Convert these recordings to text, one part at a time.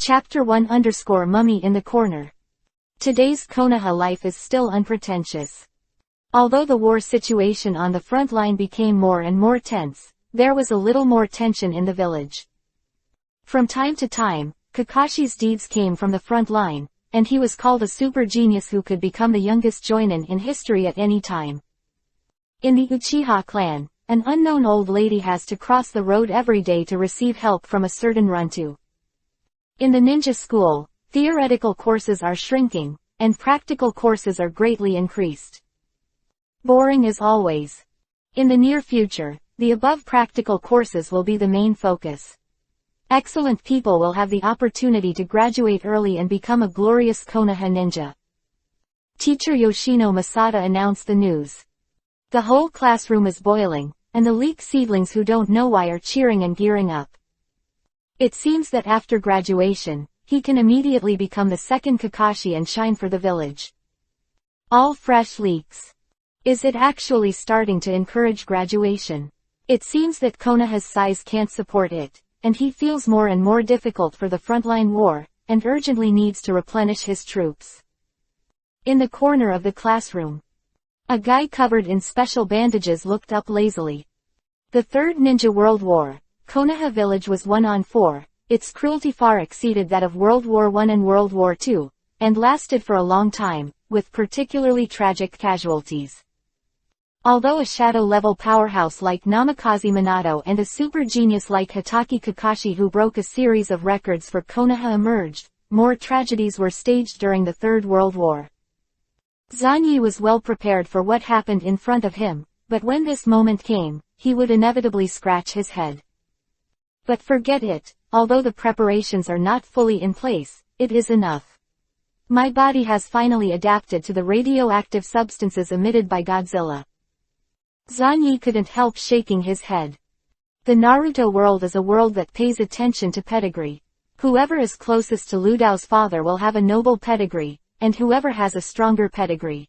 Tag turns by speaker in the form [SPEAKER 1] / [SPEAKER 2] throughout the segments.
[SPEAKER 1] Chapter 1 Mummy in the Corner. Today's Konoha life is still unpretentious. Although the war situation on the front line became more and more tense, there was a little more tension in the village. From time to time, Kakashi's deeds came from the front line, and he was called a super genius who could become the youngest joinin in history at any time. In the Uchiha clan, an unknown old lady has to cross the road every day to receive help from a certain Runtu. In the ninja school, theoretical courses are shrinking, and practical courses are greatly increased. Boring as always. In the near future, the above practical courses will be the main focus. Excellent people will have the opportunity to graduate early and become a glorious Konoha ninja. Teacher Yoshino Masada announced the news. The whole classroom is boiling, and the leek seedlings who don't know why are cheering and gearing up. It seems that after graduation, he can immediately become the second Kakashi and shine for the village. All fresh leeks. Is it actually starting to encourage graduation? It seems that Konoha's size can't support it, and he feels more and more difficult for the frontline war, and urgently needs to replenish his troops. In the corner of the classroom, a guy covered in special bandages looked up lazily. The Third Ninja World War, Konoha village was 1-on-4, its cruelty far exceeded that of World War I and World War II, and lasted for a long time, with particularly tragic casualties. Although a shadow-level powerhouse like Namikaze Minato and a super genius like Hitaki Kakashi who broke a series of records for Konoha emerged, more tragedies were staged during the Third World War. Zanyi was well prepared for what happened in front of him, but when this moment came, he would inevitably scratch his head. But forget it, although the preparations are not fully in place, it is enough. My body has finally adapted to the radioactive substances emitted by Godzilla. Zanyi couldn't help shaking his head. The Naruto world is a world that pays attention to pedigree. Whoever is closest to Liu Dao's father will have a noble pedigree, and whoever has a stronger pedigree.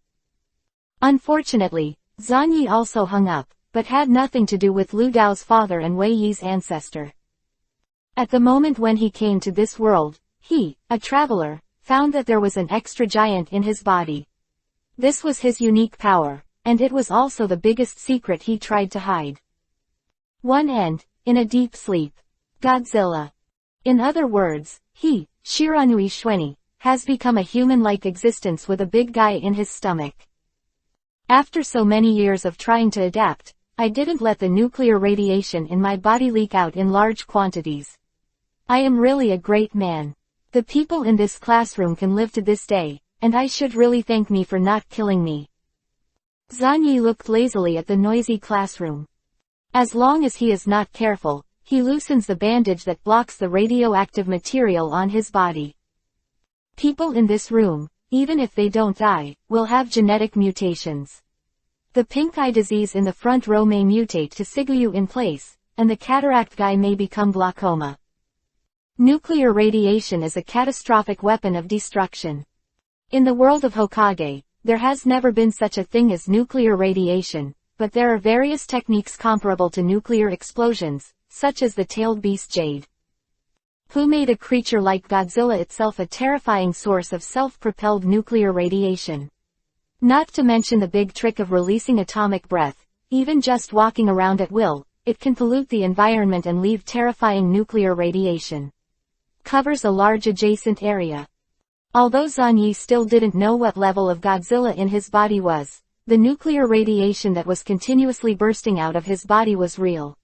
[SPEAKER 1] Unfortunately, Zanyi also hung up, but had nothing to do with Liu Dao's father and Wei Yi's ancestor. At the moment when he came to this world, he, a traveler, found that there was an extra giant in his body. This was his unique power, and it was also the biggest secret he tried to hide. One end, in a deep sleep. Godzilla. In other words, he, Shiranui Shueni, has become a human-like existence with a big guy in his stomach. After so many years of trying to adapt, I didn't let the nuclear radiation in my body leak out in large quantities. I am really a great man. The people in this classroom can live to this day, and I should really thank me for not killing me. Zanyi looked lazily at the noisy classroom. As long as he is not careful, he loosens the bandage that blocks the radioactive material on his body. People in this room, even if they don't die, will have genetic mutations. The pink eye disease in the front row may mutate to Siguyu in place, and the cataract guy may become glaucoma. Nuclear radiation is a catastrophic weapon of destruction. In the world of Hokage, there has never been such a thing as nuclear radiation, but there are various techniques comparable to nuclear explosions, such as the tailed beast jade. Who made a creature like Godzilla itself a terrifying source of self-propelled nuclear radiation? Not to mention the big trick of releasing atomic breath, even just walking around at will, it can pollute the environment and leave terrifying nuclear radiation. Covers a large adjacent area. Although Zanyi still didn't know what level of Godzilla in his body was, the nuclear radiation that was continuously bursting out of his body was real.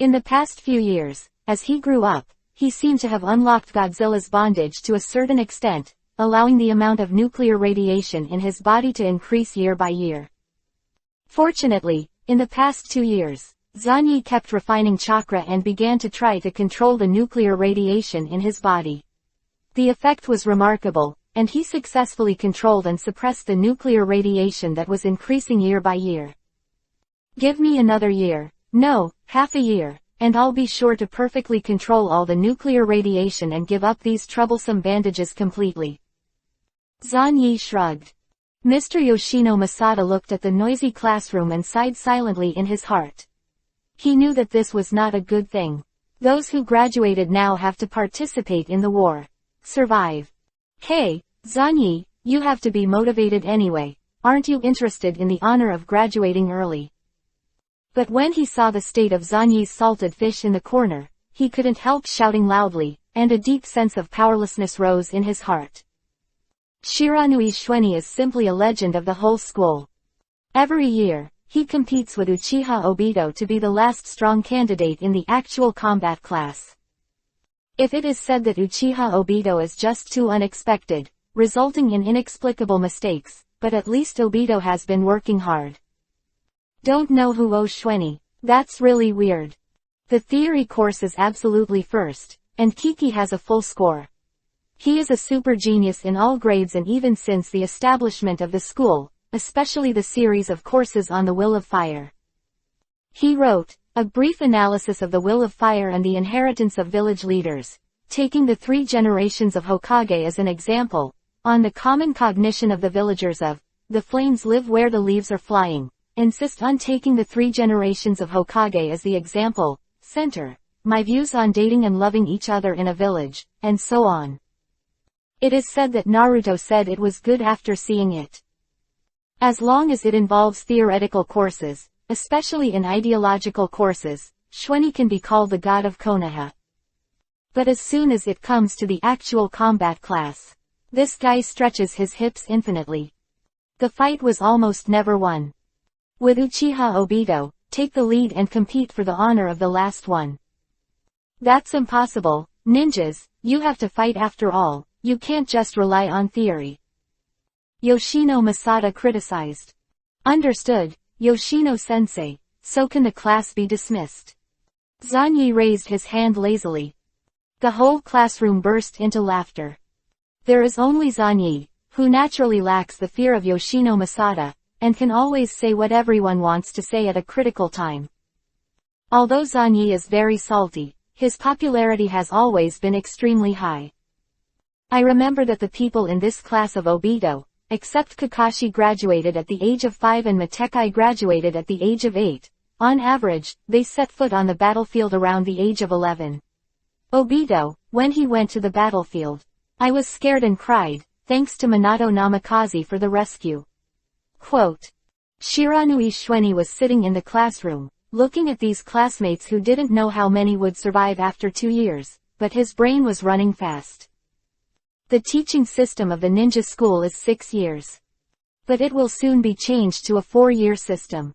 [SPEAKER 1] In the past few years, as he grew up, he seemed to have unlocked Godzilla's bondage to a certain extent, allowing the amount of nuclear radiation in his body to increase year by year. Fortunately, in the past 2 years, Zanyi kept refining chakra and began to try to control the nuclear radiation in his body. The effect was remarkable, and he successfully controlled and suppressed the nuclear radiation that was increasing year by year. Give me another year, no, half a year, and I'll be sure to perfectly control all the nuclear radiation and give up these troublesome bandages completely. Zanyi shrugged. Mr. Yoshino Masada looked at the noisy classroom and sighed silently in his heart. He knew that this was not a good thing. Those who graduated now have to participate in the war. Survive. Hey, Zanyi, you have to be motivated anyway. Aren't you interested in the honor of graduating early? But when he saw the state of Zanyi's salted fish in the corner, he couldn't help shouting loudly, and a deep sense of powerlessness rose in his heart. Shiranui Shueni is simply a legend of the whole school. Every year, he competes with Uchiha Obito to be the last strong candidate in the actual combat class. If it is said that Uchiha Obito is just too unexpected, resulting in inexplicable mistakes, but at least Obito has been working hard. Don't know who Shueni. That's really weird. The theory course is absolutely first, and Kiki has a full score. He is a super genius in all grades and even since the establishment of the school, especially the series of courses on the Will of Fire. He wrote a brief analysis of the Will of Fire and the inheritance of village leaders, taking the 3 generations of Hokage as an example, on the common cognition of the villagers of the flames live where the leaves are flying, insist on taking the 3 generations of Hokage as the example, center, my views on dating and loving each other in a village, and so on. It is said that Naruto said it was good after seeing it. As long as it involves theoretical courses, especially in ideological courses, Shueni can be called the god of Konoha. But as soon as it comes to the actual combat class, this guy stretches his hips infinitely. The fight was almost never won. With Uchiha Obito, take the lead and compete for the honor of the last one. That's impossible, ninjas, you have to fight after all. You can't just rely on theory. Yoshino Masada criticized. Understood, Yoshino-sensei, so can the class be dismissed? Zanyi raised his hand lazily. The whole classroom burst into laughter. There is only Zanyi, who naturally lacks the fear of Yoshino Masada, and can always say what everyone wants to say at a critical time. Although Zanyi is very salty, his popularity has always been extremely high. I remember that the people in this class of Obito, except Kakashi graduated at the age of 5 and Matekai graduated at the age of 8, on average, they set foot on the battlefield around the age of 11. Obito, when he went to the battlefield, I was scared and cried, thanks to Minato Namikaze for the rescue. Quote. Shiranui Shueni was sitting in the classroom, looking at these classmates who didn't know how many would survive after 2 years, but his brain was running fast. The teaching system of the ninja school is 6 years. But it will soon be changed to a 4-year system.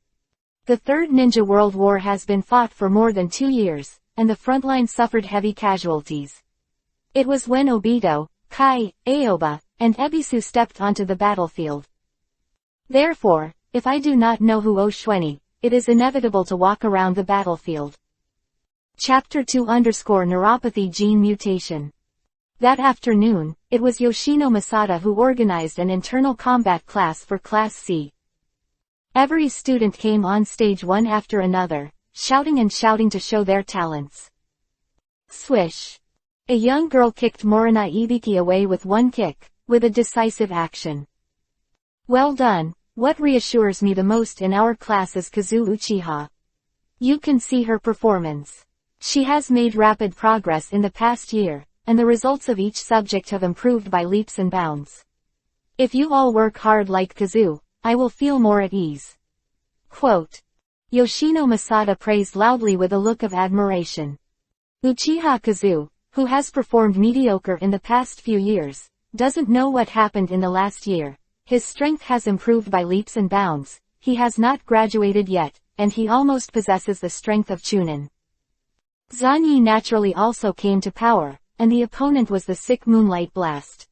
[SPEAKER 1] The Third Ninja World War has been fought for more than 2 years, and the front line suffered heavy casualties. It was when Obito, Kai, Aoba, and Ebisu stepped onto the battlefield. Therefore, if I do not know who Shueni, it is inevitable to walk around the battlefield. Chapter 2 Neuropathy Gene Mutation. That afternoon, it was Yoshino Masada who organized an internal combat class for Class C. Every student came on stage one after another, shouting and shouting to show their talents. Swish. A young girl kicked Morina Ibiki away with one kick, with a decisive action. Well done. What reassures me the most in our class is Kazu Uchiha. You can see her performance. She has made rapid progress in the past year, and the results of each subject have improved by leaps and bounds. If you all work hard like Kazu, I will feel more at ease. Quote. Yoshino Masada praised loudly with a look of admiration. Uchiha Kazu, who has performed mediocre in the past few years, doesn't know what happened in the last year. His strength has improved by leaps and bounds, he has not graduated yet, and he almost possesses the strength of Chunin. Zanyi naturally also came to power, and the opponent was the sick Moonlight Blast.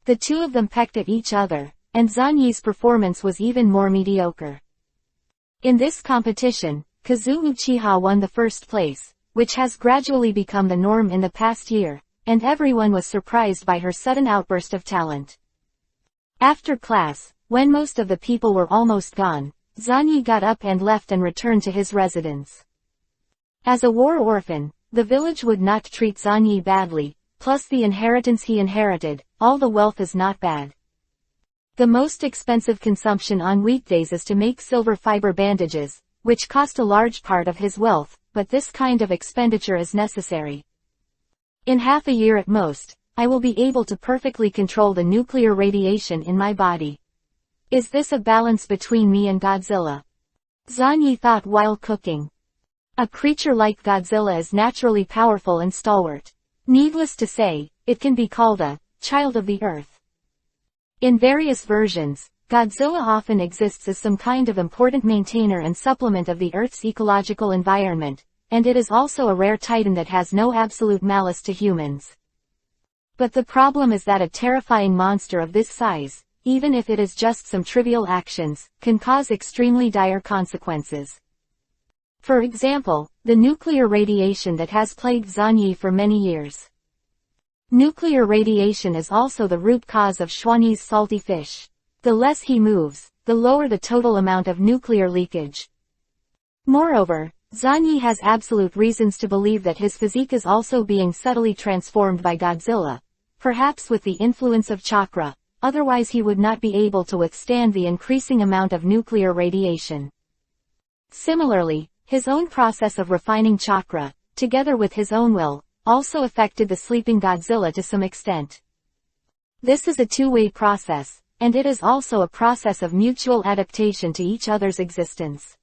[SPEAKER 1] The two of them pecked at each other, and Zanyi's performance was even more mediocre. In this competition, Kazu Uchiha won the first place, which has gradually become the norm in the past year, and everyone was surprised by her sudden outburst of talent. After class, when most of the people were almost gone, Zanyi got up and left and returned to his residence. As a war orphan, the village would not treat Zanyi badly, plus the inheritance he inherited, all the wealth is not bad. The most expensive consumption on weekdays is to make silver fiber bandages, which cost a large part of his wealth, but this kind of expenditure is necessary. In half a year at most, I will be able to perfectly control the nuclear radiation in my body. Is this a balance between me and Godzilla? Zanyi thought while cooking. A creature like Godzilla is naturally powerful and stalwart. Needless to say, it can be called a child of the earth. In various versions, Godzilla often exists as some kind of important maintainer and supplement of the Earth's ecological environment, and it is also a rare titan that has no absolute malice to humans. But the problem is that a terrifying monster of this size, even if it is just some trivial actions, can cause extremely dire consequences. For example, the nuclear radiation that has plagued Zanyi for many years. Nuclear radiation is also the root cause of Xuanyi's salty fish. The less he moves, the lower the total amount of nuclear leakage. Moreover, Zanyi has absolute reasons to believe that his physique is also being subtly transformed by Godzilla, perhaps with the influence of chakra, otherwise he would not be able to withstand the increasing amount of nuclear radiation. Similarly, his own process of refining chakra, together with his own will, also affected the sleeping Godzilla to some extent. This is a two-way process, and it is also a process of mutual adaptation to each other's existence.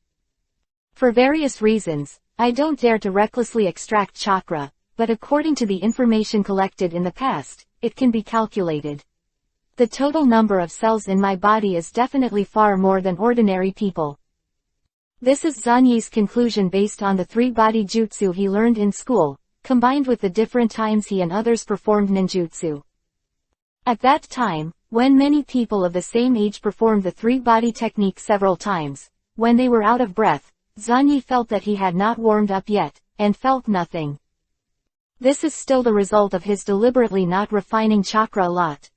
[SPEAKER 1] For various reasons, I don't dare to recklessly extract chakra, but according to the information collected in the past, it can be calculated. The total number of cells in my body is definitely far more than ordinary people. This is Zanyi's conclusion based on the 3-body jutsu he learned in school, combined with the different times he and others performed ninjutsu. At that time, when many people of the same age performed the 3-body technique several times, when they were out of breath, Zanyi felt that he had not warmed up yet, and felt nothing. This is still the result of his deliberately not refining chakra a lot.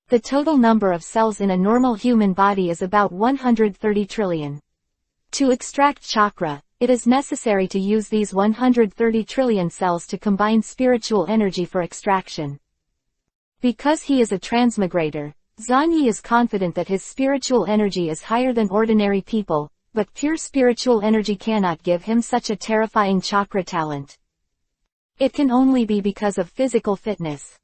[SPEAKER 1] The total number of cells in a normal human body is about 130 trillion. To extract chakra, it is necessary to use these 130 trillion cells to combine spiritual energy for extraction. Because he is a transmigrator, Zanyi is confident that his spiritual energy is higher than ordinary people, but pure spiritual energy cannot give him such a terrifying chakra talent. It can only be because of physical fitness.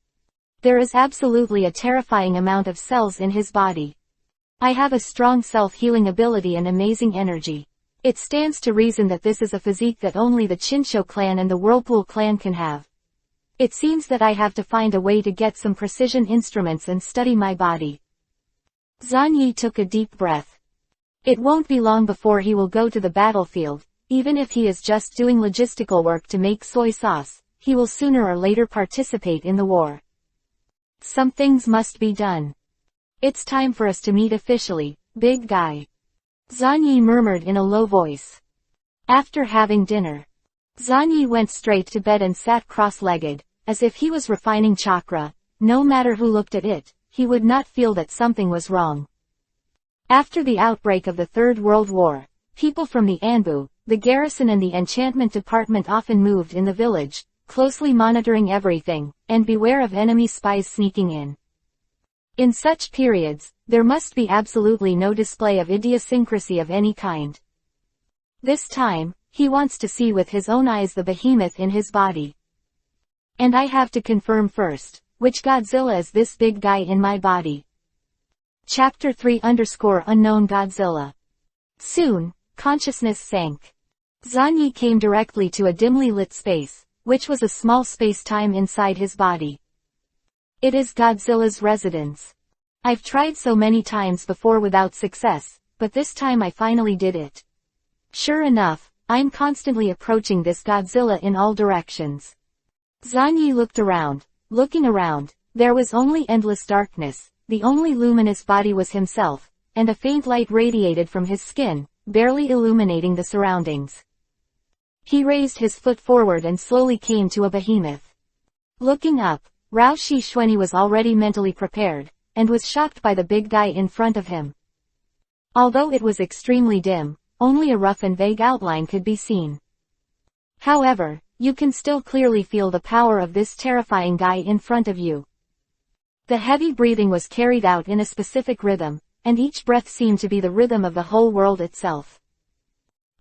[SPEAKER 1] There is absolutely a terrifying amount of cells in his body. I have a strong self-healing ability and amazing energy. It stands to reason that this is a physique that only the Chinsho clan and the Whirlpool clan can have. It seems that I have to find a way to get some precision instruments and study my body. Zanyi took a deep breath. It won't be long before he will go to the battlefield, even if he is just doing logistical work to make soy sauce, he will sooner or later participate in the war. Some things must be done. It's time for us to meet officially, big guy. Zanyi murmured in a low voice. After having dinner, Zanyi went straight to bed and sat cross-legged, as if he was refining chakra. No matter who looked at it, he would not feel that something was wrong. After the outbreak of the Third World War, people from the Anbu, the garrison and the enchantment department often moved in the village, closely monitoring everything, and beware of enemy spies sneaking in. In such periods, there must be absolutely no display of idiosyncrasy of any kind. This time, he wants to see with his own eyes the behemoth in his body. And I have to confirm first, which Godzilla is this big guy in my body. Chapter 3_Unknown Godzilla. Soon, consciousness sank. Zanyi came directly to a dimly lit space, which was a small space-time inside his body. It is Godzilla's residence. I've tried so many times before without success, but this time I finally did it. Sure enough, I'm constantly approaching this Godzilla in all directions. Zanyi looked around. Looking around, there was only endless darkness, the only luminous body was himself, and a faint light radiated from his skin, barely illuminating the surroundings. He raised his foot forward and slowly came to a behemoth. Looking up, Rao Shi-Xuanyi was already mentally prepared, and was shocked by the big guy in front of him. Although it was extremely dim, only a rough and vague outline could be seen. However, you can still clearly feel the power of this terrifying guy in front of you. The heavy breathing was carried out in a specific rhythm, and each breath seemed to be the rhythm of the whole world itself.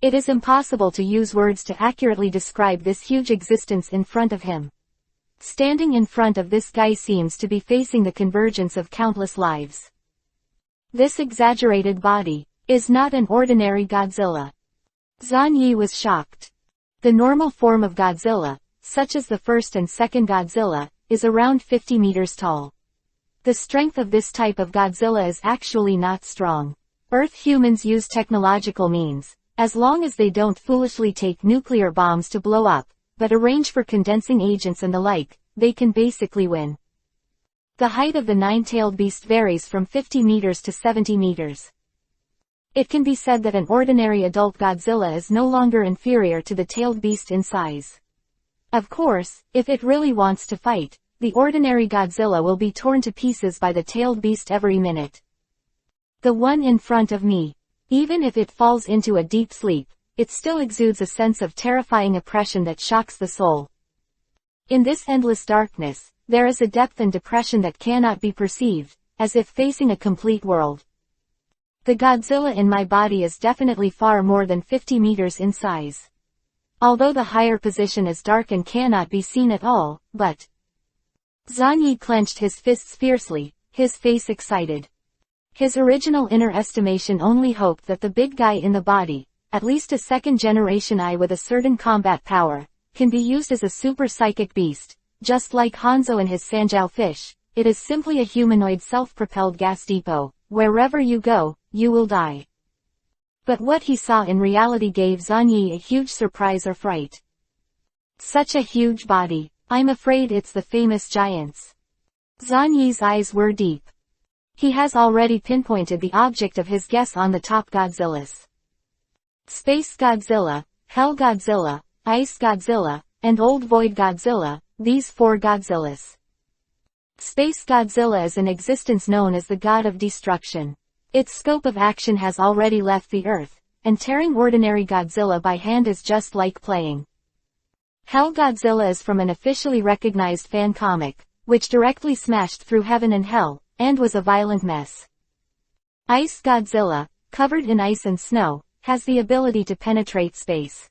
[SPEAKER 1] It is impossible to use words to accurately describe this huge existence in front of him. Standing in front of this guy seems to be facing the convergence of countless lives. This exaggerated body is not an ordinary Godzilla. Zhan Yi was shocked. The normal form of Godzilla, such as the first and second Godzilla, is around 50 meters tall. The strength of this type of Godzilla is actually not strong. Earth humans use technological means, as long as they don't foolishly take nuclear bombs to blow up, but arrange for condensing agents and the like, they can basically win. The height of the nine-tailed beast varies from 50 meters to 70 meters. It can be said that an ordinary adult Godzilla is no longer inferior to the tailed beast in size. Of course, if it really wants to fight, the ordinary Godzilla will be torn to pieces by the tailed beast every minute. The one in front of me, even if it falls into a deep sleep, it still exudes a sense of terrifying oppression that shocks the soul. In this endless darkness, there is a depth and depression that cannot be perceived, as if facing a complete world. The Godzilla in my body is definitely far more than 50 meters in size. Although the higher position is dark and cannot be seen at all, but... Zhan Yi clenched his fists fiercely, his face excited. His original inner estimation only hoped that the big guy in the body, at least a second-generation eye with a certain combat power, can be used as a super psychic beast, just like Hanzo and his Sanjiao fish. It is simply a humanoid self-propelled gas depot. Wherever you go, you will die. But what he saw in reality gave Zhan Yi a huge surprise or fright. Such a huge body. I'm afraid it's the famous giants. Zhan Yi's eyes were deep. He has already pinpointed the object of his guess on the top Godzillas. Space Godzilla, Hell Godzilla, Ice Godzilla, and Old Void Godzilla, these 4 Godzillas. Space Godzilla is an existence known as the god of destruction. Its scope of action has already left the Earth, and tearing ordinary Godzilla by hand is just like playing. Hell Godzilla is from an officially recognized fan comic, which directly smashed through heaven and hell, and was a violent mess. Ice Godzilla, covered in ice and snow, has the ability to penetrate space.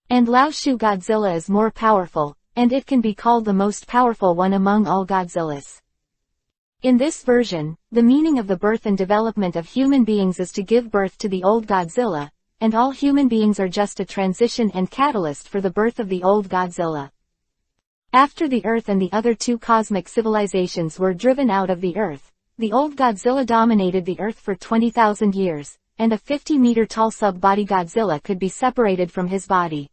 [SPEAKER 1] And Laoshu Godzilla is more powerful, and it can be called the most powerful one among all Godzillas. In this version, the meaning of the birth and development of human beings is to give birth to the old Godzilla, and all human beings are just a transition and catalyst for the birth of the old Godzilla. After the Earth and the other 2 cosmic civilizations were driven out of the Earth, the old Godzilla dominated the Earth for 20,000 years, and a 50-meter-tall sub-body Godzilla could be separated from his body.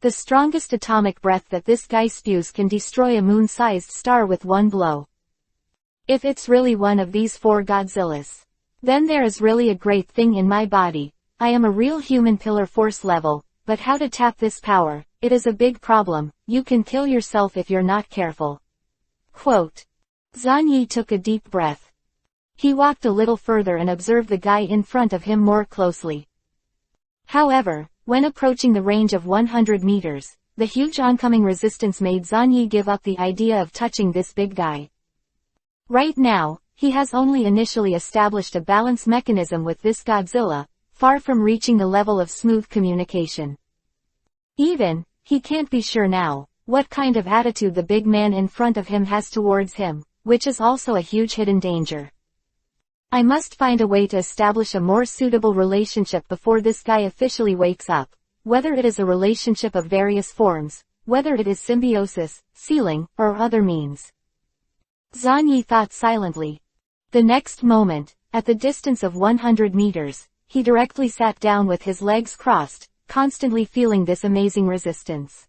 [SPEAKER 1] The strongest atomic breath that this guy spews can destroy a moon-sized star with one blow. If it's really one of these 4 Godzillas, then there is really a great thing in my body. I am a real human pillar force level, but how to tap this power, it is a big problem. You can kill yourself if you're not careful. Quote. Zhan Yi took a deep breath. He walked a little further and observed the guy in front of him more closely. However, when approaching the range of 100 meters, the huge oncoming resistance made Zhan Yi give up the idea of touching this big guy. Right now, he has only initially established a balance mechanism with this Godzilla, far from reaching the level of smooth communication. He can't be sure now, what kind of attitude the big man in front of him has towards him, which is also a huge hidden danger. I must find a way to establish a more suitable relationship before this guy officially wakes up, whether it is a relationship of various forms, whether it is symbiosis, sealing, or other means. Zhan Yi thought silently. The next moment, at the distance of 100 meters, he directly sat down with his legs crossed, constantly feeling this amazing resistance.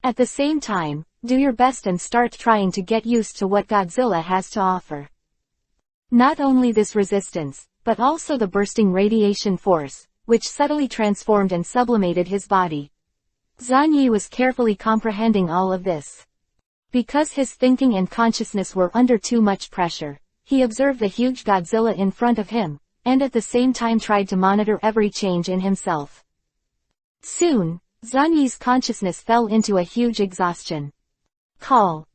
[SPEAKER 1] At the same time, do your best and start trying to get used to what Godzilla has to offer. Not only this resistance, but also the bursting radiation force, which subtly transformed and sublimated his body. Zhan Yi was carefully comprehending all of this. Because his thinking and consciousness were under too much pressure, he observed the huge Godzilla in front of him, and at the same time tried to monitor every change in himself. Soon, Zhan Yi's consciousness fell into a huge exhaustion. Call.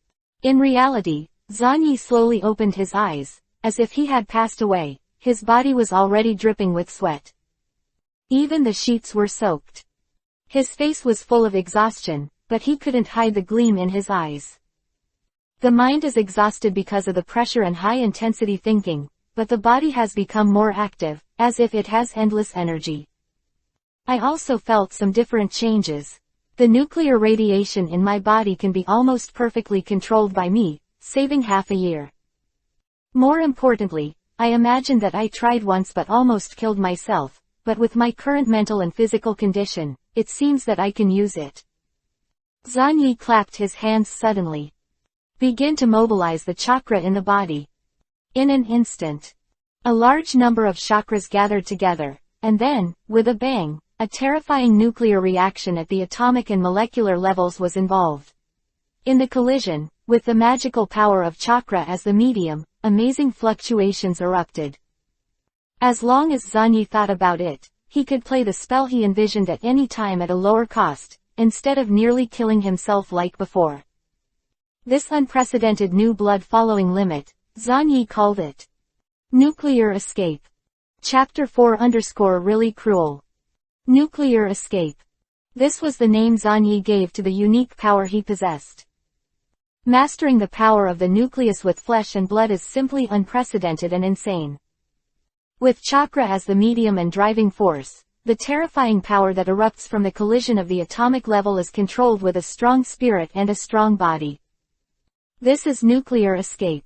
[SPEAKER 1] In reality, Zhan Yi slowly opened his eyes, as if he had passed away. His body was already dripping with sweat. Even the sheets were soaked. His face was full of exhaustion, but he couldn't hide the gleam in his eyes. The mind is exhausted because of the pressure and high-intensity thinking, but the body has become more active, as if it has endless energy. I also felt some different changes. The nuclear radiation in my body can be almost perfectly controlled by me, saving half a year. More importantly, I imagined that I tried once but almost killed myself, but with my current mental and physical condition, it seems that I can use it. Zanyi clapped his hands suddenly. Begin to mobilize the chakra in the body. In an instant, a large number of chakras gathered together, and then, with a bang, a terrifying nuclear reaction at the atomic and molecular levels was involved. In the collision, with the magical power of chakra as the medium, amazing fluctuations erupted. As long as Zanyi thought about it, he could play the spell he envisioned at any time at a lower cost, instead of nearly killing himself like before. This unprecedented new blood-following limit, Zanyi called it Nuclear Escape. Chapter 4 Really Cruel. Nuclear Escape. This was the name Zanyi gave to the unique power he possessed. Mastering the power of the nucleus with flesh and blood is simply unprecedented and insane. With chakra as the medium and driving force, the terrifying power that erupts from the collision of the atomic level is controlled with a strong spirit and a strong body. This is nuclear escape.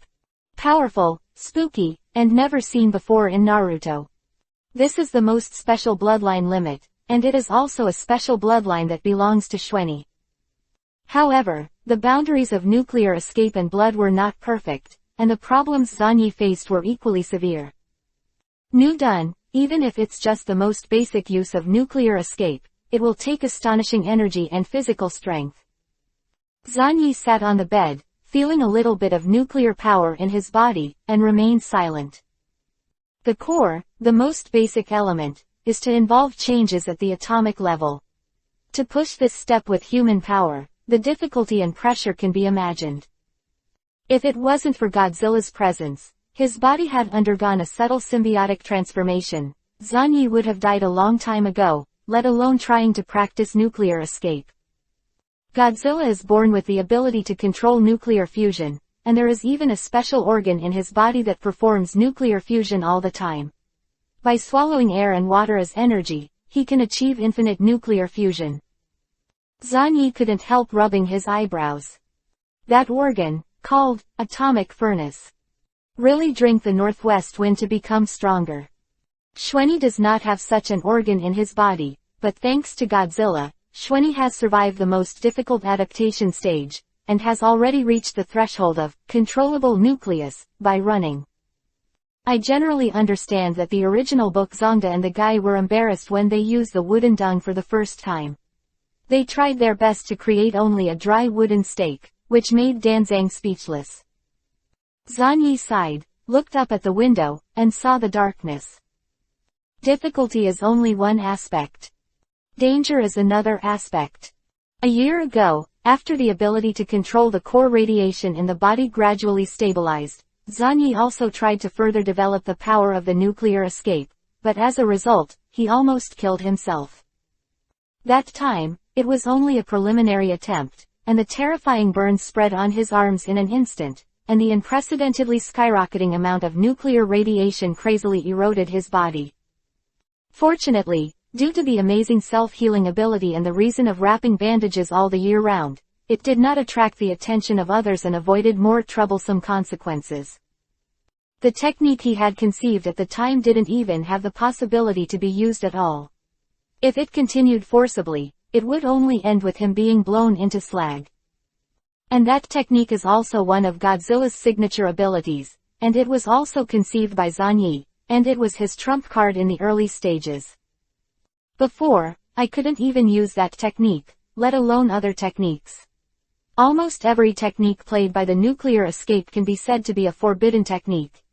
[SPEAKER 1] Powerful, spooky, and never seen before in Naruto. This is the most special bloodline limit, and it is also a special bloodline that belongs to Xuanyi. However, the boundaries of nuclear escape and blood were not perfect, and the problems Zanyi faced were equally severe. Done, even if it's just the most basic use of nuclear escape, it will take astonishing energy and physical strength. Zanyi sat on the bed, feeling a little bit of nuclear power in his body, and remained silent. The core, the most basic element, is to involve changes at the atomic level. To push this step with human power, the difficulty and pressure can be imagined. If it wasn't for Godzilla's presence, his body had undergone a subtle symbiotic transformation. Zanyi would have died a long time ago, let alone trying to practice nuclear escape. Godzilla is born with the ability to control nuclear fusion, and there is even a special organ in his body that performs nuclear fusion all the time. By swallowing air and water as energy, he can achieve infinite nuclear fusion. Zanyi couldn't help rubbing his eyebrows. That organ, called atomic furnace, really drink the northwest wind to become stronger. Xuanyi does not have such an organ in his body, but thanks to Godzilla, Xuanyi has survived the most difficult adaptation stage, and has already reached the threshold of controllable nucleus by running. I generally understand that the original book Zongda and the guy were embarrassed when they used the wooden dung for the first time. They tried their best to create only a dry wooden stake, which made Danzang speechless. Zanyi sighed, looked up at the window, and saw the darkness. Difficulty is only one aspect. Danger is another aspect. A year ago, after the ability to control the core radiation in the body gradually stabilized, Zanyi also tried to further develop the power of the nuclear escape, but as a result, he almost killed himself. That time, it was only a preliminary attempt, and the terrifying burns spread on his arms in an instant, and the unprecedentedly skyrocketing amount of nuclear radiation crazily eroded his body. Fortunately, due to the amazing self-healing ability and the reason of wrapping bandages all the year round, it did not attract the attention of others and avoided more troublesome consequences. The technique he had conceived at the time didn't even have the possibility to be used at all. If it continued forcibly, it would only end with him being blown into slag. And that technique is also one of Godzilla's signature abilities, and it was also conceived by Zanyi, and it was his trump card in the early stages. Before, I couldn't even use that technique, let alone other techniques. Almost every technique played by the nuclear escape can be said to be a forbidden technique.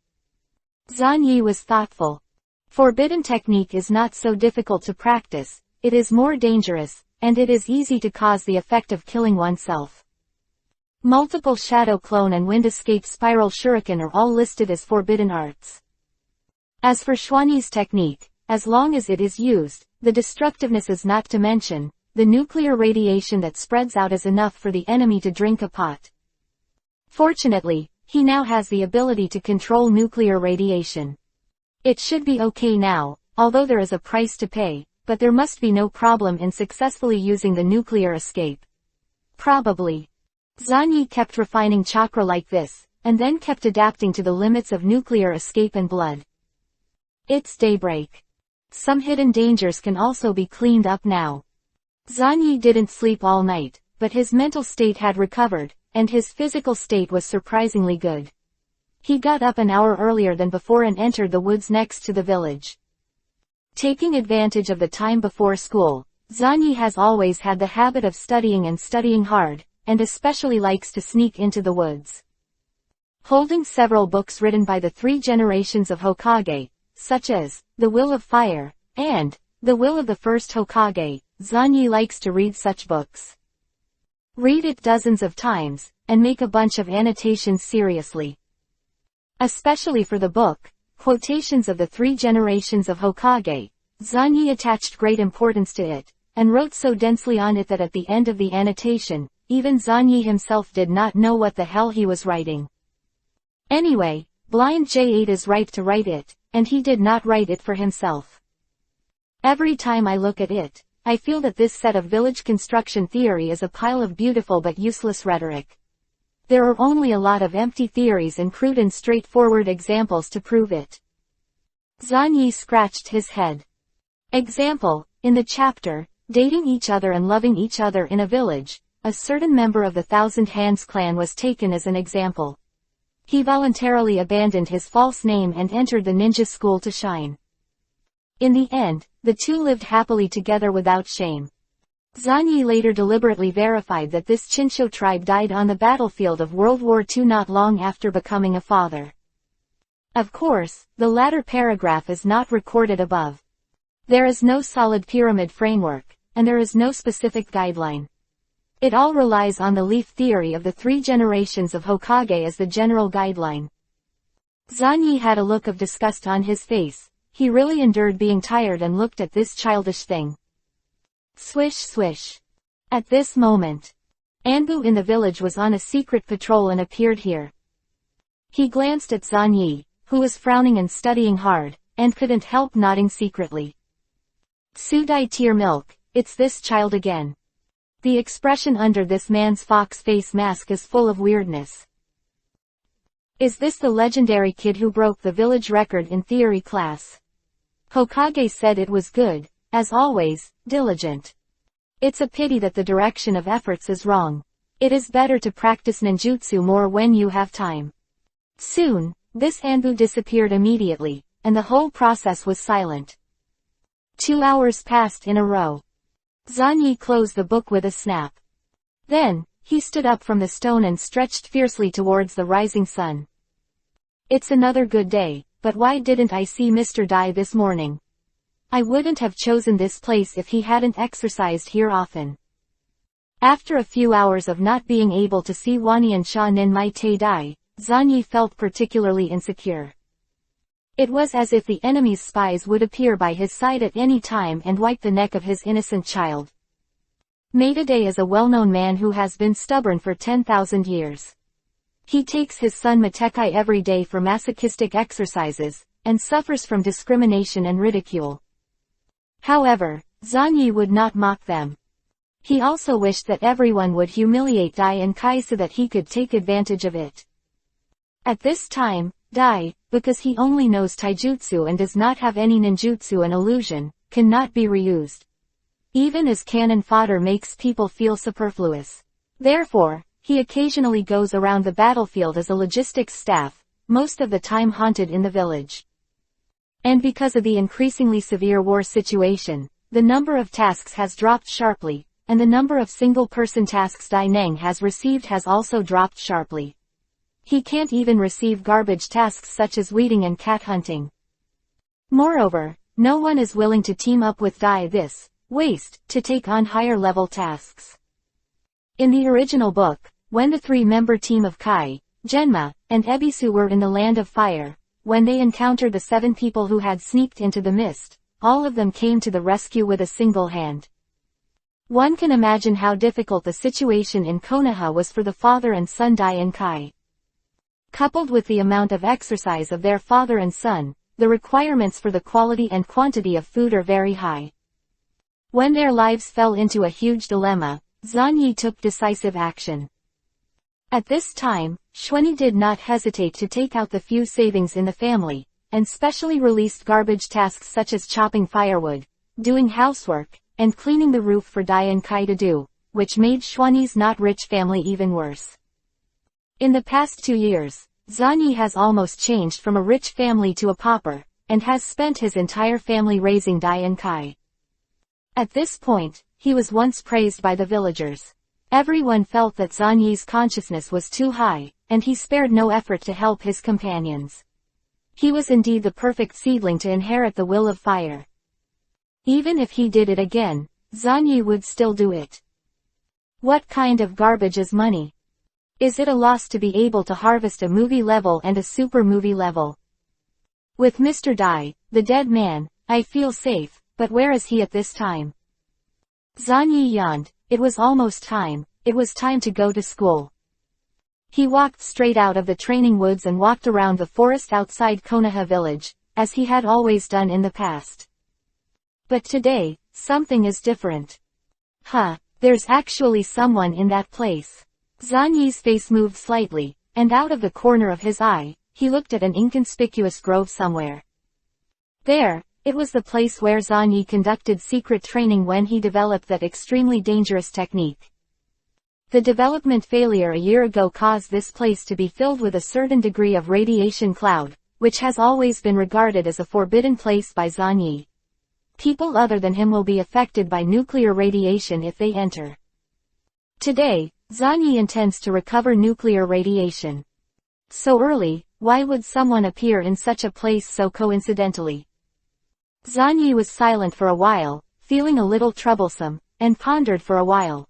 [SPEAKER 1] Zanyi was thoughtful. Forbidden technique is not so difficult to practice, it is more dangerous, and it is easy to cause the effect of killing oneself. Multiple shadow clone and wind escape spiral shuriken are all listed as forbidden arts. As for Xuanyi's technique, as long as it is used, the destructiveness is not to mention, the nuclear radiation that spreads out is enough for the enemy to drink a pot. Fortunately, he now has the ability to control nuclear radiation. It should be okay now, although there is a price to pay, but there must be no problem in successfully using the nuclear escape. Probably. Zanyi kept refining chakra like this, and then kept adapting to the limits of nuclear escape and blood. It's daybreak. Some hidden dangers can also be cleaned up now. Zanyi didn't sleep all night, but his mental state had recovered, and his physical state was surprisingly good. He got up an hour earlier than before and entered the woods next to the village. Taking advantage of the time before school, Zanyi has always had the habit of studying and studying hard, and especially likes to sneak into the woods. Holding several books written by the 3 generations of Hokage, such as The Will of Fire and The Will of the First Hokage, Zanyi likes to read such books. Read it dozens of times, and make a bunch of annotations seriously. Especially for the book, Quotations of the 3 Generations of Hokage, Zanyi attached great importance to it, and wrote so densely on it that at the end of the annotation, even Zanyi himself did not know what the hell he was writing. Anyway, Blind J8 is right to write it, and he did not write it for himself. Every time I look at it, I feel that this set of village construction theory is a pile of beautiful but useless rhetoric. There are only a lot of empty theories and crude and straightforward examples to prove it. Zanyi scratched his head. Example, in the chapter, Dating Each Other and Loving Each Other in a Village, a certain member of the Thousand Hands clan was taken as an example. He voluntarily abandoned his false name and entered the ninja school to shine. In the end, the two lived happily together without shame. Zanyi later deliberately verified that this Chinsho tribe died on the battlefield of World War II not long after becoming a father. Of course, the latter paragraph is not recorded above. There is no solid pyramid framework, and there is no specific guideline. It all relies on the leaf theory of the 3 generations of Hokage as the general guideline. Zanyi had a look of disgust on his face. He really endured being tired and looked at this childish thing. Swish swish. At this moment, Anbu in the village was on a secret patrol and appeared here. He glanced at Zanyi, who was frowning and studying hard, and couldn't help nodding secretly. Sudai tear milk, it's this child again. The expression under this man's fox face mask is full of weirdness. Is this the legendary kid who broke the village record in theory class? Hokage said it was good, as always, diligent. It's a pity that the direction of efforts is wrong. It is better to practice ninjutsu more when you have time. Soon, this Anbu disappeared immediately, and the whole process was silent. 2 hours passed in a row. Zanyi closed the book with a snap. Then, he stood up from the stone and stretched fiercely towards the rising sun. It's another good day, but why didn't I see Mr. Dai this morning? I wouldn't have chosen this place if he hadn't exercised here often. After a few hours of not being able to see Wani and Sha Nin Mai Te Dai, Zanyi felt particularly insecure. It was as if the enemy's spies would appear by his side at any time and wipe the neck of his innocent child. Maeda is a well-known man who has been stubborn for 10,000 years. He takes his son Matekai every day for masochistic exercises, and suffers from discrimination and ridicule. However, Zanyi would not mock them. He also wished that everyone would humiliate Dai and Kai so that he could take advantage of it. At this time, Dai, because he only knows taijutsu and does not have any ninjutsu and illusion, cannot be reused. Even as cannon fodder makes people feel superfluous. Therefore, he occasionally goes around the battlefield as a logistics staff, most of the time haunted in the village. And because of the increasingly severe war situation, the number of tasks has dropped sharply, and the number of single-person tasks Dai Neng has received has also dropped sharply. He can't even receive garbage tasks such as weeding and cat hunting. Moreover, no one is willing to team up with Dai this waste to take on higher-level tasks. In the original book, when the 3-member team of Kai, Genma, and Ebisu were in the Land of Fire, when they encountered the 7 people who had sneaked into the mist, all of them came to the rescue with a single hand. One can imagine how difficult the situation in Konoha was for the father and son Dai and Kai. Coupled with the amount of exercise of their father and son, the requirements for the quality and quantity of food are very high. When their lives fell into a huge dilemma, Zanyi took decisive action. At this time, Xuanyi did not hesitate to take out the few savings in the family, and specially released garbage tasks such as chopping firewood, doing housework, and cleaning the roof for Dai and Kai to do, which made Xuanyi's not-rich family even worse. In the past 2 years, Zanyi has almost changed from a rich family to a pauper, and has spent his entire family raising Dai and Kai. At this point, he was once praised by the villagers. Everyone felt that Zanyi's consciousness was too high, and he spared no effort to help his companions. He was indeed the perfect seedling to inherit the will of fire. Even if he did it again, Zanyi would still do it. What kind of garbage is money? Is it a loss to be able to harvest a movie level and a super movie level? With Mr. Dai, the dead man, I feel safe, but where is he at this time? Zanyi yawned. It was almost time. It was time to go to school. He walked straight out of the training woods and walked around the forest outside Konoha village, as he had always done in the past. But today, something is different. There's actually someone in that place. Zanyi's face moved slightly, and out of the corner of his eye, he looked at an inconspicuous grove somewhere. There, it was the place where Zanyi conducted secret training when he developed that extremely dangerous technique. The development failure a year ago caused this place to be filled with a certain degree of radiation cloud, which has always been regarded as a forbidden place by Zanyi. People other than him will be affected by nuclear radiation if they enter. Today, Zanyi intends to recover nuclear radiation. So early, why would someone appear in such a place so coincidentally? Zanyi was silent for a while, feeling a little troublesome, and pondered for a while.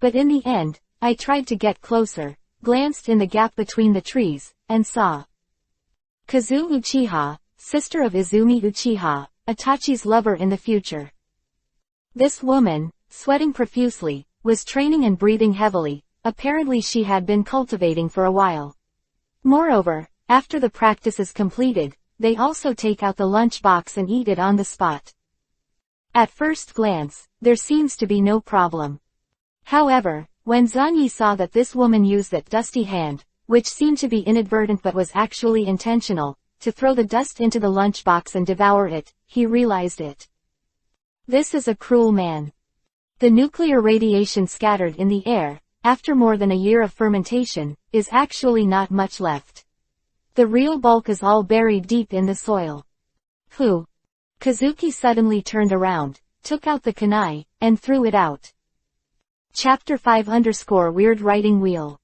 [SPEAKER 1] But in the end, I tried to get closer, glanced in the gap between the trees, and saw Kazu Uchiha, sister of Izumi Uchiha, Itachi's lover in the future. This woman, sweating profusely, was training and breathing heavily. Apparently she had been cultivating for a while. Moreover, after the practice is completed, they also take out the lunch box and eat it on the spot. At first glance, there seems to be no problem. However, when Zanyi saw that this woman used that dusty hand, which seemed to be inadvertent but was actually intentional, to throw the dust into the lunchbox and devour it, he realized it. This is a cruel man. The nuclear radiation scattered in the air, after more than a year of fermentation, is actually not much left. The real bulk is all buried deep in the soil. Kazuki suddenly turned around, took out the kunai, and threw it out. Chapter 5_Weird Writing Wheel.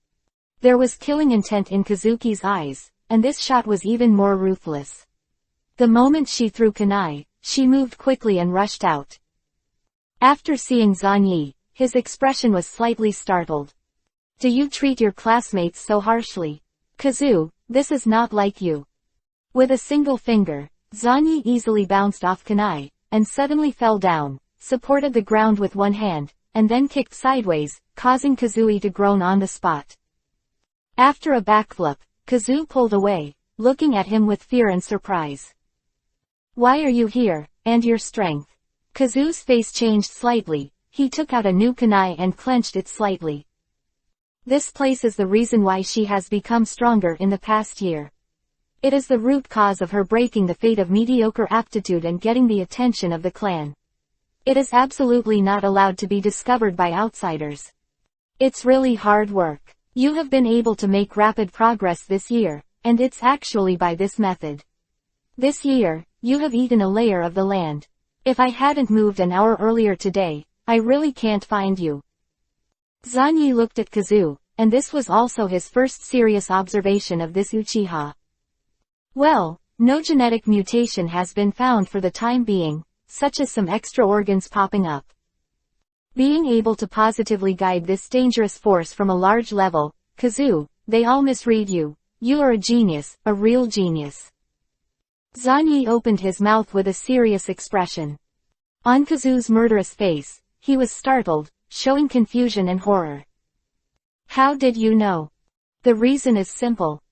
[SPEAKER 1] There was killing intent in Kazuki's eyes, and this shot was even more ruthless. The moment she threw kunai, she moved quickly and rushed out. After seeing Zanyi, his expression was slightly startled. Do you treat your classmates so harshly? Kazu, this is not like you. With a single finger, Zanyi easily bounced off kunai, and suddenly fell down, supported the ground with one hand, and then kicked sideways, causing Kazui to groan on the spot. After a backflip, Kazu pulled away, looking at him with fear and surprise. Why are you here, and your strength? Kazu's face changed slightly. He took out a new kunai and clenched it slightly. This place is the reason why she has become stronger in the past year. It is the root cause of her breaking the fate of mediocre aptitude and getting the attention of the clan. It is absolutely not allowed to be discovered by outsiders. It's really hard work. You have been able to make rapid progress this year, and it's actually by this method. This year, you have eaten a layer of the land. If I hadn't moved an hour earlier today, I really can't find you. Zanyi looked at Kazu, and this was also his first serious observation of this Uchiha. Well, no genetic mutation has been found for the time being, such as some extra organs popping up. Being able to positively guide this dangerous force from a large level, Kazu, they all misread you. You are a genius, a real genius. Zanyi opened his mouth with a serious expression. On Kazu's murderous face, he was startled, showing confusion and horror. How did you know? The reason is simple.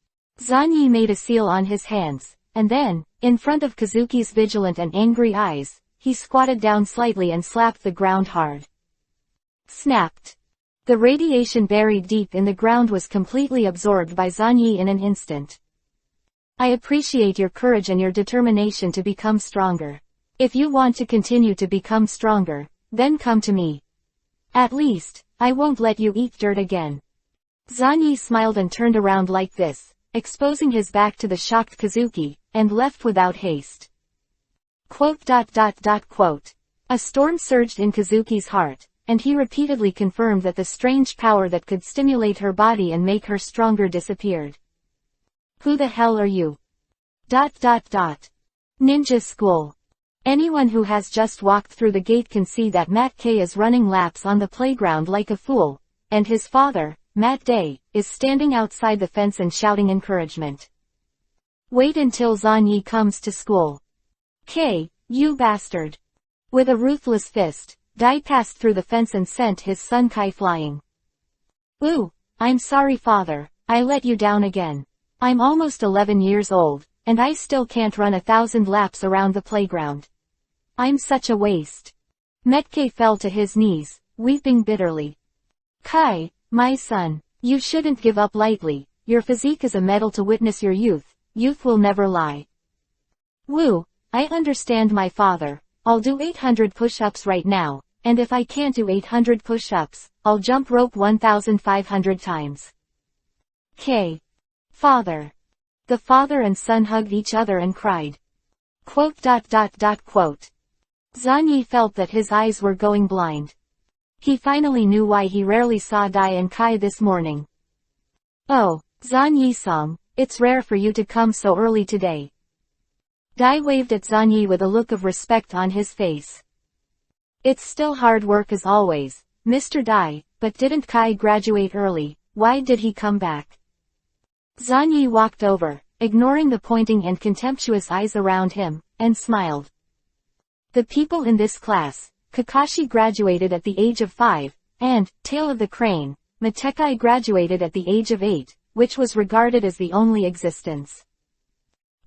[SPEAKER 1] Zanyi made a seal on his hands, and then, in front of Kazuki's vigilant and angry eyes, he squatted down slightly and slapped the ground hard. Snapped. The radiation buried deep in the ground was completely absorbed by Zanyi in an instant. I appreciate your courage and your determination to become stronger. If you want to continue to become stronger, then come to me. At least, I won't let you eat dirt again. Zanyi smiled and turned around like this, exposing his back to the shocked Kazuki, and left without haste. ... A storm surged in Kazuki's heart, and he repeatedly confirmed that the strange power that could stimulate her body and make her stronger disappeared. Who the hell are you? ... Ninja school. Anyone who has just walked through the gate can see that Matt K is running laps on the playground like a fool, and his father, Matt Day, is standing outside the fence and shouting encouragement. Wait until Zanyi comes to school. K, you bastard. With a ruthless fist, Dai passed through the fence and sent his son Kai flying. Ooh, I'm sorry father, I let you down again. I'm almost 11 years old, and I still can't run 1,000 laps around the playground. I'm such a waste. Metke fell to his knees, weeping bitterly. Kai, my son, you shouldn't give up lightly, your physique is a medal to witness your youth, youth will never lie. Woo, I understand my father, I'll do 800 push-ups right now, and if I can't do 800 push-ups, I'll jump rope 1,500 times. K. Father. The father and son hugged each other and cried. ... Zanyi felt that his eyes were going blind. He finally knew why he rarely saw Dai and Kai this morning. Oh, Zanyi-san, it's rare for you to come so early today. Dai waved at Zanyi with a look of respect on his face. It's still hard work as always, Mr. Dai, but didn't Kai graduate early, why did he come back? Zanyi walked over, ignoring the pointing and contemptuous eyes around him, and smiled. The people in this class, Kakashi graduated at the age of 5, and, Tail of the Crane, Matekai graduated at the age of 8, which was regarded as the only existence.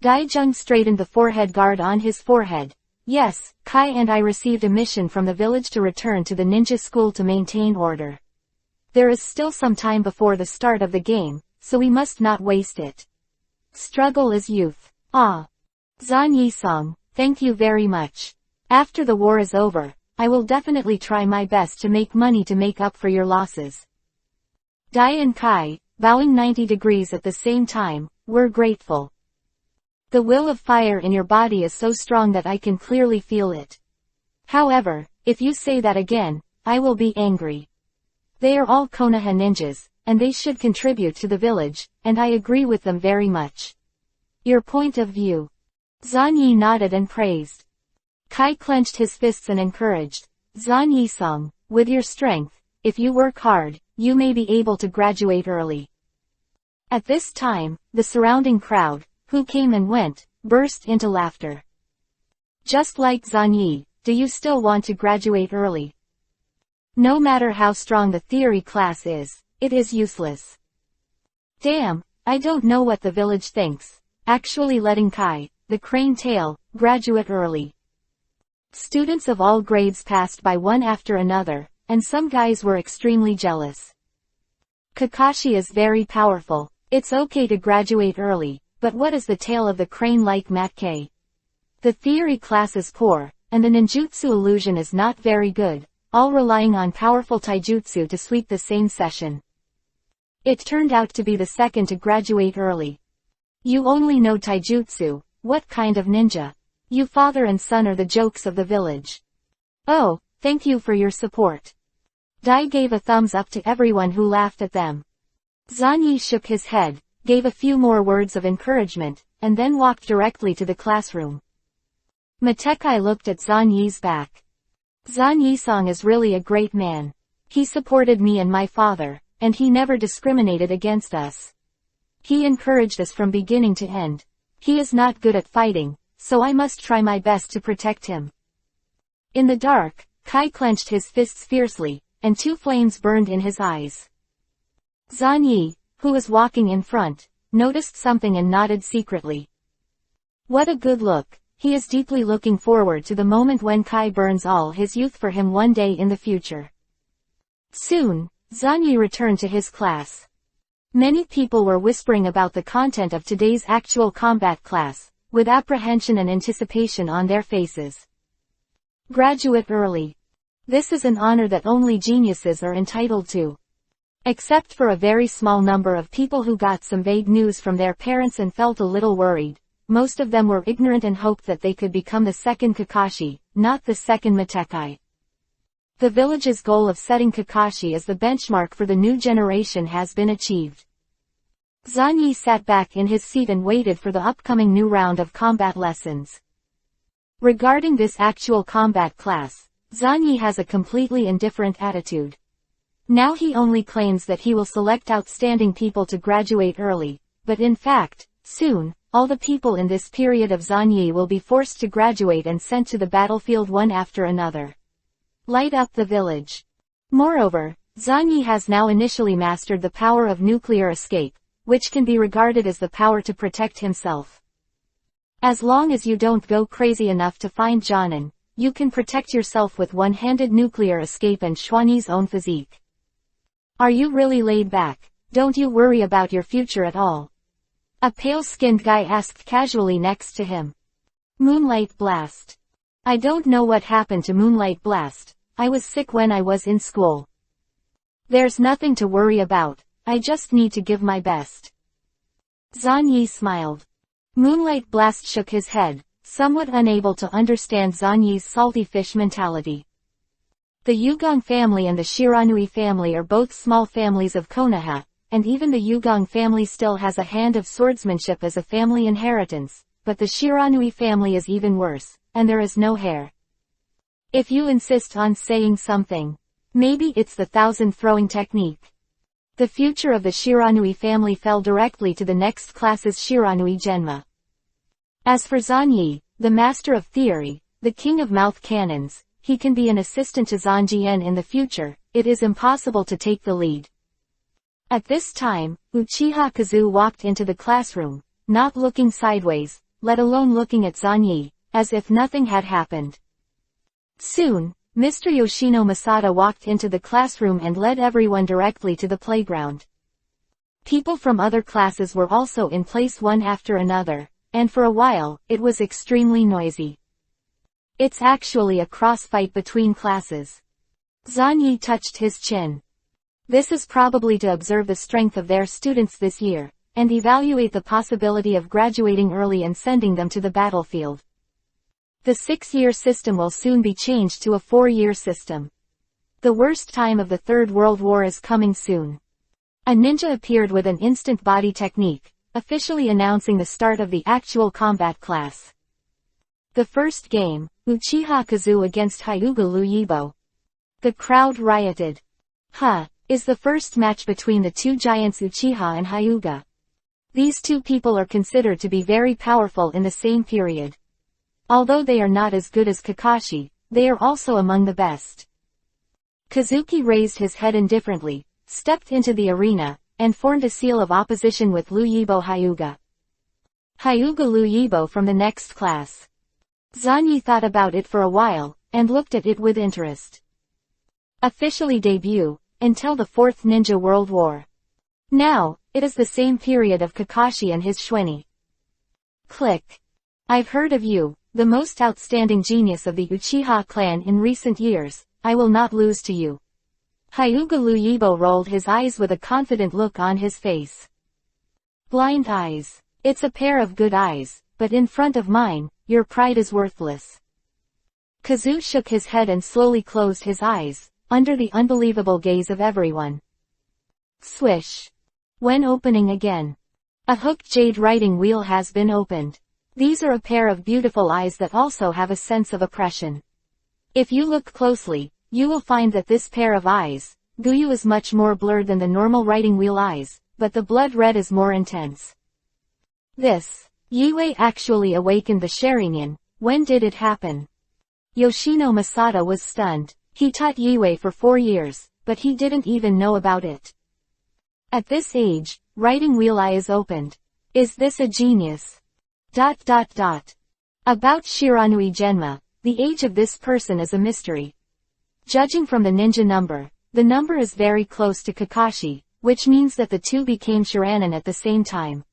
[SPEAKER 1] Daijun straightened the forehead guard on his forehead. Yes, Kai and I received a mission from the village to return to the ninja school to maintain order. There is still some time before the start of the game, so we must not waste it. Struggle is youth. Ah. Zanyi-san, thank you very much. After the war is over, I will definitely try my best to make money to make up for your losses. Dai and Kai, bowing 90 degrees at the same time, were grateful. The will of fire in your body is so strong that I can clearly feel it. However, if you say that again, I will be angry. They are all Konoha ninjas, and they should contribute to the village, and I agree with them very much. Your point of view. Zanyi nodded and praised. Kai clenched his fists and encouraged. Zanyi-san, with your strength, if you work hard, you may be able to graduate early. At this time, the surrounding crowd, who came and went, burst into laughter. Just like Zanyi, do you still want to graduate early? No matter how strong the theory class is, it is useless. Damn, I don't know what the village thinks, actually letting Kai, the crane tail, graduate early. Students of all grades passed by one after another, and some guys were extremely jealous. Kakashi is very powerful, it's okay to graduate early, but what is the tail of the crane like Matt K? The theory class is poor, and the ninjutsu illusion is not very good, all relying on powerful taijutsu to sweep the same session. It turned out to be the second to graduate early. You only know taijutsu, what kind of ninja? You father and son are the jokes of the village. Oh, thank you for your support. Dai gave a thumbs up to everyone who laughed at them. Zanyi shook his head, gave a few more words of encouragement, and then walked directly to the classroom. Matekai looked at Zanyi's back. Zanyi-san is really a great man. He supported me and my father, and he never discriminated against us. He encouraged us from beginning to end. He is not good at fighting, so I must try my best to protect him. In the dark, Kai clenched his fists fiercely, and two flames burned in his eyes. Zanyi, who was walking in front, noticed something and nodded secretly. What a good look. He is deeply looking forward to the moment when Kai burns all his youth for him one day in the future. Soon, Zanyi returned to his class. Many people were whispering about the content of today's actual combat class, with apprehension and anticipation on their faces. Graduate early. This is an honor that only geniuses are entitled to. Except for a very small number of people who got some vague news from their parents and felt a little worried, most of them were ignorant and hoped that they could become the second Kakashi, not the second Matekai. The village's goal of setting Kakashi as the benchmark for the new generation has been achieved. Zanyi sat back in his seat and waited for the upcoming new round of combat lessons. Regarding this actual combat class, Zanyi has a completely indifferent attitude. Now he only claims that he will select outstanding people to graduate early, but in fact, soon, all the people in this period of Zanyi will be forced to graduate and sent to the battlefield one after another. Light up the village. Moreover, Zanyi has now initially mastered the power of nuclear escape, which can be regarded as the power to protect himself. As long as you don't go crazy enough to find Jonin, you can protect yourself with one-handed nuclear escape and Xuani's own physique. Are you really laid back? Don't you worry about your future at all? A pale-skinned guy asked casually next to him. Moonlight Blast. I don't know what happened to Moonlight Blast. I was sick when I was in school. There's nothing to worry about. I just need to give my best. Zanyi smiled. Moonlight Blast shook his head, somewhat unable to understand Zanyi's salty fish mentality. The Yugong family and the Shiranui family are both small families of Konoha, and even the Yugong family still has a hand of swordsmanship as a family inheritance, but the Shiranui family is even worse, and there is no heir. If you insist on saying something, maybe it's the thousand throwing technique. The future of the Shiranui family fell directly to the next class's Shiranui Genma. As for Zanyi, the master of theory, the king of mouth cannons, he can be an assistant to Zanjian in the future. It is impossible to take the lead. At this time, Uchiha Kazu walked into the classroom, not looking sideways, let alone looking at Zanyi, as if nothing had happened. Soon, Mr. Yoshino Masada walked into the classroom and led everyone directly to the playground. People from other classes were also in place one after another, and for a while, it was extremely noisy. It's actually a cross-fight between classes. Zanyi touched his chin. This is probably to observe the strength of their students this year, and evaluate the possibility of graduating early and sending them to the battlefield. The 6-year system will soon be changed to a 4-year system. The worst time of the Third World War is coming soon. A ninja appeared with an instant body technique, officially announcing the start of the actual combat class. The first game, Uchiha Kazu against Hyuga Luyibo. The crowd rioted. Is the first match between the two giants Uchiha and Hyuga. These two people are considered to be very powerful in the same period. Although they are not as good as Kakashi, they are also among the best. Kazuki raised his head indifferently, stepped into the arena, and formed a seal of opposition with Luyibo Hyuga. Hyuga Luyibo from the next class. Zanyi thought about it for a while, and looked at it with interest. Officially debut, until the Fourth Ninja World War. Now, it is the same period of Kakashi and his Xueni. Click. I've heard of you, the most outstanding genius of the Uchiha clan in recent years. I will not lose to you. Hyuga Luyibo rolled his eyes with a confident look on his face. Blind eyes. It's a pair of good eyes, but in front of mine, your pride is worthless. Kazu shook his head and slowly closed his eyes, under the unbelievable gaze of everyone. Swish. When opening again. A hooked jade writing wheel has been opened. These are a pair of beautiful eyes that also have a sense of oppression. If you look closely, you will find that this pair of eyes, Guyu, is much more blurred than the normal writing wheel eyes, but the blood red is more intense. This Yue actually awakened the Sharingan. When did it happen? Yoshino Masada was stunned. He taught Yue for 4 years, but he didn't even know about it. At this age, writing wheel eye is opened. Is this a genius? About Shiranui Genma, the age of this person is a mystery. Judging from the ninja number, the number is very close to Kakashi, which means that the two became Shiranen at the same time.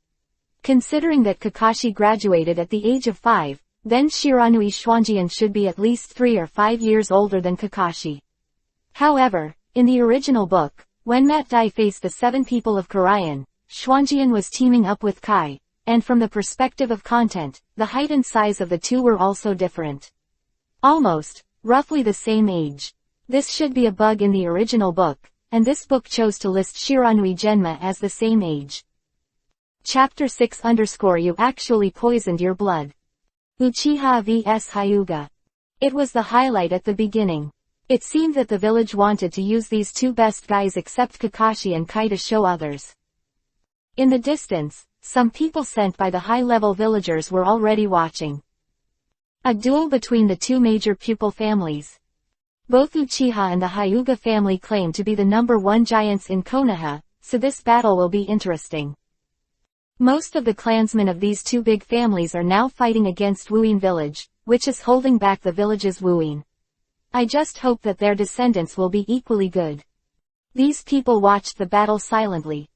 [SPEAKER 1] Considering that Kakashi graduated at the age of 5, then Shiranui Xuanjian should be at least 3 or 5 years older than Kakashi. However, in the original book, when Mat Dai faced the 7 people of Karayan, Xuanjian was teaming up with Kai, and from the perspective of content, the height and size of the two were also different. Almost, roughly the same age. This should be a bug in the original book, and this book chose to list Shiranui Genma as the same age. Chapter 6 _ You actually poisoned your blood. Uchiha vs Hyuga. It was the highlight at the beginning. It seemed that the village wanted to use these two best guys except Kakashi and Kai to show others. In the distance, some people sent by the high-level villagers were already watching. A duel between the two major pupil families. Both Uchiha and the Hyuga family claim to be the #1 giants in Konoha, so this battle will be interesting. Most of the clansmen of these two big families are now fighting against Wuin village, which is holding back the village's Wuin. I just hope that their descendants will be equally good. These people watched the battle silently.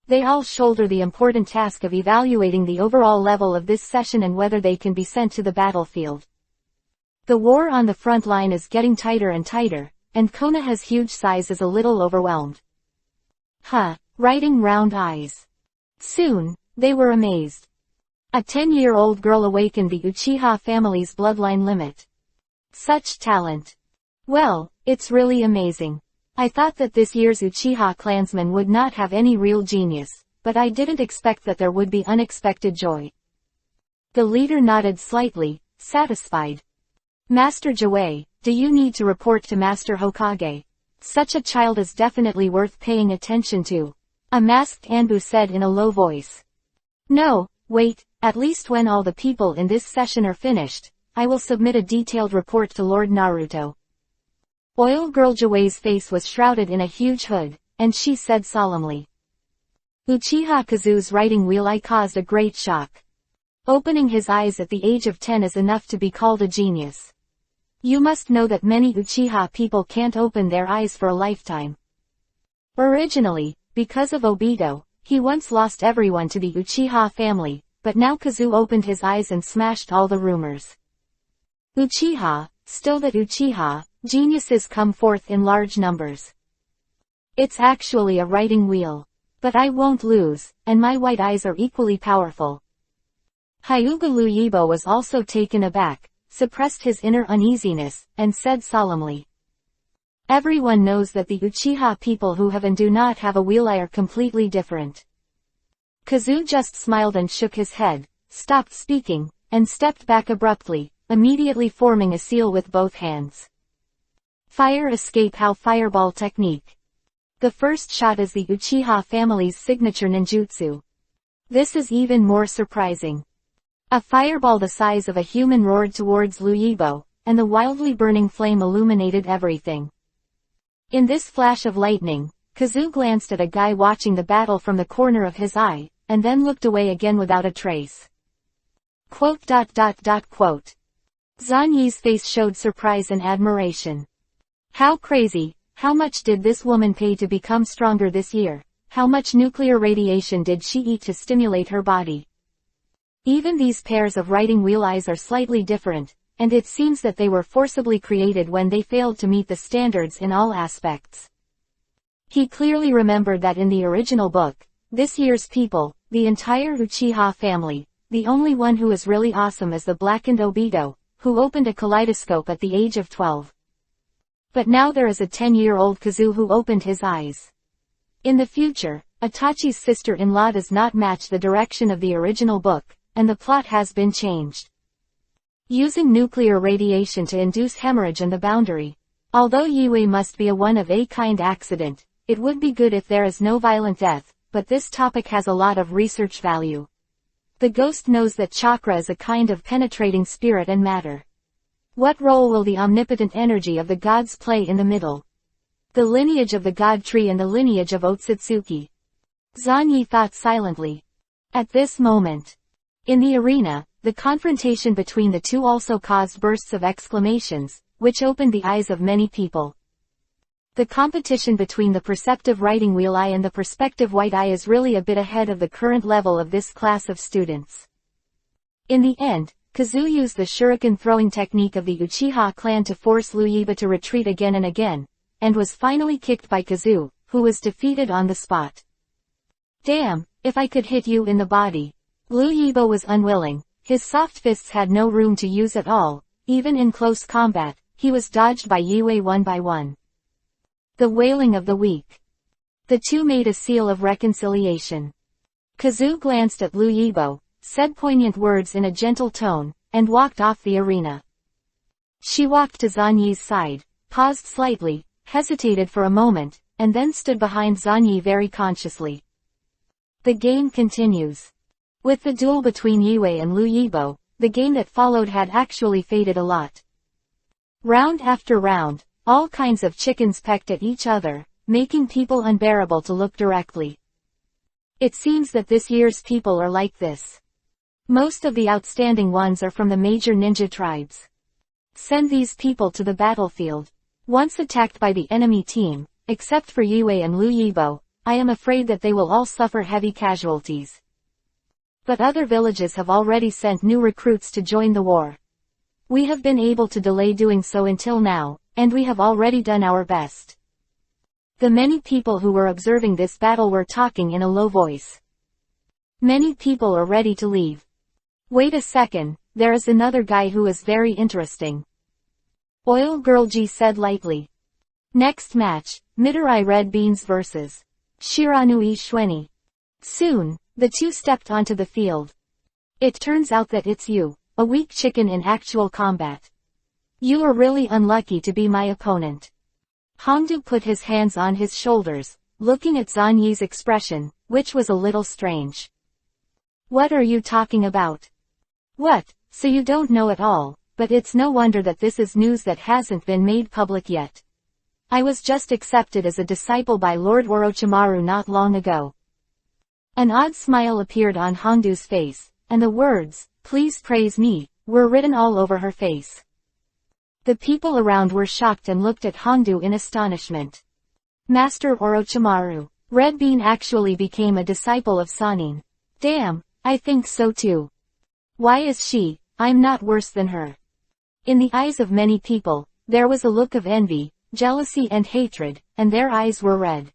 [SPEAKER 1] They all shoulder the important task of evaluating the overall level of this session and whether they can be sent to the battlefield. The war on the front line is getting tighter and tighter, and Konoha's huge size is a little overwhelmed. Writing round eyes. Soon, they were amazed. A 10-year-old girl awakened the Uchiha family's bloodline limit. Such talent. Well, it's really amazing. I thought that this year's Uchiha clansmen would not have any real genius, but I didn't expect that there would be unexpected joy. The leader nodded slightly, satisfied. Master Jiwei, do you need to report to Master Hokage? Such a child is definitely worth paying attention to. A masked Anbu said in a low voice. No, wait, at least when all the people in this session are finished, I will submit a detailed report to Lord Naruto. Oil Girl Jiwei's face was shrouded in a huge hood, and she said solemnly. Uchiha Kazu's writing wheel eye caused a great shock. Opening his eyes at the age of 10 is enough to be called a genius. You must know that many Uchiha people can't open their eyes for a lifetime. Originally, because of Obito, he once lost everyone to the Uchiha family, but now Kazu opened his eyes and smashed all the rumors. Uchiha, still that Uchiha, geniuses come forth in large numbers. It's actually a writing wheel. But I won't lose, and my white eyes are equally powerful. Hyuga Luyibo was also taken aback, suppressed his inner uneasiness, and said solemnly. Everyone knows that the Uchiha people who have and do not have a wheel eye are completely different. Kazu just smiled and shook his head, stopped speaking, and stepped back abruptly, immediately forming a seal with both hands. Fire escape how fireball technique. The first shot is the Uchiha family's signature ninjutsu. This is even more surprising. A fireball the size of a human roared towards Luyibo, and the wildly burning flame illuminated everything. In this flash of lightning, Kazu glanced at a guy watching the battle from the corner of his eye, and then looked away again without a trace. Zan Yi's face showed surprise and admiration. How crazy, how much did this woman pay to become stronger this year? How much nuclear radiation did she eat to stimulate her body? Even these pairs of writing wheel eyes are slightly different, and it seems that they were forcibly created when they failed to meet the standards in all aspects. He clearly remembered that in the original book, this year's people, the entire Uchiha family, the only one who is really awesome is the blackened Obito, who opened a kaleidoscope at the age of 12. But now there is a 10-year-old Kazu who opened his eyes. In the future, Itachi's sister-in-law does not match the direction of the original book, and the plot has been changed. Using nuclear radiation to induce hemorrhage on the boundary. Although Yue must be a one-of-a-kind accident, it would be good if there is no violent death, but this topic has a lot of research value. The ghost knows that chakra is a kind of penetrating spirit and matter. What role will the omnipotent energy of the gods play in the middle? The lineage of the god tree and the lineage of Otsutsuki. Zanyi thought silently. At this moment, in the arena, the confrontation between the two also caused bursts of exclamations, which opened the eyes of many people. The competition between the perceptive writing wheel eye and the perspective white eye is really a bit ahead of the current level of this class of students. In the end, Kazu used the shuriken throwing technique of the Uchiha clan to force Luyiba to retreat again and again, and was finally kicked by Kazu, who was defeated on the spot. Damn, if I could hit you in the body. Luyiba was unwilling. His soft fists had no room to use at all. Even in close combat, he was dodged by Yue one by one. The wailing of the weak. The two made a seal of reconciliation. Kazu glanced at Luyiba, said poignant words in a gentle tone, and walked off the arena. She walked to Zanyi's side, paused slightly, hesitated for a moment, and then stood behind Zanyi very consciously. The game continues. With the duel between Yue and Luyiba, the game that followed had actually faded a lot. Round after round, all kinds of chickens pecked at each other, making people unbearable to look directly. It seems that this year's people are like this. Most of the outstanding ones are from the major ninja tribes. Send these people to the battlefield. Once attacked by the enemy team, except for Yue and Luyiba, I am afraid that they will all suffer heavy casualties. But other villages have already sent new recruits to join the war. We have been able to delay doing so until now, and we have already done our best. The many people who were observing this battle were talking in a low voice. Many people are ready to leave. Wait a second, there is another guy who is very interesting. Oil Girl G said lightly. Next match, Midori Red Beans vs. Shiranui Shweni. Soon, the two stepped onto the field. It turns out that it's you, a weak chicken in actual combat. You are really unlucky to be my opponent. Hongdu put his hands on his shoulders, looking at Zanyi's expression, which was a little strange. What are you talking about? What, so you don't know at all, but it's no wonder that this is news that hasn't been made public yet. I was just accepted as a disciple by Lord Orochimaru not long ago. An odd smile appeared on Hongdu's face, and the words, "Please praise me," were written all over her face. The people around were shocked and looked at Hongdu in astonishment. Master Orochimaru, Red Bean actually became a disciple of Sanin. Damn, I think so too. Why is she? I'm not worse than her. In the eyes of many people, there was a look of envy, jealousy and hatred, and their eyes were red.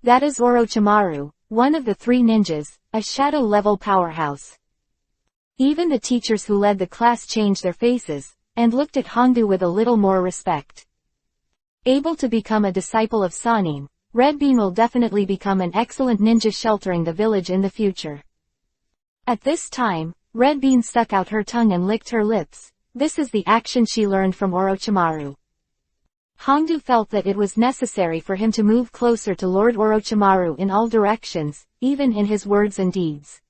[SPEAKER 1] That is Orochimaru, one of the three ninjas, a shadow-level powerhouse. Even the teachers who led the class changed their faces, and looked at Hongdu with a little more respect. Able to become a disciple of Sanin, Red Bean will definitely become an excellent ninja sheltering the village in the future. At this time, Red Bean stuck out her tongue and licked her lips. This is the action she learned from Orochimaru. Hongdu felt that it was necessary for him to move closer to Lord Orochimaru in all directions, even in his words and deeds.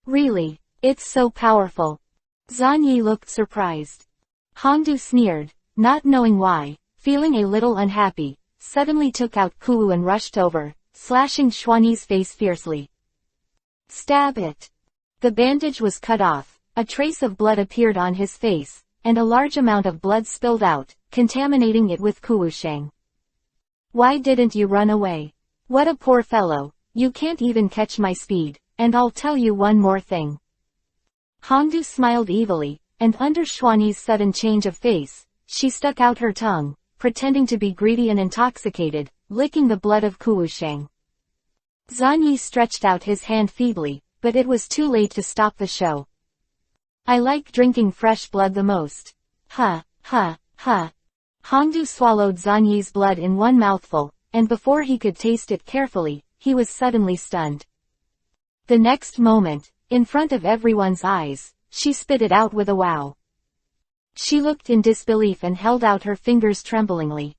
[SPEAKER 1] Really? It's so powerful. Zanyi looked surprised. Hongdu sneered, not knowing why, feeling a little unhappy, suddenly took out Kuu and rushed over, slashing Xuani's face fiercely. Stab it. The bandage was cut off, a trace of blood appeared on his face, and a large amount of blood spilled out, contaminating it with Kuusheng. Why didn't you run away? What a poor fellow, you can't even catch my speed, and I'll tell you one more thing. Hongdu smiled evilly, and under Xuani's sudden change of face, she stuck out her tongue, pretending to be greedy and intoxicated, licking the blood of Kuusheng. Zanyi stretched out his hand feebly, but it was too late to stop the show. I like drinking fresh blood the most. Ha, ha, ha. Hongdu swallowed Zanyi's blood in one mouthful, and before he could taste it carefully, he was suddenly stunned. The next moment, in front of everyone's eyes, she spit it out with a wow. She looked in disbelief and held out her fingers tremblingly.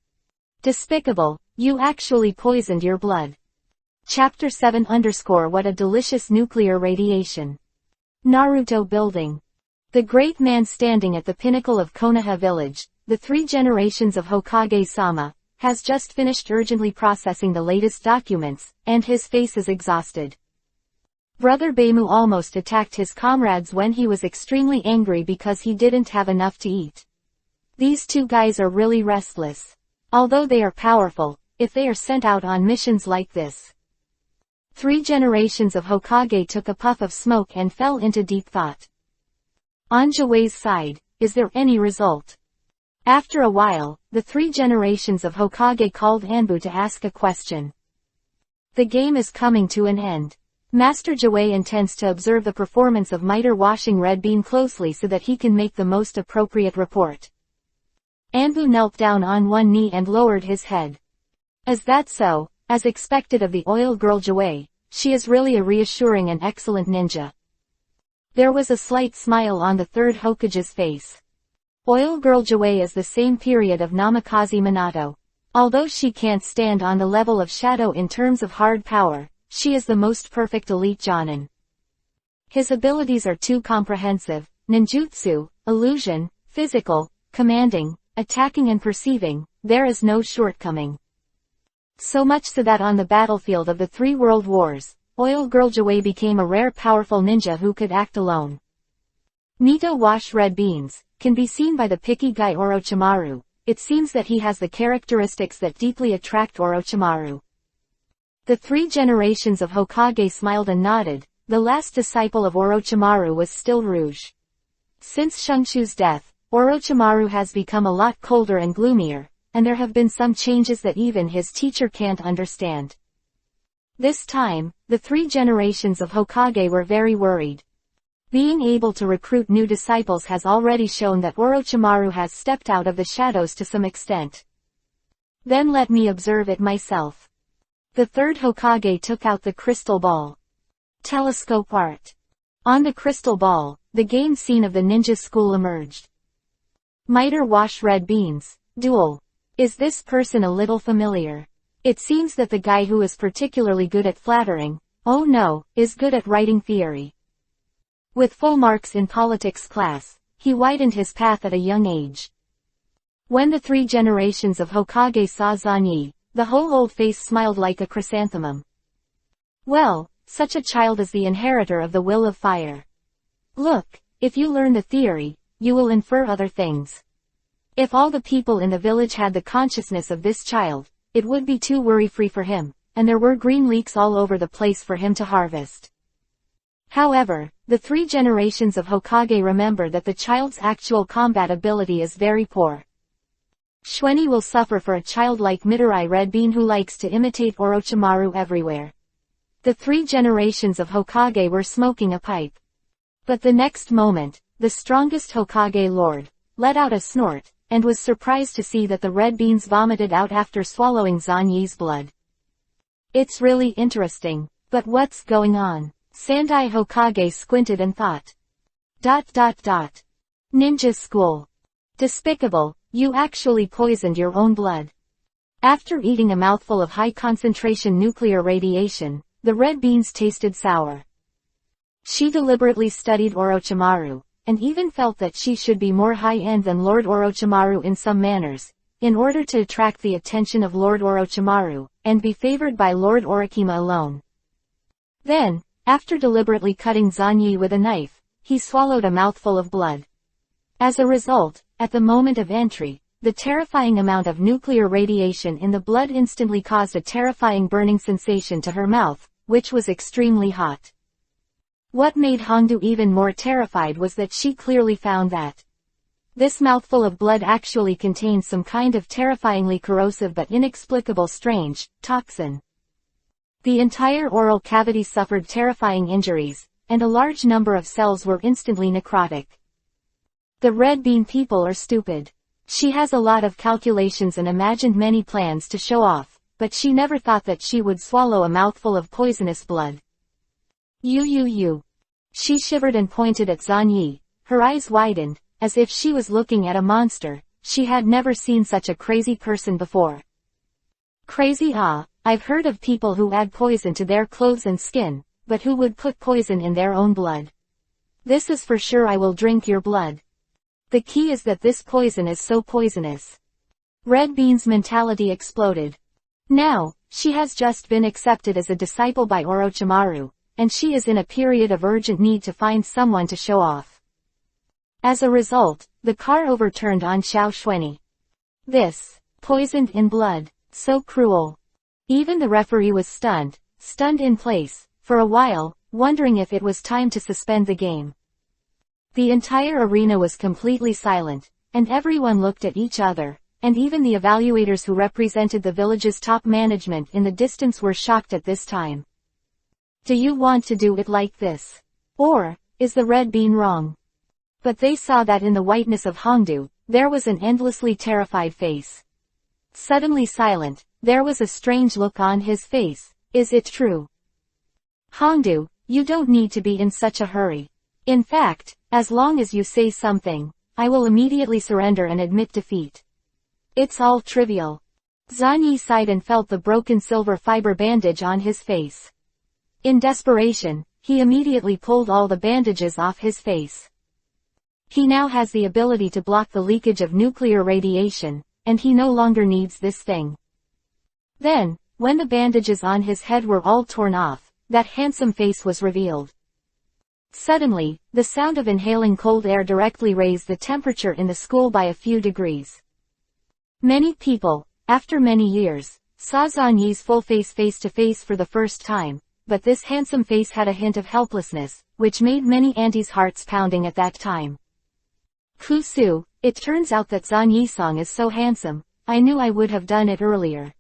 [SPEAKER 1] Despicable, you actually poisoned your blood. Chapter 7 _ What a delicious nuclear radiation. Naruto Building. The great man standing at the pinnacle of Konoha village, the 3 generations of Hokage-sama, has just finished urgently processing the latest documents, and his face is exhausted. Brother Beimu almost attacked his comrades when he was extremely angry because he didn't have enough to eat. These 2 guys are really restless. Although they are powerful, if they are sent out on missions like this. 3 generations of Hokage took a puff of smoke and fell into deep thought. On Jiwei's side, is there any result? After a while, the 3 generations of Hokage called Anbu to ask a question. The game is coming to an end. Master Jiwei intends to observe the performance of Miter washing Red Bean closely so that he can make the most appropriate report. Anbu knelt down on one knee and lowered his head. Is that so? As expected of the oil girl Jiwei, she is really a reassuring and excellent ninja. There was a slight smile on the 3rd Hokage's face. Oil girl Jiwei is the same period of Namikaze Minato. Although she can't stand on the level of Shadow in terms of hard power, she is the most perfect elite Jonin. His abilities are too comprehensive: ninjutsu, illusion, physical, commanding, attacking and perceiving. There is no shortcoming. So much so that on the battlefield of the 3 world wars, Oil Girl Jiwei became a rare powerful ninja who could act alone. Mito wash red beans, can be seen by the picky guy Orochimaru. It seems that he has the characteristics that deeply attract Orochimaru. The 3 generations of Hokage smiled and nodded. The last disciple of Orochimaru was still Rouge. Since Shungshu's death, Orochimaru has become a lot colder and gloomier, and there have been some changes that even his teacher can't understand. This time, the 3 generations of Hokage were very worried. Being able to recruit new disciples has already shown that Orochimaru has stepped out of the shadows to some extent. Then let me observe it myself. The 3rd Hokage took out the crystal ball. Telescope art. On the crystal ball, the game scene of the ninja school emerged. Miter wash red beans. Duel. Is this person a little familiar? It seems that the guy who is particularly good at flattering, oh no, is good at writing theory. With full marks in politics class, he widened his path at a young age. When the 3 generations of Hokage saw Zanyi, the whole old face smiled like a chrysanthemum. Well, such a child is the inheritor of the will of fire. Look, if you learn the theory, you will infer other things. If all the people in the village had the consciousness of this child, it would be too worry-free for him, and there were green leeks all over the place for him to harvest. However, the 3 generations of Hokage remember that the child's actual combat ability is very poor. Shueni will suffer for a child like Mitarai Red Bean who likes to imitate Orochimaru everywhere. The 3 generations of Hokage were smoking a pipe. But the next moment, the strongest Hokage lord let out a snort, and was surprised to see that the red beans vomited out after swallowing Zanyi's blood. It's really interesting, but what's going on? Sandai Hokage squinted and thought. ... Ninja school. Despicable, you actually poisoned your own blood. After eating a mouthful of high-concentration nuclear radiation, the red beans tasted sour. She deliberately studied Orochimaru, and even felt that she should be more high-end than Lord Orochimaru in some manners, in order to attract the attention of Lord Orochimaru, and be favored by Lord Orikima alone. Then, after deliberately cutting Zanyi with a knife, he swallowed a mouthful of blood. As a result, at the moment of entry, the terrifying amount of nuclear radiation in the blood instantly caused a terrifying burning sensation to her mouth, which was extremely hot. What made Hongdu even more terrified was that she clearly found that this mouthful of blood actually contained some kind of terrifyingly corrosive but inexplicable strange toxin. The entire oral cavity suffered terrifying injuries, and a large number of cells were instantly necrotic. The red bean people are stupid. She has a lot of calculations and imagined many plans to show off, but she never thought that she would swallow a mouthful of poisonous blood. You. She shivered and pointed at Zanyi. Her eyes widened, as if she was looking at a monster. She had never seen such a crazy person before. Crazy? I've heard of people who add poison to their clothes and skin, but who would put poison in their own blood? This is for sure. I will drink your blood. The key is that this poison is so poisonous. Red Bean's mentality exploded. Now, she has just been accepted as a disciple by Orochimaru, and she is in a period of urgent need to find someone to show off. As a result, the car overturned on Xiao Xuanyi. This, poisoned in blood, so cruel. Even the referee was stunned in place, for a while, wondering if it was time to suspend the game. The entire arena was completely silent, and everyone looked at each other, and even the evaluators who represented the village's top management in the distance were shocked at this time. Do you want to do it like this? Or, is the Red Bean wrong? But they saw that in the whiteness of Hongdu, there was an endlessly terrified face. Suddenly silent, there was a strange look on his face. Is it true? Hongdu, you don't need to be in such a hurry. In fact, as long as you say something, I will immediately surrender and admit defeat. It's all trivial. Zanyi sighed and felt the broken silver fiber bandage on his face. In desperation, he immediately pulled all the bandages off his face. He now has the ability to block the leakage of nuclear radiation, and he no longer needs this thing. Then, when the bandages on his head were all torn off, that handsome face was revealed. Suddenly, the sound of inhaling cold air directly raised the temperature in the school by a few degrees. Many people, after many years, saw Zanyi's full face to face for the first time, but this handsome face had a hint of helplessness, which made many aunties' hearts pounding at that time. Kusu, it turns out that Zanyi-song is so handsome, I knew I would have done it earlier.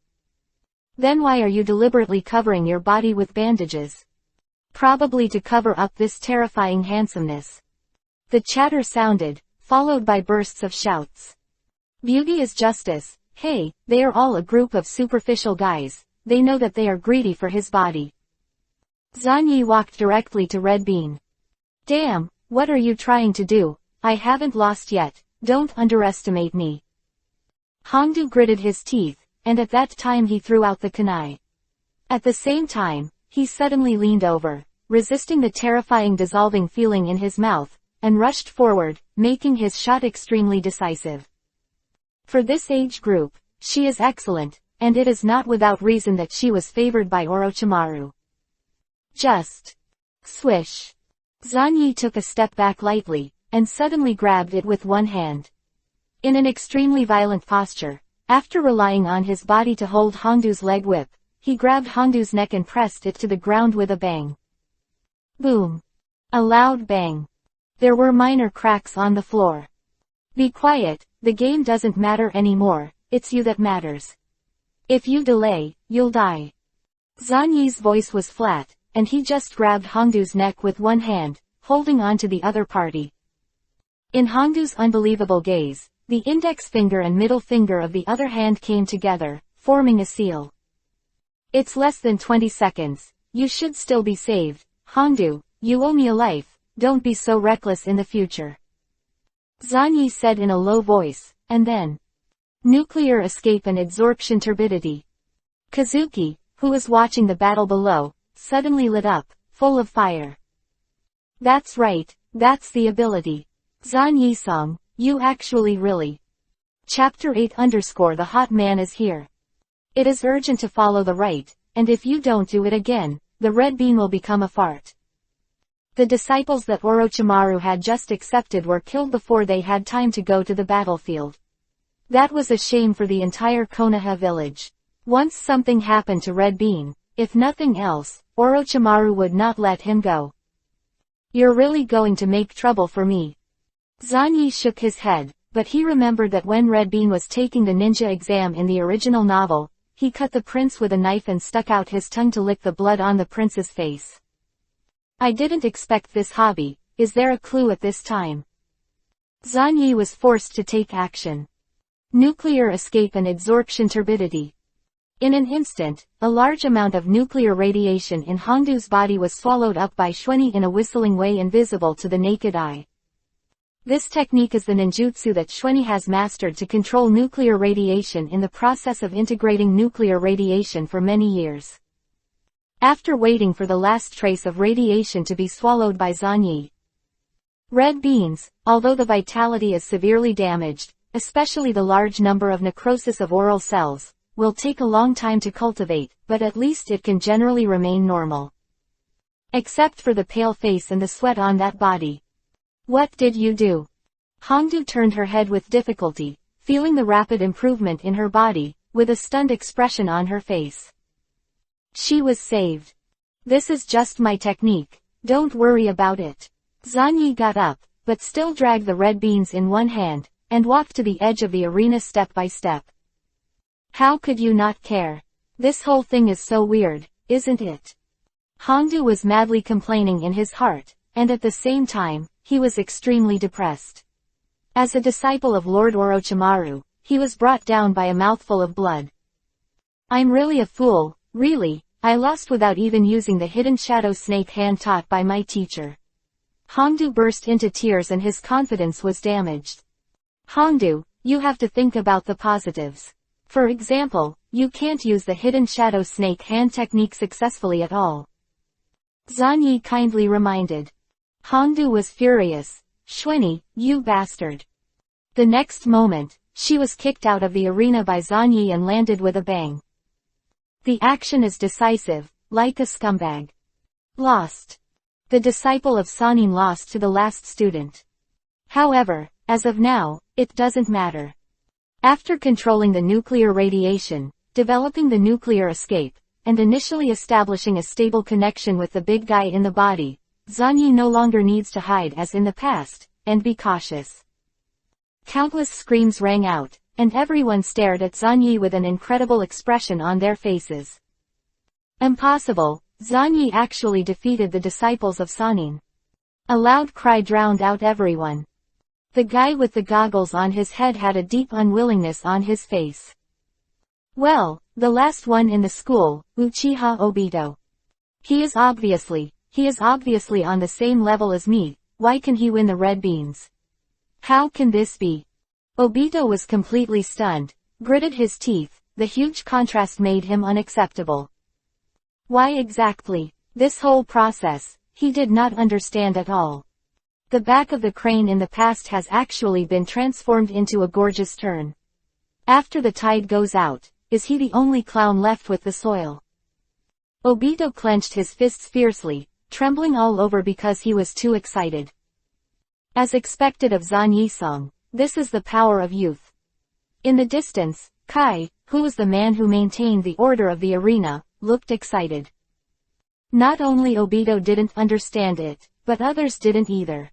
[SPEAKER 1] Then why are you deliberately covering your body with bandages? Probably to cover up this terrifying handsomeness. The chatter sounded, followed by bursts of shouts. Beauty is justice. Hey, they are all a group of superficial guys, they know that they are greedy for his body. Zanyi walked directly to Red Bean. Damn, what are you trying to do? I haven't lost yet, don't underestimate me. Hongdu gritted his teeth, and at that time he threw out the kunai. At the same time, he suddenly leaned over, resisting the terrifying dissolving feeling in his mouth, and rushed forward, making his shot extremely decisive. For this age group, she is excellent, and it is not without reason that she was favored by Orochimaru. Just swish. Zanyi took a step back lightly, and suddenly grabbed it with one hand. In an extremely violent posture, after relying on his body to hold Hongdu's leg whip, he grabbed Hongdu's neck and pressed it to the ground with a bang. Boom. A loud bang. There were minor cracks on the floor. Be quiet, the game doesn't matter anymore, it's you that matters. If you delay, you'll die. Zanyi's voice was flat, and he just grabbed Hongdu's neck with one hand, holding on to the other party. In Hongdu's unbelievable gaze, the index finger and middle finger of the other hand came together, forming a seal. It's less than 20 seconds, you should still be saved. Hongdu, you owe me a life, don't be so reckless in the future. Zanyi said in a low voice, and then. Nuclear escape and absorption turbidity. Kazuki, who was watching the battle below, suddenly lit up, full of fire. That's right, that's the ability. Zanyi-song, you actually really. Chapter 8 _ The hot man is here. It is urgent to follow the right, and if you don't do it again, the Red Bean will become a fart. The disciples that Orochimaru had just accepted were killed before they had time to go to the battlefield. That was a shame for the entire Konoha village. Once something happened to Red Bean, if nothing else, Orochimaru would not let him go. You're really going to make trouble for me. Zanyi shook his head, but he remembered that when Red Bean was taking the ninja exam in the original novel, he cut the prince with a knife and stuck out his tongue to lick the blood on the prince's face. I didn't expect this hobby, is there a clue at this time? Zanyi was forced to take action. Nuclear escape and absorption turbidity. In an instant, a large amount of nuclear radiation in Hongdu's body was swallowed up by Xuanyi in a whistling way invisible to the naked eye. This technique is the ninjutsu that Xuanyi has mastered to control nuclear radiation in the process of integrating nuclear radiation for many years. After waiting for the last trace of radiation to be swallowed by Zanyi, Red beans, although the vitality is severely damaged, especially the large number of necrosis of oral cells, will take a long time to cultivate, but at least it can generally remain normal. Except for the pale face and the sweat on that body. What did you do? Hongdu turned her head with difficulty, feeling the rapid improvement in her body, with a stunned expression on her face. She was saved. This is just my technique, don't worry about it. Zanyi got up, but still dragged the red beans in one hand, and walked to the edge of the arena step by step. How could you not care? This whole thing is so weird, isn't it? Hongdu was madly complaining in his heart, and at the same time, he was extremely depressed. As a disciple of Lord Orochimaru, he was brought down by a mouthful of blood. I'm really a fool, really, I lost without even using the hidden shadow snake hand taught by my teacher. Hongdu burst into tears and his confidence was damaged. Hongdu, you have to think about the positives. For example, you can't use the hidden shadow snake hand technique successfully at all. Zanyi kindly reminded. Hongdu was furious. Xuanyi, you bastard. The next moment, she was kicked out of the arena by Zanyi and landed with a bang. The action is decisive, like a scumbag. Lost. The disciple of Sanin lost to the last student. However, as of now, it doesn't matter. After controlling the nuclear radiation, developing the nuclear escape, and initially establishing a stable connection with the big guy in the body, Zanyi no longer needs to hide as in the past, and be cautious. Countless screams rang out, and everyone stared at Zanyi with an incredible expression on their faces. Impossible, Zanyi actually defeated the disciples of Sanin. A loud cry drowned out everyone. The guy with the goggles on his head had a deep unwillingness on his face. Well, the last one in the school, Uchiha Obito. He is obviously on the same level as me, why can he win the red beans? How can this be? Obito was completely stunned, gritted his teeth, the huge contrast made him unacceptable. Why exactly? This whole process, he did not understand at all. The back of the crane in the past has actually been transformed into a gorgeous turn. After the tide goes out, is he the only clown left with the soil? Obito clenched his fists fiercely, trembling all over because he was too excited. As expected of Zan Yisong, this is the power of youth. In the distance, Kai, who was the man who maintained the order of the arena, looked excited. Not only Obito didn't understand it, but others didn't either.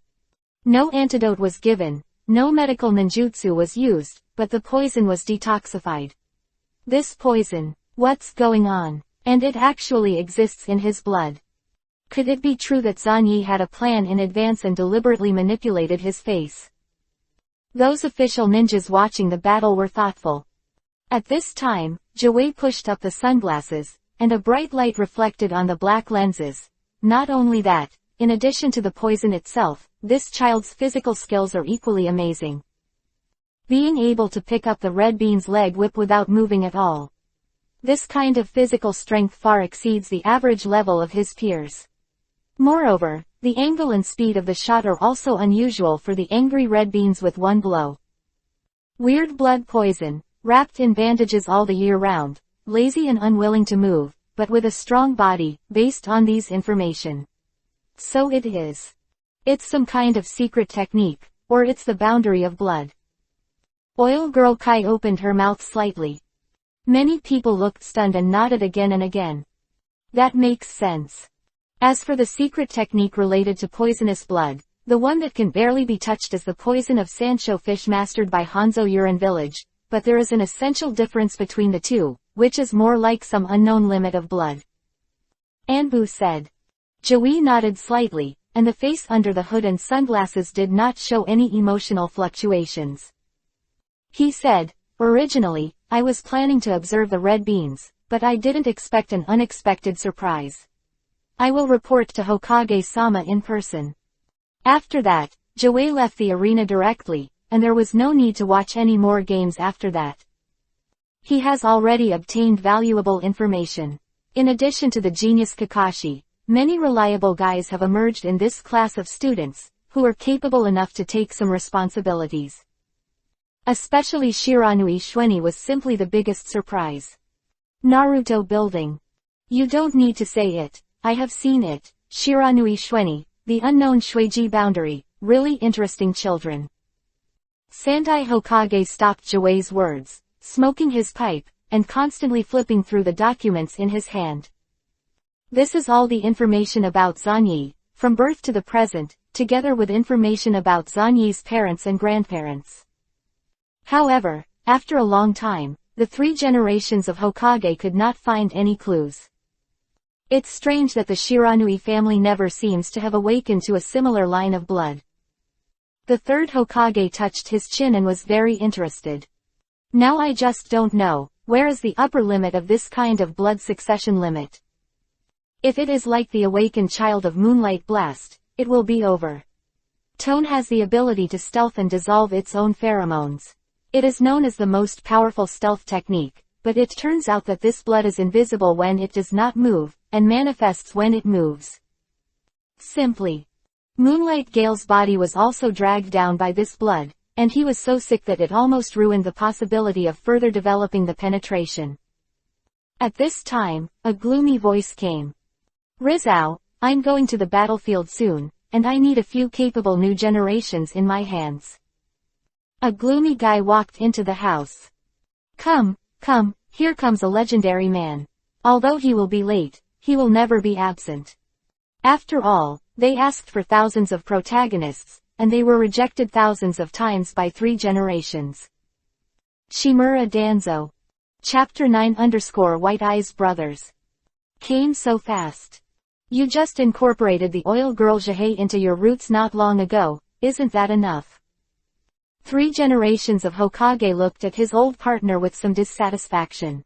[SPEAKER 1] No antidote was given, no medical ninjutsu was used, but the poison was detoxified. This poison, what's going on? And it actually exists in his blood. Could it be true that Zanyi had a plan in advance and deliberately manipulated his face? Those official ninjas watching the battle were thoughtful. At this time, Jiwei pushed up the sunglasses, and a bright light reflected on the black lenses. Not only that, in addition to the poison itself, this child's physical skills are equally amazing. Being able to pick up the red bean's leg whip without moving at all. This kind of physical strength far exceeds the average level of his peers. Moreover, the angle and speed of the shot are also unusual for the angry red beans with one blow. Weird blood poison, wrapped in bandages all the year round, lazy and unwilling to move, but with a strong body, based on these information. So it is. It's some kind of secret technique, or it's the boundary of blood. Oil Girl Kai opened her mouth slightly. Many people looked stunned and nodded again and again. That makes sense. As for the secret technique related to poisonous blood, the one that can barely be touched is the poison of Sancho fish mastered by Hanzo Urine Village, but there is an essential difference between the two, which is more like some unknown limit of blood. Anbu said. Jiwei nodded slightly, and the face under the hood and sunglasses did not show any emotional fluctuations. He said, originally, I was planning to observe the red beans, but I didn't expect an unexpected surprise. I will report to Hokage-sama in person. After that, Jiwei left the arena directly, and there was no need to watch any more games after that. He has already obtained valuable information. In addition to the genius Kakashi, many reliable guys have emerged in this class of students, who were capable enough to take some responsibilities. Especially Shiranui Shweni was simply the biggest surprise. Naruto building. You don't need to say it, I have seen it. Shiranui Shweni, the unknown Shueiji boundary, really interesting children. Sandai Hokage stopped Jiwei's words, smoking his pipe, and constantly flipping through the documents in his hand. This is all the information about Zanyi, from birth to the present, together with information about Zanyi's parents and grandparents. However, after a long time, the 3 generations of Hokage could not find any clues. It's strange that the Shiranui family never seems to have awakened to a similar line of blood. The 3rd Hokage touched his chin and was very interested. Now I just don't know, where is the upper limit of this kind of blood succession limit? If it is like the awakened child of Moonlight Blast, it will be over. Tone has the ability to stealth and dissolve its own pheromones. It is known as the most powerful stealth technique, but it turns out that this blood is invisible when it does not move, and manifests when it moves. Simply. Moonlight Gale's body was also dragged down by this blood, and he was so sick that it almost ruined the possibility of further developing the penetration. At this time, a gloomy voice came. Rizao, I'm going to the battlefield soon, and I need a few capable new generations in my hands. A gloomy guy walked into the house. Come, here comes a legendary man. Although he will be late, he will never be absent. After all, they asked for thousands of protagonists, and they were rejected thousands of times by 3 generations. Shimura Danzo. Chapter 9_White Eyes Brothers. Came so fast. You just incorporated the oil girl Jihei into your roots not long ago, isn't that enough? 3 generations of Hokage looked at his old partner with some dissatisfaction.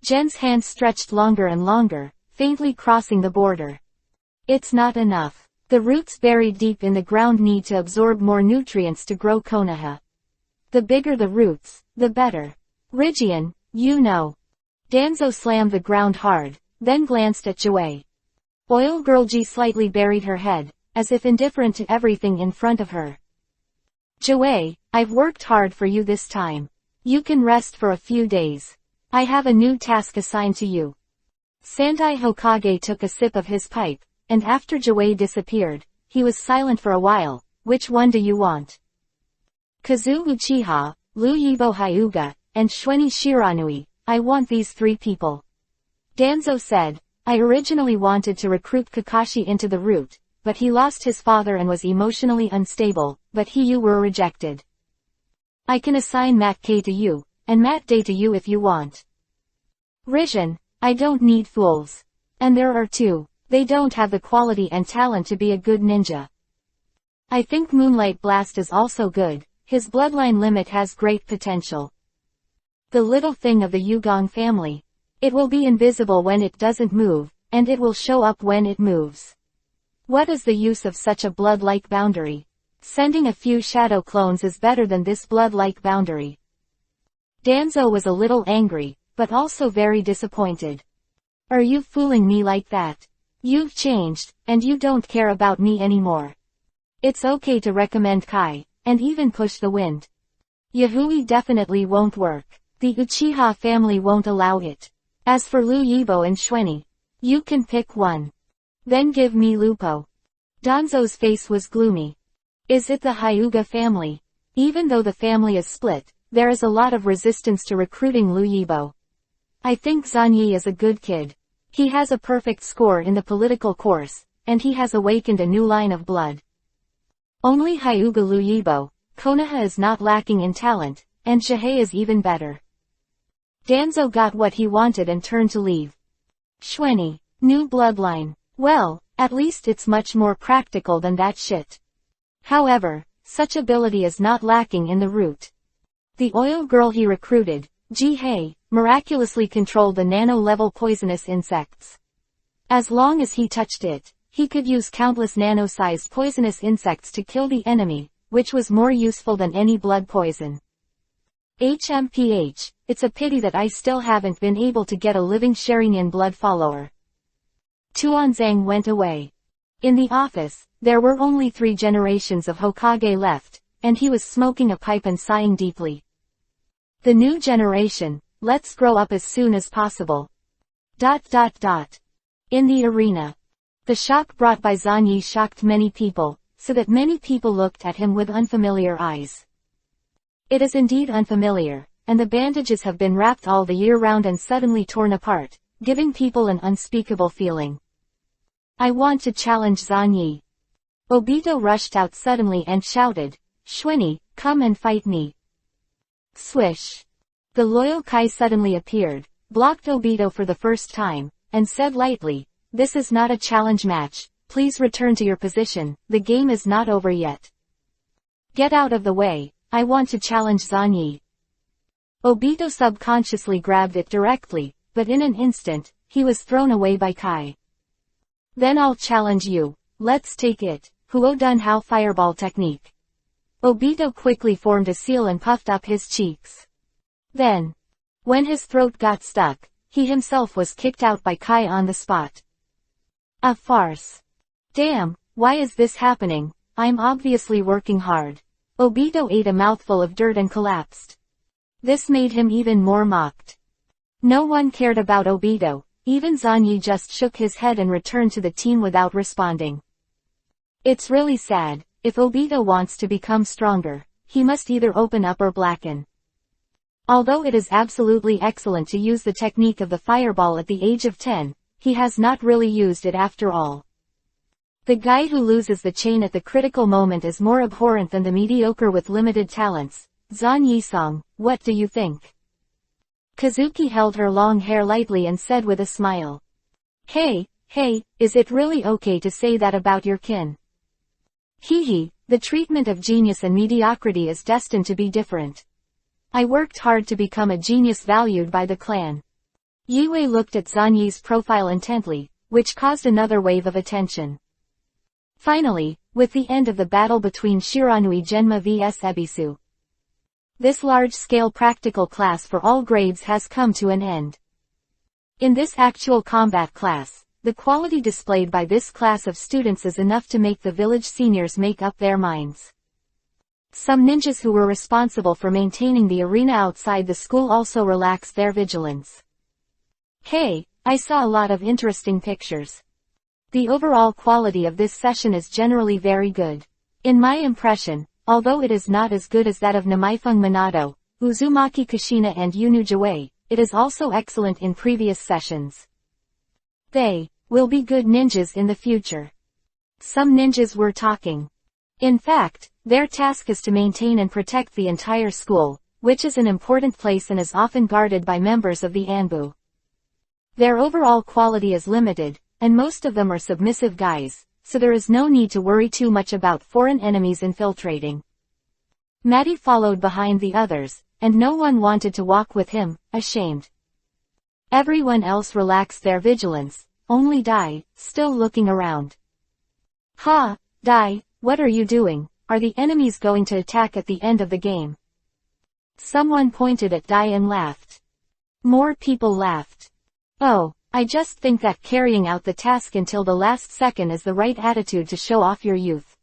[SPEAKER 1] Gen's hand stretched longer and longer, faintly crossing the border. It's not enough. The roots buried deep in the ground need to absorb more nutrients to grow Konoha. The bigger the roots, the better. Rigian, you know. Danzo slammed the ground hard, then glanced at Jiwei. Oil Girl Ji slightly buried her head, as if indifferent to everything in front of her. Jiwei, I've worked hard for you this time. You can rest for a few days. I have a new task assigned to you. Sandai Hokage took a sip of his pipe, and after Jiwei disappeared, he was silent for a while. Which one do you want? Kazu Uchiha, Lu Yibo Hyuga, and Shweni Shiranui, I want these 3 people. Danzo said, I originally wanted to recruit Kakashi into the route, but he lost his father and was emotionally unstable, but you were rejected. I can assign Matt K to you, and Matt Day to you if you want. Rigen, I don't need fools. And there are 2, they don't have the quality and talent to be a good ninja. I think Moonlight Blast is also good, his bloodline limit has great potential. The little thing of the Yugong family. It will be invisible when it doesn't move, and it will show up when it moves. What is the use of such a blood-like boundary? Sending a few shadow clones is better than this blood-like boundary. Danzo was a little angry, but also very disappointed. Are you fooling me like that? You've changed, and you don't care about me anymore. It's okay to recommend Kai, and even push the wind. Yahui definitely won't work. The Uchiha family won't allow it. As for Lu Yibo and Shweni, you can pick one. Then give me Lupo. Danzo's face was gloomy. Is it the Hyuga family? Even though the family is split, there is a lot of resistance to recruiting Lu Yibo. I think Zanyi is a good kid. He has a perfect score in the political course, and he has awakened a new line of blood. Only Hyuga Lu Yibo, Konoha is not lacking in talent, and Jihei is even better. Danzo got what he wanted and turned to leave. Shweni, new bloodline. Well, at least it's much more practical than that shit. However, such ability is not lacking in the root. The oil girl he recruited, Jihei, miraculously controlled the nano-level poisonous insects. As long as he touched it, he could use countless nano-sized poisonous insects to kill the enemy, which was more useful than any blood poison. HMPH, it's a pity that I still haven't been able to get a living Sherinian blood follower. Tuanzang went away. In the office, there were only 3 generations of Hokage left, and he was smoking a pipe and sighing deeply. The new generation, let's grow up as soon as possible. In the arena. The shock brought by Zanyi shocked many people, so that many people looked at him with unfamiliar eyes. It is indeed unfamiliar, and the bandages have been wrapped all the year round and suddenly torn apart, giving people an unspeakable feeling. I want to challenge Zanyi. Obito rushed out suddenly and shouted, "Shuini, come and fight me." Swish. The loyal Kai suddenly appeared, blocked Obito for the first time, and said lightly, "This is not a challenge match, please return to your position, the game is not over yet. Get out of the way, I want to challenge Zanyi." Obito subconsciously grabbed it directly, but in an instant, he was thrown away by Kai. "Then I'll challenge you, let's take it, Huo-dun-hao fireball technique." Obito quickly formed a seal and puffed up his cheeks. Then, when his throat got stuck, he himself was kicked out by Kai on the spot. A farce. Damn, why is this happening? I'm obviously working hard. Obito ate a mouthful of dirt and collapsed. This made him even more mocked. No one cared about Obito, even Zanyi just shook his head and returned to the team without responding. It's really sad, if Obito wants to become stronger, he must either open up or blacken. Although it is absolutely excellent to use the technique of the fireball at the age of 10, he has not really used it after all. The guy who loses the chain at the critical moment is more abhorrent than the mediocre with limited talents. Zanyi-san, what do you think? Kazuki held her long hair lightly and said with a smile. Hey, is it really okay to say that about your kin? Hee, the treatment of genius and mediocrity is destined to be different. I worked hard to become a genius valued by the clan. Yue looked at Zanyi's profile intently, which caused another wave of attention. Finally, with the end of the battle between Shiranui Genma vs Ebisu, this large-scale practical class for all grades has come to an end. In this actual combat class, the quality displayed by this class of students is enough to make the village seniors make up their minds. Some ninjas who were responsible for maintaining the arena outside the school also relaxed their vigilance. Hey, I saw a lot of interesting pictures. The overall quality of this session is generally very good. In my impression, although it is not as good as that of Namaifeng Minato, Uzumaki Kushina and Yunu Jiwei, it is also excellent in previous sessions. They will be good ninjas in the future. Some ninjas were talking. In fact, their task is to maintain and protect the entire school, which is an important place and is often guarded by members of the Anbu. Their overall quality is limited, and most of them are submissive guys, so there is no need to worry too much about foreign enemies infiltrating. Matty followed behind the others, and no one wanted to walk with him, ashamed. Everyone else relaxed their vigilance, only Dai, still looking around. Ha, Dai, what are you doing? Are the enemies going to attack at the end of the game? Someone pointed at Dai and laughed. More people laughed. Oh, I just think that carrying out the task until the last second is the right attitude to show off your youth.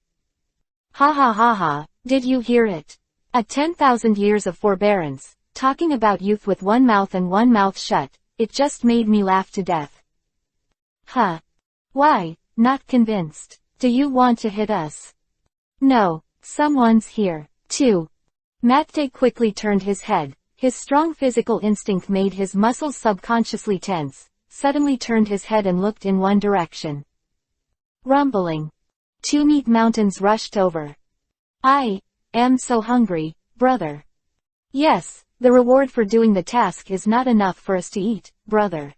[SPEAKER 1] Ha ha ha ha, did you hear it? At 10,000 years of forbearance, talking about youth with one mouth and one mouth shut, it just made me laugh to death. Huh. Why, not convinced. Do you want to hit us? No, someone's here, too. Matte quickly turned his head, his strong physical instinct made his muscles subconsciously tense, suddenly turned his head and looked in one direction. Rumbling. 2 meat mountains rushed over. I am so hungry, brother. Yes, the reward for doing the task is not enough for us to eat, brother.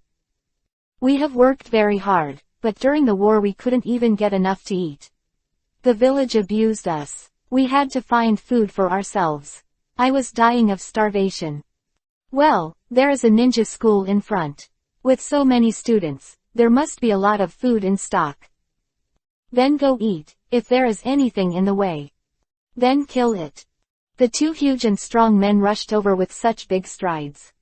[SPEAKER 1] We have worked very hard, but during the war we couldn't even get enough to eat. The village abused us. We had to find food for ourselves. I was dying of starvation. Well, there is a ninja school in front. With so many students, there must be a lot of food in stock. Then go eat, if there is anything in the way. Then kill it. The 2 huge and strong men rushed over with such big strides.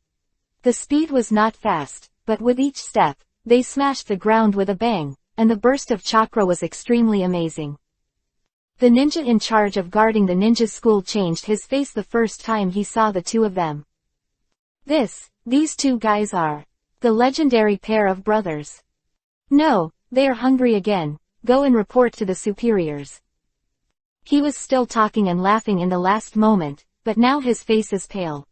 [SPEAKER 1] The speed was not fast, but with each step, they smashed the ground with a bang, and the burst of chakra was extremely amazing. The ninja in charge of guarding the ninja school changed his face the first time he saw the two of them. These two guys are the legendary pair of brothers. No, they are hungry again, go and report to the superiors. He was still talking and laughing in the last moment, but now his face is pale.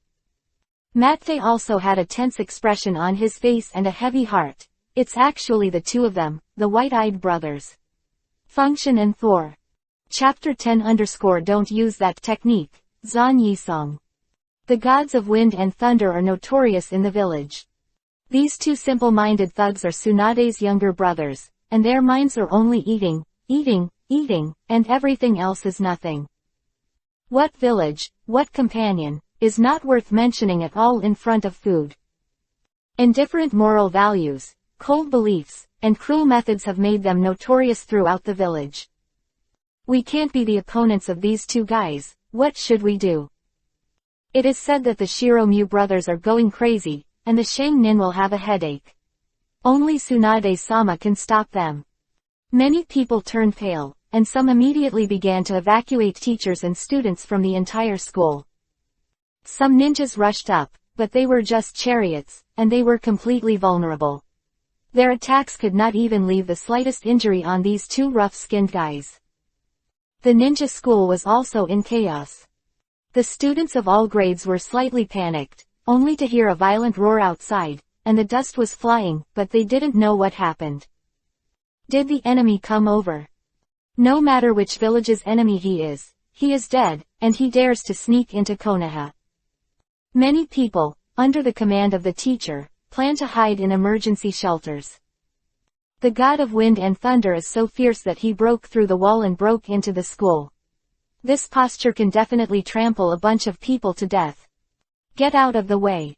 [SPEAKER 1] Mattei also had a tense expression on his face and a heavy heart. It's actually the two of them, the white-eyed brothers. Function and Thor. Chapter 10 _ Don't use that technique, Zan Yisong. The gods of wind and thunder are notorious in the village. These two simple-minded thugs are Tsunade's younger brothers, and their minds are only eating, eating, eating, and everything else is nothing. What village, what companion, is not worth mentioning at all in front of food? Indifferent moral values, cold beliefs, and cruel methods have made them notorious throughout the village. We can't be the opponents of these two guys, what should we do? It is said that the Shiromyu brothers are going crazy, and the Shang-nin will have a headache. Only Tsunade-sama can stop them. Many people turned pale, and some immediately began to evacuate teachers and students from the entire school. Some ninjas rushed up, but they were just chariots, and they were completely vulnerable. Their attacks could not even leave the slightest injury on these two rough-skinned guys. The ninja school was also in chaos. The students of all grades were slightly panicked, only to hear a violent roar outside, and the dust was flying, but they didn't know what happened. Did the enemy come over? No matter which village's enemy he is dead, and he dares to sneak into Konoha. Many people, under the command of the teacher, plan to hide in emergency shelters. The god of wind and thunder is so fierce that he broke through the wall and broke into the school. This posture can definitely trample a bunch of people to death. Get out of the way.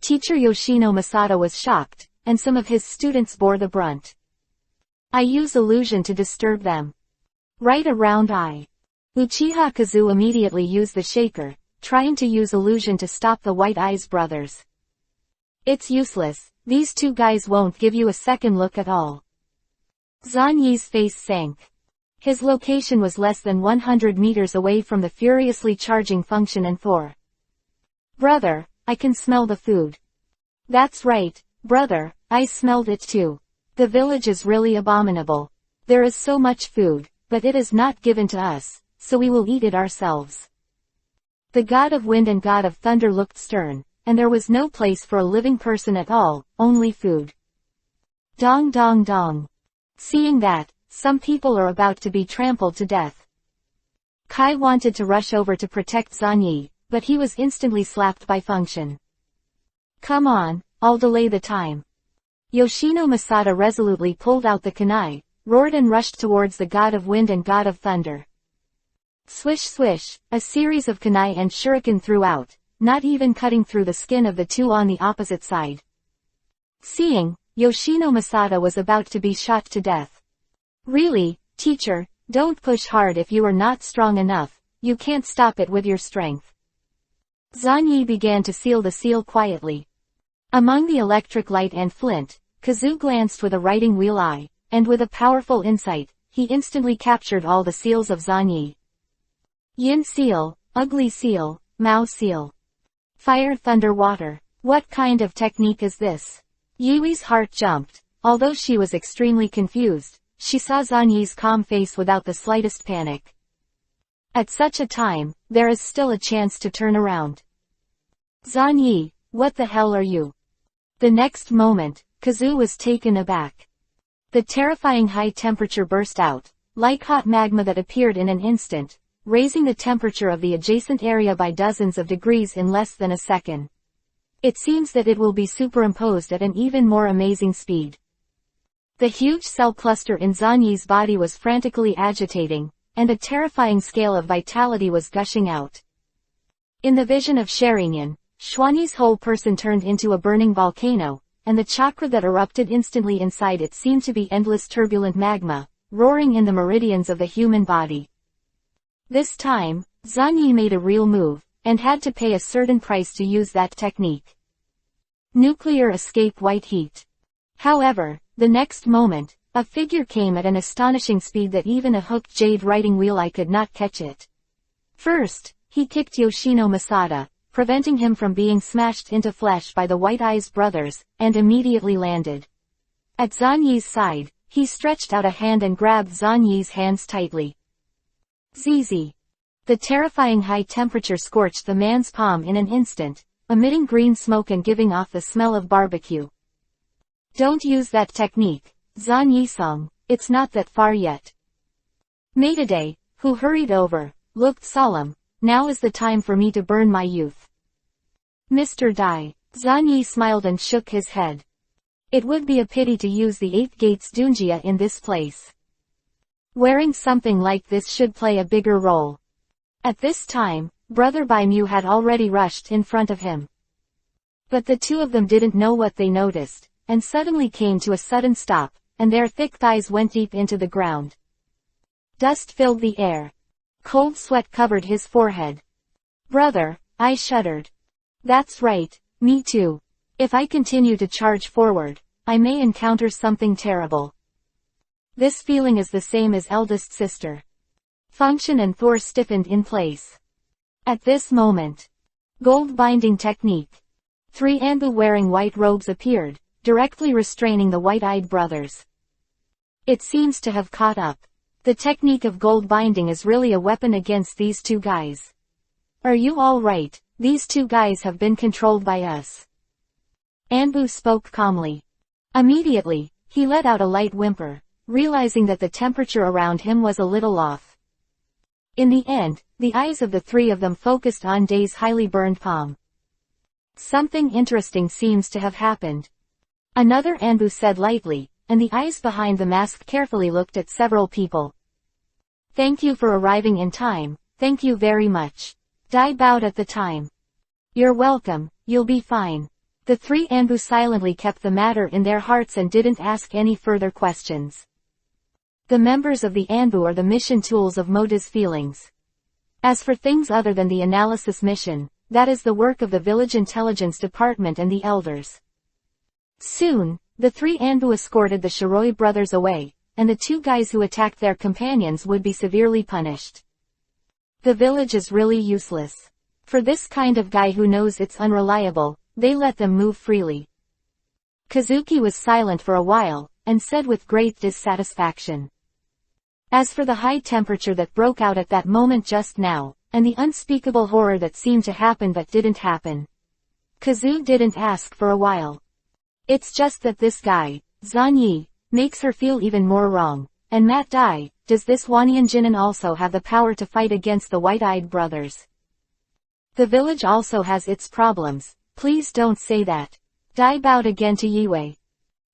[SPEAKER 1] Teacher Yoshino Masato was shocked, and some of his students bore the brunt. I use illusion to disturb them. Right around eye. Uchiha Kazu immediately used the shaker, trying to use illusion to stop the White Eyes brothers. It's useless, these two guys won't give you a second look at all. Zan Yi's face sank. His location was less than 100 meters away from the furiously charging Function and Thor. Brother, I can smell the food. That's right, brother, I smelled it too. The village is really abominable. There is so much food, but it is not given to us, so we will eat it ourselves. The god of wind and god of thunder looked stern, and there was no place for a living person at all, only food. Dong dong dong. Seeing that, some people are about to be trampled to death. Kai wanted to rush over to protect Zan Yi, but he was instantly slapped by Function. Come on, I'll delay the time. Yoshino Masato resolutely pulled out the kunai, roared and rushed towards the god of wind and god of thunder. Swish swish, a series of kunai and shuriken threw out, not even cutting through the skin of the two on the opposite side. Seeing, Yoshino Masato was about to be shot to death. Really, teacher, don't push hard if you are not strong enough, you can't stop it with your strength. Zan Yi began to seal the seal quietly. Among the electric light and flint, Kazu glanced with a writing wheel eye, and with a powerful insight, he instantly captured all the seals of Zan Yi. Yin seal, ugly seal, Mao seal. Fire thunder water. What kind of technique is this? Yui's heart jumped. Although she was extremely confused, she saw Zan Yi's calm face without the slightest panic. At such a time, there is still a chance to turn around. Zan Yi, what the hell are you? The next moment, Kazu was taken aback. The terrifying high temperature burst out, like hot magma that appeared in an instant, raising the temperature of the adjacent area by dozens of degrees in less than a second. It seems that it will be superimposed at an even more amazing speed. The huge cell cluster in Zan Yi's body was frantically agitating, and a terrifying scale of vitality was gushing out. In the vision of Sharingan, Xuanyi's whole person turned into a burning volcano, and the chakra that erupted instantly inside it seemed to be endless turbulent magma, roaring in the meridians of the human body. This time, Zan Yi made a real move, and had to pay a certain price to use that technique. Nuclear escape white heat. However, the next moment, A figure came at an astonishing speed that even a hooked jade writing wheel eye could not catch it. First, he kicked Yoshino Masada, preventing him from being smashed into flesh by the White Eyes brothers, and immediately landed. At Zanyi's side, he stretched out a hand and grabbed Zanyi's hands tightly. ZZ. The terrifying high temperature scorched the man's palm in an instant, emitting green smoke and giving off the smell of barbecue. Don't use that technique, Zanyi-sung, it's not that far yet. Maidade, who hurried over, looked solemn. Now is the time for me to burn my youth. Mr. Dai. Zanyi smiled and shook his head. It would be a pity to use the 8th Gate's Dunjia in this place. Wearing something like this should play a bigger role. At this time, Brother Baimu had already rushed in front of him. But the two of them didn't know what they noticed, and suddenly came to a sudden stop, and their thick thighs went deep into the ground. Dust filled the air. Cold sweat covered his forehead. Brother, I shuddered. That's right, me too. If I continue to charge forward, I may encounter something terrible. This feeling is the same as eldest sister. Function and Thor stiffened in place. At this moment, gold binding technique. 3 Anbu wearing white robes appeared, directly restraining the white-eyed brothers. It seems to have caught up. The technique of gold binding is really a weapon against these two guys. Are you all right? These two guys have been controlled by us. Anbu spoke calmly. Immediately, he let out a light whimper, realizing that the temperature around him was a little off. In the end, the eyes of the 3 of them focused on Day's highly burned palm. Something interesting seems to have happened. Another Anbu said lightly, and the eyes behind the mask carefully looked at several people. Thank you for arriving in time, thank you very much. Dai bowed at the time. You're welcome, you'll be fine. The 3 Anbu silently kept the matter in their hearts and didn't ask any further questions. The members of the Anbu are the mission tools of Moda's feelings. As for things other than the analysis mission, that is the work of the village intelligence department and the elders. Soon, the 3 Anbu escorted the Shiroi brothers away, and the 2 guys who attacked their companions would be severely punished. The village is really useless. For this kind of guy who knows it's unreliable, they let them move freely. Kazuki was silent for a while, and said with great dissatisfaction. As for the high temperature that broke out at that moment just now, and the unspeakable horror that seemed to happen but didn't happen, Kazu didn't ask for a while. It's just that this guy, Zanyi, makes her feel even more wrong. And Matt Dai, does this Wanyan Jinan also have the power to fight against the white-eyed brothers? The village also has its problems, please don't say that. Dai bowed again to Yue.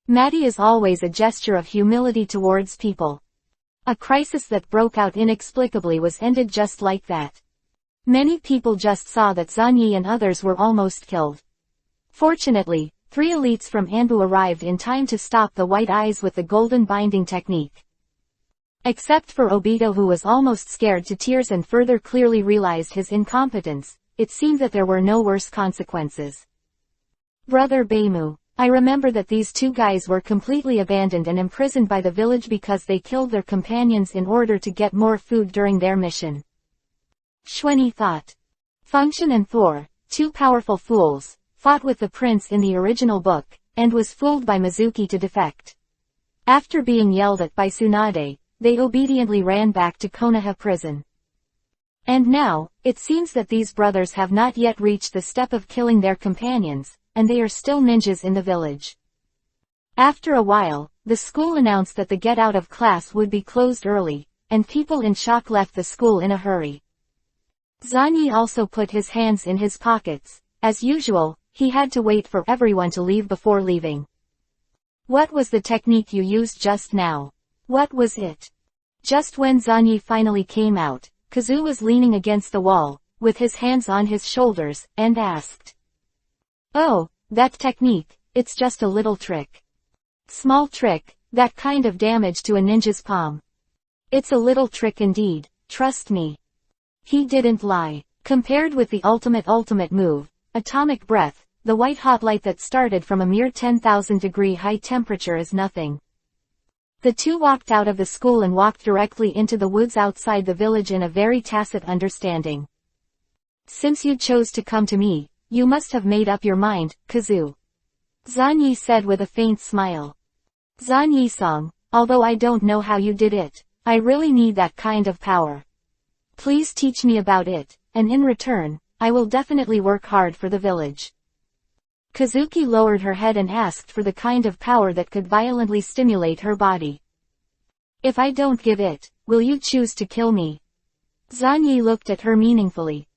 [SPEAKER 1] Matty is always a gesture of humility towards people. A crisis that broke out inexplicably was ended just like that. Many people just saw that Zanyi and others were almost killed. Fortunately, 3 elites from Anbu arrived in time to stop the white eyes with the golden binding technique. Except for Obito, who was almost scared to tears and further clearly realized his incompetence, it seemed that there were no worse consequences. Brother Baimu, I remember that these 2 guys were completely abandoned and imprisoned by the village because they killed their companions in order to get more food during their mission. Xuanyi thought. Function and Thor, 2 powerful fools, fought with the prince in the original book, and was fooled by Mizuki to defect. After being yelled at by Tsunade, they obediently ran back to Konoha prison. And now, it seems that these brothers have not yet reached the step of killing their companions, and they are still ninjas in the village. After a while, the school announced that the get out of class would be closed early, and people in shock left the school in a hurry. Zanyi also put his hands in his pockets. As usual, he had to wait for everyone to leave before leaving. What was the technique you used just now? What was it? Just when Zanyi finally came out, Kazu was leaning against the wall, with his hands on his shoulders, and asked. Oh, that technique, it's just a little trick. Small trick, that kind of damage to a ninja's palm. It's a little trick indeed, trust me. He didn't lie. Compared with the ultimate move, Atomic Breath, the white hot light that started from a mere 10,000 degree high temperature is nothing. The two walked out of the school and walked directly into the woods outside the village in a very tacit understanding. Since you chose to come to me, you must have made up your mind, Kazu. Zan said with a faint smile. Zan Yisong, although I don't know how you did it, I really need that kind of power. Please teach me about it, and in return, I will definitely work hard for the village. Kazuki lowered her head and asked for the kind of power that could violently stimulate her body. If I don't give it, will you choose to kill me? Zan Yi looked at her meaningfully.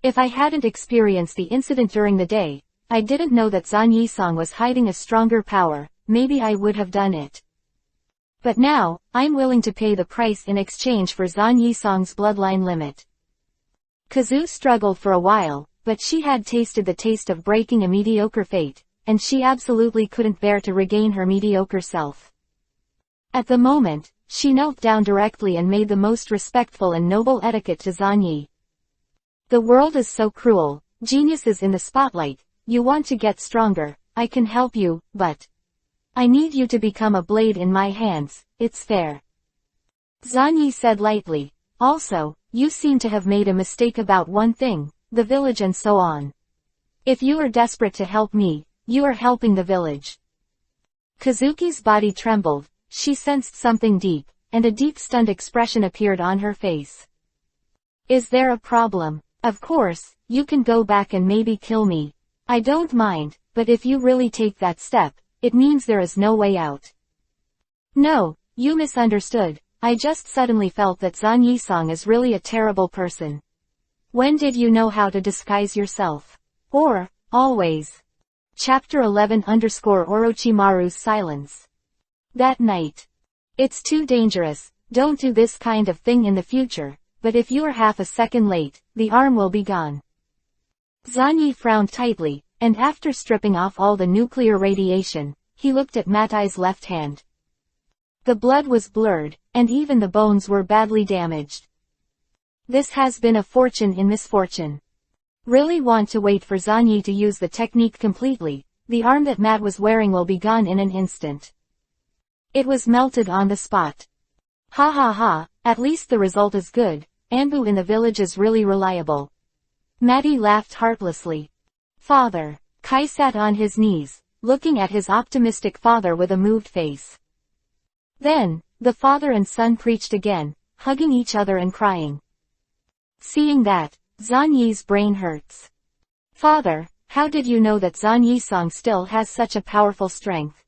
[SPEAKER 1] If I hadn't experienced the incident during the day, I didn't know that Zan Yisong was hiding a stronger power, maybe I would have done it. But now, I'm willing to pay the price in exchange for Zan Yisong's bloodline limit. Kazu struggled for a while, but she had tasted the taste of breaking a mediocre fate, and she absolutely couldn't bear to regain her mediocre self. At the moment, she knelt down directly and made the most respectful and noble etiquette to Zan Yi. The world is so cruel, genius is in the spotlight, you want to get stronger, I can help you, but I need you to become a blade in my hands, it's fair. Zan Yi said lightly, also, you seem to have made a mistake about one thing, the village and so on. If you are desperate to help me, you are helping the village. Kazuki's body trembled, she sensed something deep, and a deep stunned expression appeared on her face. Is there a problem? Of course, you can go back and maybe kill me. I don't mind, but if you really take that step, it means there is no way out. No, you misunderstood, I just suddenly felt that Zan Yisong is really a terrible person. When did you know how to disguise yourself? Or, always. Chapter 11 Orochimaru's silence. That night. It's too dangerous, don't do this kind of thing in the future, but if you are half a second late, the arm will be gone. Zan Yi frowned tightly, and after stripping off all the nuclear radiation, he looked at Matai's left hand. The blood was blurred, and even the bones were badly damaged. This has been a fortune in misfortune. Really want to wait for Zan Yi to use the technique completely, the arm that Matt was wearing will be gone in an instant. It was melted on the spot. Ha ha ha, at least the result is good, Anbu in the village is really reliable. Matty laughed heartlessly. Father. Kai sat on his knees, looking at his optimistic father with a moved face. Then, the father and son preached again, hugging each other and crying. Seeing that, Zan Yi's brain hurts. Father, how did you know that Zan Yisong still has such a powerful strength?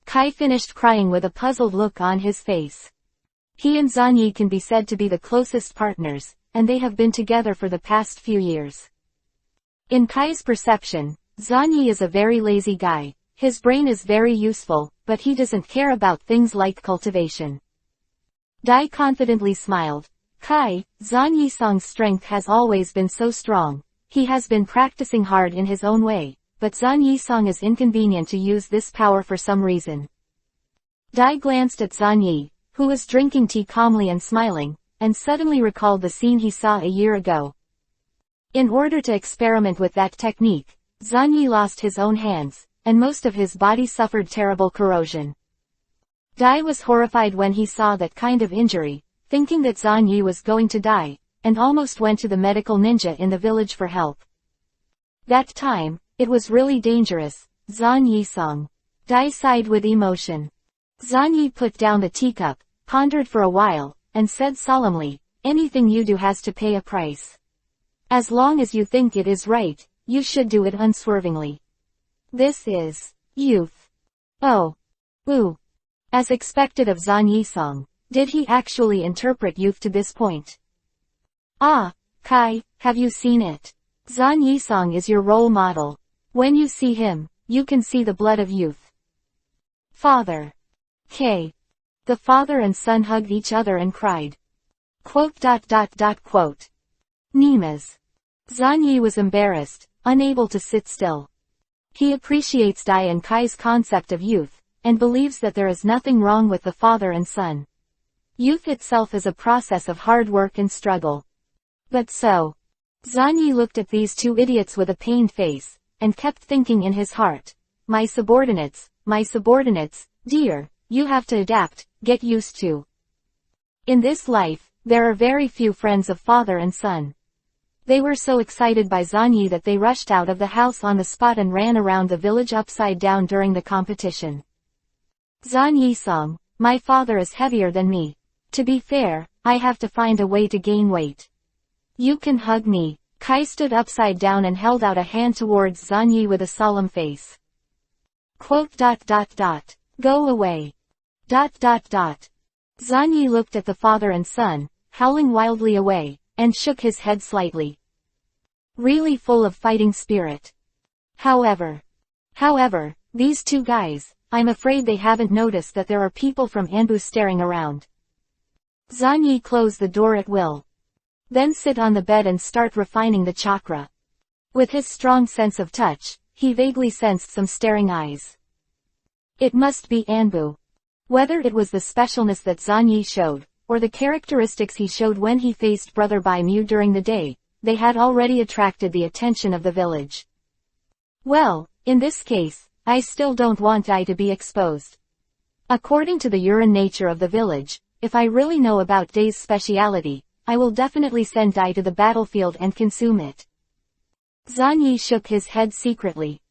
[SPEAKER 1] Kai finished crying with a puzzled look on his face. He and Zan Yi can be said to be the closest partners, and they have been together for the past few years. In Kai's perception, Zan Yi is a very lazy guy, his brain is very useful, but he doesn't care about things like cultivation. Dai confidently smiled. Kai, Zan Yisong's strength has always been so strong, he has been practicing hard in his own way, but Zan Yisong is inconvenient to use this power for some reason. Dai glanced at Zan Yi, who was drinking tea calmly and smiling, and suddenly recalled the scene he saw a year ago. In order to experiment with that technique, Zan Yi lost his own hands, and most of his body suffered terrible corrosion. Dai was horrified when he saw that kind of injury, thinking that Zan Yi was going to die, and almost went to the medical ninja in the village for help. That time, it was really dangerous, Zan Yisong. Dai sighed with emotion. Zan Yi put down the teacup, pondered for a while, and said solemnly, anything you do has to pay a price. As long as you think it is right, you should do it unswervingly. This is youth. Oh. Ooh. As expected of Zan Yisong. Did he actually interpret youth to this point? Ah, Kai, have you seen it? Zan Yisong is your role model. When you see him, you can see the blood of youth. Father. K. The father and son hugged each other and cried. Quote. Nemas. Zan Yi was embarrassed, unable to sit still. He appreciates Dai and Kai's concept of youth, and believes that there is nothing wrong with the father and son. Youth itself is a process of hard work and struggle. But so. Zan Yi looked at these two idiots with a pained face, and kept thinking in his heart, my subordinates, dear, you have to adapt, get used to. In this life, there are very few friends of father and son. They were so excited by Zanyi that they rushed out of the house on the spot and ran around the village upside down during the competition. Zanyi-sung, my father is heavier than me. To be fair, I have to find a way to gain weight. You can hug me. Kai stood upside down and held out a hand towards Zanyi with a solemn face. Quote. Go away. Zanyi looked at the father and son, howling wildly away, and shook his head slightly. Really full of fighting spirit. However, these two guys, I'm afraid they haven't noticed that there are people from Anbu staring around. Zanyi closed the door at will. Then sit on the bed and start refining the chakra. With his strong sense of touch, he vaguely sensed some staring eyes. It must be Anbu. Whether it was the specialness that Zanyi showed, or the characteristics he showed when he faced Brother Bai Mu during the day, they had already attracted the attention of the village. Well, in this case, I still don't want Dai to be exposed. According to the urine nature of the village, if I really know about Dai's speciality, I will definitely send Dai to the battlefield and consume it. Zanyi shook his head secretly.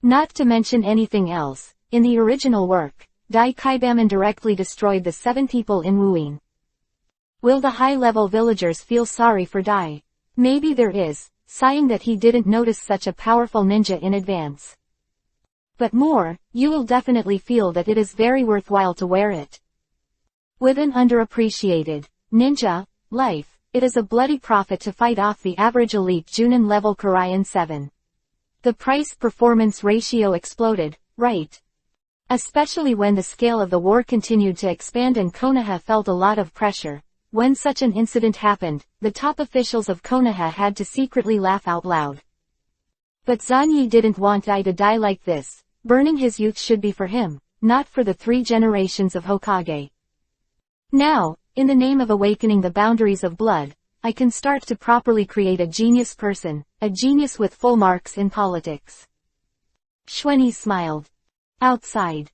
[SPEAKER 1] Not to mention anything else, in the original work, Dai Kaibaman directly destroyed the 7 people in Wuyin. Will the high-level villagers feel sorry for Dai? Maybe there is, sighing that he didn't notice such a powerful ninja in advance. But more, you will definitely feel that it is very worthwhile to wear it. With an underappreciated ninja life, it is a bloody profit to fight off the average elite Junin level Korean 7. The price-performance ratio exploded, right? Especially when the scale of the war continued to expand and Konoha felt a lot of pressure. When such an incident happened, the top officials of Konoha had to secretly laugh out loud. But Zanyi didn't want Dai to die like this. Burning his youth should be for him, not for the 3 generations of Hokage. Now, in the name of awakening the boundaries of blood, I can start to properly create a genius person, a genius with full marks in politics. Xuanyi smiled. Outside,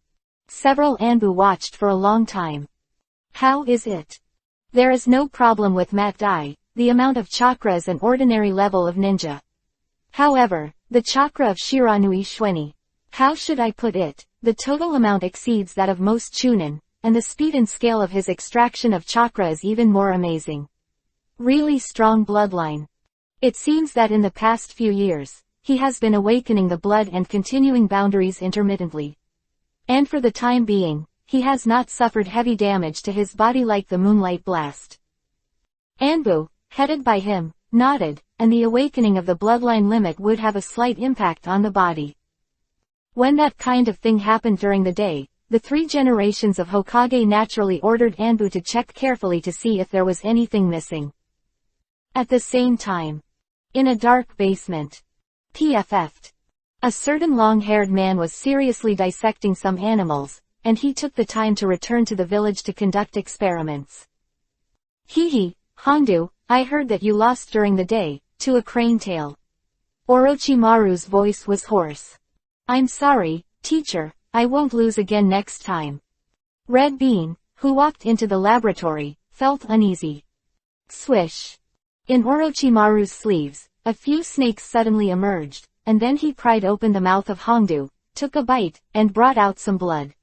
[SPEAKER 1] several Anbu watched for a long time. How is it? There is no problem with Mat Dai, the amount of chakra is an ordinary level of ninja. However, the chakra of Shiranui Xuanyi, how should I put it, the total amount exceeds that of most Chunin, and the speed and scale of his extraction of chakra is even more amazing. Really strong bloodline. It seems that in the past few years, he has been awakening the blood and continuing boundaries intermittently. And for the time being, he has not suffered heavy damage to his body like the moonlight blast. Anbu, headed by him, nodded, and the awakening of the bloodline limit would have a slight impact on the body. When that kind of thing happened during the day, the 3 generations of Hokage naturally ordered Anbu to check carefully to see if there was anything missing. At the same time, in a dark basement, PFF'd. A certain long-haired man was seriously dissecting some animals, and he took the time to return to the village to conduct experiments. Hee, Hongdu, I heard that you lost during the day, to a crane tail. Orochimaru's voice was hoarse. I'm sorry, teacher, I won't lose again next time. Red Bean, who walked into the laboratory, felt uneasy. Swish. In Orochimaru's sleeves, a few snakes suddenly emerged, and then he pried open the mouth of Hongdu, took a bite, and brought out some blood.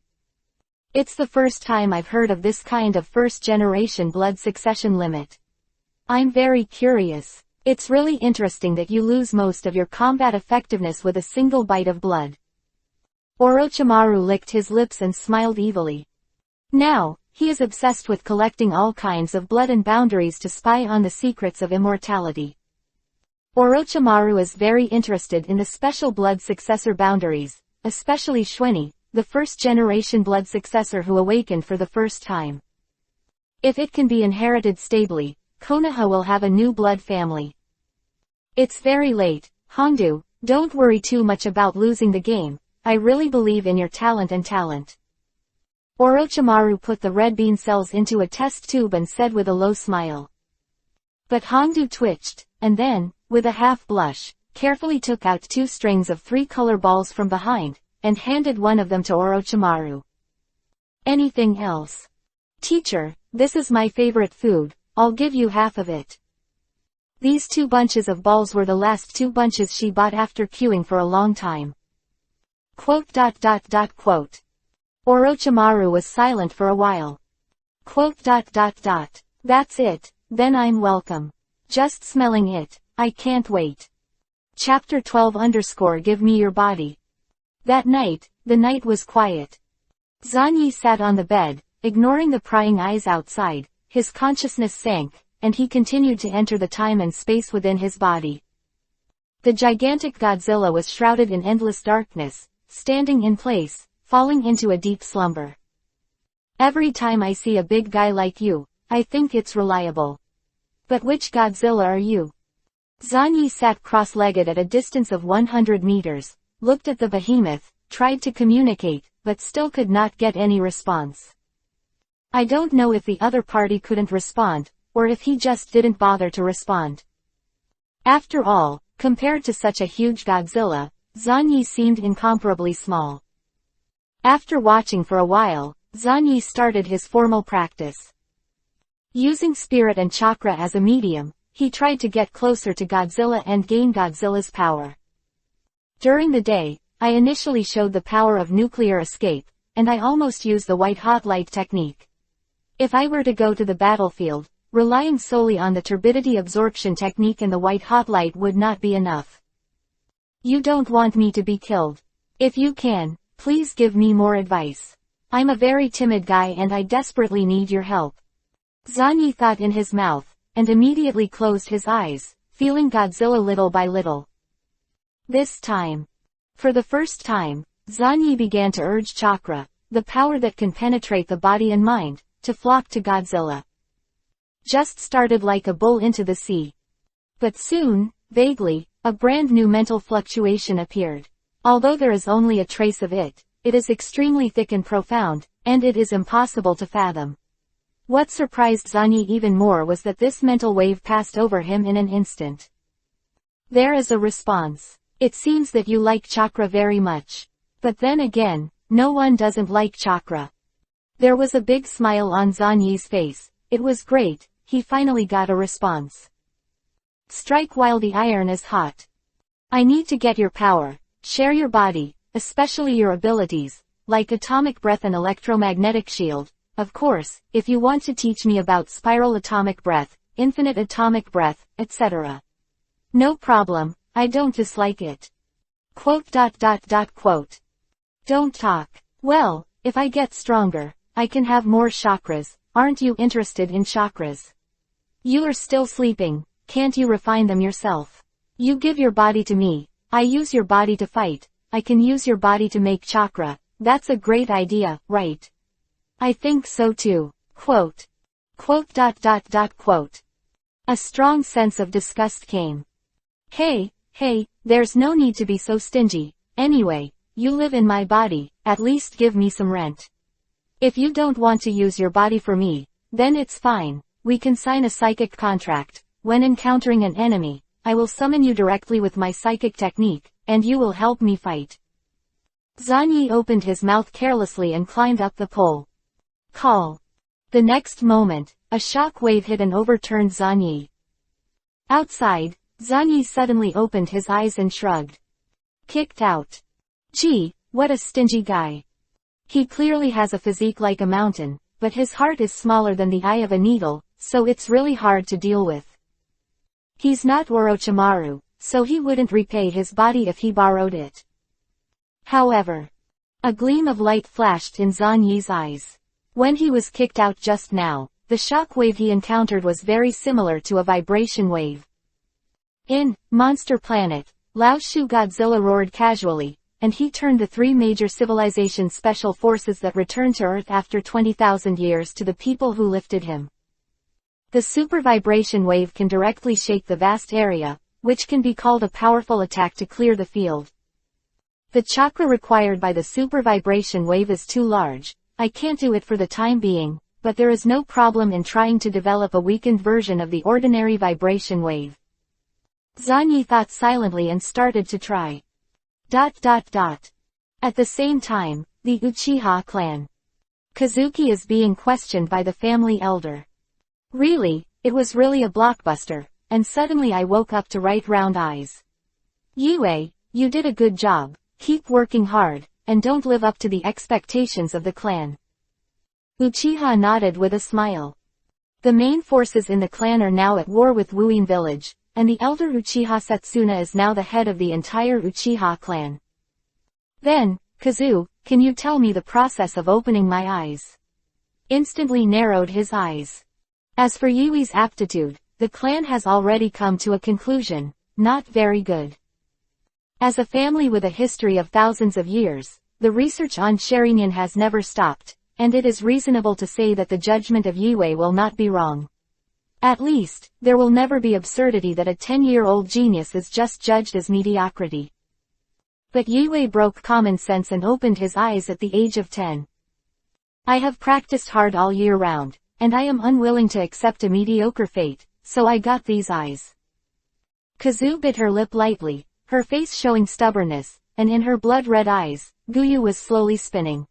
[SPEAKER 1] It's the first time I've heard of this kind of first-generation blood succession limit. I'm very curious. It's really interesting that you lose most of your combat effectiveness with a single bite of blood. Orochimaru licked his lips and smiled evilly. Now, he is obsessed with collecting all kinds of blood and boundaries to spy on the secrets of immortality. Orochimaru is very interested in the special blood successor boundaries, especially Xuanyi, the first-generation blood successor who awakened for the first time. If it can be inherited stably, Konoha will have a new blood family. It's very late, Hongdu, don't worry too much about losing the game, I really believe in your talent. Orochimaru put the red bean cells into a test tube and said with a low smile. But Hongdu twitched, and then, with a half blush, carefully took out 2 strings of 3-color balls from behind, and handed one of them to Orochimaru. Anything else? Teacher, this is my favorite food, I'll give you half of it. These 2 bunches of balls were the last 2 bunches she bought after queuing for a long time. Quote. Orochimaru was silent for a while. Quote. That's it, then I'm welcome. Just smelling it, I can't wait. Chapter 12 _ Give me your body. That night, the night was quiet. Zanyi sat on the bed, ignoring the prying eyes outside, his consciousness sank, and he continued to enter the time and space within his body. The gigantic Godzilla was shrouded in endless darkness, standing in place, falling into a deep slumber. Every time I see a big guy like you, I think it's reliable. But which Godzilla are you? Zanyi sat cross-legged at a distance of 100 meters, looked at the behemoth, tried to communicate, but still could not get any response. I don't know if the other party couldn't respond, or if he just didn't bother to respond. After all, compared to such a huge Godzilla, Zanyi seemed incomparably small. After watching for a while, Zanyi started his formal practice. Using spirit and chakra as a medium, he tried to get closer to Godzilla and gain Godzilla's power. During the day, I initially showed the power of nuclear escape, and I almost used the white-hot light technique. If I were to go to the battlefield, relying solely on the turbidity absorption technique and the white-hot light would not be enough. You don't want me to be killed. If you can, please give me more advice. I'm a very timid guy and I desperately need your help. Zanyi thought in his mouth, and immediately closed his eyes, feeling Godzilla little by little. This time. For the first time, Zanyi began to urge chakra, the power that can penetrate the body and mind, to flock to Godzilla. Just started like a bull into the sea. But soon, vaguely, a brand new mental fluctuation appeared. Although there is only a trace of it, it is extremely thick and profound, and it is impossible to fathom. What surprised Zanyi even more was that this mental wave passed over him in an instant. There is a response. It seems that you like chakra very much. But then again, no one doesn't like chakra. There was a big smile on Zanyi's face. It was great, he finally got a response. Strike while the iron is hot. I need to get your power. Share your body, especially your abilities, like atomic breath and electromagnetic shield. Of course, if you want to teach me about spiral atomic breath, infinite atomic breath, etc. No problem, I don't dislike it. Quote. Don't talk. Well, if I get stronger, I can have more chakras. Aren't you interested in chakras? You are still sleeping, can't you refine them yourself? You give your body to me, I use your body to fight, I can use your body to make chakra. That's a great idea, right? I think so too. Quote. A strong sense of disgust came. Hey, there's no need to be so stingy. Anyway, you live in my body, at least give me some rent. If you don't want to use your body for me, then it's fine, we can sign a psychic contract. When encountering an enemy, I will summon you directly with my psychic technique, and you will help me fight. Zanyi opened his mouth carelessly and climbed up the pole. Call. The next moment, a shock wave hit and overturned Zanyi. Outside, Zanyi suddenly opened his eyes and shrugged. Kicked out. Gee, what a stingy guy. He clearly has a physique like a mountain, but his heart is smaller than the eye of a needle, so it's really hard to deal with. He's not Orochimaru, so he wouldn't repay his body if he borrowed it. However, a gleam of light flashed in Zanyi's eyes. When he was kicked out just now, the shock wave he encountered was very similar to a vibration wave. In Monster Planet, Lao Shu Godzilla roared casually, and he turned the 3 major civilization special forces that returned to Earth after 20,000 years to the people who lifted him. The super vibration wave can directly shake the vast area, which can be called a powerful attack to clear the field. The chakra required by the super vibration wave is too large. I can't do it for the time being, but there is no problem in trying to develop a weakened version of the ordinary vibration wave. Zanyi thought silently and started to try. At the same time, the Uchiha clan. Kazuki is being questioned by the family elder. Really, it was really a blockbuster, and suddenly I woke up to right round eyes. Yue, you did a good job, keep working hard, and don't live up to the expectations of the clan. Uchiha nodded with a smile. The main forces in the clan are now at war with Wuin village, and the elder Uchiha Setsuna is now the head of the entire Uchiha clan. Then, Kazu, can you tell me the process of opening my eyes? Instantly narrowed his eyes. As for Yui's aptitude, the clan has already come to a conclusion, not very good. As a family with a history of thousands of years, the research on Sharingan has never stopped, and it is reasonable to say that the judgment of Yue will not be wrong. At least, there will never be absurdity that a 10-year-old genius is just judged as mediocrity. But Yue broke common sense and opened his eyes at the age of 10. I have practiced hard all year round, and I am unwilling to accept a mediocre fate, so I got these eyes. Kazu bit her lip lightly, her face showing stubbornness, and in her blood-red eyes, Guyu was slowly spinning.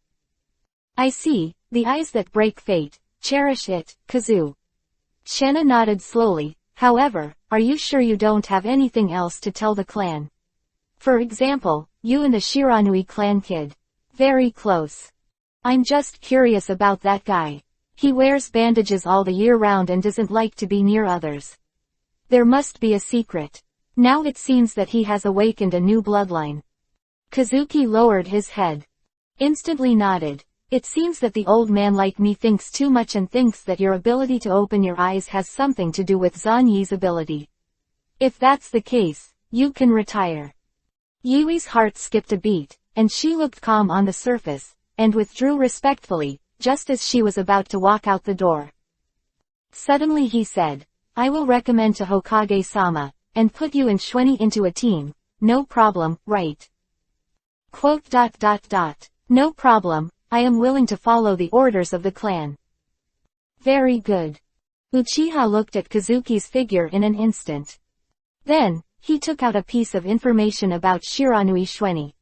[SPEAKER 1] I see, the eyes that break fate, cherish it, Kazu. Shanna nodded slowly, however, are you sure you don't have anything else to tell the clan? For example, you and the Shiranui clan kid. Very close. I'm just curious about that guy. He wears bandages all the year round and doesn't like to be near others. There must be a secret. Now it seems that he has awakened a new bloodline. Kazuki lowered his head. Instantly nodded. It seems that the old man like me thinks too much and thinks that your ability to open your eyes has something to do with Zanyi's ability. If that's the case, you can retire. Yui's heart skipped a beat, and she looked calm on the surface, and withdrew respectfully, just as she was about to walk out the door. Suddenly he said, I will recommend to Hokage-sama, and put you and Shueni into a team, no problem, right? No problem, I am willing to follow the orders of the clan. Very good. Uchiha looked at Kazuki's figure in an instant. Then, he took out a piece of information about Shiranui Shueni.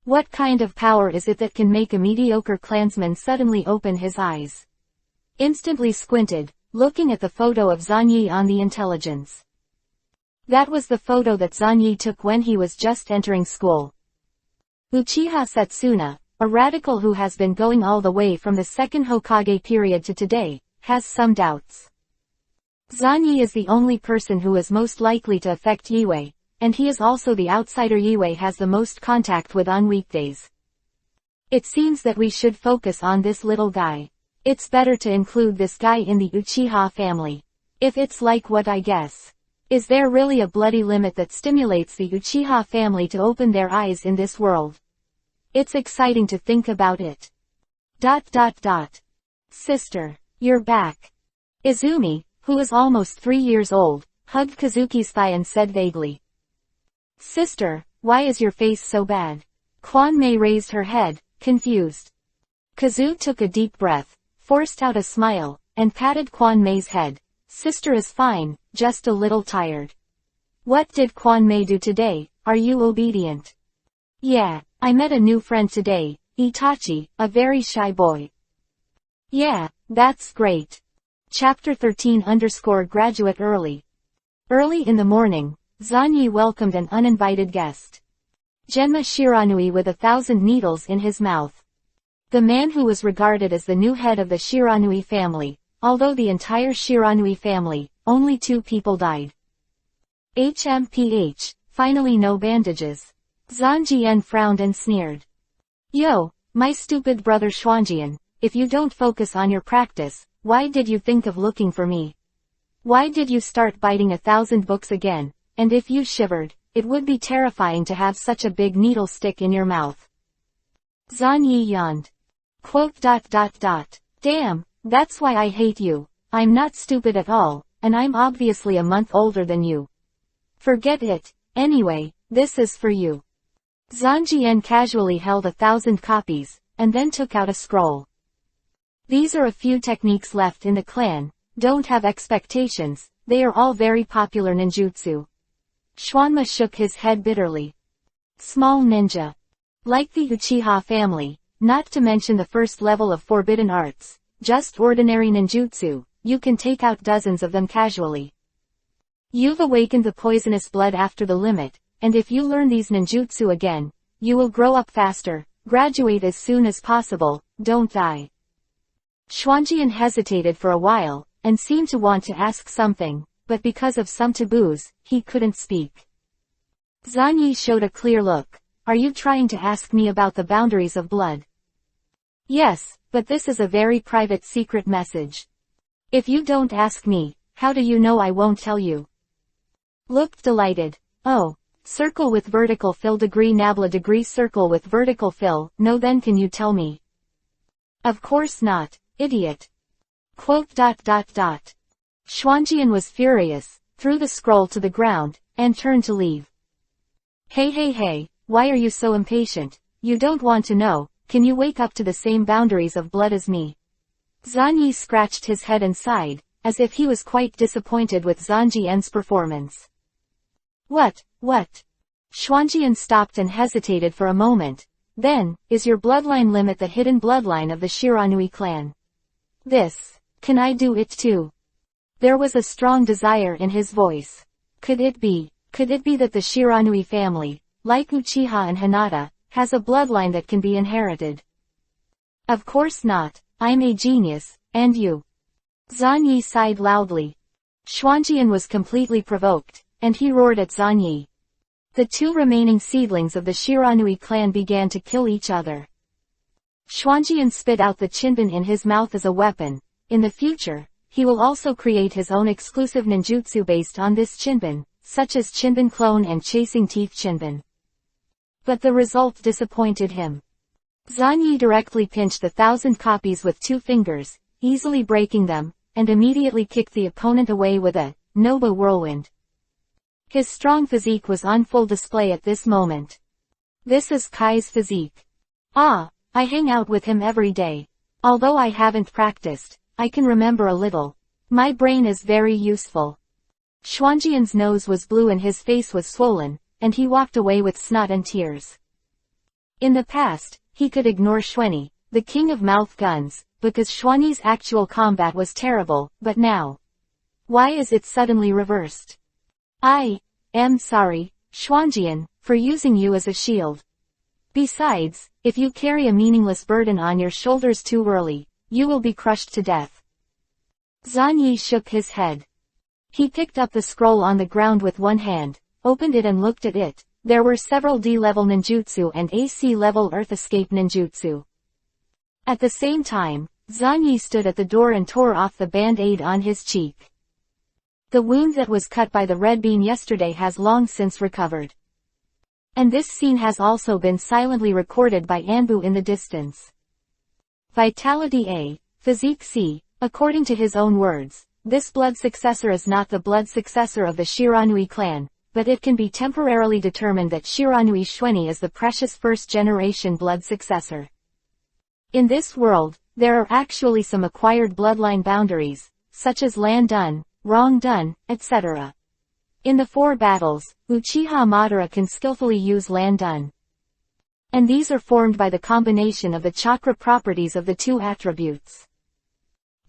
[SPEAKER 1] What kind of power is it that can make a mediocre clansman suddenly open his eyes? Instantly squinted, looking at the photo of Zanyi on the intelligence. That was the photo that Zanyi took when he was just entering school. Uchiha Setsuna, a radical who has been going all the way from the second Hokage period to today, has some doubts. Zanyi is the only person who is most likely to affect Yue, and he is also the outsider Yue has the most contact with on weekdays. It seems that we should focus on this little guy. It's better to include this guy in the Uchiha family. If it's like what I guess. Is there really a bloody limit that stimulates the Uchiha family to open their eyes in this world? It's exciting to think about it. Sister, you're back. Izumi, who is almost 3 years old, hugged Kazuki's thigh and said vaguely. Sister, why is your face so bad? Kwanmei raised her head, confused. Kazu took a deep breath, forced out a smile, and patted Kwanmei's head. Sister is fine, just a little tired. What did Kwanmei do today? Are you obedient? Yeah, I met a new friend today, Itachi, a very shy boy. Yeah, that's great. Chapter 13_graduate early. Early in the morning, Zanyi welcomed an uninvited guest. Genma Shiranui with 1,000 needles in his mouth. The man who was regarded as the new head of the Shiranui family, although the entire Shiranui family, only 2 people died. HMPH, finally no bandages. Zanjian frowned and sneered. Yo, my stupid brother Xuanjian, if you don't focus on your practice, why did you think of looking for me? Why did you start biting 1,000 books again, and if you shivered, it would be terrifying to have such a big needle stick in your mouth. Zanyi yawned. Damn, that's why I hate you. I'm not stupid at all, and I'm obviously a month older than you. Forget it, anyway, this is for you. Zanjian casually held 1,000 copies, and then took out a scroll. These are a few techniques left in the clan, don't have expectations, they are all very popular ninjutsu. Xuanma shook his head bitterly. Small ninja. Like the Uchiha family, not to mention the first level of forbidden arts, just ordinary ninjutsu, you can take out dozens of them casually. You've awakened the poisonous blood after the limit, and if you learn these ninjutsu again, you will grow up faster, graduate as soon as possible, don't die. Xuanjian hesitated for a while, and seemed to want to ask something, but because of some taboos, he couldn't speak. Zanyi showed a clear look. Are you trying to ask me about the boundaries of blood? Yes, but this is a very private secret message. If you don't ask me, how do you know I won't tell you? Looked delighted. Oh, circle with vertical fill degree nabla degree circle with vertical fill, no then can you tell me? Of course not, idiot. Xuanjian was furious, threw the scroll to the ground, and turned to leave. Hey, why are you so impatient? You don't want to know, can you wake up to the same boundaries of blood as me? Zanyi scratched his head and sighed, as if he was quite disappointed with Zanjian's performance. What? Xuanjian stopped and hesitated for a moment. Then, is your bloodline limit the hidden bloodline of the Shiranui clan? Can I do it too? There was a strong desire in his voice. Could it be that the Shiranui family, like Uchiha and Hinata, has a bloodline that can be inherited? Of course not, I'm a genius, and you? Zanyi sighed loudly. Xuanjian was completely provoked, and he roared at Zanyi. The two remaining seedlings of the Shiranui clan began to kill each other. Xuanjian spit out the chinbin in his mouth as a weapon. In the future, he will also create his own exclusive ninjutsu based on this chinbin, such as chinbin clone and chasing teeth chinbin. But the result disappointed him. Zanyi directly pinched 1,000 copies with 2 fingers, easily breaking them, and immediately kicked the opponent away with a Noba whirlwind. His strong physique was on full display at this moment. This is Kai's physique. I hang out with him every day. Although I haven't practiced, I can remember a little. My brain is very useful. Xuanjian's nose was blue and his face was swollen, and he walked away with snot and tears. In the past, he could ignore Xuanyi, the king of mouth guns, because Xuanyi's actual combat was terrible, but now. Why is it suddenly reversed? I am sorry, Xuanjian, for using you as a shield. Besides, if you carry a meaningless burden on your shoulders too early, you will be crushed to death. Zanyi shook his head. He picked up the scroll on the ground with one hand, opened it and looked at it. There were several D-level ninjutsu and AC-level earth escape ninjutsu. At the same time, Zanyi stood at the door and tore off the band-aid on his cheek. The wound that was cut by the red bean yesterday has long since recovered. And this scene has also been silently recorded by Anbu in the distance. Vitality A, Physique C, according to his own words, this blood successor is not the blood successor of the Shiranui clan, but it can be temporarily determined that Shiranui Xuanyi is the precious first-generation blood successor. In this world, there are actually some acquired bloodline boundaries, such as Lan Dun, Rong Dun, etc. In the 4 battles, Uchiha Madara can skillfully use Lan Dun. And these are formed by the combination of the chakra properties of the 2 attributes.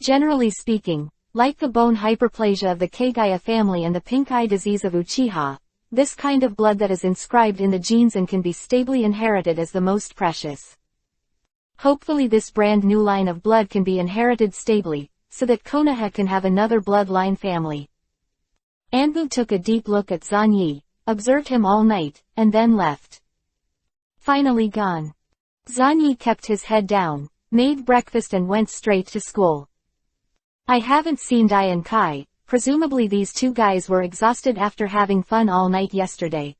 [SPEAKER 1] Generally speaking, like the bone hyperplasia of the Kagaya family and the pink eye disease of Uchiha, this kind of blood that is inscribed in the genes and can be stably inherited is the most precious. Hopefully this brand new line of blood can be inherited stably, so that Konoha can have another bloodline family. Anbu took a deep look at Zanyi, observed him all night, and then left. Finally gone. Zanyi kept his head down, made breakfast and went straight to school. I haven't seen Dai and Kai, presumably these 2 guys were exhausted after having fun all night yesterday.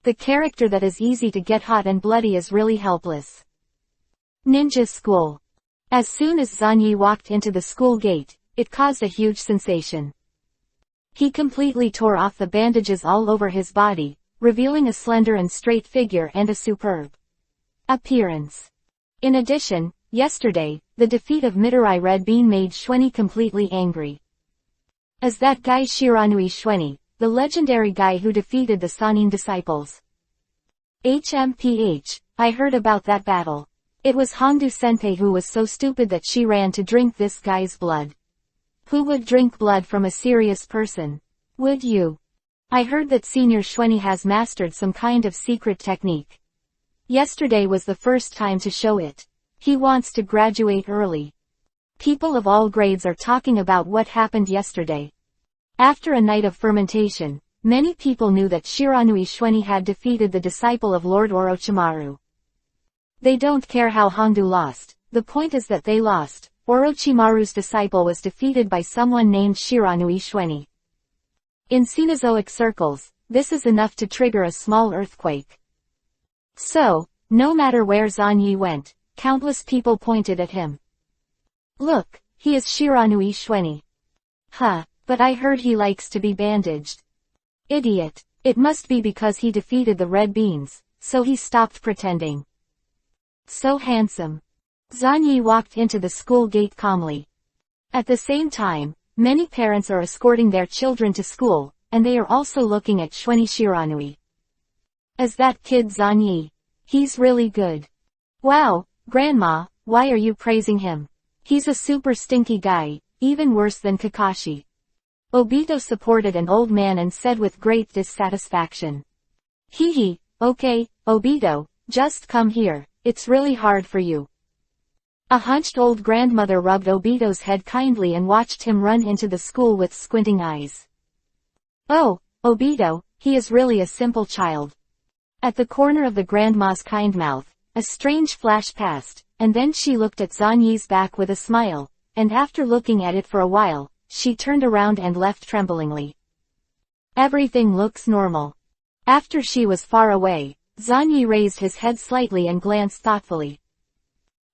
[SPEAKER 1] The character that is easy to get hot and bloody is really helpless. Ninja school. As soon as Zanyi walked into the school gate, it caused a huge sensation. He completely tore off the bandages all over his body, revealing a slender and straight figure and a superb appearance. In addition, yesterday, the defeat of Midori Red Bean made Xuanyi completely angry. As that guy Shiranui Xuanyi, the legendary guy who defeated the Sannin disciples. HMPH, I heard about that battle. It was Hongdu-senpai who was so stupid that she ran to drink this guy's blood. Who would drink blood from a serious person? Would you? I heard that Senior Shwenny has mastered some kind of secret technique. Yesterday was the first time to show it. He wants to graduate early. People of all grades are talking about what happened yesterday. After a night of fermentation, many people knew that Shiranui Shwenny had defeated the disciple of Lord Orochimaru. They don't care how Hongdu lost, the point is that they lost. Orochimaru's disciple was defeated by someone named Shiranui Shwenny. In Cenozoic circles, this is enough to trigger a small earthquake. So, no matter where Zanyi went, countless people pointed at him. Look, he is Shiranui Shwenny. Huh, but I heard he likes to be bandaged. Idiot, it must be because he defeated the red beans, so he stopped pretending. So handsome. Zanyi walked into the school gate calmly. At the same time, many parents are escorting their children to school, and they are also looking at Shwenny Shiranui. As that kid Zanyi. He's really good. Wow, Grandma, why are you praising him? He's a super stinky guy, even worse than Kakashi. Obito supported an old man and said with great dissatisfaction. Hee, okay, Obito, just come here, it's really hard for you. A hunched old grandmother rubbed Obito's head kindly and watched him run into the school with squinting eyes. Oh, Obito, he is really a simple child. At the corner of the grandma's kind mouth, a strange flash passed, and then she looked at Zanyi's back with a smile, and after looking at it for a while, she turned around and left tremblingly. Everything looks normal. After she was far away, Zanyi raised his head slightly and glanced thoughtfully.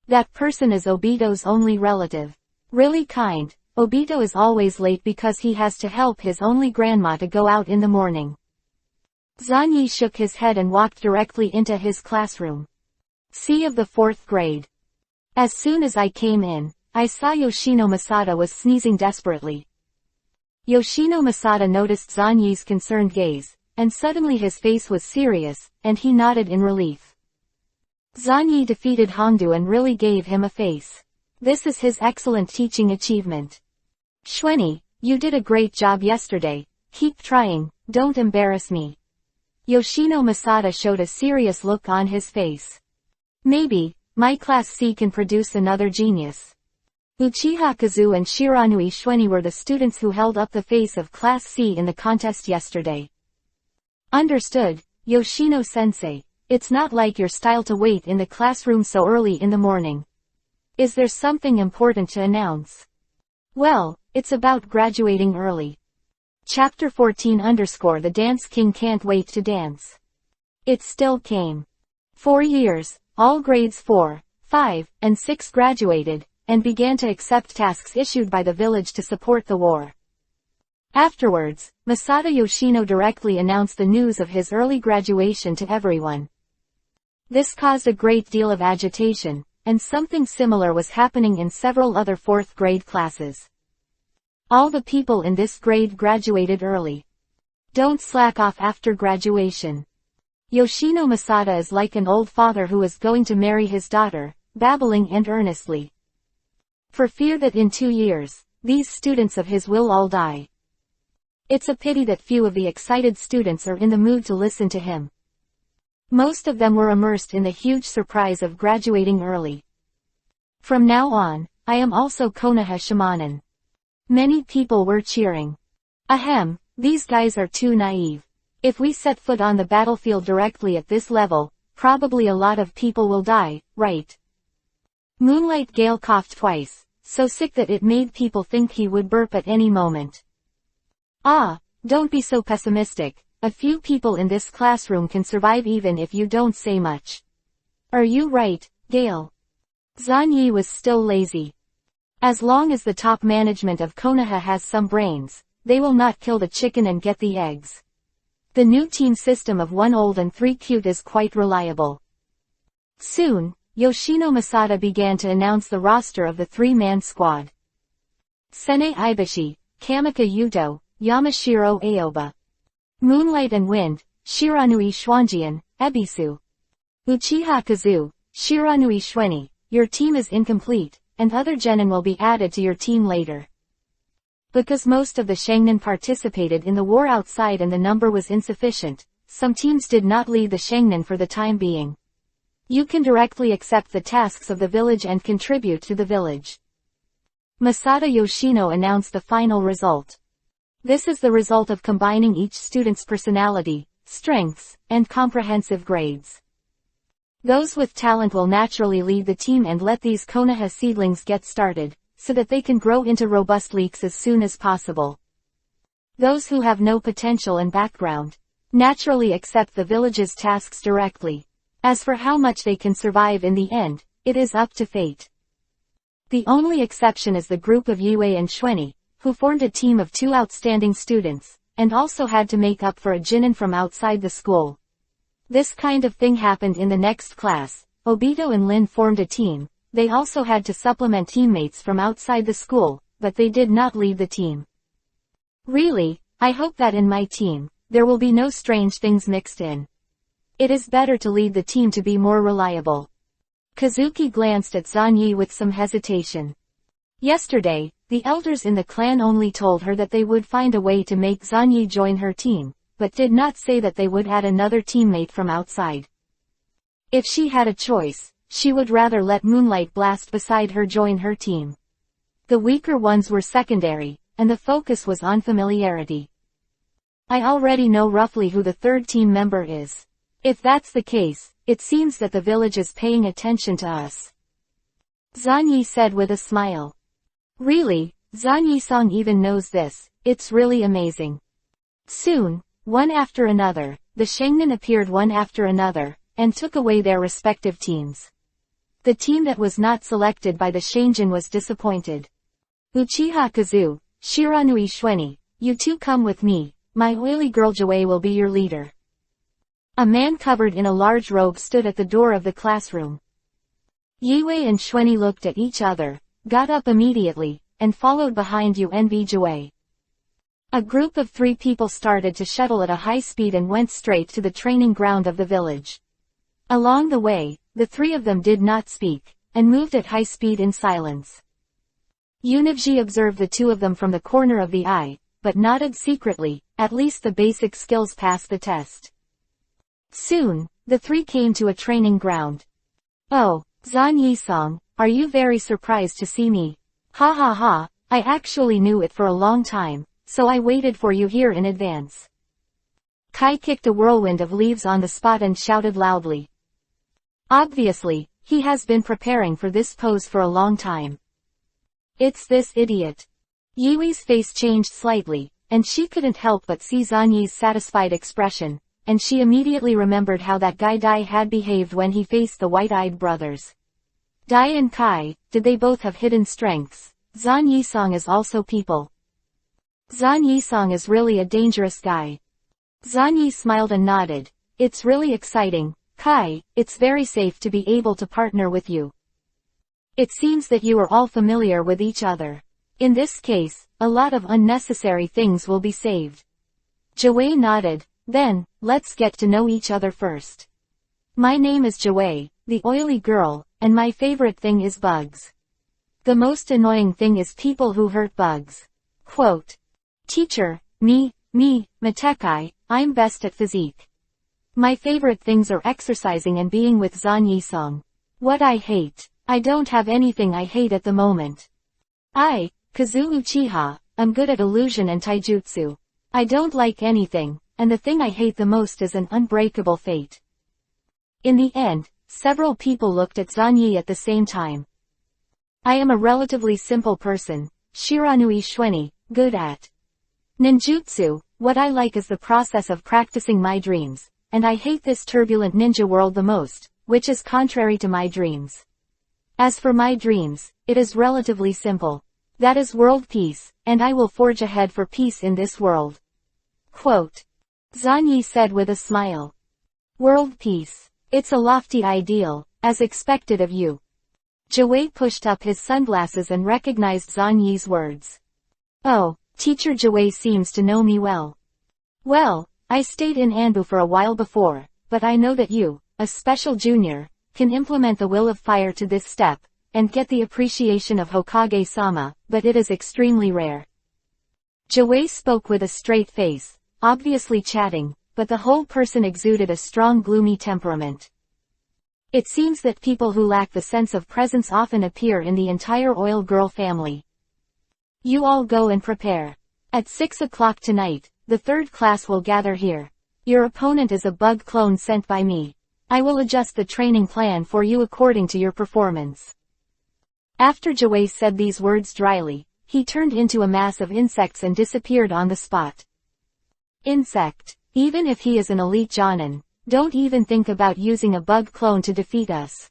[SPEAKER 1] That person is Obito's only relative. Really kind. Obito is always late because he has to help his only grandma to go out in the morning. Zanyi shook his head and walked directly into his classroom. C of the 4th grade. As soon as I came in, I saw Yoshino Masada was sneezing desperately. Yoshino Masada noticed Zanyi's concerned gaze, and suddenly his face was serious, and he nodded in relief. Zanyi defeated Hongdu and really gave him a face. This is his excellent teaching achievement. Shwenny, you did a great job yesterday, keep trying, don't embarrass me. Yoshino Masada showed a serious look on his face. Maybe, my Class C can produce another genius. Uchiha Kazu and Shiranui Shwenny were the students who held up the face of Class C in the contest yesterday. Understood, Yoshino-sensei. It's not like your style to wait in the classroom so early in the morning. Is there something important to announce? Well, it's about graduating early. Chapter 14 _ The Dance King can't wait to dance. It still came. 4 years, all grades 4, 5, and 6 graduated, and began to accept tasks issued by the village to support the war. Afterwards, Masada Yoshino directly announced the news of his early graduation to everyone. This caused a great deal of agitation, and something similar was happening in several other 4th grade classes. All the people in this grade graduated early. Don't slack off after graduation. Yoshino Masada is like an old father who is going to marry his daughter, babbling and earnestly. For fear that in 2 years, these students of his will all die. It's a pity that few of the excited students are in the mood to listen to him. Most of them were immersed in the huge surprise of graduating early. From now on, I am also Konoha Shamanen. Many people were cheering. Ahem, these guys are too naive. If we set foot on the battlefield directly at this level, probably a lot of people will die, right? Moonlight Gale coughed twice, so sick that it made people think he would burp at any moment. Ah, don't be so pessimistic. A few people in this classroom can survive even if you don't say much. Are you right, Gale? Zanyi was still lazy. As long as the top management of Konoha has some brains, they will not kill the chicken and get the eggs. The new team system of 1 old and 3 cute is quite reliable. Soon, Yoshino Masada began to announce the roster of the 3-man squad. Sene Ibushi, Kamika Yuto, Yamashiro Aoba. Moonlight and Wind, Shiranui Schwanjian, Ebisu. Uchiha Kazu, Shiranui Shweni, your team is incomplete, and other genin will be added to your team later. Because most of the Shangnin participated in the war outside and the number was insufficient, some teams did not lead the Shangnin for the time being. You can directly accept the tasks of the village and contribute to the village. Masada Yoshino announced the final result. This is the result of combining each student's personality, strengths, and comprehensive grades. Those with talent will naturally lead the team and let these Konoha seedlings get started, so that they can grow into robust leeks as soon as possible. Those who have no potential and background, naturally accept the village's tasks directly. As for how much they can survive in the end, it is up to fate. The only exception is the group of Yue and Shweni, who formed a team of 2 outstanding students, and also had to make up for a genin from outside the school. This kind of thing happened in the next class. Obito and Lin formed a team. They also had to supplement teammates from outside the school, but they did not lead the team. Really, I hope that in my team, there will be no strange things mixed in. It is better to lead the team to be more reliable. Kazuki glanced at Zanyi with some hesitation. Yesterday, the elders in the clan only told her that they would find a way to make Zanyi join her team, but did not say that they would add another teammate from outside. If she had a choice, she would rather let Moonlight Blast beside her join her team. The weaker ones were secondary, and the focus was on familiarity. I already know roughly who the third team member is. If that's the case, it seems that the village is paying attention to us. Zanyi said with a smile. Really, Zanyi-san even knows this, it's really amazing. Soon, one after another, the Shangnin appeared one after another, and took away their respective teams. The team that was not selected by the Shanjin was disappointed. Uchiha Kazu, Shiranui Shweni, you two come with me, my oily girl Joei will be your leader. A man covered in a large robe stood at the door of the classroom. Yue and Shweni looked at each other, got up immediately, and followed behind UNV Joei. A group of 3 people started to shuttle at a high speed and went straight to the training ground of the village. Along the way, the 3 of them did not speak, and moved at high speed in silence. Univji observed the 2 of them from the corner of the eye, but nodded secretly. At least the basic skills passed the test. Soon, the 3 came to a training ground. Oh, Zan Yisong, are you very surprised to see me? Ha ha ha, I actually knew it for a long time, so I waited for you here in advance. Kai kicked a whirlwind of leaves on the spot and shouted loudly. Obviously, he has been preparing for this pose for a long time. It's this idiot. Yui's face changed slightly, and she couldn't help but see Zanyi's satisfied expression, and she immediately remembered how that guy Dai had behaved when he faced the white-eyed brothers. Dai and Kai, did they both have hidden strengths? Zan Yisong is also people. Zan Yisong is really a dangerous guy. Zanyi smiled and nodded. It's really exciting, Kai, it's very safe to be able to partner with you. It seems that you are all familiar with each other. In this case, a lot of unnecessary things will be saved. Joei nodded. Then, let's get to know each other first. My name is Joei, the oily girl, and my favorite thing is bugs. The most annoying thing is people who hurt bugs. Quote. Teacher, me, Matekai, I'm best at physique. My favorite things are exercising and being with Zan Yisong. What I hate. I don't have anything I hate at the moment. I, Kazu Uchiha, I'm good at illusion and taijutsu. I don't like anything, and the thing I hate the most is an unbreakable fate. In the end, several people looked at Zanyi at the same time. I am a relatively simple person, Shiranui Shweni, good at ninjutsu. What I like is the process of practicing my dreams, and I hate this turbulent ninja world the most, which is contrary to my dreams. As for my dreams, it is relatively simple. That is world peace, and I will forge ahead for peace in this world. Quote. Zanyi said with a smile. World peace. It's a lofty ideal, as expected of you. Joei pushed up his sunglasses and recognized Zanyi's words. Oh, Teacher Joei seems to know me well. Well, I stayed in Anbu for a while before, but I know that you, a special junior, can implement the will of fire to this step, and get the appreciation of Hokage-sama, but it is extremely rare. Jiwei spoke with a straight face, obviously chatting, but the whole person exuded a strong gloomy temperament. It seems that people who lack the sense of presence often appear in the entire oil girl family. You all go and prepare. At 6 o'clock tonight, the third class will gather here. Your opponent is a bug clone sent by me. I will adjust the training plan for you according to your performance. After Jiwei said these words dryly, he turned into a mass of insects and disappeared on the spot. Insect. Even if he is an elite Jonin, don't even think about using a bug clone to defeat us.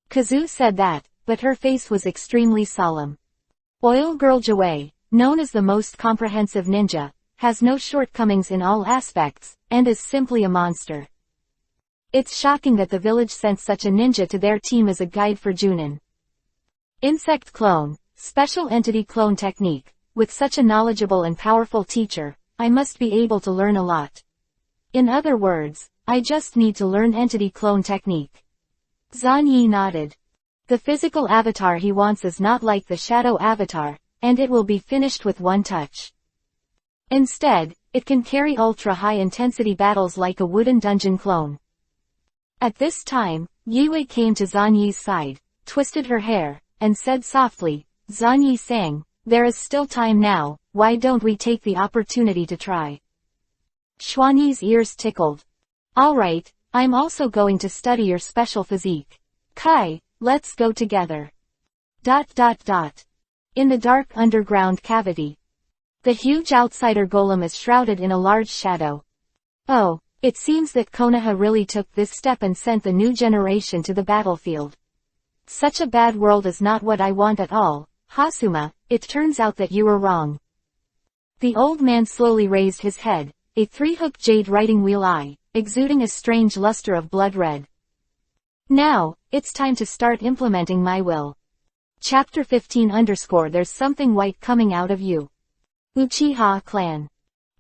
[SPEAKER 1] Kazu said that, but her face was extremely solemn. Oil Girl Jiwei, known as the most comprehensive ninja, has no shortcomings in all aspects, and is simply a monster. It's shocking that the village sent such a ninja to their team as a guide for Junin. Insect clone, special entity clone technique, with such a knowledgeable and powerful teacher, I must be able to learn a lot. In other words, I just need to learn entity clone technique. Zan Yi nodded. The physical avatar he wants is not like the shadow avatar, and it will be finished with one touch. Instead, it can carry ultra-high intensity battles like a wooden dungeon clone. At this time, Yue came to Zan Yi's side, twisted her hair, and said softly, Zan Yi sang, there is still time now, why don't we take the opportunity to try? Xuanyi's ears tickled. Alright, I'm also going to study your special physique. Kai, let's go together. In the dark underground cavity. The huge outsider golem is shrouded in a large shadow. Oh, it seems that Konoha really took this step and sent the new generation to the battlefield. Such a bad world is not what I want at all, Hasuma, it turns out that you were wrong. The old man slowly raised his head, a three-hooked jade writing wheel eye, exuding a strange luster of blood red. Now, it's time to start implementing my will. Chapter 15 _ There's something white coming out of you. Uchiha clan.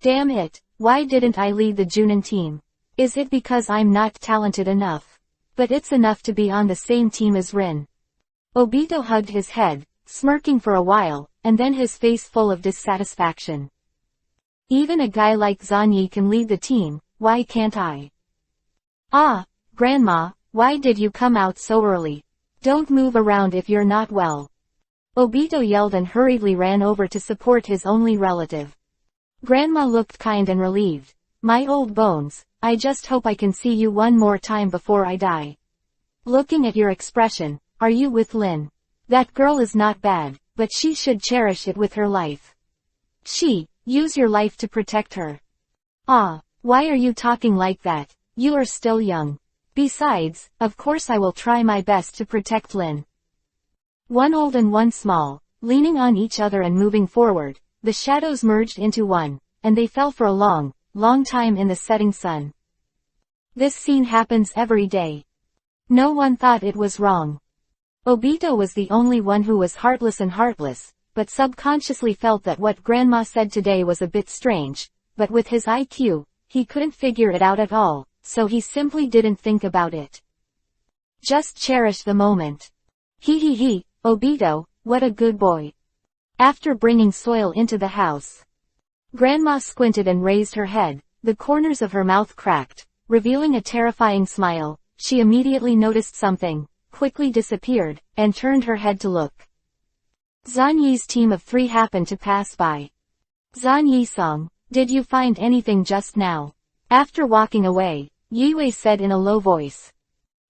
[SPEAKER 1] Damn it, why didn't I lead the Junin team? Is it because I'm not talented enough? But it's enough to be on the same team as Rin. Obito hugged his head, smirking for a while, and then his face full of dissatisfaction. Even a guy like Zan Yi can lead the team, why can't I? Ah, Grandma, why did you come out so early? Don't move around if you're not well. Obito yelled and hurriedly ran over to support his only relative. Grandma looked kind and relieved. My old bones, I just hope I can see you one more time before I die. Looking at your expression, are you with Lin? That girl is not bad, but she should cherish it with her life. Use your life to protect her. Ah, why are you talking like that? You are still young. Besides, of course I will try my best to protect Lin. One old and one small, leaning on each other and moving forward, the shadows merged into one, and they fell for a long time in the setting sun. This scene happens every day. No one thought it was wrong. Obito was the only one who was heartless, but subconsciously felt that what Grandma said today was a bit strange, but with his IQ, he couldn't figure it out at all, so he simply didn't think about it. Just cherish the moment. Obito, what a good boy. After bringing soil into the house, Grandma squinted and raised her head, the corners of her mouth cracked, revealing a terrifying smile. She immediately noticed something, quickly disappeared, and turned her head to look. Zan Yi's team of 3 happened to pass by. Zan Yi-song, did you find anything just now? After walking away, Yue said in a low voice.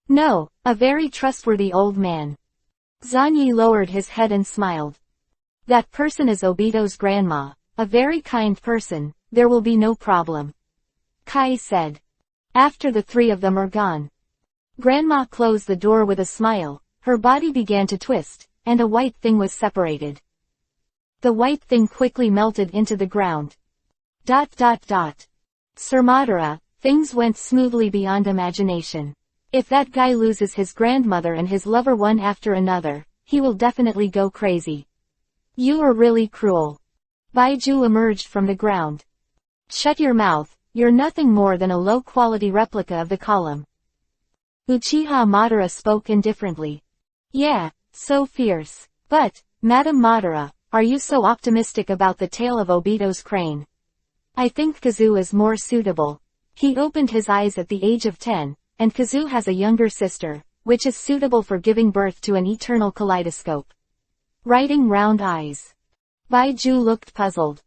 [SPEAKER 1] No, a very trustworthy old man. Zan Yi lowered his head and smiled. That person is Obito's grandma, a very kind person, there will be no problem. Kai said. After the 3 of them are gone. Grandma closed the door with a smile, her body began to twist, and a white thing was separated. The white thing quickly melted into the ground. Sir Madara, things went smoothly beyond imagination. If that guy loses his grandmother and his lover one after another, he will definitely go crazy. You are really cruel. Baiju emerged from the ground. Shut your mouth, you're nothing more than a low-quality replica of the column. Uchiha Madara spoke indifferently. Yeah, so fierce. But, Madam Madara, are you so optimistic about the tale of Obito's crane? I think Kazu is more suitable. He opened his eyes at the age of 10, and Kazu has a younger sister, which is suitable for giving birth to an eternal kaleidoscope. Writing round eyes. Baiju looked puzzled.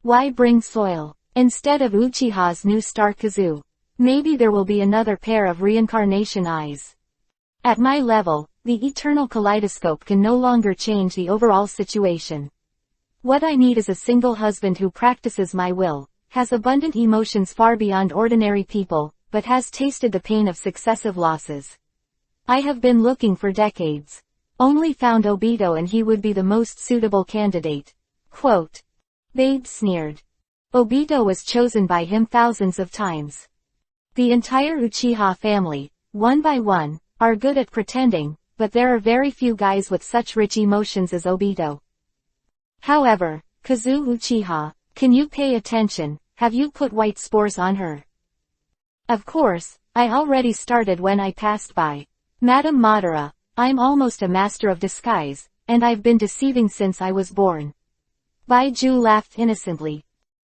[SPEAKER 1] Why bring soil, instead of Uchiha's new star Kazu? Maybe there will be another pair of reincarnation eyes. At my level, the eternal kaleidoscope can no longer change the overall situation. What I need is a single husband who practices my will, has abundant emotions far beyond ordinary people, but has tasted the pain of successive losses. I have been looking for decades. Only found Obito, and he would be the most suitable candidate. Quote. Babe sneered. Obito was chosen by him thousands of times. The entire Uchiha family, one by one, are good at pretending, but there are very few guys with such rich emotions as Obito. However, Kazu Uchiha, can you pay attention? Have you put white spores on her? Of course, I already started when I passed by. Madam Madara, I'm almost a master of disguise, and I've been deceiving since I was born. Baiju laughed innocently.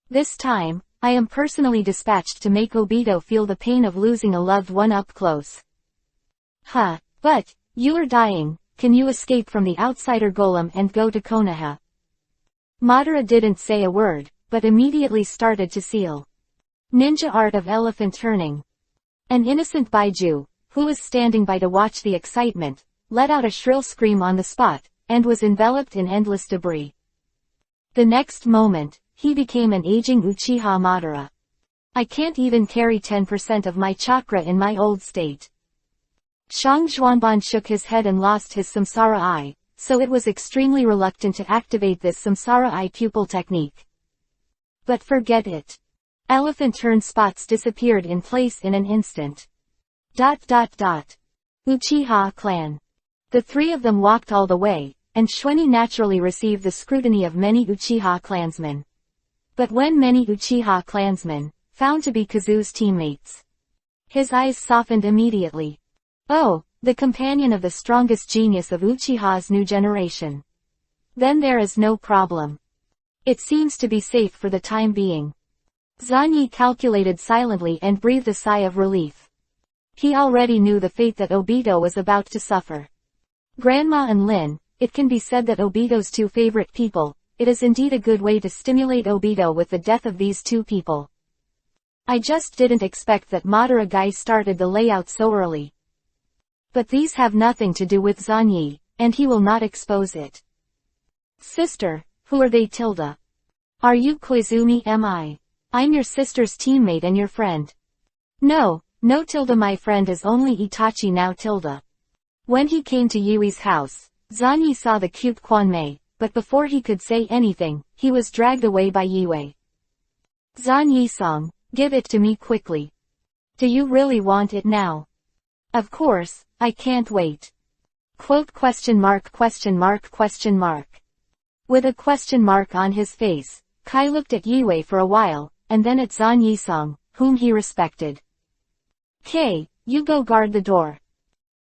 [SPEAKER 1] This time, I am personally dispatched to make Obito feel the pain of losing a loved one up close. Huh, but, you are dying, can you escape from the outsider golem and go to Konoha? Madara didn't say a word, but immediately started to seal. Ninja art of elephant turning. An innocent Baiju, who was standing by to watch the excitement, let out a shrill scream on the spot, and was enveloped in endless debris. The next moment, he became an aging Uchiha Madara. I can't even carry 10% of my chakra in my old state. Shang Xuanban shook his head and lost his samsara eye, so it was extremely reluctant to activate this samsara eye pupil technique. But forget it. Elephant turn spots disappeared in place in an instant. Uchiha clan. The three of them walked all the way, and Shueni naturally received the scrutiny of many Uchiha clansmen. But when many Uchiha clansmen, found to be Kazu's teammates, his eyes softened immediately. Oh, the companion of the strongest genius of Uchiha's new generation. Then there is no problem. It seems to be safe for the time being. Zanyi calculated silently and breathed a sigh of relief. He already knew the fate that Obito was about to suffer. Grandma and Lin, it can be said that Obito's two favorite people, it is indeed a good way to stimulate Obito with the death of these two people. I just didn't expect that Madara guy started the layout so early. But these have nothing to do with Zanyi, and he will not expose it. Sister, who are they Tilda? Are you Koizumi mi? I'm your sister's teammate and your friend. No Tilda, my friend is only Itachi now Tilda. When he came to Yui's house, Zanyi saw the cute Kwanmei, but before he could say anything, he was dragged away by Yue. Zanyi-san, give it to me quickly. Do you really want it now? Of course, I can't wait. Quote ? With a question mark on his face, Kai looked at Yue for a while, and then at Zanyi-san, whom he respected. Kei, you go guard the door.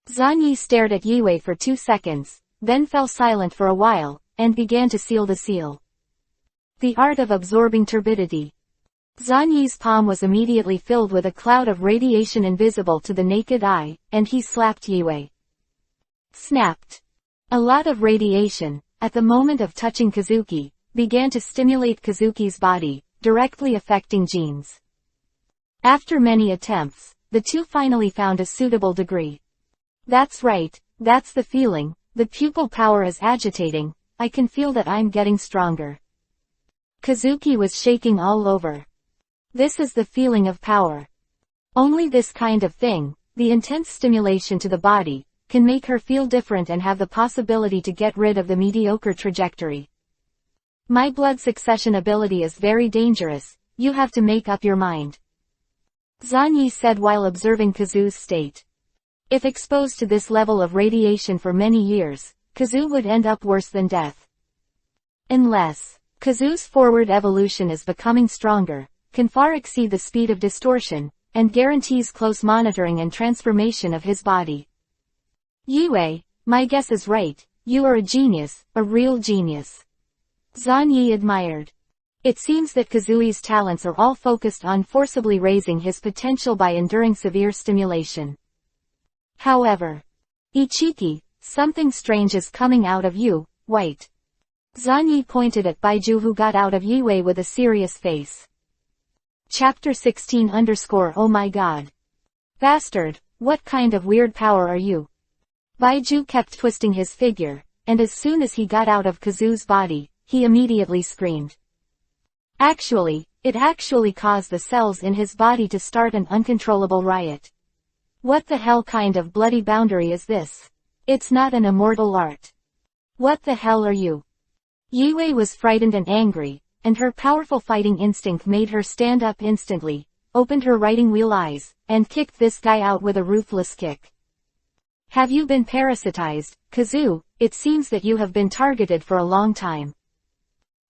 [SPEAKER 1] Zanyi stared at Yue for 2 seconds, then fell silent for a while, and began to seal the seal. The art of absorbing turbidity. Zanyi's palm was immediately filled with a cloud of radiation invisible to the naked eye, and he slapped Yue. Snapped. A lot of radiation, at the moment of touching Kazuki, began to stimulate Kazuki's body, directly affecting genes. After many attempts, the two finally found a suitable degree. That's right, that's the feeling, the pupil power is agitating, I can feel that I'm getting stronger. Kazuki was shaking all over. This is the feeling of power. Only this kind of thing, the intense stimulation to the body, can make her feel different and have the possibility to get rid of the mediocre trajectory. My blood succession ability is very dangerous, you have to make up your mind. Zanyi said while observing Kazu's state. If exposed to this level of radiation for many years, Kazu would end up worse than death. Unless Kazu's forward evolution is becoming stronger, can far exceed the speed of distortion, and guarantees close monitoring and transformation of his body. Yue, my guess is right, you are a genius, a real genius. Zhan Yi admired. It seems that Kazui's talents are all focused on forcibly raising his potential by enduring severe stimulation. However, Ichiki, something strange is coming out of you, White. Zhan Yi pointed at Baiju, who got out of Yue with a serious face. Chapter 16 _ Oh my god. Bastard, what kind of weird power are you? Baiju kept twisting his figure, and as soon as he got out of Kazu's body, he immediately screamed. Actually, it actually caused the cells in his body to start an uncontrollable riot. What the hell kind of bloody boundary is this? It's not an immortal art. What the hell are you? Yue was frightened and angry, and her powerful fighting instinct made her stand up instantly, opened her writing wheel eyes, and kicked this guy out with a ruthless kick. Have you been parasitized, Kazu? It seems that you have been targeted for a long time.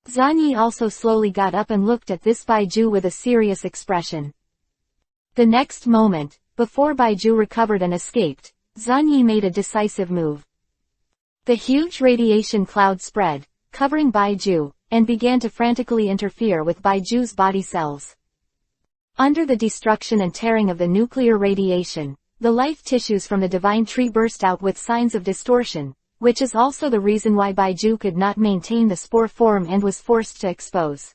[SPEAKER 1] Zhan Yi also slowly got up and looked at this Baiju with a serious expression. The next moment, before Baiju recovered and escaped, Zhan Yi made a decisive move. The huge radiation cloud spread, covering Baiju, and began to frantically interfere with Baiju's body cells. Under the destruction and tearing of the nuclear radiation, the life tissues from the divine tree burst out with signs of distortion, which is also the reason why Baiju could not maintain the spore form and was forced to expose.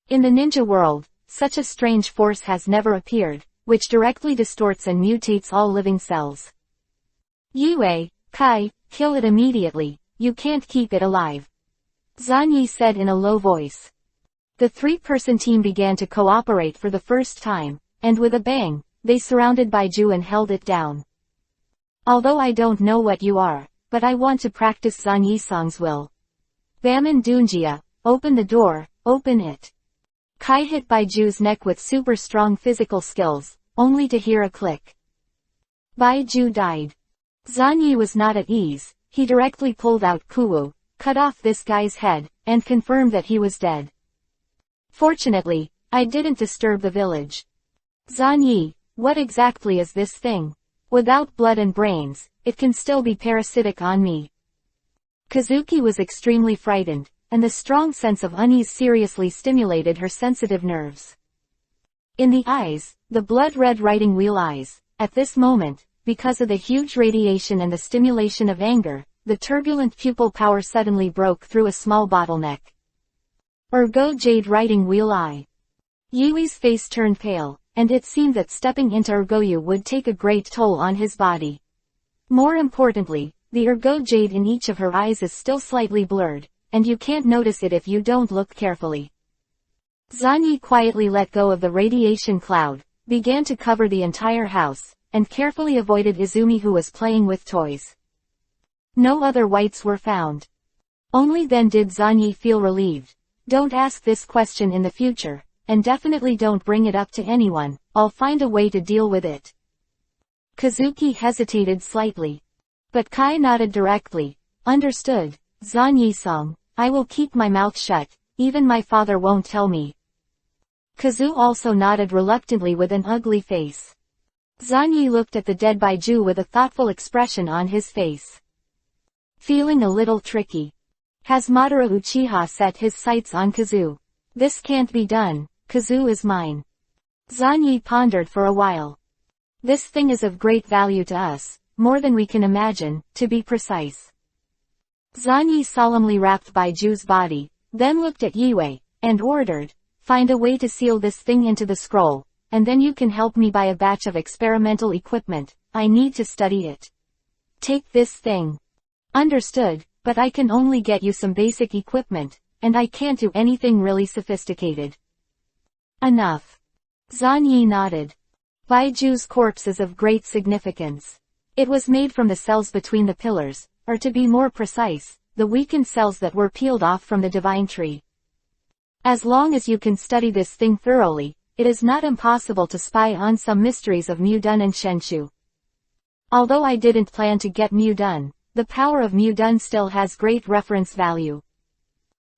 [SPEAKER 1] In the ninja world, such a strange force has never appeared, which directly distorts and mutates all living cells. Yue, Kai, kill it immediately, you can't keep it alive. Zhan Yi said in a low voice. The three-person team began to cooperate for the first time, and with a bang, they surrounded Baiju and held it down. Although I don't know what you are, but I want to practice Zhan Yisong's will. Baman Dunjia, open the door, open it. Kai hit Baiju's neck with super strong physical skills, only to hear a click. Baiju died. Zhan Yi was not at ease, he directly pulled out Kuwu, cut off this guy's head, and confirmed that he was dead. Fortunately, I didn't disturb the village. Zhan Yi, what exactly is this thing? Without blood and brains, it can still be parasitic on me. Kazuki was extremely frightened, and the strong sense of unease seriously stimulated her sensitive nerves. In the eyes, the blood-red writing wheel eyes, at this moment, because of the huge radiation and the stimulation of anger, the turbulent pupil power suddenly broke through a small bottleneck. Ergo Jade writing wheel eye. Yui's face turned pale, and it seemed that stepping into Ergoyu would take a great toll on his body. More importantly, the Ergo Jade in each of her eyes is still slightly blurred, and you can't notice it if you don't look carefully. Zhan Yi quietly let go of the radiation cloud, began to cover the entire house, and carefully avoided Izumi, who was playing with toys. No other whites were found. Only then did Zhan Yi feel relieved. Don't ask this question in the future, and definitely don't bring it up to anyone, I'll find a way to deal with it. Kazuki hesitated slightly. But Kai nodded directly. Understood, Zhan Yisong, I will keep my mouth shut, even my father won't tell me. Kazu also nodded reluctantly with an ugly face. Zhan Yi looked at the dead Baiju with a thoughtful expression on his face. Feeling a little tricky. Has Madara Uchiha set his sights on Kazu? This can't be done, Kazu is mine. Zhan Yi pondered for a while. This thing is of great value to us, more than we can imagine, to be precise. Zhan Yi solemnly wrapped Baiju's body, then looked at Yue, and ordered, find a way to seal this thing into the scroll, and then you can help me buy a batch of experimental equipment, I need to study it. Take this thing. Understood, but I can only get you some basic equipment, and I can't do anything really sophisticated. Enough. Zhan Yi nodded. Baiju's corpse is of great significance. It was made from the cells between the pillars, or to be more precise, the weakened cells that were peeled off from the divine tree. As long as you can study this thing thoroughly, it is not impossible to spy on some mysteries of Mudun and Shenshu. Although I didn't plan to get Mudun, the power of Mudun still has great reference value.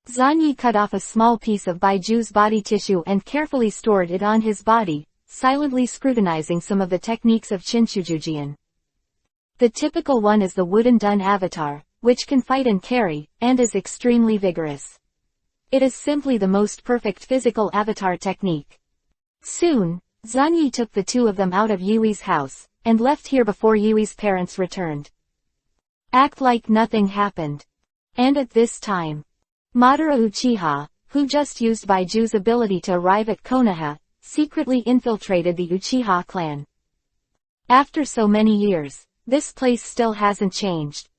[SPEAKER 1] Zhan Yi cut off a small piece of Baiju's body tissue and carefully stored it on his body, silently scrutinizing some of the techniques of Chinchujujian. The typical one is the wooden dun avatar, which can fight and carry, and is extremely vigorous. It is simply the most perfect physical avatar technique. Soon, Zanyi took the two of them out of Yui's house, and left here before Yui's parents returned. Act like nothing happened. And at this time, Madara Uchiha, who just used Baiju's ability to arrive at Konoha, secretly infiltrated the Uchiha clan. After so many years, this place still hasn't changed.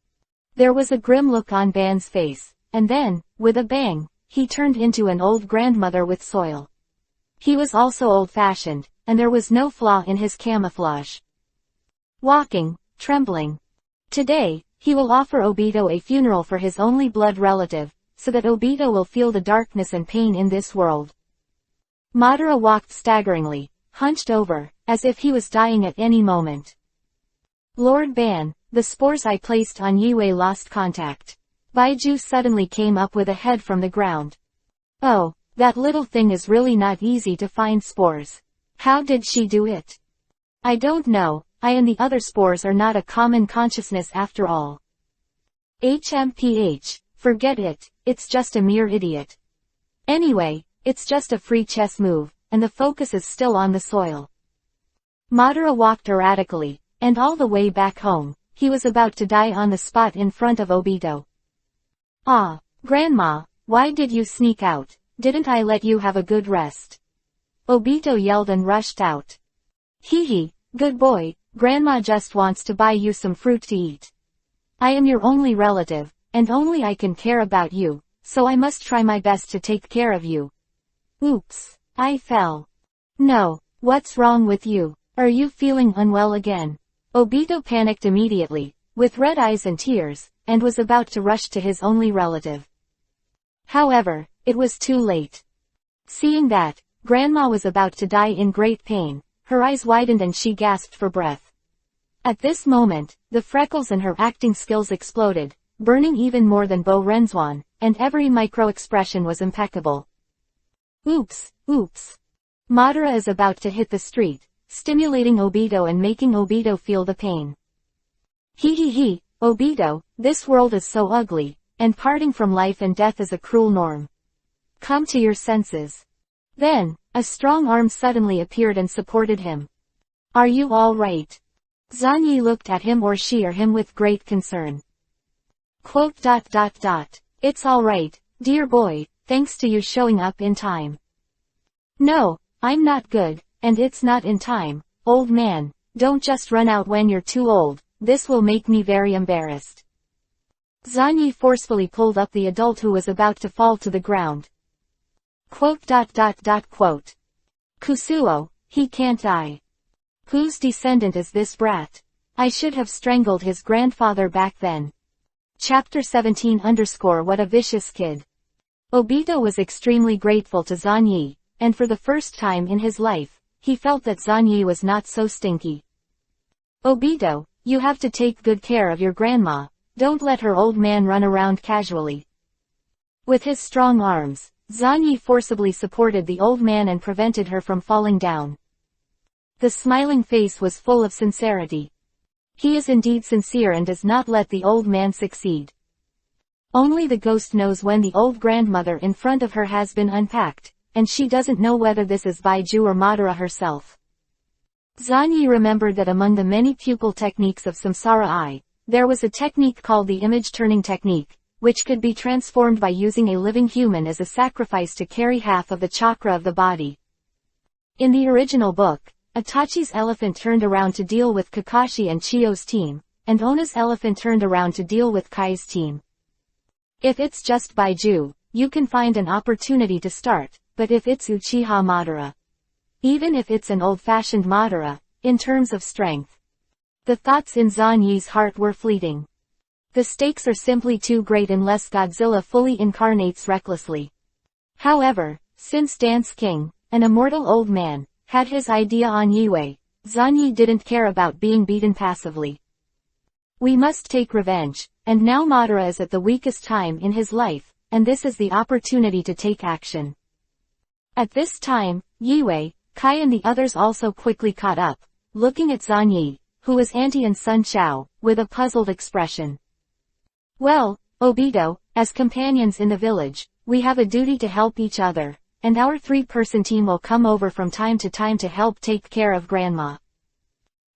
[SPEAKER 1] There was a grim look on Ban's face, and then, with a bang, he turned into an old grandmother with soil. He was also old-fashioned, and there was no flaw in his camouflage. Walking, trembling. Today, he will offer Obito a funeral for his only blood relative, so that Obito will feel the darkness and pain in this world. Madara walked staggeringly, hunched over, as if he was dying at any moment. Lord Ban, the spores I placed on Yue lost contact. Baiju suddenly came up with a head from the ground. Oh, that little thing is really not easy to find spores. How did she do it? I don't know, I and the other spores are not a common consciousness after all. HMPH, forget it, it's just a mere idiot. Anyway, it's just a free chess move, and the focus is still on the soil. Madara walked erratically, and all the way back home, he was about to die on the spot in front of Obito. Ah, Grandma, why did you sneak out? Didn't I let you have a good rest? Obito yelled and rushed out. Hee hee, good boy, Grandma just wants to buy you some fruit to eat. I am your only relative, and only I can care about you, so I must try my best to take care of you. Oops, I fell. No, what's wrong with you? Are you feeling unwell again? Obito panicked immediately, with red eyes and tears, and was about to rush to his only relative. However, it was too late. Seeing that, Grandma was about to die in great pain, her eyes widened and she gasped for breath. At this moment, the freckles in her acting skills exploded, burning even more than Bo Renzwan, and every micro-expression was impeccable. Oops, oops. Madara is about to hit the street, stimulating Obito and making Obito feel the pain. Hee hee hee, Obito, this world is so ugly, and parting from life and death is a cruel norm. Come to your senses. Then, a strong arm suddenly appeared and supported him. Are you all right? Zanyi looked at him or she or him with great concern. It's all right, dear boy, thanks to you showing up in time. No, I'm not good, and it's not in time, old man, don't just run out when you're too old, this will make me very embarrassed. Zanyi forcefully pulled up the adult who was about to fall to the ground. Kusuo, he can't die. Whose descendant is this brat? I should have strangled his grandfather back then. Chapter 17 What a vicious kid. Obito was extremely grateful to Zanyi, and for the first time in his life, he felt that Zanyi was not so stinky. Obito, you have to take good care of your grandma, don't let her old man run around casually. With his strong arms, Zanyi forcibly supported the old man and prevented her from falling down. The smiling face was full of sincerity. He is indeed sincere and does not let the old man succeed. Only the ghost knows when the old grandmother in front of her has been unpacked, and she doesn't know whether this is Baiju or Madara herself. Zanyi remembered that among the many pupil techniques of Samsara Eye, there was a technique called the image-turning technique, which could be transformed by using a living human as a sacrifice to carry half of the chakra of the body. In the original book, Itachi's elephant turned around to deal with Kakashi and Chiyo's team, and Ona's elephant turned around to deal with Kai's team. If it's just Baiju, you can find an opportunity to start, but if it's Uchiha Madara, even if it's an old-fashioned Madara, in terms of strength, the thoughts in Zanyi's heart were fleeting. The stakes are simply too great unless Godzilla fully incarnates recklessly. However, since Dance King, an immortal old man, had his idea on Yue, Zanyi didn't care about being beaten passively. We must take revenge, and now Madara is at the weakest time in his life, and this is the opportunity to take action. At this time, Yue, Kai and the others also quickly caught up, looking at Zanyi, who was Auntie and Sun Chao, with a puzzled expression. Well, Obito, as companions in the village, we have a duty to help each other, and our 3-person team will come over from time to help take care of Grandma.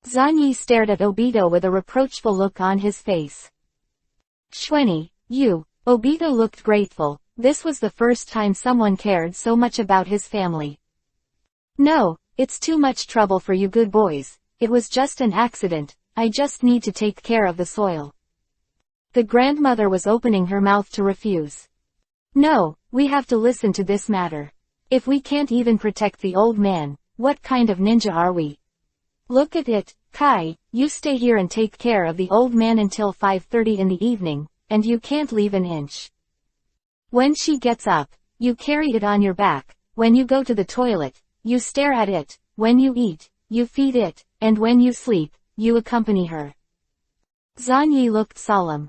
[SPEAKER 1] Zanyi stared at Obito with a reproachful look on his face. Shwenny, you. Obito looked grateful. This was the first time someone cared so much about his family. No, it's too much trouble for you good boys. It was just an accident. I just need to take care of the soil. The grandmother was opening her mouth to refuse. No, we have to listen to this matter. If we can't even protect the old man, what kind of ninja are we? Look at it, Kai, you stay here and take care of the old man until 5:30 in the evening, and you can't leave an inch. When she gets up, you carry it on your back. When you go to the toilet, you stare at it. When you eat, you feed it, and when you sleep, you accompany her. Zanyi looked solemn.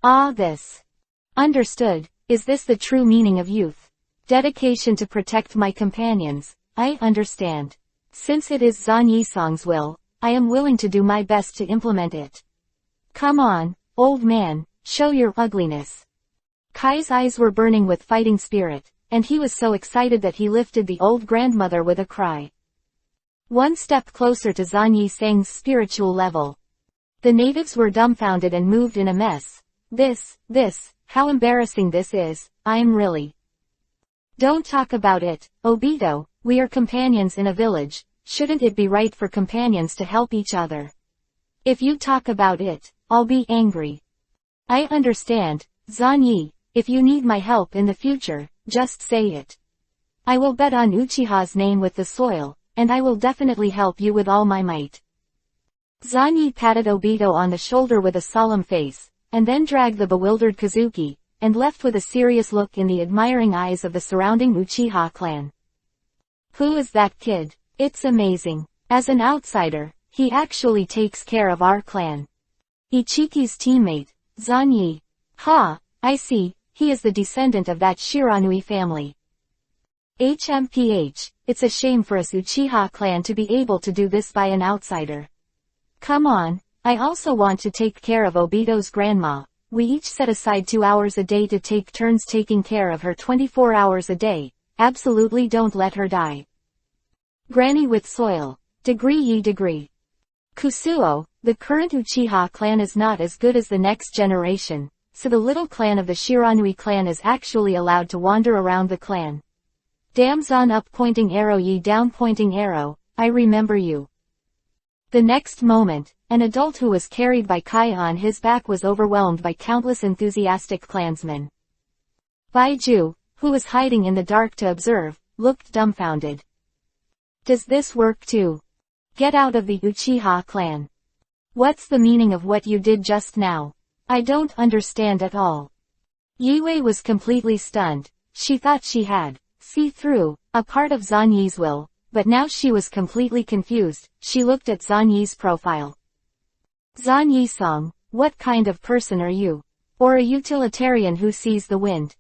[SPEAKER 1] Ah, this. Understood. Is this the true meaning of youth? Dedication to protect my companions. I understand. Since it is Zanyi-sang's will, I am willing to do my best to implement it. Come on, old man, show your ugliness. Kai's eyes were burning with fighting spirit, and he was so excited that he lifted the old grandmother with a cry. One step closer to Zanyi-sang's spiritual level. The natives were dumbfounded and moved in a mess. How embarrassing this is, I'm really. Don't talk about it, Obito, we are companions in a village, shouldn't it be right for companions to help each other? If you talk about it, I'll be angry. I understand, Zanyi, if you need my help in the future, just say it. I will bet on Uchiha's name with the soil, and I will definitely help you with all my might. Zanyi patted Obito on the shoulder with a solemn face, and then dragged the bewildered Kazuki, and left with a serious look in the admiring eyes of the surrounding Uchiha clan. Who is that kid? It's amazing. As an outsider, he actually takes care of our clan. Ichiki's teammate, Zanyi. Ha, I see, he is the descendant of that Shiranui family. HMPH, it's a shame for us Uchiha clan to be able to do this by an outsider. Come on, I also want to take care of Obito's grandma. We each set aside 2 hours a day to take turns taking care of her 24 hours a day. Absolutely don't let her die. Granny with soil. Degree. Kusuo, the current Uchiha clan is not as good as the next generation, so the little clan of the Shiranui clan is actually allowed to wander around the clan. Dams on up pointing arrow ye down pointing arrow, I remember you. The next moment, an adult who was carried by Kai on his back was overwhelmed by countless enthusiastic clansmen. Baiju, who was hiding in the dark to observe, looked dumbfounded. Does this work too? Get out of the Uchiha clan. What's the meaning of what you did just now? I don't understand at all. Yue was completely stunned. She thought she had see through a part of Zanyi's will, but now she was completely confused. She looked at Zanyi's profile. Zanyi-san, what kind of person are you? Or a utilitarian who sees the wind?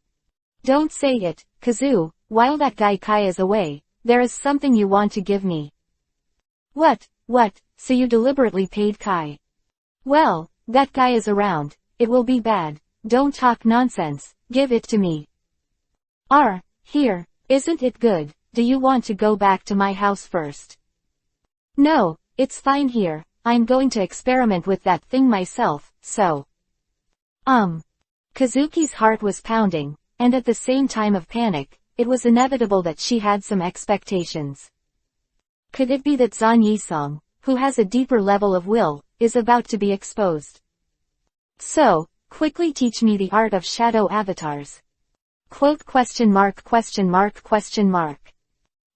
[SPEAKER 1] Don't say it, Kazu, while that guy Kai is away, there is something you want to give me. What, so you deliberately paid Kai? Well, that guy is around, it will be bad. Don't talk nonsense, give it to me. Here, isn't it good? Do you want to go back to my house first? No, it's fine here, I'm going to experiment with that thing myself, so. Kazuki's heart was pounding, and at the same time of panic, it was inevitable that she had some expectations. Could it be that Zanyi-san, who has a deeper level of will, is about to be exposed? So, quickly teach me the art of shadow avatars. Quote ?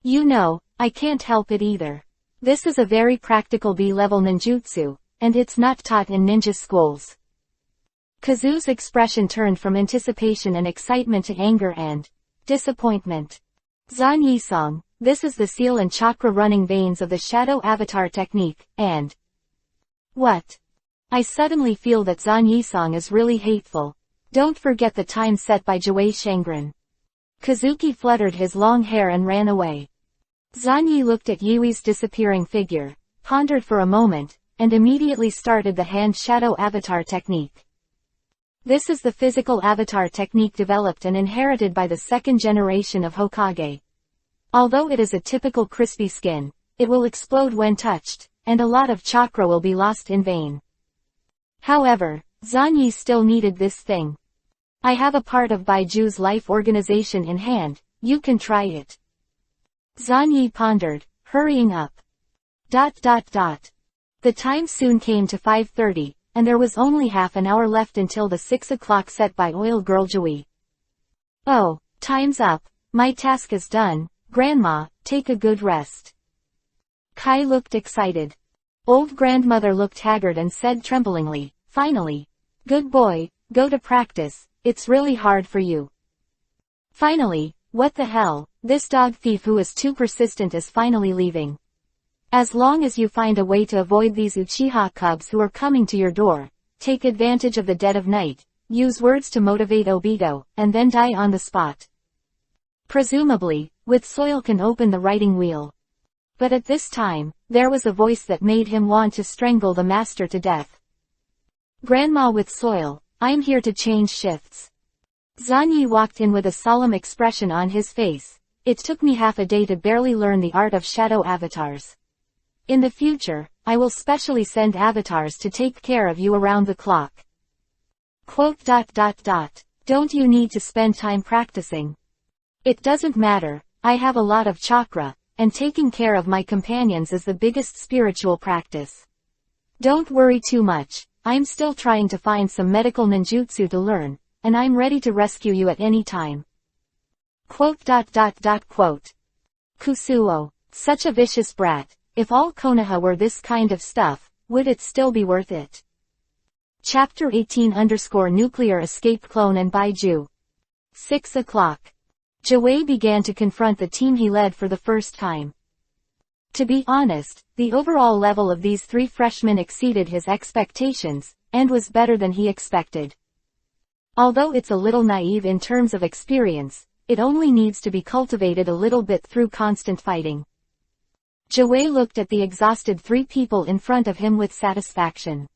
[SPEAKER 1] You know, I can't help it either. This is a very practical B-level ninjutsu, and it's not taught in ninja schools. Kazu's expression turned from anticipation and excitement to anger and disappointment. Zanyi-san, this is the seal and chakra running veins of the shadow avatar technique, and what? I suddenly feel that Zanyi-san is really hateful. Don't forget the time set by Jue Shangren. Kazuki fluttered his long hair and ran away. Zanyi looked at Yui's disappearing figure, pondered for a moment, and immediately started the hand shadow avatar technique. This is the physical avatar technique developed and inherited by the second generation of Hokage. Although it is a typical crispy skin, it will explode when touched, and a lot of chakra will be lost in vain. However, Zanyi still needed this thing. I have a part of Baiju's life organization in hand, you can try it. Zanyi pondered, hurrying up. The time soon came to 5:30, and there was only half an hour left until the 6 o'clock set by Oil Girl Jui. Oh, time's up, my task is done, Grandma, take a good rest. Kai looked excited. Old grandmother looked haggard and said tremblingly, finally. Good boy, go to practice, it's really hard for you. Finally, what the hell, this dog thief who is too persistent is finally leaving. As long as you find a way to avoid these Uchiha cubs who are coming to your door, take advantage of the dead of night, use words to motivate Obito, and then die on the spot. Presumably, with soil can open the writing wheel. But at this time, there was a voice that made him want to strangle the master to death. Grandma with soil, I'm here to change shifts. Zanyi walked in with a solemn expression on his face. It took me half a day to barely learn the art of shadow avatars. In the future, I will specially send avatars to take care of you around the clock. Don't you need to spend time practicing? It doesn't matter, I have a lot of chakra, and taking care of my companions is the biggest spiritual practice. Don't worry too much, I'm still trying to find some medical ninjutsu to learn, and I'm ready to rescue you at any time. Kusuo, such a vicious brat. If all Konoha were this kind of stuff, would it still be worth it? Chapter 18_Nuclear Escape Clone and Baiju. 6 o'clock. Jawei began to confront the team he led for the first time. To be honest, the overall level of these three freshmen exceeded his expectations, and was better than he expected. Although it's a little naive in terms of experience, it only needs to be cultivated a little bit through constant fighting. Jawei looked at the exhausted three people in front of him with satisfaction.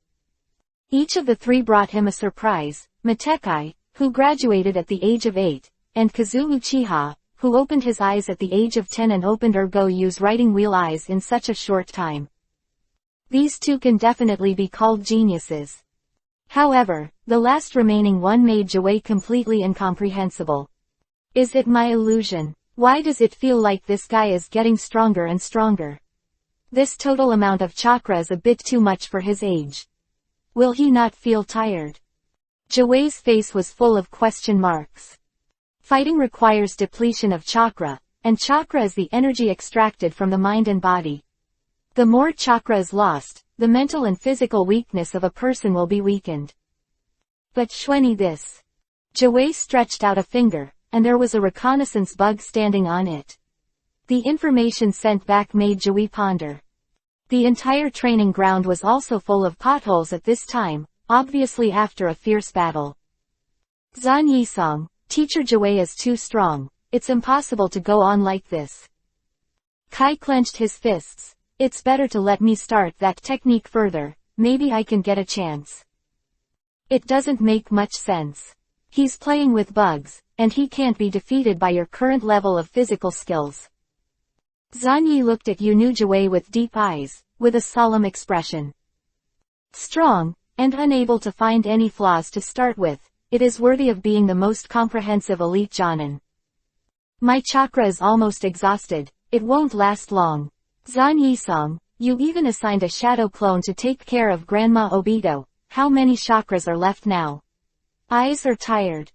[SPEAKER 1] Each of the three brought him a surprise: Matekai, who graduated at the age of 8, and Kazu Uchiha, who opened his eyes at the age of 10 and opened Yu's writing wheel eyes in such a short time. These two can definitely be called geniuses. However, the last remaining one made Jawei completely incomprehensible. Is it my illusion? Why does it feel like this guy is getting stronger and stronger? This total amount of chakra is a bit too much for his age. Will he not feel tired? Jawei's face was full of question marks. Fighting requires depletion of chakra, and chakra is the energy extracted from the mind and body. The more chakra is lost, the mental and physical weakness of a person will be weakened. But shweni this. Jawei stretched out a finger, and there was a reconnaissance bug standing on it. The information sent back made Jawei ponder. The entire training ground was also full of potholes at this time, obviously after a fierce battle. Zan Yisong, Teacher Jawei is too strong, it's impossible to go on like this. Kai clenched his fists. It's better to let me start that technique further, maybe I can get a chance. It doesn't make much sense. He's playing with bugs, and he can't be defeated by your current level of physical skills. Zanyi looked at Yunu Jawei with deep eyes, with a solemn expression. Strong, and unable to find any flaws to start with, it is worthy of being the most comprehensive elite Jonin. My chakra is almost exhausted, it won't last long. Zan Yisong, you even assigned a shadow clone to take care of Grandma Obito, how many chakras are left now? Eyes are tired.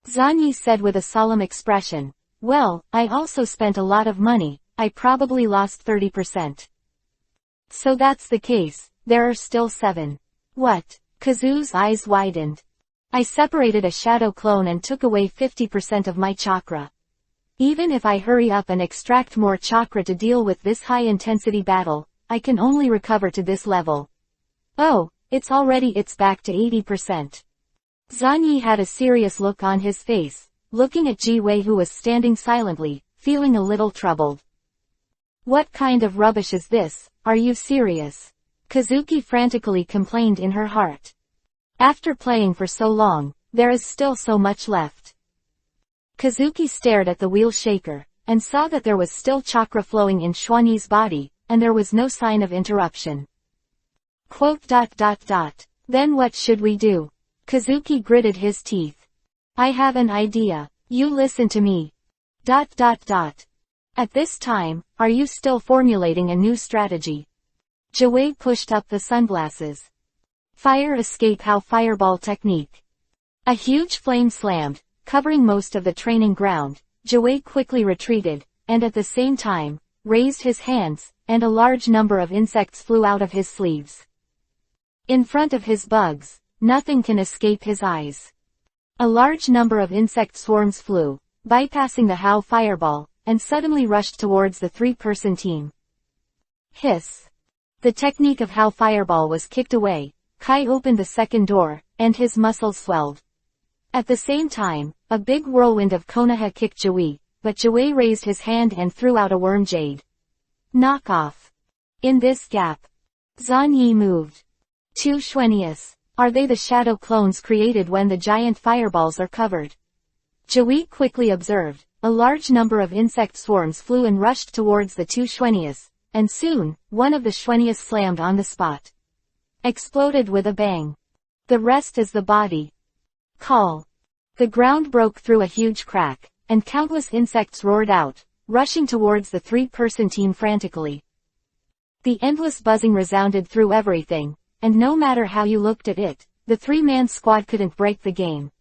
[SPEAKER 1] Zanyi said with a solemn expression. Well, I also spent a lot of money, I probably lost 30%. So that's the case, there are still 7. What? Kazu's eyes widened. I separated a shadow clone and took away 50% of my chakra. Even if I hurry up and extract more chakra to deal with this high-intensity battle, I can only recover to this level. Oh, it's back to 80%. Zanyi had a serious look on his face, looking at Ji Wei who was standing silently, feeling a little troubled. What kind of rubbish is this? Are you serious? Kazuki frantically complained in her heart. After playing for so long, there is still so much left. Kazuki stared at the wheel shaker, and saw that there was still chakra flowing in Xuanyi's body, and there was no sign of interruption. Then what should we do? Kazuki gritted his teeth. I have an idea. You listen to me. At this time, are you still formulating a new strategy? Jiwei pushed up the sunglasses. Fire escape how fireball technique. A huge flame slammed, covering most of the training ground. Jiwei quickly retreated, and at the same time, raised his hands, and a large number of insects flew out of his sleeves. In front of his bugs, nothing can escape his eyes. A large number of insect swarms flew, bypassing the How fireball, and suddenly rushed towards the three-person team. Hiss. The technique of How fireball was kicked away. Kai opened the second door, and his muscles swelled. At the same time, a big whirlwind of Konoha kicked Jiwei, but Jiwei raised his hand and threw out a worm jade. Knock off. In this gap, Zanyi moved. Two Xuanius. Are they the shadow clones created when the giant fireballs are covered? Jiwei quickly observed. A large number of insect swarms flew and rushed towards the two Xuanius, and soon, one of the Xuanius slammed on the spot. Exploded with a bang. The rest is the body. Call. The ground broke through a huge crack, and countless insects roared out, rushing towards the three-person team frantically. The endless buzzing resounded through everything, and no matter how you looked at it, the three-man squad couldn't break the game.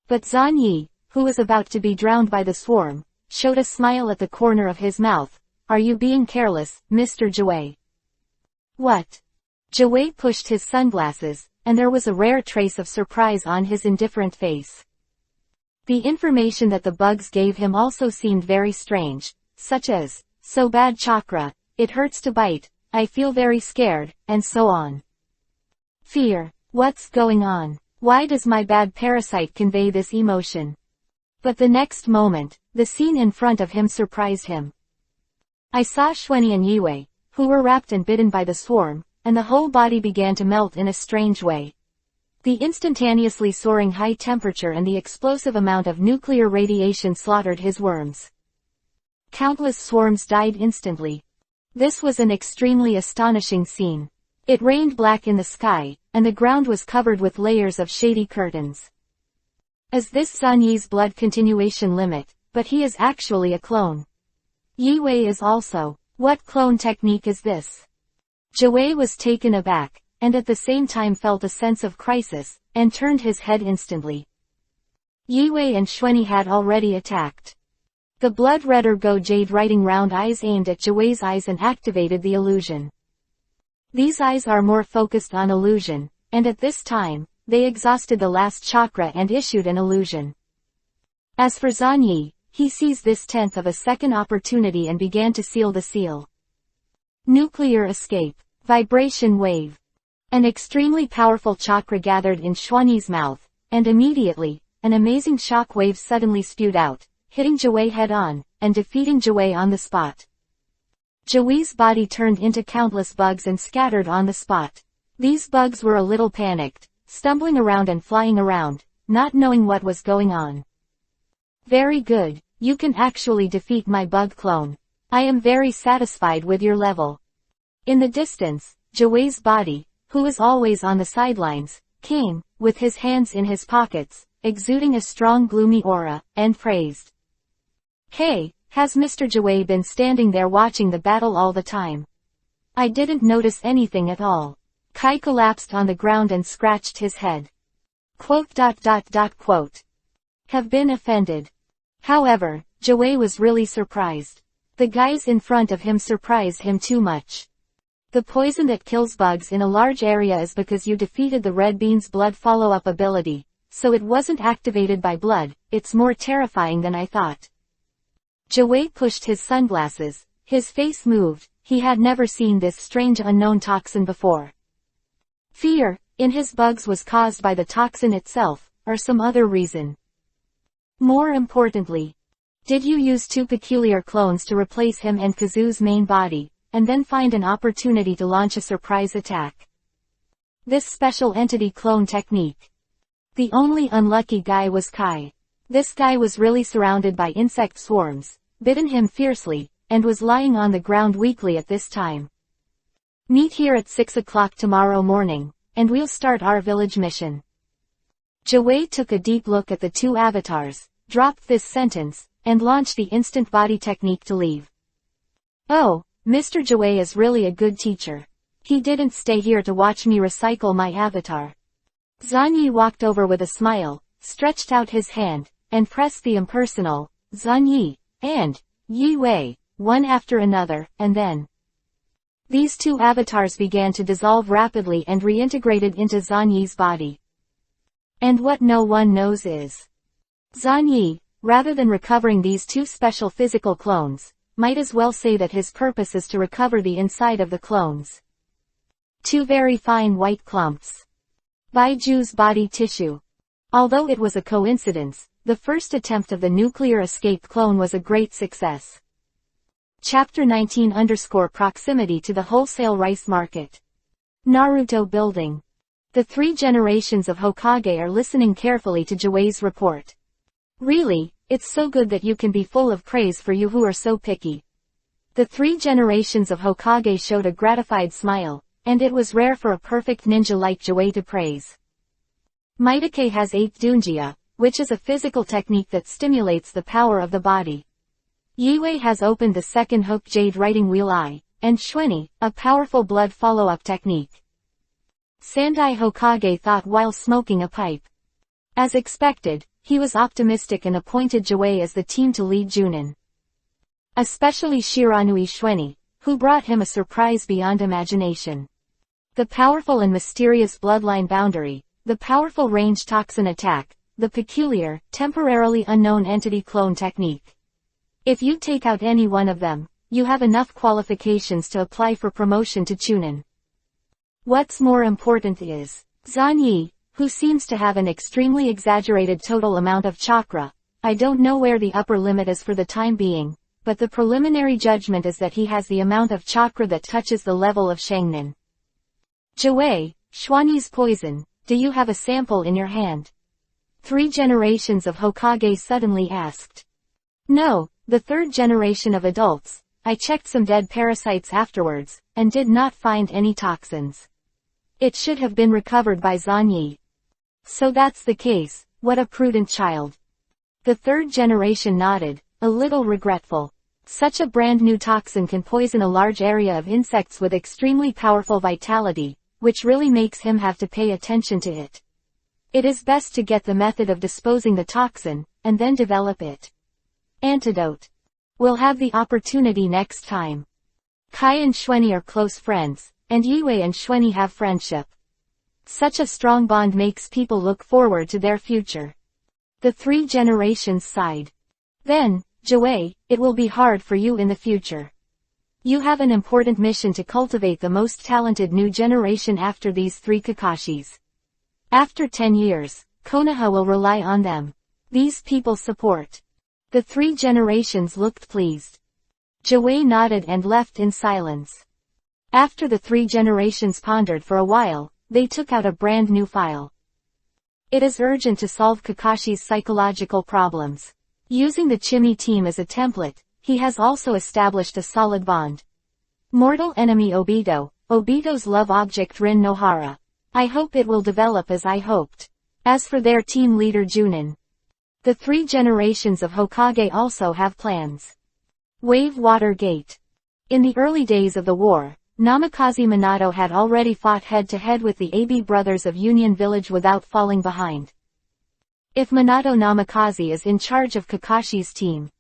[SPEAKER 1] But Zanyi, who was about to be drowned by the swarm, showed a smile at the corner of his mouth. Are you being careless, Mr. Jiwei? What? Jiwei pushed his sunglasses, and there was a rare trace of surprise on his indifferent face. The information that the bugs gave him also seemed very strange, such as, so bad chakra, it hurts to bite, I feel very scared, and so on. Fear. What's going on? Why does my bad parasite convey this emotion? But the next moment, the scene in front of him surprised him. I saw Xuanyi and Yiwei, who were wrapped and bitten by the swarm, and the whole body began to melt in a strange way. The instantaneously soaring high temperature and the explosive amount of nuclear radiation slaughtered his worms. Countless swarms died instantly. This was an extremely astonishing scene. It rained black in the sky, and the ground was covered with layers of shady curtains. Is this Zanyi's blood continuation limit? But he is actually a clone. Yiwei is also. What clone technique is this? Jiwei was taken aback, and at the same time felt a sense of crisis, and turned his head instantly. Yiwei and Xuanyi had already attacked. The blood red or go jade writing round eyes aimed at Jiwei's eyes and activated the illusion. These eyes are more focused on illusion, and at this time, they exhausted the last chakra and issued an illusion. As for Zanyi, he seized this tenth of a second opportunity and began to seal the seal. Nuclear escape. Vibration wave. An extremely powerful chakra gathered in Xuanyi's mouth, and immediately, an amazing shock wave suddenly spewed out, hitting Jiwei head-on, and defeating Jiwei on the spot. Jiwei's body turned into countless bugs and scattered on the spot. These bugs were a little panicked, stumbling around and flying around, not knowing what was going on. Very good, you can actually defeat my bug clone. I am very satisfied with your level. In the distance, Jiwei's body, who was always on the sidelines, came, with his hands in his pockets, exuding a strong gloomy aura, and praised. Hey, has Mr. Jiwei been standing there watching the battle all the time? I didn't notice anything at all. Kai collapsed on the ground and scratched his head. Have been offended. However, Jiwei was really surprised. The guys in front of him surprised him too much. The poison that kills bugs in a large area is because you defeated the red bean's blood follow-up ability, so it wasn't activated by blood. It's more terrifying than I thought. Jiwei pushed his sunglasses, his face moved, he had never seen this strange unknown toxin before. Fear, in his bugs was caused by the toxin itself, or some other reason. More importantly, Did you use two peculiar clones to replace him and Kazu's main body, and then find an opportunity to launch a surprise attack? This special entity clone technique. The only unlucky guy was Kai. This guy was really surrounded by insect swarms, bitten him fiercely, and was lying on the ground weakly at this time. Meet here at 6 o'clock tomorrow morning, and we'll start our village mission. Jiwei took a deep look at the two avatars, dropped this sentence, and launched the instant body technique to leave. Oh, Mr. Jiwei is really a good teacher. He didn't stay here to watch me recycle my avatar. Zanyi walked over with a smile, stretched out his hand, and pressed the impersonal, Zanyi, and Yi Wei, one after another, and then these two avatars began to dissolve rapidly and reintegrated into Zanyi's body. And what no one knows is, Zanyi, rather than recovering these two special physical clones, might as well say that his purpose is to recover the inside of the clones. Two very fine white clumps. Baiju's body tissue. Although it was a coincidence, the first attempt of the nuclear escape clone was a great success. Chapter 19_Proximity to the wholesale rice market. Naruto building. The three generations of Hokage are listening carefully to Jiwei's report. Really, it's so good that you can be full of praise for you who are so picky. The three generations of Hokage showed a gratified smile, and it was rare for a perfect ninja like Jiwei to praise. Maitake has 8 Dunjia, which is a physical technique that stimulates the power of the body. Yiwei has opened the second hook jade writing wheel eye, and Shueni, a powerful blood follow-up technique. Sandai Hokage thought while smoking a pipe. As expected, he was optimistic and appointed Jiwei as the team to lead Junin. Especially Shiranui Shueni, who brought him a surprise beyond imagination. The powerful and mysterious bloodline boundary, the powerful range toxin attack, the peculiar, temporarily unknown entity clone technique. If you take out any one of them, you have enough qualifications to apply for promotion to Chunin. What's more important is, Zanyi, who seems to have an extremely exaggerated total amount of chakra. I don't know where the upper limit is for the time being, but the preliminary judgment is that he has the amount of chakra that touches the level of Shangnin. Jiwei, Shuani's poison, do you have a sample in your hand? 3 generations of Hokage suddenly asked. No, the 3rd generation of adults. I checked some dead parasites afterwards, and did not find any toxins. It should have been recovered by Zanyi. So that's the case, what a prudent child. The 3rd generation nodded, a little regretful. Such a brand new toxin can poison a large area of insects with extremely powerful vitality, which really makes him have to pay attention to it. It is best to get the method of disposing the toxin, and then develop it. Antidote. We'll have the opportunity next time. Kai and Shueni are close friends, and Yiwei and Shueni have friendship. Such a strong bond makes people look forward to their future. The 3 generations sighed. Then, Jiwei, it will be hard for you in the future. You have an important mission to cultivate the most talented new generation after these 3 Kakashis. After 10 years, Konoha will rely on them. These people support. The 3 generations looked pleased. Jiwei nodded and left in silence. After the 3 generations pondered for a while, they took out a brand new file. It is urgent to solve Kakashi's psychological problems. Using the Chimi team as a template, he has also established a solid bond. Mortal enemy Obito, Obito's love object Rin Nohara. I hope it will develop as I hoped. As for their team leader Junin, the 3 generations of Hokage also have plans. Wave Water Gate. In the early days of the war, Namikaze Minato had already fought head-to-head with the AB brothers of Union Village without falling behind. If Minato Namikaze is in charge of Kakashi's team,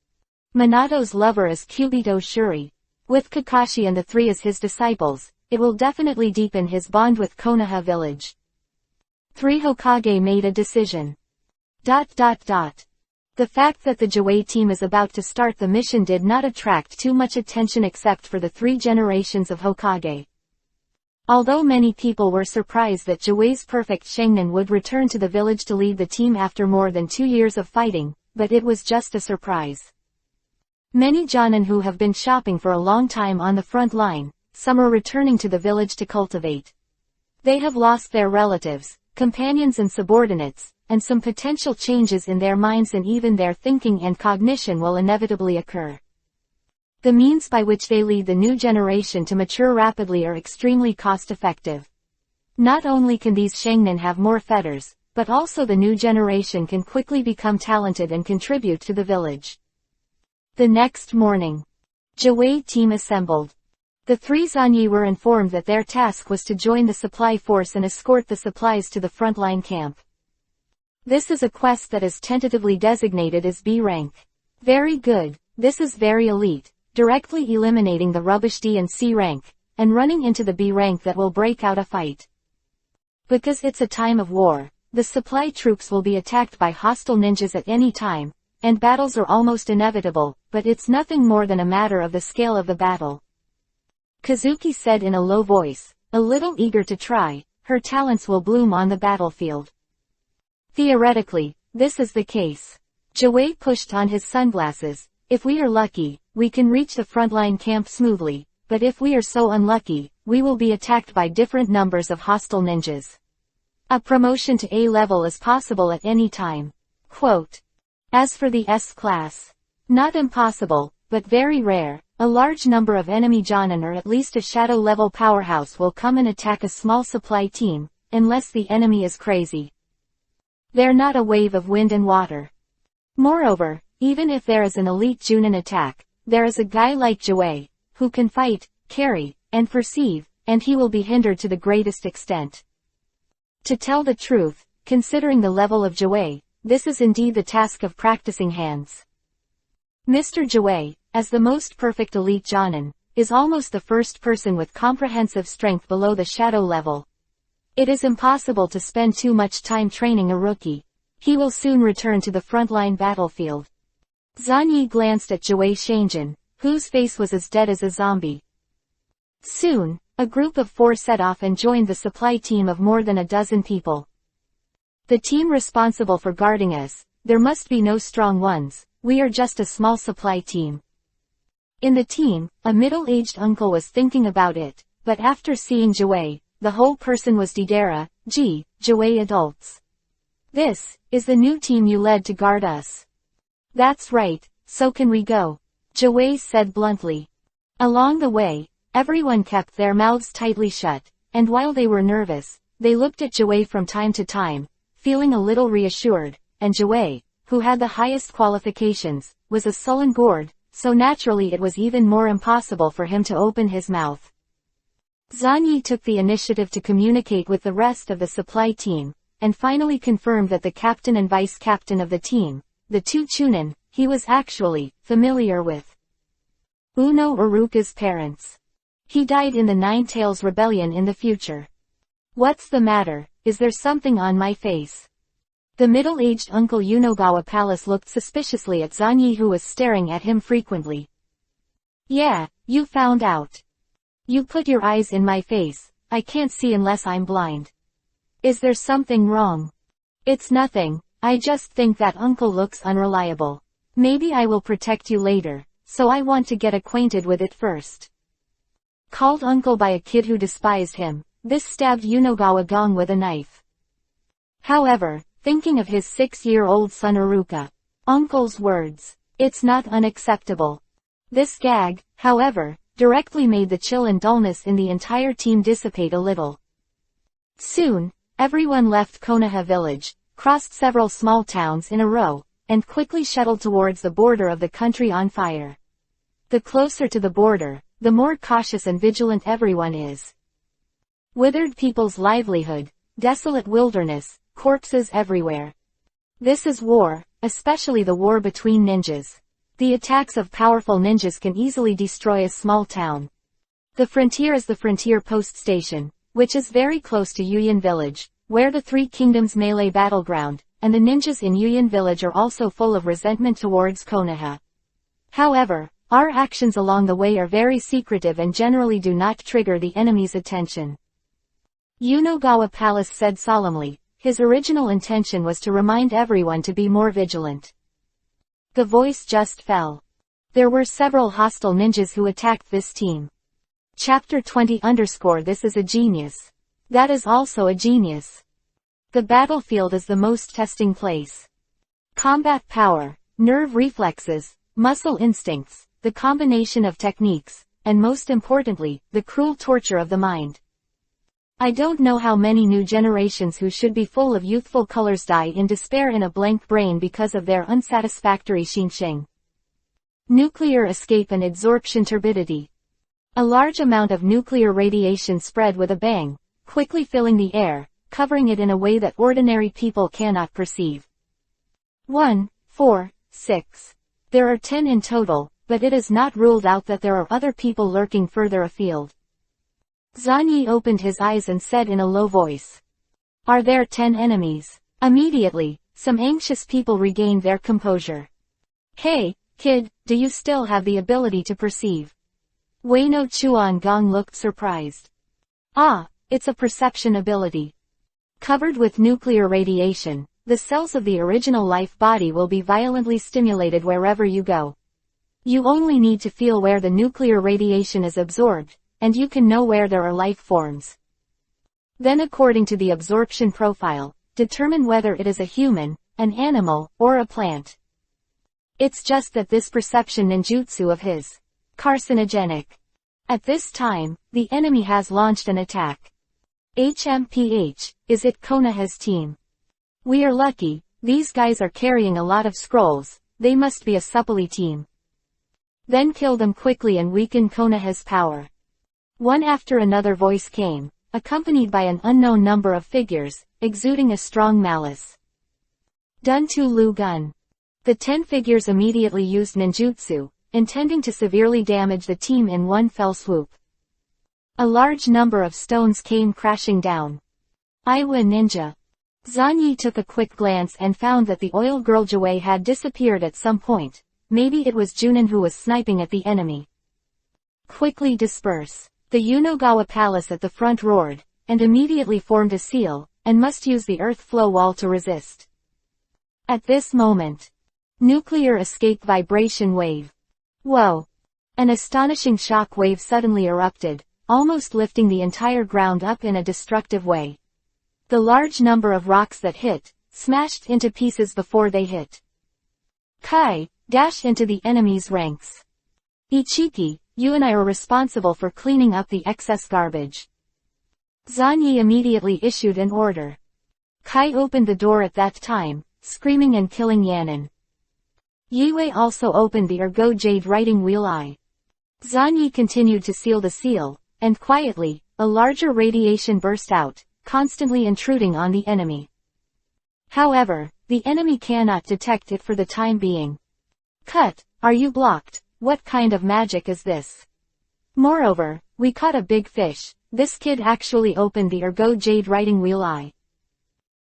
[SPEAKER 1] Minato's lover is Kyubito Shuri. With Kakashi and the 3 as his disciples, it will definitely deepen his bond with Konoha Village. 3 Hokage made a decision. The fact that the Jiwei team is about to start the mission did not attract too much attention except for the 3 generations of Hokage. Although many people were surprised that Jiwei's perfect Shangnin would return to the village to lead the team after more than 2 years of fighting, but it was just a surprise. Many Jonin who have been shopping for a long time on the front line, some are returning to the village to cultivate. They have lost their relatives, companions and subordinates, and some potential changes in their minds and even their thinking and cognition will inevitably occur. The means by which they lead the new generation to mature rapidly are extremely cost-effective. Not only can these Shangnin have more fetters, but also the new generation can quickly become talented and contribute to the village. The next morning, Jiwei team assembled. The three Zanyi were informed that their task was to join the supply force and escort the supplies to the frontline camp. This is a quest that is tentatively designated as B rank. Very good, this is very elite, directly eliminating the rubbish D and C rank, and running into the B rank that will break out a fight. Because it's a time of war, the supply troops will be attacked by hostile ninjas at any time, and battles are almost inevitable, but it's nothing more than a matter of the scale of the battle. Kazuki said in a low voice, a little eager to try, her talents will bloom on the battlefield. Theoretically, this is the case. Jiwei pushed on his sunglasses. If we are lucky, we can reach the frontline camp smoothly, but if we are so unlucky, we will be attacked by different numbers of hostile ninjas. A promotion to A level is possible at any time. Quote. As for the S class, not impossible, but very rare. A large number of enemy Jonin or at least a shadow-level powerhouse will come and attack a small supply team, unless the enemy is crazy. They're not a wave of wind and water. Moreover, even if there is an elite Junin attack, there is a guy like Jiwei, who can fight, carry, and perceive, and he will be hindered to the greatest extent. To tell the truth, considering the level of Jiwei, this is indeed the task of practicing hands. Mr. Jiwei, as the most perfect elite Jonin, is almost the first person with comprehensive strength below the shadow level. It is impossible to spend too much time training a rookie. He will soon return to the frontline battlefield. Zanyi glanced at Jiwei Shangjin, whose face was as dead as a zombie. Soon, a group of 4 set off and joined the supply team of more than a dozen people. The team responsible for guarding us, there must be no strong ones, we are just a small supply team. In the team, a middle-aged uncle was thinking about it, but after seeing Jiwei, the whole person was Didera, Jiwei adults. This is the new team you led to guard us. That's right, so can we go? Jiwei said bluntly. Along the way, everyone kept their mouths tightly shut, and while they were nervous, they looked at Jiwei from time to time, feeling a little reassured, and Jiwei, who had the highest qualifications, was a sullen gourd, so naturally it was even more impossible for him to open his mouth. Zanyi took the initiative to communicate with the rest of the supply team, and finally confirmed that the captain and vice-captain of the team, the 2 Chunin, he was actually familiar with. Uno Uruka's parents. He died in the Nine Tails Rebellion in the future. What's the matter, is there something on my face? The middle-aged Uncle Unogawa Palace looked suspiciously at Zanyi who was staring at him frequently. Yeah, you found out. You put your eyes in my face, I can't see unless I'm blind. Is there something wrong? It's nothing, I just think that uncle looks unreliable. Maybe I will protect you later, so I want to get acquainted with it first. Called uncle by a kid who despised him, this stabbed Unogawa Gong with a knife. However, thinking of his 6-year-old son Uruka, uncle's words, it's not unacceptable. This gag, however, directly made the chill and dullness in the entire team dissipate a little. Soon, everyone left Konoha village, crossed several small towns in a row, and quickly shuttled towards the border of the country on fire. The closer to the border, the more cautious and vigilant everyone is. Withered people's livelihood, desolate wilderness, corpses everywhere. This is war, especially the war between ninjas. The attacks of powerful ninjas can easily destroy a small town. The frontier is the frontier post station, which is very close to Yuyan village, where the Three Kingdoms melee battleground, and the ninjas in Yuyan village are also full of resentment towards Konoha. However, our actions along the way are very secretive and generally do not trigger the enemy's attention. Unogawa Palace said solemnly, his original intention was to remind everyone to be more vigilant. The voice just fell. There were several hostile ninjas who attacked this team. Chapter 20 _ This is a genius. That is also a genius. The battlefield is the most testing place. Combat power, nerve reflexes, muscle instincts, the combination of techniques, and most importantly, the cruel torture of the mind. I don't know how many new generations who should be full of youthful colors die in despair in a blank brain because of their unsatisfactory xinsheng. Nuclear escape and absorption turbidity. A large amount of nuclear radiation spread with a bang, quickly filling the air, covering it in a way that ordinary people cannot perceive. 1, 4, 6. There are 10 in total, but it is not ruled out that there are other people lurking further afield. Zanyi opened his eyes and said in a low voice. Are there 10 enemies? Immediately, some anxious people regained their composure. Hey, kid, do you still have the ability to perceive? Weino Chuan Gong looked surprised. Ah, it's a perception ability. Covered with nuclear radiation, the cells of the original life body will be violently stimulated wherever you go. You only need to feel where the nuclear radiation is absorbed, and you can know where there are life forms. Then according to the absorption profile, determine whether it is a human, an animal, or a plant. It's just that this perception ninjutsu of his carcinogenic. At this time, the enemy has launched an attack. HMPH, is it Konoha's team? We are lucky, these guys are carrying a lot of scrolls, they must be a suppley team. Then kill them quickly and weaken Konoha's power. One after another voice came, accompanied by an unknown number of figures, exuding a strong malice. Dun Tu Lu Gun. The 10 figures immediately used ninjutsu, intending to severely damage the team in one fell swoop. A large number of stones came crashing down. Iwa Ninja. Zanyi took a quick glance and found that the oil girl Jiwei had disappeared at some point. Maybe it was Junin who was sniping at the enemy. Quickly disperse. The Yunogawa Palace at the front roared, and immediately formed a seal, and must use the earth flow wall to resist. At this moment. Nuclear escape vibration wave. Whoa! An astonishing shock wave suddenly erupted, almost lifting the entire ground up in a destructive way. The large number of rocks that hit, smashed into pieces before they hit. Kai, dash into the enemy's ranks. Ichiki, you and I are responsible for cleaning up the excess garbage. Zanyi immediately issued an order. Kai opened the door at that time, screaming and killing Yanin. Yiwei also opened the Ergo Jade writing wheel eye. Zanyi continued to seal the seal, and quietly, a larger radiation burst out, constantly intruding on the enemy. However, the enemy cannot detect it for the time being. Cut, are you blocked? What kind of magic is this? Moreover, we caught a big fish. This kid actually opened the Ergo Jade writing wheel eye.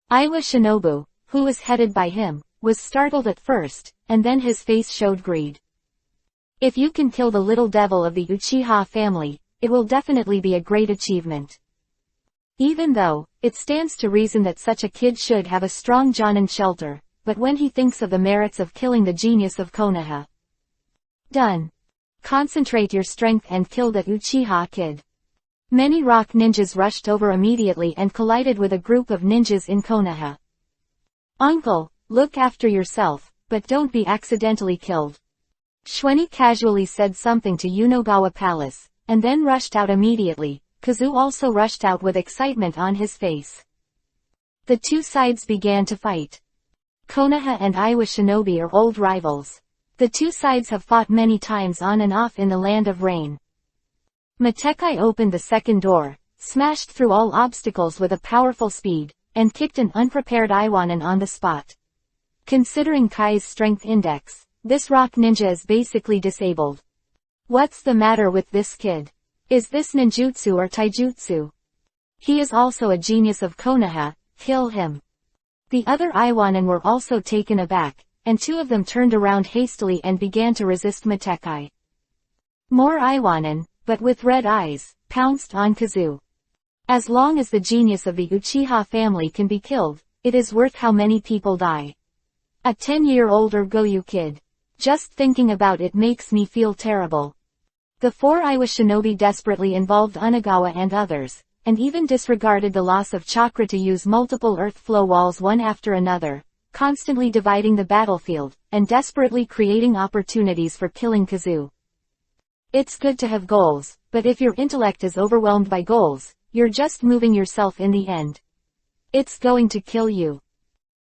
[SPEAKER 1] Iwa Shinobu, who was headed by him, was startled at first, and then his face showed greed. If you can kill the little devil of the Uchiha family, it will definitely be a great achievement. Even though, it stands to reason that such a kid should have a strong Jonin shelter, but when he thinks of the merits of killing the genius of Konoha. Done. Concentrate your strength and kill that Uchiha kid. Many rock ninjas rushed over immediately and collided with a group of ninjas in Konoha. Uncle, look after yourself, but don't be accidentally killed. Shueni casually said something to Yunogawa Palace, and then rushed out immediately. Kazu also rushed out with excitement on his face. The two sides began to fight. Konoha and Iwa Shinobi are old rivals. The two sides have fought many times on and off in the Land of Rain. Matekai opened the second door, smashed through all obstacles with a powerful speed, and kicked an unprepared Iwanin on the spot. Considering Kai's strength index, this rock ninja is basically disabled. What's the matter with this kid? Is this ninjutsu or taijutsu? He is also a genius of Konoha, kill him. The other Iwanin were also taken aback, and two of them turned around hastily and began to resist Matekai. More Iwanin, but with red eyes, pounced on Kazu. As long as the genius of the Uchiha family can be killed, it is worth how many people die. A 10-year-old Goyu kid. Just thinking about it makes me feel terrible. The 4 Iwa shinobi desperately involved Unagawa and others, and even disregarded the loss of chakra to use multiple earth flow walls one after another, constantly dividing the battlefield, and desperately creating opportunities for killing Kazu. It's good to have goals, but if your intellect is overwhelmed by goals, you're just moving yourself in the end. It's going to kill you.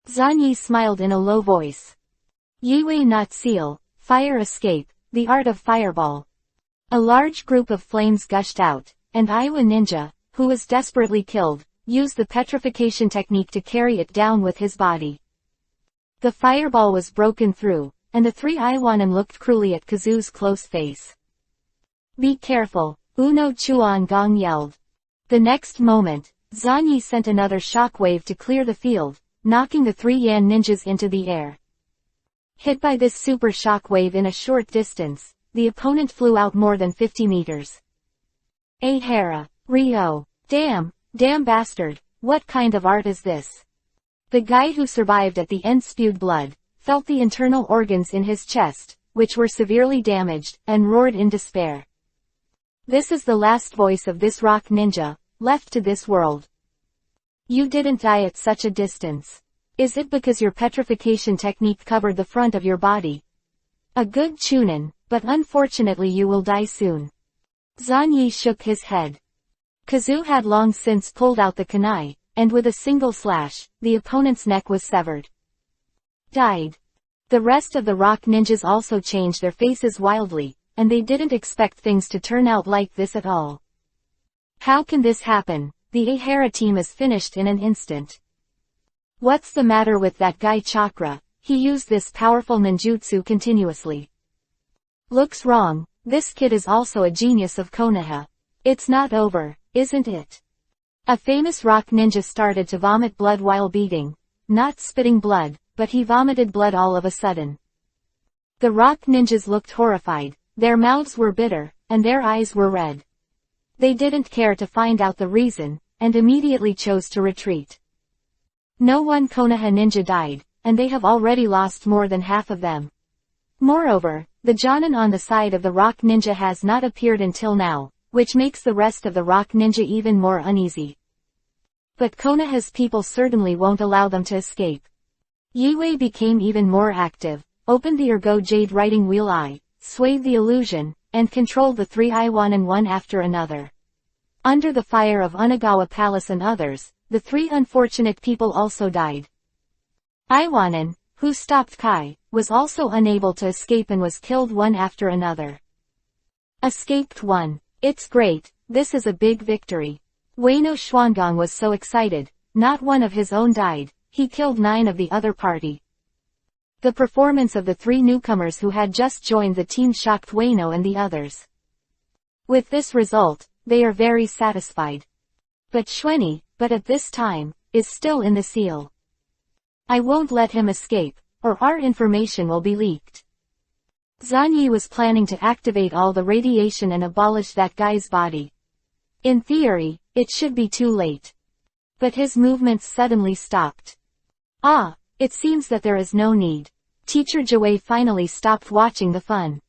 [SPEAKER 1] Zanyi smiled in a low voice. Yiwei not seal, fire escape, the art of fireball. A large group of flames gushed out, and Iwa Ninja, who was desperately killed, used the petrification technique to carry it down with his body. The fireball was broken through, and the 3 Iwanin looked cruelly at Kazu's close face. Be careful, Uno Chuan Gong yelled. The next moment, Zanyi sent another shockwave to clear the field, knocking the 3 Yan ninjas into the air. Hit by this super shockwave in a short distance, the opponent flew out more than 50 meters. Hera, Ryo, damn bastard, what kind of art is this? The guy who survived at the end spewed blood, felt the internal organs in his chest, which were severely damaged, and roared in despair. This is the last voice of this rock ninja, left to this world. You didn't die at such a distance. Is it because your petrification technique covered the front of your body? A good chunin, but unfortunately you will die soon. Zanyi shook his head. Kazu had long since pulled out the kunai, and with a single slash, the opponent's neck was severed. Died. The rest of the rock ninjas also changed their faces wildly, and they didn't expect things to turn out like this at all. How can this happen? The Ahara team is finished in an instant. What's the matter with that guy Chakra? He used this powerful ninjutsu continuously. Looks wrong, this kid is also a genius of Konoha. It's not over, isn't it? A famous rock ninja started to vomit blood while beating. Not spitting blood, but he vomited blood all of a sudden. The rock ninjas looked horrified, their mouths were bitter, and their eyes were red. They didn't care to find out the reason, and immediately chose to retreat. No one Konoha ninja died, and they have already lost more than half of them. Moreover, the Jonin on the side of the rock ninja has not appeared until now, which makes the rest of the rock ninja even more uneasy. But Konoha's people certainly won't allow them to escape. Yiwei became even more active, opened the Ergo Jade writing wheel eye, swayed the illusion, and controlled the 3 Iwanin one after another. Under the fire of Unagawa Palace and others, the 3 unfortunate people also died. Iwanin, who stopped Kai, was also unable to escape and was killed one after another. Escaped one. It's great, this is a big victory. Ueno Xuangong was so excited, not one of his own died, he killed 9 of the other party. The performance of the 3 newcomers who had just joined the team shocked Ueno and the others. With this result, they are very satisfied. But Xueni, at this time, is still in the seal. I won't let him escape, or our information will be leaked. Zanyi was planning to activate all the radiation and abolish that guy's body. In theory, it should be too late. But his movements suddenly stopped. It seems that there is no need. Teacher Jiwei finally stopped watching the fun.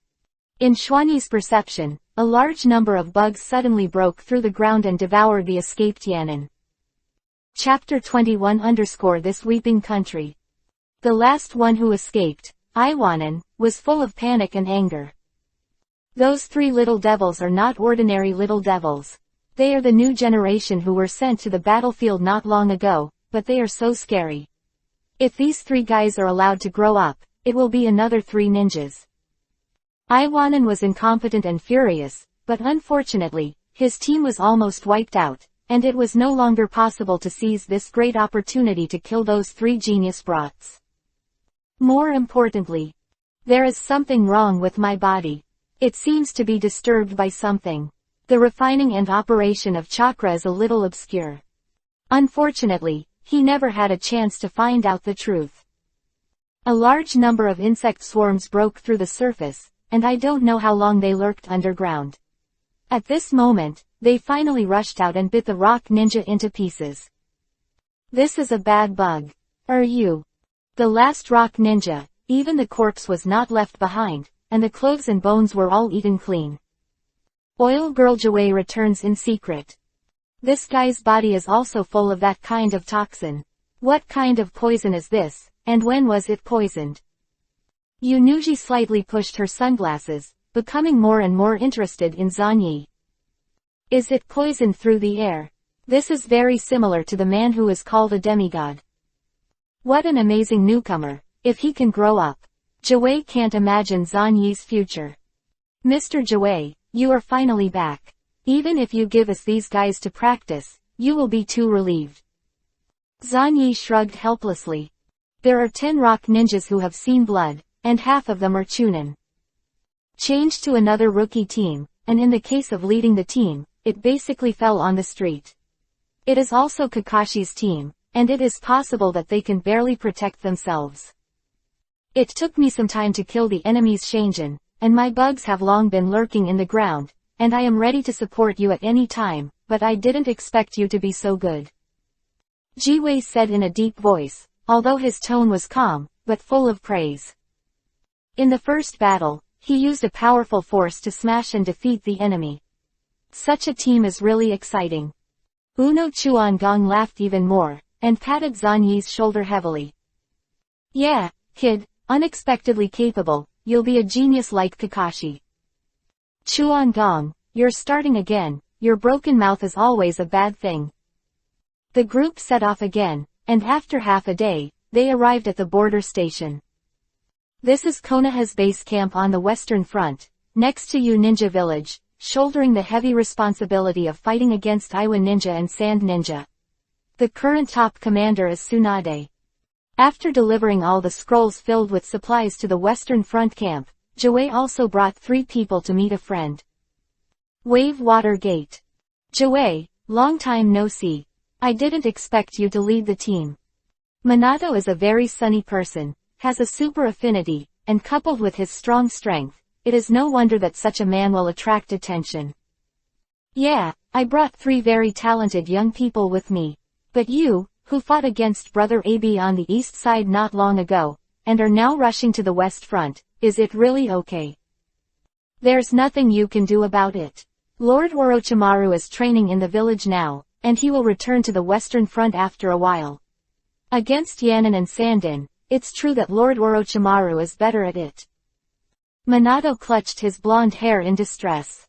[SPEAKER 1] In Xuani's perception, a large number of bugs suddenly broke through the ground and devoured the escaped Yanin. Chapter 21 _ This Weeping Country. The last one who escaped, Iwanin, was full of panic and anger. Those 3 little devils are not ordinary little devils. They are the new generation who were sent to the battlefield not long ago, but they are so scary. If these 3 guys are allowed to grow up, it will be another 3 ninjas. Iwanin was incompetent and furious, but unfortunately, his team was almost wiped out, and it was no longer possible to seize this great opportunity to kill those 3 genius brats. More importantly, there is something wrong with my body. It seems to be disturbed by something. The refining and operation of chakra is a little obscure. Unfortunately, he never had a chance to find out the truth. A large number of insect swarms broke through the surface, and I don't know how long they lurked underground. At this moment, they finally rushed out and bit the rock ninja into pieces. This is a bad bug. You. The last rock ninja, even the corpse was not left behind, and the clothes and bones were all eaten clean. Oil Girl Joey returns in secret. This guy's body is also full of that kind of toxin. What kind of poison is this, and when was it poisoned? Yunuji slightly pushed her sunglasses, becoming more and more interested in Zanyi. Is it poisoned through the air? This is very similar to the man who is called a demigod. What an amazing newcomer, if he can grow up. Joey can't imagine Zanyi's future. Mr. Joey, you are finally back. Even if you give us these guys to practice, you will be too relieved. Zanyi shrugged helplessly. There are 10 rock ninjas who have seen blood, and half of them are Chunin. Change to another rookie team, and in the case of leading the team, it basically fell on the street. It is also Kakashi's team, and it is possible that they can barely protect themselves. It took me some time to kill the enemy's Shanjin, and my bugs have long been lurking in the ground, and I am ready to support you at any time, but I didn't expect you to be so good. Jiwei said in a deep voice, although his tone was calm, but full of praise. In the first battle, he used a powerful force to smash and defeat the enemy. Such a team is really exciting. Uno Chuangong laughed even more, and patted Zanyi's shoulder heavily. Yeah, kid, unexpectedly capable, you'll be a genius like Kakashi. Chuangong, you're starting again, your broken mouth is always a bad thing. The group set off again, and after half a day, they arrived at the border station. This is Konoha's base camp on the western front, next to Yu Ninja Village, shouldering the heavy responsibility of fighting against Iwa Ninja and Sand Ninja. The current top commander is Tsunade. After delivering all the scrolls filled with supplies to the western front camp, Joey also brought 3 people to meet a friend. Wave Water Gate. Joey, long time no see. I didn't expect you to lead the team. Minato is a very sunny person, has a super affinity, and coupled with his strong strength, it is no wonder that such a man will attract attention. Yeah, I brought 3 very talented young people with me. But you, who fought against Brother AB on the east side not long ago, and are now rushing to the west front, is it really okay? There's nothing you can do about it. Lord Orochimaru is training in the village now, and he will return to the western front after a while. Against Yanin and Sandin, it's true that Lord Orochimaru is better at it. Minato clutched his blonde hair in distress.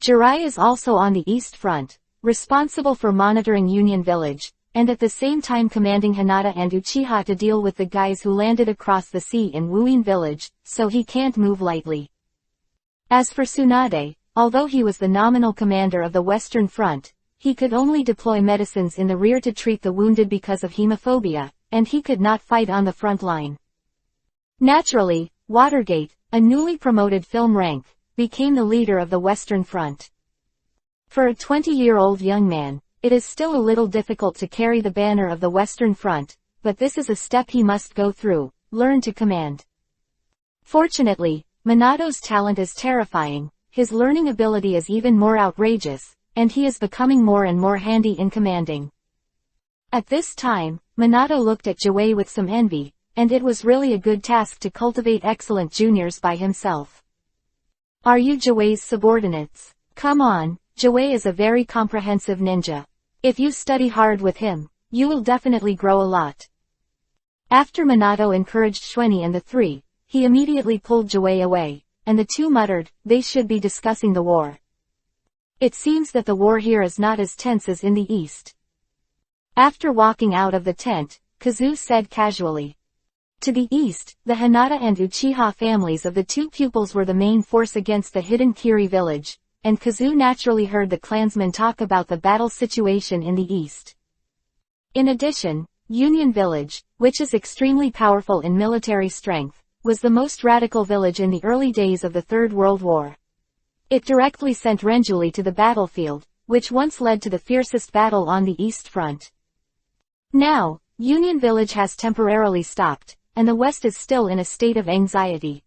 [SPEAKER 1] Jirai is also on the east front, responsible for monitoring Union Village, and at the same time commanding Hinata and Uchiha to deal with the guys who landed across the sea in Wuin Village, so he can't move lightly. As for Tsunade, although he was the nominal commander of the Western Front, he could only deploy medicines in the rear to treat the wounded because of hemophobia, and he could not fight on the front line. Naturally, Watergate, a newly promoted film rank, became the leader of the Western Front. For a 20-year-old young man, it is still a little difficult to carry the banner of the Western Front, but this is a step he must go through, learn to command. Fortunately, Minato's talent is terrifying, his learning ability is even more outrageous, and he is becoming more and more handy in commanding. At this time, Minato looked at Joey with some envy, and it was really a good task to cultivate excellent juniors by himself. Are you Joey's subordinates? Come on, Joey is a very comprehensive ninja. If you study hard with him, you will definitely grow a lot. After Minato encouraged Shueni and the 3, he immediately pulled Joey away, and the 2 muttered, they should be discussing the war. It seems that the war here is not as tense as in the east. After walking out of the tent, Kazu said casually. To the east, the Hinata and Uchiha families of the 2 pupils were the main force against the hidden Kiri village, and Kazu naturally heard the clansmen talk about the battle situation in the east. In addition, Union Village, which is extremely powerful in military strength, was the most radical village in the early days of the Third World War. It directly sent Renjuli to the battlefield, which once led to the fiercest battle on the East Front. Now, Union Village has temporarily stopped, and the West is still in a state of anxiety.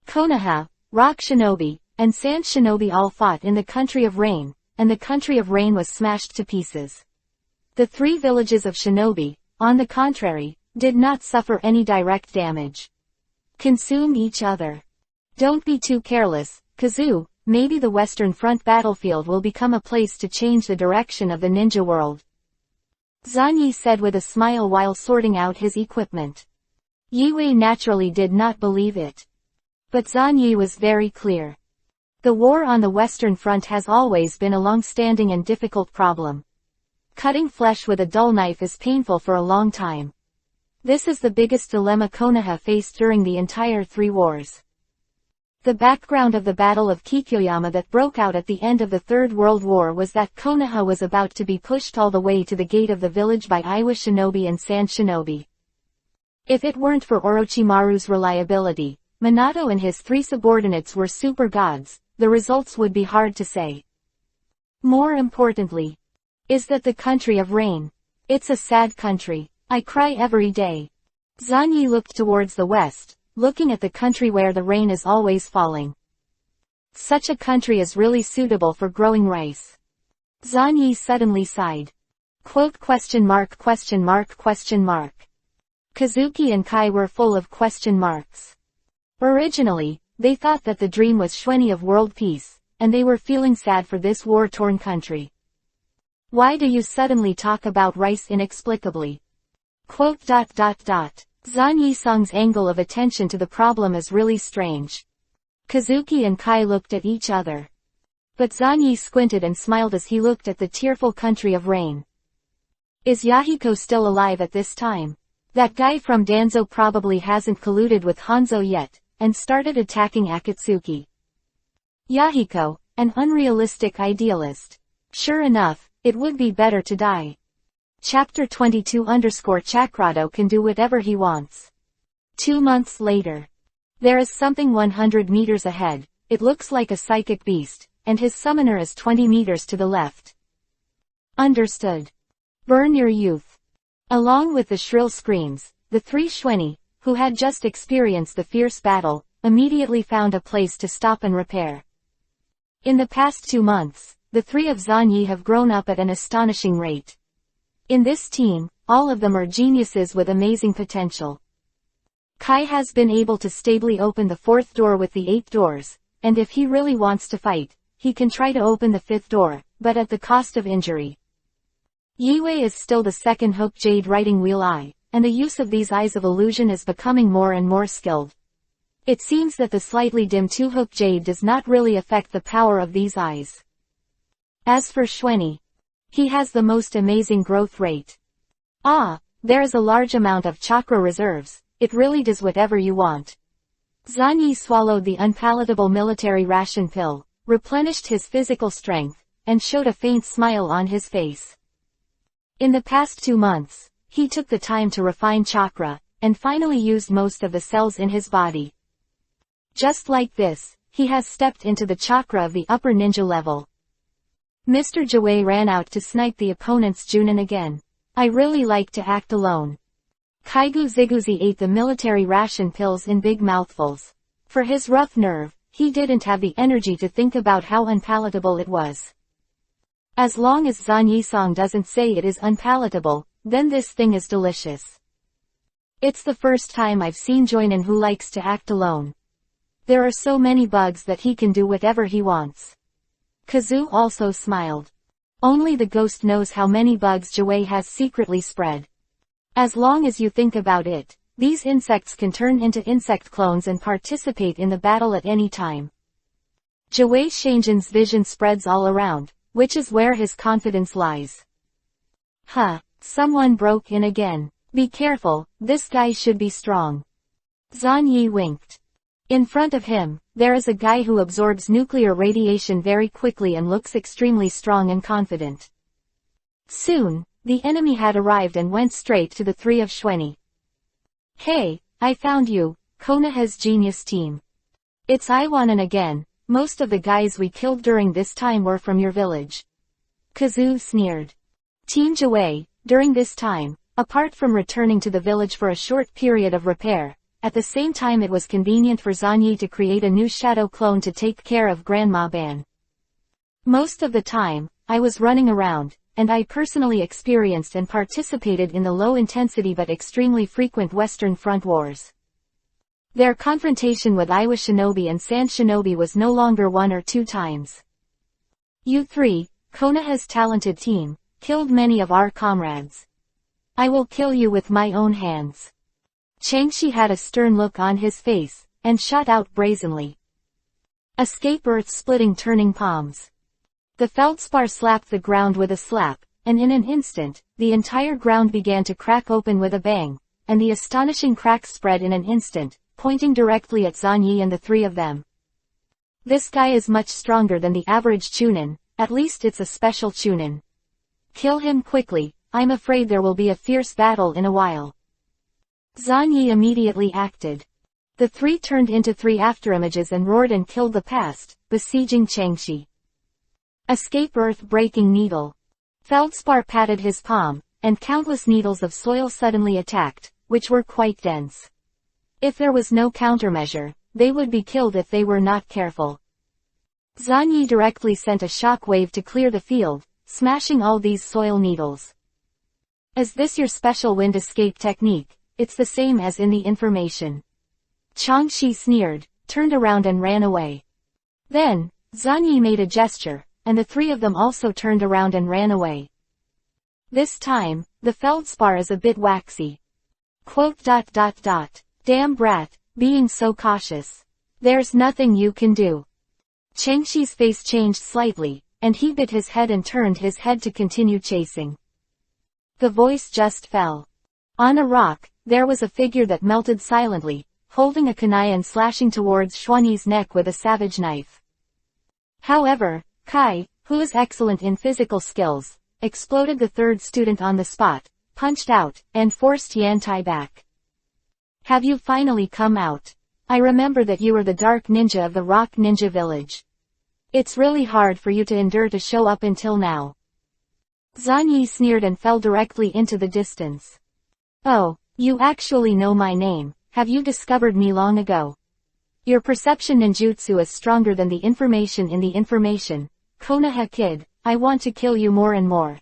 [SPEAKER 1] Konoha, Rock Shinobi, and Sand Shinobi all fought in the Country of Rain, and the Country of Rain was smashed to pieces. The 3 villages of Shinobi, on the contrary, did not suffer any direct damage. consume each other. Don't be too careless, Kazu. Maybe the Western Front battlefield will become a place to change the direction of the ninja world. Zanyi said with a smile while sorting out his equipment. Yue naturally did not believe it. But Zanyi was very clear. The war on the Western Front has always been a long-standing and difficult problem. Cutting flesh with a dull knife is painful for a long time. This is the biggest dilemma Konoha faced during the entire 3 wars. The background of the Battle of Kikyoyama that broke out at the end of the Third World War was that Konoha was about to be pushed all the way to the gate of the village by Iwa shinobi and Sand shinobi. If it weren't for Orochimaru's reliability, Minato and his 3 subordinates were super gods, the results would be hard to say. More importantly, is that the country of rain. It's a sad country. I cry every day. Zanyi looked towards the west, looking at the country where the rain is always falling. Such a country is really suitable for growing rice. Zanyi suddenly sighed. Quote ? Kazuki and Kai were full of question marks. Originally, they thought that the dream was Shweni of world peace, and they were feeling sad for this war-torn country. Why do you suddenly talk about rice inexplicably? Quote ... Zan Yisong's angle of attention to the problem is really strange. Kazuki and Kai looked at each other. But Zan Yi squinted and smiled as he looked at the tearful country of rain. Is Yahiko still alive at this time? That guy from Danzo probably hasn't colluded with Hanzo yet, and started attacking Akatsuki. Yahiko, an unrealistic idealist. Sure enough, it would be better to die. Chapter 22 Chakrado can do whatever he wants. 2 months later. There is something 100 meters ahead, it looks like a psychic beast, and his summoner is 20 meters to the left. Understood. Burn your youth. Along with the shrill screams, the 3 Shweni, who had just experienced the fierce battle, immediately found a place to stop and repair. In the past 2 months, the 3 of Zanyi have grown up at an astonishing rate. In this team, all of them are geniuses with amazing potential. Kai has been able to stably open the 4th door with the 8 doors, and if he really wants to fight, he can try to open the 5th door, but at the cost of injury. Yue is still the 2nd Hook Jade writing wheel eye, and the use of these eyes of illusion is becoming more and more skilled. It seems that the slightly dim 2 Hook Jade does not really affect the power of these eyes. As for Shweni, he has the most amazing growth rate. There is a large amount of chakra reserves, it really does whatever you want. Zanyi swallowed the unpalatable military ration pill, replenished his physical strength, and showed a faint smile on his face. In the past 2 months, he took the time to refine chakra, and finally used most of the cells in his body. Just like this, he has stepped into the chakra of the upper ninja level. Mr. Jue ran out to snipe the opponent's Junin again. I really like to act alone. Kaigu Ziguzi ate the military ration pills in big mouthfuls. For his rough nerve, he didn't have the energy to think about how unpalatable it was. As long as Zan Yisong doesn't say it is unpalatable, then this thing is delicious. It's the first time I've seen Joinin who likes to act alone. There are so many bugs that he can do whatever he wants. Kazu also smiled. Only the ghost knows how many bugs Jue has secretly spread. As long as you think about it, these insects can turn into insect clones and participate in the battle at any time. Jue Shangen's vision spreads all around, which is where his confidence lies. Someone broke in again. Be careful, this guy should be strong. Zan Yi winked. In front of him, there is a guy who absorbs nuclear radiation very quickly and looks extremely strong and confident. Soon, the enemy had arrived and went straight to the 3 of Shweni. Hey, I found you, Konoha's genius team. It's Iwanan again, most of the guys we killed during this time were from your village. Kazu sneered. Team Jue, during this time, apart from returning to the village for a short period of repair, at the same time it was convenient for Zanyi to create a new shadow clone to take care of Grandma Ban. Most of the time, I was running around, and I personally experienced and participated in the low-intensity but extremely frequent Western Front wars. Their confrontation with Iwa Shinobi and Sand Shinobi was no longer 1 or 2 times. You 3, Konoha's talented team, killed many of our comrades. I will kill you with my own hands. Changshi had a stern look on his face, and shot out brazenly. Escape earth-splitting turning palms. The feldspar slapped the ground with a slap, and in an instant, the entire ground began to crack open with a bang, and the astonishing cracks spread in an instant, pointing directly at Zanyi and the 3 of them. This guy is much stronger than the average Chunin, at least it's a special Chunin. Kill him quickly, I'm afraid there will be a fierce battle in a while. Zanyi immediately acted. The 3 turned into 3 afterimages and roared and killed the past, besieging Changshi. Escape earth-breaking needle. Feldspar patted his palm, and countless needles of soil suddenly attacked, which were quite dense. If there was no countermeasure, they would be killed if they were not careful. Zanyi directly sent a shock wave to clear the field, smashing all these soil needles. Is this your special wind escape technique? It's the same as in the information. Changshi sneered, turned around and ran away. Then, Zanyi made a gesture, and the 3 of them also turned around and ran away. This time, the feldspar is a bit waxy. Damn brat, being so cautious. There's nothing you can do. Changshi's face changed slightly, and he bit his head and turned his head to continue chasing. The voice just fell. On a rock, there was a figure that melted silently, holding a kunai and slashing towards Xuani's neck with a savage knife. However, Kai, who is excellent in physical skills, exploded the 3rd student on the spot, punched out, and forced Yantai back. Have you finally come out? I remember that you were the dark ninja of the rock ninja village. It's really hard for you to endure to show up until now. Zanyi sneered and fell directly into the distance. Oh, you actually know my name, have you discovered me long ago? Your perception ninjutsu is stronger than the information in the information. Konoha kid, I want to kill you more and more.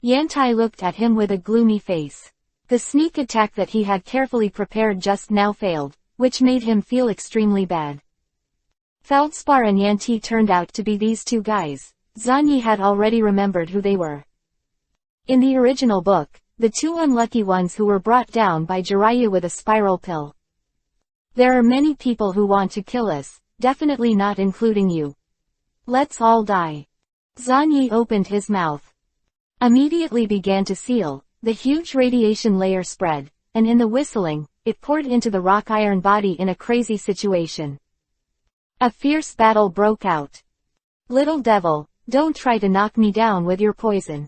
[SPEAKER 1] Yantai looked at him with a gloomy face. The sneak attack that he had carefully prepared just now failed, which made him feel extremely bad. Feldspar and Yanti turned out to be these 2 guys. Zanyi had already remembered who they were. In the original book, the 2 unlucky ones who were brought down by Jiraiya with a spiral pill. There are many people who want to kill us, definitely not including you. Let's all die. Zanyi opened his mouth. Immediately began to seal. The huge radiation layer spread, and in the whistling, it poured into the rock iron body in a crazy situation. A fierce battle broke out. Little devil, don't try to knock me down with your poison.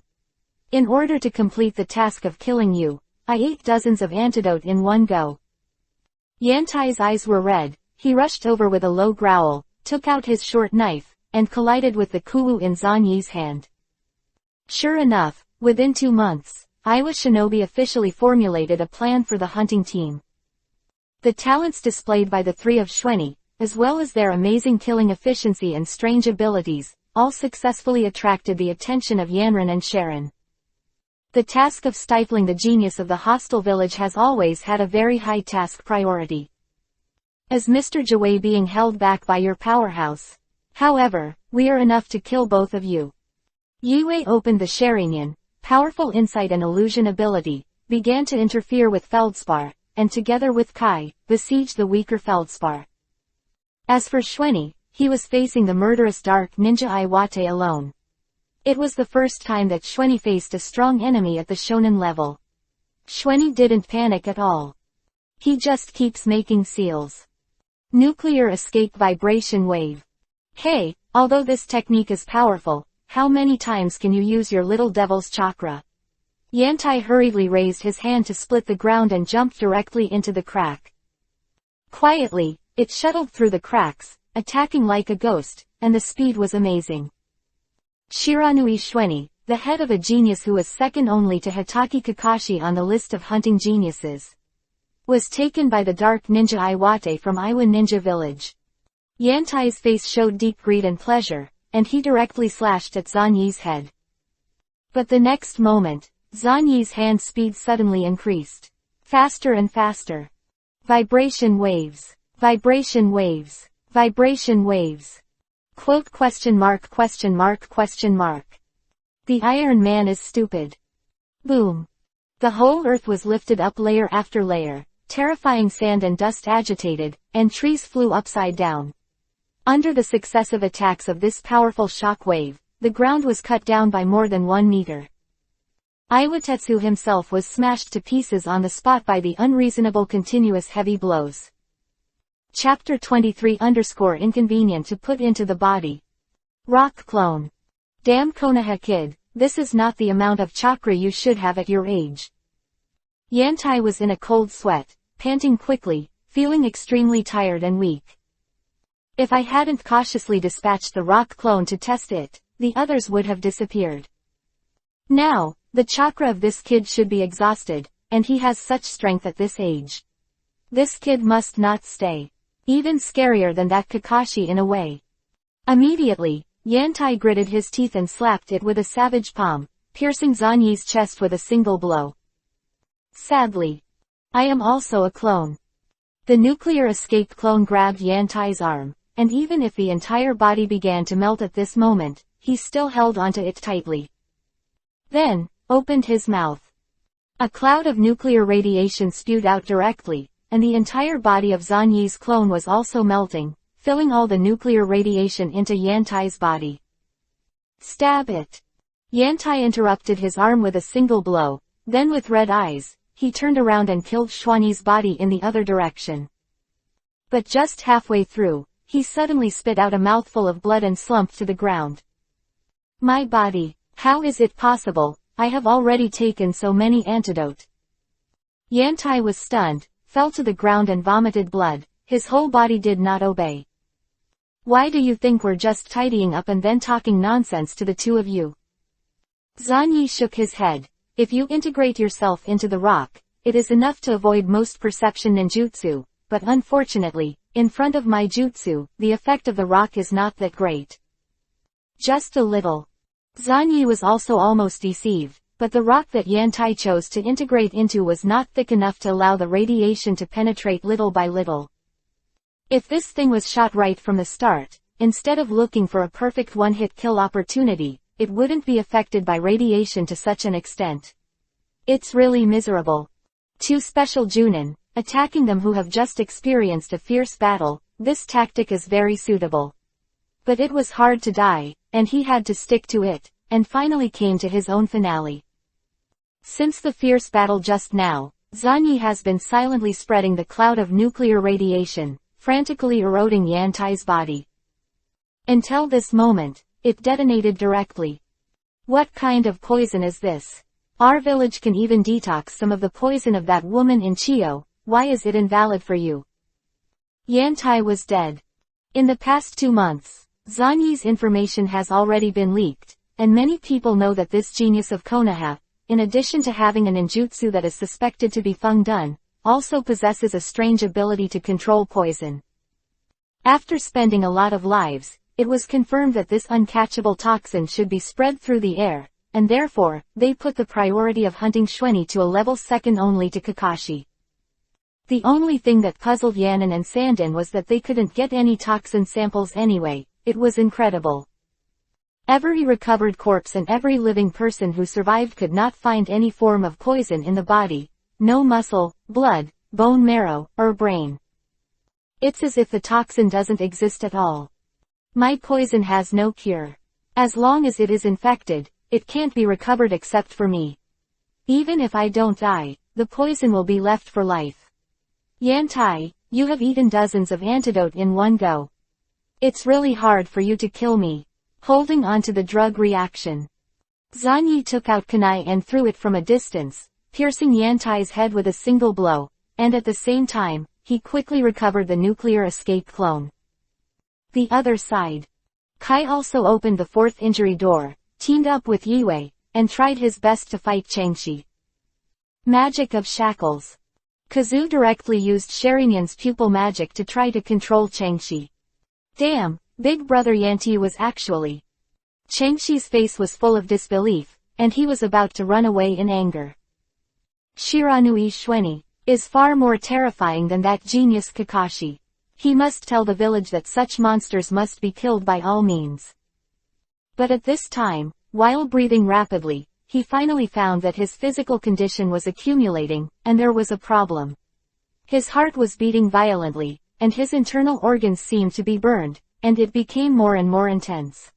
[SPEAKER 1] In order to complete the task of killing you, I ate dozens of antidote in one go. Yantai's eyes were red, he rushed over with a low growl, took out his short knife, and collided with the kuwu in Zanyi's hand. Sure enough, within 2 months, Iwa Shinobi officially formulated a plan for the hunting team. The talents displayed by the 3 of Xuani, as well as their amazing killing efficiency and strange abilities, all successfully attracted the attention of Yanran and Sharon. The task of stifling the genius of the hostile village has always had a very high task priority. As Mr. Jiwei being held back by your powerhouse. However, we are enough to kill both of you. Yue opened the Sharingan, powerful insight and illusion ability, began to interfere with Feldspar, and together with Kai, besieged the weaker Feldspar. As for Xuani, he was facing the murderous dark ninja Iwate alone. It was the first time that Xuani faced a strong enemy at the shonen level. Xuani didn't panic at all. He just keeps making seals. Nuclear escape vibration wave. Hey, although this technique is powerful, how many times can you use your little devil's chakra? Yantai hurriedly raised his hand to split the ground and jumped directly into the crack. Quietly, it shuttled through the cracks, attacking like a ghost, and the speed was amazing. Shiranui Xuani, the head of a genius who was second only to Hitaki Kakashi on the list of hunting geniuses, was taken by the dark ninja Iwate from Iwa Ninja Village. Yantai's face showed deep greed and pleasure, and he directly slashed at Zanyi's head. But the next moment, Zanyi's hand speed suddenly increased. Faster and faster. Vibration waves. Vibration waves. Vibration waves. Quote question mark question mark question mark. The Iron Man is stupid. Boom. The whole earth was lifted up layer after layer, terrifying sand and dust agitated, and trees flew upside down. Under the successive attacks of this powerful shock wave, the ground was cut down by more than 1 meter. Iwatetsu himself was smashed to pieces on the spot by the unreasonable continuous heavy blows. Chapter 23 Inconvenient to put into the body. Rock clone. Damn Konoha kid, this is not the amount of chakra you should have at your age. Yantai was in a cold sweat, panting quickly, feeling extremely tired and weak. If I hadn't cautiously dispatched the rock clone to test it, the others would have disappeared. Now, the chakra of this kid should be exhausted, and he has such strength at this age. This kid must not stay. Even scarier than that Kakashi in a way. Immediately, Yantai gritted his teeth and slapped it with a savage palm, piercing Zanyi's chest with a single blow. Sadly, I am also a clone. The nuclear escape clone grabbed Yantai's arm, and even if the entire body began to melt at this moment, he still held onto it tightly. Then, opened his mouth. A cloud of nuclear radiation spewed out directly, and the entire body of Zanyi's clone was also melting, filling all the nuclear radiation into Yantai's body. Stab it! Yantai interrupted his arm with a single blow, then with red eyes, he turned around and killed Xuanyi's body in the other direction. But just halfway through, he suddenly spit out a mouthful of blood and slumped to the ground. My body, how is it possible? I have already taken so many antidote. Yantai was stunned, fell to the ground and vomited blood. His whole body did not obey. Why do you think we're just tidying up and then talking nonsense to the two of you? Zanyi shook his head. If you integrate yourself into the rock, it is enough to avoid most perception ninjutsu, but unfortunately, in front of my jutsu, the effect of the rock is not that great. Just a little. Zanyi was also almost deceived, but the rock that Yantai chose to integrate into was not thick enough to allow the radiation to penetrate little by little. If this thing was shot right from the start, instead of looking for a perfect one-hit kill opportunity, it wouldn't be affected by radiation to such an extent. It's really miserable. Two special Junin, attacking them who have just experienced a fierce battle, this tactic is very suitable. But it was hard to die, and he had to stick to it, and finally came to his own finale. Since the fierce battle just now, Zanyi has been silently spreading the cloud of nuclear radiation, frantically eroding Yantai's body. Until this moment, it detonated directly. What kind of poison is this? Our village can even detox some of the poison of that woman in Chio, why is it invalid for you? Yantai was dead. In the past 2 months, Zanyi's information has already been leaked, and many people know that this genius of Konoha, in addition to having an ninjutsu that is suspected to be Feng-dun, also possesses a strange ability to control poison. After spending a lot of lives, it was confirmed that this uncatchable toxin should be spread through the air, and therefore, they put the priority of hunting Xuanyi to a level second only to Kakashi. The only thing that puzzled Yanin and Sandin was that they couldn't get any toxin samples anyway. It was incredible. Every recovered corpse and every living person who survived could not find any form of poison in the body, no muscle, blood, bone marrow, or brain. It's as if the toxin doesn't exist at all. My poison has no cure. As long as it is infected, it can't be recovered except for me. Even if I don't die, the poison will be left for life. Yantai, you have eaten dozens of antidote in one go. It's really hard for you to kill me. Holding on to the drug reaction. Zanyi took out kunai and threw it from a distance, piercing Yantai's head with a single blow, and at the same time, he quickly recovered the nuclear escape clone. The other side. Kai also opened the fourth injury door, teamed up with Yue, and tried his best to fight Changshi. Magic of shackles. Kazu directly used Sharingan's pupil magic to try to control Changshi. Damn, Big Brother Yanti was actually. Changshi's face was full of disbelief, and he was about to run away in anger. Shiranui Xuanyi, is far more terrifying than that genius Kakashi. He must tell the village that such monsters must be killed by all means. But at this time, while breathing rapidly, he finally found that his physical condition was accumulating, and there was a problem. His heart was beating violently, and his internal organs seemed to be burned, and it became more and more intense.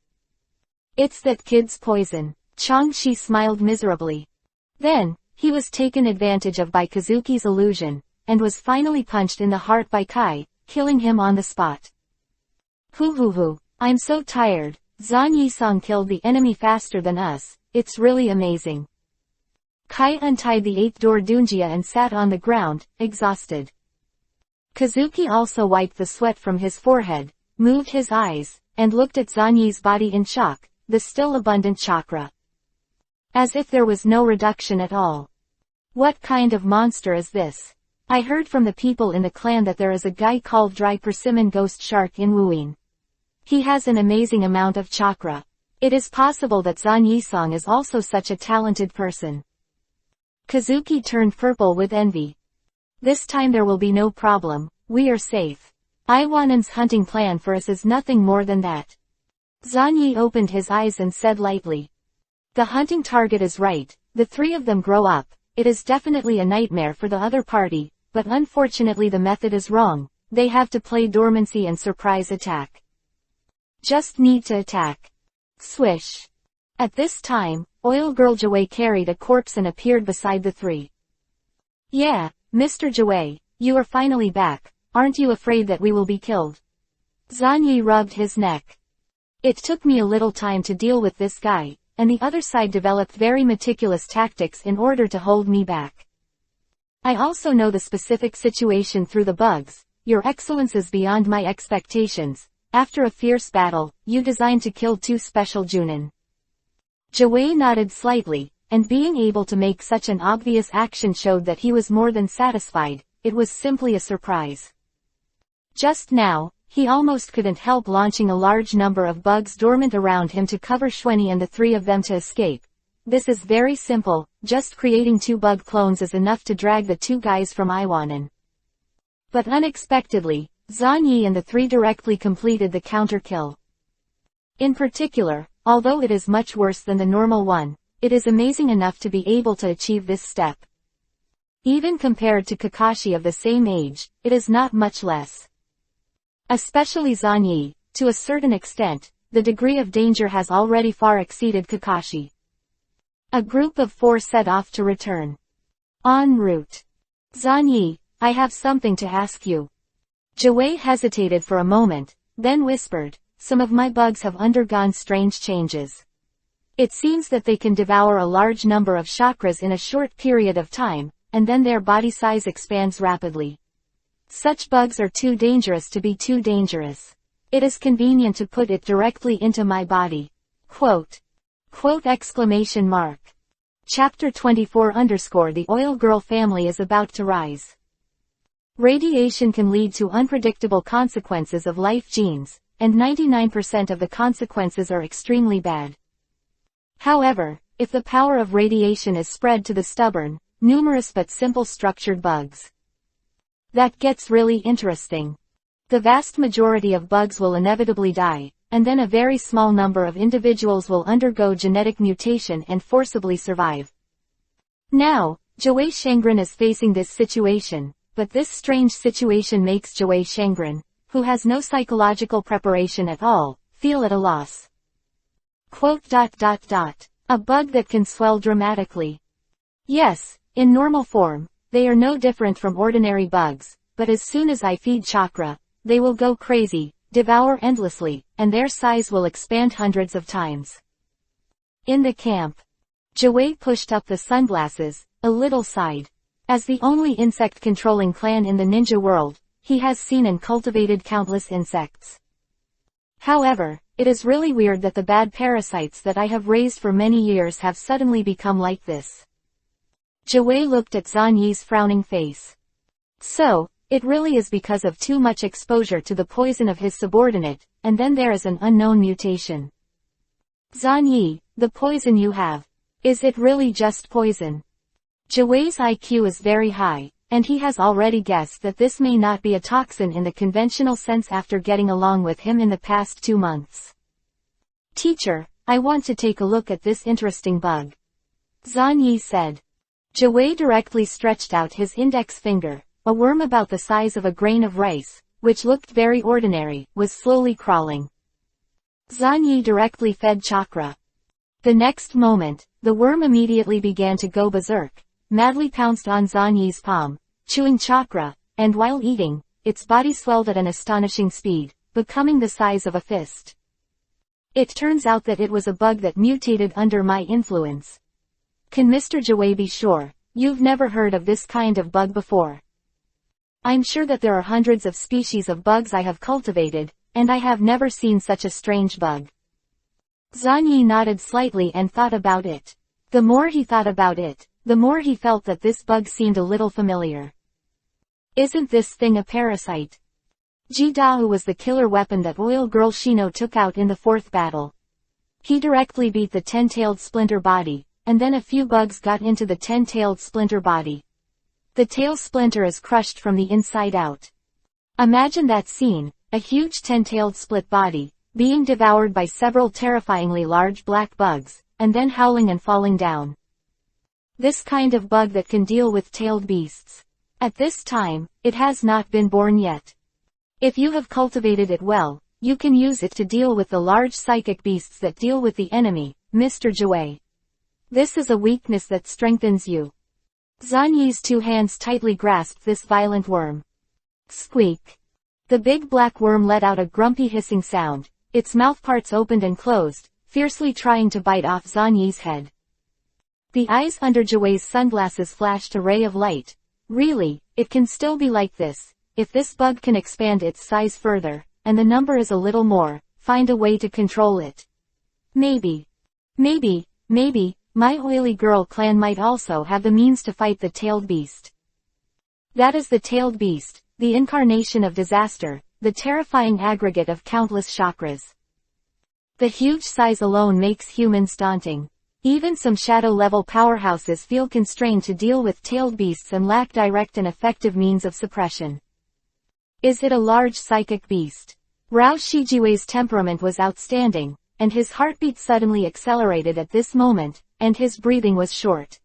[SPEAKER 1] It's that kid's poison. Changshi smiled miserably. Then, he was taken advantage of by Kazuki's illusion, and was finally punched in the heart by Kai, killing him on the spot. Hoo, I'm so tired. Zan Yisong killed the enemy faster than us, it's really amazing. Kai untied the 8-door Dunjia and sat on the ground, exhausted. Kazuki also wiped the sweat from his forehead, moved his eyes, and looked at Zanyi's body in shock, the still abundant chakra. As if there was no reduction at all. What kind of monster is this? I heard from the people in the clan that there is a guy called Dry Persimmon Ghost Shark in Wuyin. He has an amazing amount of chakra. It is possible that Zan Yisong is also such a talented person. Kazuki turned purple with envy. This time there will be no problem, we are safe. Iwanan's hunting plan for us is nothing more than that. Zanyi opened his eyes and said lightly. The hunting target is right, the three of them grow up, it is definitely a nightmare for the other party, but unfortunately the method is wrong, they have to play dormancy and surprise attack. Just need to attack. Swish. At this time, Oil Girl Jawei carried a corpse and appeared beside the three. Yeah, Mr. Jawei, you are finally back, aren't you afraid that we will be killed? Zanyi rubbed his neck. It took me a little time to deal with this guy, and the other side developed very meticulous tactics in order to hold me back. I also know the specific situation through the bugs, your excellence is beyond my expectations. After a fierce battle, you designed to kill 2 special Junin. Jawei nodded slightly, and being able to make such an obvious action showed that he was more than satisfied, it was simply a surprise. Just now, he almost couldn't help launching a large number of bugs dormant around him to cover Shweni and the 3 of them to escape. This is very simple, just creating 2 bug clones is enough to drag the 2 guys from Iwanan. But unexpectedly, Zanyi and the 3 directly completed the counter kill. In particular, although it is much worse than the normal one, it is amazing enough to be able to achieve this step. Even compared to Kakashi of the same age, it is not much less. Especially Zanyi, to a certain extent, the degree of danger has already far exceeded Kakashi. A group of 4 set off to return. En route. Zanyi, I have something to ask you. Jawei hesitated for a moment, then whispered, some of my bugs have undergone strange changes. It seems that they can devour a large number of chakras in a short period of time, and then their body size expands rapidly. Such bugs are too dangerous to be too dangerous. It is convenient to put it directly into my body. Quote. Exclamation mark. Chapter 24 _ The Oil Girl family is about to rise. Radiation can lead to unpredictable consequences of life genes, and 99% of the consequences are extremely bad. However, if the power of radiation is spread to the stubborn, numerous but simple structured bugs, that gets really interesting. The vast majority of bugs will inevitably die, and then a very small number of individuals will undergo genetic mutation and forcibly survive. Now, Jawei Shengren is facing this situation. But this strange situation makes Jawei Shengren, who has no psychological preparation at all, feel at a loss. A bug that can swell dramatically. Yes, in normal form, they are no different from ordinary bugs, but as soon as I feed chakra, they will go crazy, devour endlessly, and their size will expand hundreds of times. In the camp. Jawei pushed up the sunglasses, a little sighed. As the only insect-controlling clan in the ninja world, he has seen and cultivated countless insects. However, it is really weird that the bad parasites that I have raised for many years have suddenly become like this. Jawei looked at Zanyi's frowning face. So, it really is because of too much exposure to the poison of his subordinate, and then there is an unknown mutation. Zanyi, the poison you have. Is it really just poison? Jawei's IQ is very high, and he has already guessed that this may not be a toxin in the conventional sense after getting along with him in the past 2 months. "Teacher, I want to take a look at this interesting bug," Zhan Yi said. Jiwei directly stretched out his index finger. A worm about the size of a grain of rice, which looked very ordinary, was slowly crawling. Zhan Yi directly fed chakra. The next moment, the worm immediately began to go berserk, madly pounced on Zhan Yi's palm, chewing chakra, and while eating, its body swelled at an astonishing speed, becoming the size of a fist. It turns out that it was a bug that mutated under my influence. Can Mr. Jiwei be sure you've never heard of this kind of bug before? I'm sure that there are hundreds of species of bugs I have cultivated, and I have never seen such a strange bug. Zhan Yi nodded slightly and thought about it. The more he thought about it, the more he felt that this bug seemed a little familiar. Isn't this thing a parasite? Ji Dao was the killer weapon that Oil Girl Shino took out in the 4th battle. He directly beat the 10-tailed splinter body, and then a few bugs got into the 10-tailed splinter body. The tail splinter is crushed from the inside out. Imagine that scene, a huge 10-tailed split body, being devoured by several terrifyingly large black bugs, and then howling and falling down. This kind of bug that can deal with tailed beasts. At this time, it has not been born yet. If you have cultivated it well, you can use it to deal with the large psychic beasts that deal with the enemy, Mr. Jiwei. This is a weakness that strengthens you. Zhan Yi's 2 hands tightly grasped this violent worm. Squeak. The big black worm let out a grumpy hissing sound, its mouthparts opened and closed, fiercely trying to bite off Zhan Yi's head. The eyes under Jiwei's sunglasses flashed a ray of light. Really, it can still be like this. If this bug can expand its size further, and the number is a little more, find a way to control it. Maybe, my oily girl clan might also have the means to fight the tailed beast. That is the tailed beast, the incarnation of disaster, the terrifying aggregate of countless chakras. The huge size alone makes humans daunting. Even some shadow-level powerhouses feel constrained to deal with tailed beasts and lack direct and effective means of suppression. Is it a large psychic beast? Rao Shijiwei's temperament was outstanding, and his heartbeat suddenly accelerated at this moment, and his breathing was short.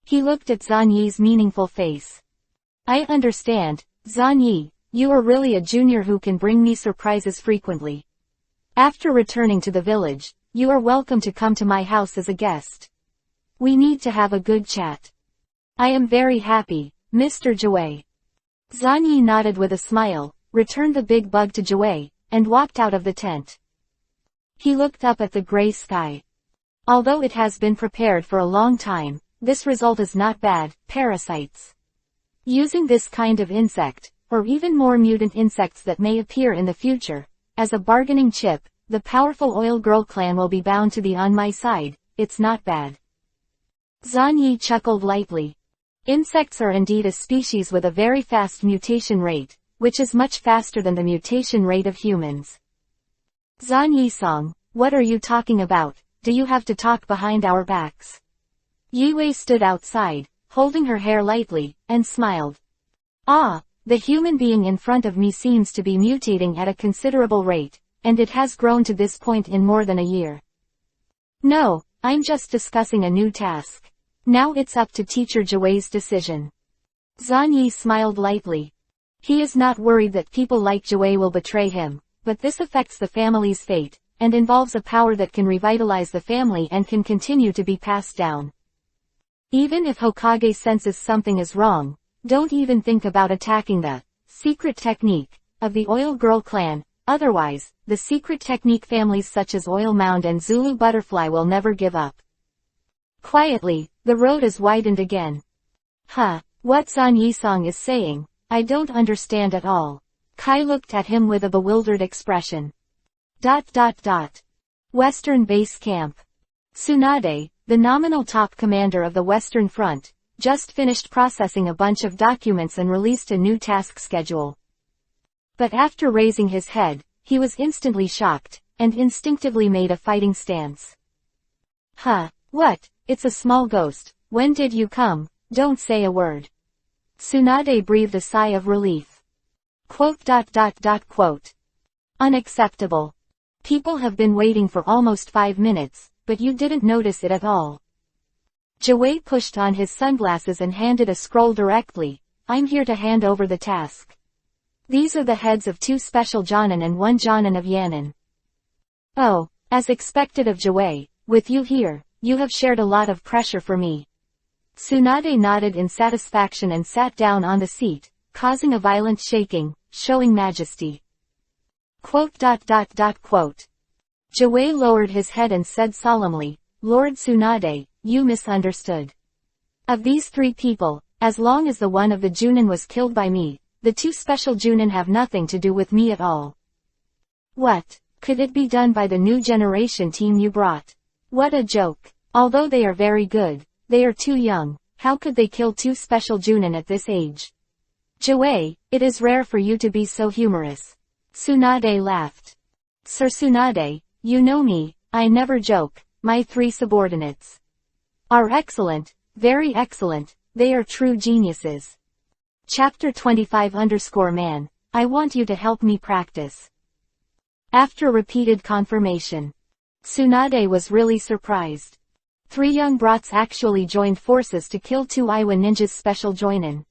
[SPEAKER 1] He looked at Zhan Yi's meaningful face. I understand, Zhan Yi, you are really a junior who can bring me surprises frequently. After returning to the village, you are welcome to come to my house as a guest. We need to have a good chat. I am very happy, Mr. Jiwei. Zhan Yi nodded with a smile, returned the big bug to Jiwei, and walked out of the tent. He looked up at the gray sky. Although it has been prepared for a long time, this result is not bad. Parasites. Using this kind of insect, or even more mutant insects that may appear in the future, as a bargaining chip, the powerful Oil Girl clan will be bound to be on my side. It's not bad. Zhan Yi chuckled lightly. Insects are indeed a species with a very fast mutation rate, which is much faster than the mutation rate of humans. Zhan Yi-song, what are you talking about? Do you have to talk behind our backs? Yiwei stood outside, holding her hair lightly, and smiled. Ah, the human being in front of me seems to be mutating at a considerable rate, and it has grown to this point in more than a year. No, I'm just discussing a new task. Now it's up to Teacher Jiwei's decision. Zhan Yi smiled lightly. He is not worried that people like Jiwei will betray him, but this affects the family's fate, and involves a power that can revitalize the family and can continue to be passed down. Even if Hokage senses something is wrong, don't even think about attacking the secret technique of the Oil Girl clan. Otherwise, the secret technique families such as Oil Mound and Zulu Butterfly will never give up. Quietly, the road is widened again. What Zhan Yi-song is saying, I don't understand at all. Kai looked at him with a bewildered expression. Western Base Camp. Tsunade, the nominal top commander of the Western Front, just finished processing a bunch of documents and released a new task schedule. But after raising his head, he was instantly shocked, and instinctively made a fighting stance. What? It's a small ghost. When did you come? Don't say a word. Tsunade breathed a sigh of relief. Quote. Unacceptable. People have been waiting for almost 5 minutes, but you didn't notice it at all. Jiwei pushed on his sunglasses and handed a scroll directly. I'm here to hand over the task. These are the heads of 2 special Jonin and 1 Jonin of Yanin. Oh, as expected of Jiwei, with you here, you have shared a lot of pressure for me. Tsunade nodded in satisfaction and sat down on the seat, causing a violent shaking, showing majesty. Quote. Jiwei lowered his head and said solemnly, Lord Tsunade, you misunderstood. Of these 3 people, as long as the one of the Junin was killed by me, the 2 special Junin have nothing to do with me at all. What? Could it be done by the new generation team you brought? What a joke. Although they are very good, they are too young. How could they kill 2 special Junin at this age? Jiwei, it is rare for you to be so humorous. Tsunade laughed. Sir Tsunade, you know me, I never joke. My 3 subordinates are excellent, very excellent, they are true geniuses. Chapter 25_Man, I want you to help me practice. After repeated confirmation, Tsunade was really surprised. 3 young brats actually joined forces to kill 2 Iwa ninjas special Joinin.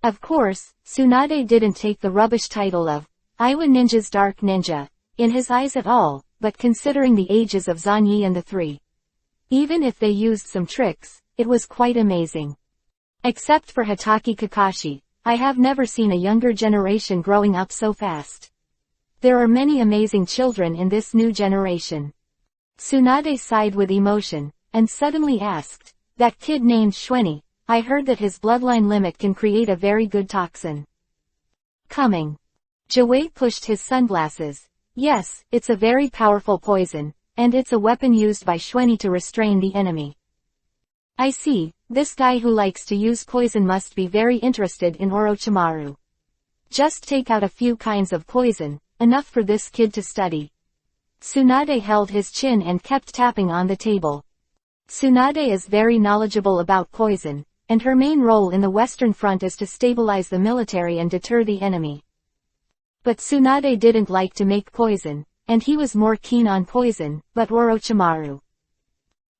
[SPEAKER 1] Of course, Tsunade didn't take the rubbish title of Iwa Ninja's Dark Ninja, in his eyes at all, but considering the ages of Zanyi and the 3. Even if they used some tricks, it was quite amazing. Except for Hitaki Kakashi, I have never seen a younger generation growing up so fast. There are many amazing children in this new generation. Tsunade sighed with emotion, and suddenly asked, that kid named Shweni, I heard that his bloodline limit can create a very good toxin. Coming. Jiwei pushed his sunglasses. Yes, it's a very powerful poison, and it's a weapon used by Shweni to restrain the enemy. I see, this guy who likes to use poison must be very interested in Orochimaru. Just take out a few kinds of poison, enough for this kid to study. Tsunade held his chin and kept tapping on the table. Tsunade is very knowledgeable about poison, and her main role in the Western Front is to stabilize the military and deter the enemy. But Tsunade didn't like to make poison, and he was more keen on poison, but Orochimaru.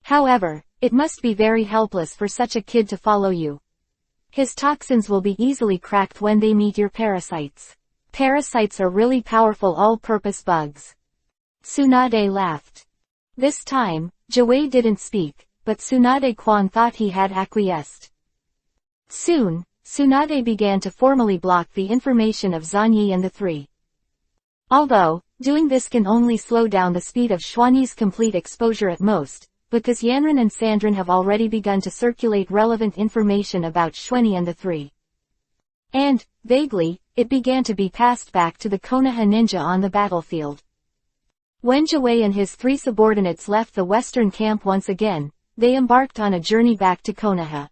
[SPEAKER 1] However, it must be very helpless for such a kid to follow you. His toxins will be easily cracked when they meet your parasites. Parasites are really powerful all-purpose bugs. Tsunade laughed. This time, Jiwei didn't speak, but Tsunade-kwan thought he had acquiesced. Soon, Tsunade began to formally block the information of Zanyi and the 3. Although, doing this can only slow down the speed of Shwani's complete exposure at most, because Yanran and Sandran have already begun to circulate relevant information about Shweni and the 3. And, vaguely, it began to be passed back to the Konoha ninja on the battlefield. When Jiwei and his 3 subordinates left the western camp once again, they embarked on a journey back to Konoha.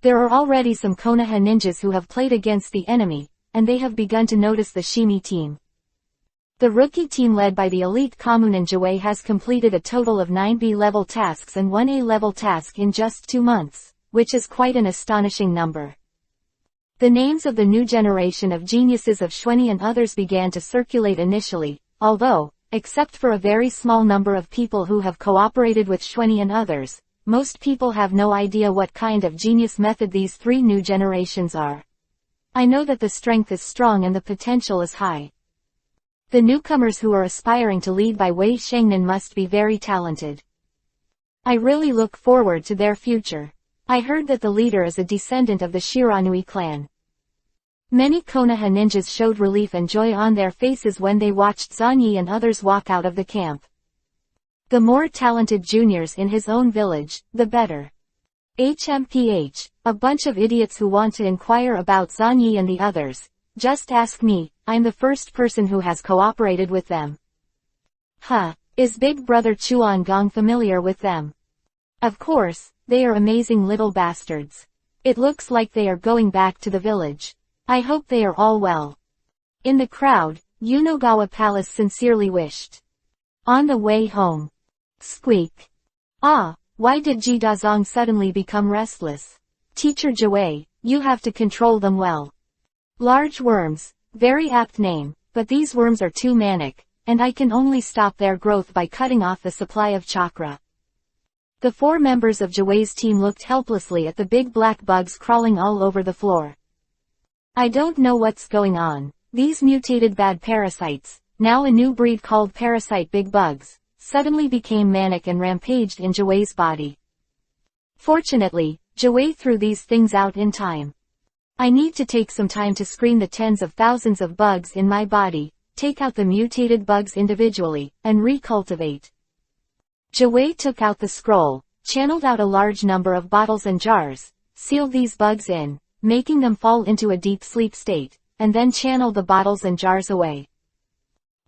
[SPEAKER 1] There are already some Konoha ninjas who have played against the enemy, and they have begun to notice the Shimi team. The rookie team led by the elite Kamunin Jiwei has completed a total of 9 B-level tasks and 1 A-level task in just 2 months, which is quite an astonishing number. The names of the new generation of geniuses of Shweni and others began to circulate initially, although, except for a very small number of people who have cooperated with Shweni and others, most people have no idea what kind of genius method these 3 new generations are. I know that the strength is strong and the potential is high. The newcomers who are aspiring to lead by Wei Shengnan must be very talented. I really look forward to their future. I heard that the leader is a descendant of the Shiranui clan. Many Konoha ninjas showed relief and joy on their faces when they watched Zanyi and others walk out of the camp. The more talented juniors in his own village, the better. HMPH, a bunch of idiots who want to inquire about Zanyi and the others. Just ask me, I'm the first person who has cooperated with them. Huh, is Big Brother Chuan Gong familiar with them? Of course, they are amazing little bastards. It looks like they are going back to the village. I hope they are all well. In the crowd, Yunogawa Palace sincerely wished. On the way home. Squeak. Ah, why did Ji Dazong suddenly become restless? Teacher Jiwei, you have to control them well. Large worms, very apt name, but these worms are too manic, and I can only stop their growth by cutting off the supply of chakra. The 4 members of Jiwei's team looked helplessly at the big black bugs crawling all over the floor. I don't know what's going on. These mutated bad parasites, now a new breed called parasite big bugs, suddenly became manic and rampaged in Jiwei's body. Fortunately, Jiwei threw these things out in time. I need to take some time to screen the tens of thousands of bugs in my body, take out the mutated bugs individually, and recultivate. Jiwei took out the scroll, channeled out a large number of bottles and jars, sealed these bugs in, making them fall into a deep sleep state, and then channeled the bottles and jars away.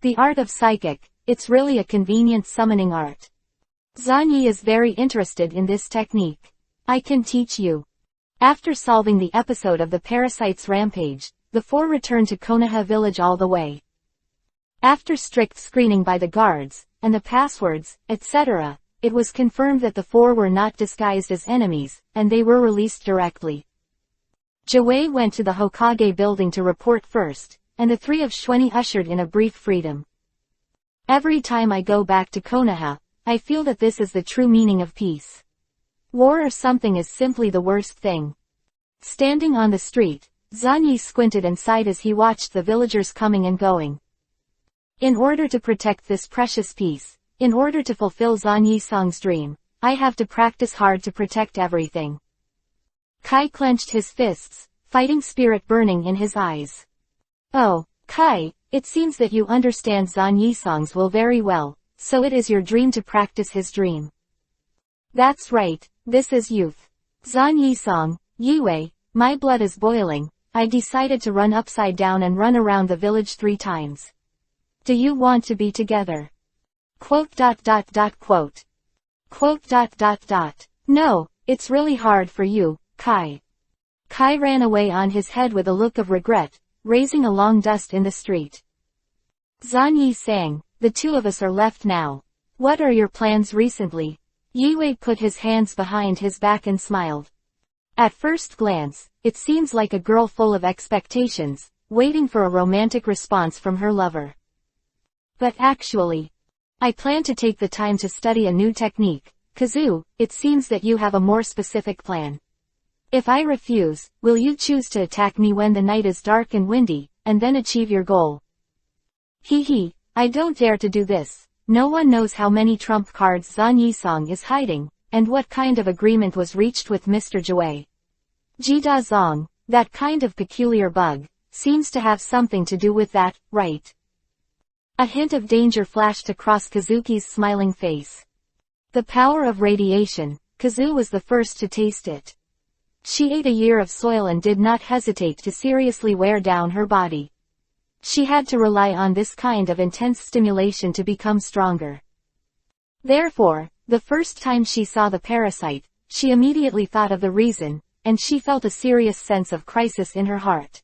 [SPEAKER 1] The art of psychic, it's really a convenient summoning art. Zanyi is very interested in this technique. I can teach you. After solving the episode of the parasite's rampage, the 4 returned to Konoha village all the way. After strict screening by the guards, and the passwords, etc., it was confirmed that the 4 were not disguised as enemies, and they were released directly. Jiwei went to the Hokage building to report first, and the 3 of Xuanyi ushered in a brief freedom. Every time I go back to Konoha, I feel that this is the true meaning of peace. War or something is simply the worst thing. Standing on the street, Zanyi squinted and sighed as he watched the villagers coming and going. In order to protect this precious peace, in order to fulfill Zanyi-sang's dream, I have to practice hard to protect everything. Kai clenched his fists, fighting spirit burning in his eyes. Oh, Kai, it seems that you understand Zanyi-sang's will very well, so it is your dream to practice his dream. That's right, this is youth. Zanyi-sang, Yue, my blood is boiling. I decided to run upside down and run around the village 3 times. Do you want to be together? Quote. No, it's really hard for you, Kai. Kai ran away on his head with a look of regret, raising a long dust in the street. Zanyi sang, the 2 of us are left now. What are your plans recently? Yue put his hands behind his back and smiled. At first glance, it seems like a girl full of expectations, waiting for a romantic response from her lover. But actually, I plan to take the time to study a new technique. Kazu, it seems that you have a more specific plan. If I refuse, will you choose to attack me when the night is dark and windy, and then achieve your goal? I don't dare to do this. No one knows how many trump cards Zanyi-sang is hiding, and what kind of agreement was reached with Mr. Jiwei. Jida Zong, that kind of peculiar bug, seems to have something to do with that, right? A hint of danger flashed across Kazuki's smiling face. The power of radiation, Kazu was the first to taste it. She ate a year of soil and did not hesitate to seriously wear down her body. She had to rely on this kind of intense stimulation to become stronger. Therefore, the first time she saw the parasite, she immediately thought of the reason, and she felt a serious sense of crisis in her heart.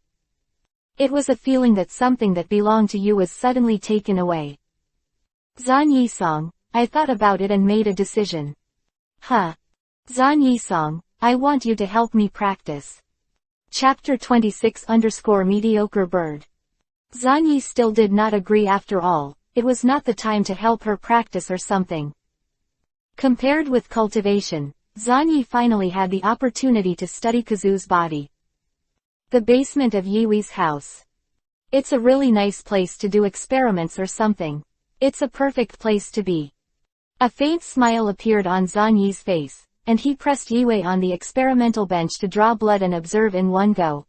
[SPEAKER 1] It was a feeling that something that belonged to you was suddenly taken away. Zanyi-sang, I thought about it and made a decision. Zanyi-sang, I want you to help me practice. Chapter 26_mediocre bird. Zanyi still did not agree after all, it was not the time to help her practice or something. Compared with cultivation, Zanyi finally had the opportunity to study Kazu's body. The basement of Yui's house. It's a really nice place to do experiments or something. It's a perfect place to be. A faint smile appeared on Zanyi's face, and he pressed Yue on the experimental bench to draw blood and observe in one go.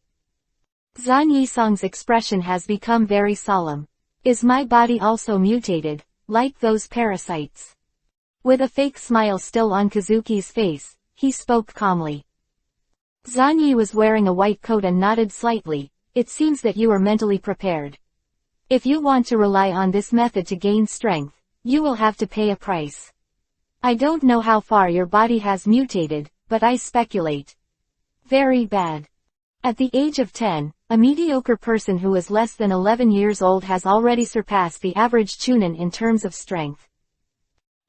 [SPEAKER 1] Zanyi-sang's expression has become very solemn. Is my body also mutated, like those parasites? With a fake smile still on Kazuki's face, he spoke calmly. Zanyi was wearing a white coat and nodded slightly. It seems that you are mentally prepared. If you want to rely on this method to gain strength, you will have to pay a price. I don't know how far your body has mutated, but I speculate. Very bad. At the age of 10, a mediocre person who is less than 11 years old has already surpassed the average Chunin in terms of strength.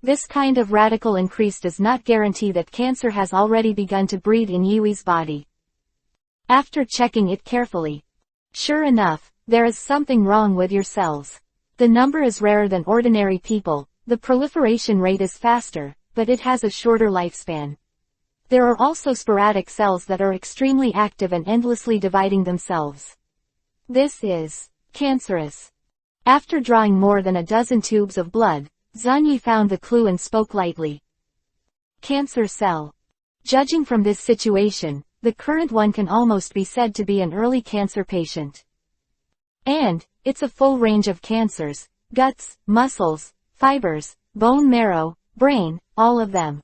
[SPEAKER 1] This kind of radical increase does not guarantee that cancer has already begun to breed in Yui's body. After checking it carefully, sure enough, there is something wrong with your cells. The number is rarer than ordinary people, the proliferation rate is faster, but it has a shorter lifespan. There are also sporadic cells that are extremely active and endlessly dividing themselves. This is cancerous. After drawing more than a dozen tubes of blood, Zanyi found the clue and spoke lightly. Cancer cell. Judging from this situation, the current one can almost be said to be an early cancer patient. And, it's a full range of cancers, guts, muscles, fibers, bone marrow, brain, all of them.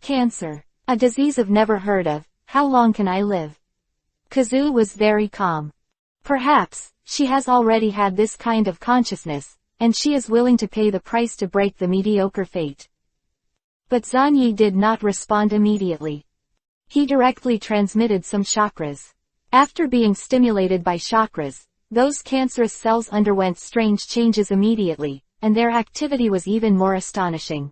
[SPEAKER 1] Cancer. A disease I've never heard of, how long can I live? Kazu was very calm. Perhaps, she has already had this kind of consciousness, and she is willing to pay the price to break the mediocre fate. But Zanyi did not respond immediately. He directly transmitted some chakras. After being stimulated by chakras, those cancerous cells underwent strange changes immediately, and their activity was even more astonishing.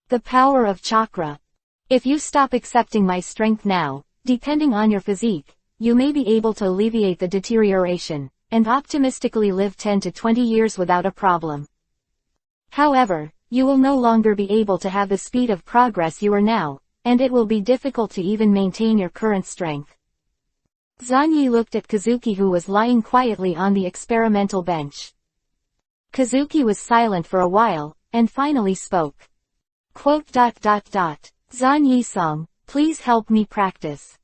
[SPEAKER 1] The power of chakra. If you stop accepting my strength now, depending on your physique, you may be able to alleviate the deterioration, and optimistically live 10 to 20 years without a problem. However, you will no longer be able to have the speed of progress you are now, and it will be difficult to even maintain your current strength. Zanyi looked at Kazuki, who was lying quietly on the experimental bench. Kazuki was silent for a while, and finally spoke. Zanyi-san, please help me practice.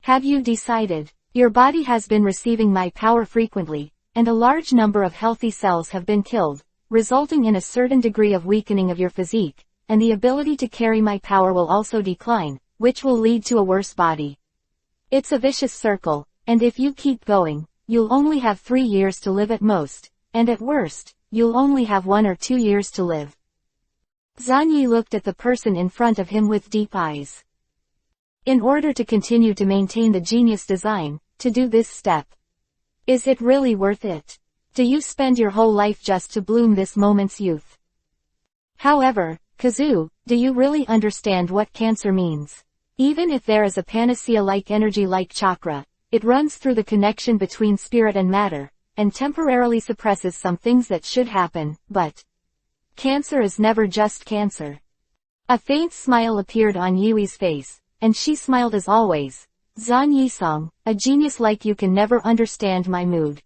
[SPEAKER 1] Have you decided? Your body has been receiving my power frequently, and a large number of healthy cells have been killed, resulting in a certain degree of weakening of your physique, and the ability to carry my power will also decline, which will lead to a worse body. It's a vicious circle, and if you keep going, you'll only have 3 years to live at most, and at worst, you'll only have 1 or 2 years to live. Zanyi looked at the person in front of him with deep eyes. In order to continue to maintain the genius design, to do this step. Is it really worth it? Do you spend your whole life just to bloom this moment's youth? However, Kazu, do you really understand what cancer means? Even if there is a panacea-like energy like chakra, it runs through the connection between spirit and matter, and temporarily suppresses some things that should happen, but cancer is never just cancer. A faint smile appeared on Yui's face, and she smiled as always. Zanyi-san, a genius like you can never understand my mood.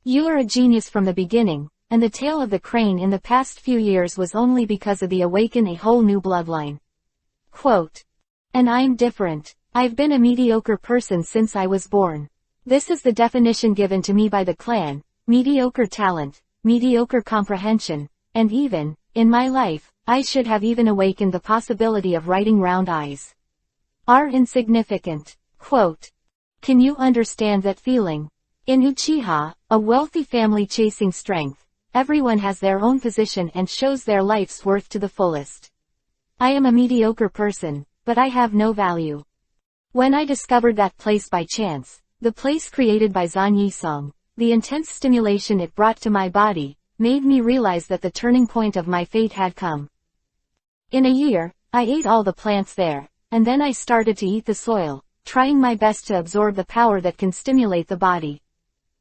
[SPEAKER 1] You are a genius from the beginning, and the tail of the crane in the past few years was only because of the awaken a whole new bloodline. Quote. And I'm different. I've been a mediocre person since I was born. This is the definition given to me by the clan: mediocre talent, mediocre comprehension, and even, in my life, I should have even awakened the possibility of writing round eyes. Are insignificant. Quote. Can you understand that feeling? In Uchiha, a wealthy family chasing strength, everyone has their own position and shows their life's worth to the fullest. I am a mediocre person, but I have no value. When I discovered that place by chance, the place created by Zanyi-san, the intense stimulation it brought to my body, made me realize that the turning point of my fate had come. In a year, I ate all the plants there, and then I started to eat the soil, trying my best to absorb the power that can stimulate the body.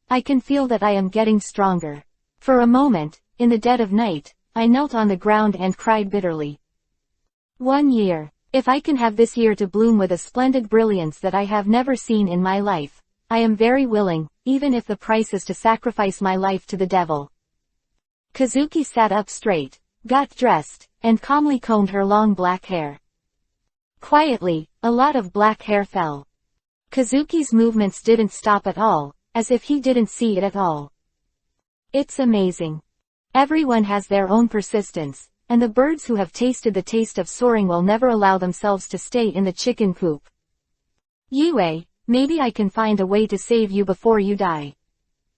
[SPEAKER 1] I can feel that I am getting stronger. For a moment, in the dead of night, I knelt on the ground and cried bitterly. 1 year. If I can have this year to bloom with a splendid brilliance that I have never seen in my life, I am very willing, even if the price is to sacrifice my life to the devil. Kazuki sat up straight, got dressed, and calmly combed her long black hair. Quietly, a lot of black hair fell. Kazuki's movements didn't stop at all, as if he didn't see it at all. It's amazing. Everyone has their own persistence, and the birds who have tasted the taste of soaring will never allow themselves to stay in the chicken coop. Yue, maybe I can find a way to save you before you die.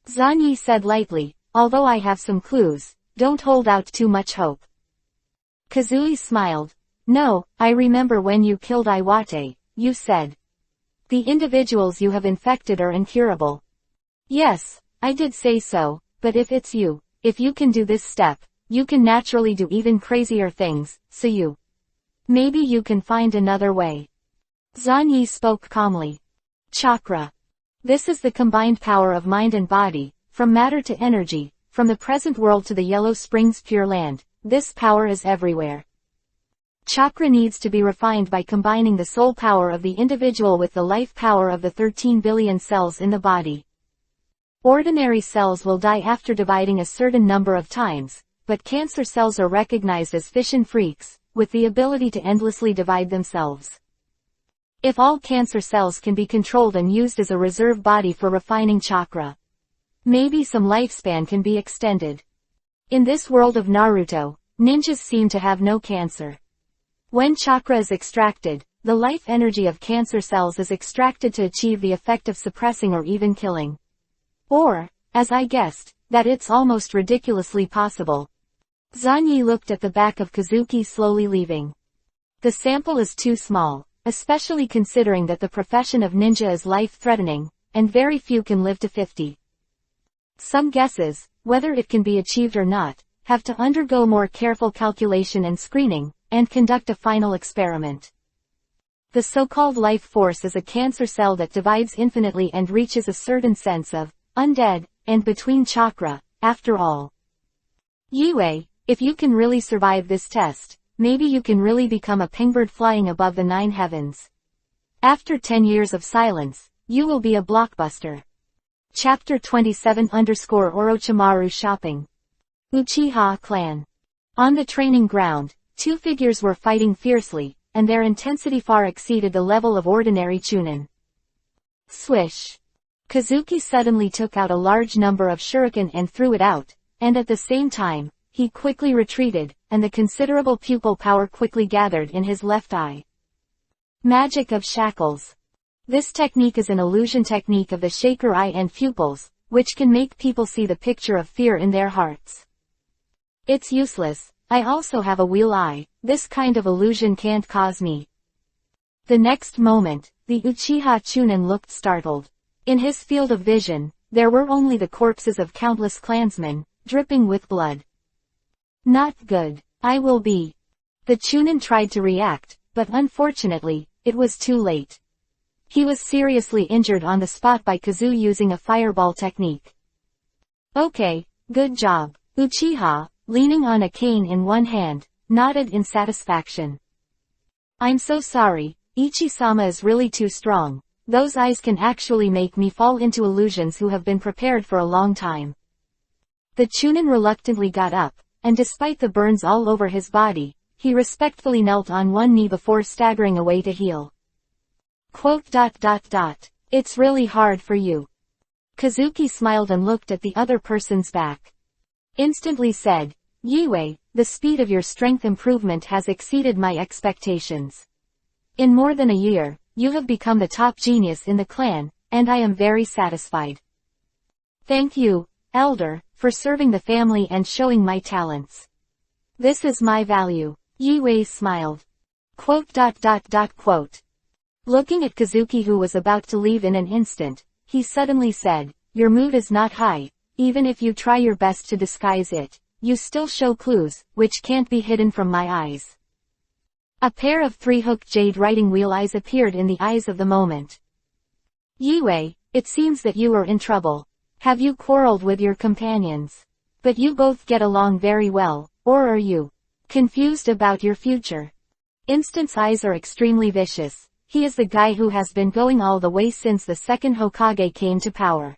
[SPEAKER 1] Zanyi said lightly, although I have some clues, don't hold out too much hope. Kazui smiled. No, I remember when you killed Iwate, you said. The individuals you have infected are incurable. Yes, I did say so, but if it's you, if you can do this step, you can naturally do even crazier things, so maybe you can find another way. Zanyi spoke calmly. Chakra. This is the combined power of mind and body, from matter to energy, from the present world to the Yellow Springs Pure Land. This power is everywhere. Chakra needs to be refined by combining the soul power of the individual with the life power of the 13 billion cells in the body. Ordinary cells will die after dividing a certain number of times, but cancer cells are recognized as fission freaks, with the ability to endlessly divide themselves. If all cancer cells can be controlled and used as a reserve body for refining chakra, maybe some lifespan can be extended. In this world of Naruto, ninjas seem to have no cancer. When chakra is extracted, the life energy of cancer cells is extracted to achieve the effect of suppressing or even killing. Or, as I guessed, that it's almost ridiculously possible. Zanyi looked at the back of Kazuki slowly leaving. The sample is too small, especially considering that the profession of ninja is life-threatening, and very few can live to 50. Some guesses, whether it can be achieved or not, have to undergo more careful calculation and screening, and conduct a final experiment. The so-called life force is a cancer cell that divides infinitely and reaches a certain sense of undead, and between chakra, after all. Yue, if you can really survive this test, maybe you can really become a pingbird flying above the 9 heavens. After 10 years of silence, you will be a blockbuster. Chapter 27 Orochimaru shopping. Uchiha clan. On the training ground, two figures were fighting fiercely, and their intensity far exceeded the level of ordinary chunin. Swish. Kazuki suddenly took out a large number of shuriken and threw it out, and at the same time, he quickly retreated, and the considerable pupil power quickly gathered in his left eye. Magic of shackles. This technique is an illusion technique of the shaker eye and pupils, which can make people see the picture of fear in their hearts. It's useless. I also have a wheel eye, this kind of illusion can't cause me. The next moment, the Uchiha Chunin looked startled. In his field of vision, there were only the corpses of countless clansmen, dripping with blood. Not good. I will be. The Chunin tried to react, but unfortunately, it was too late. He was seriously injured on the spot by Kazu using a fireball technique. Okay, good job. Uchiha, leaning on a cane in one hand, nodded in satisfaction. I'm so sorry, Ichi-sama is really too strong. Those eyes can actually make me fall into illusions who have been prepared for a long time. The Chunin reluctantly got up, and despite the burns all over his body, he respectfully knelt on one knee before staggering away to heal. It's really hard for you. Kazuki smiled and looked at the other person's back. Instantly said, Yue, the speed of your strength improvement has exceeded my expectations. In more than a year, you have become the top genius in the clan, and I am very satisfied. Thank you, elder, for serving the family and showing my talents. This is my value. Yue smiled. Looking at Kazuki who was about to leave in an instant, he suddenly said, your mood is not high, even if you try your best to disguise it, you still show clues, which can't be hidden from my eyes. A pair of three-hooked jade writing wheel eyes appeared in the eyes of the moment. Yue, it seems that you are in trouble. Have you quarreled with your companions? But you both get along very well, or are you confused about your future? Instant's eyes are extremely vicious. He is the guy who has been going all the way since the second Hokage came to power.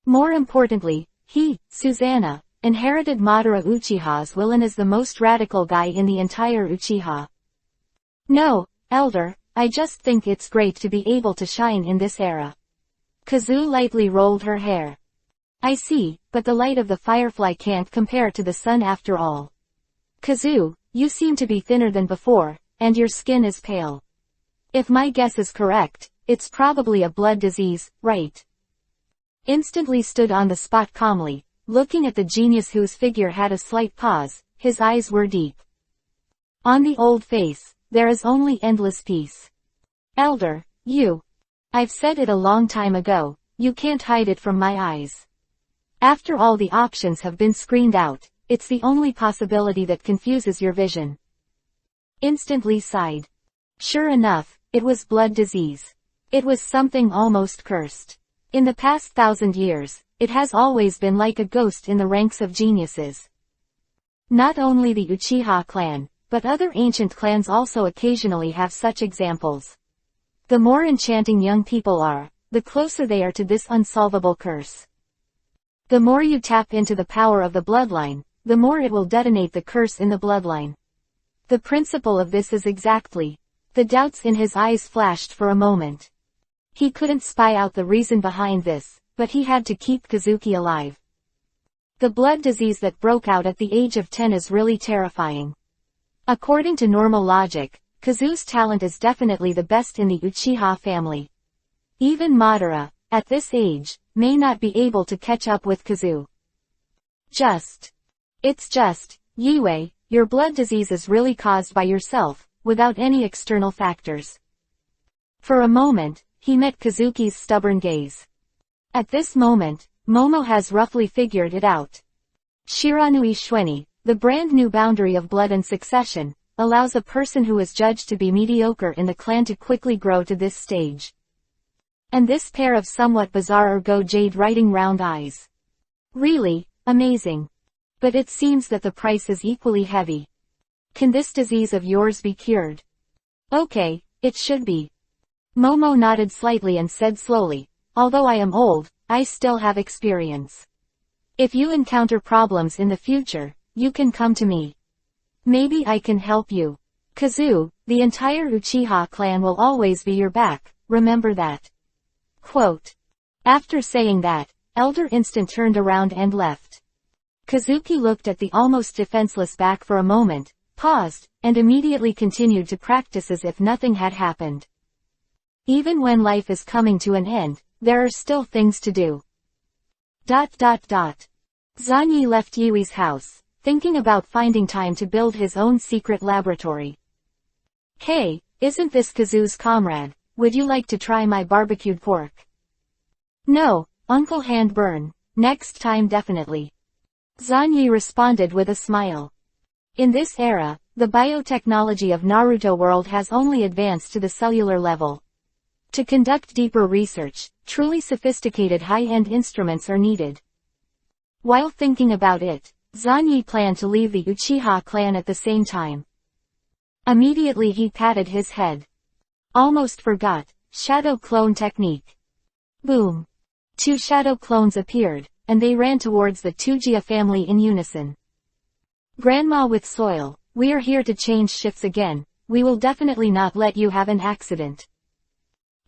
[SPEAKER 1] More importantly, he, Susanna, inherited Madara Uchiha's will and is the most radical guy in the entire Uchiha. No, elder, I just think it's great to be able to shine in this era. Kazu lightly rolled her hair. I see, but the light of the firefly can't compare to the sun after all. Kazu, you seem to be thinner than before, and your skin is pale. If my guess is correct, it's probably a blood disease, right? Instantly stood on the spot calmly, looking at the genius whose figure had a slight pause, his eyes were deep. On the old face, there is only endless peace. Elder, I've said it a long time ago, you can't hide it from my eyes. After all the options have been screened out, it's the only possibility that confuses your vision. Instantly sighed. Sure enough, it was blood disease. It was something almost cursed. In the past 1,000 years, it has always been like a ghost in the ranks of geniuses. Not only the Uchiha clan, but other ancient clans also occasionally have such examples. The more enchanting young people are, the closer they are to this unsolvable curse. The more you tap into the power of the bloodline, the more it will detonate the curse in the bloodline. The principle of this is exactly. The doubts in his eyes flashed for a moment. He couldn't spy out the reason behind this, but he had to keep Kazuki alive. The blood disease that broke out at the age of 10 is really terrifying. According to normal logic, Kazu's talent is definitely the best in the Uchiha family. Even Madara, at this age, may not be able to catch up with Kazu. It's just, Yue, your blood disease is really caused by yourself, without any external factors. For a moment, he met Kazuki's stubborn gaze. At this moment, Momo has roughly figured it out. Shiranui Shweni, the brand new boundary of blood and succession, allows a person who is judged to be mediocre in the clan to quickly grow to this stage. And this pair of somewhat bizarre Ergo Jade writing round eyes. Really, amazing. But it seems that the price is equally heavy. Can this disease of yours be cured? Okay, it should be. Momo nodded slightly and said slowly, although I am old, I still have experience. If you encounter problems in the future, you can come to me. Maybe I can help you. Kazu, the entire Uchiha clan will always be your back, remember that. Quote. After saying that, Elder Instant turned around and left. Kazuki looked at the almost defenseless back for a moment, paused, and immediately continued to practice as if nothing had happened. Even when life is coming to an end, there are still things to do. Zanyi left Yui's house, thinking about finding time to build his own secret laboratory. Hey, isn't this Kazu's comrade? Would you like to try my barbecued pork? No, Uncle Hand Burn, next time definitely. Zanyi responded with a smile. In this era, the biotechnology of Naruto world has only advanced to the cellular level. To conduct deeper research, truly sophisticated high-end instruments are needed. While thinking about it, Zanyi planned to leave the Uchiha clan at the same time. Immediately he patted his head. Almost forgot, shadow clone technique. Boom. 2 shadow clones appeared, and they ran towards the Tujia family in unison. Grandma with soil, we are here to change shifts again, we will definitely not let you have an accident.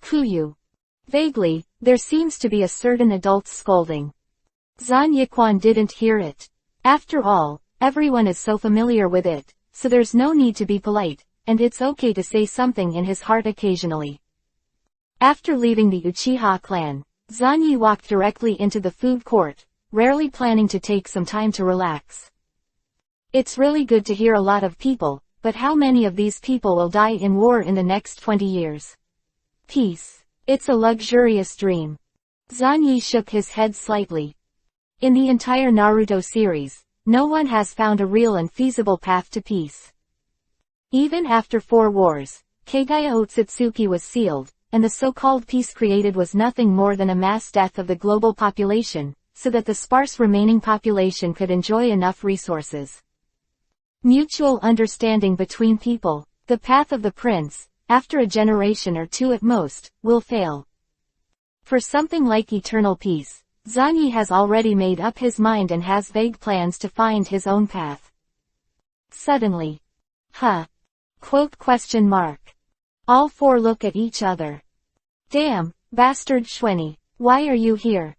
[SPEAKER 1] Kuyu. Vaguely, there seems to be a certain adult scolding. Zan Yiquan didn't hear it. After all, everyone is so familiar with it, so there's no need to be polite, and it's okay to say something in his heart occasionally. After leaving the Uchiha clan, Zanyi walked directly into the food court, rarely planning to take some time to relax. It's really good to hear a lot of people, but how many of these people will die in war in the next 20 years? Peace. It's a luxurious dream. Zanyi shook his head slightly. In the entire Naruto series, no one has found a real and feasible path to peace. Even after 4 wars, Kagaya Otsutsuki was sealed, and the so-called peace created was nothing more than a mass death of the global population, so that the sparse remaining population could enjoy enough resources. Mutual understanding between people, the path of the prince, after a generation or 2 at most, will fail. For something like eternal peace, Zanyi has already made up his mind and has vague plans to find his own path. Suddenly. Quote question mark. All 4 look at each other. Damn, bastard Shweni, why are you here?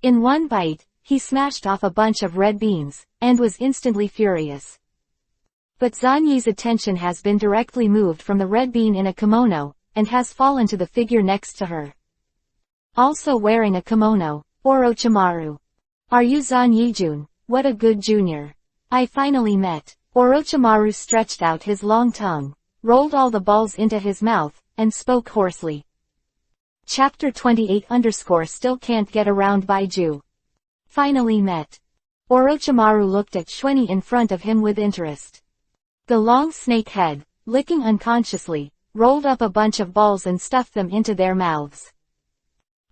[SPEAKER 1] In one bite, he smashed off a bunch of red beans, and was instantly furious. But Zanyi's attention has been directly moved from the red bean in a kimono, and has fallen to the figure next to her. Also wearing a kimono, Orochimaru. Are you Zanyijun? What a good junior. I finally met. Orochimaru stretched out his long tongue, rolled all the balls into his mouth, and spoke hoarsely. Chapter 28 Still can't get around Baiju. Finally met. Orochimaru looked at Shweni in front of him with interest. The long snake head, licking unconsciously, rolled up a bunch of balls and stuffed them into their mouths.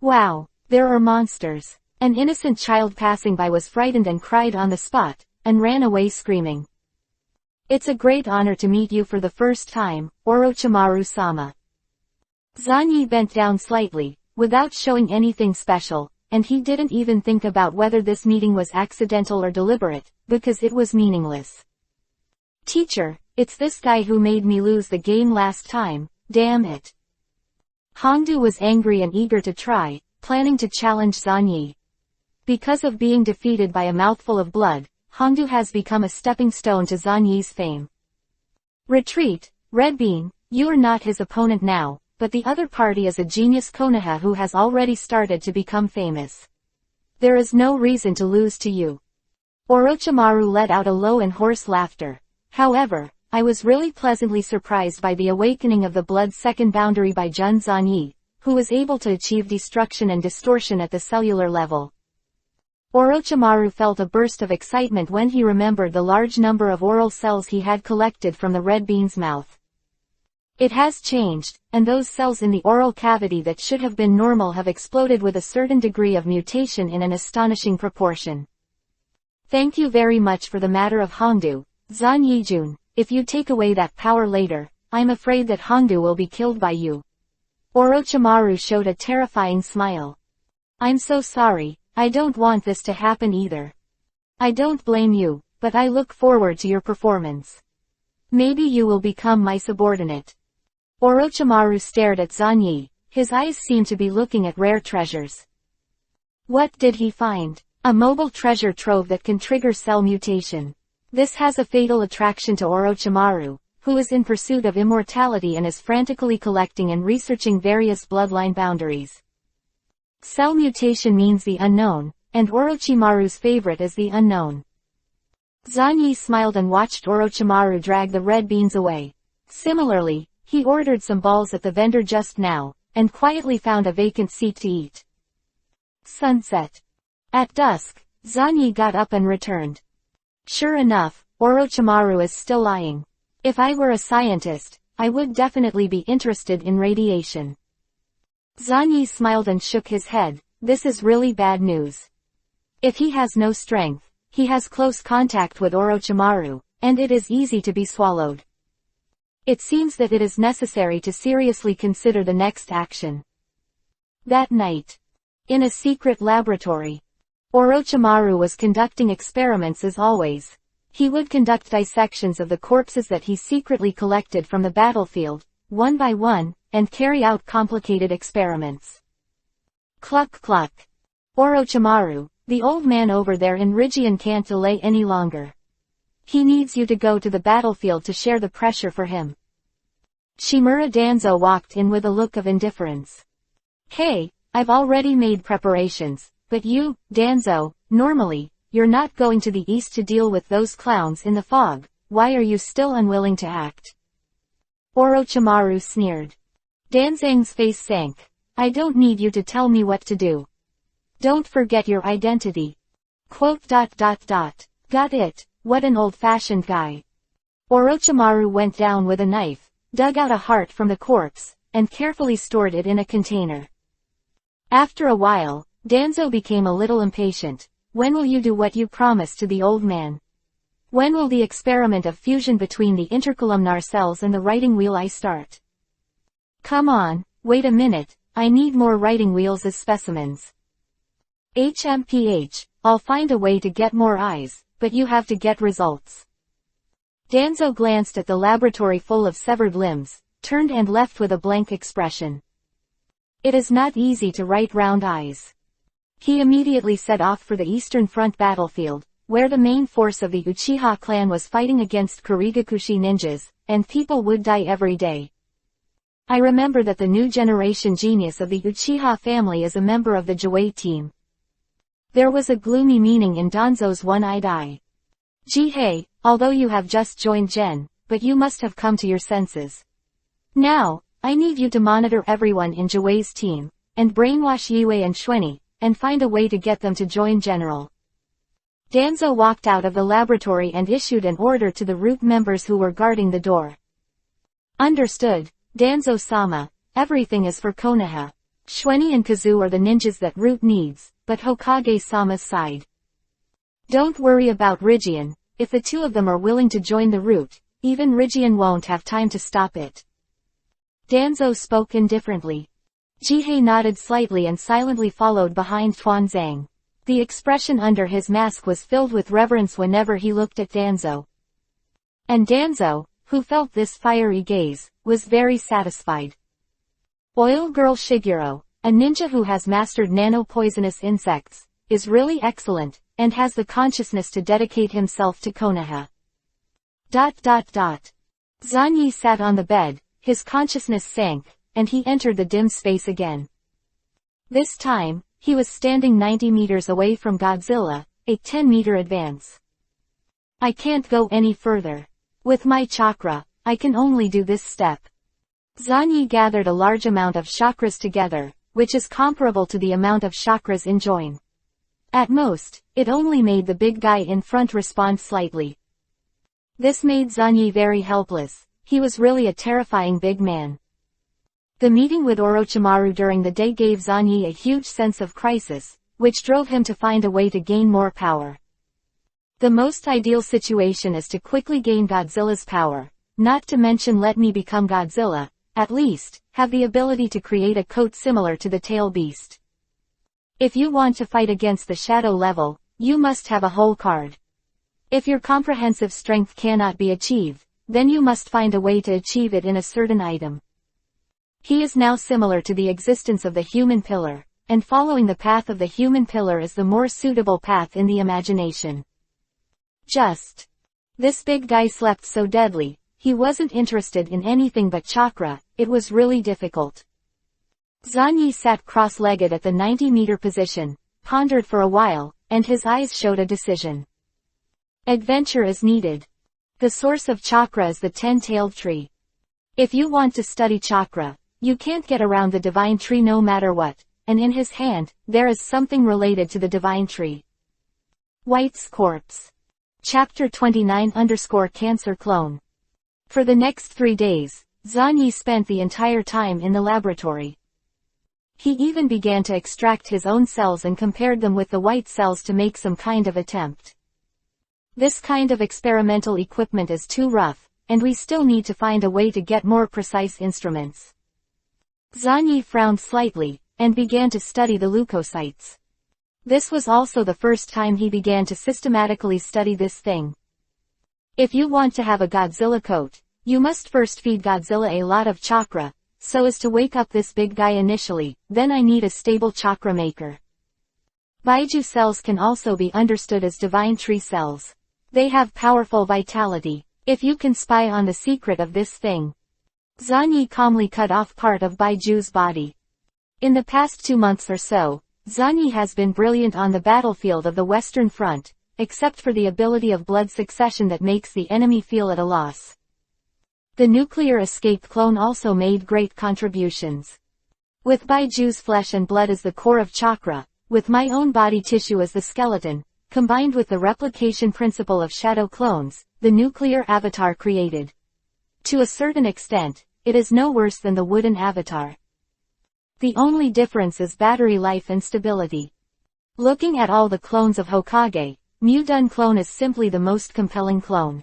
[SPEAKER 1] Wow, there are monsters. An innocent child passing by was frightened and cried on the spot, and ran away screaming. It's a great honor to meet you for the first time, Orochimaru-sama. Zanyi bent down slightly, without showing anything special, and he didn't even think about whether this meeting was accidental or deliberate, because it was meaningless. Teacher, it's this guy who made me lose the game last time, damn it. Hongdu was angry and eager to try, planning to challenge Zanyi. Because of being defeated by a mouthful of blood, Hongdu has become a stepping stone to Zanyi's fame. Retreat, Red Bean, you are not his opponent now, but the other party is a genius Konoha who has already started to become famous. There is no reason to lose to you. Orochimaru let out a low and hoarse laughter. However, I was really pleasantly surprised by the awakening of the blood's second boundary by Jun Zanyi, who was able to achieve destruction and distortion at the cellular level. Orochimaru felt a burst of excitement when he remembered the large number of oral cells he had collected from the red bean's mouth. It has changed, and those cells in the oral cavity that should have been normal have exploded with a certain degree of mutation in an astonishing proportion. Thank you very much for the matter of Hongdu, Zanyi-jun. If you take away that power later, I'm afraid that Hongdu will be killed by you. Orochimaru showed a terrifying smile. I'm so sorry, I don't want this to happen either. I don't blame you, but I look forward to your performance. Maybe you will become my subordinate. Orochimaru stared at Zanyi, his eyes seemed to be looking at rare treasures. What did he find? A mobile treasure trove that can trigger cell mutation. This has a fatal attraction to Orochimaru, who is in pursuit of immortality and is frantically collecting and researching various bloodline boundaries. Cell mutation means the unknown, and Orochimaru's favorite is the unknown. Zanyi smiled and watched Orochimaru drag the red beans away. Similarly, he ordered some balls at the vendor just now, and quietly found a vacant seat to eat. Sunset. At dusk, Zanyi got up and returned. Sure enough, Orochimaru is still lying. If I were a scientist, I would definitely be interested in radiation. Zanyi smiled and shook his head. This is really bad news. If he has no strength, he has close contact with Orochimaru, and it is easy to be swallowed. It seems that it is necessary to seriously consider the next action. That night, in a secret laboratory, Orochimaru was conducting experiments as always. He would conduct dissections of the corpses that he secretly collected from the battlefield, one by one, and carry out complicated experiments. Cluck cluck. Orochimaru, the old man over there in Rigian can't delay any longer. He needs you to go to the battlefield to share the pressure for him. Shimura Danzo walked in with a look of indifference. Hey, I've already made preparations, but you, Danzo, normally, you're not going to the east to deal with those clowns in the fog, why are you still unwilling to act? Orochimaru sneered. Danzang's face sank. I don't need you to tell me what to do. Don't forget your identity. Got it, what an old-fashioned guy. Orochimaru went down with a knife, dug out a heart from the corpse, and carefully stored it in a container. After a while, Danzo became a little impatient. When will you do what you promised to the old man? When will the experiment of fusion between the intercolumnar cells and the writing wheel I start? Come on, wait a minute, I need more writing wheels as specimens. I'll find a way to get more eyes, but you have to get results. Danzo glanced at the laboratory full of severed limbs, turned and left with a blank expression. It is not easy to write round eyes. He immediately set off for the Eastern Front battlefield, where the main force of the Uchiha clan was fighting against Kurigakushi ninjas, and people would die every day. I remember that the new generation genius of the Uchiha family is a member of the Jwei team. There was a gloomy meaning in Danzo's one-eyed eye. Jihei, although you have just joined Gen, but you must have come to your senses. Now, I need you to monitor everyone in Jwei's team, and brainwash Yue and Xueni, and find a way to get them to join General. Danzo walked out of the laboratory and issued an order to the root members who were guarding the door. Understood, Danzo-sama, everything is for Konoha. Shueni and Kazu are the ninjas that Root needs, but Hokage-sama's side. Don't worry about Rigian, if the two of them are willing to join the Root, even Rigian won't have time to stop it. Danzo spoke indifferently. Jihei nodded slightly and silently followed behind Tuanzang. The expression under his mask was filled with reverence whenever he looked at Danzo. And Danzo, who felt this fiery gaze, was very satisfied. Oil Girl Shiguro, a ninja who has mastered nano-poisonous insects, is really excellent, and has the consciousness to dedicate himself to Konoha. Zanyi sat on the bed, his consciousness sank, and he entered the dim space again. This time, he was standing 90 meters away from Godzilla, a 10-meter advance. I can't go any further. With my chakra, I can only do this step. Zanyi gathered a large amount of chakras together, which is comparable to the amount of chakras in join. At most, it only made the big guy in front respond slightly. This made Zanyi very helpless. He was really a terrifying big man. The meeting with Orochimaru during the day gave Zanyi a huge sense of crisis, which drove him to find a way to gain more power. The most ideal situation is to quickly gain Godzilla's power, not to mention let me become Godzilla, at least, have the ability to create a coat similar to the tail beast. If you want to fight against the shadow level, you must have a whole card. If your comprehensive strength cannot be achieved, then you must find a way to achieve it in a certain item. He is now similar to the existence of the human pillar, and following the path of the human pillar is the more suitable path in the imagination. This big guy slept so deadly, he wasn't interested in anything but chakra, it was really difficult. Zanyi sat cross-legged at the 90-meter position, pondered for a while, and his eyes showed a decision. Adventure is needed. The source of chakra is the 10-tailed tree. If you want to study chakra, you can't get around the divine tree no matter what, and in his hand, there is something related to the divine tree. White's corpse. Chapter 29_Cancer Clone. For the next 3 days, Zanyi spent the entire time in the laboratory. He even began to extract his own cells and compared them with the white cells to make some kind of attempt. This kind of experimental equipment is too rough, and we still need to find a way to get more precise instruments. Zanyi frowned slightly, and began to study the leukocytes. This was also the first time he began to systematically study this thing. If you want to have a Godzilla coat, you must first feed Godzilla a lot of chakra, so as to wake up this big guy initially, then I need a stable chakra maker. Baiju cells can also be understood as divine tree cells. They have powerful vitality. If you can spy on the secret of this thing. Zanyi calmly cut off part of Baiju's body. In the past 2 months or so, Zanyi has been brilliant on the battlefield of the Western Front, except for the ability of blood succession that makes the enemy feel at a loss. The nuclear escape clone also made great contributions. With Baiju's flesh and blood as the core of chakra, with my own body tissue as the skeleton, combined with the replication principle of shadow clones, the nuclear avatar created. To a certain extent, it is no worse than the wooden avatar. The only difference is battery life and stability. Looking at all the clones of Hokage, Mudun clone is simply the most compelling clone.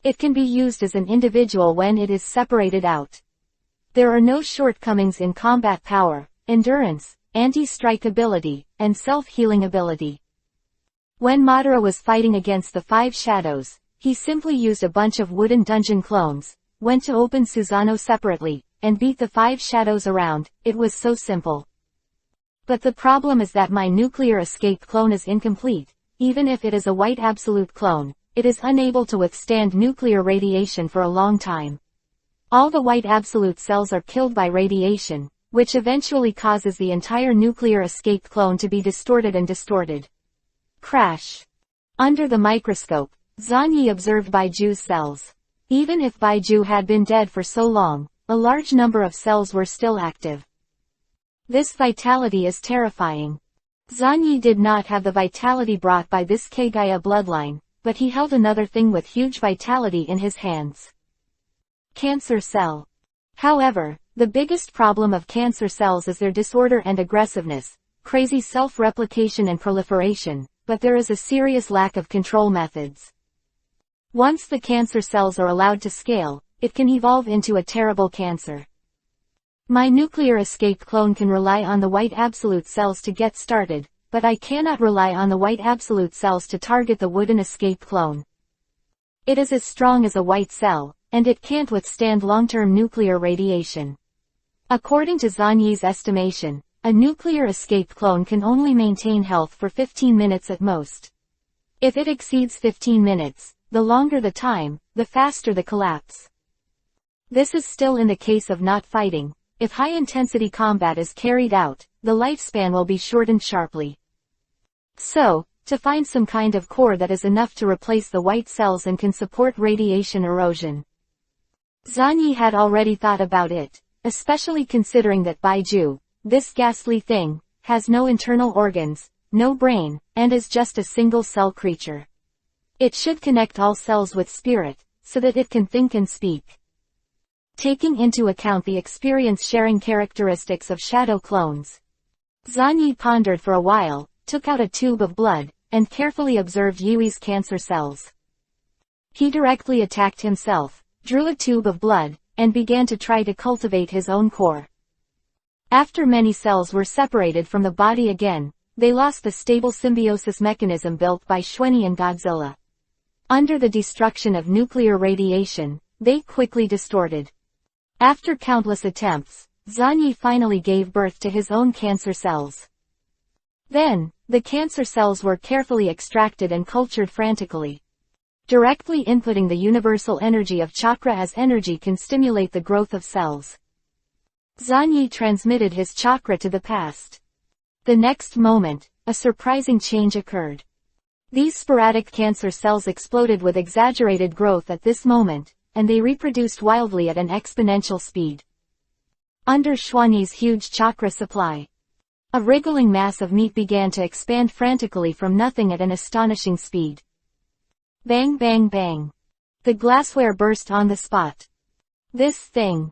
[SPEAKER 1] It can be used as an individual when it is separated out. There are no shortcomings in combat power, endurance, anti-strike ability, and self-healing ability. When Madara was fighting against the 5 shadows, he simply used a bunch of wooden dungeon clones, went to open Susanoo separately, and beat the 5 shadows around. It was so simple. But the problem is that my nuclear escape clone is incomplete. Even if it is a white absolute clone, it is unable to withstand nuclear radiation for a long time. All the white absolute cells are killed by radiation, which eventually causes the entire nuclear escape clone to be distorted and distorted. Crash. Under the microscope, Zanyi observed Baiju's cells. Even if Baiju had been dead for so long, a large number of cells were still active. This vitality is terrifying. Zanyi did not have the vitality brought by this Kagaya bloodline, but he held another thing with huge vitality in his hands. Cancer cell. However, the biggest problem of cancer cells is their disorder and aggressiveness, crazy self-replication and proliferation, but there is a serious lack of control methods. Once the cancer cells are allowed to scale, it can evolve into a terrible cancer. My nuclear escape clone can rely on the white absolute cells to get started, but I cannot rely on the white absolute cells to target the wooden escape clone. It is as strong as a white cell, and it can't withstand long-term nuclear radiation. According to Zhanyi's estimation, a nuclear escape clone can only maintain health for 15 minutes at most. If it exceeds 15 minutes, the longer the time, the faster the collapse. This is still in the case of not fighting. If high-intensity combat is carried out, the lifespan will be shortened sharply. So, to find some kind of core that is enough to replace the white cells and can support radiation erosion. Zhanyi had already thought about it, especially considering that Baiju, this ghastly thing, has no internal organs, no brain, and is just a single-cell creature. It should connect all cells with spirit, so that it can think and speak. Taking into account the experience-sharing characteristics of shadow clones, Zhanyi pondered for a while, took out a tube of blood, and carefully observed Yui's cancer cells. He directly attacked himself, drew a tube of blood, and began to try to cultivate his own core. After many cells were separated from the body again, they lost the stable symbiosis mechanism built by Xuanyi and Godzilla. Under the destruction of nuclear radiation, they quickly distorted. After countless attempts, Zhanyi finally gave birth to his own cancer cells. Then, the cancer cells were carefully extracted and cultured frantically. Directly inputting the universal energy of chakra as energy can stimulate the growth of cells. Zhanyi transmitted his chakra to the past. The next moment, a surprising change occurred. These sporadic cancer cells exploded with exaggerated growth at this moment, and they reproduced wildly at an exponential speed. Under Xuanyi's huge chakra supply, a wriggling mass of meat began to expand frantically from nothing at an astonishing speed. Bang bang bang. The glassware burst on the spot. This thing.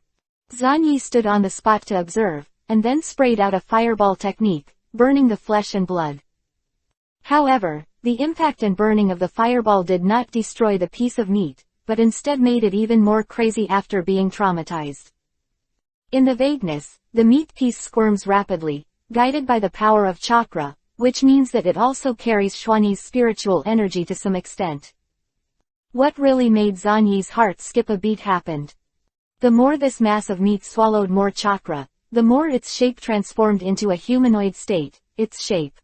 [SPEAKER 1] Zhanyi stood on the spot to observe, and then sprayed out a fireball technique, burning the flesh and blood. However, the impact and burning of the fireball did not destroy the piece of meat, but instead made it even more crazy after being traumatized. In the vagueness, the meat piece squirms rapidly, guided by the power of chakra, which means that it also carries Xuanyi's spiritual energy to some extent. What really made Zhanyi's heart skip a beat happened. The more this mass of meat swallowed more chakra, the more its shape transformed into a humanoid state, its shape.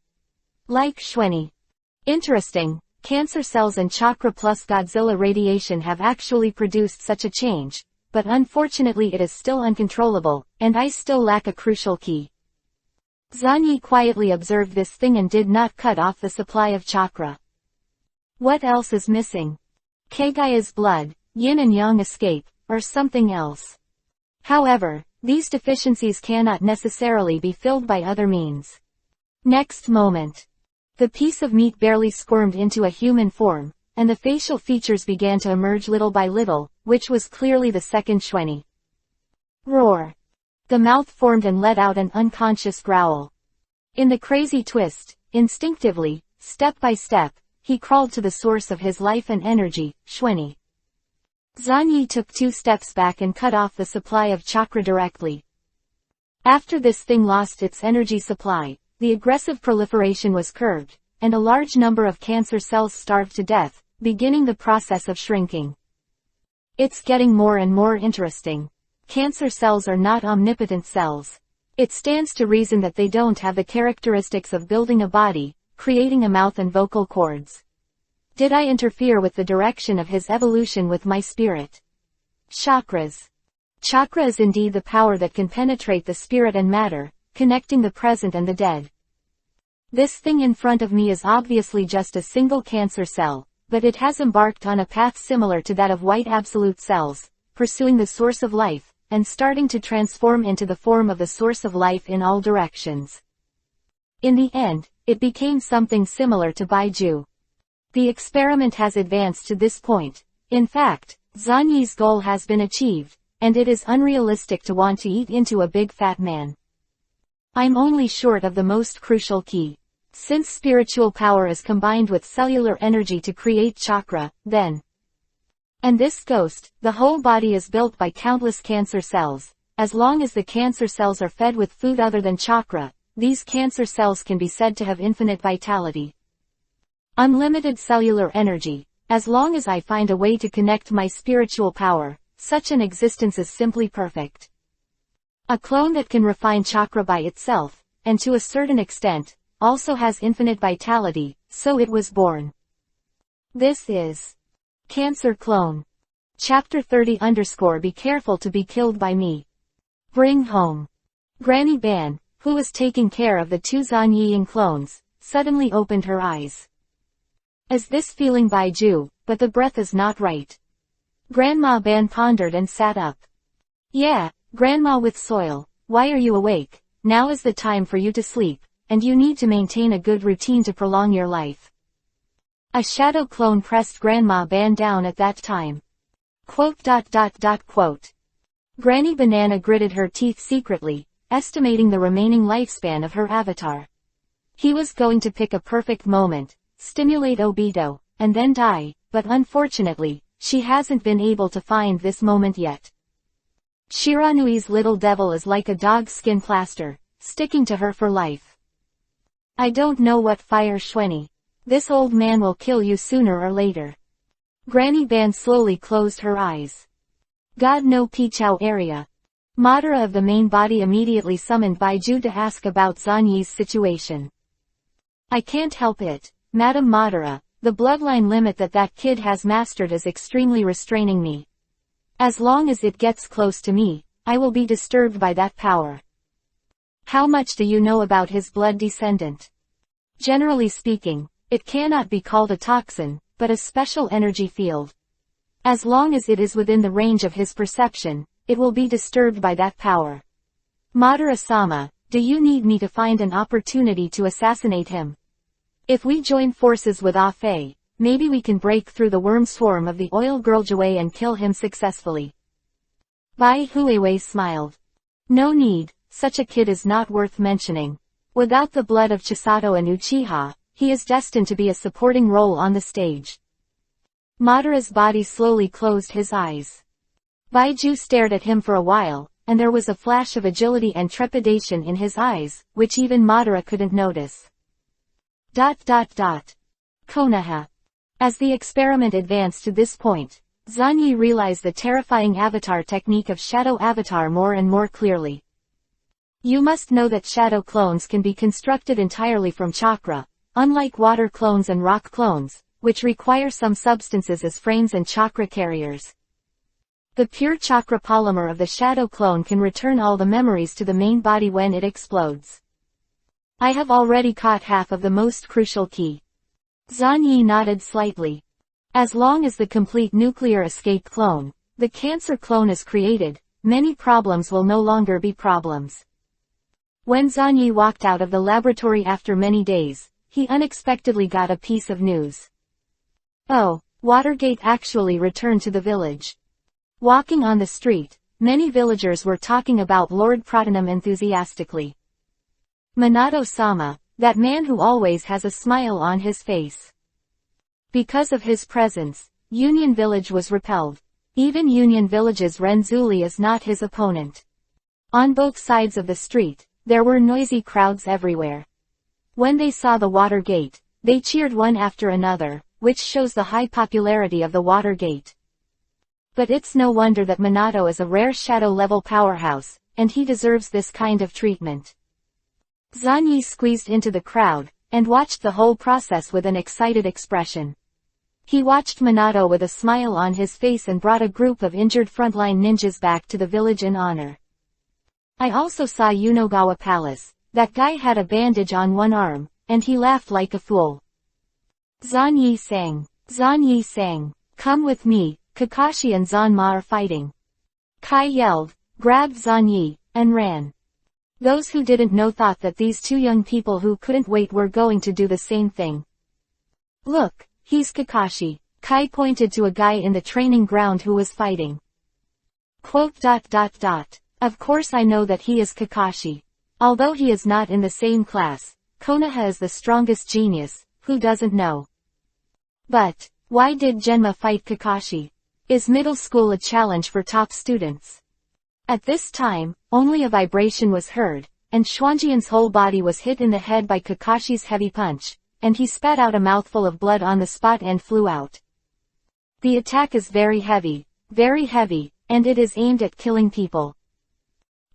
[SPEAKER 1] Like Xuanyi. Interesting, cancer cells and chakra plus Godzilla radiation have actually produced such a change, but unfortunately it is still uncontrollable, and I still lack a crucial key. Zhanyi quietly observed this thing and did not cut off the supply of chakra. What else is missing? Keigaya's blood, yin and yang escape, or something else. However, these deficiencies cannot necessarily be filled by other means. Next moment. The piece of meat barely squirmed into a human form, and the facial features began to emerge little by little, which was clearly the second Xuanyi. Roar. The mouth formed and let out an unconscious growl. In the crazy twist, instinctively, step by step, he crawled to the source of his life and energy, Xuanyi. Zhanyi took 2 steps back and cut off the supply of chakra directly. After this thing lost its energy supply, the aggressive proliferation was curbed, and a large number of cancer cells starved to death, beginning the process of shrinking. It's getting more and more interesting. Cancer cells are not omnipotent cells. It stands to reason that they don't have the characteristics of building a body, creating a mouth and vocal cords. Did I interfere with the direction of his evolution with my spirit? Chakras. Chakra is indeed the power that can penetrate the spirit and matter, connecting the present and the dead. This thing in front of me is obviously just a single cancer cell, but it has embarked on a path similar to that of white absolute cells, pursuing the source of life, and starting to transform into the form of the source of life in all directions. In the end, it became something similar to Baiju. The experiment has advanced to this point. In fact, Zhanyi's goal has been achieved, and it is unrealistic to want to eat into a big fat man. I'm only short of the most crucial key. Since spiritual power is combined with cellular energy to create chakra, then. And this ghost, the whole body is built by countless cancer cells. As long as the cancer cells are fed with food other than chakra, these cancer cells can be said to have infinite vitality. Unlimited cellular energy. As long as I find a way to connect my spiritual power, such an existence is simply perfect. A clone that can refine chakra by itself, and to a certain extent, also has infinite vitality, so it was born. This is Cancer Clone. Chapter 30 _ Be careful to be killed by me. Bring home. Granny Ban, who was taking care of the two Zanying clones, suddenly opened her eyes. Is this feeling Baiju, but the breath is not right. Grandma Ban pondered and sat up. Yeah, Grandma with soil, why are you awake? Now is the time for you to sleep, and you need to maintain a good routine to prolong your life. A shadow clone pressed Grandma Ban down at that time. Quote. Granny Banana gritted her teeth secretly, estimating the remaining lifespan of her avatar. He was going to pick a perfect moment, stimulate Obito, and then die, but unfortunately, she hasn't been able to find this moment yet. Shiranui's little devil is like a dog's skin plaster, sticking to her for life. I don't know what fire Shweni. This old man will kill you sooner or later. Granny Ban slowly closed her eyes. God no Pichao area. Madara of the main body immediately summoned Baiju to ask about Zanyi's situation. I can't help it, Madam Madara, the bloodline limit that kid has mastered is extremely restraining me. As long as it gets close to me, I will be disturbed by that power. How much do you know about his blood descendant? Generally speaking, it cannot be called a toxin, but a special energy field. As long as it is within the range of his perception, it will be disturbed by that power. Madara-sama, do you need me to find an opportunity to assassinate him? If we join forces with Afei, maybe we can break through the worm swarm of the oil girl Jue and kill him successfully. Bai Huiwei smiled. No need, such a kid is not worth mentioning. Without the blood of Chisato and Uchiha, he is destined to be a supporting role on the stage. Madara's body slowly closed his eyes. Baiju stared at him for a while, and there was a flash of agility and trepidation in his eyes, which even Madara couldn't notice. Konoha. As the experiment advanced to this point, Zanyi realized the terrifying avatar technique of shadow avatar more and more clearly. You must know that shadow clones can be constructed entirely from chakra, unlike water clones and rock clones, which require some substances as frames and chakra carriers. The pure chakra polymer of the shadow clone can return all the memories to the main body when it explodes. I have already caught half of the most crucial key. Zanyi nodded slightly. As long as the complete nuclear escape clone, the cancer clone is created, many problems will no longer be problems. When Zanyi walked out of the laboratory after many days, he unexpectedly got a piece of news. Oh, Watergate actually returned to the village. Walking on the street, many villagers were talking about Lord Pratinum enthusiastically. Minato-sama, that man who always has a smile on his face. Because of his presence, Union Village was repelled. Even Union Village's Renzuli is not his opponent. On both sides of the street, there were noisy crowds everywhere. When they saw the Watergate, they cheered one after another, which shows the high popularity of the Watergate. But it's no wonder that Minato is a rare shadow-level powerhouse, and he deserves this kind of treatment. Zanyi squeezed into the crowd, and watched the whole process with an excited expression. He watched Minato with a smile on his face and brought a group of injured frontline ninjas back to the village in honor. I also saw Unogawa Palace. That guy had a bandage on one arm, and he laughed like a fool. Zanyi sang, come with me, Kakashi and Zanma are fighting. Kai yelled, grabbed Zanyi, and ran. Those who didn't know thought that these two young people who couldn't wait were going to do the same thing. Look, he's Kakashi. Kai pointed to a guy in the training ground who was fighting. Quote. Of course I know that he is Kakashi. Although he is not in the same class, Konoha is the strongest genius, who doesn't know? But, why did Genma fight Kakashi? Is middle school a challenge for top students? At this time, only a vibration was heard, and Schwanjian's whole body was hit in the head by Kakashi's heavy punch, and he spat out a mouthful of blood on the spot and flew out. The attack is very heavy, and it is aimed at killing people.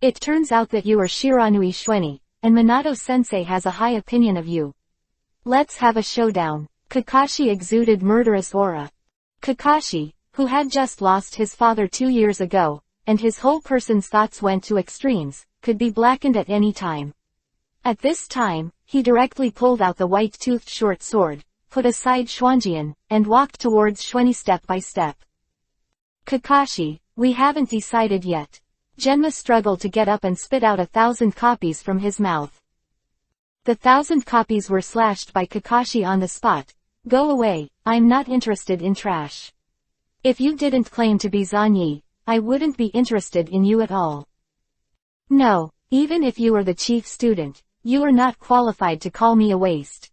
[SPEAKER 1] It turns out that you are Shiranui Shweni, and Minato-sensei has a high opinion of you. Let's have a showdown. Kakashi exuded murderous aura. Kakashi, who had just lost his father 2 years ago, and his whole person's thoughts went to extremes, could be blackened at any time. At this time, he directly pulled out the white-toothed short sword, put aside Schwanjian, and walked towards Shweni step by step. Kakashi, we haven't decided yet. Genma struggled to get up and spit out 1,000 copies from his mouth. The 1,000 copies were slashed by Kakashi on the spot. Go away, I'm not interested in trash. If you didn't claim to be Zanyi, I wouldn't be interested in you at all. No, even if you are the chief student, you are not qualified to call me a waste.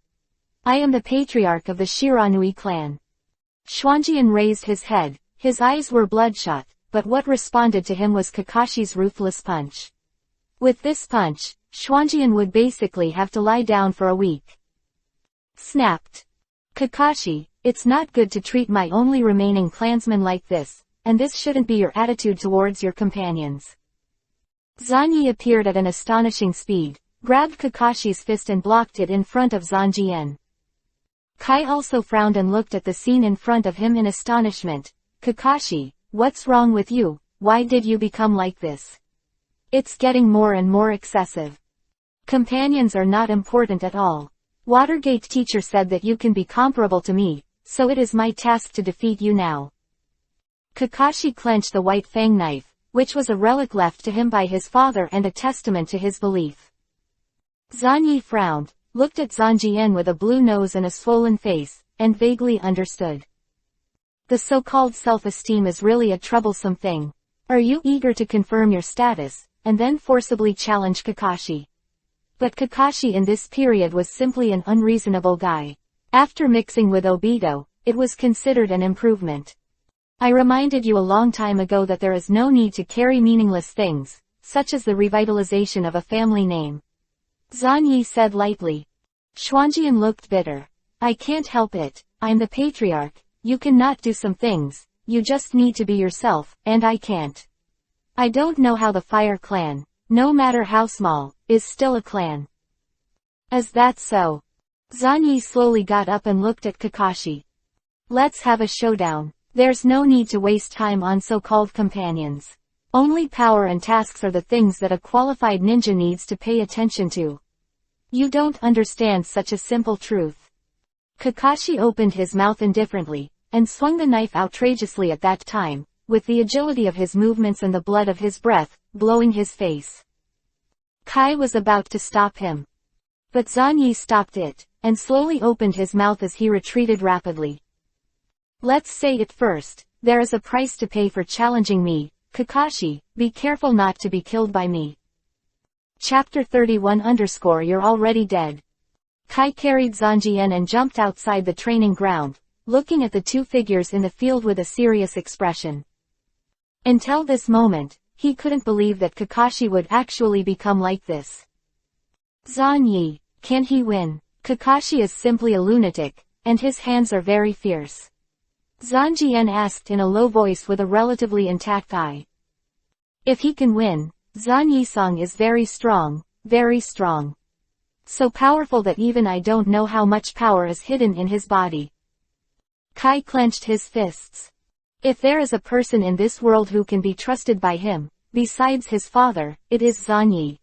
[SPEAKER 1] I am the patriarch of the Shiranui clan. Schwanjian raised his head, his eyes were bloodshot, but what responded to him was Kakashi's ruthless punch. With this punch, Schwanjian would basically have to lie down for a week. Snapped. Kakashi, it's not good to treat my only remaining clansman like this, and this shouldn't be your attitude towards your companions. Zanyi appeared at an astonishing speed, grabbed Kakashi's fist and blocked it in front of Zanjian. Kai also frowned and looked at the scene in front of him in astonishment. Kakashi, what's wrong with you? Why did you become like this? It's getting more and more excessive. Companions are not important at all. Watergate teacher said that you can be comparable to me, so it is my task to defeat you now. Kakashi clenched the white fang knife, which was a relic left to him by his father and a testament to his belief. Zanyi frowned, looked at Zanjian with a blue nose and a swollen face, and vaguely understood. The so-called self-esteem is really a troublesome thing. Are you eager to confirm your status, and then forcibly challenge Kakashi? But Kakashi in this period was simply an unreasonable guy. After mixing with Obito, it was considered an improvement. I reminded you a long time ago that there is no need to carry meaningless things, such as the revitalization of a family name. Zanyi said lightly. Schwanjian looked bitter. I can't help it, I'm the patriarch, you cannot do some things, you just need to be yourself, and I can't. I don't know how the Fire Clan, no matter how small, is still a clan. Is that so? Zanyi slowly got up and looked at Kakashi. Let's have a showdown. There's no need to waste time on so-called companions. Only power and tasks are the things that a qualified ninja needs to pay attention to. You don't understand such a simple truth. Kakashi opened his mouth indifferently, and swung the knife outrageously at that time, with the agility of his movements and the blood of his breath, blowing his face. Kai was about to stop him. But Zanyi stopped it, and slowly opened his mouth as he retreated rapidly. Let's say it first, there is a price to pay for challenging me, Kakashi, be careful not to be killed by me. Chapter 31 _ You're already dead. Kai carried Zanjian and jumped outside the training ground, looking at the two figures in the field with a serious expression. Until this moment, he couldn't believe that Kakashi would actually become like this. Zanyi, can he win? Kakashi is simply a lunatic, and his hands are very fierce. Zanjian asked in a low voice with a relatively intact eye. If he can win, Zanyi-san is very strong, very strong. So powerful that even I don't know how much power is hidden in his body. Kai clenched his fists. If there is a person in this world who can be trusted by him, besides his father, it is Zanyi.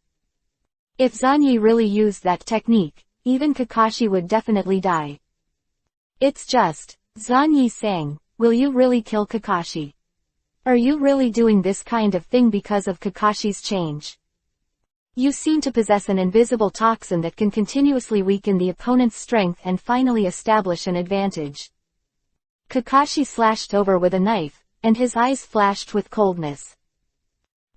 [SPEAKER 1] If Zanyi really used that technique, even Kakashi would definitely die. It's just, Zanyi sang, will you really kill Kakashi? Are you really doing this kind of thing because of Kakashi's change? You seem to possess an invisible toxin that can continuously weaken the opponent's strength and finally establish an advantage. Kakashi slashed over with a knife, and his eyes flashed with coldness.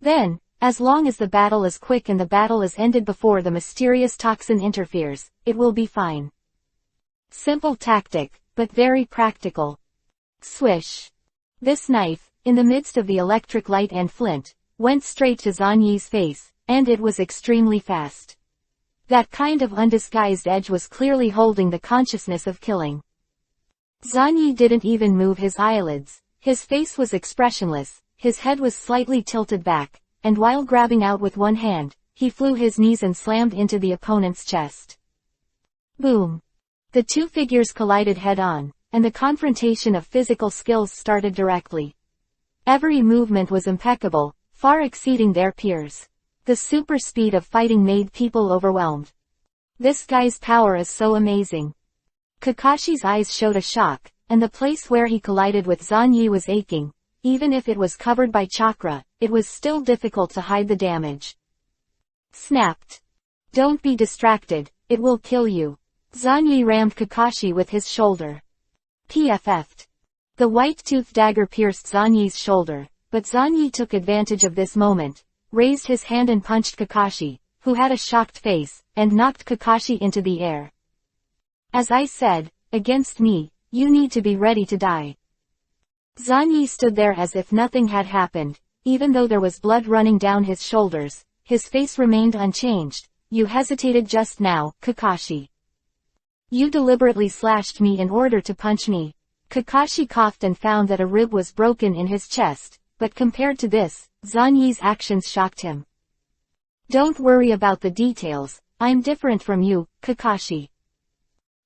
[SPEAKER 1] Then, as long as the battle is quick and the battle is ended before the mysterious toxin interferes, it will be fine. Simple tactic, but very practical. Swish. This knife, in the midst of the electric light and flint, went straight to Zhan Yi's face, and it was extremely fast. That kind of undisguised edge was clearly holding the consciousness of killing. Zhan Yi didn't even move his eyelids. His face was expressionless, his head was slightly tilted back, and while grabbing out with one hand, he flew his knees and slammed into the opponent's chest. Boom. The two figures collided head-on, and the confrontation of physical skills started directly. Every movement was impeccable, far exceeding their peers. The super speed of fighting made people overwhelmed. This guy's power is so amazing. Kakashi's eyes showed a shock, and the place where he collided with Zhan Yi was aching. Even if it was covered by chakra, it was still difficult to hide the damage. Snapped. Don't be distracted, it will kill you. Zhan Yi rammed Kakashi with his shoulder. PFF'd. The white-toothed dagger pierced Zhan Yi's shoulder, but Zhan Yi took advantage of this moment, raised his hand and punched Kakashi, who had a shocked face, and knocked Kakashi into the air. As I said, against me, you need to be ready to die. Zhan Yi stood there as if nothing had happened, even though there was blood running down his shoulders, his face remained unchanged. You hesitated just now, Kakashi. You deliberately slashed me in order to punch me. Kakashi coughed and found that a rib was broken in his chest, but compared to this, Zhan Yi's actions shocked him. Don't worry about the details, I'm different from you, Kakashi.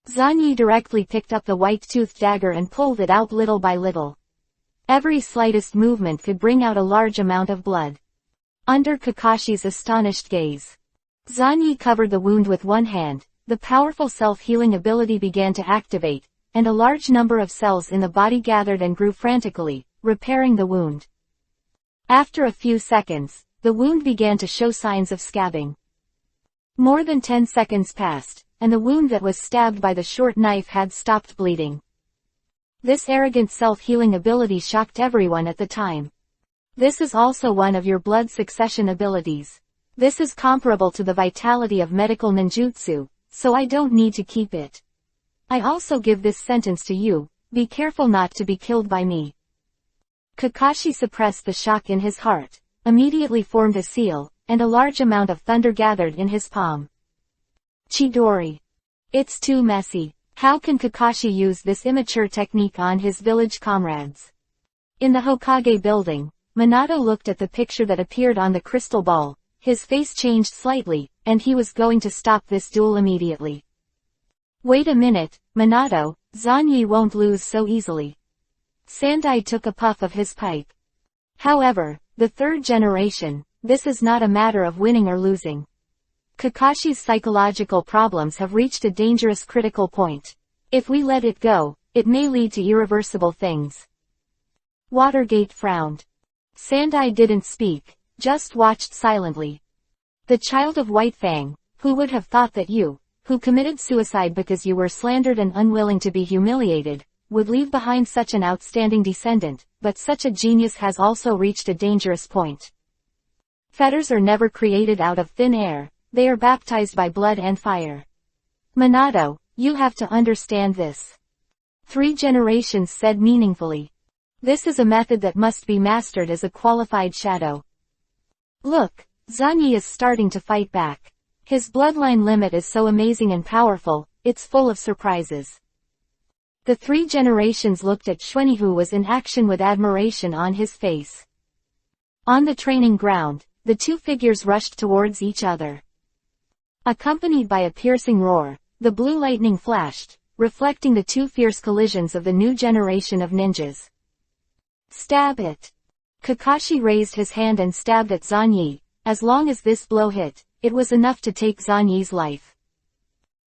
[SPEAKER 1] Zhan Yi directly picked up the white-toothed dagger and pulled it out little by little. Every slightest movement could bring out a large amount of blood. Under Kakashi's astonished gaze, Zhan Yi covered the wound with one hand. The powerful self-healing ability began to activate, and a large number of cells in the body gathered and grew frantically, repairing the wound. After a few seconds, the wound began to show signs of scabbing. More than 10 seconds passed, and the wound that was stabbed by the short knife had stopped bleeding. This arrogant self-healing ability shocked everyone at the time. This is also one of your blood succession abilities. This is comparable to the vitality of medical ninjutsu, so I don't need to keep it. I also give this sentence to you, be careful not to be killed by me. Kakashi suppressed the shock in his heart, immediately formed a seal, and a large amount of thunder gathered in his palm. Chidori. It's too messy. How can Kakashi use this immature technique on his village comrades? In the Hokage building, Minato looked at the picture that appeared on the crystal ball. His face changed slightly, and he was going to stop this duel immediately. Wait a minute, Minato, Zhan Yi won't lose so easily. Sandai took a puff of his pipe. However, the third generation, this is not a matter of winning or losing. Kakashi's psychological problems have reached a dangerous critical point. If we let it go, it may lead to irreversible things. Watergate frowned. Sandai didn't speak, just watched silently. The child of White Fang, who would have thought that you, who committed suicide because you were slandered and unwilling to be humiliated, would leave behind such an outstanding descendant, but such a genius has also reached a dangerous point. Fetters are never created out of thin air, they are baptized by blood and fire. Minato, you have to understand this. 3 generations said meaningfully. This is a method that must be mastered as a qualified shadow. Look, Zhan Yi is starting to fight back. His bloodline limit is so amazing and powerful, it's full of surprises. The 3 generations looked at Xuanyi, who was in action with admiration on his face. On the training ground, the 2 figures rushed towards each other. Accompanied by a piercing roar, the blue lightning flashed, reflecting the 2 fierce collisions of the new generation of ninjas. Stab it! Kakashi raised his hand and stabbed at Zhan Yi. As long as this blow hit, it was enough to take Zhan Yi's life.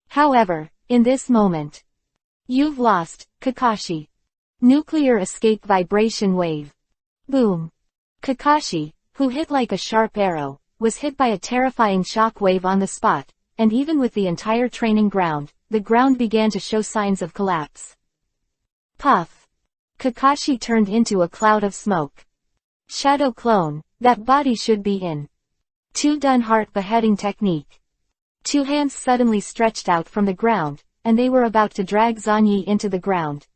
[SPEAKER 1] However, in this moment, you've lost, Kakashi. Nuclear escape vibration wave. Boom. Kakashi, who hit like a sharp arrow, was hit by a terrifying shock wave on the spot, and even with the entire training ground, the ground began to show signs of collapse. Puff. Kakashi turned into a cloud of smoke. Shadow clone, That body should be in. 2. Done heart beheading technique. 2 hands suddenly stretched out from the ground, and they were about to drag Zanyi into the ground.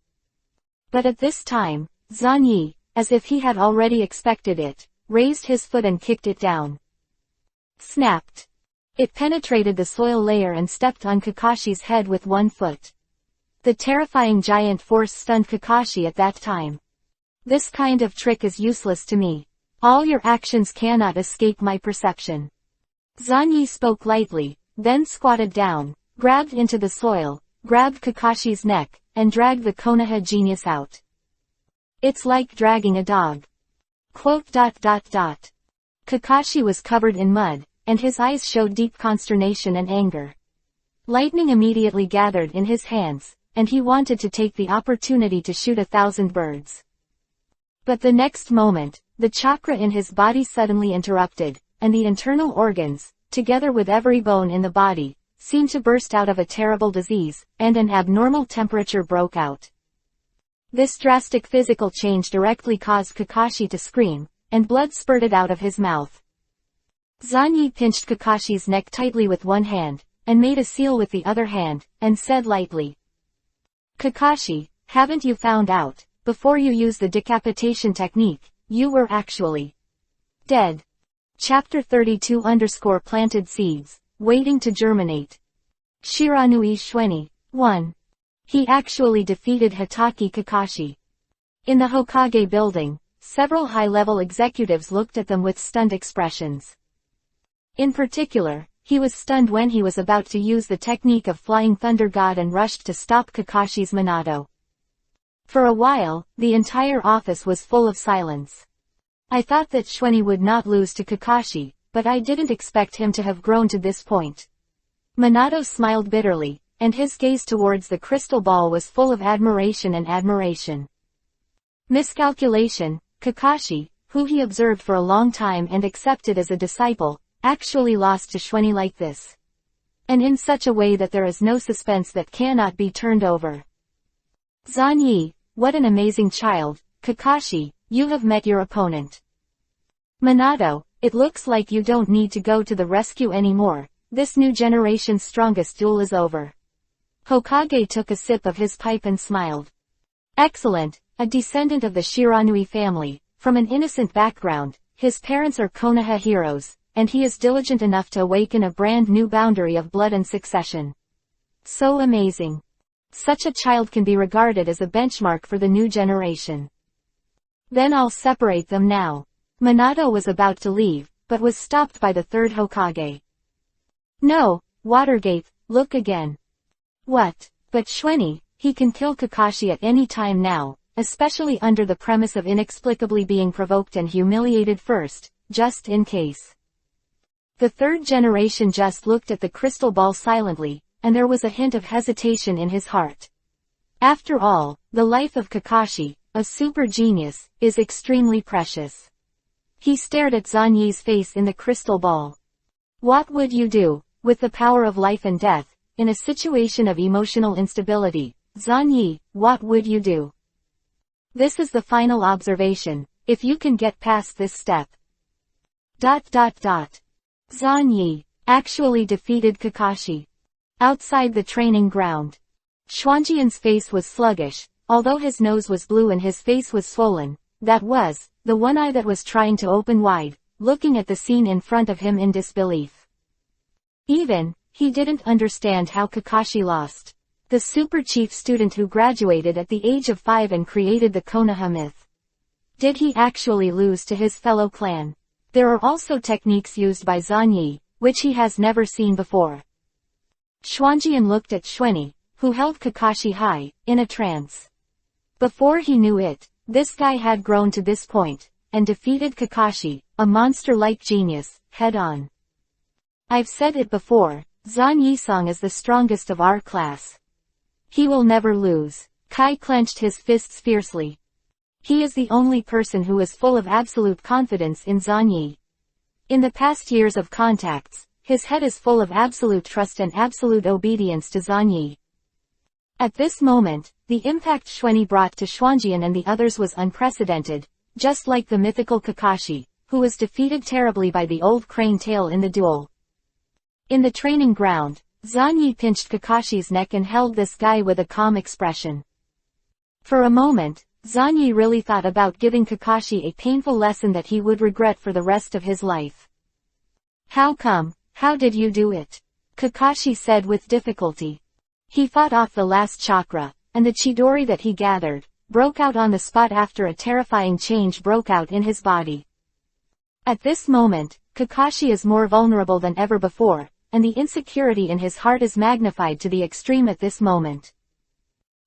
[SPEAKER 1] But at this time, Zanyi, as if he had already expected it, raised his foot and kicked it down. Snapped. It penetrated the soil layer and stepped on Kakashi's head with one foot. The terrifying giant force stunned Kakashi at that time. This kind of trick is useless to me. All your actions cannot escape my perception. Zanyi spoke lightly, then squatted down, grabbed into the soil, grabbed Kakashi's neck, and dragged the Konoha genius out. It's like dragging a dog. Kakashi was covered in mud, and his eyes showed deep consternation and anger. Lightning immediately gathered in his hands, and he wanted to take the opportunity to shoot 1,000 birds. But the next moment, the chakra in his body suddenly interrupted, and the internal organs, together with every bone in the body, seemed to burst out of a terrible disease, and an abnormal temperature broke out. This drastic physical change directly caused Kakashi to scream, and blood spurted out of his mouth. Zanyi pinched Kakashi's neck tightly with one hand, and made a seal with the other hand, and said lightly, "Kakashi, haven't you found out, before you use the decapitation technique, you were actually dead?" Chapter 32 Planted seeds, waiting to germinate. Shiranui Shweni. 1. He actually defeated Hitaki Kakashi. In the Hokage building, several high-level executives looked at them with stunned expressions. In particular, he was stunned when he was about to use the technique of Flying Thunder God and rushed to stop Kakashi's Minato. For a while, the entire office was full of silence. I thought that Shweni would not lose to Kakashi, but I didn't expect him to have grown to this point. Minato smiled bitterly, and his gaze towards the crystal ball was full of admiration and admiration. Miscalculation, Kakashi, who he observed for a long time and accepted as a disciple, actually lost to Shweni like this. And in such a way that there is no suspense that cannot be turned over. Zanyi, what an amazing child. Kakashi, you have met your opponent. Minato, it looks like you don't need to go to the rescue anymore. This new generation's strongest duel is over. Hokage took a sip of his pipe and smiled. Excellent, a descendant of the Shiranui family, from an innocent background, his parents are Konoha heroes, and he is diligent enough to awaken a brand new boundary of blood and succession. So amazing. Such a child can be regarded as a benchmark for the new generation. Then I'll separate them now. Minato was about to leave, but was stopped by the third Hokage. No, Watergate, look again. What? But Shweni, he can kill Kakashi at any time now, especially under the premise of inexplicably being provoked and humiliated first, just in case. The third generation just looked at the crystal ball silently, and there was a hint of hesitation in his heart. After all, the life of Kakashi, a super genius, is extremely precious. He stared at Zanyi's face in the crystal ball. What would you do, with the power of life and death, in a situation of emotional instability? Zanyi, what would you do? This is the final observation, if you can get past this step. Zanyi actually defeated Kakashi. Outside the training ground. Xuanjian's face was sluggish, although his nose was blue and his face was swollen. That was, the one eye that was trying to open wide, looking at the scene in front of him in disbelief. He didn't understand how Kakashi lost. The super chief student who graduated at the age of 5 and created the Konoha myth. Did he actually lose to his fellow clan? There are also techniques used by Zanyi, which he has never seen before. Xuanjian looked at Shweni, who held Kakashi high, in a trance. Before he knew it, this guy had grown to this point, and defeated Kakashi, a monster-like genius, head-on. I've said it before, Zan Yisong is the strongest of our class. He will never lose. Kai clenched his fists fiercely. He is the only person who is full of absolute confidence in Zan Yi. In the past years of contacts, his head is full of absolute trust and absolute obedience to Zan Yi. At this moment, the impact Shweni brought to Xuanjian and the others was unprecedented, just like the mythical Kakashi, who was defeated terribly by the old crane tail in the duel. In the training ground, Zanyi pinched Kakashi's neck and held this guy with a calm expression. For a moment, Zanyi really thought about giving Kakashi a painful lesson that he would regret for the rest of his life. "How come? How did you do it?" Kakashi said with difficulty. He fought off the last chakra, and the Chidori that he gathered broke out on the spot after a terrifying change broke out in his body. At this moment, Kakashi is more vulnerable than ever before, and the insecurity in his heart is magnified to the extreme at this moment.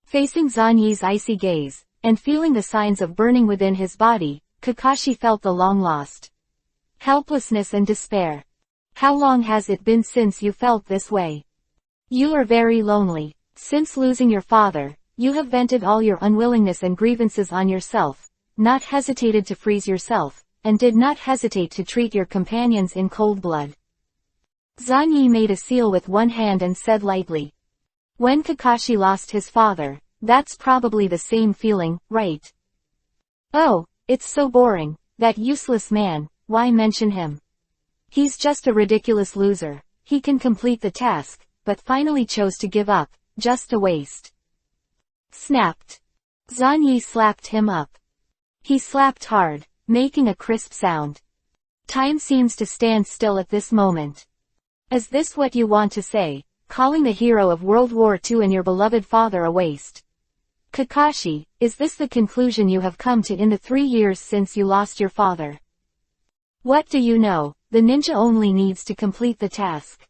[SPEAKER 1] Facing Zanyi's icy gaze, and feeling the signs of burning within his body, Kakashi felt the long-lost helplessness and despair. "How long has it been since you felt this way? You are very lonely. Since losing your father, you have vented all your unwillingness and grievances on yourself, not hesitated to freeze yourself, and did not hesitate to treat your companions in cold blood." Zanyi made a seal with one hand and said lightly. "When Kakashi lost his father, that's probably the same feeling, right?" "Oh, it's so boring, that useless man, why mention him? He's just a ridiculous loser. He can complete the task, but finally chose to give up, just a waste." Snapped. Zanyi slapped him up. He slapped hard, making a crisp sound. Time seems to stand still at this moment. "Is this what you want to say, calling the hero of World War II and your beloved father a waste? Kakashi, is this the conclusion you have come to in the 3 years since you lost your father? What do you know? The ninja only needs to complete the task.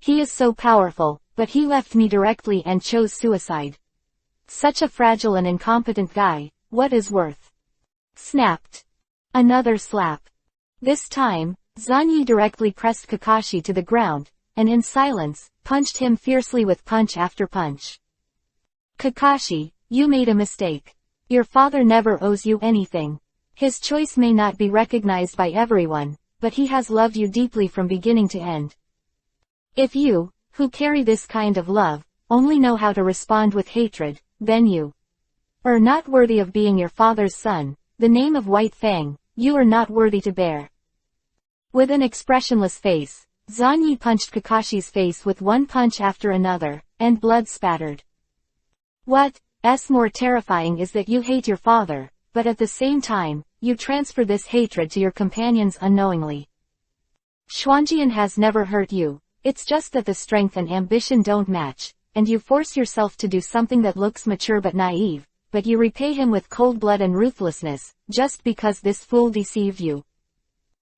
[SPEAKER 1] He is so powerful, but he left me directly and chose suicide. Such a fragile and incompetent guy, what is worth?" Snapped. Another slap. This time, Zanyi directly pressed Kakashi to the ground, and in silence, punched him fiercely with punch after punch. "Kakashi, you made a mistake. Your father never owes you anything. His choice may not be recognized by everyone, but he has loved you deeply from beginning to end. If you, who carry this kind of love, only know how to respond with hatred, then you are not worthy of being your father's son. The name of White Fang, you are not worthy to bear." With an expressionless face, Zanyi punched Kakashi's face with one punch after another, and blood spattered. What's more terrifying is that you hate your father, but at the same time, you transfer this hatred to your companions unknowingly. Xuanjian has never hurt you, it's just that the strength and ambition don't match, and you force yourself to do something that looks mature but naive, but you repay him with cold blood and ruthlessness, just because this fool deceived you.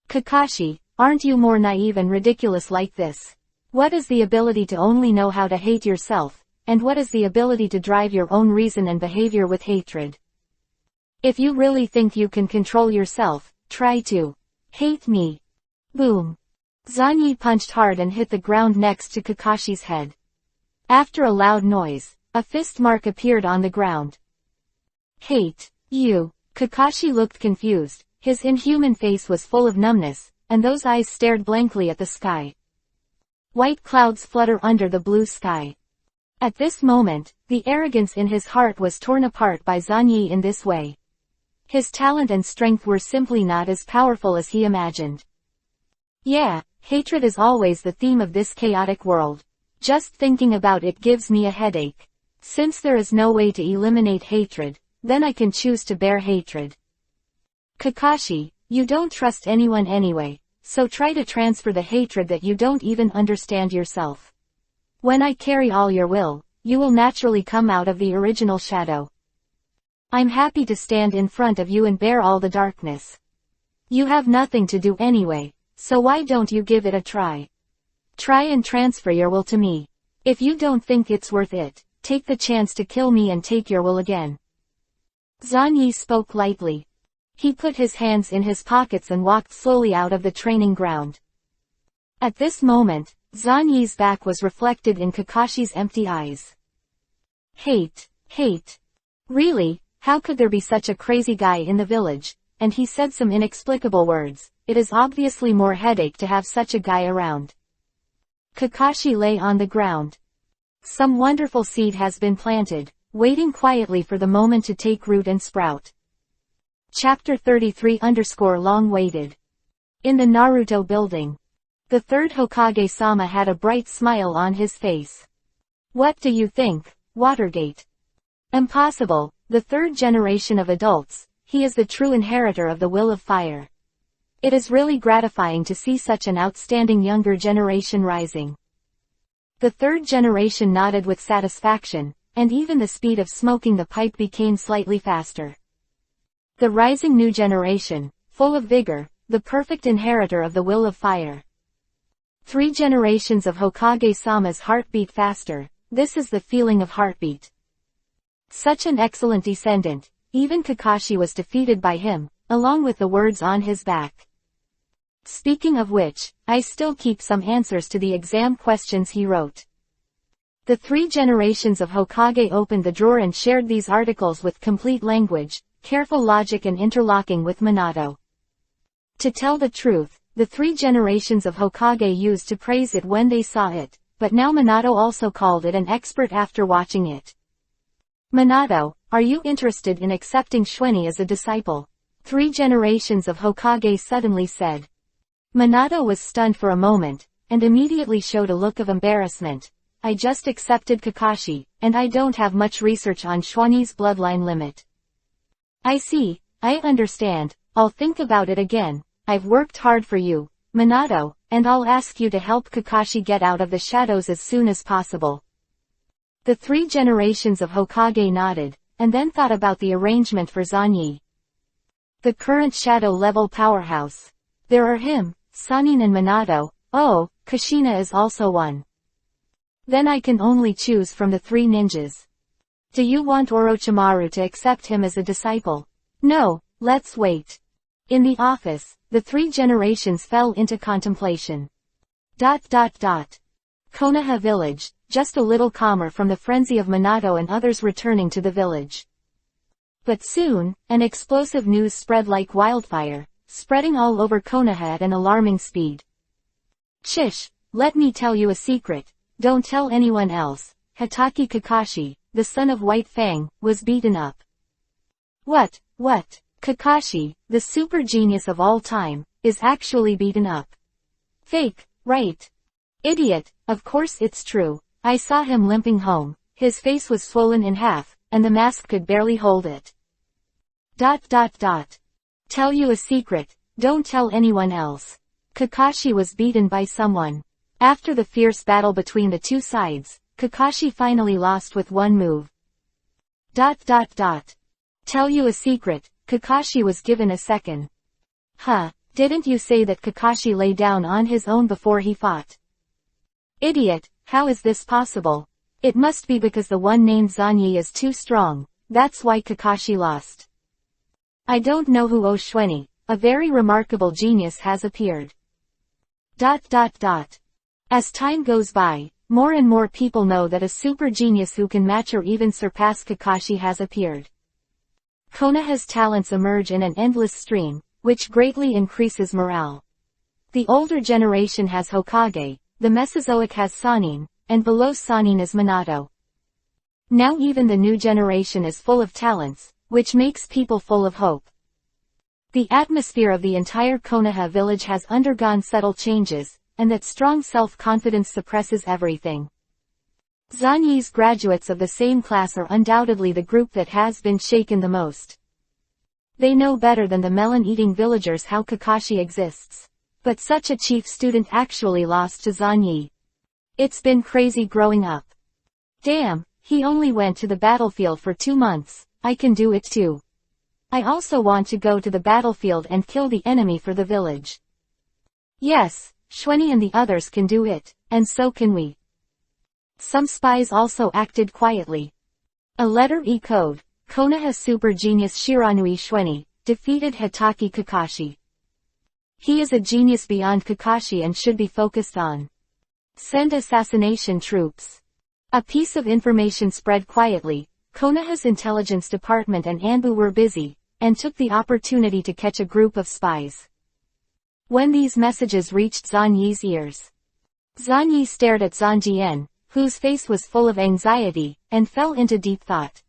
[SPEAKER 1] Kakashi, aren't you more naive and ridiculous like this? What is the ability to only know how to hate yourself, and what is the ability to drive your own reason and behavior with hatred? If you really think you can control yourself, try to hate me. Boom. Zanyi punched hard and hit the ground next to Kakashi's head. After a loud noise, a fist mark appeared on the ground. "Hate you." Kakashi looked confused, his inhuman face was full of numbness, and those eyes stared blankly at the sky. White clouds flutter under the blue sky. At this moment, the arrogance in his heart was torn apart by Zanyi in this way. His talent and strength were simply not as powerful as he imagined. Yeah, hatred is always the theme of this chaotic world. Just thinking about it gives me a headache. Since there is no way to eliminate hatred, then I can choose to bear hatred. Kakashi, you don't trust anyone anyway, so try to transfer the hatred that you don't even understand yourself. When I carry all your will, you will naturally come out of the original shadow. I'm happy to stand in front of you and bear all the darkness. You have nothing to do anyway, so why don't you give it a try? Try and transfer your will to me. If you don't think it's worth it, take the chance to kill me and take your will again. Zanyi spoke lightly. He put his hands in his pockets and walked slowly out of the training ground. At this moment, Zanyi's back was reflected in Kakashi's empty eyes. Hate. Really, how could there be such a crazy guy in the village? And he said some inexplicable words. It is obviously more headache to have such a guy around. Kakashi lay on the ground. Some wonderful seed has been planted, waiting quietly for the moment to take root and sprout. Chapter 33 _ long waited. In the Naruto building. The third Hokage-sama had a bright smile on his face. What do you think, Watergate? Impossible, the third generation of adults, he is the true inheritor of the will of fire. It is really gratifying to see such an outstanding younger generation rising. The third generation nodded with satisfaction, and even the speed of smoking the pipe became slightly faster. The rising new generation, full of vigor, the perfect inheritor of the will of fire. 3 generations of Hokage-sama's heart beat faster, this is the feeling of heartbeat. Such an excellent descendant, even Kakashi was defeated by him, along with the words on his back. Speaking of which, I still keep some answers to the exam questions he wrote. The 3 generations of Hokage opened the drawer and shared these articles with complete language, careful logic and interlocking with Minato. To tell the truth, the 3 generations of Hokage used to praise it when they saw it, but now Minato also called it an expert after watching it. Minato, are you interested in accepting Schwenny as a disciple? 3 generations of Hokage suddenly said. Minato was stunned for a moment, and immediately showed a look of embarrassment. I just accepted Kakashi, and I don't have much research on Schwenny's bloodline limit. I see, I understand, I'll think about it again. I've worked hard for you, Minato, and I'll ask you to help Kakashi get out of the shadows as soon as possible. The 3 generations of Hokage nodded, and then thought about the arrangement for Zanyi. The current shadow-level powerhouse. There are him, Sannin and Minato, oh, Kushina is also one. Then I can only choose from the 3 ninjas. Do you want Orochimaru to accept him as a disciple? No, let's wait. In the office, the 3 generations fell into contemplation. Konoha village, just a little calmer from the frenzy of Minato and others returning to the village. But soon, an explosive news spread like wildfire, spreading all over Konoha at an alarming speed. Shish, let me tell you a secret, don't tell anyone else. Hatake Kakashi, the son of White Fang, was beaten up. What? Kakashi, the super genius of all time, is actually beaten up. Fake, right? Idiot, of course it's true. I saw him limping home, his face was swollen in half, and the mask could barely hold it. Tell you a secret, don't tell anyone else. Kakashi was beaten by someone. After the fierce battle between the 2 sides, Kakashi finally lost with one move. Tell you a secret, Kakashi was given a second. Didn't you say that Kakashi lay down on his own before he fought? Idiot, how is this possible? It must be because the one named Zanyi is too strong, that's why Kakashi lost. I don't know who Schwenny, a very remarkable genius has appeared. As time goes by, more and more people know that a super genius who can match or even surpass Kakashi has appeared. Konoha's talents emerge in an endless stream, which greatly increases morale. The older generation has Hokage, the Mesozoic has Sannin, and below Sannin is Minato. Now even the new generation is full of talents, which makes people full of hope. The atmosphere of the entire Konoha village has undergone subtle changes, and that strong self-confidence suppresses everything. Zanyi's graduates of the same class are undoubtedly the group that has been shaken the most. They know better than the melon-eating villagers how Kakashi exists. But such a chief student actually lost to Zanyi. It's been crazy growing up. Damn, he only went to the battlefield for 2 months, I can do it too. I also want to go to the battlefield and kill the enemy for the village. Yes, Schwenny and the others can do it, and so can we. Some spies also acted quietly. A letter E code, Konoha super genius Shiranui Schwenny, defeated Hatake Kakashi. He is a genius beyond Kakashi and should be focused on. Send assassination troops. A piece of information spread quietly. Konoha's intelligence department and Anbu were busy, and took the opportunity to catch a group of spies. When these messages reached Zanyi's ears, Zanyi stared at Zanjien, whose face was full of anxiety, and fell into deep thought.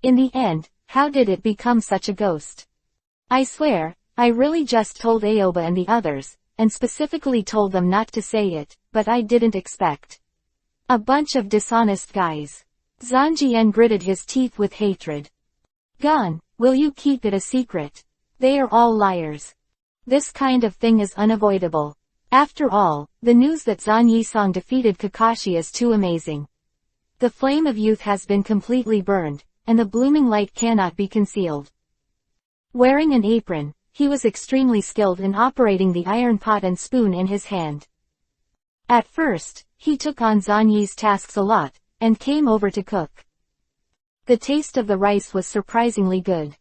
[SPEAKER 1] In the end, how did it become such a ghost? I swear, I really just told Aoba and the others, and specifically told them not to say it, but I didn't expect. A bunch of dishonest guys. Zanjian gritted his teeth with hatred. Gone, will you keep it a secret? They are all liars. This kind of thing is unavoidable. After all, the news that Zan Yisong defeated Kakashi is too amazing. The flame of youth has been completely burned, and the blooming light cannot be concealed. Wearing an apron, he was extremely skilled in operating the iron pot and spoon in his hand. At first, he took on Zan Yi's tasks a lot, and came over to cook. The taste of the rice was surprisingly good.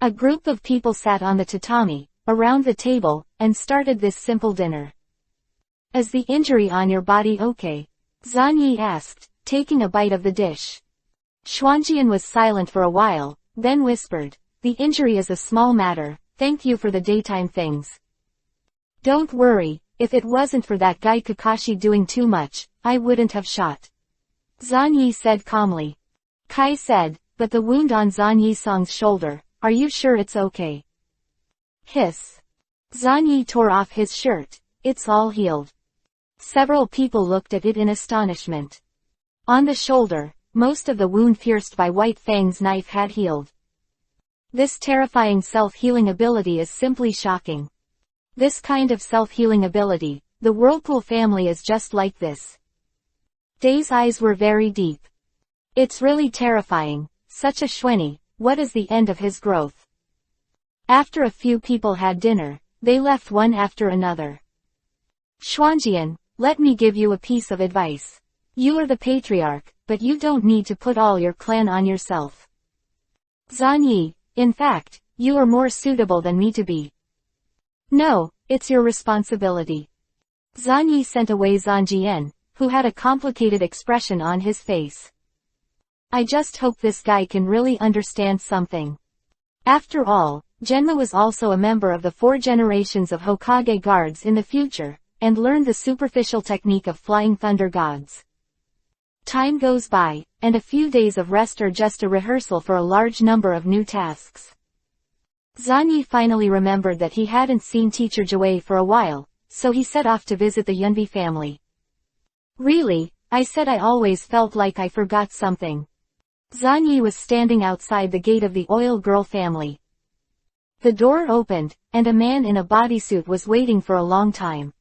[SPEAKER 1] A group of people sat on the tatami, around the table, and started this simple dinner. Is the injury on your body okay? Zan Yi asked, taking a bite of the dish. Xuanjian was silent for a while, then whispered, the injury is a small matter, thank you for the daytime things. Don't worry, if it wasn't for that guy Kakashi doing too much, I wouldn't have shot. Zan Yi said calmly. Kai said, but the wound on Zan Yisong's shoulder, are you sure it's okay? Hiss. Zan Yi tore off his shirt, it's all healed. Several people looked at it in astonishment. On the shoulder, most of the wound pierced by White Fang's knife had healed. This terrifying self-healing ability is simply shocking. This kind of self-healing ability, the Whirlpool family is just like this. Day's eyes were very deep. It's really terrifying, such a Xueni, what is the end of his growth? After a few people had dinner, they left one after another. Xuanjian, let me give you a piece of advice. You are the patriarch, but you don't need to put all your clan on yourself. Zan Yi, in fact, you are more suitable than me to be. No, it's your responsibility. Zan Yi sent away Zanjian, who had a complicated expression on his face. I just hope this guy can really understand something. After all, Genma was also a member of the 4 generations of Hokage guards in the future, and learned the superficial technique of flying thunder gods. Time goes by, and a few days of rest are just a rehearsal for a large number of new tasks. Zan Yi finally remembered that he hadn't seen Teacher Jue for a while, so he set off to visit the Yunbi family. Really, I said I always felt like I forgot something. Zan Yi was standing outside the gate of the Oil Girl family. The door opened, and a man in a bodysuit was waiting for a long time.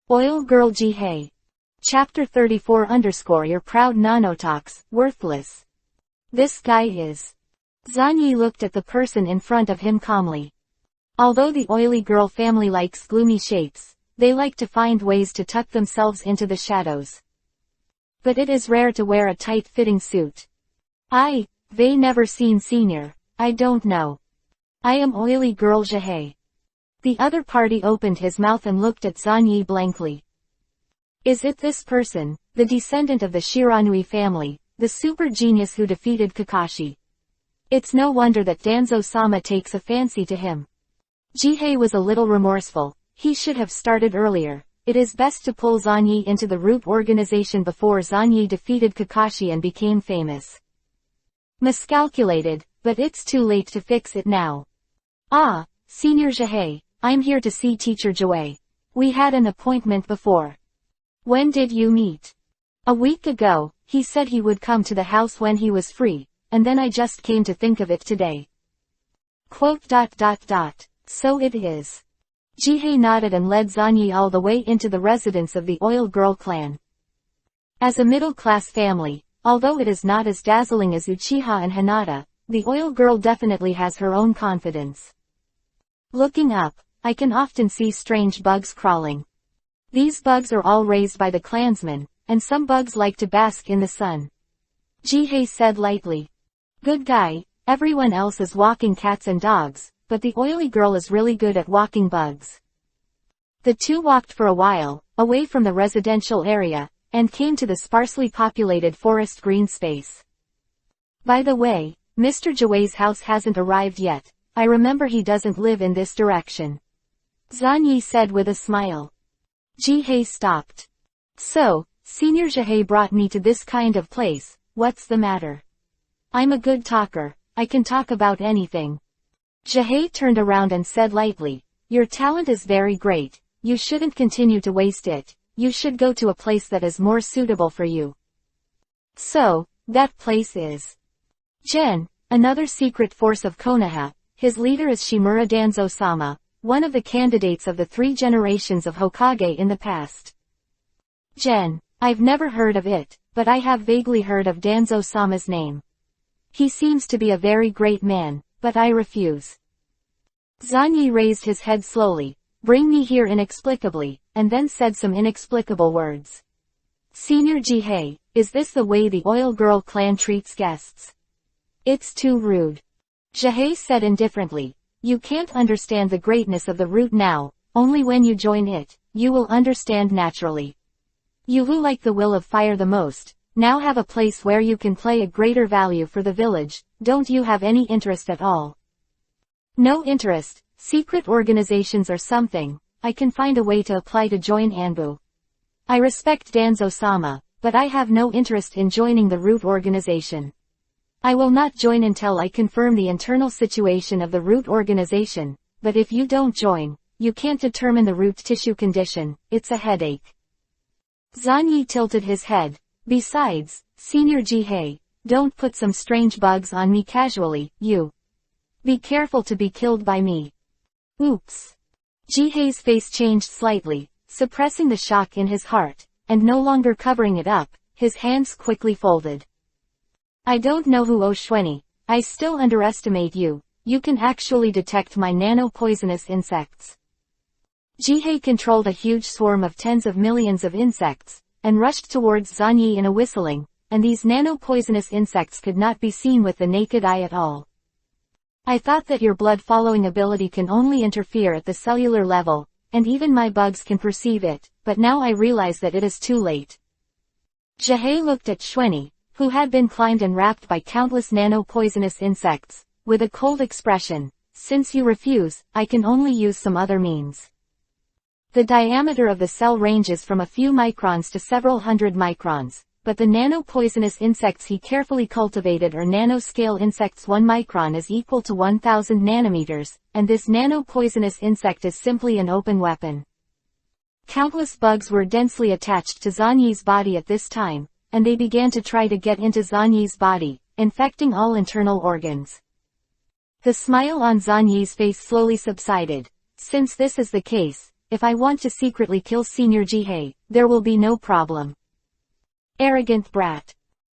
[SPEAKER 1] Oil Girl Jihei. Chapter 34 _ Your proud nanotox, worthless. This guy is. Zan Yi looked at the person in front of him calmly. Although the Oily Girl family likes gloomy shapes, they like to find ways to tuck themselves into the shadows. But it is rare to wear a tight-fitting suit. They never seen senior, I don't know. I am Oily Girl Jihei. The other party opened his mouth and looked at Zan Yi blankly. Is it this person, the descendant of the Shiranui family, the super genius who defeated Kakashi? It's no wonder that Danzo-sama takes a fancy to him. Jihei was a little remorseful, he should have started earlier. It is best to pull Zan Yi into the root organization before Zan Yi defeated Kakashi and became famous. Miscalculated, but it's too late to fix it now. Senior Jihei, I'm here to see Teacher Jue. We had an appointment before. When did you meet? A week ago, he said he would come to the house when he was free, and then I just came to think of it today. So it is. Jihei nodded and led Zan Yi all the way into the residence of the Oil Girl clan. As a middle-class family, although it is not as dazzling as Uchiha and Hinata, the Oil Girl definitely has her own confidence. Looking up, I can often see strange bugs crawling. These bugs are all raised by the clansmen, and some bugs like to bask in the sun. Jihei said lightly. Good guy, everyone else is walking cats and dogs, but the Oily Girl is really good at walking bugs. The two walked for a while, away from the residential area, and came to the sparsely populated forest green space. By the way, Mr. Jue's house hasn't arrived yet. I remember he doesn't live in this direction. Zan Yi said with a smile. Jihei stopped. So, Senior Jihei brought me to this kind of place, what's the matter? I'm a good talker, I can talk about anything. Jihei turned around and said lightly, "Your talent is very great. You shouldn't continue to waste it. You should go to a place that is more suitable for you." So, that place is Gen, another secret force of Konoha. His leader is Shimura Danzo-sama, one of the candidates of the 3 generations of Hokage in the past. Gen, I've never heard of it, but I have vaguely heard of Danzo-sama's name. He seems to be a very great man, but I refuse. Zanyi raised his head slowly, "Bring me here inexplicably," and then said some inexplicable words. "Senior Jihei, is this the way the Oil Girl clan treats guests? It's too rude." Jihei said indifferently, "You can't understand the greatness of the route now, only when you join it, you will understand naturally. You who like the will of fire the most, now have a place where you can play a greater value for the village. Don't you have any interest at all?" "No interest. Secret organizations or something. I can find a way to apply to join Anbu. I respect Danzo-sama, but I have no interest in joining the root organization. I will not join until I confirm the internal situation of the root organization, but if you don't join, you can't determine the root tissue condition. It's a headache." Zanyi tilted his head. "Besides, Senior Jihei, don't put some strange bugs on me casually, you. Be careful to be killed by me." Oops. Jihei's face changed slightly, suppressing the shock in his heart, and no longer covering it up, his hands quickly folded. "I don't know who Oshweni. I still underestimate you. You can actually detect my nano-poisonous insects." Jihei controlled a huge swarm of tens of millions of insects, and rushed towards Zanyi in a whistling, and these nano-poisonous insects could not be seen with the naked eye at all. "I thought that your blood-following ability can only interfere at the cellular level, and even my bugs can perceive it, but now I realize that it is too late." Jihei looked at Shweni, who had been climbed and wrapped by countless nano-poisonous insects, with a cold expression. "Since you refuse, I can only use some other means." The diameter of the cell ranges from a few microns to several hundred microns, but the nano-poisonous insects he carefully cultivated are nanoscale insects. 1 micron is equal to 1000 nanometers, and this nano-poisonous insect is simply an open weapon. Countless bugs were densely attached to Zanyi's body at this time, and they began to try to get into Zanyi's body, infecting all internal organs. The smile on Zanyi's face slowly subsided. "Since this is the case, if I want to secretly kill Senior Jihei, there will be no problem." Arrogant brat.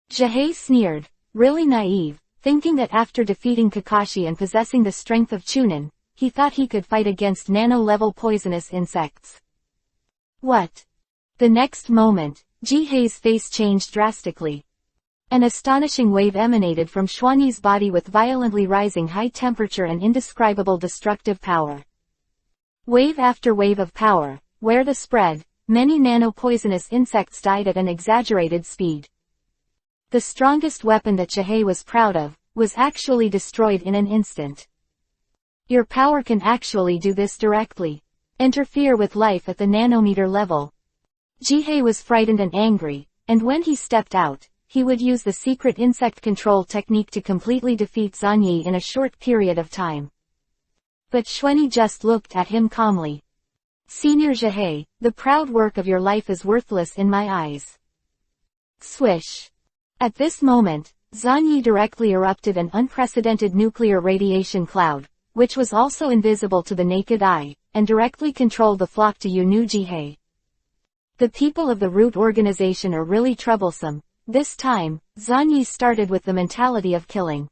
[SPEAKER 1] Jihei sneered, really naive, thinking that after defeating Kakashi and possessing the strength of Chunin, he thought he could fight against nano-level poisonous insects. What? The next moment, Jihei's face changed drastically. An astonishing wave emanated from Xuanyi's body with violently rising high temperature and indescribable destructive power. Wave after wave of power, where the spread, many nano-poisonous insects died at an exaggerated speed. The strongest weapon that Jihei was proud of, was actually destroyed in an instant. Your power can actually do this directly. Interfere with life at the nanometer level. Jihei was frightened and angry, and when he stepped out, he would use the secret insect control technique to completely defeat Zanyi in a short period of time. But Xueni just looked at him calmly. "Senior Jihei, the proud work of your life is worthless in my eyes." Swish. At this moment, Zanyi directly erupted an unprecedented nuclear radiation cloud, which was also invisible to the naked eye, and directly controlled the flock to Yunu Jihei. The people of the root organization are really troublesome. This time, Zanyi started with the mentality of killing.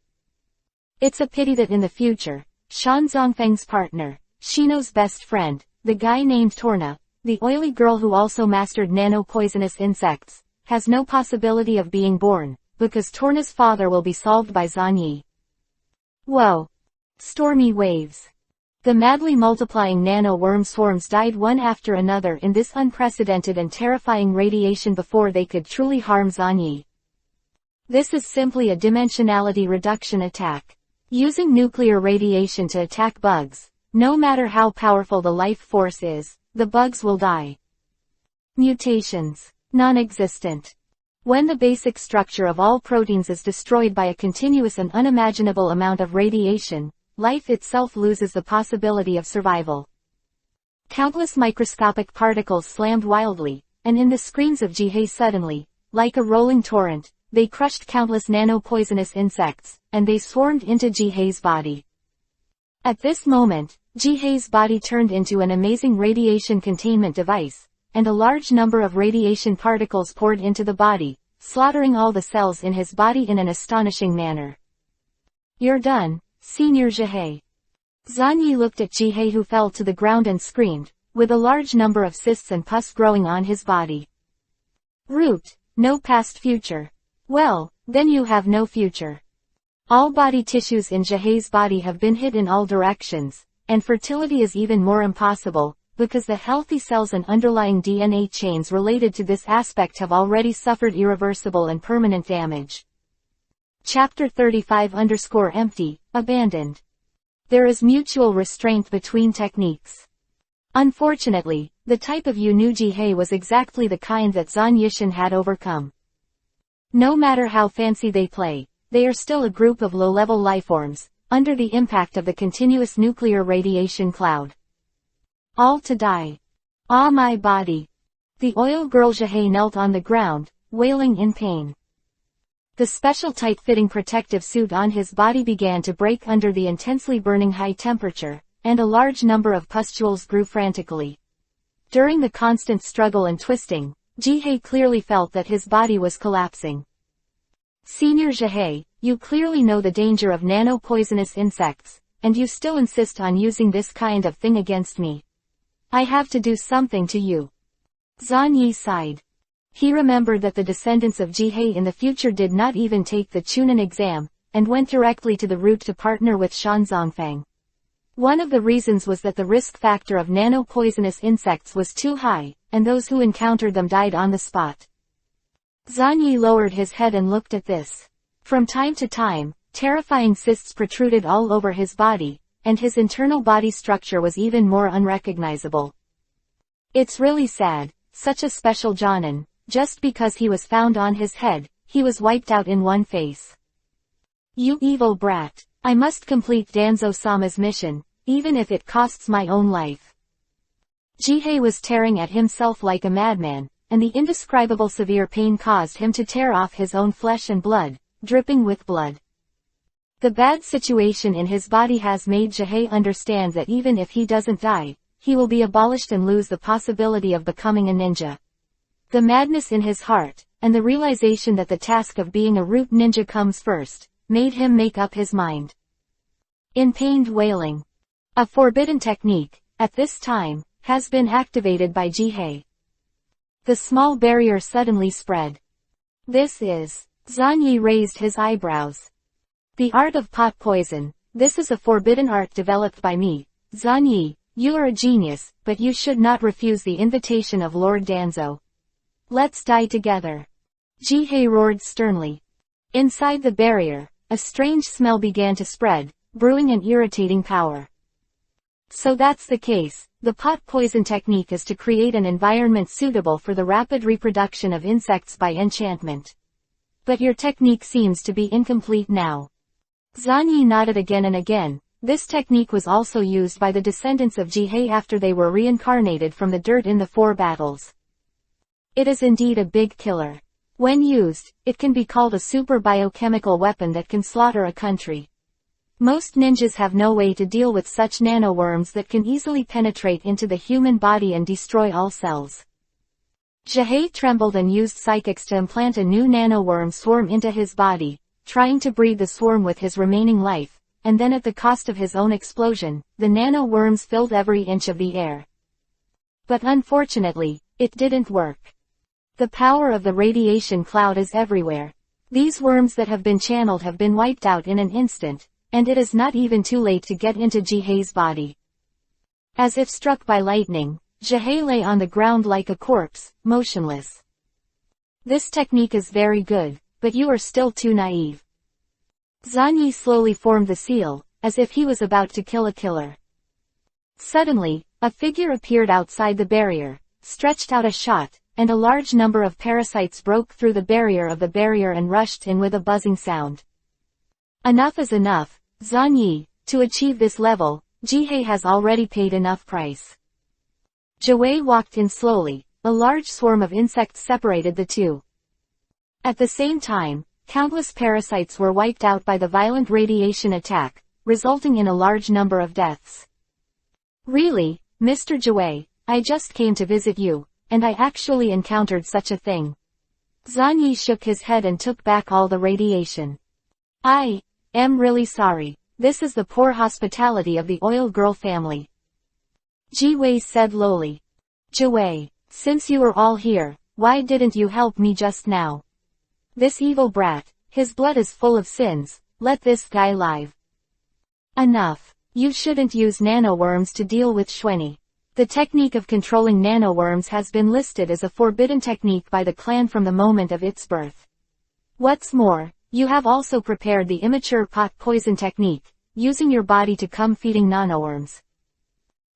[SPEAKER 1] It's a pity that in the future, Shan Zongfeng's partner, Shino's best friend, the guy named Torna, the oily girl who also mastered nano-poisonous insects, has no possibility of being born, because Torna's father will be solved by Zanyi. Whoa! Stormy waves. The madly multiplying nano-worm swarms died one after another in this unprecedented and terrifying radiation before they could truly harm Zanyi. This is simply a dimensionality reduction attack. Using nuclear radiation to attack bugs, no matter how powerful the life force is, the bugs will die. Mutations. Non-existent. When the basic structure of all proteins is destroyed by a continuous and unimaginable amount of radiation, life itself loses the possibility of survival. Countless microscopic particles slammed wildly, and in the screens of Jihei suddenly, like a rolling torrent, they crushed countless nano-poisonous insects, and they swarmed into Jihei's body. At this moment, Jihei's body turned into an amazing radiation containment device, and a large number of radiation particles poured into the body, slaughtering all the cells in his body in an astonishing manner. "You're done, Senior Jihei." Zanyi looked at Jihei, who fell to the ground and screamed, with a large number of cysts and pus growing on his body. "Root, no past future. Well, then you have no future." All body tissues in Jihei's body have been hit in all directions, and fertility is even more impossible, because the healthy cells and underlying DNA chains related to this aspect have already suffered irreversible and permanent damage. Chapter 35_empty, abandoned. There is mutual restraint between techniques. Unfortunately, the type of Yu Nu Jihei was exactly the kind that Zan Yishan had overcome. No matter how fancy they play, they are still a group of low-level lifeforms, under the impact of the continuous nuclear radiation cloud. All to die. Ah, my body. The oil girl Jihei knelt on the ground, wailing in pain. The special tight-fitting protective suit on his body began to break under the intensely burning high temperature, and a large number of pustules grew frantically. During the constant struggle and twisting, Jihei clearly felt that his body was collapsing. "Senior Jihei, you clearly know the danger of nano-poisonous insects, and you still insist on using this kind of thing against me. I have to do something to you." Zan Yi sighed. He remembered that the descendants of Jihei in the future did not even take the Chunin exam, and went directly to the route to partner with Shan Zongfang. One of the reasons was that the risk factor of nano-poisonous insects was too high, and those who encountered them died on the spot. Zan Yi lowered his head and looked at this. From time to time, terrifying cysts protruded all over his body, and his internal body structure was even more unrecognizable. It's really sad, such a special Jonin, just because he was found on his head, he was wiped out in one face. "You evil brat. I must complete Danzo-sama's mission, even if it costs my own life." Jihei was tearing at himself like a madman, and the indescribable severe pain caused him to tear off his own flesh and blood, dripping with blood. The bad situation in his body has made Jihei understand that even if he doesn't die, he will be abolished and lose the possibility of becoming a ninja. The madness in his heart, and the realization that the task of being a root ninja comes first, made him make up his mind. In pained wailing. A forbidden technique, at this time, has been activated by Jihei. The small barrier suddenly spread. "This is..." Zan Yi raised his eyebrows. "The art of pot poison. This is a forbidden art developed by me. Zan Yi, you are a genius, but you should not refuse the invitation of Lord Danzo. Let's die together." Jihei roared sternly. Inside the barrier, a strange smell began to spread, brewing an irritating power. "So that's the case. The pot poison technique is to create an environment suitable for the rapid reproduction of insects by enchantment. But your technique seems to be incomplete now." Zan Yi nodded again and again. This technique was also used by the descendants of Jihei after they were reincarnated from the dirt in the 4 battles. It is indeed a big killer. When used, it can be called a super biochemical weapon that can slaughter a country. Most ninjas have no way to deal with such nanoworms that can easily penetrate into the human body and destroy all cells. Jihei trembled and used psychics to implant a new nanoworm swarm into his body, trying to breed the swarm with his remaining life, and then at the cost of his own explosion, the nanoworms filled every inch of the air. But unfortunately, it didn't work. The power of the radiation cloud is everywhere. These worms that have been channeled have been wiped out in an instant, and it is not even too late to get into Jihei's body. As if struck by lightning, Jihei lay on the ground like a corpse, motionless. "This technique is very good, but you are still too naive." Zan Yi slowly formed the seal, as if he was about to kill a killer. Suddenly, a figure appeared outside the barrier, stretched out a shot, and a large number of parasites broke through the barrier and rushed in with a buzzing sound. "Enough is enough, Zan Yi, to achieve this level, Jihei has already paid enough price. Jiwei walked in slowly. A large swarm of insects separated the two. At the same time, countless parasites were wiped out by the violent radiation attack, resulting in a large number of deaths. Really, Mr. Jiwei, I just came to visit you, and I actually encountered such a thing. Zanyi shook his head and took back all the radiation. I am really sorry. This is the poor hospitality of the oil girl family. Jiwei said lowly. Jiwei, since you are all here, why didn't you help me just now? This evil brat, his blood is full of sins, let this guy live. Enough. You shouldn't use nanoworms to deal with Xueni. The technique of controlling nanoworms has been listed as a forbidden technique by the clan from the moment of its birth. What's more, you have also prepared the immature pot poison technique, using your body to come feeding nanoworms.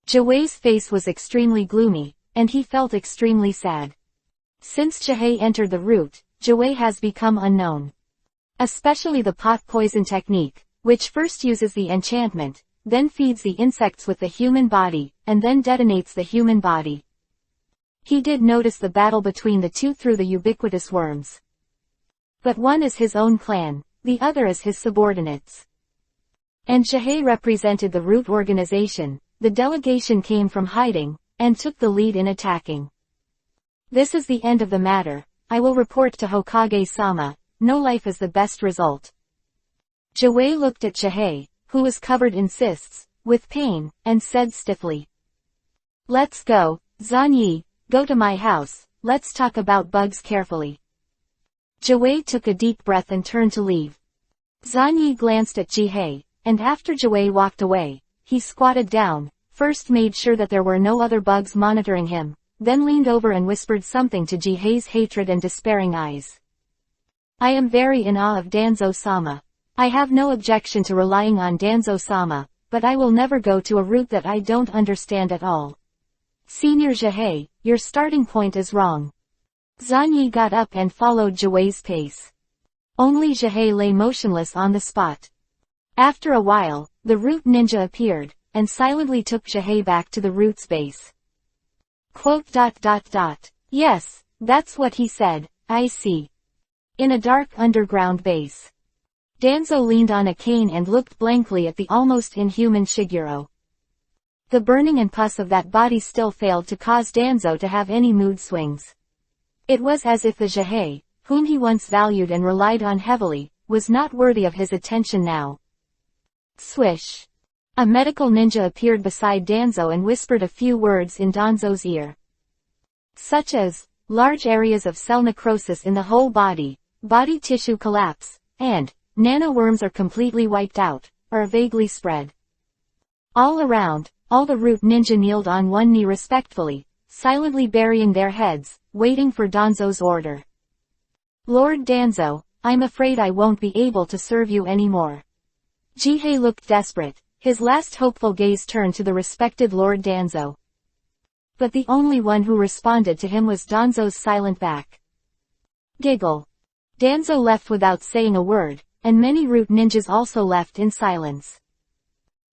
[SPEAKER 1] Jiwei's face was extremely gloomy, and he felt extremely sad. Since Jihei entered the route, Jiwei has become unknown. Especially the pot poison technique, which first uses the enchantment, then feeds the insects with the human body, and then detonates the human body. He did notice the battle between the two through the ubiquitous worms. But one is his own clan, the other is his subordinates. And Jihei represented the root organization. The delegation came from hiding, and took the lead in attacking. This is the end of the matter. I will report to Hokage-sama. No life is the best result. Jiwei looked at Jihei, who was covered in cysts, with pain, and said stiffly. Let's go, Zanyi, go to my house, let's talk about bugs carefully. Jiwei took a deep breath and turned to leave. Zanyi glanced at Jihei, and after Jiwei walked away, he squatted down, first made sure that there were no other bugs monitoring him, then leaned over and whispered something to Jihei's hatred and despairing eyes. I am very in awe of Danzo-sama. I have no objection to relying on Danzo-sama, but I will never go to a route that I don't understand at all. Senior Jihei, your starting point is wrong. Zanyi got up and followed Jiwei's pace. Only Jihei lay motionless on the spot. After a while, the root ninja appeared, and silently took Jihei back to the root's base. Yes, that's what he said, I see. In a dark underground base. Danzo leaned on a cane and looked blankly at the almost inhuman Shiguro. The burning and pus of that body still failed to cause Danzo to have any mood swings. It was as if the Jihei, whom he once valued and relied on heavily, was not worthy of his attention now. Swish. A medical ninja appeared beside Danzo and whispered a few words in Danzo's ear. Such as, large areas of cell necrosis in the whole body, body tissue collapse, and, nanoworms are completely wiped out, are vaguely spread. All around, all the root ninja kneeled on one knee respectfully, silently burying their heads, waiting for Danzo's order. Lord Danzo, I'm afraid I won't be able to serve you anymore. Jihei looked desperate, his last hopeful gaze turned to the respected Lord Danzo. But the only one who responded to him was Danzo's silent back. Giggle. Danzo left without saying a word, and many root ninjas also left in silence.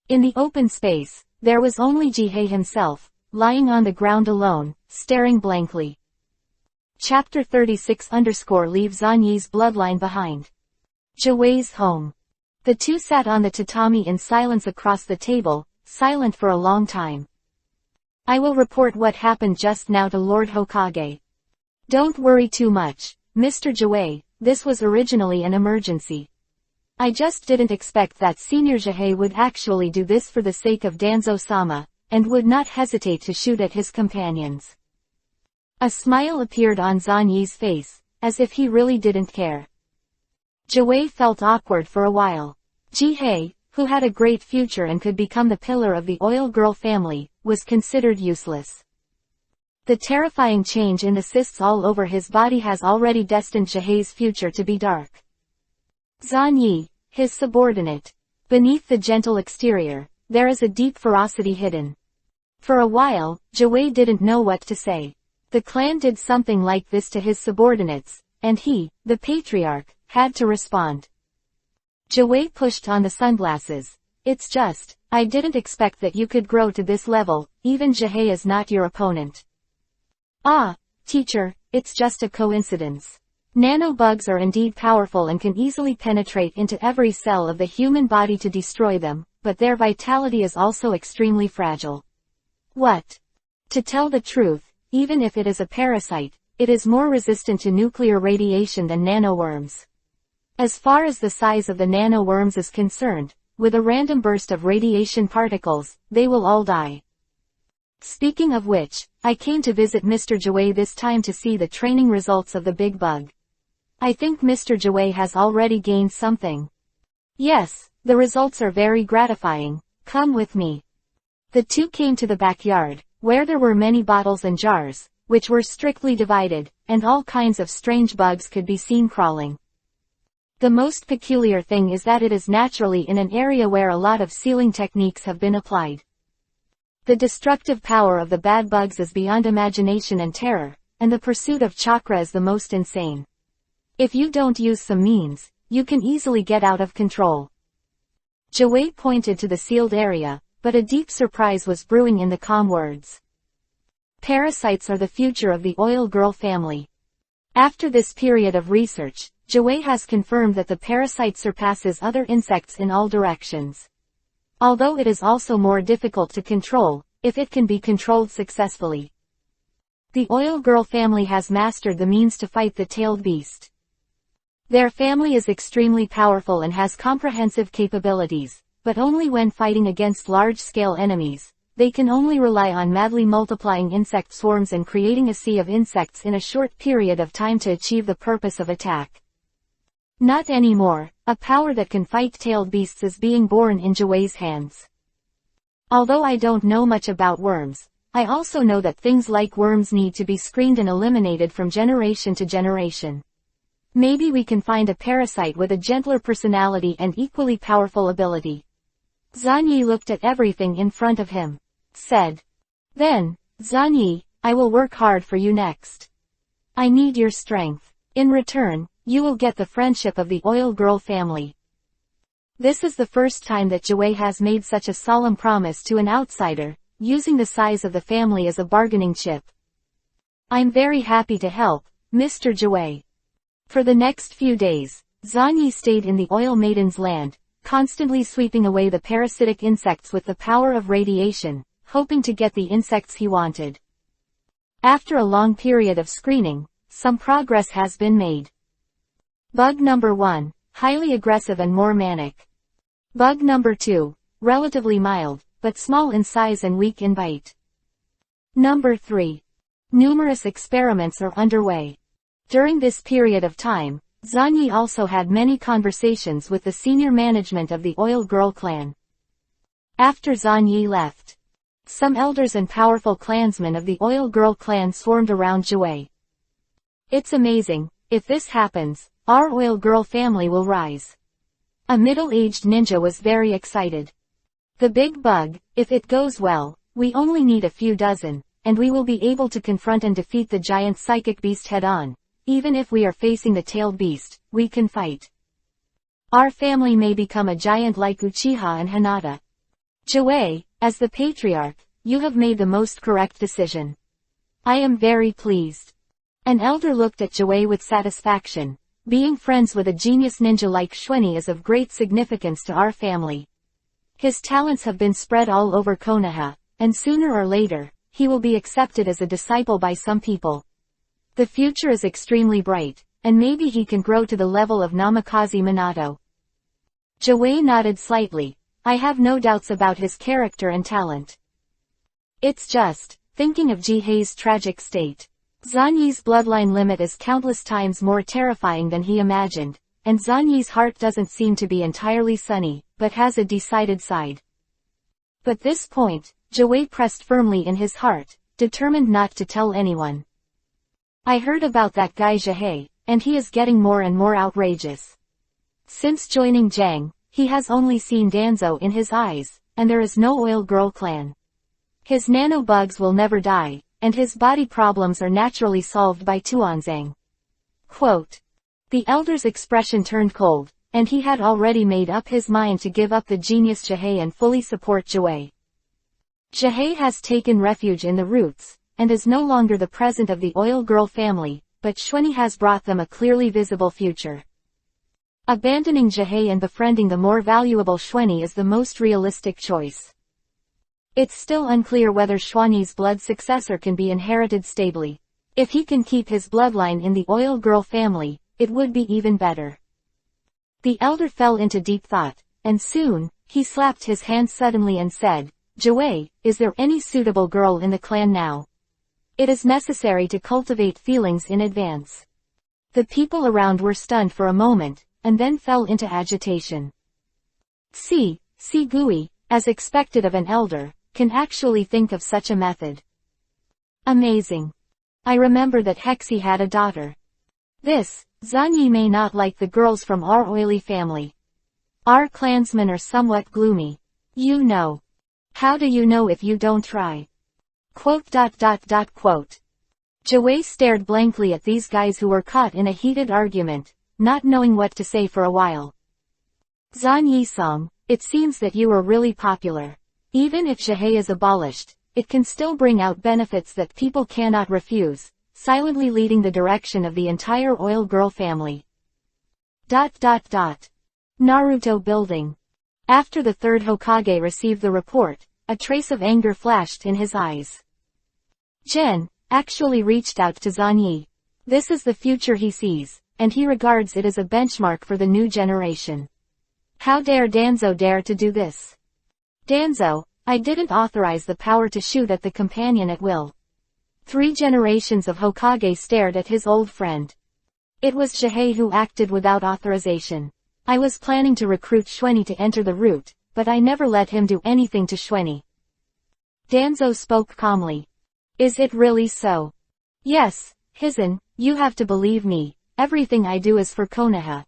[SPEAKER 1] In the open space, there was only Jihei himself, lying on the ground alone, staring blankly. Chapter 36 Leave Zanyi's bloodline behind. Jiwei's home. The two sat on the tatami in silence across the table, silent for a long time. I will report what happened just now to Lord Hokage. Don't worry too much, Mr. Jiwei, this was originally an emergency. I just didn't expect that Senior Jihei would actually do this for the sake of Danzo-sama, and would not hesitate to shoot at his companions. A smile appeared on Zanyi's face, as if he really didn't care. Jiwei felt awkward for a while. Jihei, who had a great future and could become the pillar of the oil girl family, was considered useless. The terrifying change in the cysts all over his body has already destined Jihei's future to be dark. Zanyi, his subordinate. Beneath the gentle exterior, there is a deep ferocity hidden. For a while, Jiwei didn't know what to say. The clan did something like this to his subordinates, and he, the patriarch, had to respond. Jiwei pushed on the sunglasses. it's just, I didn't expect that you could grow to this level, even Jihei is not your opponent. Ah, teacher, it's just a coincidence. Nanobugs are indeed powerful and can easily penetrate into every cell of the human body to destroy them, but their vitality is also extremely fragile. What? To tell the truth, even if it is a parasite, it is more resistant to nuclear radiation than nanoworms. As far as the size of the nanoworms is concerned, with a random burst of radiation particles, they will all die. Speaking of which, I came to visit Mr. Jiwei this time to see the training results of the big bug. I think Mr. Jiwei has already gained something. Yes, the results are very gratifying. Come with me. The two came to the backyard, where there were many bottles and jars, which were strictly divided, and all kinds of strange bugs could be seen crawling. The most peculiar thing is that it is naturally in an area where a lot of sealing techniques have been applied. The destructive power of the bad bugs is beyond imagination and terror, and the pursuit of chakra is the most insane. If you don't use some means, you can easily get out of control. Jiwei pointed to the sealed area, but a deep surprise was brewing in the calm words. Parasites are the future of the oil girl family. After this period of research, Jiwei has confirmed that the parasite surpasses other insects in all directions. Although it is also more difficult to control, if it can be controlled successfully. The oil girl family has mastered the means to fight the tailed beast. Their family is extremely powerful and has comprehensive capabilities, but only when fighting against large-scale enemies. They can only rely on madly multiplying insect swarms and creating a sea of insects in a short period of time to achieve the purpose of attack. Not anymore, a power that can fight tailed beasts is being born in Jiwei's hands. Although I don't know much about worms, I also know that things like worms need to be screened and eliminated from generation to generation. Maybe we can find a parasite with a gentler personality and equally powerful ability. Zanyi looked at everything in front of him. Said. Then, Zanyi, I will work hard for you next. I need your strength. In return, you will get the friendship of the oil girl family. This is the first time that Jiwei has made such a solemn promise to an outsider, using the size of the family as a bargaining chip. I'm very happy to help, Mr. Jiwei. For the next few days, Zanyi stayed in the oil maiden's land, constantly sweeping away the parasitic insects with the power of radiation, hoping to get the insects he wanted. After a long period of screening, some progress has been made. Bug number 1, highly aggressive and more manic. Bug number 2, relatively mild, but small in size and weak in bite. Number 3. Numerous experiments are underway. During this period of time, Zanyi also had many conversations with the senior management of the Oil Girl clan. After Zanyi left, some elders and powerful clansmen of the Oil Girl clan swarmed around Jiwei. It's amazing, if this happens, our Oil Girl family will rise. A middle-aged ninja was very excited. The big bug, if it goes well, we only need a few dozen, and we will be able to confront and defeat the giant psychic beast head-on. Even if we are facing the tailed beast, we can fight. Our family may become a giant like Uchiha and Hinata. Jiwei, as the patriarch, you have made the most correct decision. I am very pleased. An elder looked at Jiwei with satisfaction. Being friends with a genius ninja like Xuanyi is of great significance to our family. His talents have been spread all over Konoha, and sooner or later, he will be accepted as a disciple by some people. The future is extremely bright, and maybe he can grow to the level of Namikaze Minato. Jiwei nodded slightly. I have no doubts about his character and talent. It's just, thinking of Jihei's tragic state. Zanyi's bloodline limit is countless times more terrifying than he imagined, and Zanyi's heart doesn't seem to be entirely sunny, but has a decided side. But this point, Jiwei pressed firmly in his heart, determined not to tell anyone. I heard about that guy Jihei, and he is getting more and more outrageous. Since joining Jang, he has only seen Danzo in his eyes, and there is no Oil Girl clan. His nano bugs will never die, and his body problems are naturally solved by Tuanzang. Quote. The elder's expression turned cold, and he had already made up his mind to give up the genius Jihei and fully support Jue. Jihei has taken refuge in the roots, and is no longer the present of the oil girl family, but Xuanyi has brought them a clearly visible future. Abandoning Jihei and befriending the more valuable Xuanyi is the most realistic choice. It's still unclear whether Xuanyi's blood successor can be inherited stably. If he can keep his bloodline in the oil girl family, it would be even better. The elder fell into deep thought, and soon, he slapped his hand suddenly and said, "Jue, is there any suitable girl in the clan now? It is necessary to cultivate feelings in advance." The people around were stunned for a moment, and then fell into agitation. Si Gui, as expected of an elder, can actually think of such a method. Amazing. I remember that Hexi had a daughter. This, Zanyi may not like the girls from our oily family. Our clansmen are somewhat gloomy. You know. How do you know if you don't try? Quote. Jue stared blankly at these guys who were caught in a heated argument, not knowing what to say for a while. Zan Yisong, it seems that you are really popular. Even if Jihei is abolished, it can still bring out benefits that people cannot refuse, silently leading the direction of the entire oil girl family. Naruto building. After the third Hokage received the report, a trace of anger flashed in his eyes. Jen actually reached out to Zanyi. This is the future he sees, and he regards it as a benchmark for the new generation. How dare Danzo dare to do this? Danzo, I didn't authorize the power to shoot at the companion at will. 3 generations of Hokage stared at his old friend. It was Jihei who acted without authorization. I was planning to recruit Xuanyi to enter the route, but I never let him do anything to Xuanyi. Danzo spoke calmly. Is it really so? Yes, Hizen, you have to believe me, everything I do is for Konoha.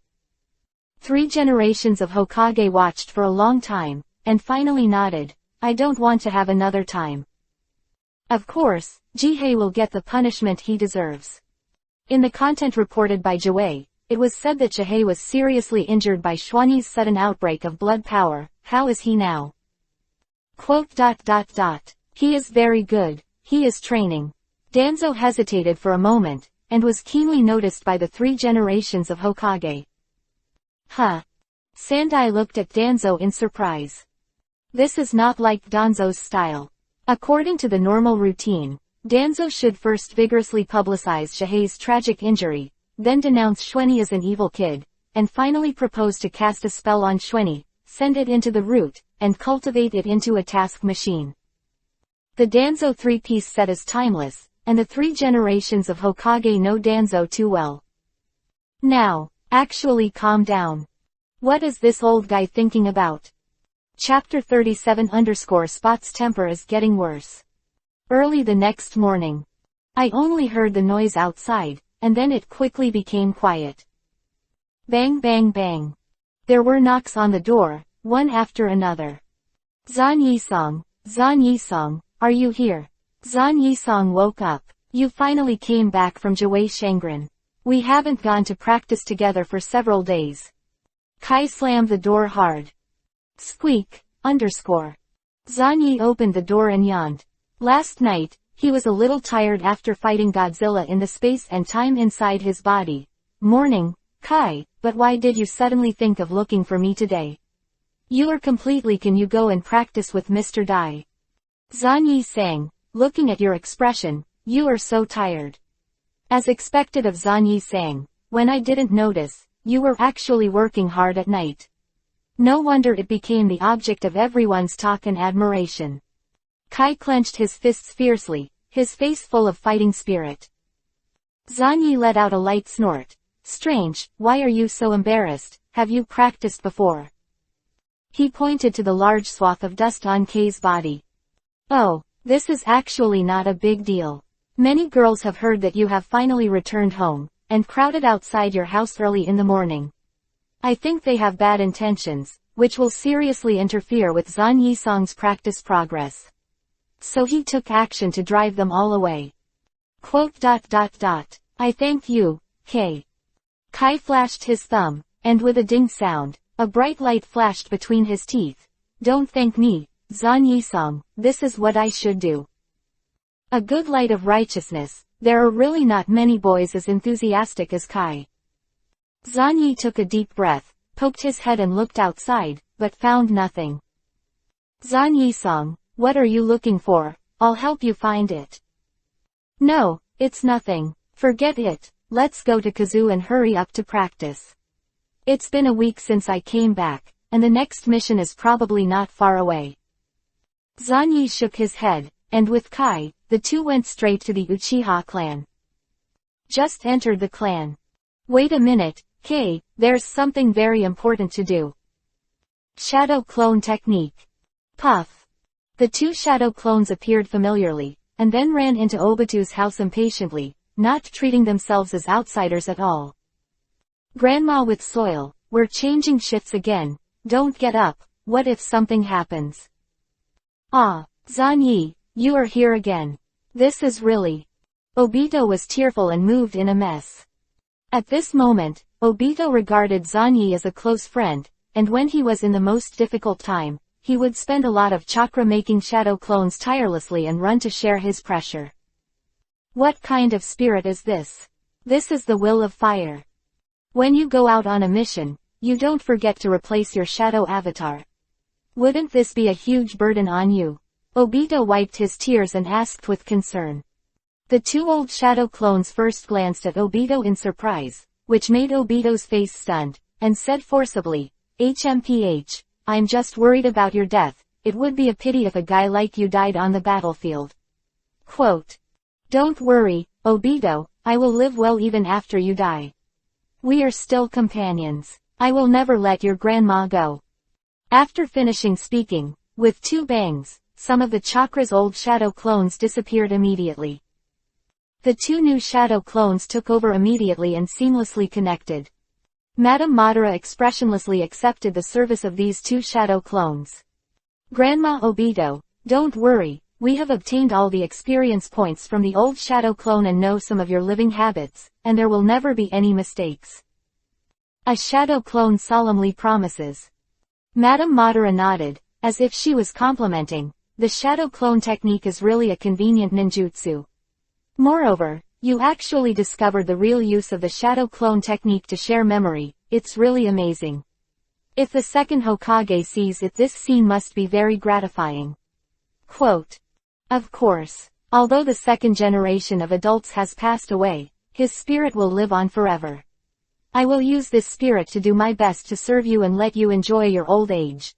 [SPEAKER 1] 3 generations of Hokage watched for a long time, and finally nodded. I don't want to have another time. Of course, Jihei will get the punishment he deserves. In the content reported by Jue, it was said that Jihei was seriously injured by Xuanyi's sudden outbreak of blood power. How is he now? Quote. He is very good, he is training. Danzo hesitated for a moment, and was keenly noticed by the 3 generations of Hokage. Huh. Sandai looked at Danzo in surprise. This is not like Danzo's style. According to the normal routine, Danzo should first vigorously publicize Jihei's tragic injury, then denounce Xuanyi as an evil kid, and finally propose to cast a spell on Xuanyi, send it into the root, and cultivate it into a task machine. The Danzo 3-piece set is timeless, and the 3 generations of Hokage know Danzo too well. Now, actually calm down. What is this old guy thinking about? Chapter 37 Spot's temper is getting worse. Early the next morning. I only heard the noise outside, and then it quickly became quiet. Bang bang bang. There were knocks on the door, one after another. Zan Yisong, are you here? Zan Yisong woke up. You finally came back from Jue Shangren. We haven't gone to practice together for several days. Kai slammed the door hard. Squeak, Zanyi opened the door and yawned. Last night, he was a little tired after fighting Godzilla in the space and time inside his body. Morning, Kai, but why did you suddenly think of looking for me today? You are completely. Can you go and practice with Mr. Dai? Zanyi sang, looking at your expression, you are so tired. As expected of Zanyi sang, when I didn't notice, you were actually working hard at night. No wonder it became the object of everyone's talk and admiration. Kai clenched his fists fiercely, his face full of fighting spirit. Zanyi let out a light snort. Strange, why are you so embarrassed? Have you practiced before? He pointed to the large swath of dust on Kei's body. Oh, this is actually not a big deal. Many girls have heard that you have finally returned home, and crowded outside your house early in the morning. I think they have bad intentions, which will seriously interfere with Zan Yisong's practice progress. So he took action to drive them all away. Quote. I thank you, Kei. Kai flashed his thumb, and with a ding sound, a bright light flashed between his teeth. Don't thank me, Zan Yi-sung, this is what I should do. A good light of righteousness, there are really not many boys as enthusiastic as Kai. Zan Yi took a deep breath, poked his head and looked outside, but found nothing. Zan Yi-sung, what are you looking for? I'll help you find it. No, it's nothing. Forget it, let's go to Kazoo and hurry up to practice. It's been a week since I came back, and the next mission is probably not far away. Zan Yi shook his head, and with Kai, the two went straight to the Uchiha clan. Just entered the clan. Wait a minute, Kei, there's something very important to do. Shadow clone technique. Puff. The two shadow clones appeared familiarly, and then ran into Obitu's house impatiently, not treating themselves as outsiders at all. Grandma with Soil, we're changing shifts again, don't get up, what if something happens? Ah, Zan Yi, you are here again. This is really... Obito was tearful and moved in a mess. At this moment, Obito regarded Zan Yi as a close friend, and when he was in the most difficult time, he would spend a lot of chakra making shadow clones tirelessly and run to share his pressure. What kind of spirit is this? This is the will of fire. When you go out on a mission, you don't forget to replace your shadow avatar. Wouldn't this be a huge burden on you? Obito wiped his tears and asked with concern. The two old shadow clones first glanced at Obito in surprise, which made Obito's face stunned, and said forcibly, HMPH, I'm just worried about your death, it would be a pity if a guy like you died on the battlefield. Quote. Don't worry, Obito, I will live well even after you die. We are still companions. I will never let your grandma go. After finishing speaking, with two bangs, some of the chakra's old shadow clones disappeared immediately. The two new shadow clones took over immediately and seamlessly connected. Madame Madara expressionlessly accepted the service of these two shadow clones. Grandma Obito, don't worry, we have obtained all the experience points from the old shadow clone and know some of your living habits, and there will never be any mistakes. A shadow clone solemnly promises. Madame Madara nodded, as if she was complimenting. The shadow clone technique is really a convenient ninjutsu. Moreover, you actually discovered the real use of the shadow clone technique to share memory, it's really amazing. If the second Hokage sees it, this scene must be very gratifying. Quote. Of course, although the second generation of adults has passed away, his spirit will live on forever. I will use this spirit to do my best to serve you and let you enjoy your old age.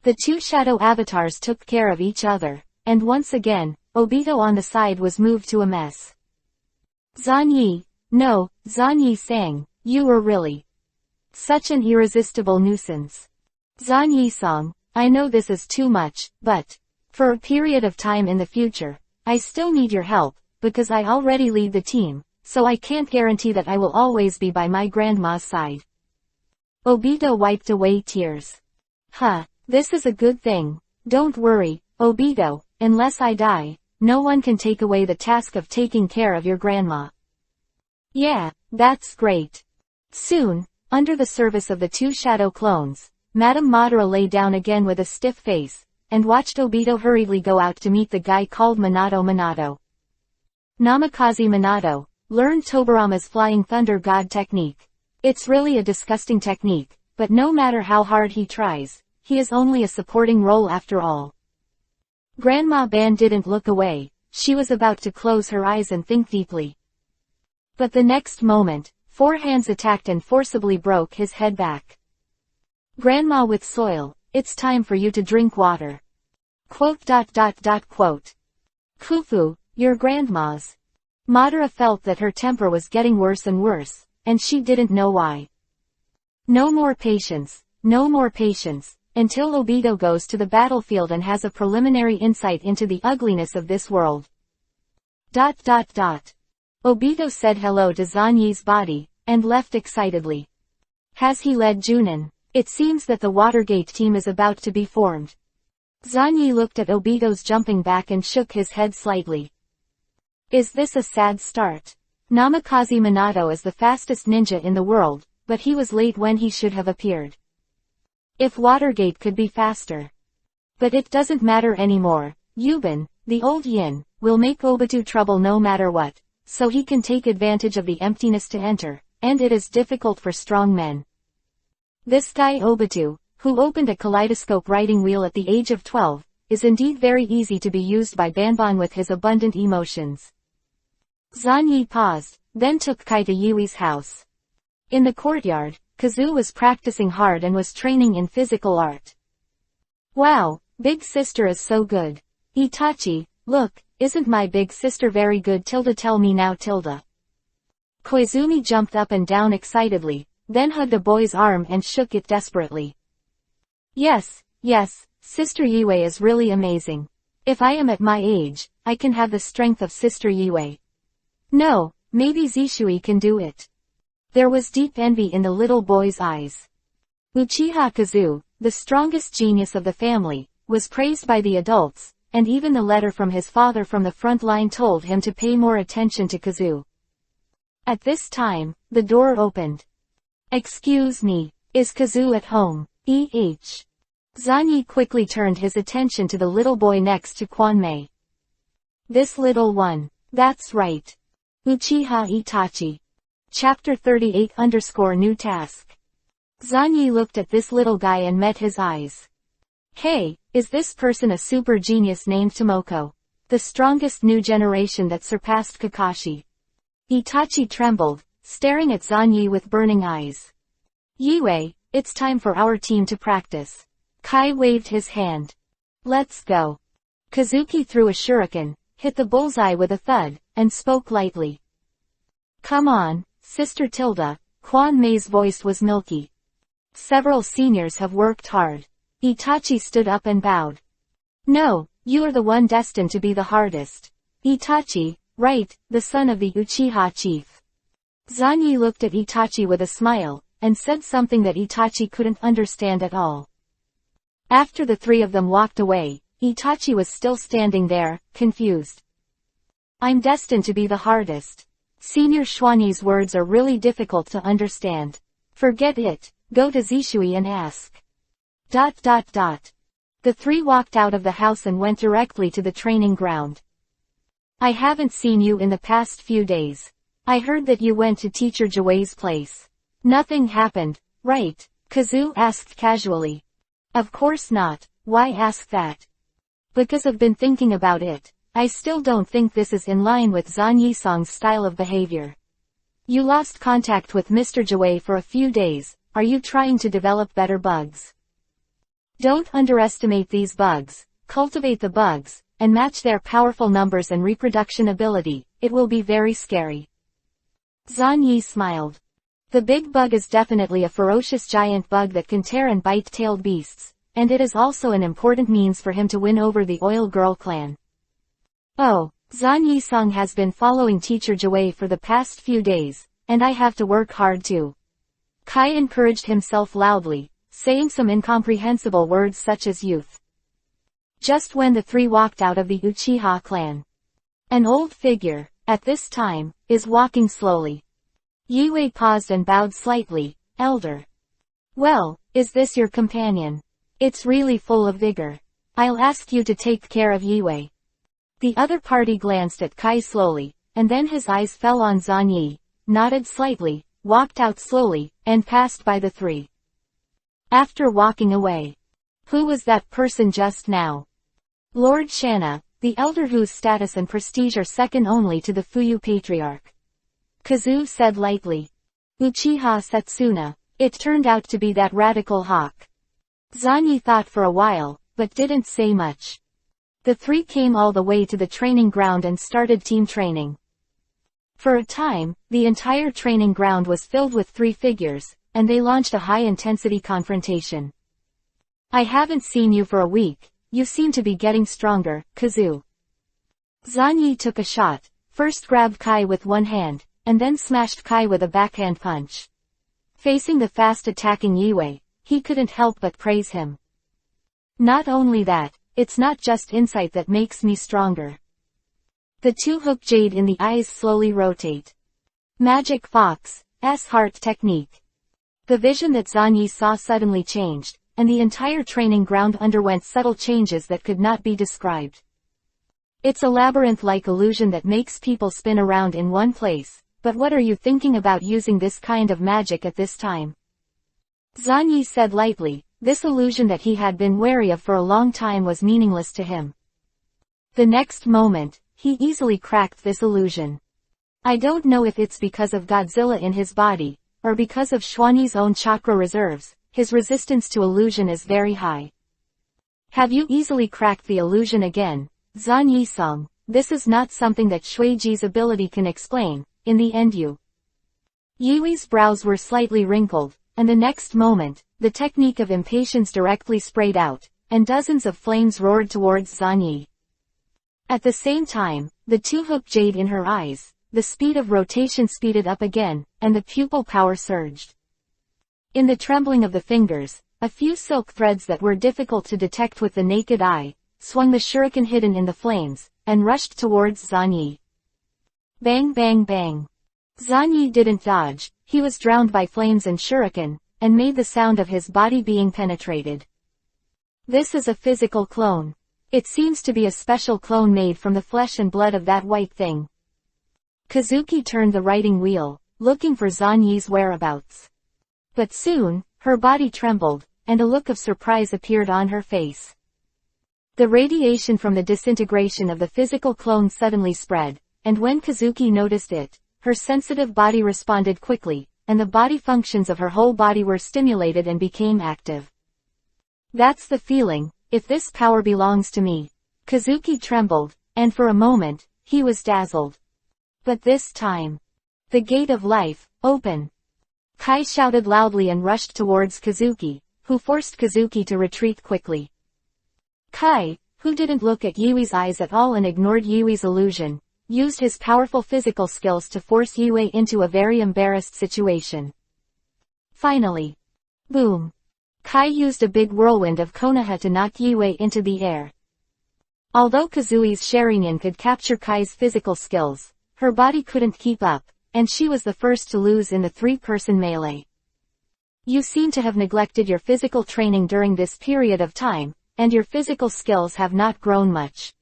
[SPEAKER 1] The two shadow avatars took care of each other, and once again, Obito on the side was moved to a mess. Zan Yi, no, Zan Yi-sang, you are really such an irresistible nuisance. Zan Yi-sung, I know this is too much, but for a period of time in the future, I still need your help, because I already lead the team, so I can't guarantee that I will always be by my grandma's side. Obito wiped away tears. This is a good thing. Don't worry, Obito, unless I die, no one can take away the task of taking care of your grandma. Yeah, that's great. Soon, under the service of the two shadow clones, Madame Madara lay down again with a stiff face, and watched Obito hurriedly go out to meet the guy called Minato. Namikaze Minato, learned Tobarama's Flying Thunder God technique. It's really a disgusting technique, but no matter how hard he tries, he is only a supporting role after all. Grandma Ban didn't look away, she was about to close her eyes and think deeply. But the next moment, four hands attacked and forcibly broke his head back. Grandma with Soil, it's time for you to drink water. Quote. Kufu, your grandma's. Madara felt that her temper was getting worse and worse, and she didn't know why. No more patience, until Obito goes to the battlefield and has a preliminary insight into the ugliness of this world. Obito said hello to Zan Yi's body, and left excitedly. Has he led Junin? It seems that the Watergate team is about to be formed. Zan Yi looked at Obito's jumping back and shook his head slightly. Is this a sad start? Namikaze Minato is the fastest ninja in the world, but he was late when he should have appeared. If Watergate could be faster. But it doesn't matter anymore. Yuban, the old yin, will make Obatu trouble no matter what, so he can take advantage of the emptiness to enter, and it is difficult for strong men. This guy Obatu, who opened a kaleidoscope writing wheel at the age of 12, is indeed very easy to be used by Banban with his abundant emotions. Zanyi paused, then took Kai to Yui's house. In the courtyard, Kazu was practicing hard and was training in physical art. Wow, big sister is so good. Itachi, look, isn't my big sister very good? Tell me now. Koizumi jumped up and down excitedly, then hugged a boy's arm and shook it desperately. Yes, Sister Yue is really amazing. If I am at my age, I can have the strength of Sister Yue. No, maybe Zishui can do it. There was deep envy in the little boy's eyes. Uchiha Kazu, the strongest genius of the family, was praised by the adults, and even the letter from his father from the front line told him to pay more attention to Kazu. At this time, the door opened. Excuse me, is Kazu at home? Zanyi quickly turned his attention to the little boy next to Kwanmei. This little one. That's right. Uchiha Itachi. Chapter 38_New task. Zanyi looked at this little guy and met his eyes. Hey, is this person a super genius named Tomoko? The strongest new generation that surpassed Kakashi. Itachi trembled, staring at Zanyi with burning eyes. Yue, it's time for our team to practice. Kai waved his hand. Let's go. Kazuki threw a shuriken, hit the bullseye with a thud, and spoke lightly. Come on, Sister Tilda. Kwanmei's voice was milky. Several seniors have worked hard. Itachi stood up and bowed. No, you are the one destined to be the hardest. Itachi, right, the son of the Uchiha chief. Zanyi looked at Itachi with a smile, and said something that Itachi couldn't understand at all. After the three of them walked away, Itachi was still standing there, confused. I'm destined to be the hardest. Senior Xuanyi's words are really difficult to understand. Forget it, go to Zishui and ask. ... The three walked out of the house and went directly to the training ground. I haven't seen you in the past few days. I heard that you went to Teacher Jue's place. Nothing happened, right? Kazu asked casually. Of course not, why ask that? Because I've been thinking about it. I still don't think this is in line with Zan Yisong's style of behavior. You lost contact with Mr. Jue for a few days. Are you trying to develop better bugs? Don't underestimate these bugs. Cultivate the bugs, and match their powerful numbers and reproduction ability. It will be very scary. Zan Yi smiled. The big bug is definitely a ferocious giant bug that can tear and bite tailed beasts, and it is also an important means for him to win over the Oil Girl clan. Oh, Zan Yisong has been following Teacher Jue for the past few days, and I have to work hard too. Kai encouraged himself loudly, saying some incomprehensible words such as youth. Just when the three walked out of the Uchiha clan. An old figure, at this time, is walking slowly. Yue paused and bowed slightly. Elder. Well, is this your companion? It's really full of vigor. I'll ask you to take care of Yue. The other party glanced at Kai slowly, and then his eyes fell on Zan Yi, nodded slightly, walked out slowly, and passed by the three. After walking away. Who was that person just now? Lord Shanna, the elder whose status and prestige are second only to the Fuyu Patriarch. Kazu said lightly. Uchiha Setsuna. It turned out to be that radical hawk. Zanyi thought for a while, but didn't say much. The three came all the way to the training ground and started team training. For a time, the entire training ground was filled with three figures, and they launched a high-intensity confrontation. I haven't seen you for a week. You seem to be getting stronger, Kazu. Zanyi took a shot, first grabbed Kai with one hand, and then smashed Kai with a backhand punch. Facing the fast-attacking Yue, he couldn't help but praise him. Not only that, it's not just insight that makes me stronger. The two-hook jade in the eyes slowly rotate. Magic Fox, S-Heart technique. The vision that Zanyi saw suddenly changed, and the entire training ground underwent subtle changes that could not be described. It's a labyrinth-like illusion that makes people spin around in one place, but what are you thinking about using this kind of magic at this time? Zanyi said lightly. This illusion that he had been wary of for a long time was meaningless to him. The next moment, he easily cracked this illusion. I don't know if it's because of Godzilla in his body, or because of Xuanyi's own chakra reserves, his resistance to illusion is very high. Have you easily cracked the illusion again, Zanyi Song? This is not something that Shuiji's ability can explain. In the end Yui's brows were slightly wrinkled, and the next moment, the technique of impatience directly sprayed out, and dozens of flames roared towards Zanyi. At the same time, the two-hook jade in her eyes, the speed of rotation speeded up again, and the pupil power surged. In the trembling of the fingers, a few silk threads that were difficult to detect with the naked eye, swung the shuriken hidden in the flames, and rushed towards Zanyi. Bang bang bang. Zanyi didn't dodge, he was drowned by flames and shuriken, and made the sound of his body being penetrated. This is a physical clone. It seems to be a special clone made from the flesh and blood of that white thing. Kazuki turned the writing wheel, looking for Zanyi's whereabouts. But soon, her body trembled, and a look of surprise appeared on her face. The radiation from the disintegration of the physical clone suddenly spread, and when Kazuki noticed it, her sensitive body responded quickly, and the body functions of her whole body were stimulated and became active. That's the feeling, if this power belongs to me. Kazuki trembled, and for a moment, he was dazzled. But this time, the gate of life, open. Kai shouted loudly and rushed towards Kazuki, who forced Kazuki to retreat quickly. Kai, who didn't look at Yui's eyes at all and ignored Yui's illusion, used his powerful physical skills to force Yui into a very embarrassed situation. Finally. Boom. Kai used a big whirlwind of Konoha to knock Yui into the air. Although Kazui's Sharingan could capture Kai's physical skills, her body couldn't keep up, and she was the first to lose in the three-person melee. You seem to have neglected your physical training during this period of time, and your physical skills have not grown much.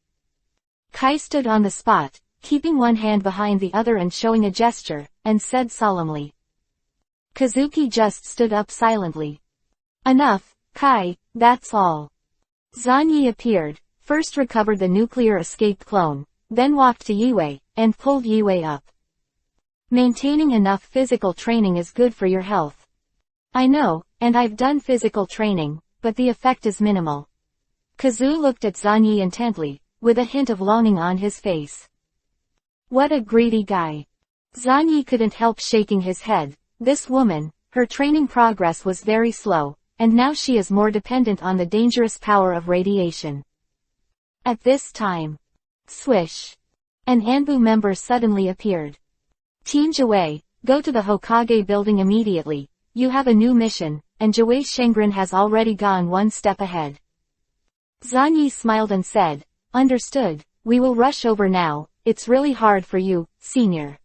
[SPEAKER 1] Kai stood on the spot, keeping one hand behind the other and showing a gesture, and said solemnly. Kazuki just stood up silently. Enough, Kai, that's all. Zanyi appeared, first recovered the nuclear escaped clone, then walked to Yui, and pulled Yui up. Maintaining enough physical training is good for your health. I know, and I've done physical training, but the effect is minimal. Kazu looked at Zanyi intently, with a hint of longing on his face. What a greedy guy. Zanyi couldn't help shaking his head. This woman, her training progress was very slow, and now she is more dependent on the dangerous power of radiation. At this time, swish. An Anbu member suddenly appeared. Team Jue, go to the Hokage building immediately. You have a new mission, and Jue Shengren has already gone one step ahead. Zanyi smiled and said, understood, we will rush over now. It's really hard for you, senior.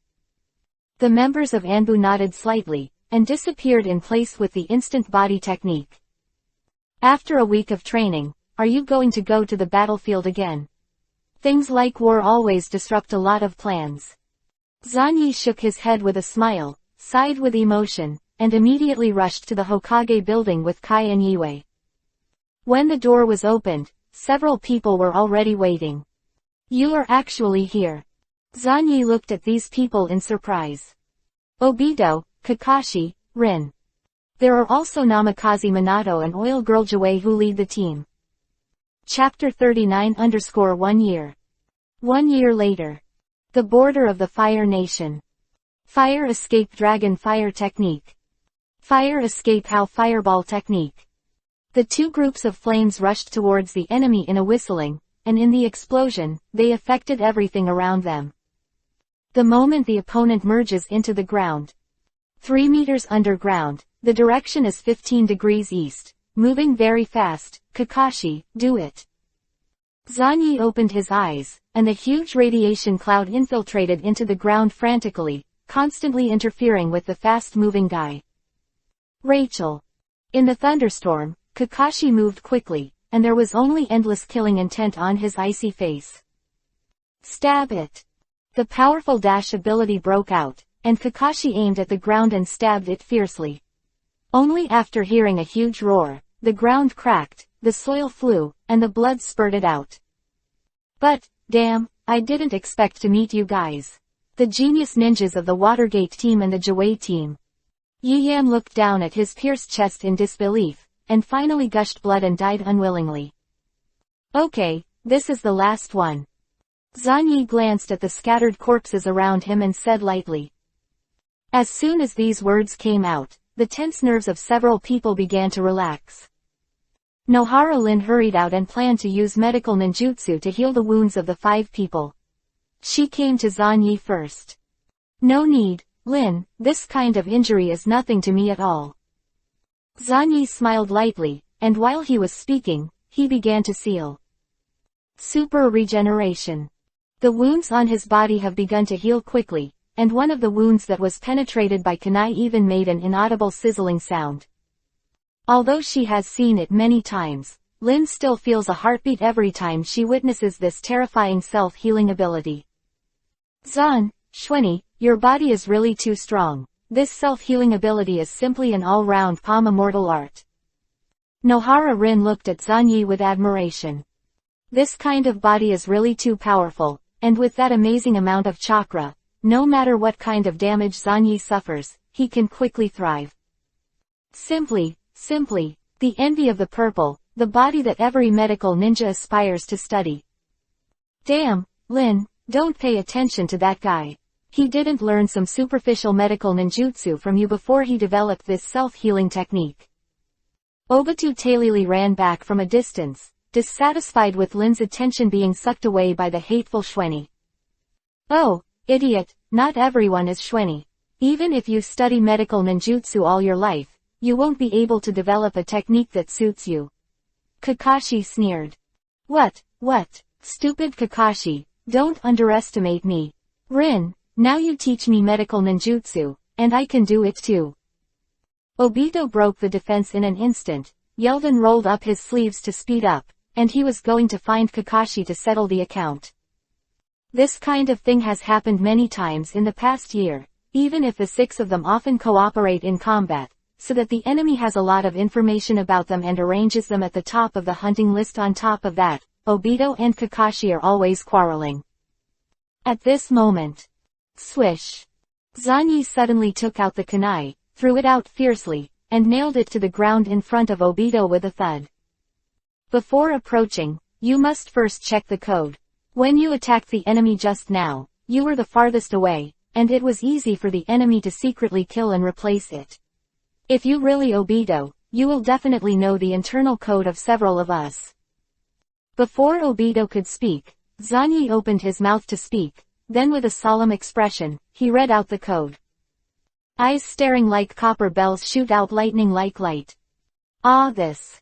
[SPEAKER 1] The members of Anbu nodded slightly, and disappeared in place with the instant body technique. After a week of training, are you going to go to the battlefield again? Things like war always disrupt a lot of plans. Zanyi shook his head with a smile, sighed with emotion, and immediately rushed to the Hokage building with Kai and Yui. When the door was opened, several people were already waiting. You are actually here. Zanyi looked at these people in surprise. Obito, Kakashi, Rin. There are also Namikaze Minato and Oil Girl Jue who lead the team. Chapter 39_1 year. 1 year later. The border of the Fire Nation. Fire Escape Dragon Fire Technique. Fire Escape How Fireball Technique. The two groups of flames rushed towards the enemy in a whistling, and in the explosion, they affected everything around them. The moment the opponent merges into the ground. 3 meters underground, the direction is 15 degrees east, moving very fast. Kakashi, do it. Zanyi opened his eyes, and the huge radiation cloud infiltrated into the ground frantically, constantly interfering with the fast-moving guy. Rachel. In the thunderstorm, Kakashi moved quickly, and there was only endless killing intent on his icy face. Stab it. The powerful dash ability broke out, and Kakashi aimed at the ground and stabbed it fiercely. Only after hearing a huge roar, the ground cracked, the soil flew, and the blood spurted out. But, damn, I didn't expect to meet you guys. The genius ninjas of the Watergate team and the Jawei team. Yi-Yan looked down at his pierced chest in disbelief, and finally gushed blood and died unwillingly. Okay, this is the last one. Zanyi glanced at the scattered corpses around him and said lightly. As soon as these words came out, the tense nerves of several people began to relax. Nohara Lin hurried out and planned to use medical ninjutsu to heal the wounds of the 5 people. She came to Zanyi first. No need, Lin, this kind of injury is nothing to me at all. Zanyi smiled lightly, and while he was speaking, he began to seal. Super regeneration. The wounds on his body have begun to heal quickly, and one of the wounds that was penetrated by kunai even made an inaudible sizzling sound. Although she has seen it many times, Lin still feels a heartbeat every time she witnesses this terrifying self-healing ability. Zan, Xuanyi, your body is really too strong. This self-healing ability is simply an all-round palm immortal art. Nohara Rin looked at Zanyi with admiration. This kind of body is really too powerful, and with that amazing amount of chakra, no matter what kind of damage Zanyi suffers, he can quickly thrive. Simply, the envy of the purple, the body that every medical ninja aspires to study. Damn, Lin, don't pay attention to that guy. He didn't learn some superficial medical ninjutsu from you before he developed this self-healing technique. Obatu Tailili ran back from a distance, dissatisfied with Lin's attention being sucked away by the hateful Xuanyi. Oh, idiot, not everyone is Xuanyi. Even if you study medical ninjutsu all your life, you won't be able to develop a technique that suits you. Kakashi sneered. What, stupid Kakashi, don't underestimate me. Rin, now you teach me medical ninjutsu, and I can do it too. Obito broke the defense in an instant, yelled and rolled up his sleeves to speed up, and he was going to find Kakashi to settle the account. This kind of thing has happened many times in the past year, even if the 6 of them often cooperate in combat, so that the enemy has a lot of information about them and arranges them at the top of the hunting list. On top of that, Obito and Kakashi are always quarreling. At this moment, swish! Zanyi suddenly took out the kunai, threw it out fiercely, and nailed it to the ground in front of Obito with a thud. Before approaching, you must first check the code. When you attacked the enemy just now, you were the farthest away, and it was easy for the enemy to secretly kill and replace it. If you really Obito, you will definitely know the internal code of several of us. Before Obito could speak, Zanyi opened his mouth to speak, then with a solemn expression, he read out the code. Eyes staring like copper bells shoot out lightning like light. Ah, this.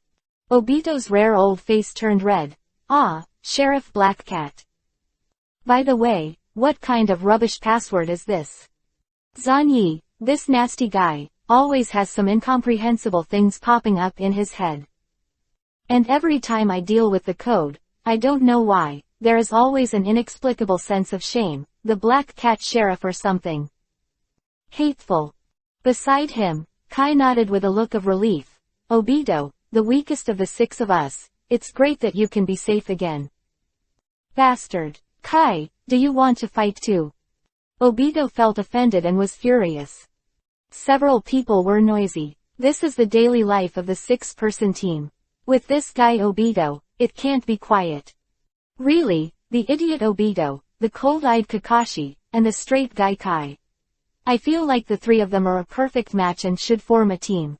[SPEAKER 1] Obito's rare old face turned red. Ah, Sheriff Black Cat. By the way, what kind of rubbish password is this? Zanyi, this nasty guy, always has some incomprehensible things popping up in his head. And every time I deal with the code, I don't know why, there is always an inexplicable sense of shame, the Black Cat Sheriff or something. Hateful. Beside him, Kai nodded with a look of relief. Obito, the weakest of the 6 of us, it's great that you can be safe again. Bastard. Kai, do you want to fight too? Obito felt offended and was furious. Several people were noisy. This is the daily life of the 6-person team. With this guy Obito, it can't be quiet. Really, the idiot Obito, the cold-eyed Kakashi, and the straight guy Kai. I feel like the 3 of them are a perfect match and should form a team.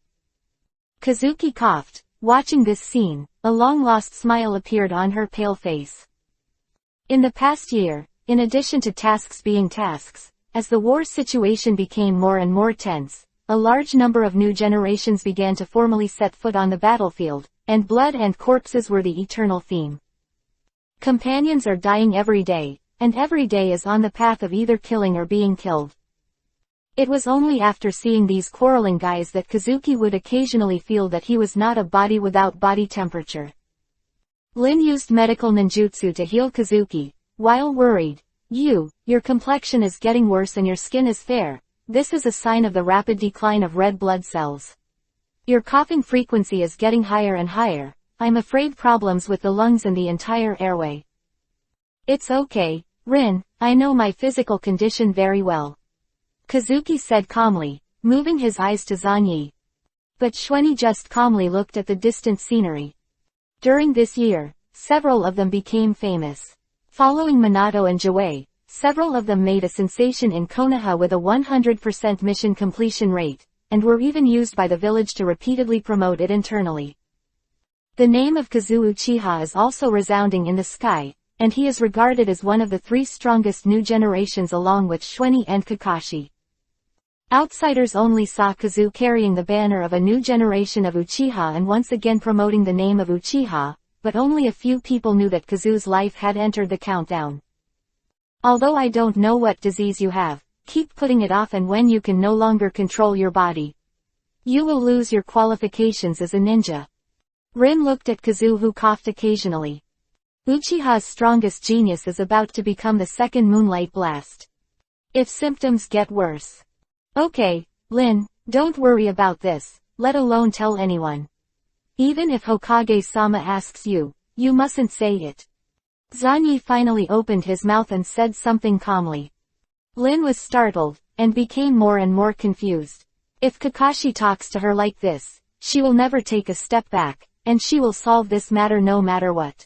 [SPEAKER 1] Kazuki coughed. Watching this scene, a long-lost smile appeared on her pale face. In the past year, in addition to tasks being tasks, as the war situation became more and more tense, a large number of new generations began to formally set foot on the battlefield, and blood and corpses were the eternal theme. Companions are dying every day, and every day is on the path of either killing or being killed. It was only after seeing these quarreling guys that Kazuki would occasionally feel that he was not a body without body temperature. Lin used medical ninjutsu to heal Kazuki, while worried. Your complexion is getting worse and your skin is fair. This is a sign of the rapid decline of red blood cells. Your coughing frequency is getting higher and higher. I'm afraid problems with the lungs and the entire airway. It's okay, Rin, I know my physical condition very well. Kazuki said calmly, moving his eyes to Zanyi. But Xuanyi just calmly looked at the distant scenery. During this year, several of them became famous. Following Minato and Jouei, several of them made a sensation in Konoha with a 100% mission completion rate, and were even used by the village to repeatedly promote it internally. The name of Kazu Uchiha is also resounding in the sky, and he is regarded as one of the 3 strongest new generations along with Xuanyi and Kakashi. Outsiders only saw Kazu carrying the banner of a new generation of Uchiha and once again promoting the name of Uchiha, but only a few people knew that Kazu's life had entered the countdown. Although I don't know what disease you have, keep putting it off, and when you can no longer control your body, you will lose your qualifications as a ninja. Rin looked at Kazu, who coughed occasionally. Uchiha's strongest genius is about to become the second Moonlight Blast. If symptoms get worse. Okay, Lin, don't worry about this, let alone tell anyone. Even if Hokage-sama asks you, you mustn't say it. Zanyi finally opened his mouth and said something calmly. Lin was startled, and became more and more confused. If Kakashi talks to her like this, she will never take a step back, and she will solve this matter no matter what.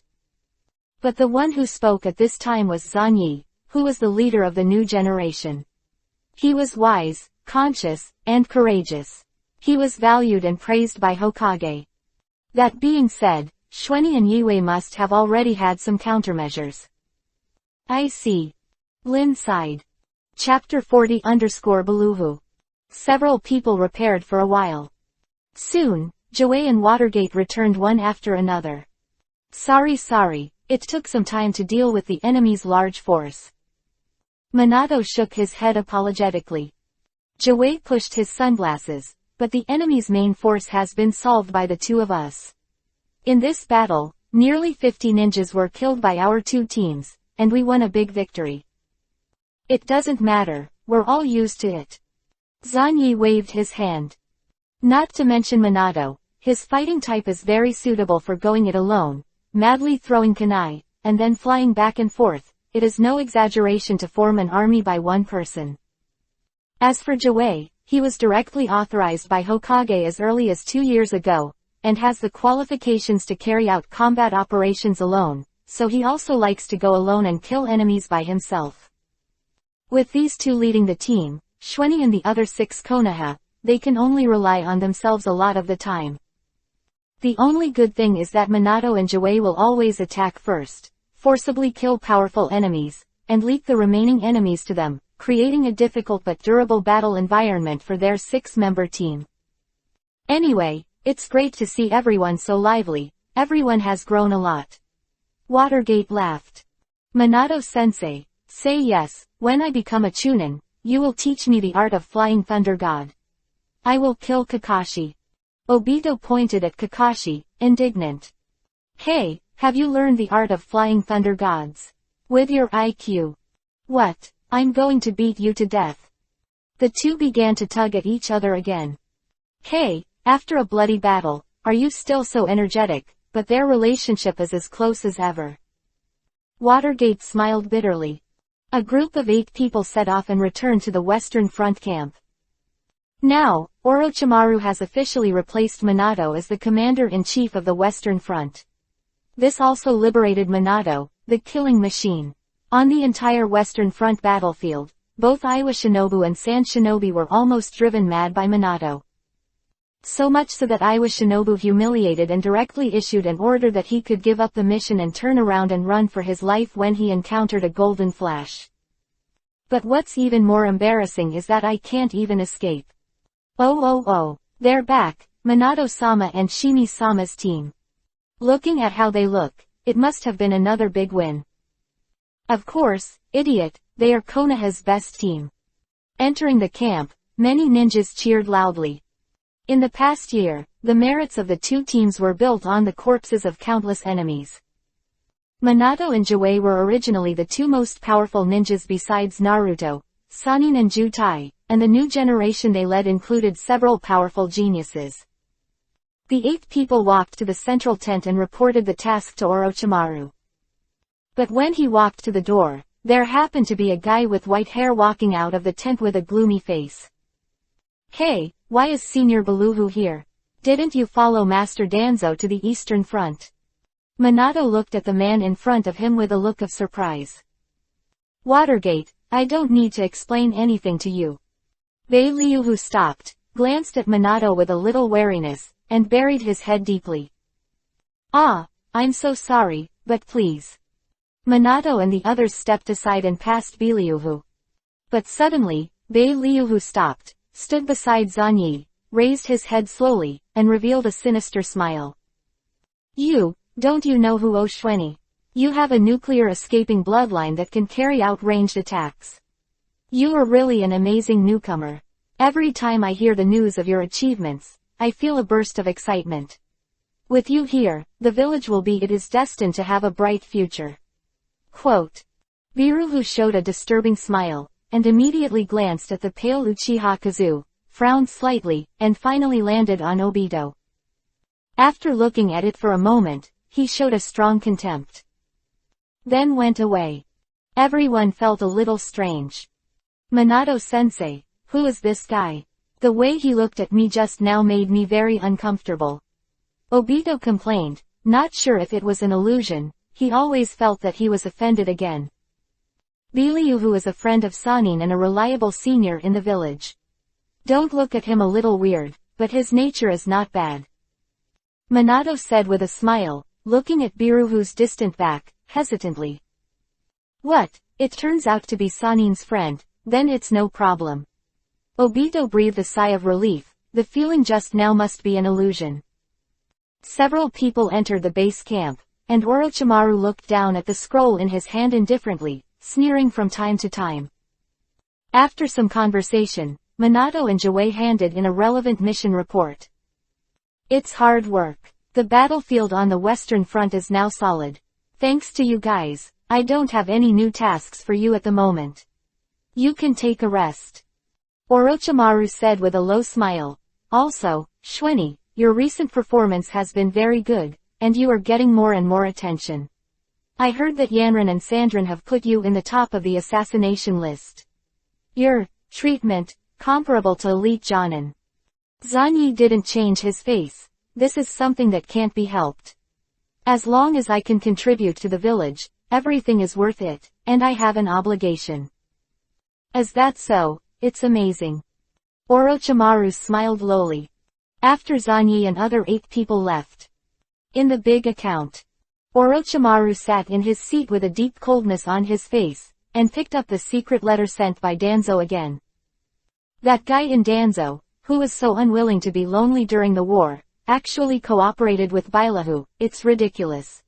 [SPEAKER 1] But the one who spoke at this time was Zanyi, who was the leader of the new generation. He was wise, conscious, and courageous. He was valued and praised by Hokage. That being said, Xuanyi and Yue must have already had some countermeasures. I see. Lin sighed. Chapter 40_Beluhu. Several people repaired for a while. Soon, Jouei and Watergate returned one after another. Sorry, it took some time to deal with the enemy's large force. Minato shook his head apologetically. Jouei pushed his sunglasses, but the enemy's main force has been solved by the 2 of us. In this battle, nearly 50 ninjas were killed by our 2 teams, and we won a big victory. It doesn't matter, we're all used to it. Zanyi waved his hand. Not to mention Minato, his fighting type is very suitable for going it alone, madly throwing kunai, and then flying back and forth. It is no exaggeration to form an army by one person. As for Jouei, he was directly authorized by Hokage as early as 2 years ago, and has the qualifications to carry out combat operations alone, so he also likes to go alone and kill enemies by himself. With these 2 leading the team, Xuanyi and the other 6 Konoha, they can only rely on themselves a lot of the time. The only good thing is that Minato and Jouei will always attack first, forcibly kill powerful enemies, and leak the remaining enemies to them, creating a difficult but durable battle environment for their 6-member team. Anyway, it's great to see everyone so lively, everyone has grown a lot. Watergate laughed. Minato-sensei, say yes, when I become a Chunin, you will teach me the art of flying thunder god. I will kill Kakashi. Obito pointed at Kakashi, indignant. Hey, have you learned the art of flying thunder gods? With your IQ. What? I'm going to beat you to death. The 2 began to tug at each other again. Hey, after a bloody battle, are you still so energetic? But their relationship is as close as ever. Watergate smiled bitterly. A group of 8 people set off and returned to the Western Front camp. Now, Orochimaru has officially replaced Minato as the commander-in-chief of the Western Front. This also liberated Minato, the killing machine. On the entire Western Front battlefield, both Iwa Shinobu and Sand Shinobi were almost driven mad by Minato. So much so that Iwa Shinobu humiliated and directly issued an order that he could give up the mission and turn around and run for his life when he encountered a golden flash. But what's even more embarrassing is that I can't even escape. Oh, they're back, Minato-sama and Shimi-sama's team. Looking at how they look, it must have been another big win. Of course, idiot, they are Konoha's best team. Entering the camp, Many ninjas cheered loudly. In the past year, the merits of the two teams were built on the corpses of countless enemies. Minato and Jouei were originally the two most powerful ninjas besides Naruto, Sannin and Jutai, and the new generation they led included several powerful geniuses. The 8 people walked to the central tent and reported the task to Orochimaru. But when he walked to the door, there happened to be a guy with white hair walking out of the tent with a gloomy face. "Hey, why is Senior Beluhu here? Didn't you follow Master Danzo to the Eastern Front?" Minato looked at the man in front of him with a look of surprise. "Watergate, I don't need to explain anything to you." Beiliuhu stopped, glanced at Minato with a little wariness, and buried his head deeply. "Ah, I'm so sorry, but please." Minato and the others stepped aside and passed Beiliuhu. But suddenly, Beiliuhu stopped, stood beside Zanyi, raised his head slowly, and revealed a sinister smile. Don't you know who Oshweni? You have a nuclear escaping bloodline that can carry out ranged attacks. You are really an amazing newcomer. Every time I hear the news of your achievements, I feel a burst of excitement. With you here, the village it is destined to have a bright future." Quote. Biruhu showed a disturbing smile, and immediately glanced at the pale Uchiha Kazu, frowned slightly, and finally landed on Obito. After looking at it for a moment, he showed a strong contempt. Then went away. Everyone felt a little strange. "Minato-sensei, who is this guy? The way he looked at me just now made me very uncomfortable." Obito complained, not sure if it was an illusion, he always felt that he was offended again. Beiliuhu is a friend of Sannin and a reliable senior in the village. Don't look at him a little weird, but his nature is not bad. Minato said with a smile, looking at Biruhu's distant back, hesitantly. "What, it turns out to be Sannin's friend, then it's no problem." Obito breathed a sigh of relief, the feeling just now must be an illusion. Several people entered the base camp, and Orochimaru looked down at the scroll in his hand indifferently, sneering from time to time. After some conversation, Minato and Jouei handed in a relevant mission report. "It's hard work. The battlefield on the Western Front is now solid. Thanks to you guys, I don't have any new tasks for you at the moment. You can take a rest," Orochimaru said with a low smile. "Also, Shweni, your recent performance has been very good, and you are getting more and more attention. I heard that Yanran and Sandran have put you in the top of the assassination list. Your treatment, comparable to elite Jonin." Zanyi didn't change his face. "This is something that can't be helped. As long as I can contribute to the village, everything is worth it, and I have an obligation." "Is that so? It's amazing." Orochimaru smiled lowly. After Zanyi and other 8 people left. In the big account. Orochimaru sat in his seat with a deep coldness on his face, and picked up the secret letter sent by Danzo again. That guy in Danzo, who was so unwilling to be lonely during the war, actually cooperated with Beiliuhu. It's ridiculous.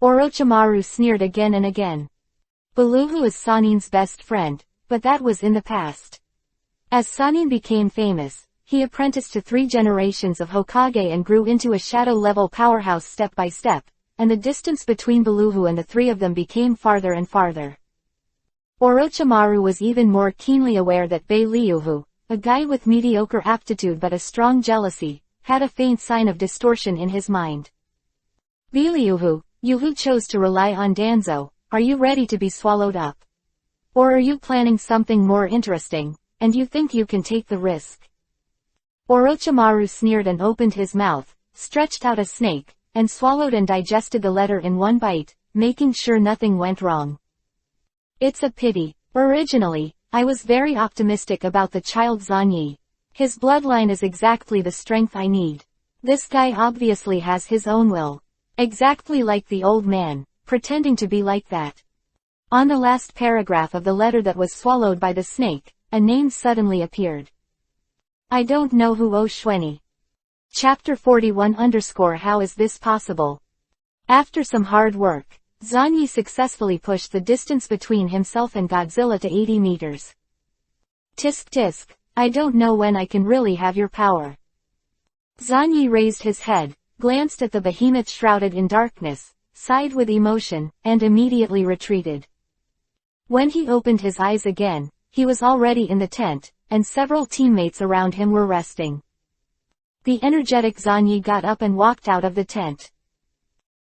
[SPEAKER 1] Orochimaru sneered again and again. Beluhu is Sannin's best friend, but that was in the past. As Sannin became famous, he apprenticed to 3 generations of Hokage and grew into a shadow-level powerhouse step by step, and the distance between Beluhu and the 3 of them became farther and farther. Orochimaru was even more keenly aware that Beiliuhu, a guy with mediocre aptitude but a strong jealousy, had a faint sign of distortion in his mind. "Beiliuhu, you who chose to rely on Danzo, are you ready to be swallowed up? Or are you planning something more interesting, and you think you can take the risk?" Orochimaru sneered and opened his mouth, stretched out a snake, and swallowed and digested the letter in one bite, making sure nothing went wrong. "It's a pity. Originally, I was very optimistic about the child Zanyi. His bloodline is exactly the strength I need. This guy obviously has his own will. Exactly like the old man, pretending to be like that." On the last paragraph of the letter that was swallowed by the snake, a name suddenly appeared. "I don't know who Oshweni." Chapter 41 How is this possible? After some hard work, Zanyi successfully pushed the distance between himself and Godzilla to 80 meters. Tisk tisk, I don't know when I can really have your power. Zanyi raised his head, glanced at the behemoth shrouded in darkness, sighed with emotion, and immediately retreated. When he opened his eyes again, he was already in the tent, and several teammates around him were resting. The energetic Zanyi got up and walked out of the tent.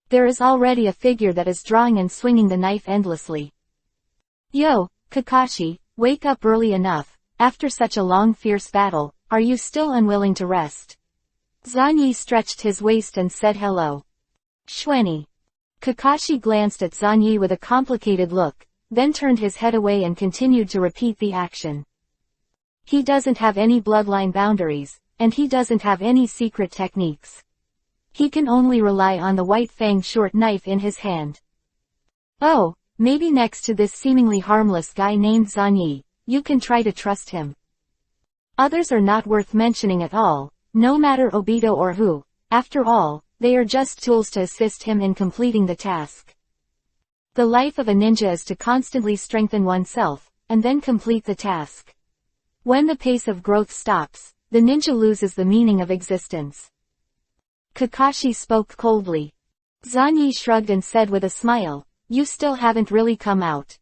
[SPEAKER 1] There is already a figure that is drawing and swinging the knife endlessly. Yo, Kakashi, wake up early enough. After such a long fierce battle, are you still unwilling to rest? Zanyi stretched his waist and said hello. Shwenny. Kakashi glanced at Zanyi with a complicated look, then turned his head away and continued to repeat the action. He doesn't have any bloodline boundaries, and he doesn't have any secret techniques. He can only rely on the white fang short knife in his hand. Oh, maybe next to this seemingly harmless guy named Zanyi, you can try to trust him. Others are not worth mentioning at all, no matter Obito or who. After all, they are just tools to assist him in completing the task. The life of a ninja is to constantly strengthen oneself, and then complete the task. When the pace of growth stops, the ninja loses the meaning of existence. Kakashi spoke coldly. Zanyi shrugged and said with a smile, you still haven't really come out.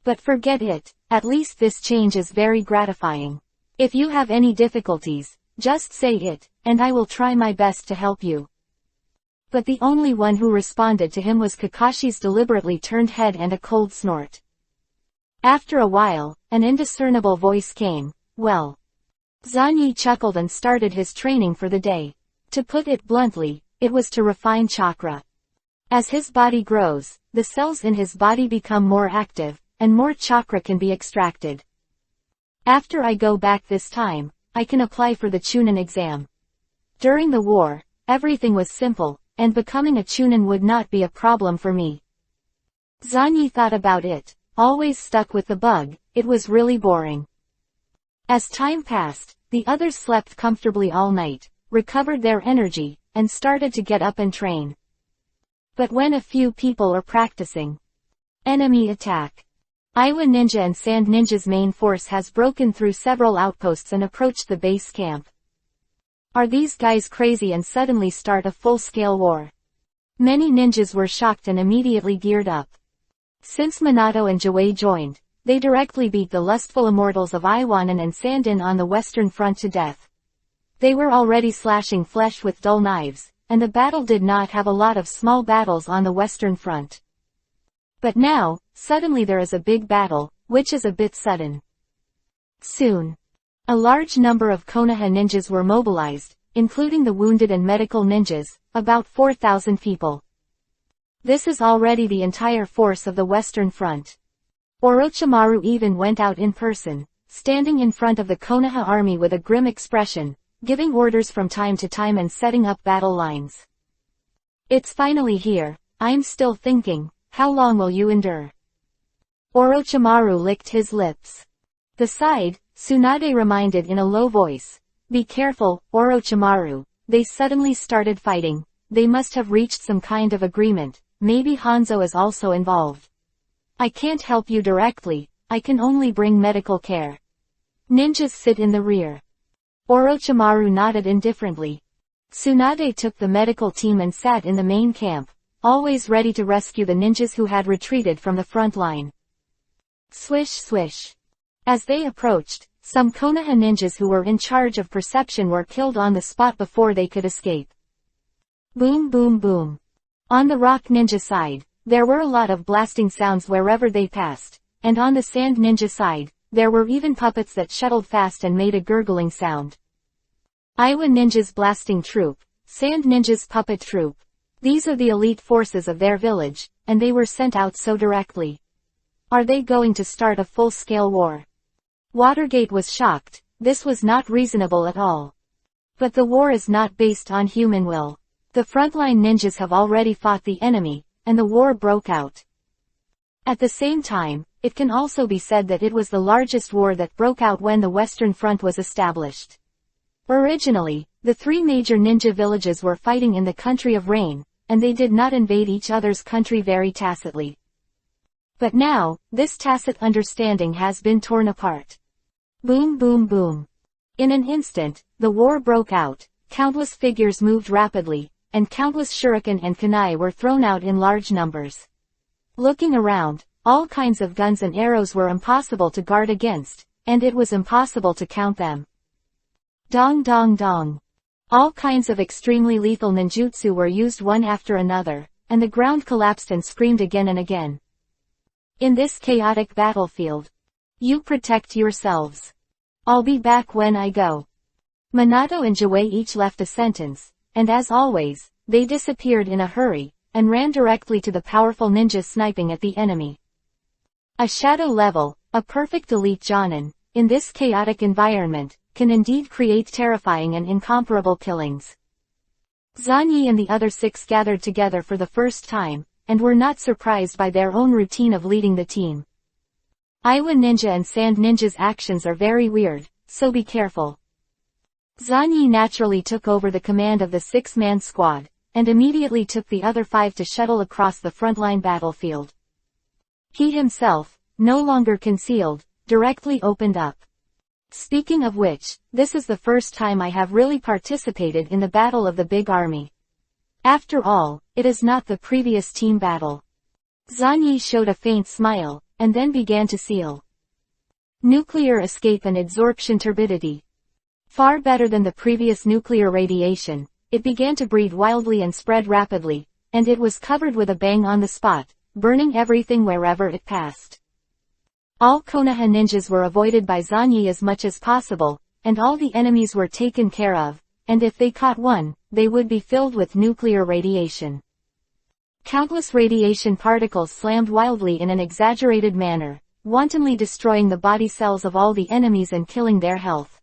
[SPEAKER 1] But forget it, at least this change is very gratifying. If you have any difficulties, just say it, and I will try my best to help you. But the only one who responded to him was Kakashi's deliberately turned head and a cold snort. After a while, an indiscernible voice came, well. Zanyi chuckled and started his training for the day. To put it bluntly, it was to refine chakra. As his body grows, the cells in his body become more active, and more chakra can be extracted. After I go back this time, I can apply for the Chunin exam. During the war, everything was simple, and becoming a Chunin would not be a problem for me. Zanyi thought about it, always stuck with the bug, it was really boring. As time passed, the others slept comfortably all night, recovered their energy, and started to get up and train. But when a few people are practicing enemy attack, Iwa Ninja and Sand Ninja's main force has broken through several outposts and approached the base camp. Are these guys crazy and suddenly start a full-scale war? Many ninjas were shocked and immediately geared up. Since Minato and Jouei joined, they directly beat the lustful immortals of Iwanan and Sandin on the western front to death. They were already slashing flesh with dull knives, and the battle did not have a lot of small battles on the western front. But now, suddenly there is a big battle, which is a bit sudden. Soon, a large number of Konoha ninjas were mobilized, including the wounded and medical ninjas, about 4,000 people. This is already the entire force of the western front. Orochimaru even went out in person, standing in front of the Konoha army with a grim expression, giving orders from time to time and setting up battle lines. It's finally here, I'm still thinking, how long will you endure? Orochimaru licked his lips. The side, Tsunade reminded in a low voice. Be careful, Orochimaru, they suddenly started fighting, they must have reached some kind of agreement, maybe Hanzo is also involved. I can't help you directly, I can only bring medical care. Ninjas sit in the rear. Orochimaru nodded indifferently. Tsunade took the medical team and sat in the main camp, always ready to rescue the ninjas who had retreated from the front line. Swish swish. As they approached, some Konoha ninjas who were in charge of perception were killed on the spot before they could escape. Boom boom boom. On the rock ninja side, there were a lot of blasting sounds wherever they passed, and on the sand ninja side, there were even puppets that shuttled fast and made a gurgling sound. Iwa Ninja's blasting troop, Sand Ninja's puppet troop. These are the elite forces of their village, and they were sent out so directly. Are they going to start a full-scale war? Watergate was shocked, this was not reasonable at all. But the war is not based on human will. The frontline ninjas have already fought the enemy, and the war broke out. At the same time, it can also be said that it was the largest war that broke out when the Western Front was established. Originally, the three major ninja villages were fighting in the country of rain, and they did not invade each other's country very tacitly. But now, this tacit understanding has been torn apart. Boom boom boom. In an instant, the war broke out, countless figures moved rapidly, and countless shuriken and kunai were thrown out in large numbers. Looking around, all kinds of guns and arrows were impossible to guard against, and it was impossible to count them. Dong dong dong. All kinds of extremely lethal ninjutsu were used one after another, and the ground collapsed and screamed again and again. In this chaotic battlefield, you protect yourselves. I'll be back when I go. Minato and Jouei each left a sentence, and as always, they disappeared in a hurry, and ran directly to the powerful ninja sniping at the enemy. A shadow level, a perfect elite jonin, in this chaotic environment, can indeed create terrifying and incomparable killings. Zanyi and the other 6 gathered together for the first time, and were not surprised by their own routine of leading the team. Iwa Ninja and Sand Ninja's actions are very weird, so be careful. Zanyi naturally took over the command of the 6-man squad, and immediately took the other 5 to shuttle across the frontline battlefield. He himself, no longer concealed, directly opened up. Speaking of which, this is the first time I have really participated in the Battle of the Big Army. After all, it is not the previous team battle. Zanyi showed a faint smile, and then began to seal. Nuclear escape and adsorption turbidity. Far better than the previous nuclear radiation, it began to breed wildly and spread rapidly, and it was covered with a bang on the spot, burning everything wherever it passed. All Konoha ninjas were avoided by Zanyi as much as possible, and all the enemies were taken care of, and if they caught one, they would be filled with nuclear radiation. Countless radiation particles slammed wildly in an exaggerated manner, wantonly destroying the body cells of all the enemies and killing their health.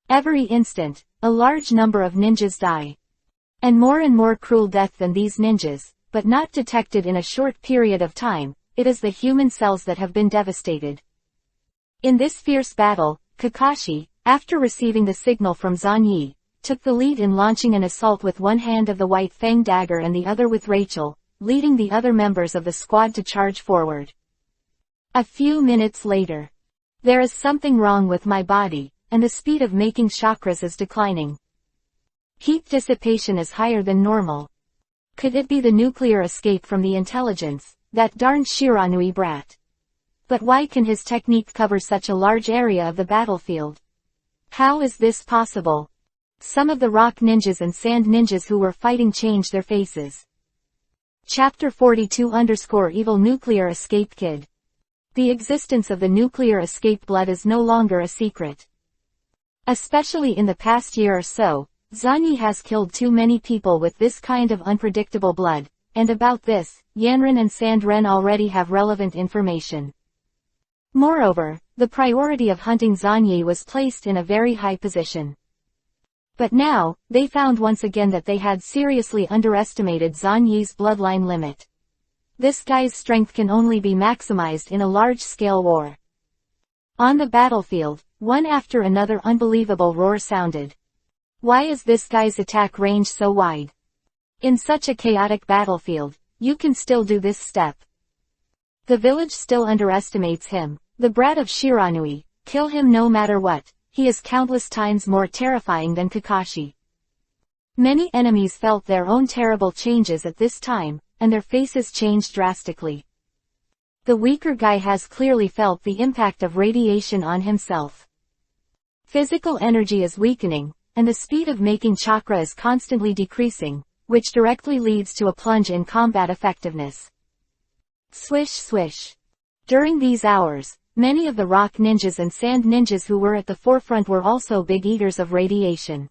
[SPEAKER 1] Every instant, a large number of ninjas die. And more cruel death than these ninjas, but not detected in a short period of time, it is the human cells that have been devastated. In this fierce battle, Kakashi, after receiving the signal from Zanyi, took the lead in launching an assault with one hand of the White Fang dagger and the other with Rachel, leading the other members of the squad to charge forward. A few minutes later. There is something wrong with my body, and the speed of making chakras is declining. Heat dissipation is higher than normal. Could it be the nuclear escape from the intelligence, that darned Shiranui brat? But why can his technique cover such a large area of the battlefield? How is this possible? Some of the rock ninjas and sand ninjas who were fighting changed their faces. Chapter 42_Evil Nuclear Escape Kid. The existence of the nuclear escape blood is no longer a secret. Especially in the past year or so, Zanyi has killed too many people with this kind of unpredictable blood, and about this, Yanren and Sandren already have relevant information. Moreover, the priority of hunting Zanyi was placed in a very high position. But now, they found once again that they had seriously underestimated Zanyi's bloodline limit. This guy's strength can only be maximized in a large-scale war. On the battlefield, one after another unbelievable roar sounded. Why is this guy's attack range so wide? In such a chaotic battlefield, you can still do this step. The village still underestimates him, the brat of Shiranui, kill him no matter what, he is countless times more terrifying than Kakashi. Many enemies felt their own terrible changes at this time, and their faces changed drastically. The weaker guy has clearly felt the impact of radiation on himself. Physical energy is weakening, and the speed of making chakra is constantly decreasing, which directly leads to a plunge in combat effectiveness. Swish swish. During these hours, many of the rock ninjas and sand ninjas who were at the forefront were also big eaters of radiation.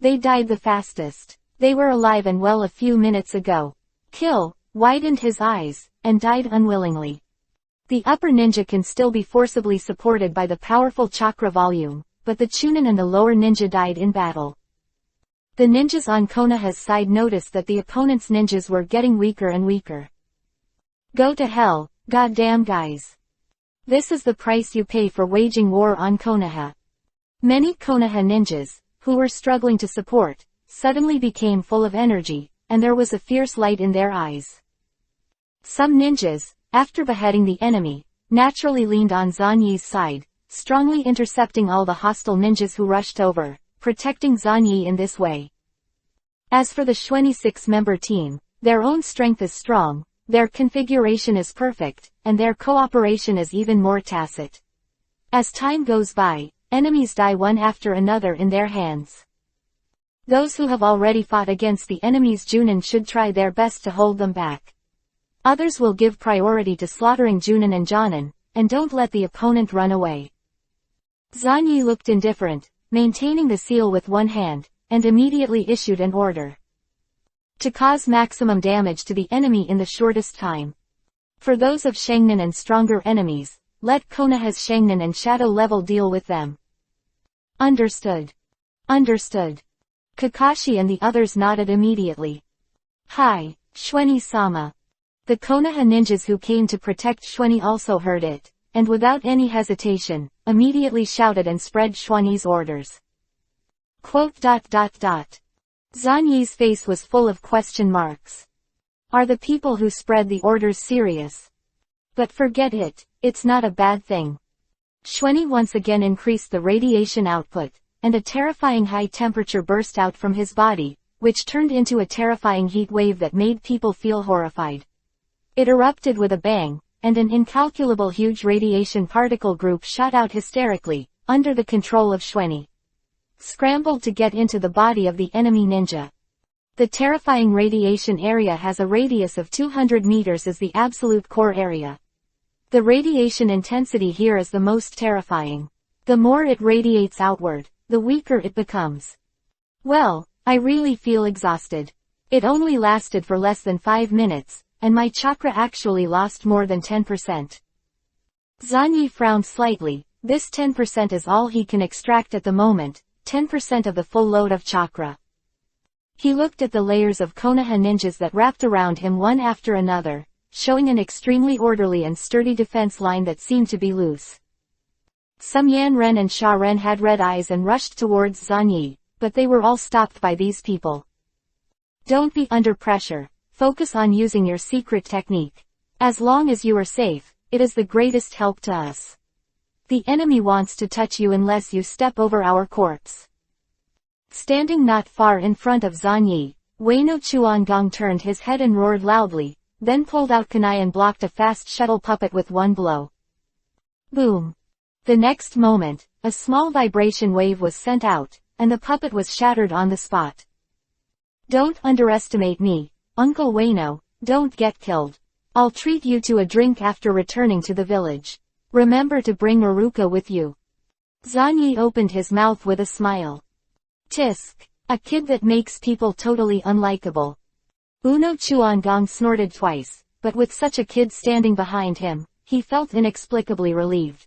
[SPEAKER 1] They died the fastest. They were alive and well a few minutes ago. Kill widened his eyes, and died unwillingly. The upper ninja can still be forcibly supported by the powerful chakra volume, but the Chunin and the lower ninja died in battle. The ninjas on Konoha's side noticed that the opponent's ninjas were getting weaker and weaker. Go to hell, goddamn guys. This is the price you pay for waging war on Konoha. Many Konoha ninjas, who were struggling to support, suddenly became full of energy, and there was a fierce light in their eyes. Some ninjas, after beheading the enemy, naturally leaned on Zanyi's side, strongly intercepting all the hostile ninjas who rushed over, protecting Zanyi in this way. As for the 26-member team, their own strength is strong, their configuration is perfect, and their cooperation is even more tacit. As time goes by, enemies die one after another in their hands. Those who have already fought against the enemy's Junin should try their best to hold them back. Others will give priority to slaughtering Junin and Jonin, and don't let the opponent run away. Zanyi looked indifferent, maintaining the seal with one hand, and immediately issued an order to cause maximum damage to the enemy in the shortest time. For those of Shangnin and stronger enemies, let Konoha's Shangnin and Shadow level deal with them. Understood. Understood. Kakashi and the others nodded immediately. Hi, Shweni-sama. The Konoha ninjas who came to protect Shweni also heard it, and without any hesitation, immediately shouted and spread Shweni's orders. Zanyi's face was full of question marks. Are the people who spread the orders serious? But forget it, it's not a bad thing. Shweni once again increased the radiation output, and a terrifying high temperature burst out from his body, which turned into a terrifying heat wave that made people feel horrified. It erupted with a bang, and an incalculable huge radiation particle group shot out hysterically, under the control of Shweni. Scrambled to get into the body of the enemy ninja. The terrifying radiation area has a radius of 200 meters as the absolute core area. The radiation intensity here is the most terrifying. The more it radiates outward, the weaker it becomes. Well, I really feel exhausted. It only lasted for less than 5 minutes, and my chakra actually lost more than 10%. Zanyi frowned slightly. This 10% is all he can extract at the moment, 10% of the full load of chakra. He looked at the layers of Konoha ninjas that wrapped around him one after another, showing an extremely orderly and sturdy defense line that seemed to be loose. Some Yanren and Sha-Ren had red eyes and rushed towards Zanyi, but they were all stopped by these people. Don't be under pressure, focus on using your secret technique. As long as you are safe, it is the greatest help to us. The enemy wants to touch you unless you step over our corpse. Standing not far in front of Zanyi, Ueno Chuangong turned his head and roared loudly, then pulled out kunai and blocked a fast shuttle puppet with one blow. Boom! The next moment, a small vibration wave was sent out, and the puppet was shattered on the spot. Don't underestimate me, Uncle Ueno, don't get killed. I'll treat you to a drink after returning to the village. Remember to bring Maruka with you. Zanyi opened his mouth with a smile. Tisk, a kid that makes people totally unlikable. Ueno Chuangong snorted twice, but with such a kid standing behind him, he felt inexplicably relieved.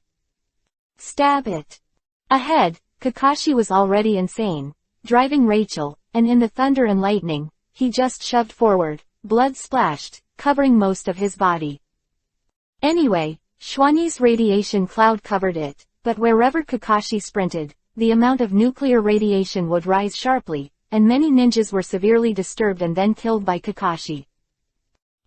[SPEAKER 1] Stab it. Ahead, Kakashi was already insane, driving Rachel, and in the thunder and lightning, he just shoved forward, blood splashed, covering most of his body. Anyway, Shweni's radiation cloud covered it, but wherever Kakashi sprinted, the amount of nuclear radiation would rise sharply, and many ninjas were severely disturbed and then killed by Kakashi.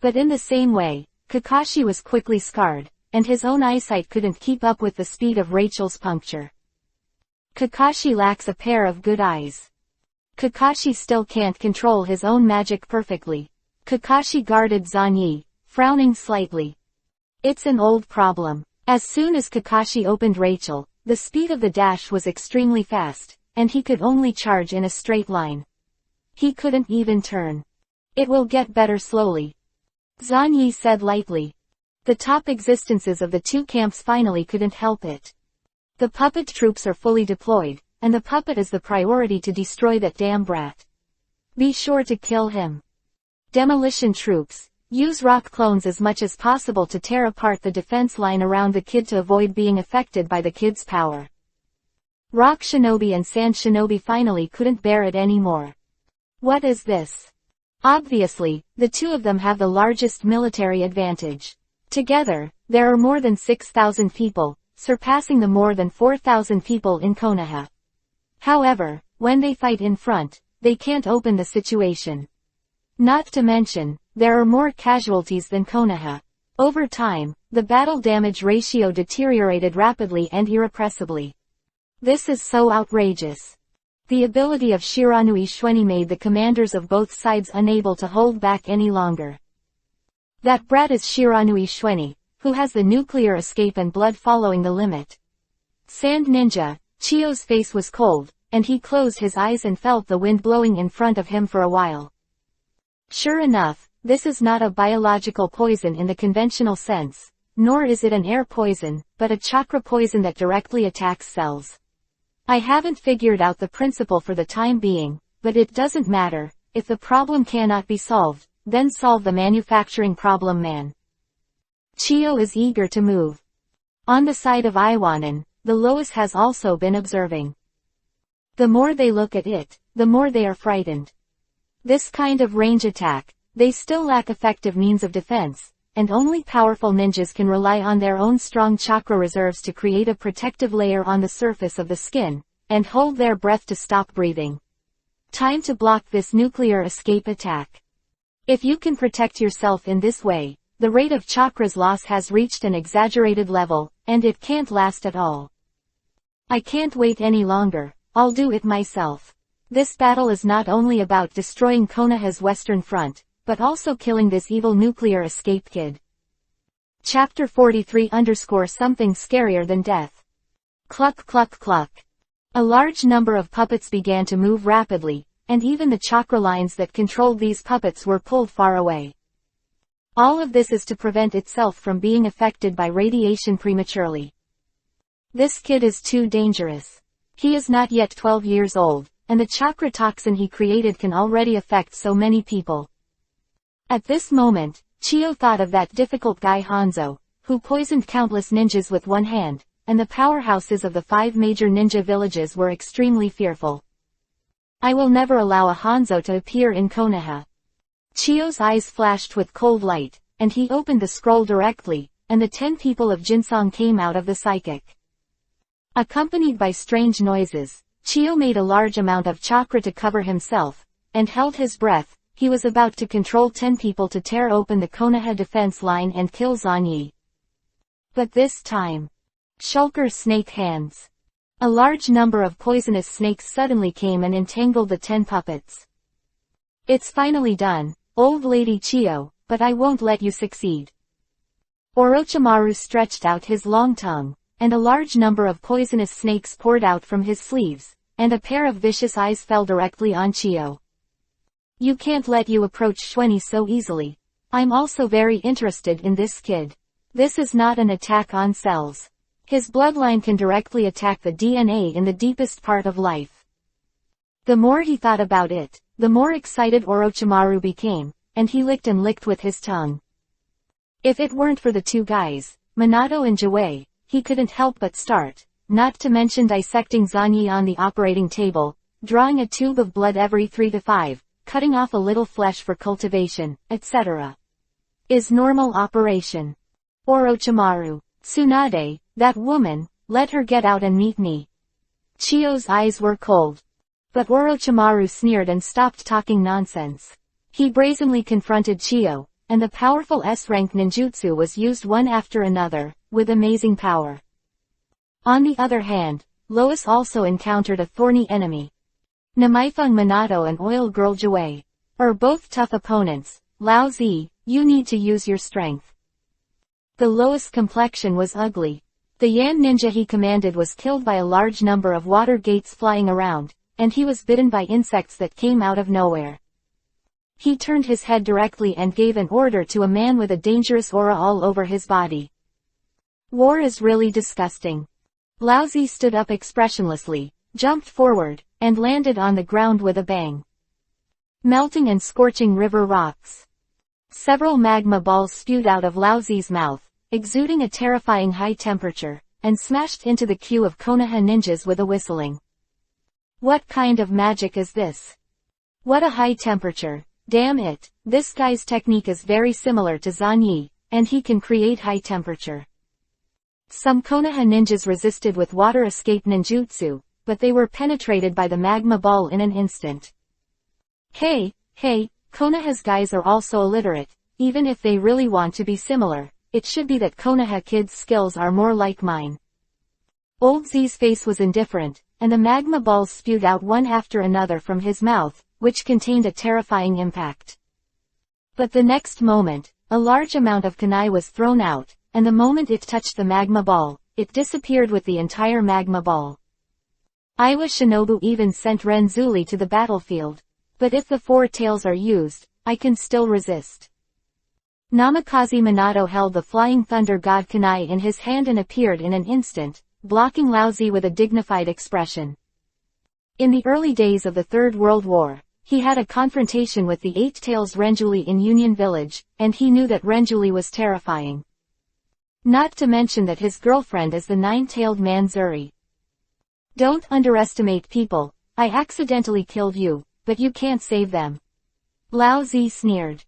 [SPEAKER 1] But in the same way, Kakashi was quickly scarred, and his own eyesight couldn't keep up with the speed of Rachel's puncture. Kakashi lacks a pair of good eyes. Kakashi still can't control his own magic perfectly. Kakashi guarded Zanyi, frowning slightly. It's an old problem. As soon as Kakashi opened Rachel, the speed of the dash was extremely fast, and he could only charge in a straight line. He couldn't even turn. It will get better slowly. Zanyi said lightly. The top existences of the two camps finally couldn't help it. The puppet troops are fully deployed, and the puppet is the priority to destroy that damn brat. Be sure to kill him. Demolition troops. Use rock clones as much as possible to tear apart the defense line around the kid to avoid being affected by the kid's power. Rock Shinobi and Sand Shinobi finally couldn't bear it anymore. What is this? Obviously, the two of them have the largest military advantage. Together, there are more than 6,000 people, surpassing the more than 4,000 people in Konoha. However, when they fight in front, they can't open the situation. Not to mention, there are more casualties than Konoha. Over time, the battle damage ratio deteriorated rapidly and irrepressibly. This is so outrageous. The ability of Shiranui Shueni made the commanders of both sides unable to hold back any longer. That brat is Shiranui Shueni, who has the nuclear escape and blood following the limit. Sand Ninja, Chio's face was cold, and he closed his eyes and felt the wind blowing in front of him for a while. Sure enough, this is not a biological poison in the conventional sense, nor is it an air poison, but a chakra poison that directly attacks cells. I haven't figured out the principle for the time being, but it doesn't matter. If the problem cannot be solved, then solve the manufacturing problem, man. Chio is eager to move. On the side of Iwanan, the Lois has also been observing. The more they look at it, the more they are frightened. This kind of range attack, they still lack effective means of defense, and only powerful ninjas can rely on their own strong chakra reserves to create a protective layer on the surface of the skin, and hold their breath to stop breathing. Time to block this nuclear escape attack. If you can protect yourself in this way, the rate of chakra's loss has reached an exaggerated level, and it can't last at all. I can't wait any longer, I'll do it myself. This battle is not only about destroying Konoha's western front, but also killing this evil nuclear escape kid. Chapter 43 Something scarier than death. Cluck cluck cluck. A large number of puppets began to move rapidly, and even the chakra lines that controlled these puppets were pulled far away. All of this is to prevent itself from being affected by radiation prematurely. This kid is too dangerous. He is not yet 12 years old, and the chakra toxin he created can already affect so many people. At this moment, Chio thought of that difficult guy Hanzo, who poisoned countless ninjas with one hand, and the powerhouses of the 5 major ninja villages were extremely fearful. I will never allow a Hanzo to appear in Konoha. Chio's eyes flashed with cold light, and he opened the scroll directly, and the 10 people of Jinsong came out of the psychic. Accompanied by strange noises, Chio made a large amount of chakra to cover himself, and held his breath. He was about to control 10 people to tear open the Konoha defense line and kill Zanyi. But this time, Shulker's snake hands. A large number of poisonous snakes suddenly came and entangled the 10 puppets. It's finally done, old lady Chio, but I won't let you succeed. Orochimaru stretched out his long tongue, and a large number of poisonous snakes poured out from his sleeves, and a pair of vicious eyes fell directly on Chio. You can't let you approach Shueni so easily. I'm also very interested in this kid. This is not an attack on cells. His bloodline can directly attack the DNA in the deepest part of life. The more he thought about it, the more excited Orochimaru became, and he licked and licked with his tongue. If it weren't for the 2 guys, Minato and Jouei, he couldn't help but start, not to mention dissecting Zanyi on the operating table, drawing a tube of blood every 3 to 5, cutting off a little flesh for cultivation, etc. Is normal operation. Orochimaru. Tsunade, that woman, let her get out and meet me. Chio's eyes were cold. But Orochimaru sneered and stopped talking nonsense. He brazenly confronted Chio, and the powerful S-rank ninjutsu was used one after another, with amazing power. On the other hand, Lois also encountered a thorny enemy. Namaifeng Minato and Oil Girl Jouei are both tough opponents. Lao Zi, you need to use your strength. The Lois complexion was ugly. The Yan ninja he commanded was killed by a large number of water gates flying around, and he was bitten by insects that came out of nowhere. He turned his head directly and gave an order to a man with a dangerous aura all over his body. War is really disgusting. Lao Zi stood up expressionlessly, jumped forward, and landed on the ground with a bang. Melting and scorching river rocks. Several magma balls spewed out of Lao Zi's mouth, exuding a terrifying high temperature, and smashed into the queue of Konoha ninjas with a whistling. What kind of magic is this? What a high temperature, damn it, this guy's technique is very similar to Zanyi, and he can create high temperature. Some Konoha ninjas resisted with water escape ninjutsu, but they were penetrated by the magma ball in an instant. Hey, Konoha's guys are also illiterate, even if they really want to be similar, it should be that Konoha kids' skills are more like mine. Old Z's face was indifferent, and the magma balls spewed out one after another from his mouth, which contained a terrifying impact. But the next moment, a large amount of kunai was thrown out, and the moment it touched the magma ball, it disappeared with the entire magma ball. Iwa Shinobu even sent Renzuli to the battlefield. But if the four tails are used, I can still resist. Namikaze Minato held the Flying Thunder God kunai in his hand and appeared in an instant, blocking Laozi with a dignified expression. In the early days of the Third World War, he had a confrontation with the Eight Tails Renzuli in Union Village, and he knew that Renzuli was terrifying. Not to mention that his girlfriend is the nine-tailed man Zuri. Don't underestimate people. I accidentally killed you, but you can't save them. Lao Zi sneered.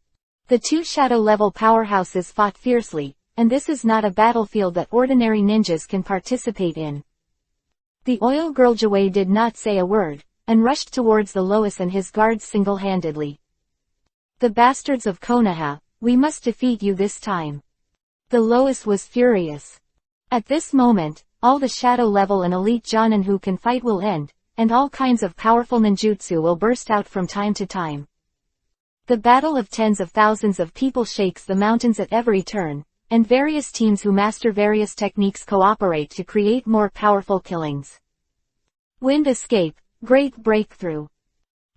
[SPEAKER 1] The two shadow-level powerhouses fought fiercely, and this is not a battlefield that ordinary ninjas can participate in. The oil girl Jawei did not say a word, and rushed towards the Lois and his guards single-handedly. The bastards of Konoha, we must defeat you this time. The Lois was furious. At this moment, all the shadow level and elite jonin who can fight will end, and all kinds of powerful ninjutsu will burst out from time to time. The battle of tens of thousands of people shakes the mountains at every turn, and various teams who master various techniques cooperate to create more powerful killings. Wind escape, great breakthrough.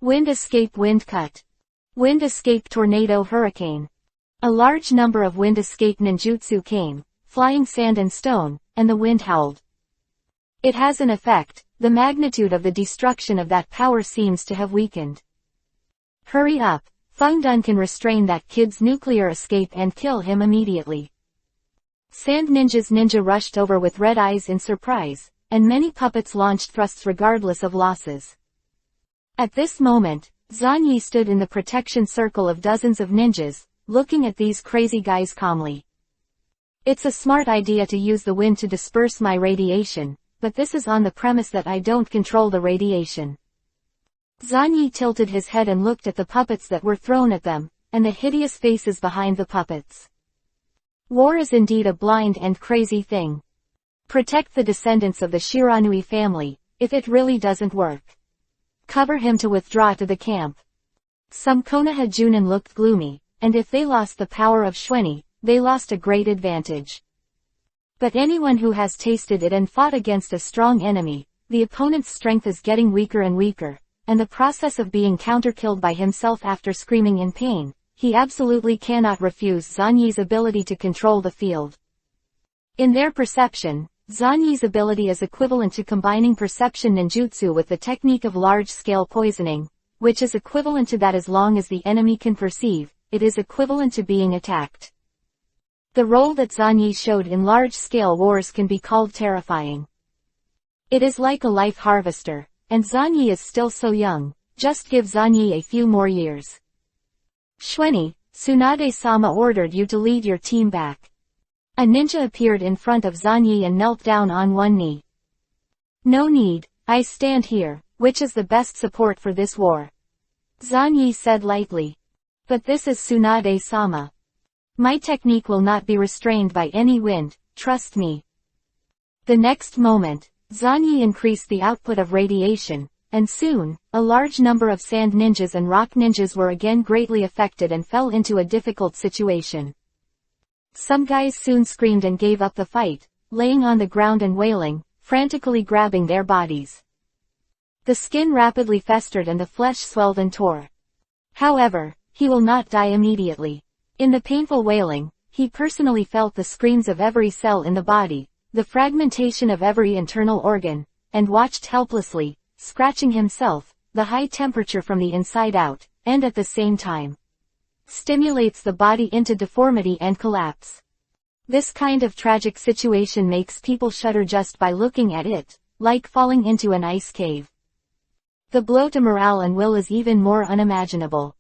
[SPEAKER 1] Wind escape, wind cut. Wind escape, tornado, hurricane. A large number of wind escape ninjutsu came, flying sand and stone, and the wind howled. It has an effect. The magnitude of the destruction of that power seems to have weakened. Hurry up. Feng Dun can restrain that kid's nuclear escape and kill him immediately. Sand ninja rushed over with red eyes in surprise, and many puppets launched thrusts regardless of losses. At this moment, Zan Yi stood in the protection circle of dozens of ninjas, looking at these crazy guys calmly. It's a smart idea to use the wind to disperse my radiation, but this is on the premise that I don't control the radiation. Zan Yi tilted his head and looked at the puppets that were thrown at them, and the hideous faces behind the puppets. War is indeed a blind and crazy thing. Protect the descendants of the Shiranui family, if it really doesn't work. Cover him to withdraw to the camp. Some Konoha Junin looked gloomy, and if they lost the power of Shueni, they lost a great advantage. But anyone who has tasted it and fought against a strong enemy, the opponent's strength is getting weaker and weaker, and the process of being counter-killed by himself after screaming in pain, he absolutely cannot refuse Zan Yi's ability to control the field. In their perception, Zan Yi's ability is equivalent to combining perception ninjutsu with the technique of large-scale poisoning, which is equivalent to that as long as the enemy can perceive, it is equivalent to being attacked. The role that Zan Yi showed in large-scale wars can be called terrifying. It is like a life harvester, and Zan Yi is still so young, just give Zan Yi a few more years. Shueni, Tsunade-sama ordered you to lead your team back. A ninja appeared in front of Zan Yi and knelt down on one knee. No need, I stand here, which is the best support for this war. Zan Yi said lightly. But this is Tsunade-sama. My technique will not be restrained by any wind, trust me. The next moment, Zan Yi increased the output of radiation, and soon, a large number of sand ninjas and rock ninjas were again greatly affected and fell into a difficult situation. Some guys soon screamed and gave up the fight, laying on the ground and wailing, frantically grabbing their bodies. The skin rapidly festered and the flesh swelled and tore. However, he will not die immediately. In the painful wailing, he personally felt the screams of every cell in the body, the fragmentation of every internal organ, and watched helplessly, scratching himself, the high temperature from the inside out, and at the same time stimulates the body into deformity and collapse. This kind of tragic situation makes people shudder just by looking at it, like falling into an ice cave. The blow to morale and will is even more unimaginable.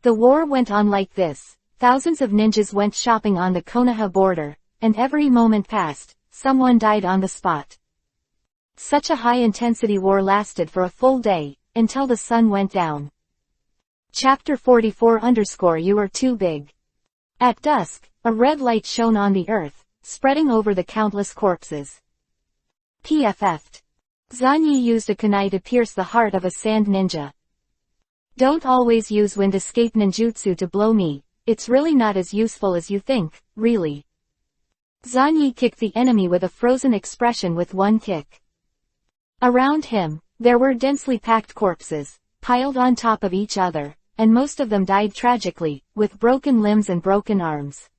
[SPEAKER 1] The war went on like this. Thousands of ninjas went shopping on the Konoha border, and every moment passed, someone died on the spot. Such a high-intensity war lasted for a full day, until the sun went down. Chapter 44 _ You are too big. At dusk, a red light shone on the earth, spreading over the countless corpses. PFF'd. Zanyi used a kunai to pierce the heart of a sand ninja. Don't always use wind escape ninjutsu to blow me, it's really not as useful as you think, really. Zanyi kicked the enemy with a frozen expression with one kick. Around him, there were densely packed corpses, piled on top of each other, and most of them died tragically, with broken limbs and broken arms.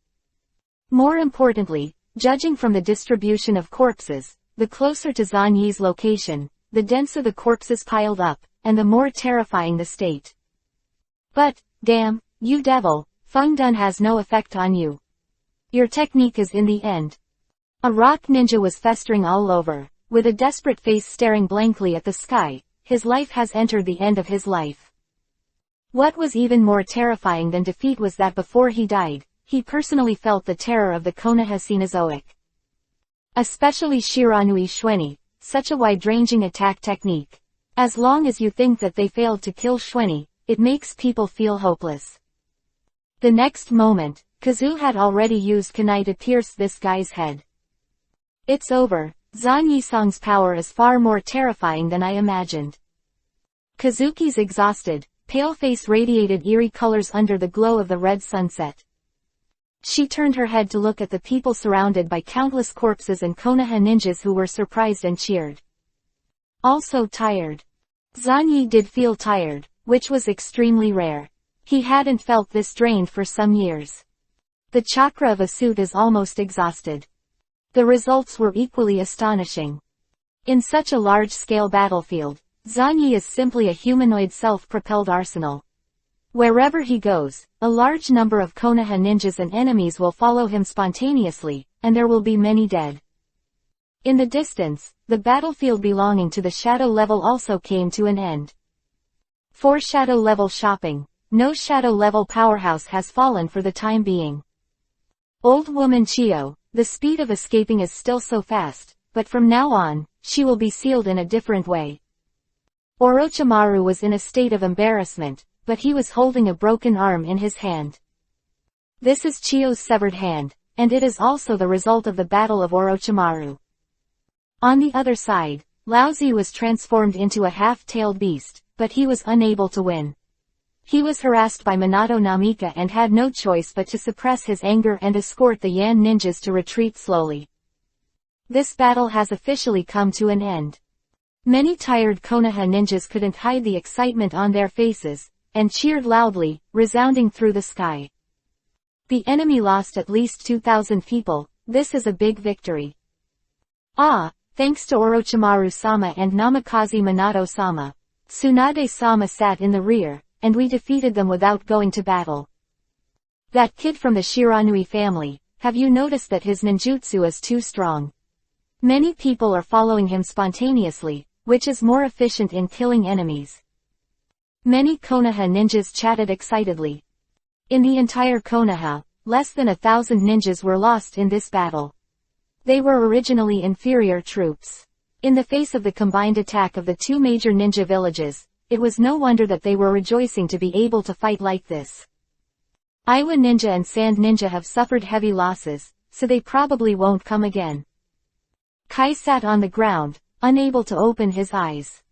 [SPEAKER 1] More importantly, judging from the distribution of corpses, the closer to Zanyi's location, the denser the corpses piled up, and the more terrifying the state. But, damn, you devil, Feng Dun has no effect on you. Your technique is in the end. A rock ninja was festering all over, with a desperate face staring blankly at the sky. His life has entered the end of his life. What was even more terrifying than defeat was that before he died, he personally felt the terror of the Konoha Cenozoic. Especially Shiranui Shweni, such a wide-ranging attack technique. As long as you think that they failed to kill Shweni, it makes people feel hopeless. The next moment, Kazu had already used kunai to pierce this guy's head. It's over. Zan Yisong's power is far more terrifying than I imagined. Kazuki's exhausted, pale face radiated eerie colors under the glow of the red sunset. She turned her head to look at the people surrounded by countless corpses and Konoha ninjas who were surprised and cheered. Also tired. Zanyi did feel tired, which was extremely rare. He hadn't felt this drained for some years. The chakra of a suit is almost exhausted. The results were equally astonishing. In such a large-scale battlefield, Zanyi is simply a humanoid self-propelled arsenal. Wherever he goes, a large number of Konoha ninjas and enemies will follow him spontaneously, and there will be many dead. In the distance, the battlefield belonging to the Shadow level also came to an end. For Shadow level shopping, no Shadow level powerhouse has fallen for the time being. Old woman Chiyo, the speed of escaping is still so fast, but from now on, she will be sealed in a different way. Orochimaru was in a state of embarrassment, but he was holding a broken arm in his hand. This is Chiyo's severed hand, and it is also the result of the battle of Orochimaru. On the other side, Laozi was transformed into a half-tailed beast, but he was unable to win. He was harassed by Minato Namika and had no choice but to suppress his anger and escort the Yan ninjas to retreat slowly. This battle has officially come to an end. Many tired Konoha ninjas couldn't hide the excitement on their faces, and cheered loudly, resounding through the sky. The enemy lost at least 2,000 people. This is a big victory. Ah, thanks to Orochimaru-sama and Namikaze Minato-sama. Tsunade-sama sat in the rear, and we defeated them without going to battle. That kid from the Shiranui family, have you noticed that his ninjutsu is too strong? Many people are following him spontaneously, which is more efficient in killing enemies. Many Konoha ninjas chatted excitedly. In the entire Konoha, less than 1,000 ninjas were lost in this battle. They were originally inferior troops. In the face of the combined attack of the two major ninja villages, it was no wonder that they were rejoicing to be able to fight like this. Iwa Ninja and Sand Ninja have suffered heavy losses, so they probably won't come again. Kai sat on the ground, unable to open his eyes.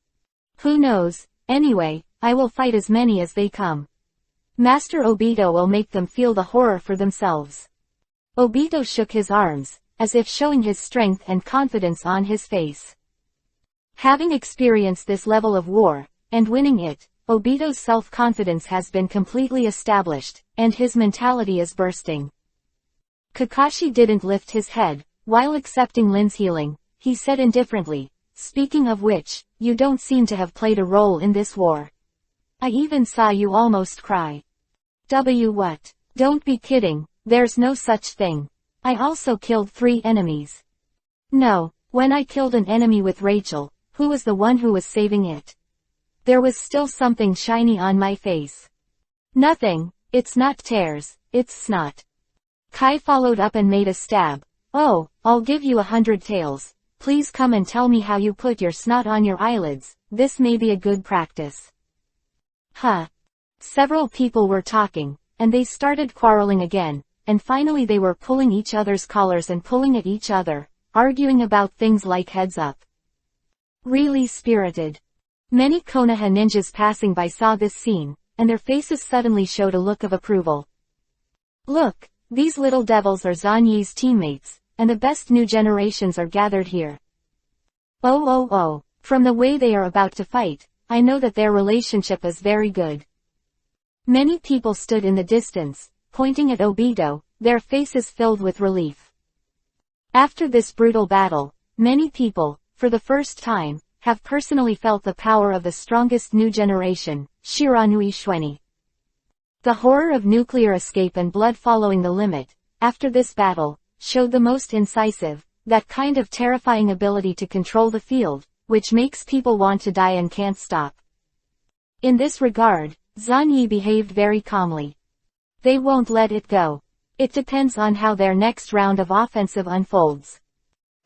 [SPEAKER 1] Who knows, anyway, I will fight as many as they come. Master Obito will make them feel the horror for themselves. Obito shook his arms, as if showing his strength and confidence on his face. Having experienced this level of war, and winning it, Obito's self-confidence has been completely established, and his mentality is bursting. Kakashi didn't lift his head, while accepting Lin's healing. He said indifferently, speaking of which, you don't seem to have played a role in this war. I even saw you almost cry. What? Don't be kidding, there's no such thing. I also killed 3 enemies. No, when I killed an enemy with Rachel, who was the one who was saving it? There was still something shiny on my face. Nothing, it's not tears, it's snot. Kai followed up and made a stab. Oh, I'll give you 100 taels. Please come and tell me how you put your snot on your eyelids, this may be a good practice. Huh. Several people were talking, and they started quarreling again, and finally they were pulling each other's collars and pulling at each other, arguing about things like heads up. Really spirited. Many Konoha ninjas passing by saw this scene, and their faces suddenly showed a look of approval. Look, these little devils are Zanyi's teammates, and the best new generations are gathered here. Oh, from the way they are about to fight, I know that their relationship is very good. Many people stood in the distance, pointing at Obito, their faces filled with relief. After this brutal battle, many people, for the first time, have personally felt the power of the strongest new generation, Shiranui Shweni. The horror of nuclear escape and blood following the limit, after this battle, showed the most incisive, that kind of terrifying ability to control the field, which makes people want to die and can't stop. In this regard, Zanyi behaved very calmly. They won't let it go. It depends on how their next round of offensive unfolds.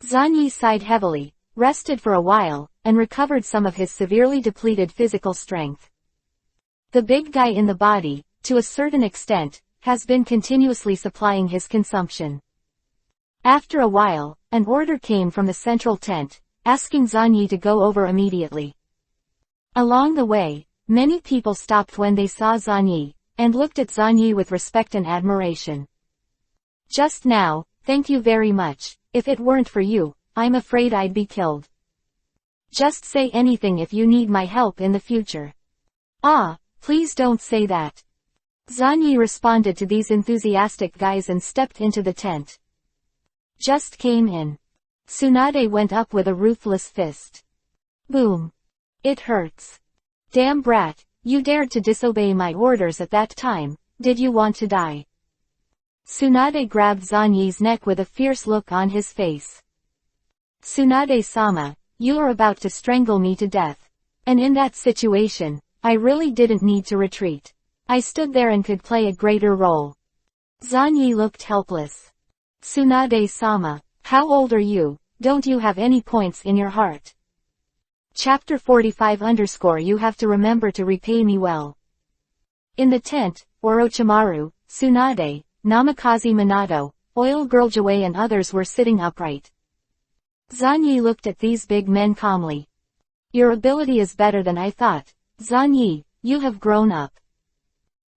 [SPEAKER 1] Zanyi sighed heavily, rested for a while, and recovered some of his severely depleted physical strength. The big guy in the body, to a certain extent, has been continuously supplying his consumption. After a while, an order came from the central tent, asking Zanyi to go over immediately. Along the way, many people stopped when they saw Zanyi, and looked at Zanyi with respect and admiration. Just now, thank you very much. If it weren't for you, I'm afraid I'd be killed. Just say anything if you need my help in the future. Ah, please don't say that. Zanyi responded to these enthusiastic guys and stepped into the tent. Just came in. Tsunade went up with a ruthless fist. Boom. It hurts. Damn brat, you dared to disobey my orders at that time, did you want to die? Tsunade grabbed Zanyi's neck with a fierce look on his face. Tsunade-sama, you are about to strangle me to death. And in that situation, I really didn't need to retreat. I stood there and could play a greater role. Zanyi looked helpless. Tsunade-sama, how old are you? Don't you have any points in your heart? Chapter 45 _ You have to remember to repay me well. In the tent, Orochimaru, Tsunade, Namikaze Minato, Oil Girl Joy and others were sitting upright. Zanyi looked at these big men calmly. Your ability is better than I thought. Zanyi, you have grown up.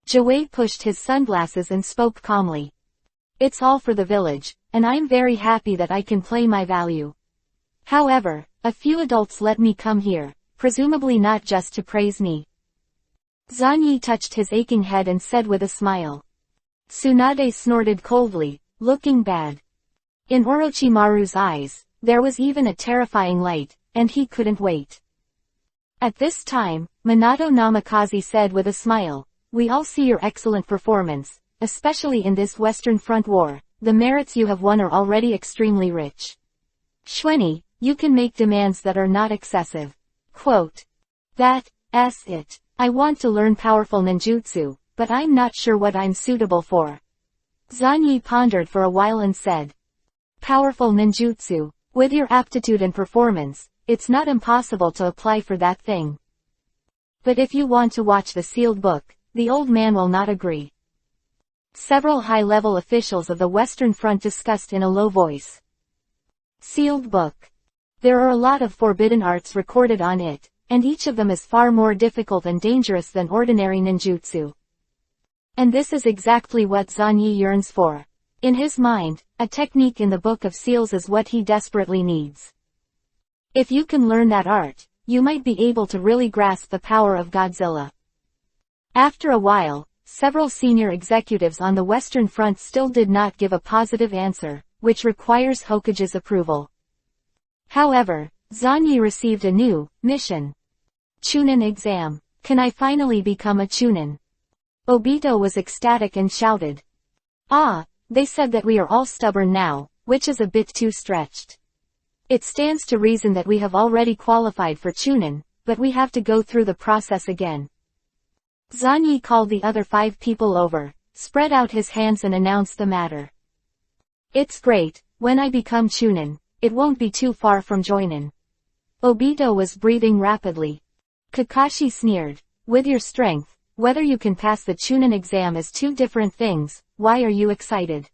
[SPEAKER 1] Joy pushed his sunglasses and spoke calmly. It's all for the village, and I'm very happy that I can play my value. However, a few adults let me come here, presumably not just to praise me. Zanyi touched his aching head and said with a smile. Tsunade snorted coldly, looking bad. In Orochimaru's eyes, there was even a terrifying light, and he couldn't wait. At this time, Minato Namikaze said with a smile, we all see your excellent performance, especially in this Western Front war. The merits you have won are already extremely rich. Shweni, you can make demands that are not excessive. Quote. That's it. I want to learn powerful ninjutsu, but I'm not sure what I'm suitable for. Zanyi pondered for a while and said. Powerful ninjutsu. With your aptitude and performance, it's not impossible to apply for that thing. But if you want to watch the sealed book, the old man will not agree. Several high-level officials of the Western Front discussed in a low voice. Sealed book. There are a lot of forbidden arts recorded on it, and each of them is far more difficult and dangerous than ordinary ninjutsu. And this is exactly what Zanyi yearns for. In his mind, a technique in the Book of Seals is what he desperately needs. If you can learn that art, you might be able to really grasp the power of Godzilla. After a while, several senior executives on the Western Front still did not give a positive answer, which requires Hokage's approval. However, Zanyi received a new mission. Chunin exam. Can I finally become a Chunin? Obito was ecstatic and shouted. Ah, they said that we are all stubborn now, which is a bit too stretched. It stands to reason that we have already qualified for Chunin, but we have to go through the process again. Zanyi called the other 5 people over, spread out his hands and announced the matter. It's great, when I become Chunin, it won't be too far from Joinin. Obito was breathing rapidly. Kakashi sneered, with your strength, Whether you can pass the Chunin exam is two different things. Why are you excited?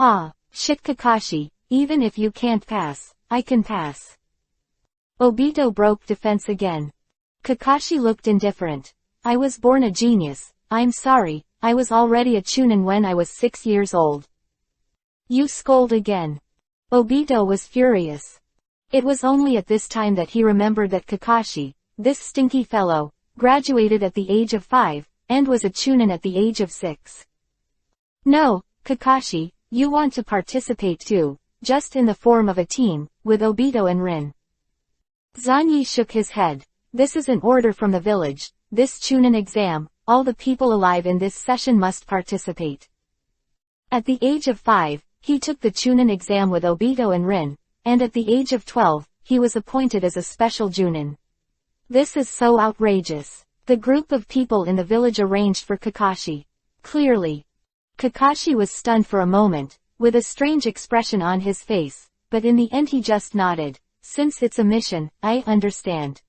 [SPEAKER 1] Ah, shit Kakashi, even if you can't pass, I can pass. Obito broke defense again. Kakashi looked indifferent. I was born a genius. I'm sorry, I was already a Chunin when I was 6 years old. You scold again. Obito was furious. It was only at this time that he remembered that Kakashi, this stinky fellow, graduated at the age of 5, and was a Chunin at the age of 6. No, Kakashi, you want to participate too, just in the form of a team, with Obito and Rin. Zanyi shook his head. This is an order from the village, this Chunin exam, all the people alive in this session must participate. At the age of 5, he took the Chunin exam with Obito and Rin, and at the age of 12, he was appointed as a special Junin. This is so outrageous. The group of people in the village arranged for Kakashi. Clearly. Kakashi was stunned for a moment, with a strange expression on his face, but in the end he just nodded. Since it's a mission, I understand.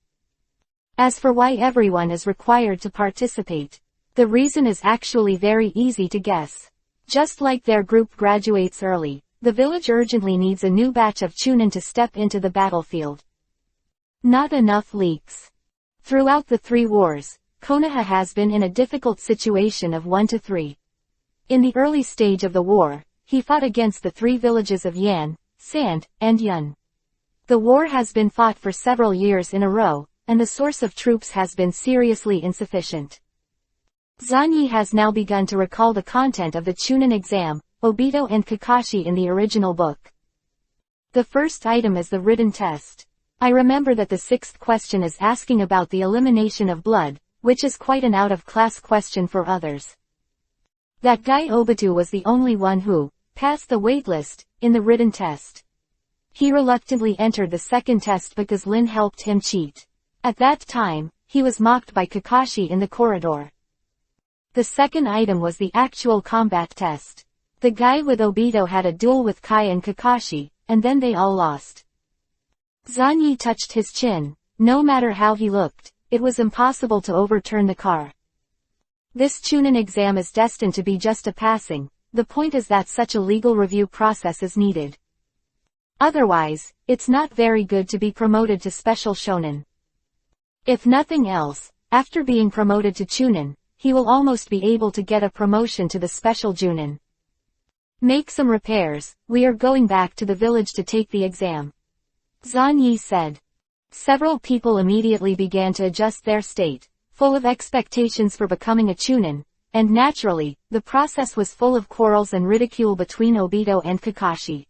[SPEAKER 1] As for why everyone is required to participate, the reason is actually very easy to guess. Just like their group graduates early, the village urgently needs a new batch of Chunin to step into the battlefield. Not enough leaks. Throughout the 3 wars, Konoha has been in a difficult situation of 1 to 3. In the early stage of the war, he fought against the 3 villages of Yan, Sand, and Yun. The war has been fought for several years in a row, and the source of troops has been seriously insufficient. Zanyi has now begun to recall the content of the Chunin exam, Obito and Kakashi in the original book. The first item is the written test. I remember that the 6th question is asking about the elimination of blood, which is quite an out-of-class question for others. That guy Obito was the only one who passed the waitlist in the written test. He reluctantly entered the second test because Lin helped him cheat. At that time, he was mocked by Kakashi in the corridor. The second item was the actual combat test. The guy with Obito had a duel with Kai and Kakashi, and then they all lost. Zanyi touched his chin. No matter how he looked, it was impossible to overturn the car. This Chunin exam is destined to be just a passing. The point is that such a legal review process is needed. Otherwise, it's not very good to be promoted to Special Shonen. If nothing else, after being promoted to Chunin, he will almost be able to get a promotion to the Special Junin. Make some repairs, we are going back to the village to take the exam. Zanyi said. Several people immediately began to adjust their state, full of expectations for becoming a Chunin, and naturally, the process was full of quarrels and ridicule between Obito and Kakashi.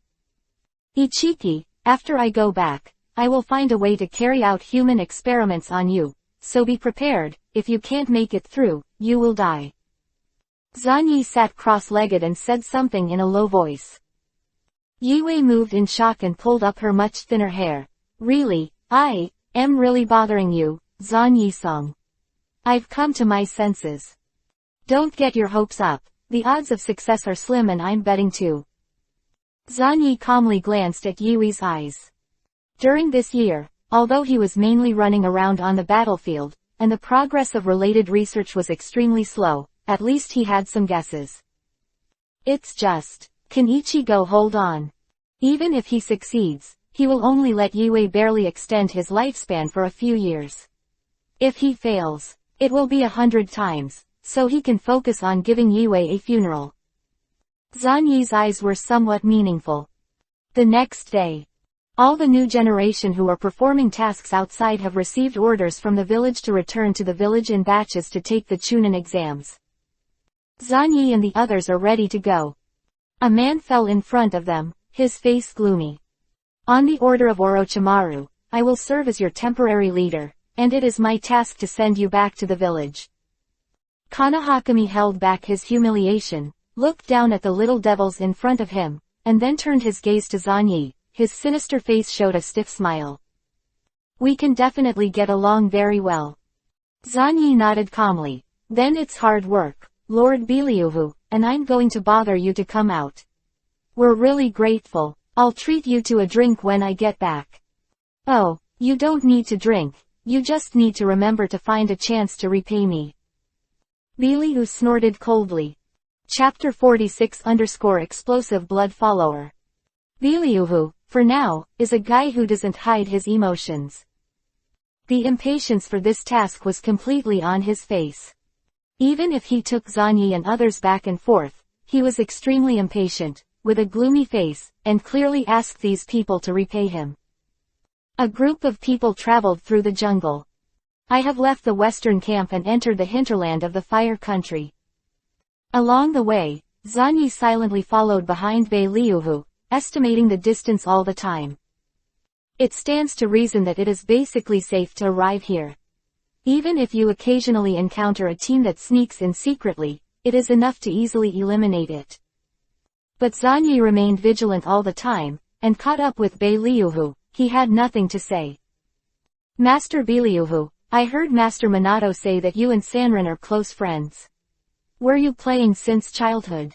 [SPEAKER 1] Ichiki, after I go back, I will find a way to carry out human experiments on you, so be prepared, if you can't make it through, you will die. Zanyi sat cross-legged and said something in a low voice. Yue moved in shock and pulled up her much thinner hair. Really, I am really bothering you, Zanyi-sung. I've come to my senses. Don't get your hopes up, the odds of success are slim and I'm betting too. Zanyi calmly glanced at Yui's eyes. During this year, although he was mainly running around on the battlefield, and the progress of related research was extremely slow, at least he had some guesses. It's just, can Ichigo hold on? Even if he succeeds, he will only let Yue barely extend his lifespan for a few years. If he fails, it will be 100 times, so he can focus on giving Yue a funeral. Zanyi's eyes were somewhat meaningful. The next day, all the new generation who are performing tasks outside have received orders from the village to return to the village in batches to take the Chunin exams. Zanyi and the others are ready to go. A man fell in front of them, his face gloomy. On the order of Orochimaru, I will serve as your temporary leader, and it is my task to send you back to the village. Konohakami held back his humiliation, looked down at the little devils in front of him, and then turned his gaze to Zanyi. His sinister face showed a stiff smile. We can definitely get along very well. Zanyi nodded calmly. Then it's hard work, Lord Biliuvu, and I'm going to bother you to come out. We're really grateful. I'll treat you to a drink when I get back. Oh, you don't need to drink, you just need to remember to find a chance to repay me. Biliu snorted coldly. Chapter 46 _explosive blood follower. Biliu, for now, is a guy who doesn't hide his emotions. The impatience for this task was completely on his face. Even if he took Zanyi and others back and forth, he was extremely impatient, with a gloomy face, and clearly asked these people to repay him. A group of people traveled through the jungle. I have left the western camp and entered the hinterland of the fire country. Along the way, Zanyi silently followed behind Biliu, estimating the distance all the time. It stands to reason that it is basically safe to arrive here. Even if you occasionally encounter a team that sneaks in secretly, it is enough to easily eliminate it. But Zanyi remained vigilant all the time, and caught up with Biliu. He had nothing to say. Master Biliu, I heard Master Minato say that you and Sanrin are close friends. Were you playing since childhood?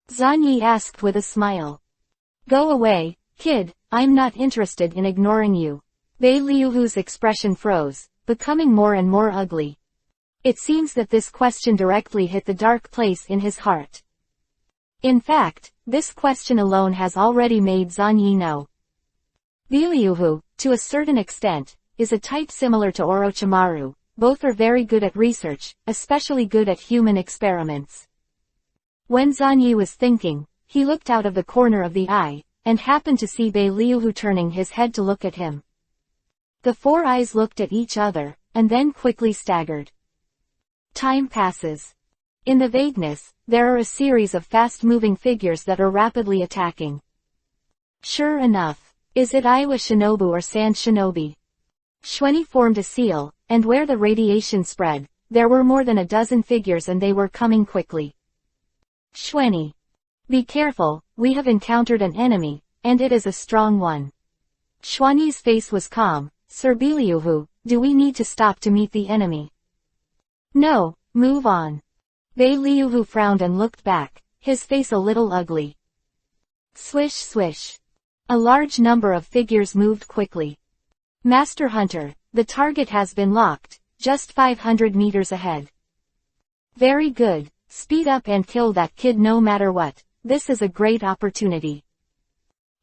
[SPEAKER 1] Zanyi asked with a smile. Go away, kid, I'm not interested in ignoring you. Biliu's expression froze, becoming more and more ugly. It seems that this question directly hit the dark place in his heart. In fact, this question alone has already made Zanyi know. Biliu, to a certain extent, is a type similar to Orochimaru. Both are very good at research, especially good at human experiments. When Zanyi was thinking, he looked out of the corner of the eye, and happened to see Biliu turning his head to look at him. The four eyes looked at each other, and then quickly staggered. Time passes. In the vagueness, there are a series of fast-moving figures that are rapidly attacking. Sure enough, is it Iwa Shinobu or Sand Shinobi? Shweni formed a seal, and where the radiation spread, there were more than a dozen figures and they were coming quickly. Shweni. Be careful, we have encountered an enemy, and it is a strong one. Shweni's face was calm. Sir Biliu, do we need to stop to meet the enemy? No, move on. Biliu frowned and looked back, his face a little ugly. Swish swish. A large number of figures moved quickly. Master Hunter, the target has been locked, just 500 meters ahead. Very good, speed up and kill that kid no matter what, this is a great opportunity.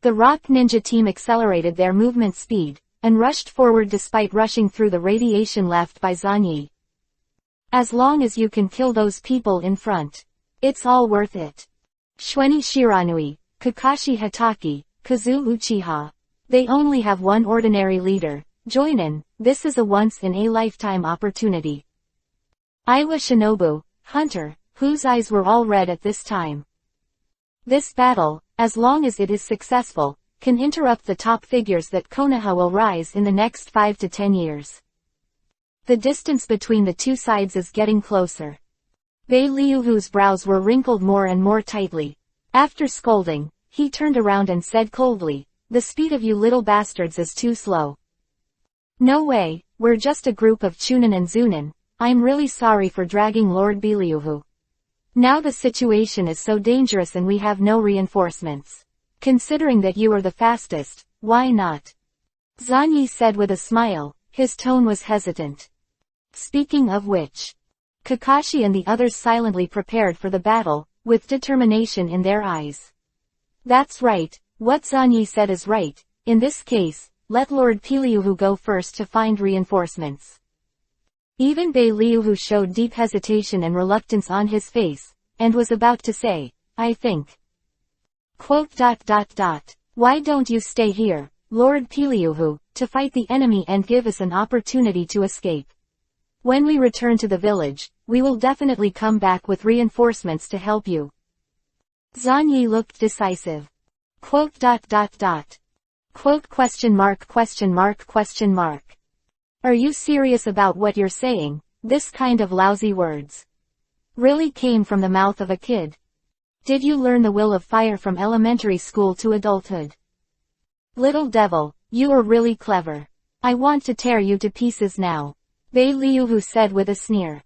[SPEAKER 1] The Rock Ninja team accelerated their movement speed, and rushed forward despite rushing through the radiation left by Zanyi. As long as you can kill those people in front, it's all worth it. Shweni Shiranui, Kakashi Hatake, Kazu Uchiha. They only have one ordinary leader. Join in, this is a once-in-a-lifetime opportunity. Iwa Shinobu, Hunter, whose eyes were all red at this time. This battle, as long as it is successful, can interrupt the top figures that Konoha will rise in the next 5 to 10 years. The distance between the two sides is getting closer. Biliu's brows were wrinkled more and more tightly. After scolding, he turned around and said coldly, the speed of you little bastards is too slow. No way, we're just a group of Chunin and Zunin. I'm really sorry for dragging Lord Biliu. Now the situation is so dangerous and we have no reinforcements. Considering that you are the fastest, why not? Zanyi said with a smile, his tone was hesitant. Speaking of which, Kakashi and the others silently prepared for the battle, with determination in their eyes. That's right, what Zanyi said is right. In this case, let Lord Biliu go first to find reinforcements. Even Biliu showed deep hesitation and reluctance on his face, and was about to say, I think. ... Why don't you stay here, Lord Biliu, to fight the enemy and give us an opportunity to escape? When we return to the village, we will definitely come back with reinforcements to help you. Zanyi looked decisive. ... Are you serious about what you're saying? This kind of lousy words really came from the mouth of a kid. Did you learn the will of fire from elementary school to adulthood? Little devil, you are really clever. I want to tear you to pieces now. Biliu said with a sneer.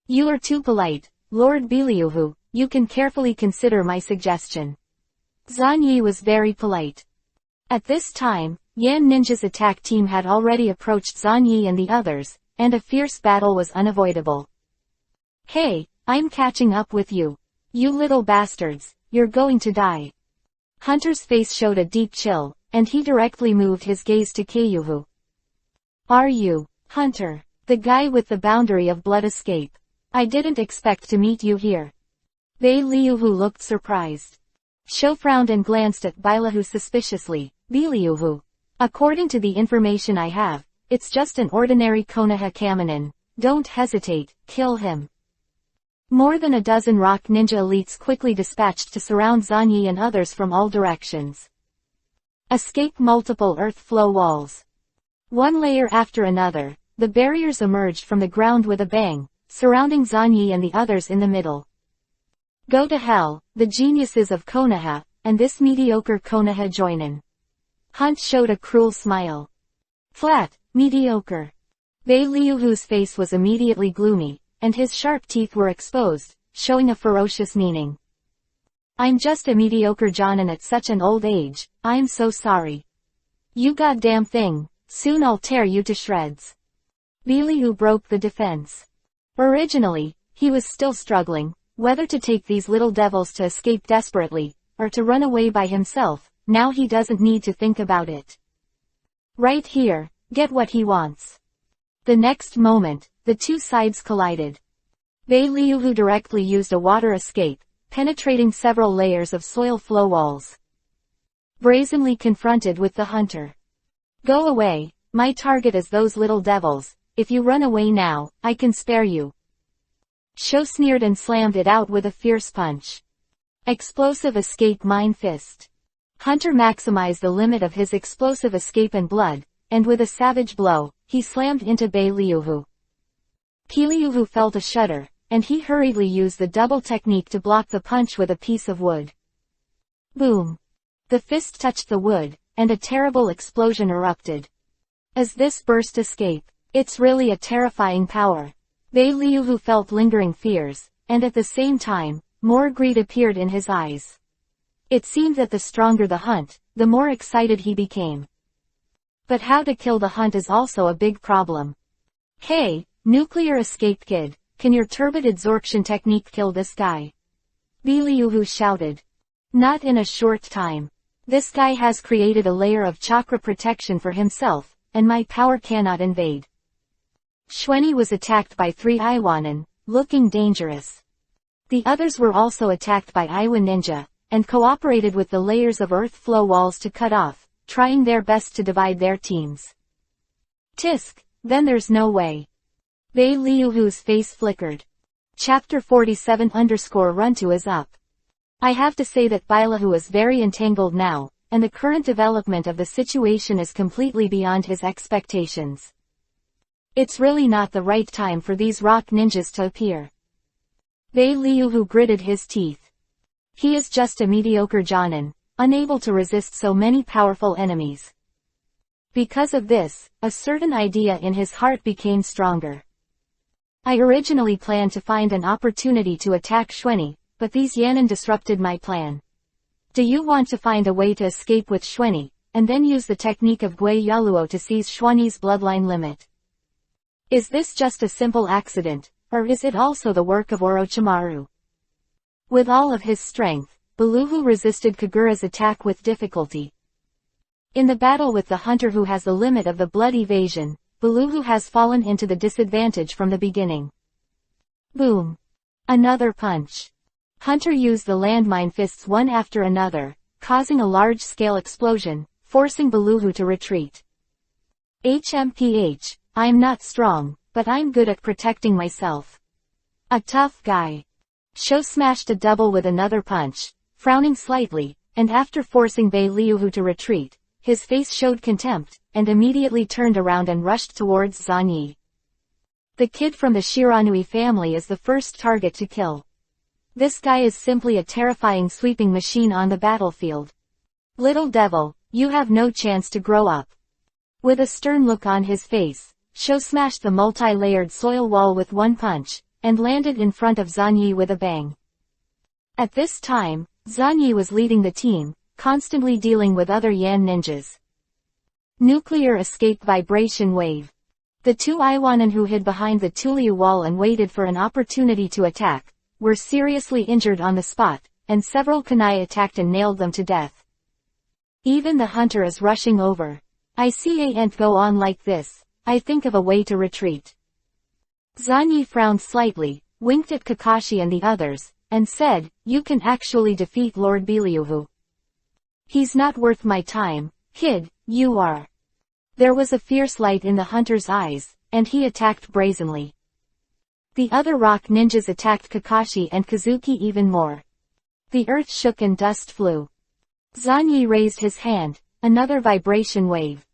[SPEAKER 1] You are too polite, Lord Biliu, you can carefully consider my suggestion. Zanyi was very polite. At this time, Yan Ninja's attack team had already approached Zanyi and the others, and a fierce battle was unavoidable. Hey, I'm catching up with you. You little bastards, you're going to die. Hunter's face showed a deep chill, and he directly moved his gaze to Keiuhu. Are you, Hunter, the guy with the boundary of blood escape? I didn't expect to meet you here. Liuhu looked surprised. Sho frowned and glanced at Bailahu suspiciously. Liuhu. According to the information I have, it's just an ordinary Konoha Kamanin. Don't hesitate, kill him. More than a dozen rock ninja elites quickly dispatched to surround Zanyi and others from all directions. Escape multiple earth flow walls. One layer after another, the barriers emerged from the ground with a bang, surrounding Zanyi and the others in the middle. Go to hell, the geniuses of Konoha, and this mediocre Konoha joinin'. Hunt showed a cruel smile. Flat, mediocre. Liuhu's face was immediately gloomy, and his sharp teeth were exposed, showing a ferocious meaning. I'm just a mediocre jonin at such an old age, I'm so sorry. You goddamn thing, soon I'll tear you to shreds. Liu broke the defense. Originally, he was still struggling, whether to take these little devils to escape desperately, or to run away by himself. Now he doesn't need to think about it. Right here, get what he wants. The next moment, the two sides collided. Liuhu directly used a water escape, penetrating several layers of soil flow walls. Brazenly confronted with the hunter. Go away, my target is those little devils, if you run away now, I can spare you. Sho sneered and slammed it out with a fierce punch. Explosive escape mine fist. Hunter maximized the limit of his explosive escape and blood, and with a savage blow, he slammed into Liuhu. Liuhu felt a shudder, and he hurriedly used the double technique to block the punch with a piece of wood. Boom! The fist touched the wood, and a terrible explosion erupted. As this burst escape, it's really a terrifying power. Liuhu felt lingering fears, and at the same time, more greed appeared in his eyes. It seemed that the stronger the hunt, the more excited he became. But how to kill the hunt is also a big problem. Hey, nuclear escape kid, can your turbid adsorption technique kill this guy? Liuhu shouted. Not in a short time. This guy has created a layer of chakra protection for himself, and my power cannot invade. Shweni was attacked by 3 Iwanin, looking dangerous. The others were also attacked by Iwa ninja, and cooperated with the layers of earth flow walls to cut off, trying their best to divide their teams. Tisk, then there's no way. Liuhu's face flickered. Chapter 47_Run2 is up. I have to say that Bailahu is very entangled now, and the current development of the situation is completely beyond his expectations. It's really not the right time for these rock ninjas to appear. Liuhu gritted his teeth. He is just a mediocre jonin, unable to resist so many powerful enemies. Because of this, a certain idea in his heart became stronger. I originally planned to find an opportunity to attack Shweni, but these Yanin disrupted my plan. Do you want to find a way to escape with Shweni, and then use the technique of Gui Yaluo to seize Shweni's bloodline limit? Is this just a simple accident, or is it also the work of Orochimaru? With all of his strength, Bailahu resisted Kagura's attack with difficulty. In the battle with the hunter who has the limit of the blood evasion, Bailahu has fallen into the disadvantage from the beginning. Boom! Another punch. Hunter used the landmine fists one after another, causing a large-scale explosion, forcing Bailahu to retreat. HMPH, I'm not strong, but I'm good at protecting myself. A tough guy. Sho smashed a double with another punch, frowning slightly, and after forcing Liuhu to retreat, his face showed contempt, and immediately turned around and rushed towards Zanyi. The kid from the Shiranui family is the first target to kill. This guy is simply a terrifying sweeping machine on the battlefield. Little devil, you have no chance to grow up. With a stern look on his face, Sho smashed the multi-layered soil wall with one punch, and landed in front of Zanyi with a bang. At this time, Zanyi was leading the team, constantly dealing with other Yan ninjas. Nuclear escape vibration wave. The two Iwanan who hid behind the Tuliu wall and waited for an opportunity to attack, were seriously injured on the spot, and several kunai attacked and nailed them to death. Even the hunter is rushing over. I see a ant go on like this, I think of a way to retreat. Zanyi frowned slightly, winked at Kakashi and the others, and said, you can actually defeat Lord Beliuhu. He's not worth my time, kid, you are. There was a fierce light in the hunter's eyes, and he attacked brazenly. The other rock ninjas attacked Kakashi and Kazuki even more. The earth shook and dust flew. Zanyi raised his hand, another vibration wave.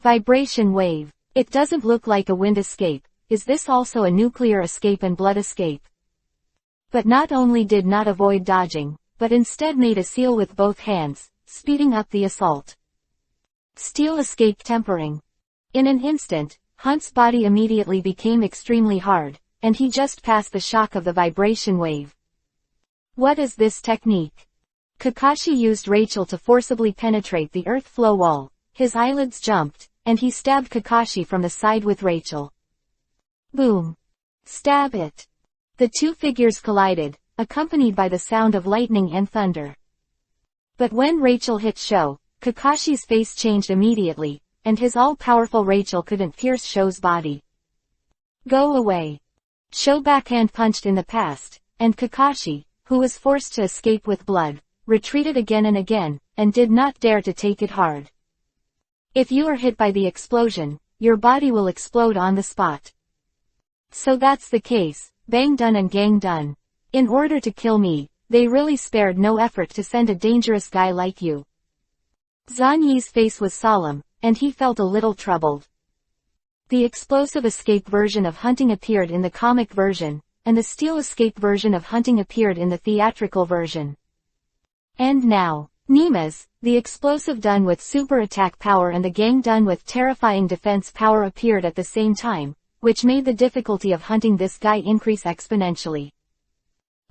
[SPEAKER 1] Vibration wave. It doesn't look like a wind escape, is this also a nuclear escape and blood escape? But not only did not avoid dodging, but instead made a seal with both hands, speeding up the assault. Steel escape tempering. In an instant, Hunt's body immediately became extremely hard, and he just passed the shock of the vibration wave. What is this technique? Kakashi used Rachel to forcibly penetrate the earth flow wall, his eyelids jumped, and he stabbed Kakashi from the side with Rachel. Boom. Stab it. The two figures collided, accompanied by the sound of lightning and thunder. But when Rachel hit Sho, Kakashi's face changed immediately, and his all-powerful Rachel couldn't pierce Sho's body. Go away. Sho backhand punched in the past, and Kakashi, who was forced to escape with blood, retreated again and again, and did not dare to take it hard. If you are hit by the explosion, your body will explode on the spot. So that's the case, bang done and gang done. In order to kill me, they really spared no effort to send a dangerous guy like you. Zanyi's face was solemn, and he felt a little troubled. The explosive escape version of Hunting appeared in the comic version, and the steel escape version of Hunting appeared in the theatrical version. And now, Nima's, the explosive done with super attack power and the gang done with terrifying defense power appeared at the same time, which made the difficulty of hunting this guy increase exponentially.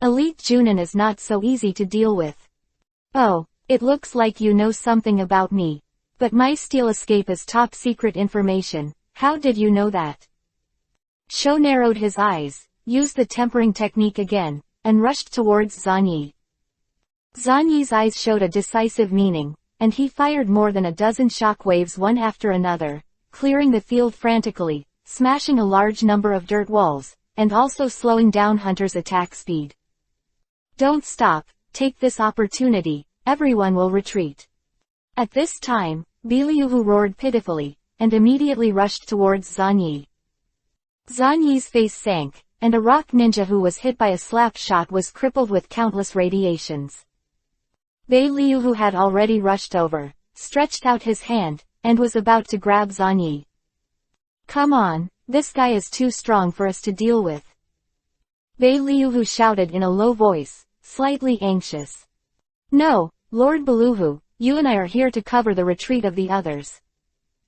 [SPEAKER 1] Elite Junin is not so easy to deal with. Oh, it looks like you know something about me. But my steel escape is top secret information, how did you know that? Sho narrowed his eyes, used the tempering technique again, and rushed towards Zanyi. Zanyi's eyes showed a decisive meaning, and he fired more than a dozen shock waves one after another, clearing the field frantically, smashing a large number of dirt walls, and also slowing down Hunter's attack speed. Don't stop, take this opportunity, everyone will retreat. At this time, Beliuhu roared pitifully, and immediately rushed towards Zanyi. Zanyi's face sank, and a rock ninja who was hit by a slap shot was crippled with countless radiations. Beliuhu had already rushed over, stretched out his hand, and was about to grab Zanyi. Come on, this guy is too strong for us to deal with. Beliuhu shouted in a low voice, slightly anxious. No, Lord Beluhu, you and I are here to cover the retreat of the others.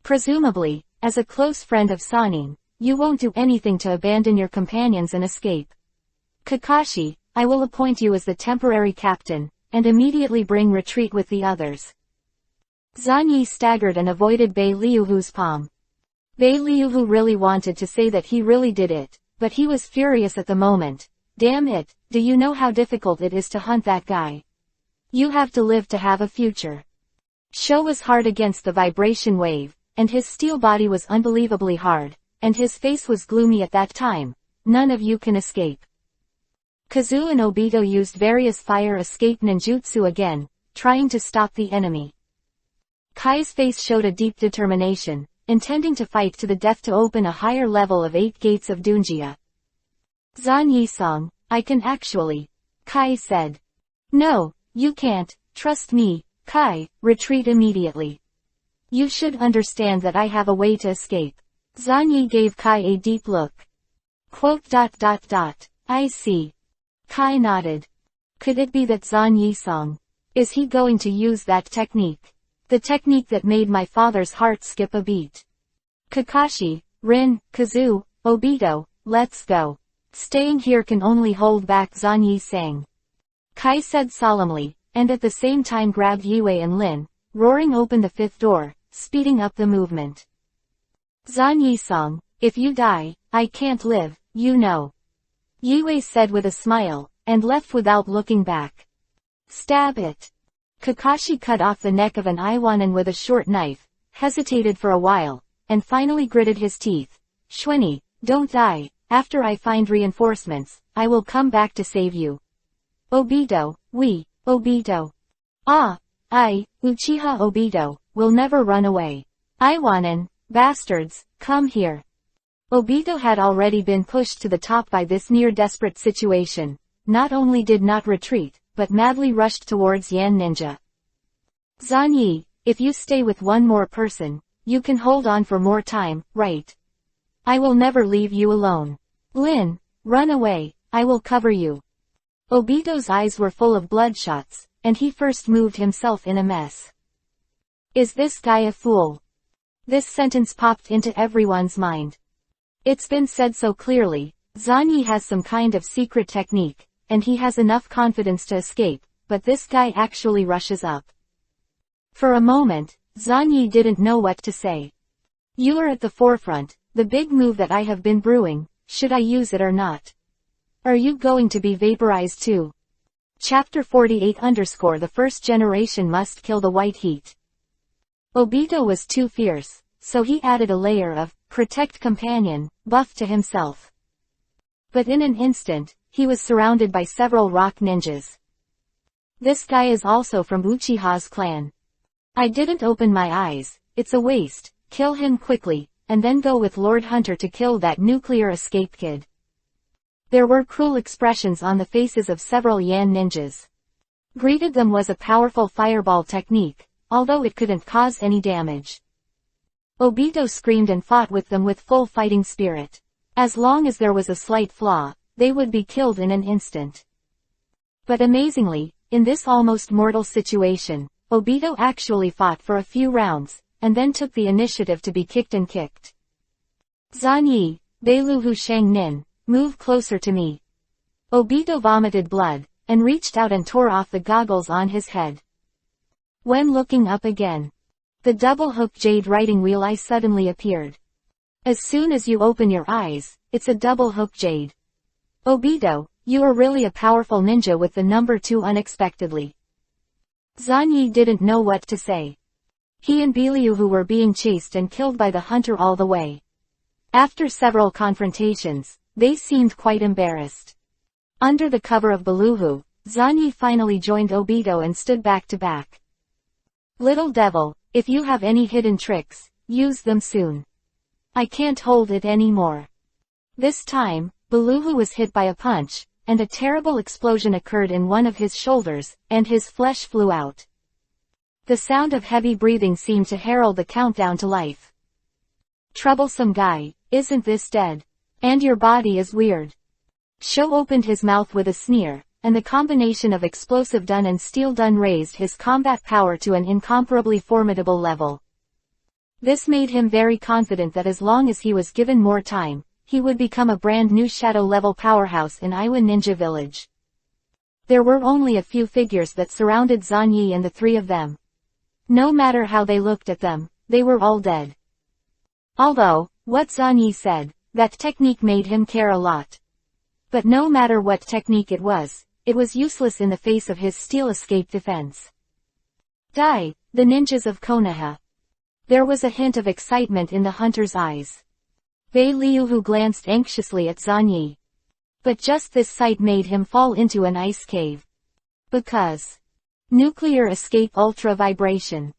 [SPEAKER 1] Presumably, as a close friend of Sanin, you won't do anything to abandon your companions and escape. Kakashi, I will appoint you as the temporary captain, and immediately bring retreat with the others. Zanyi staggered and avoided Beliuhu's palm. Beliuhu really wanted to say that he really did it, but he was furious at the moment. Damn it, do you know how difficult it is to hunt that guy? You have to live to have a future. Sho was hard against the vibration wave, and his steel body was unbelievably hard, and his face was gloomy at that time. None of you can escape. Kazu and Obito used various fire escape ninjutsu again, trying to stop the enemy. Kai's face showed a deep determination, intending to fight to the death to open a higher level of 8 gates of Dunjia. Zanyi-song, I can actually. Kai said. No, you can't, trust me, Kai, retreat immediately. You should understand that I have a way to escape. Zanyi gave Kai a deep look. I see. Kai nodded. Could it be that Zanyi-song? Is he going to use that technique? The technique that made my father's heart skip a beat. Kakashi, Rin, Kazu, Obito, let's go. Staying here can only hold back Zanyi-sang. Kai said solemnly, and at the same time grabbed Yue and Lin, roaring open the 5th door, speeding up the movement. Zanyi-song, If you die, I can't live, you know. Yue said with a smile, and left without looking back. Stab it. Kakashi cut off the neck of an Iwanan with a short knife, hesitated for a while, and finally gritted his teeth. Shweni, don't die, after I find reinforcements, I will come back to save you. Obito, Obito. Ah, Uchiha Obito, will never run away. Iwanan, bastards, come here. Obito had already been pushed to the top by this near-desperate situation, not only did not retreat, but madly rushed towards Yan Ninja. Zanyi, if you stay with one more person, you can hold on for more time, right? I will never leave you alone. Lin, run away, I will cover you. Obito's eyes were full of bloodshots, and he first moved himself in a mess. Is this guy a fool? This sentence popped into everyone's mind. It's been said so clearly, Zanyi has some kind of secret technique, and he has enough confidence to escape, but this guy actually rushes up. For a moment, Zanyi didn't know what to say. You are at the forefront, the big move that I have been brewing, should I use it or not? Are you going to be vaporized too? Chapter 48 _ The first generation must kill the white heat. Obito was too fierce, so he added a layer of protect companion buff to himself. But in an instant, he was surrounded by several rock ninjas. This guy is also from Uchiha's clan. I didn't open my eyes, it's a waste, kill him quickly, and then go with Lord Hunter to kill that nuclear escape kid. There were cruel expressions on the faces of several Yan ninjas. Greeted them was a powerful fireball technique, although it couldn't cause any damage. Obito screamed and fought with them with full fighting spirit. As long as there was a slight flaw, they would be killed in an instant. But amazingly, in this almost mortal situation, Obito actually fought for a few rounds, and then took the initiative to be kicked and kicked. Zanyi, Beiluhu Shangnin, move closer to me. Obito vomited blood, and reached out and tore off the goggles on his head. When looking up again, the double-hook jade writing wheel eye suddenly appeared. As soon as you open your eyes, it's a double-hook jade. Obito, you are really a powerful ninja with the number 2 unexpectedly. Zanyi didn't know what to say. He and Beiluhu were being chased and killed by the hunter all the way. After several confrontations, they seemed quite embarrassed. Under the cover of Beiluhu, Zanyi finally joined Obito and stood back to back. Little devil, if you have any hidden tricks, use them soon. I can't hold it anymore. This time, Beiluhu was hit by a punch, and a terrible explosion occurred in one of his shoulders, and his flesh flew out. The sound of heavy breathing seemed to herald the countdown to life. Troublesome guy, isn't this dead? And your body is weird. Sho opened his mouth with a sneer, and the combination of explosive dun and steel dun raised his combat power to an incomparably formidable level. This made him very confident that as long as he was given more time, he would become a brand new shadow-level powerhouse in Iwan Ninja Village. There were only a few figures that surrounded Zanyi and the 3 of them. No matter how they looked at them, they were all dead. Although, what Zanyi said, that technique made him care a lot. But no matter what technique it was useless in the face of his steel escape defense. Die, the ninjas of Konoha. There was a hint of excitement in the hunter's eyes. Beiluhu glanced anxiously at Zanyi. But just this sight made him fall into an ice cave. Because nuclear escape ultra vibration.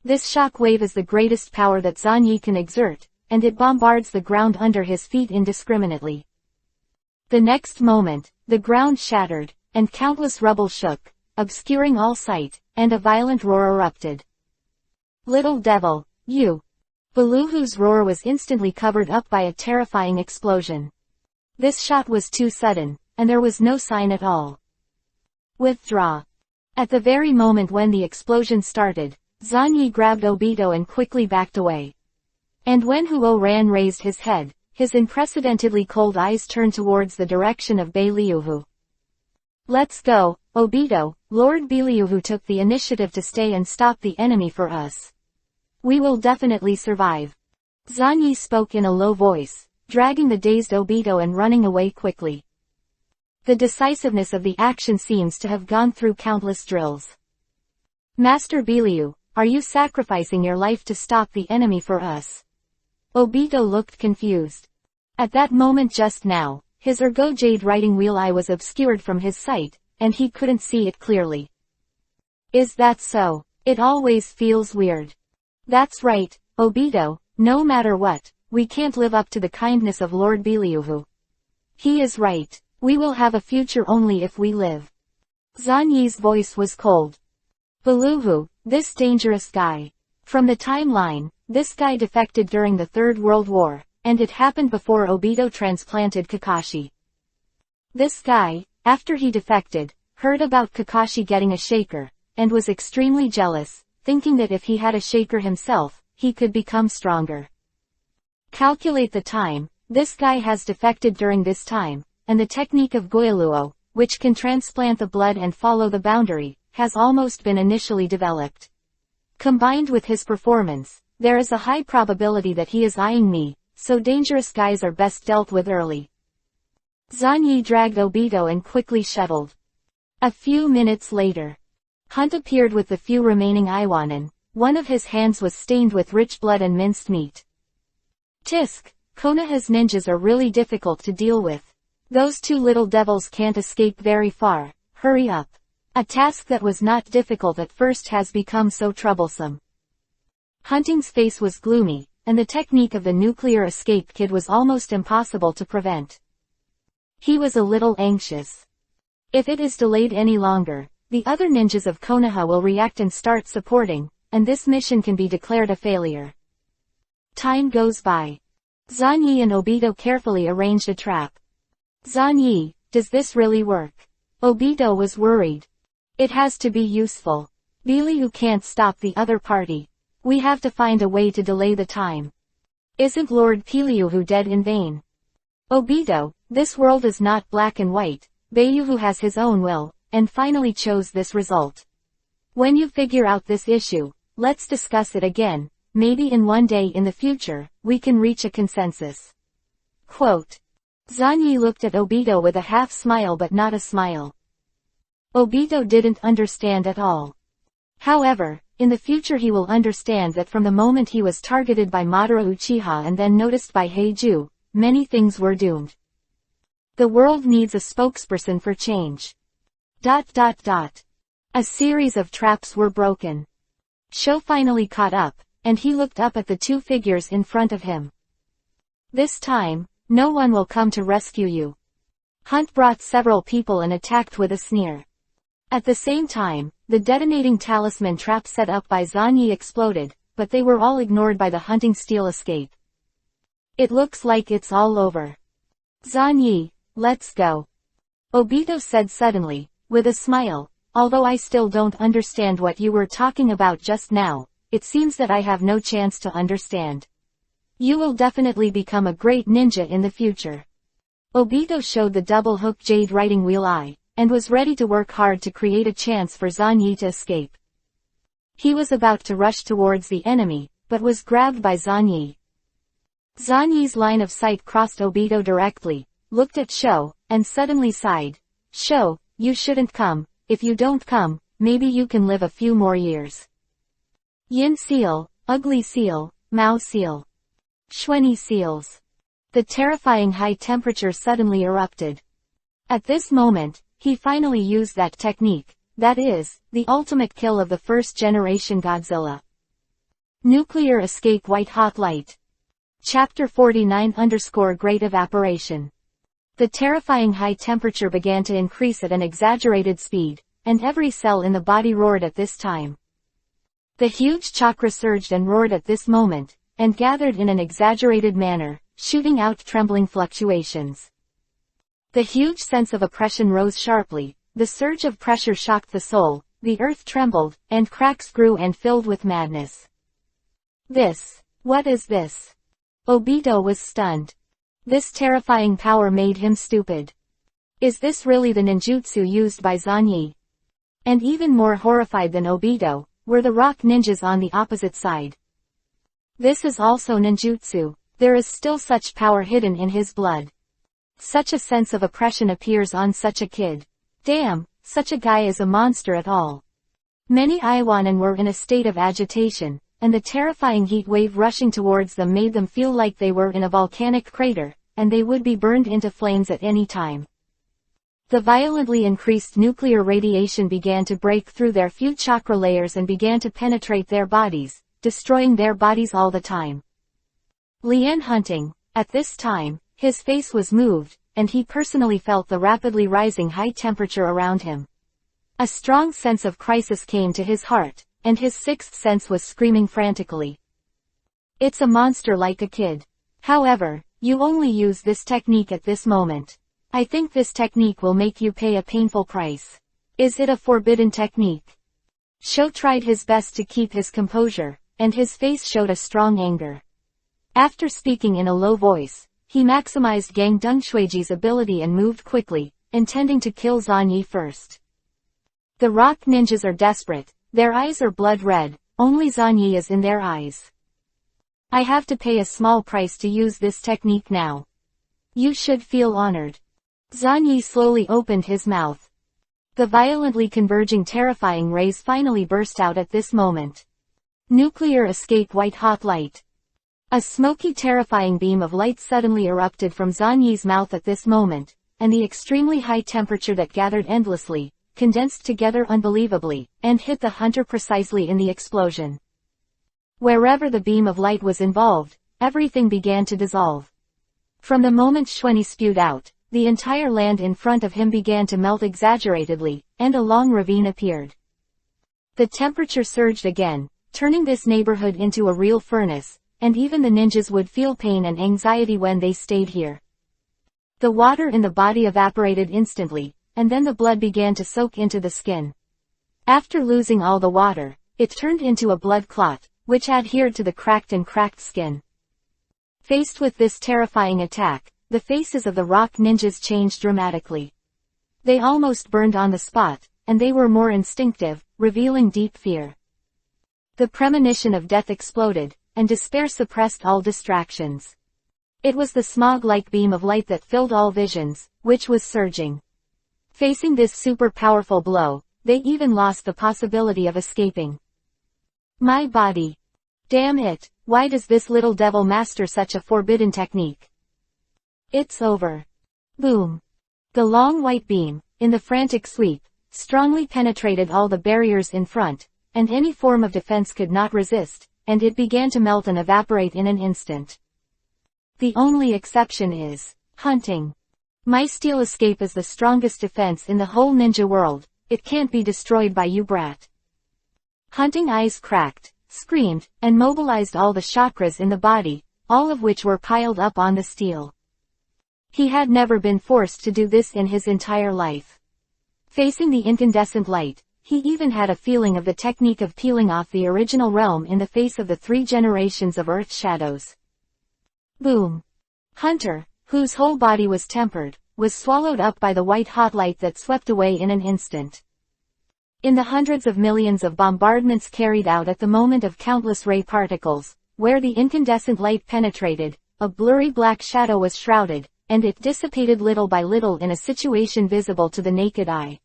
[SPEAKER 1] This shock wave is the greatest power that Zanyi can exert, and it bombards the ground under his feet indiscriminately. The next moment, the ground shattered, and countless rubble shook, obscuring all sight, and a violent roar erupted. Little devil, you! Beiluhu's roar was instantly covered up by a terrifying explosion. This shot was too sudden, and there was no sign at all. Withdraw. At the very moment when the explosion started, Zanyi grabbed Obito and quickly backed away. And when Huo-ran raised his head, his unprecedentedly cold eyes turned towards the direction of Beiluhu. Let's go, Obito, Lord Beiluhu took the initiative to stay and stop the enemy for us. We will definitely survive. Zanyi spoke in a low voice, dragging the dazed Obito and running away quickly. The decisiveness of the action seems to have gone through countless drills. Master Beliu, are you sacrificing your life to stop the enemy for us? Obito looked confused. At that moment just now, his ergo jade writing wheel eye was obscured from his sight, and he couldn't see it clearly. Is that so? It always feels weird. That's right, Obito, no matter what, we can't live up to the kindness of Lord Beliuhu. He is right, we will have a future only if we live. Zanyi's voice was cold. Beluhu, this dangerous guy. From the timeline, this guy defected during the Third World War, and it happened before Obito transplanted Kakashi. This guy, after he defected, heard about Kakashi getting a shaker, and was extremely jealous, thinking that if he had a shaker himself, he could become stronger. Calculate the time, this guy has defected during this time, and the technique of Goiluo, which can transplant the blood and follow the boundary, has almost been initially developed. Combined with his performance, there is a high probability that he is eyeing me, so dangerous guys are best dealt with early. Zanyi dragged Obito and quickly shuttled. A few minutes later, Hunt appeared with the few remaining Iwanin. One of his hands was stained with rich blood and minced meat. Tisk, Konoha's ninjas are really difficult to deal with. Those two little devils can't escape very far, hurry up. A task that was not difficult at first has become so troublesome. Hunting's face was gloomy, and the technique of the nuclear escape kid was almost impossible to prevent. He was a little anxious. If it is delayed any longer, the other ninjas of Konoha will react and start supporting, and this mission can be declared a failure. Time goes by. Zanyi and Obito carefully arranged a trap. Zanyi, does this really work? Obito was worried. It has to be useful. Beliu can't stop the other party. We have to find a way to delay the time. Isn't Lord Beliuhu dead in vain? Obito, this world is not black and white. Beliuhu has his own will, and finally chose this result. When you figure out this issue, let's discuss it again. Maybe in one day in the future, we can reach a consensus. Quote. Zanyi looked at Obito with a half smile but not a smile. Obito didn't understand at all. However, in the future he will understand that from the moment he was targeted by Madara Uchiha and then noticed by Heiju, many things were doomed. The world needs a spokesperson for change. ... A series of traps were broken. Sho finally caught up, and he looked up at the two figures in front of him. This time, no one will come to rescue you. Hunt brought several people and attacked with a sneer. At the same time, the detonating talisman trap set up by Zanyi exploded, but they were all ignored by the hunting steel escape. It looks like it's all over. Zanyi, let's go. Obito said suddenly, with a smile, although I still don't understand what you were talking about just now, it seems that I have no chance to understand. You will definitely become a great ninja in the future. Obito showed the double-hook jade writing wheel eye, and was ready to work hard to create a chance for Zanyi to escape. He was about to rush towards the enemy, but was grabbed by Zanyi. Zanyi's line of sight crossed Obito directly, looked at Sho, and suddenly sighed. Sho, you shouldn't come. If you don't come, maybe you can live a few more years. Yin seal, ugly seal, Mao seal. Shweni seals. The terrifying high temperature suddenly erupted. At this moment, he finally used that technique, that is, the ultimate kill of the first-generation Godzilla. Nuclear escape white hot light. Chapter 49 _ Great Evaporation. The terrifying high temperature began to increase at an exaggerated speed, and every cell in the body roared at this time. The huge chakra surged and roared at this moment, and gathered in an exaggerated manner, shooting out trembling fluctuations. The huge sense of oppression rose sharply, the surge of pressure shocked the soul, the earth trembled, and cracks grew and filled with madness. What is this? Obito was stunned. This terrifying power made him stupid. Is this really the ninjutsu used by Zanyi? And even more horrified than Obito, were the rock ninjas on the opposite side. This is also ninjutsu. there is still such power hidden in his blood. Such a sense of oppression appears on such a kid. Damn, such a guy is a monster at all. Many Iwanan were in a state of agitation, and the terrifying heat wave rushing towards them made them feel like they were in a volcanic crater, and they would be burned into flames at any time. The violently increased nuclear radiation began to break through their few chakra layers and began to penetrate their bodies, destroying their bodies all the time. Lian Hunting, at this time, his face was moved, and he personally felt the rapidly rising high temperature around him. A strong sense of crisis came to his heart, and his sixth sense was screaming frantically. It's a monster like a kid. However, you only use this technique at this moment. I think this technique will make you pay a painful price. Is it a forbidden technique? Sho tried his best to keep his composure, and his face showed a strong anger. After speaking in a low voice, he maximized Gang Dungshuiji's ability and moved quickly, intending to kill Zanyi first. The rock ninjas are desperate, their eyes are blood red, only Zanyi is in their eyes. I have to pay a small price to use this technique now. You should feel honored. Zanyi slowly opened his mouth. The violently converging terrifying rays finally burst out at this moment. Nuclear escape white hot light. A smoky terrifying beam of light suddenly erupted from Zanyi's mouth at this moment, and the extremely high temperature that gathered endlessly, condensed together unbelievably, and hit the hunter precisely in the explosion. Wherever the beam of light was involved, everything began to dissolve. From the moment Xuanyi spewed out, the entire land in front of him began to melt exaggeratedly, and a long ravine appeared. The temperature surged again, turning this neighborhood into a real furnace, and even the ninjas would feel pain and anxiety when they stayed here. The water in the body evaporated instantly, and then the blood began to soak into the skin. After losing all the water, it turned into a blood clot, which adhered to the cracked skin. Faced with this terrifying attack, the faces of the rock ninjas changed dramatically. They almost burned on the spot, and they were more instinctive, revealing deep fear. The premonition of death exploded, and despair suppressed all distractions. It was the smog-like beam of light that filled all visions, which was surging. Facing this super powerful blow, they even lost the possibility of escaping. My body. Damn it, why does this little devil master such a forbidden technique? It's over. Boom. The long white beam, in the frantic sweep, strongly penetrated all the barriers in front, and any form of defense could not resist, and it began to melt and evaporate in an instant. The only exception is hunting. My steel escape is the strongest defense in the whole ninja world, it can't be destroyed by you brat. Hunting eyes cracked, screamed, and mobilized all the chakras in the body, all of which were piled up on the steel. He had never been forced to do this in his entire life. Facing the incandescent light, he even had a feeling of the technique of peeling off the original realm in the face of the 3 generations of Earth shadows. Boom. Hunter, whose whole body was tempered, was swallowed up by the white-hot light that swept away in an instant. In the hundreds of millions of bombardments carried out at the moment of countless ray particles, where the incandescent light penetrated, a blurry black shadow was shrouded, and it dissipated little by little in a situation visible to the naked eye.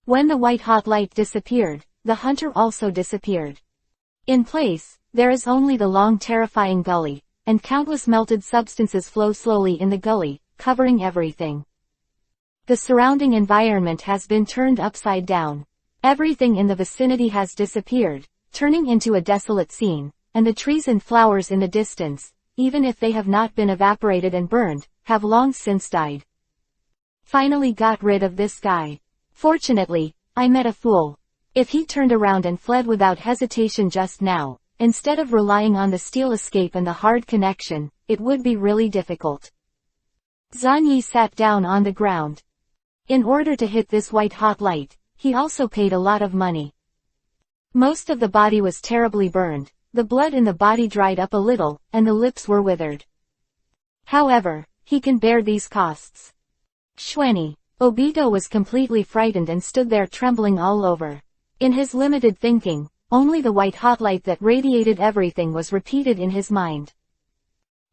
[SPEAKER 1] When the white-hot light disappeared, the hunter also disappeared. In place, there is only the long terrifying gully, and countless melted substances flow slowly in the gully, covering everything. The surrounding environment has been turned upside down. Everything in the vicinity has disappeared, turning into a desolate scene, and the trees and flowers in the distance, even if they have not been evaporated and burned, have long since died. Finally got rid of this guy. Fortunately, I met a fool. If he turned around and fled without hesitation just now, instead of relying on the steel escape and the hard connection, it would be really difficult. Zanyi sat down on the ground. In order to hit this white-hot light, he also paid a lot of money. Most of the body was terribly burned, the blood in the body dried up a little, and the lips were withered. However, he can bear these costs. Xuanyi. Obito was completely frightened and stood there trembling all over. In his limited thinking, only the white-hot light that radiated everything was repeated in his mind.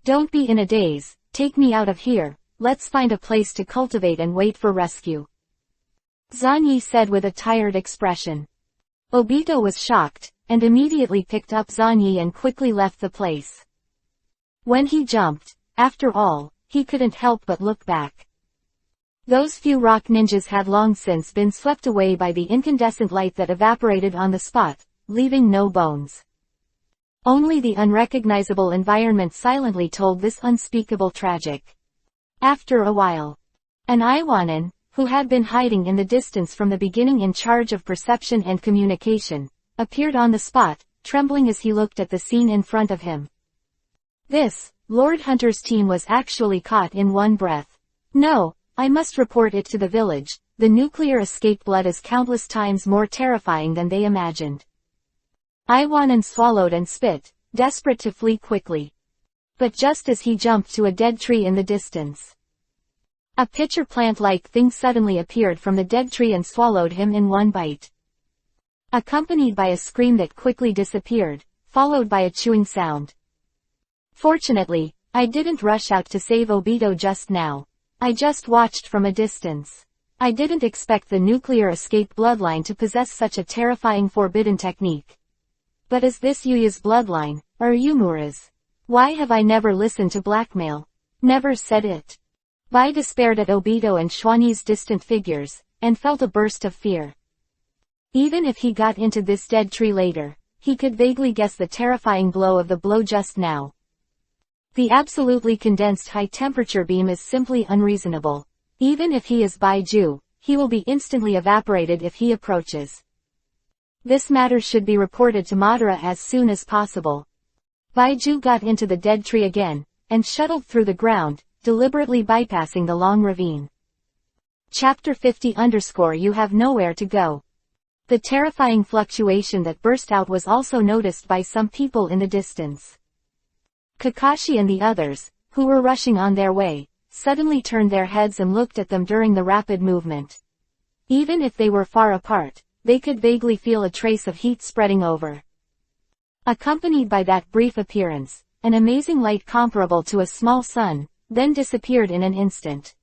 [SPEAKER 1] Don't be in a daze, take me out of here, let's find a place to cultivate and wait for rescue. Zanyi said with a tired expression. Obito was shocked, and immediately picked up Zanyi and quickly left the place. When he jumped, after all, he couldn't help but look back. Those few rock ninjas had long since been swept away by the incandescent light that evaporated on the spot, leaving no bones. Only the unrecognizable environment silently told this unspeakable tragic. After a while, an Iwanin, who had been hiding in the distance from the beginning in charge of perception and communication, appeared on the spot, trembling as he looked at the scene in front of him. This, Lord Hunter's team was actually caught in one breath. No, I must report it to the village, the nuclear escape blood is countless times more terrifying than they imagined. Iwanin swallowed and spit, desperate to flee quickly. But just as he jumped to a dead tree in the distance, a pitcher plant-like thing suddenly appeared from the dead tree and swallowed him in one bite. Accompanied by a scream that quickly disappeared, followed by a chewing sound. Fortunately, I didn't rush out to save Obito just now. I just watched from a distance. I didn't expect the nuclear escape bloodline to possess such a terrifying forbidden technique. But is this Yuya's bloodline, or Yumura's? Why have I never listened to blackmail? Never said it. Bai despaired at Obito and Xuanyi's distant figures, and felt a burst of fear. Even if he got into this dead tree later, he could vaguely guess the terrifying blow of the blow just now. The absolutely condensed high-temperature beam is simply unreasonable. Even if he is Baiju, he will be instantly evaporated if he approaches. This matter should be reported to Madara as soon as possible. Baiju got into the dead tree again, and shuttled through the ground, deliberately bypassing the long ravine. Chapter 50 _ You have nowhere to go. The terrifying fluctuation that burst out was also noticed by some people in the distance. Kakashi and the others, who were rushing on their way, suddenly turned their heads and looked at them during the rapid movement. Even if they were far apart, they could vaguely feel a trace of heat spreading over. Accompanied by that brief appearance, an amazing light comparable to a small sun, then disappeared in an instant.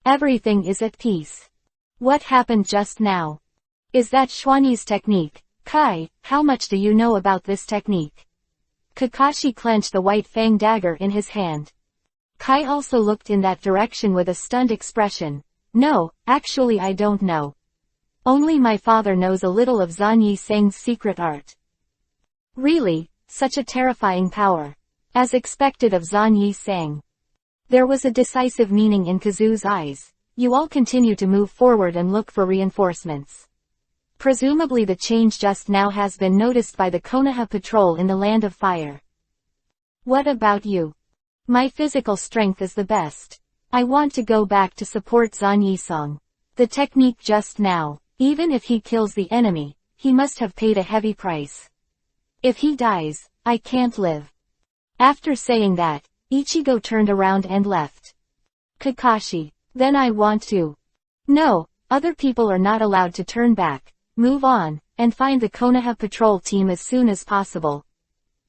[SPEAKER 1] Everything is at peace. What happened just now? Is that Xuanyi's technique? Kai, how much do you know about this technique? Kakashi clenched the white fang dagger in his hand. Kai also looked in that direction with a stunned expression. No, actually I don't know. Only my father knows a little of Zanyi Sang's secret art. Really, such a terrifying power. As expected of Zanyi Sang. There was a decisive meaning in Kazu's eyes. You all continue to move forward and look for reinforcements. Presumably the change just now has been noticed by the Konoha patrol in the Land of Fire. What about you? My physical strength is the best. I want to go back to support Zanyi-san. The technique just now, even if he kills the enemy, he must have paid a heavy price. If he dies, I can't live. After saying that, Ichigo turned around and left. Kakashi, then I want to. No, other people are not allowed to turn back. Move on, and find the Konoha patrol team as soon as possible.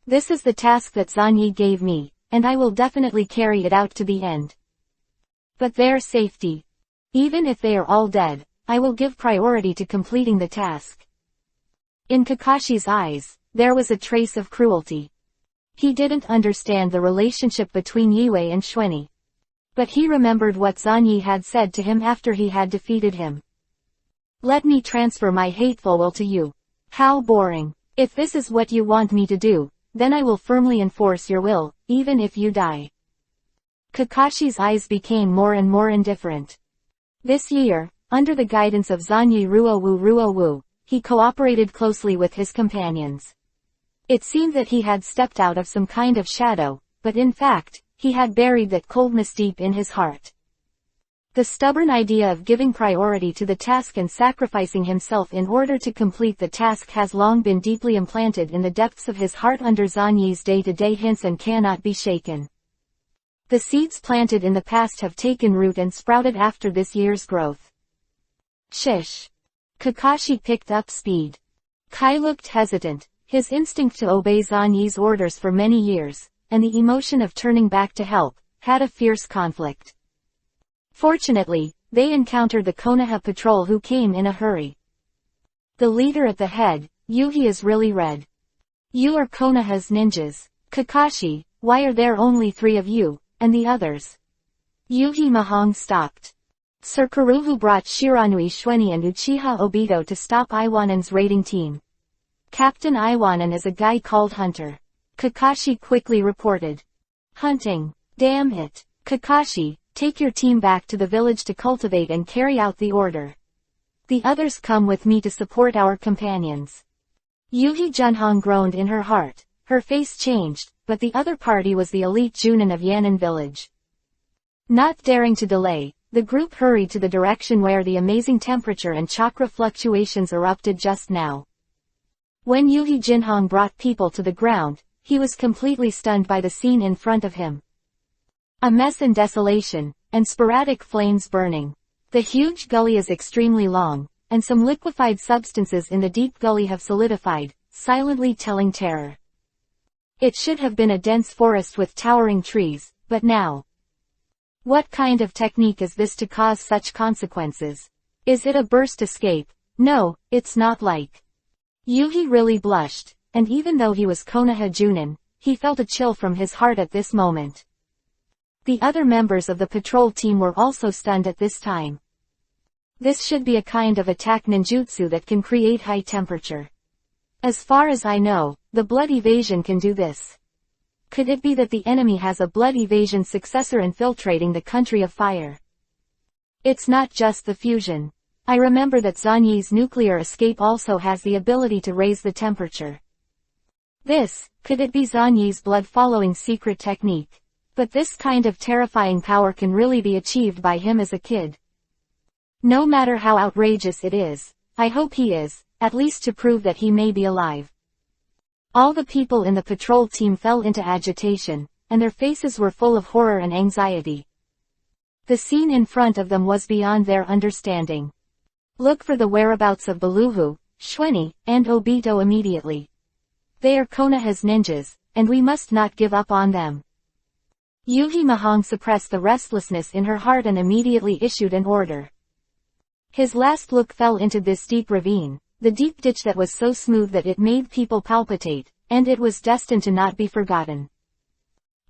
[SPEAKER 1] This is the task that Zanyi gave me, and I will definitely carry it out to the end. But their safety. Even if they are all dead, I will give priority to completing the task. In Kakashi's eyes, there was a trace of cruelty. He didn't understand the relationship between Yue and Xuanyi. But he remembered what Zanyi had said to him after he had defeated him. Let me transfer my hateful will to you. How boring. If this is what you want me to do, then I will firmly enforce your will, even if you die. Kakashi's eyes became more and more indifferent. This year, under the guidance of Zanyi Ruowu, he cooperated closely with his companions. It seemed that he had stepped out of some kind of shadow, but in fact, he had buried that coldness deep in his heart. The stubborn idea of giving priority to the task and sacrificing himself in order to complete the task has long been deeply implanted in the depths of his heart under Zanyi's day-to-day hints and cannot be shaken. The seeds planted in the past have taken root and sprouted after this year's growth. Shish. Kakashi picked up speed. Kai looked hesitant, his instinct to obey Zanyi's orders for many years, and the emotion of turning back to help, had a fierce conflict. Fortunately, they encountered the Konoha patrol who came in a hurry. The leader at the head, Yuhi, is really red. You are Konoha's ninjas. Kakashi, why are there only 3 of you, and the others? Yuhi Mahong stopped. Sir Kuruhu brought Shiranui Shueni and Uchiha Obito to stop Iwanan's raiding team. Captain Iwanan is a guy called Hunter. Kakashi quickly reported. Hunting. Damn it. Kakashi, take your team back to the village to cultivate and carry out the order. The others come with me to support our companions. Yuhi Junhong groaned in her heart. Her face changed, but the other party was the elite Junin of Yan'an village. Not daring to delay, the group hurried to the direction where the amazing temperature and chakra fluctuations erupted just now. When Yuhi Junhong brought people to the ground, he was completely stunned by the scene in front of him. A mess and desolation, and sporadic flames burning. The huge gully is extremely long, and some liquefied substances in the deep gully have solidified, silently telling terror. It should have been a dense forest with towering trees, but now. What kind of technique is this to cause such consequences? Is it a burst escape? No, it's not like. Yuhi really blushed, and even though he was Konoha Junin, he felt a chill from his heart at this moment. The other members of the patrol team were also stunned at this time. This should be a kind of attack ninjutsu that can create high temperature. As far as I know, the blood evasion can do this. Could it be that the enemy has a blood evasion successor infiltrating the country of fire? It's not just the fusion. I remember that Zanyi's nuclear escape also has the ability to raise the temperature. Could it be Zanyi's blood following secret technique? But this kind of terrifying power can really be achieved by him as a kid. No matter how outrageous it is, I hope he is, at least to prove that he may be alive. All the people in the patrol team fell into agitation, and their faces were full of horror and anxiety. The scene in front of them was beyond their understanding. Look for the whereabouts of Beluhu, Shueni, and Obito immediately. They are Konoha's ninjas, and we must not give up on them. Yuhi Mahong suppressed the restlessness in her heart and immediately issued an order. His last look fell into this deep ravine, the deep ditch that was so smooth that it made people palpitate, and it was destined to not be forgotten.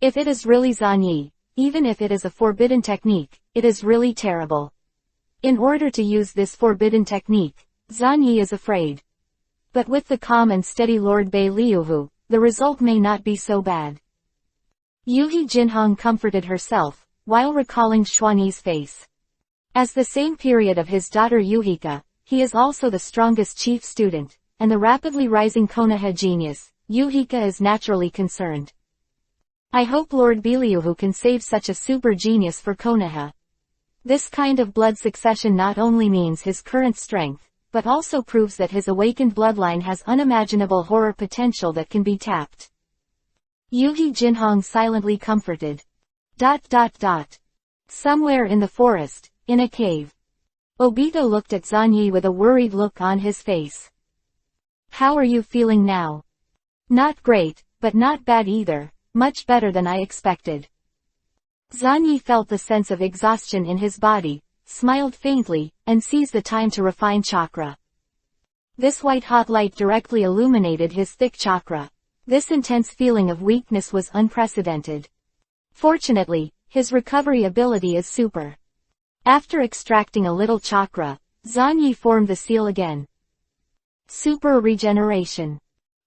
[SPEAKER 1] If it is really Zanyi, even if it is a forbidden technique, it is really terrible. In order to use this forbidden technique, Zanyi is afraid. But with the calm and steady Lord Bei Liuhu, the result may not be so bad. Yuhi Junhong comforted herself, while recalling Xuani's face. As the same period of his daughter Yuhika, he is also the strongest chief student, and the rapidly rising Konoha genius. Yuhika is naturally concerned. I hope Lord Biliuhu can save such a super genius for Konoha. This kind of blood succession not only means his current strength, but also proves that his awakened bloodline has unimaginable horror potential that can be tapped. Yuhi Junhong silently comforted. Somewhere in the forest, in a cave. Obito looked at Zanyi with a worried look on his face. How are you feeling now? Not great, but not bad either, much better than I expected. Zanyi felt the sense of exhaustion in his body, smiled faintly, and seized the time to refine chakra. This white-hot light directly illuminated his thick chakra. This intense feeling of weakness was unprecedented. Fortunately, his recovery ability is super. After extracting a little chakra, Zanyi formed the seal again. Super regeneration.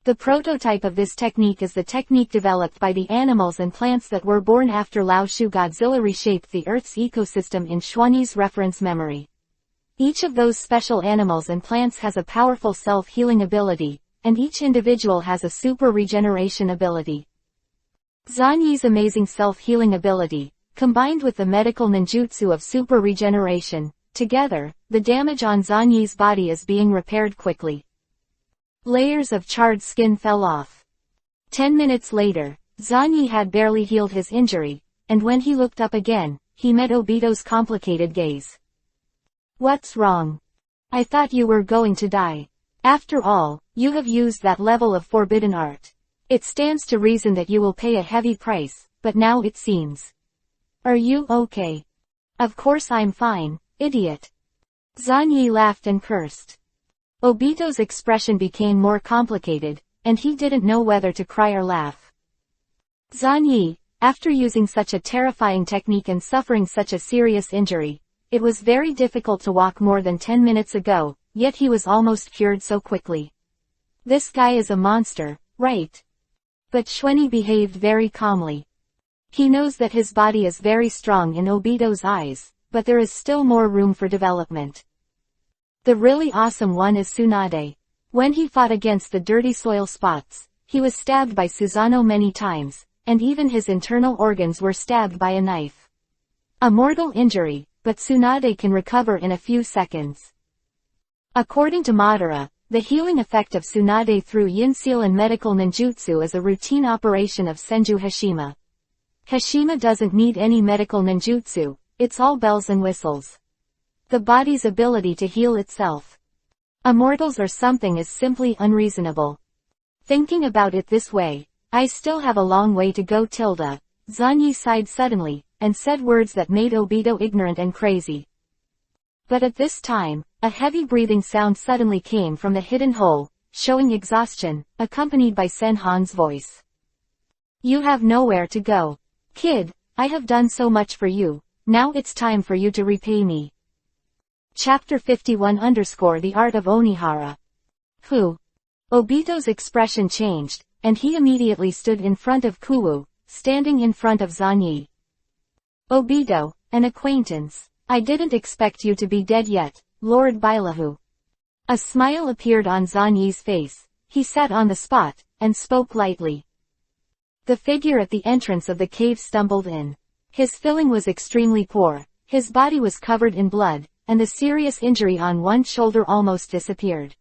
[SPEAKER 1] The prototype of this technique is the technique developed by the animals and plants that were born after Laoshu Godzilla reshaped the Earth's ecosystem in Xuani's reference memory. Each of those special animals and plants has a powerful self-healing ability, and each individual has a super regeneration ability. Zanyi's amazing self-healing ability, combined with the medical ninjutsu of super regeneration, together, the damage on Zanyi's body is being repaired quickly. Layers of charred skin fell off. 10 minutes later, Zanyi had barely healed his injury, and when he looked up again, he met Obito's complicated gaze. What's wrong? I thought you were going to die. After all, you have used that level of forbidden art. It stands to reason that you will pay a heavy price, but now it seems. Are you okay? Of course I'm fine, idiot. Zanyi laughed and cursed. Obito's expression became more complicated, and he didn't know whether to cry or laugh. Zanyi, after using such a terrifying technique and suffering such a serious injury, it was very difficult to walk more than 10 minutes ago, yet he was almost cured so quickly. This guy is a monster, right? But Xuanyi behaved very calmly. He knows that his body is very strong in Obito's eyes, but there is still more room for development. The really awesome one is Tsunade. When he fought against the dirty soil spots, he was stabbed by Susanoo many times, and even his internal organs were stabbed by a knife. A mortal injury, but Tsunade can recover in a few seconds. According to Madara, the healing effect of Tsunade through yin seal and medical ninjutsu is a routine operation of Senju Hashima. Hashima doesn't need any medical ninjutsu, it's all bells and whistles. The body's ability to heal itself. Immortals or something is simply unreasonable. Thinking about it this way, I still have a long way to go. Zanyi sighed suddenly, and said words that made Obito ignorant and crazy. But at this time, a heavy breathing sound suddenly came from the hidden hole, showing exhaustion, accompanied by Senhan's voice. You have nowhere to go. Kid, I have done so much for you, now it's time for you to repay me. Chapter 51 The Art of Onihara. Who? Obito's expression changed, and he immediately stood in front of Kuwu, standing in front of Zanyi. Obito, an acquaintance. I didn't expect you to be dead yet, Lord Bailahu. A smile appeared on Zanyi's face. He sat on the spot, and spoke lightly. The figure at the entrance of the cave stumbled in. His filling was extremely poor, his body was covered in blood, and the serious injury on one shoulder almost disappeared.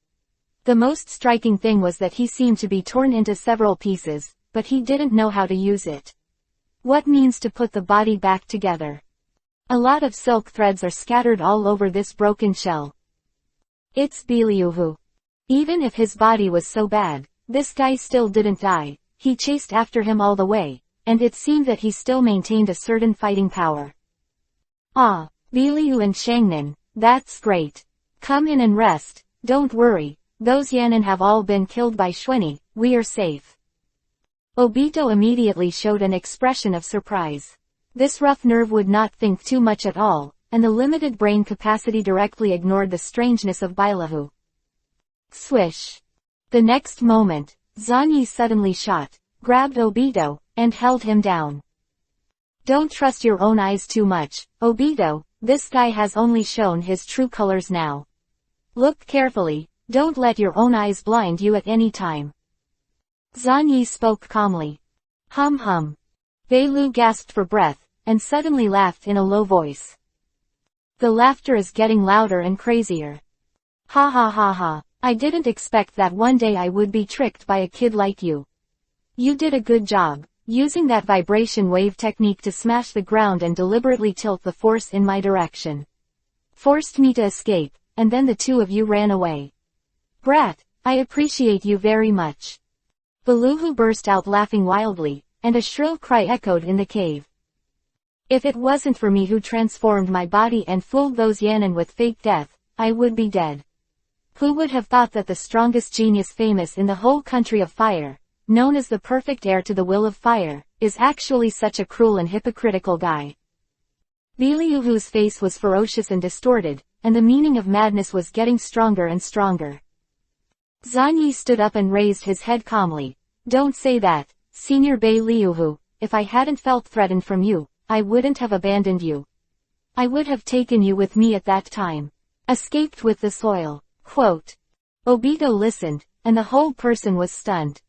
[SPEAKER 1] The most striking thing was that he seemed to be torn into several pieces, but he didn't know how to use it. What means to put the body back together? A lot of silk threads are scattered all over this broken shell. It's Biliuhu. Even if his body was so bad, this guy still didn't die. He chased after him all the way, and it seemed that he still maintained a certain fighting power. Ah, Biliu and Shangnin, that's great. Come in and rest, don't worry, those Yanin have all been killed by Xuanyi, we are safe. Obito immediately showed an expression of surprise. This rough nerve would not think too much at all, and the limited brain capacity directly ignored the strangeness of Bailahu. Swish. The next moment, Zanyi suddenly shot, grabbed Obito, and held him down. Don't trust your own eyes too much, Obito, this guy has only shown his true colors now. Look carefully, don't let your own eyes blind you at any time. Zanyi spoke calmly. Hum. Bailu gasped for breath, and suddenly laughed in a low voice. The laughter is getting louder and crazier. Ha. I didn't expect that one day I would be tricked by a kid like you. You did a good job, using that vibration wave technique to smash the ground and deliberately tilt the force in my direction. Forced me to escape, and then the two of you ran away. Brat, I appreciate you very much. Bailu burst out laughing wildly, and a shrill cry echoed in the cave. If it wasn't for me who transformed my body and fooled those Yanin with fake death, I would be dead. Who would have thought that the strongest genius famous in the whole country of fire, known as the perfect heir to the will of fire, is actually such a cruel and hypocritical guy? Biliuhu's face was ferocious and distorted, and the meaning of madness was getting stronger and stronger. Zanyi stood up and raised his head calmly. Don't say that, Senior Biliuhu, if I hadn't felt threatened from you, I wouldn't have abandoned you. I would have taken you with me at that time. Escaped with the soil. Quote. Obito listened, and the whole person was stunned.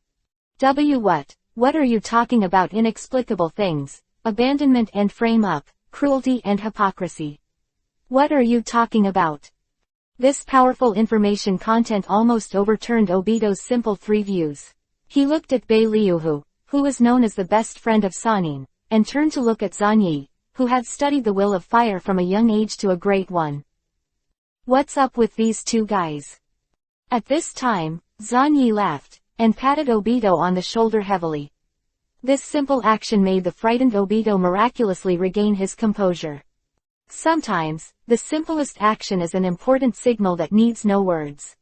[SPEAKER 1] What are you talking about? Inexplicable things, abandonment and frame up, cruelty and hypocrisy. What are you talking about? This powerful information content almost overturned Obito's simple three views. He looked at Biliuhu, who was known as the best friend of Sannin, and turned to look at Zanyi, who had studied the will of fire from a young age to a great one. What's up with these two guys? At this time, Zanyi laughed, and patted Obito on the shoulder heavily. This simple action made the frightened Obito miraculously regain his composure. Sometimes, the simplest action is an important signal that needs no words.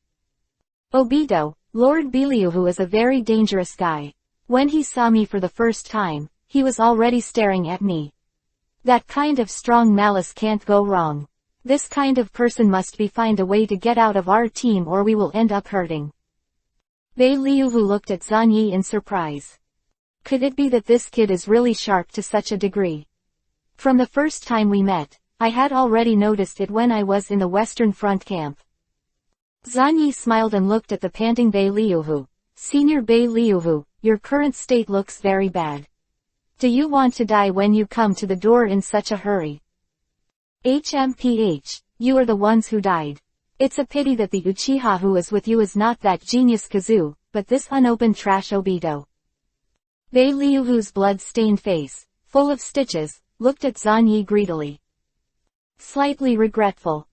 [SPEAKER 1] Obito, Lord Beliuhu is a very dangerous guy. When he saw me for the first time, he was already staring at me. That kind of strong malice can't go wrong. This kind of person must find a way to get out of our team or we will end up hurting. Beliuhu looked at Zanyi in surprise. Could it be that this kid is really sharp to such a degree? From the first time we met, I had already noticed it when I was in the Western Front camp. Zanyi smiled and looked at the panting Beliuhu. Senior Beliuhu, your current state looks very bad. Do you want to die when you come to the door in such a hurry? HMPH, you are the ones who died. It's a pity that the Uchiha who is with you is not that genius Kazu, but this unopened trash Obito. Beliuhu's blood-stained face, full of stitches, looked at Zanyi greedily. Slightly regretful.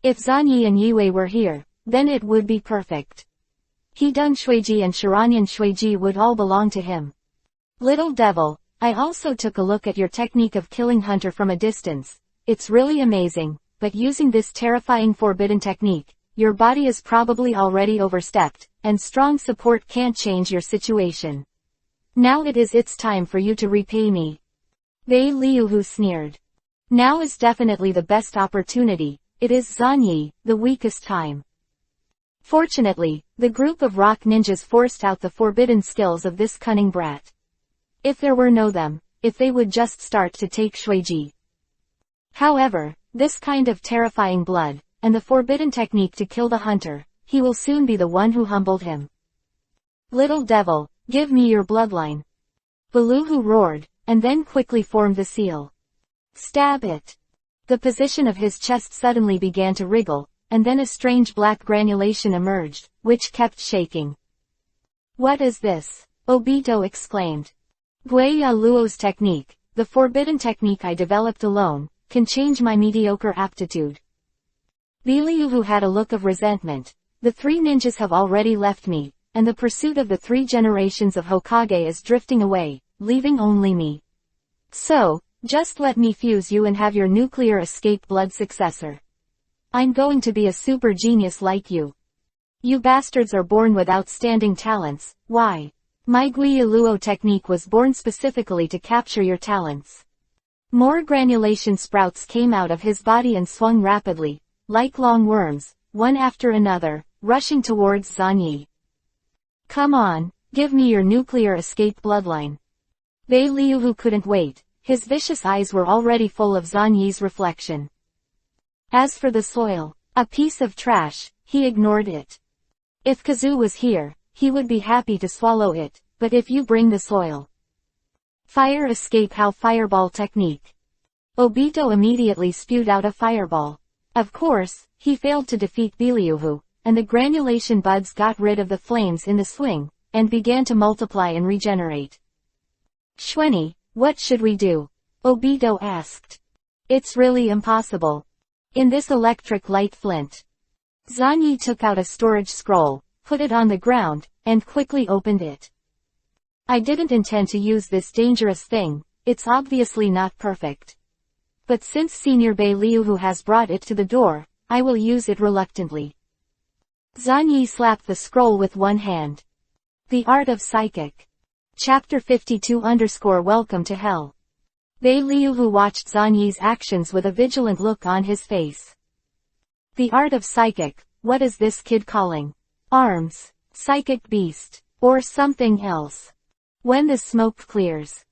[SPEAKER 1] If Zanyi and Yue were here, then it would be perfect. Hidun Shuiji and Shiranyan Shuiji would all belong to him. Little devil, I also took a look at your technique of killing Hunter from a distance. It's really amazing, but using this terrifying forbidden technique, your body is probably already overstepped, and strong support can't change your situation. Now it's time for you to repay me. Beliuhu sneered. Now is definitely the best opportunity. It is Zanyi, the weakest time. Fortunately, the group of rock ninjas forced out the forbidden skills of this cunning brat. If there were no them, if they would just start to take Shuiji. However, this kind of terrifying blood, and the forbidden technique to kill the hunter, he will soon be the one who humbled him. Little devil, give me your bloodline. Beliuhu roared, and then quickly formed the seal. Stab it. The position of his chest suddenly began to wriggle, and then a strange black granulation emerged, which kept shaking. What is this? Obito exclaimed. Gueya Luo's technique, the forbidden technique I developed alone, can change my mediocre aptitude. Beliuhu had a look of resentment. The three ninjas have already left me, and the pursuit of the 3 generations of Hokage is drifting away, leaving only me. So, just let me fuse you and have your nuclear escape blood successor. I'm going to be a super genius like you. You bastards are born with outstanding talents. Why? My Gueya Luo technique was born specifically to capture your talents. More granulation sprouts came out of his body and swung rapidly, like long worms, one after another, rushing towards Zanyi. Come on, give me your nuclear escape bloodline. Beliuhu couldn't wait. His vicious eyes were already full of Zanyi's reflection. As for the soil, a piece of trash, he ignored it. If Kazu was here, he would be happy to swallow it, but if you bring the soil. Fire escape how fireball technique. Obito immediately spewed out a fireball. Of course, he failed to defeat Beliuhu, and the granulation buds got rid of the flames in the swing, and began to multiply and regenerate. Shweni, what should we do? Obito asked. It's really impossible. In this electric light flint. Zanyi took out a storage scroll, put it on the ground, and quickly opened it. I didn't intend to use this dangerous thing, it's obviously not perfect. But since Senior Beliuhu has brought it to the door, I will use it reluctantly. Zanyi slapped the scroll with one hand. The Art of Psychic. Chapter 52_Welcome to Hell. Beliuhu watched Zanyi's actions with a vigilant look on his face. The Art of Psychic, what is this kid calling? Arms, psychic beast, or something else? When the smoke clears.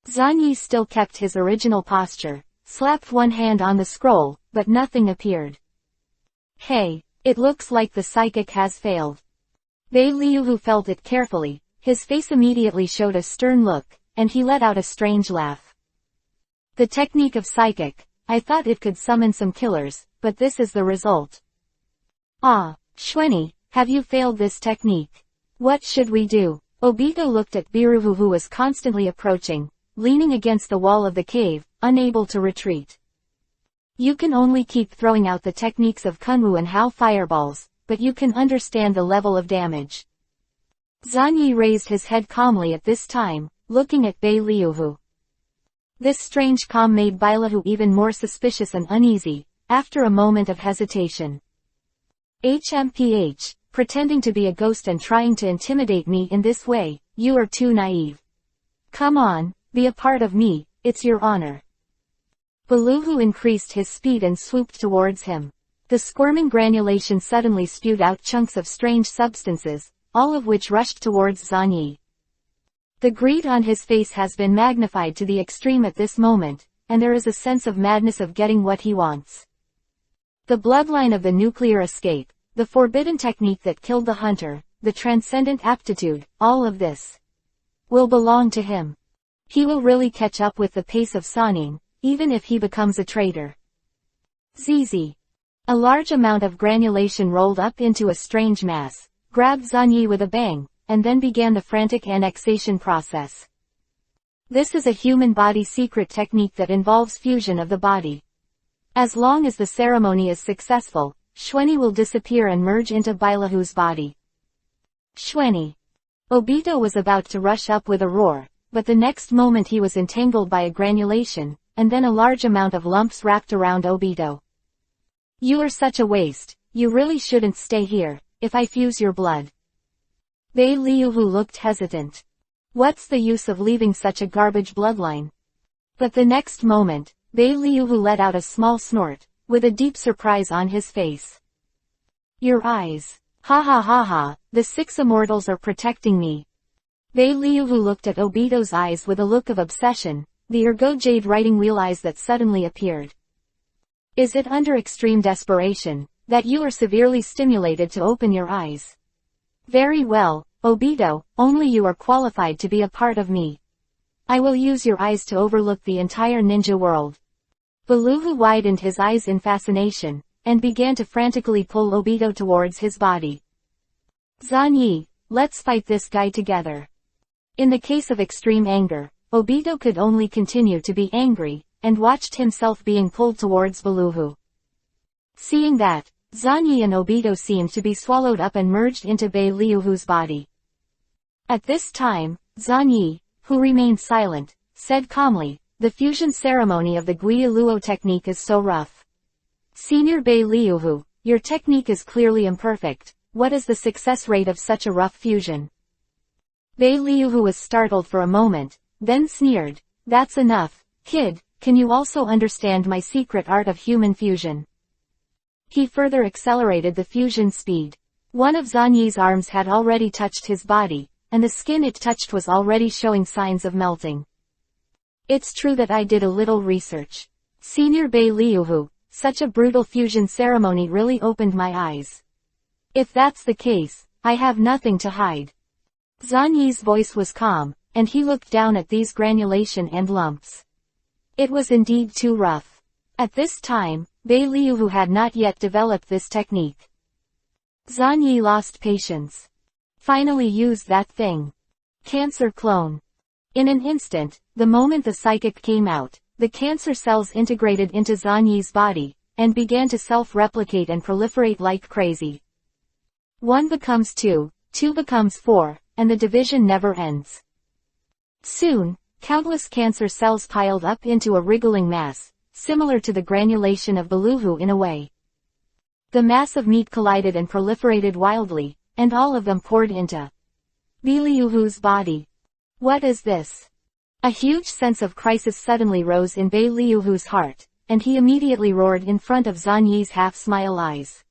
[SPEAKER 1] Zanyi still kept his original posture, slapped one hand on the scroll, but nothing appeared. Hey, it looks like the psychic has failed. Beliuhu felt it carefully, his face immediately showed a stern look, and he let out a strange laugh. The technique of psychic, I thought it could summon some killers, but this is the result. Ah, Shweni, have you failed this technique? What should we do? Obito looked at Biruhu who was constantly approaching, leaning against the wall of the cave, unable to retreat. You can only keep throwing out the techniques of Kunwu and Hao fireballs, but you can understand the level of damage. Zanyi raised his head calmly at this time, looking at Bei Liuhu. This strange calm made Bailahu even more suspicious and uneasy, after a moment of hesitation. HMPH, pretending to be a ghost and trying to intimidate me in this way, you are too naive. Come on, be a part of me, it's your honor. Bailahu increased his speed and swooped towards him. The squirming granulation suddenly spewed out chunks of strange substances, all of which rushed towards Zanyi. The greed on his face has been magnified to the extreme at this moment, and there is a sense of madness of getting what he wants. The bloodline of the nuclear escape, the forbidden technique that killed the hunter, the transcendent aptitude, all of this will belong to him. He will really catch up with the pace of Sanin, even if he becomes a traitor. ZZ. A large amount of granulation rolled up into a strange mass, grabbed Zanyi with a bang, and then began the frantic annexation process. This is a human body secret technique that involves fusion of the body. As long as the ceremony is successful, Shweni will disappear and merge into Bailahu's body. Shweni. Obito was about to rush up with a roar, but the next moment he was entangled by a granulation, and then a large amount of lumps wrapped around Obito. You are such a waste, you really shouldn't stay here, if I fuse your blood. Bei Liuhu looked hesitant. What's the use of leaving such a garbage bloodline? But the next moment, Bei Liuhu let out a small snort, with a deep surprise on his face. Your eyes. Ha ha ha ha, the 6 immortals are protecting me. Bei Liuhu looked at Obito's eyes with a look of obsession, the ergo jade writing wheel eyes that suddenly appeared. Is it under extreme desperation, that you are severely stimulated to open your eyes? Very well, Obito, only you are qualified to be a part of me. I will use your eyes to overlook the entire ninja world. Bailahu widened his eyes in fascination, and began to frantically pull Obito towards his body. Zanyi, let's fight this guy together. In the case of extreme anger, Obito could only continue to be angry, and watched himself being pulled towards Bailahu. Seeing that, Zanyi and Obito seemed to be swallowed up and merged into Bei Liuhu's body. At this time, Zanyi, who remained silent, said calmly, the fusion ceremony of the Guiluo technique is so rough. Senior Bei Liuhu, your technique is clearly imperfect. What is the success rate of such a rough fusion? Bei Liuhu was startled for a moment, then sneered, that's enough, kid, can you also understand my secret art of human fusion? He further accelerated the fusion speed. One of Zanyi's arms had already touched his body, and the skin it touched was already showing signs of melting. It's true that I did a little research. Senior Bei Liuhu, such a brutal fusion ceremony really opened my eyes. If that's the case, I have nothing to hide. Zanyi's voice was calm, and he looked down at these granulation and lumps. It was indeed too rough. At this time, Bei Liuhu had not yet developed this technique. Zanyi lost patience. Finally use that thing. Cancer clone. In an instant, the moment the psychic came out, the cancer cells integrated into Zanyi's body, and began to self-replicate and proliferate like crazy. 1 becomes 2, 2 becomes 4, and the division never ends. Soon, countless cancer cells piled up into a wriggling mass, similar to the granulation of Bailahu in a way. The mass of meat collided and proliferated wildly, and all of them poured into Bei Liuhu's body. What is this? A huge sense of crisis suddenly rose in Bei Liuhu's heart, and he immediately roared in front of Zanyi's half-smile eyes.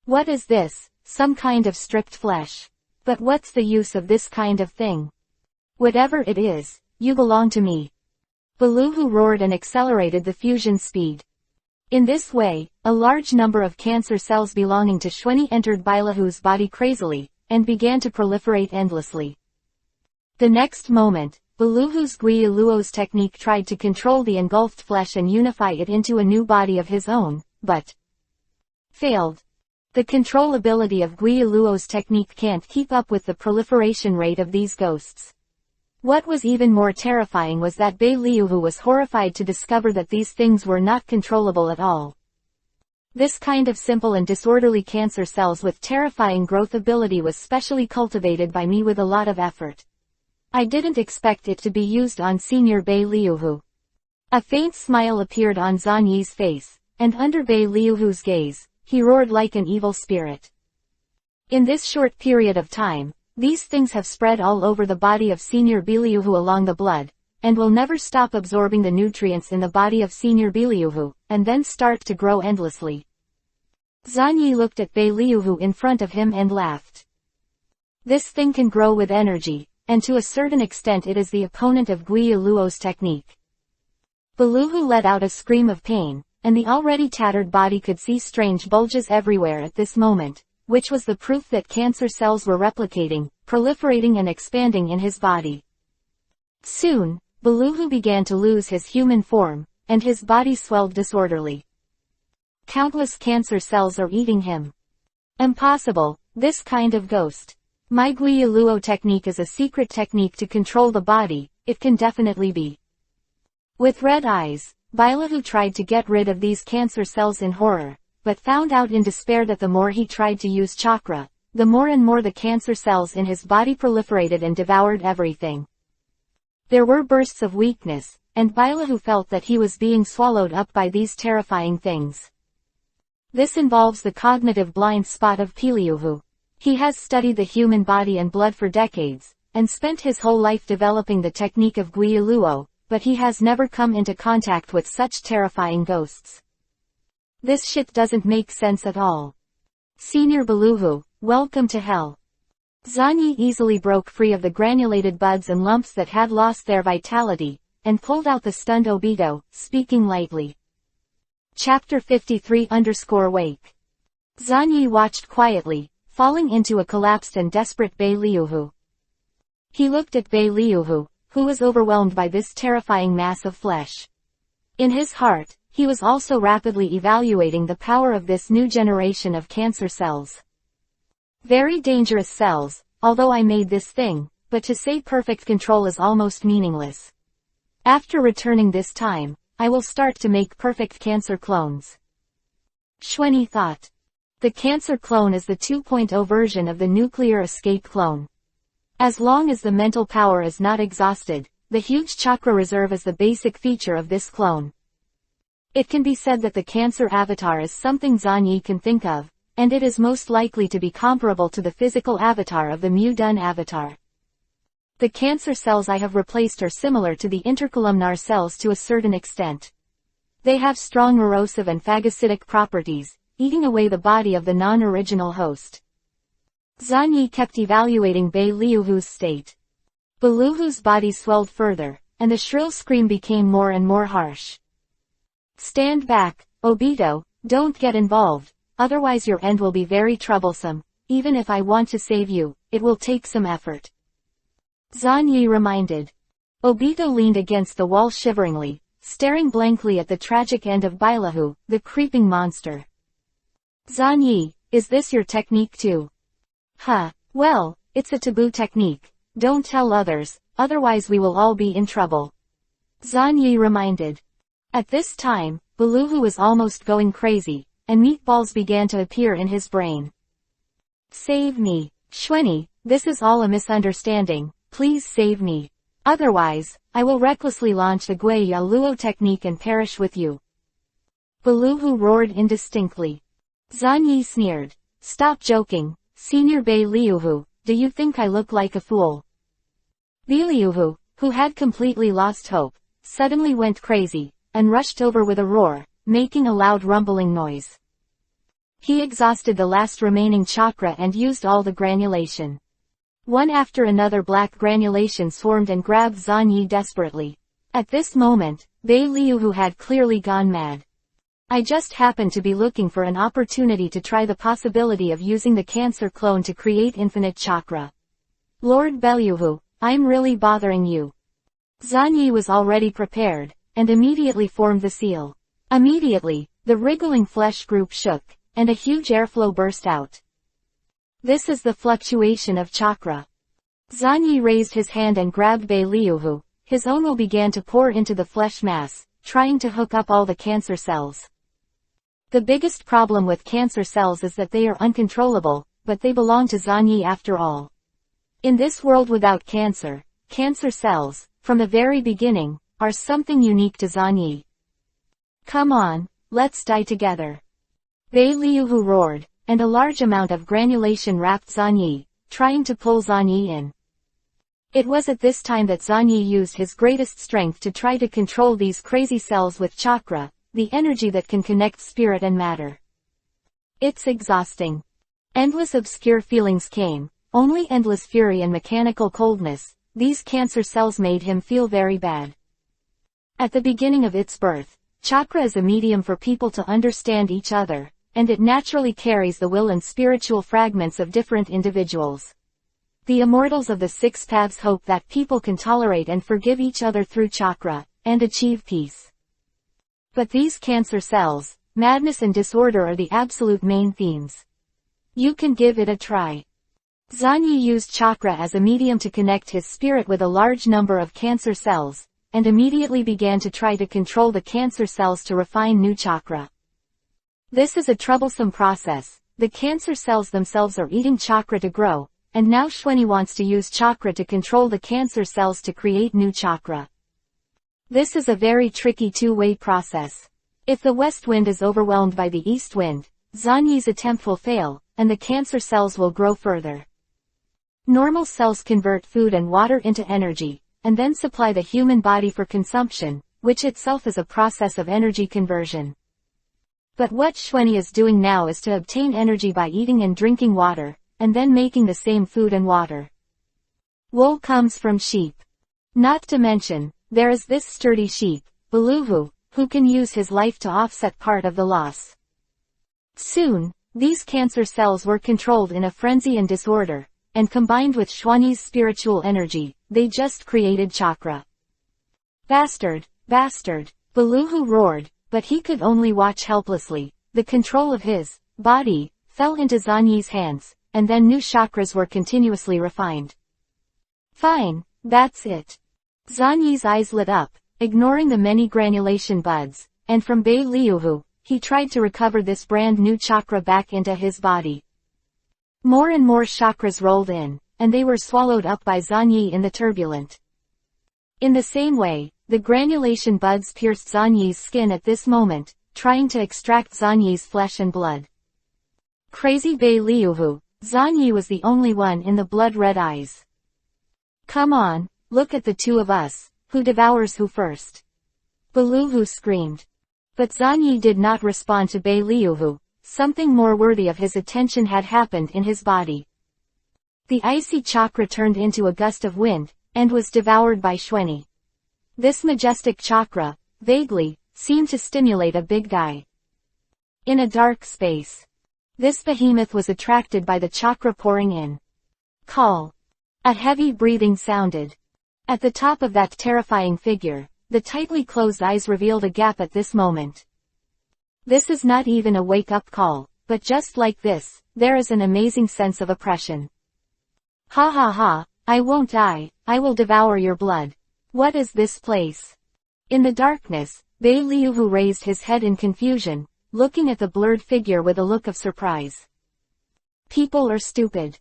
[SPEAKER 1] What is this? Some kind of stripped flesh. But what's the use of this kind of thing? Whatever it is, you belong to me. Bailahu roared and accelerated the fusion speed. In this way, a large number of cancer cells belonging to Shweni entered Bailahu's body crazily, and began to proliferate endlessly. The next moment, Bailahu's Guiluo's technique tried to control the engulfed flesh and unify it into a new body of his own, but failed. The controllability of Guiluo's technique can't keep up with the proliferation rate of these ghosts. What was even more terrifying was that Bei Liuhu was horrified to discover that these things were not controllable at all. This kind of simple and disorderly cancer cells with terrifying growth ability was specially cultivated by me with a lot of effort. I didn't expect it to be used on Senior Bei Liuhu. A faint smile appeared on Zhan Yi's face, and under Bei Liuhu's gaze, he roared like an evil spirit. In this short period of time, these things have spread all over the body of Senior Bei Liuhu along the blood, and will never stop absorbing the nutrients in the body of Senior Bei Liuhu, and then start to grow endlessly. Zhan Yi looked at Bei Liuhu in front of him and laughed. This thing can grow with energy, and to a certain extent it is the opponent of Guiyu Luo's technique. Beluhu let out a scream of pain, and the already tattered body could see strange bulges everywhere at this moment, which was the proof that cancer cells were replicating, proliferating and expanding in his body. Soon, Beluhu began to lose his human form, and his body swelled disorderly. Countless cancer cells are eating him. Impossible, this kind of ghost. My Guiyu Luo technique is a secret technique to control the body, it can definitely be. With red eyes, Beluhu tried to get rid of these cancer cells in horror, but found out in despair that the more he tried to use chakra, the more and more the cancer cells in his body proliferated and devoured everything. There were bursts of weakness, and Beluhu felt that he was being swallowed up by these terrifying things. This involves the cognitive blind spot of Piliuhu. He has studied the human body and blood for decades, and spent his whole life developing the technique of Guiyu Luo, but he has never come into contact with such terrifying ghosts. This shit doesn't make sense at all. Senior Beluhu, welcome to hell. Zhan Yi easily broke free of the granulated buds and lumps that had lost their vitality, and pulled out the stunned Obito, speaking lightly. Chapter 53_Wake. Zhan Yi watched quietly, falling into a collapsed and desperate Bei Liuhu. He looked at Bei Liuhu, who was overwhelmed by this terrifying mass of flesh. In his heart, he was also rapidly evaluating the power of this new generation of cancer cells. Very dangerous cells, although I made this thing, but to say perfect control is almost meaningless. After returning this time, I will start to make perfect cancer clones. Xuanyi thought. The cancer clone is the 2.0 version of the nuclear escape clone. As long as the mental power is not exhausted, the huge chakra reserve is the basic feature of this clone. It can be said that the cancer avatar is something Zhan Yi can think of, and it is most likely to be comparable to the physical avatar of the Mu Dun avatar. The cancer cells I have replaced are similar to the intercolumnar cells to a certain extent. They have strong erosive and phagocytic properties, eating away the body of the non-original host. Zhan Yi kept evaluating Bei Liuhu's state. Beluhu's body swelled further, and the shrill scream became more and more harsh. Stand back, Obito, don't get involved, otherwise your end will be very troublesome. Even if I want to save you, it will take some effort. Zhan Yi reminded. Obito leaned against the wall shiveringly, staring blankly at the tragic end of Beluhu, the creeping monster. Zhan Yi, is this your technique too? Well, it's a taboo technique. Don't tell others, otherwise we will all be in trouble. Zhan Yi reminded. At this time, Beluhu was almost going crazy, and meatballs began to appear in his brain. Save me, Xuanyi, this is all a misunderstanding, please save me. Otherwise, I will recklessly launch the Guiyu Luo technique and perish with you. Beluhu roared indistinctly. Zhan Yi sneered. Stop joking, Senior Bei Liuhu, do you think I look like a fool? Bei Liuhu, who had completely lost hope, suddenly went crazy, and rushed over with a roar, making a loud rumbling noise. He exhausted the last remaining chakra and used all the granulation. One after another black granulation swarmed and grabbed Zhan Yi desperately. At this moment, Bei Liuhu had clearly gone mad. I just happened to be looking for an opportunity to try the possibility of using the cancer clone to create infinite chakra. Lord Beluhu, I'm really bothering you. Zhan Yi was already prepared, and immediately formed the seal. Immediately, the wriggling flesh group shook, and a huge airflow burst out. This is the fluctuation of chakra. Zhan Yi raised his hand and grabbed Bei Liuhu. His own will began to pour into the flesh mass, trying to hook up all the cancer cells. The biggest problem with cancer cells is that they are uncontrollable, but they belong to Zanyi after all. In this world without cancer, cancer cells, from the very beginning, are something unique to Zanyi. Come on, let's die together. Bei Liuhu roared, and a large amount of granulation wrapped Zanyi, trying to pull Zanyi in. It was at this time that Zanyi used his greatest strength to try to control these crazy cells with chakra, the energy that can connect spirit and matter. It's exhausting. Endless obscure feelings came, only endless fury and mechanical coldness. These cancer cells made him feel very bad. At the beginning of its birth, chakra is a medium for people to understand each other, and it naturally carries the will and spiritual fragments of different individuals. The immortals of the six paths hope that people can tolerate and forgive each other through chakra, and achieve peace. But these cancer cells, madness and disorder are the absolute main themes. You can give it a try. Zanyi used chakra as a medium to connect his spirit with a large number of cancer cells, and immediately began to try to control the cancer cells to refine new chakra. This is a troublesome process. The cancer cells themselves are eating chakra to grow, and now Xuanyi wants to use chakra to control the cancer cells to create new chakra. This is a very tricky two-way process. If the west wind is overwhelmed by the east wind, Zanyi's attempt will fail, and the cancer cells will grow further. Normal cells convert food and water into energy, and then supply the human body for consumption, which itself is a process of energy conversion. But what Xuanyi is doing now is to obtain energy by eating and drinking water, and then making the same food and water. Wool comes from sheep. Not to mention, there is this sturdy sheep, Beluhu, who can use his life to offset part of the loss. Soon, these cancer cells were controlled in a frenzy and disorder, and combined with Xuanyi's spiritual energy, they just created chakra. Bastard, bastard, Beluhu roared, but he could only watch helplessly. The control of his body fell into Zanyi's hands, and then new chakras were continuously refined. Fine, that's it. Zanyi's eyes lit up, ignoring the many granulation buds, and from Bei Liuhu, he tried to recover this brand new chakra back into his body. More and more chakras rolled in, and they were swallowed up by Zanyi in the turbulent. In the same way, the granulation buds pierced Zanyi's skin at this moment, trying to extract Zanyi's flesh and blood. Crazy Bei Liuhu, Zanyi was the only one in the blood-red eyes. Come on, look at the two of us, who devours who first? Beluhu screamed. But Zanyi did not respond to Bei Liuhu. Something more worthy of his attention had happened in his body. The icy chakra turned into a gust of wind, and was devoured by Xuanyi. This majestic chakra, vaguely, seemed to stimulate a big guy. In a dark space. This behemoth was attracted by the chakra pouring in. Call. A heavy breathing sounded. At the top of that terrifying figure, the tightly closed eyes revealed a gap at this moment. This is not even a wake-up call, but just like this, there is an amazing sense of oppression. Ha ha ha, I won't die, I will devour your blood. What is this place? In the darkness, Bei Liuhu raised his head in confusion, looking at the blurred figure with a look of surprise. People are stupid.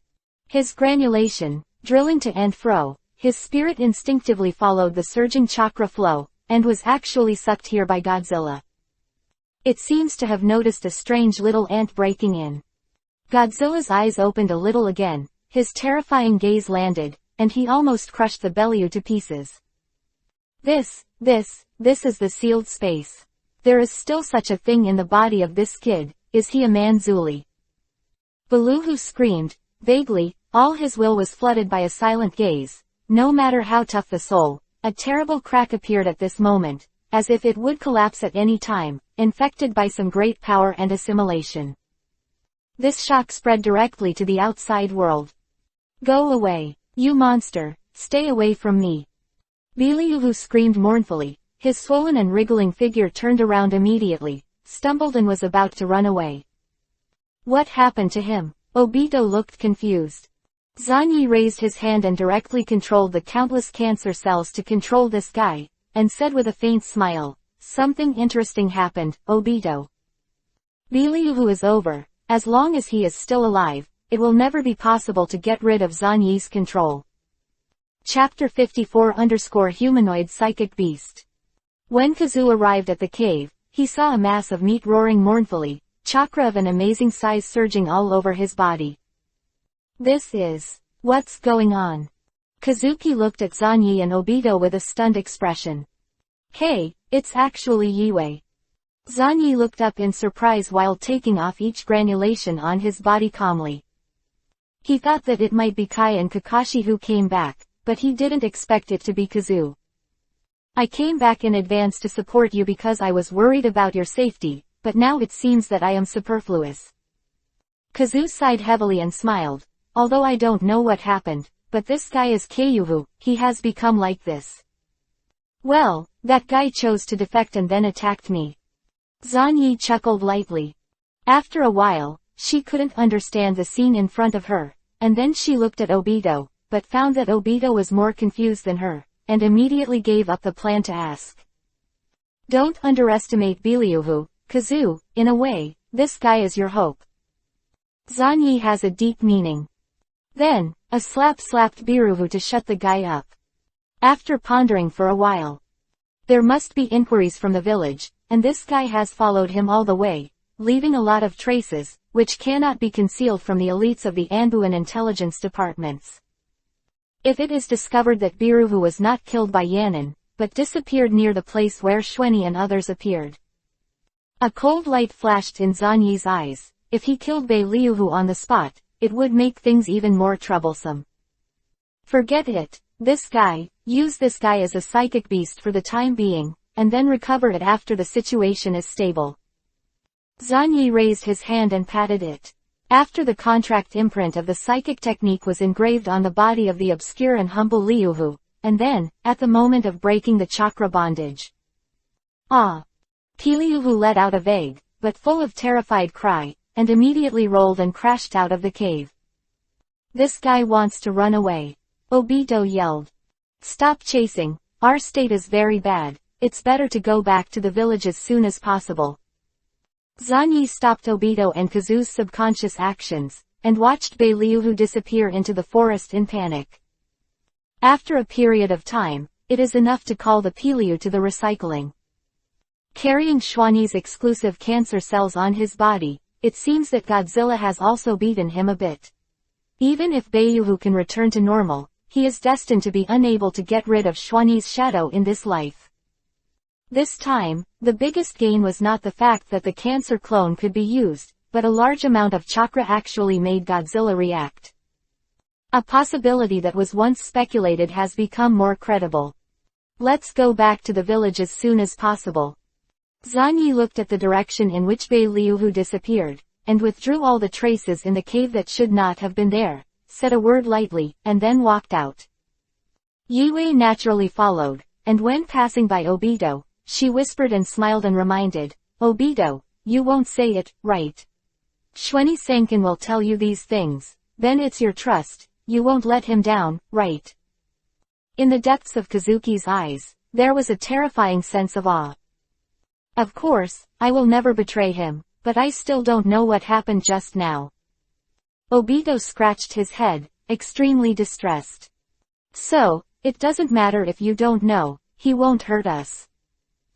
[SPEAKER 1] His granulation, drilling to and fro, his spirit instinctively followed the surging chakra flow, and was actually sucked here by Godzilla. It seems to have noticed a strange little ant breaking in. Godzilla's eyes opened a little again, his terrifying gaze landed, and he almost crushed the Belliu to pieces. This is the sealed space. There is still such a thing in the body of this kid, is he a man Zuli? Beluhu screamed, vaguely, all his will was flooded by a silent gaze. No matter how tough the soul, a terrible crack appeared at this moment, as if it would collapse at any time, infected by some great power and assimilation. This shock spread directly to the outside world. Go away, you monster, stay away from me. Biliuhu screamed mournfully, his swollen and wriggling figure turned around immediately, stumbled and was about to run away. What happened to him? Obito looked confused. Zanyi raised his hand and directly controlled the countless cancer cells to control this guy, and said with a faint smile, something interesting happened, Obito. Beliuhu is over. As long as he is still alive, it will never be possible to get rid of Zanyi's control. Chapter 54_Humanoid Psychic Beast. When Kazu arrived at the cave, he saw a mass of meat roaring mournfully, chakra of an amazing size surging all over his body. This is... what's going on? Kazuki looked at Zanyi and Obito with a stunned expression. Hey, it's actually Yue. Zanyi looked up in surprise while taking off each granulation on his body calmly. He thought that it might be Kai and Kakashi who came back, but he didn't expect it to be Kazu. I came back in advance to support you because I was worried about your safety, but now it seems that I am superfluous. Kazu sighed heavily and smiled. Although I don't know what happened, but this guy is Keiuhu, he has become like this. Well, that guy chose to defect and then attacked me. Zanyi chuckled lightly. After a while, she couldn't understand the scene in front of her, and then she looked at Obito, but found that Obito was more confused than her, and immediately gave up the plan to ask. Don't underestimate Beliuhu, Kazu, in a way, this guy is your hope. Zanyi has a deep meaning. Then, a slap slapped Biruhu to shut the guy up. After pondering for a while. There must be inquiries from the village, and this guy has followed him all the way, leaving a lot of traces, which cannot be concealed from the elites of the Anbu and intelligence departments. If it is discovered that Biruhu was not killed by Yanin, but disappeared near the place where Shweni and others appeared. A cold light flashed in Zanyi's eyes. If he killed Beliuhu on the spot, it would make things even more troublesome. Forget it. Use this guy as a psychic beast for the time being, and then recover it after the situation is stable. Zanyi raised his hand and patted it. After the contract imprint of the psychic technique was engraved on the body of the obscure and humble Liuhu, and then, at the moment of breaking the chakra bondage. Ah! Piliuhu let out a vague, but full of terrified cry, and immediately rolled and crashed out of the cave. This guy wants to run away. Obito yelled. Stop chasing, our state is very bad, it's better to go back to the village as soon as possible. Zanyi stopped Obito and Kazu's subconscious actions, and watched Beliuhu disappear into the forest in panic. After a period of time, it is enough to call the Piliu to the recycling. Carrying Shwani's exclusive cancer cells on his body, it seems that Godzilla has also beaten him a bit. Even if Beliuhu can return to normal, he is destined to be unable to get rid of Shwani's shadow in this life. This time, the biggest gain was not the fact that the cancer clone could be used, but a large amount of chakra actually made Godzilla react. A possibility that was once speculated has become more credible. Let's go back to the village as soon as possible. Zanyi looked at the direction in which Beliuhu disappeared, and withdrew all the traces in the cave that should not have been there, said a word lightly, and then walked out. Yue naturally followed, and when passing by Obito, she whispered and smiled and reminded, Obito, you won't say it, right? Shweni Sankin will tell you these things, then it's your trust, you won't let him down, right? In the depths of Kazuki's eyes, there was a terrifying sense of awe. Of course, I will never betray him, but I still don't know what happened just now. Obito scratched his head, extremely distressed. So, it doesn't matter if you don't know, he won't hurt us.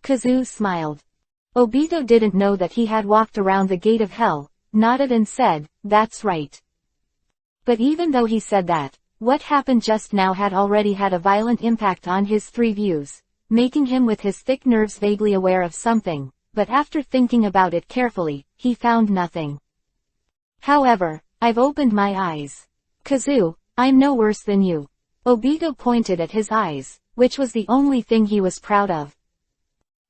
[SPEAKER 1] Kazu smiled. Obito didn't know that he had walked around the gate of hell, nodded and said, that's right. But even though he said that, what happened just now had already had a violent impact on his three views, making him with his thick nerves vaguely aware of something, but after thinking about it carefully, he found nothing. However, I've opened my eyes. Kazu, I'm no worse than you. Obito pointed at his eyes, which was the only thing he was proud of.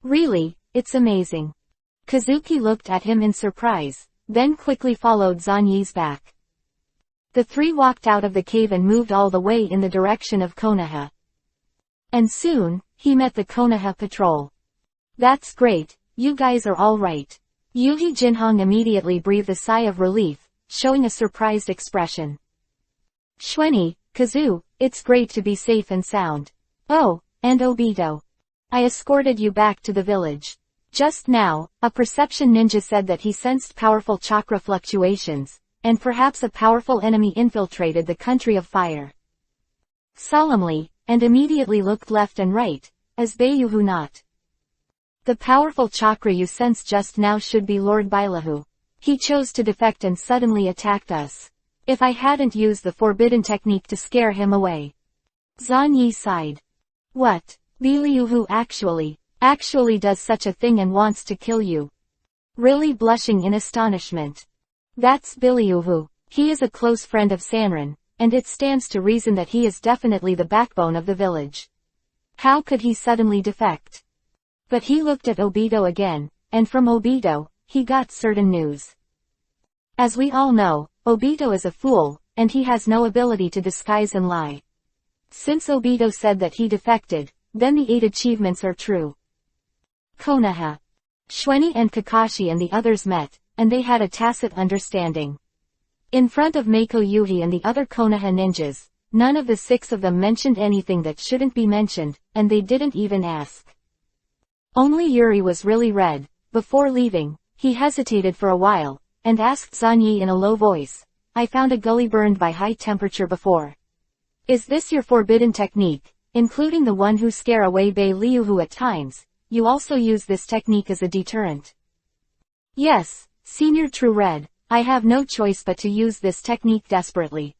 [SPEAKER 1] Really, it's amazing. Kazuki looked at him in surprise, then quickly followed Zanyi's back. The three walked out of the cave and moved all the way in the direction of Konoha. And soon, he met the Konoha patrol. That's great, you guys are all right. Yuji Jinhong immediately breathed a sigh of relief, showing a surprised expression. Shweni, Kazu, it's great to be safe and sound. Oh, and Obito. I escorted you back to the village. Just now, a perception ninja said that he sensed powerful chakra fluctuations, and perhaps a powerful enemy infiltrated the country of fire. Solemnly, and immediately looked left and right, as Bayuhu not. The powerful chakra you sense just now should be Lord Bailahu. He chose to defect and suddenly attacked us. If I hadn't used the forbidden technique to scare him away. Zan Yi sighed. What? Biliuhu actually does such a thing and wants to kill you. Really blushing in astonishment. That's Biliuhu. He is a close friend of Sanran, and it stands to reason that he is definitely the backbone of the village. How could he suddenly defect? But he looked at Obito again, and from Obito, he got certain news. As we all know, Obito is a fool, and he has no ability to disguise and lie. Since Obito said that he defected, then the 8 achievements are true. Konoha. Shweni and Kakashi and the others met, and they had a tacit understanding. In front of Mako Yuhi and the other Konoha ninjas, none of the 6 of them mentioned anything that shouldn't be mentioned, and they didn't even ask. Only Yuri was really red. Before leaving, he hesitated for a while, and asked Zanyi in a low voice, I found a gully burned by high temperature before. Is this your forbidden technique, including the one who scare away Bei Liuhu at times? You also use this technique as a deterrent. Yes, Senior True Red, I have no choice but to use this technique desperately.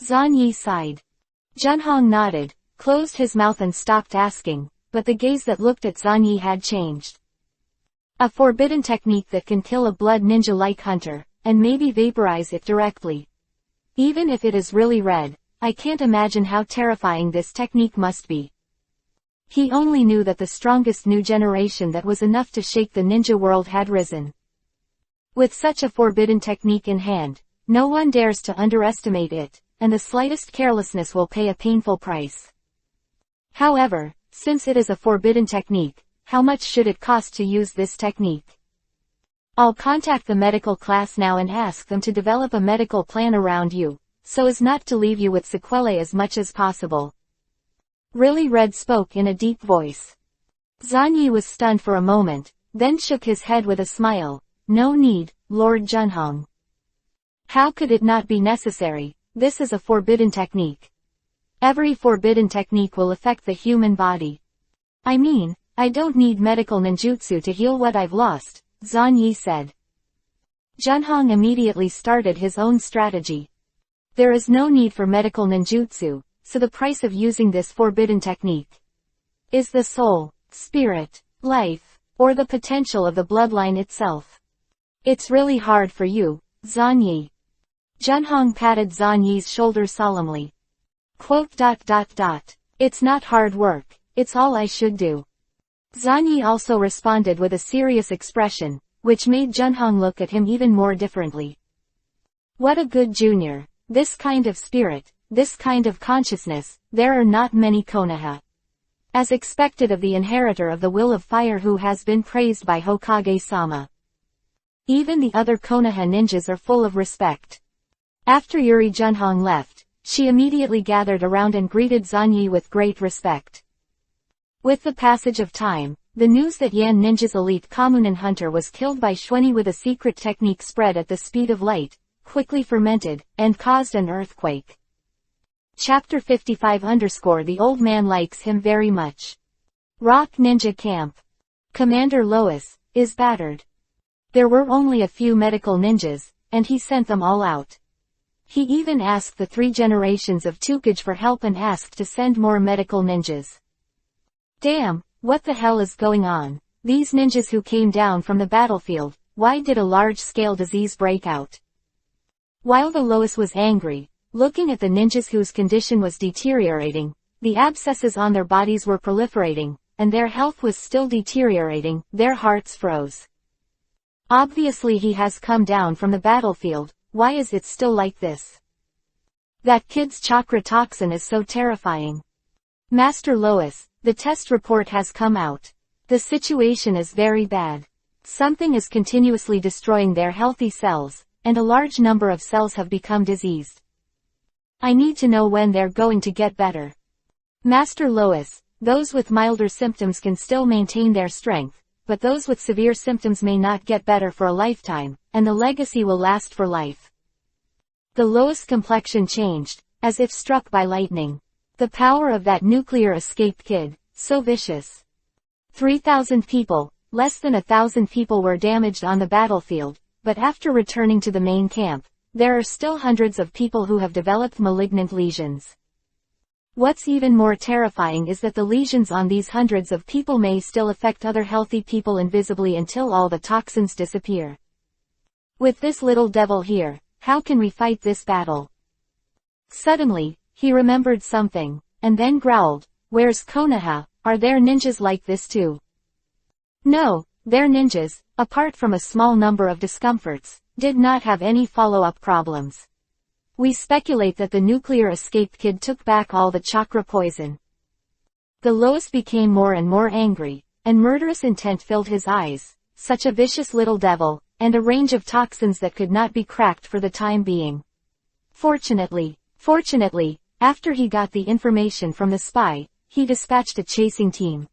[SPEAKER 1] Zan Yi sighed. Junhong nodded, closed his mouth and stopped asking, but the gaze that looked at Zan Yi had changed. A forbidden technique that can kill a blood ninja-like hunter, and maybe vaporize it directly. Even if it is really red, I can't imagine how terrifying this technique must be. He only knew that the strongest new generation that was enough to shake the ninja world had risen. With such a forbidden technique in hand, no one dares to underestimate it, and the slightest carelessness will pay a painful price. However, since it is a forbidden technique, how much should it cost to use this technique? I'll contact the medical class now and ask them to develop a medical plan around you, so as not to leave you with sequelae as much as possible. Really Red spoke in a deep voice. Zan Yi was stunned for a moment, then shook his head with a smile. No need, Lord Junhong. How could it not be necessary? This is a forbidden technique. Every forbidden technique will affect the human body. I mean, I don't need medical ninjutsu to heal what I've lost, Zan Yi said. Junhong immediately started his own strategy. There is no need for medical ninjutsu, so the price of using this forbidden technique is the soul, spirit, life, or the potential of the bloodline itself. It's really hard for you, Zan Yi. Junhong patted Zan Yi's shoulder solemnly. It's not hard work, it's all I should do. Zan Yi also responded with a serious expression, which made Junhong look at him even more differently. What a good junior. This kind of spirit, this kind of consciousness, there are not many Konoha. As expected of the inheritor of the will of fire who has been praised by Hokage-sama. Even the other Konoha ninjas are full of respect. After Yuri Junhong left, she immediately gathered around and greeted Zan Yi with great respect. With the passage of time, the news that Yan Ninja's elite Kamunin hunter was killed by Shweni with a secret technique spread at the speed of light, quickly fermented, and caused an earthquake. Chapter 55 _ The old man likes him very much. Rock Ninja Camp. Commander Lois is battered. There were only a few medical ninjas, and he sent them all out. He even asked the 3 generations of Tukage for help and asked to send more medical ninjas. Damn, what the hell is going on? These ninjas who came down from the battlefield, why did a large-scale disease break out? While the Lois was angry, looking at the ninjas whose condition was deteriorating, the abscesses on their bodies were proliferating, and their health was still deteriorating, their hearts froze. Obviously he has come down from the battlefield, why is it still like this? That kid's chakra toxin is so terrifying. Master Lois, the test report has come out. The situation is very bad. Something is continuously destroying their healthy cells, and a large number of cells have become diseased. I need to know when they're going to get better. Master Lois, those with milder symptoms can still maintain their strength, but those with severe symptoms may not get better for a lifetime, and the legacy will last for life. The Lois complexion changed, as if struck by lightning. The power of that nuclear escape kid, so vicious. 3,000 people, less than 1,000 people were damaged on the battlefield, but after returning to the main camp, there are still hundreds of people who have developed malignant lesions. What's even more terrifying is that the lesions on these hundreds of people may still affect other healthy people invisibly until all the toxins disappear. With this little devil here, how can we fight this battle? Suddenly, he remembered something, and then growled, "Where's Konoha? Are there ninjas like this too?" No, their ninjas, apart from a small number of discomforts, did not have any follow-up problems. We speculate that the nuclear escape kid took back all the chakra poison. The Lois became more and more angry, and murderous intent filled his eyes, such a vicious little devil, and a range of toxins that could not be cracked for the time being. Fortunately, after he got the information from the spy, he dispatched a chasing team.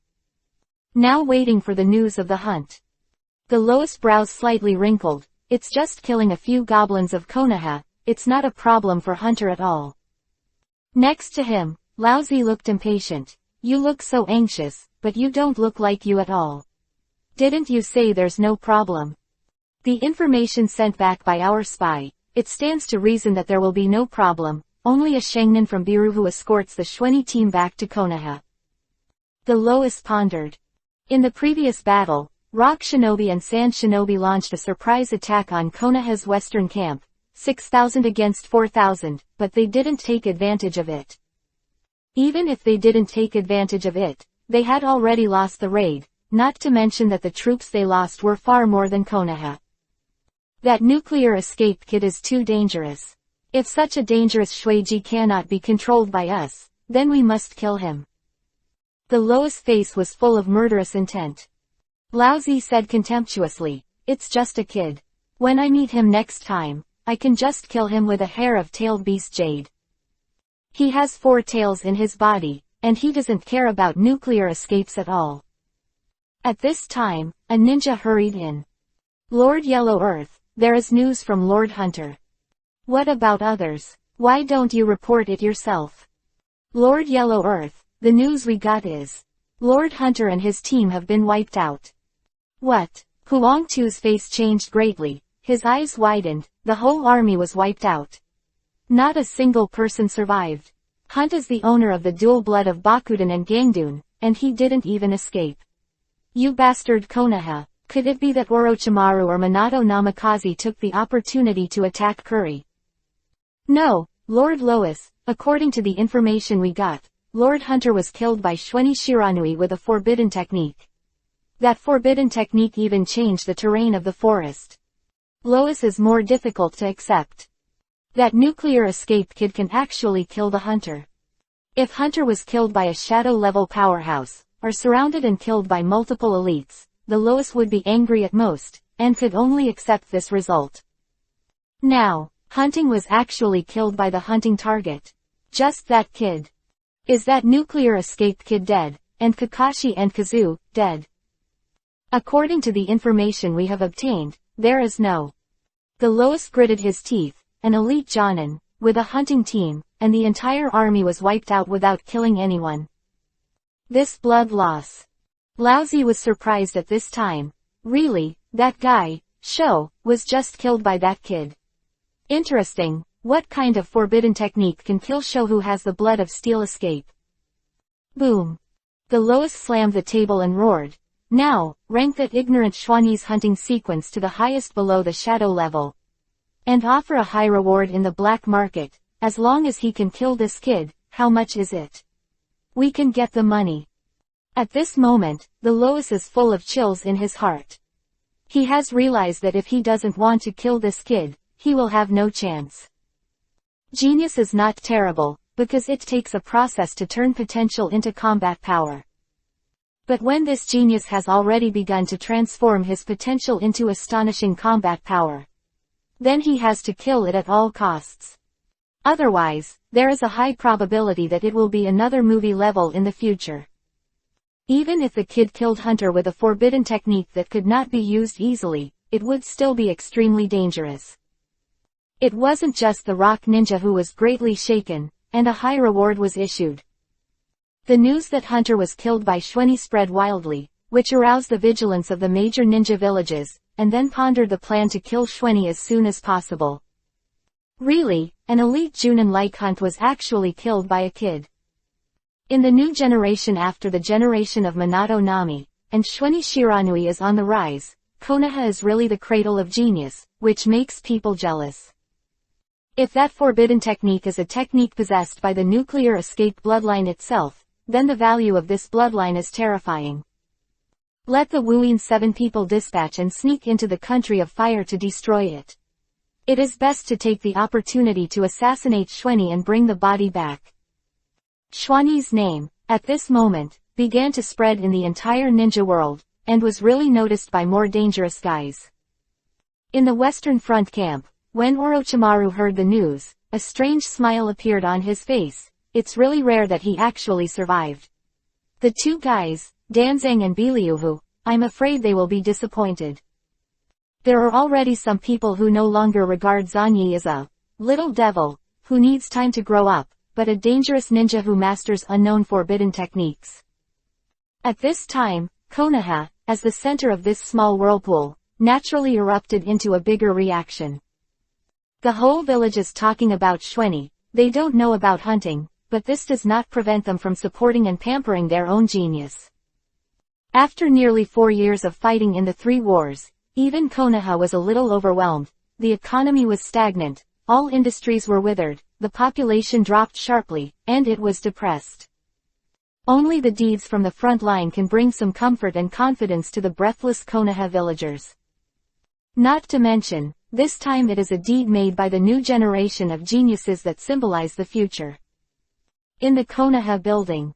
[SPEAKER 1] Now waiting for the news of the hunt. The Lois' brows slightly wrinkled. It's just killing a few goblins of Konoha, it's not a problem for Hunter at all. Next to him, Laozi looked impatient. You look so anxious, but you don't look like you at all. Didn't you say there's no problem? The information sent back by our spy, it stands to reason that there will be no problem, only a Shengnan from Biru who escorts the Shweni team back to Konoha. The Lois pondered. In the previous battle, Rock Shinobi and Sand Shinobi launched a surprise attack on Konoha's western camp, 6,000 against 4,000, but they didn't take advantage of it. Even if they didn't take advantage of it, they had already lost the raid, not to mention that the troops they lost were far more than Konoha. That nuclear escape kid is too dangerous. If such a dangerous Shueiji cannot be controlled by us, then we must kill him. The Lois' face was full of murderous intent. Laozi said contemptuously, "It's just a kid. When I meet him next time, I can just kill him with a hair of tailed beast jade. He has 4 tails in his body, and he doesn't care about nuclear escapes at all." At this time, a ninja hurried in. "Lord Yellow Earth, there is news from Lord Hunter." "What about others? Why don't you report it yourself?" "Lord Yellow Earth, the news we got is, Lord Hunter and his team have been wiped out." "What?" Huangtu's face changed greatly, his eyes widened, the whole army was wiped out. Not a single person survived. Hunt is the owner of the dual blood of Bakuden and Gangdun, and he didn't even escape. You bastard Konoha, could it be that Orochimaru or Minato Namikaze took the opportunity to attack Kuri? No, Lord Lois, according to the information we got, Lord Hunter was killed by Shweni Shiranui with a forbidden technique. That forbidden technique even changed the terrain of the forest. Lois is more difficult to accept. That nuclear escape kid can actually kill the Hunter. If Hunter was killed by a shadow-level powerhouse, or surrounded and killed by multiple elites, the Lois would be angry at most, and could only accept this result. Now, Hunting was actually killed by the hunting target. Just that kid. Is that nuclear escape kid dead, and Kakashi and Kazu, dead? According to the information we have obtained, there is no. The Lois gritted his teeth, an elite Jonin, with a hunting team, and the entire army was wiped out without killing anyone. This blood loss. Laozi was surprised at this time. Really, that guy, Sho, was just killed by that kid. Interesting, what kind of forbidden technique can kill Sho who has the blood of steel escape? Boom. The Lois slammed the table and roared. Now, rank that ignorant Shwani's hunting sequence to the highest below the shadow level. And offer a high reward in the black market, as long as he can kill this kid. How much is it? We can get the money. At this moment, the Lois is full of chills in his heart. He has realized that if he doesn't want to kill this kid, he will have no chance. Genius is not terrible, because it takes a process to turn potential into combat power. But when this genius has already begun to transform his potential into astonishing combat power, then he has to kill it at all costs. Otherwise, there is a high probability that it will be another movie level in the future. Even if the kid killed Hunter with a forbidden technique that could not be used easily, it would still be extremely dangerous. It wasn't just the rock ninja who was greatly shaken, and a high reward was issued. The news that Hunter was killed by Xuanyi spread wildly, which aroused the vigilance of the major ninja villages, and then pondered the plan to kill Xuanyi as soon as possible. Really, an elite Junin like Hunt was actually killed by a kid. In the new generation after the generation of Minato Nami, and Xuanyi Shiranui is on the rise, Konoha is really the cradle of genius, which makes people jealous. If that forbidden technique is a technique possessed by the nuclear escape bloodline itself, then the value of this bloodline is terrifying. Let the Wuyin 7 people dispatch and sneak into the country of fire to destroy it. It is best to take the opportunity to assassinate Xuanyi and bring the body back. Xuanyi's name, at this moment, began to spread in the entire ninja world, and was really noticed by more dangerous guys. In the Western Front camp, when Orochimaru heard the news, a strange smile appeared on his face. It's really rare that he actually survived. The two guys, Danzang and Biliuhu, I'm afraid they will be disappointed. There are already some people who no longer regard Zanyi as a little devil, who needs time to grow up, but a dangerous ninja who masters unknown forbidden techniques. At this time, Konoha, as the center of this small whirlpool, naturally erupted into a bigger reaction. The whole village is talking about Xuanyi. They don't know about hunting, but this does not prevent them from supporting and pampering their own genius. After nearly 4 years of fighting in the 3 wars, even Konoha was a little overwhelmed. The economy was stagnant, all industries were withered, the population dropped sharply, and it was depressed. Only the deeds from the front line can bring some comfort and confidence to the breathless Konoha villagers. Not to mention, this time it is a deed made by the new generation of geniuses that symbolize the future. In the Konoha building,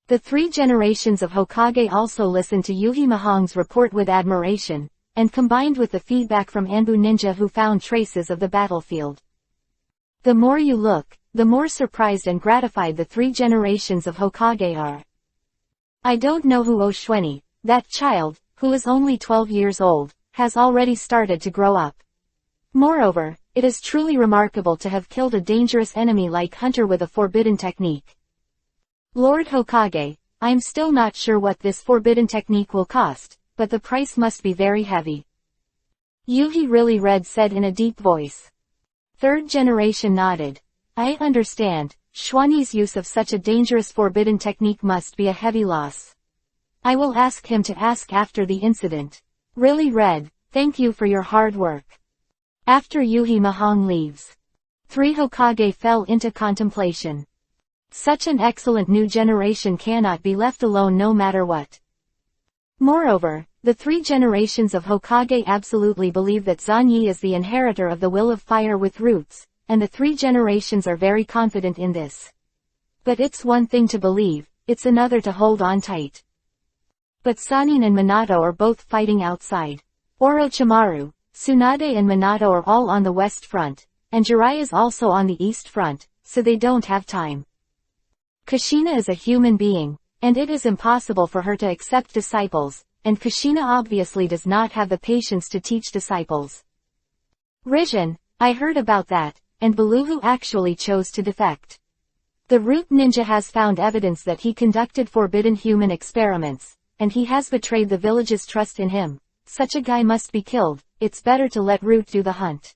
[SPEAKER 1] the 3 generations of Hokage also listened to Yuhi Mahong's report with admiration, and combined with the feedback from Anbu Ninja who found traces of the battlefield. The more you look, the more surprised and gratified the 3 generations of Hokage are. I don't know who Xuanyi, that child, who is only 12 years old, has already started to grow up. Moreover, it is truly remarkable to have killed a dangerous enemy like Hunter with a forbidden technique. Lord Hokage, I'm still not sure what this forbidden technique will cost, but the price must be very heavy. Yuhi really Red said in a deep voice. 3rd generation nodded. I understand, Xuanyi's use of such a dangerous forbidden technique must be a heavy loss. I will ask him to ask after the incident. Really Red, thank you for your hard work. After Yuhi Mahong leaves, 3 Hokage fell into contemplation. Such an excellent new generation cannot be left alone no matter what. Moreover, the 3 generations of Hokage absolutely believe that Zanyi is the inheritor of the will of fire with roots, and the 3 generations are very confident in this. But it's one thing to believe, it's another to hold on tight. But Sannin and Minato are both fighting outside. Orochimaru, Tsunade and Minato are all on the west front, and Jiraiya is also on the east front, so they don't have time. Kushina is a human being, and it is impossible for her to accept disciples, and Kushina obviously does not have the patience to teach disciples. Rizhin, I heard about that, and Beluhu actually chose to defect. The Root Ninja has found evidence that he conducted forbidden human experiments, and he has betrayed the village's trust in him. Such a guy must be killed, it's better to let Root do the hunt.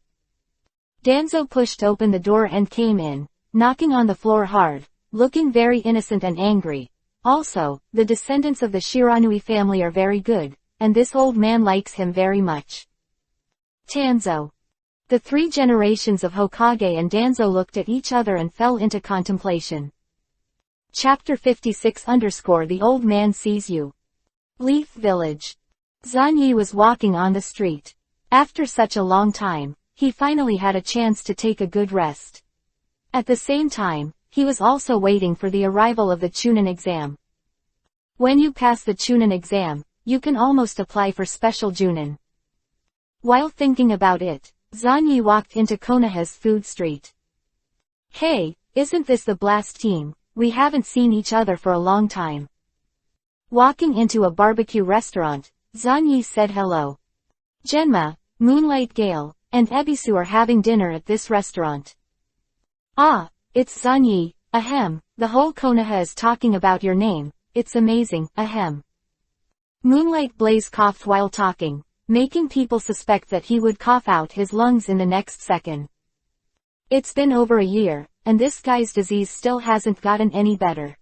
[SPEAKER 1] Danzo pushed open the door and came in, knocking on the floor hard, looking very innocent and angry. Also, the descendants of the Shiranui family are very good, and this old man likes him very much. Tanzo. The 3 generations of Hokage and Danzo looked at each other and fell into contemplation. Chapter 56 _ The Old Man Sees You. Leaf Village. Zanyi was walking on the street. After such a long time, he finally had a chance to take a good rest. At the same time, he was also waiting for the arrival of the Chunin exam. When you pass the Chunin exam, you can almost apply for special Junin. While thinking about it, Zanyi walked into Konoha's food street. Hey, isn't this the Blast team? We haven't seen each other for a long time. Walking into a barbecue restaurant, Zanyi said hello. Genma, Moonlight Gale, and Ebisu are having dinner at this restaurant. Ah, it's Zanyi, ahem, the whole Konoha is talking about your name, it's amazing, ahem. Moonlight Blaze coughed while talking, making people suspect that he would cough out his lungs in the next second. It's been over a year, and this guy's disease still hasn't gotten any better.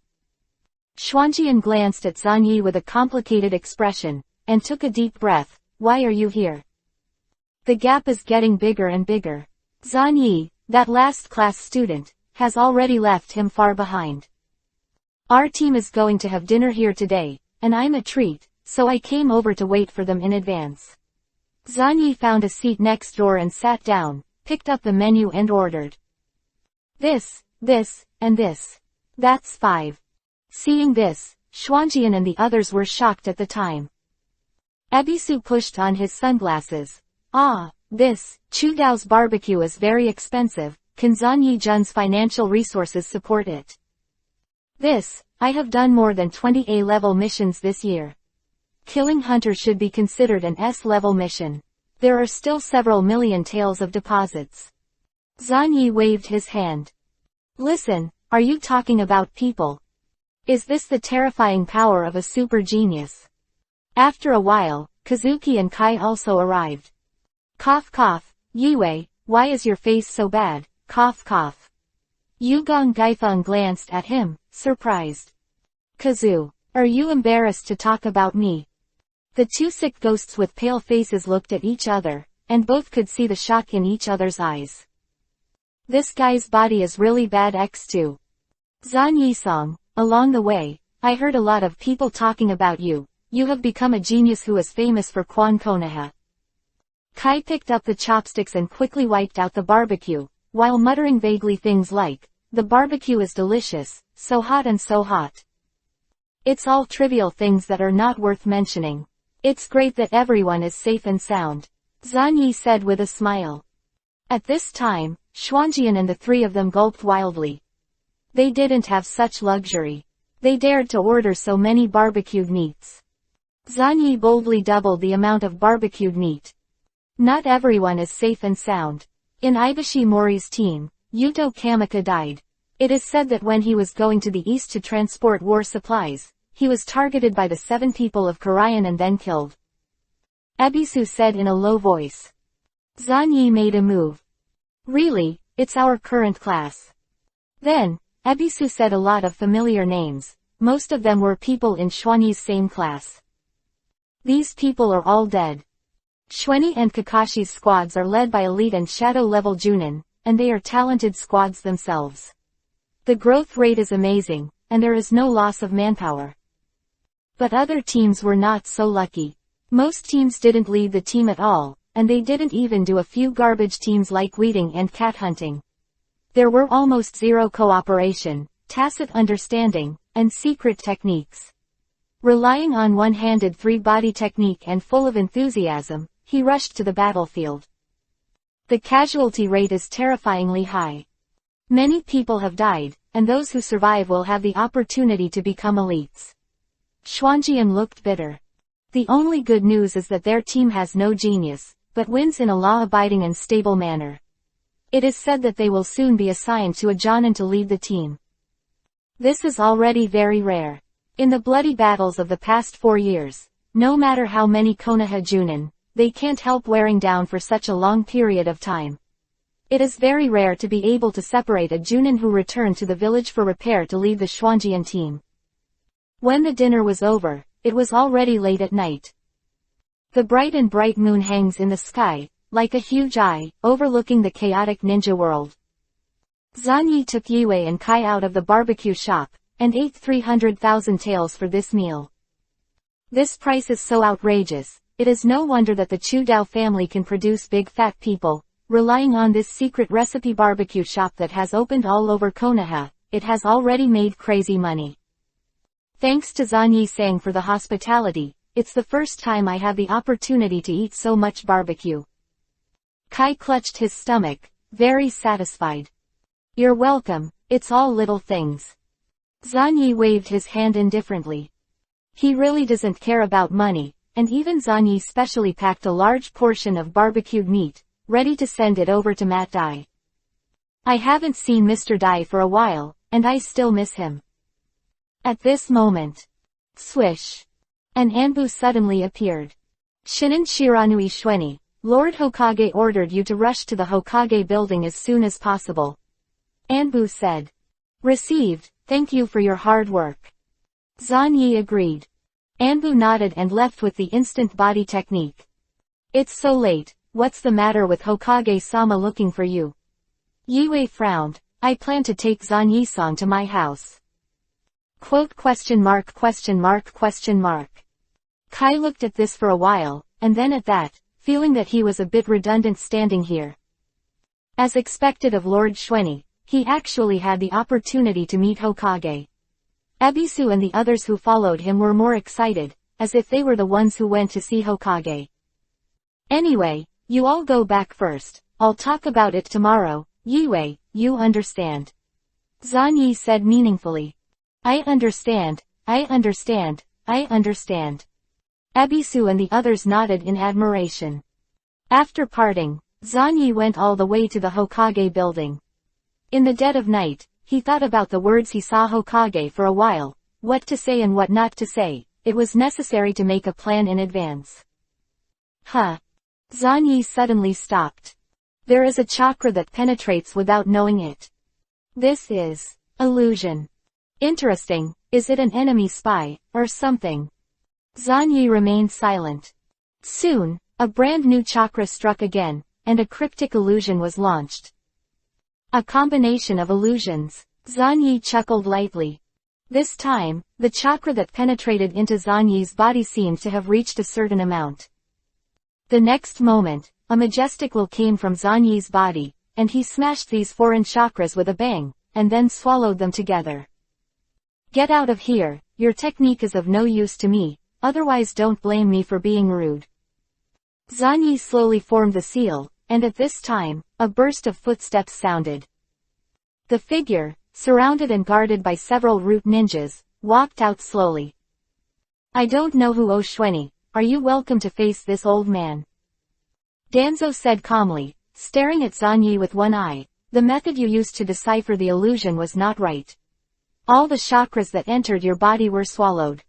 [SPEAKER 1] Xuanjian glanced at Zanyi with a complicated expression, and took a deep breath. Why are you here? The gap is getting bigger and bigger. Zanyi, that last class student, has already left him far behind. Our team is going to have dinner here today, and I'm a treat, so I came over to wait for them in advance. Zanyi found a seat next door and sat down, picked up the menu and ordered. This, and this. That's 5. Seeing this, Xuanjian and the others were shocked at the time. Ebisu pushed on his sunglasses. Ah, this, Chudao's barbecue is very expensive, can Zanyi Jun's financial resources support it? This, I have done more than 20 A-level missions this year. Killing Hunter should be considered an S-level mission. There are still several million taels of deposits. Zanyi waved his hand. Listen, are you talking about people? Is this the terrifying power of a super genius? After a while, Kazuki and Kai also arrived. Cough cough, Yue, why is your face so bad, cough cough. Yugong Gaifeng glanced at him, surprised. Kazu, are you embarrassed to talk about me? The two sick ghosts with pale faces looked at each other, and both could see the shock in each other's eyes. This guy's body is really bad X2. Zanyi Song, along the way, I heard a lot of people talking about you. You have become a genius who is famous for Quan Konoha. Kai picked up the chopsticks and quickly wiped out the barbecue, while muttering vaguely things like, the barbecue is delicious, so hot and so hot. It's all trivial things that are not worth mentioning. It's great that everyone is safe and sound. Zanyi said with a smile. At this time, Xuanjian and the three of them gulped wildly. They didn't have such luxury. They dared to order so many barbecued meats. Zanyi boldly doubled the amount of barbecued meat. Not everyone is safe and sound. In Ibushi Mori's team, Yuto Kamika died. It is said that when he was going to the east to transport war supplies, he was targeted by the 7 people of Karayan and then killed. Ebisu said in a low voice. Zanyi made a move. Really, it's our current class. Then, Ebisu said a lot of familiar names. Most of them were people in Xuanyi's same class. These people are all dead. Xuanyi and Kakashi's squads are led by elite and shadow-level Junin, and they are talented squads themselves. The growth rate is amazing, and there is no loss of manpower. But other teams were not so lucky. Most teams didn't lead the team at all, and they didn't even do a few garbage teams like weeding and cat hunting. There were almost zero cooperation, tacit understanding, and secret techniques. Relying on one-handed three-body technique and full of enthusiasm, he rushed to the battlefield. The casualty rate is terrifyingly high. Many people have died, and those who survive will have the opportunity to become elites. Xuanjian looked bitter. The only good news is that their team has no genius, but wins in a law-abiding and stable manner. It is said that they will soon be assigned to a Jonin to lead the team. This is already very rare. In the bloody battles of the past 4 years, no matter how many Konoha Junin, they can't help wearing down for such a long period of time. It is very rare to be able to separate a Junin who returned to the village for repair to lead the Xuanjian team. When the dinner was over, it was already late at night. The bright moon hangs in the sky, like a huge eye, overlooking the chaotic ninja world. Zanyi took Yue and Kai out of the barbecue shop, and ate 300,000 taels for this meal. This price is so outrageous, it is no wonder that the Chudao family can produce big fat people, relying on this secret recipe barbecue shop that has opened all over Konoha. It has already made crazy money. Thanks to Zanyi Sang for the hospitality, it's the first time I have the opportunity to eat so much barbecue. Kai clutched his stomach, very satisfied. You're welcome, it's all little things. Zanyi waved his hand indifferently. He really doesn't care about money, and even Zanyi specially packed a large portion of barbecued meat, ready to send it over to Matt Dai. I haven't seen Mr. Dai for a while, and I still miss him. At this moment, swish, an Anbu suddenly appeared. Shinin Shiranui Shweni, Lord Hokage ordered you to rush to the Hokage building as soon as possible. Anbu said. Received, thank you for your hard work. Zanyi agreed. Anbu nodded and left with the instant body technique. It's so late, what's the matter with Hokage-sama looking for you? Yue frowned. I plan to take Zanyi-san to my house. Quote ? Kai looked at this for a while, and then at that, feeling that he was a bit redundant standing here. As expected of Lord Shweni, he actually had the opportunity to meet Hokage. Ebisu and the others who followed him were more excited, as if they were the ones who went to see Hokage. Anyway, you all go back first, I'll talk about it tomorrow, Yue, you understand. Zanyi said meaningfully. I understand. Ebisu and the others nodded in admiration. After parting, Zanyi went all the way to the Hokage building. In the dead of night, he thought about the words he saw Hokage for a while, what to say and what not to say. It was necessary to make a plan in advance. Zanyi suddenly stopped. There is a chakra that penetrates without knowing it. This is illusion. Interesting, is it an enemy spy, or something? Zanyi remained silent. Soon, a brand new chakra struck again, and a cryptic illusion was launched. A combination of illusions. Zanyi chuckled lightly. This time, the chakra that penetrated into Zanyi's body seemed to have reached a certain amount. The next moment, a majestic will came from Zanyi's body, and he smashed these foreign chakras with a bang, and then swallowed them together. Get out of here, your technique is of no use to me, otherwise don't blame me for being rude. Zanyi slowly formed the seal, and at this time, a burst of footsteps sounded. The figure, surrounded and guarded by several root ninjas, walked out slowly. I don't know who Oshweni, are you welcome to face this old man? Danzo said calmly, staring at Zanyi with one eye, the method you used to decipher the illusion was not right. All the chakras that entered your body were swallowed.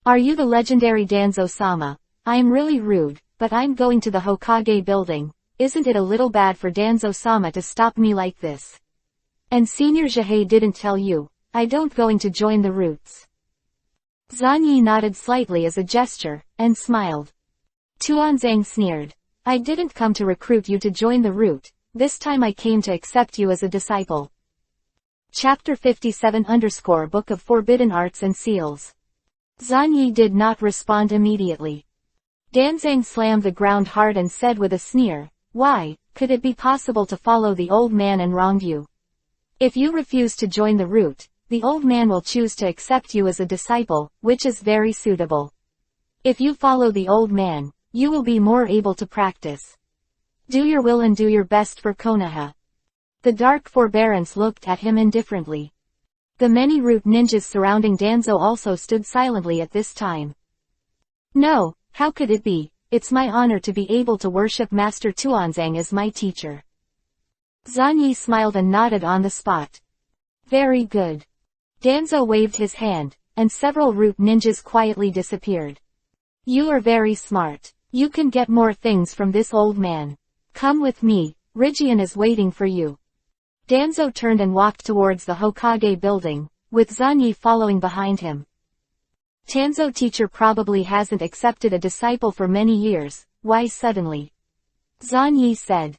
[SPEAKER 1] Are you the legendary Danzo-sama? I am really rude, but I'm going to the Hokage building. Isn't it a little bad for Danzo-sama to stop me like this? And Senior Jihei didn't tell you, I don't going to join the roots. Zanyi nodded slightly as a gesture, and smiled. Tuanzang sneered. I didn't come to recruit you to join the root, this time I came to accept you as a disciple. Chapter 57 _ Book of Forbidden Arts and Seals. Zanyi did not respond immediately. Danzang slammed the ground hard and said with a sneer, why, could it be possible to follow the old man and wrong you? If you refuse to join the root, the old man will choose to accept you as a disciple, which is very suitable. If you follow the old man, you will be more able to practice. Do your will and do your best for Konoha. The dark forbearance looked at him indifferently. The many root ninjas surrounding Danzo also stood silently at this time. No, how could it be? It's my honor to be able to worship Master Tuanzang as my teacher. Zanyi smiled and nodded on the spot. Very good. Danzo waved his hand, and several root ninjas quietly disappeared. You are very smart. You can get more things from this old man. Come with me, Rigian is waiting for you. Danzo turned and walked towards the Hokage building, with Zanyi following behind him. Tanzo teacher probably hasn't accepted a disciple for many years, why suddenly? Zanyi said.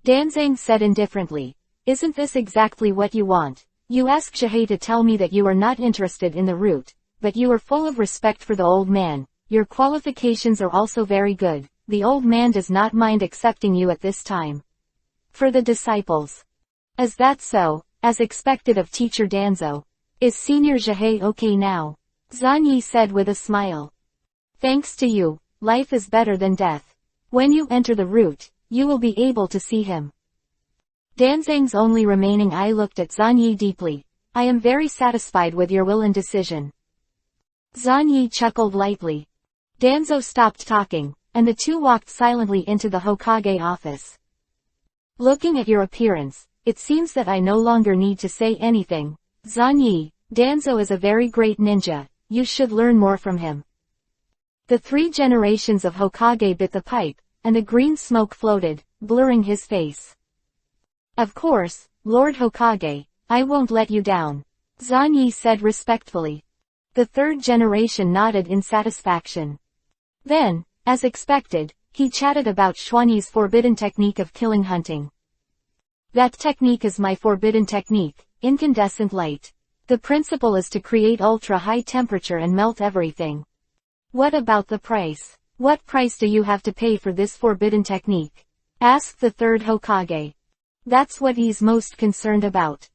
[SPEAKER 1] Danzang said indifferently. Isn't this exactly what you want? You asked Jihei to tell me that you are not interested in the root, but you are full of respect for the old man. Your qualifications are also very good. The old man does not mind accepting you at this time. For the disciples. Is that so, as expected of teacher Danzo? Is Senior Jihei okay now? Zanyi said with a smile. Thanks to you, life is better than death. When you enter the root, you will be able to see him. Danzang's only remaining eye looked at Zanyi deeply. I am very satisfied with your will and decision. Zanyi chuckled lightly. Danzo stopped talking, and the two walked silently into the Hokage office. Looking at your appearance, it seems that I no longer need to say anything. Zanyi, Danzo is a very great ninja, you should learn more from him. The 3 generations of Hokage bit the pipe, and the green smoke floated, blurring his face. Of course, Lord Hokage, I won't let you down, Zanyi said respectfully. The 3rd generation nodded in satisfaction. Then, as expected, he chatted about Xuanyi's forbidden technique of killing hunting. That technique is my forbidden technique, incandescent light. The principle is to create ultra-high temperature and melt everything. What about the price? What price do you have to pay for this forbidden technique? Asked the 3rd Hokage. That's what he's most concerned about.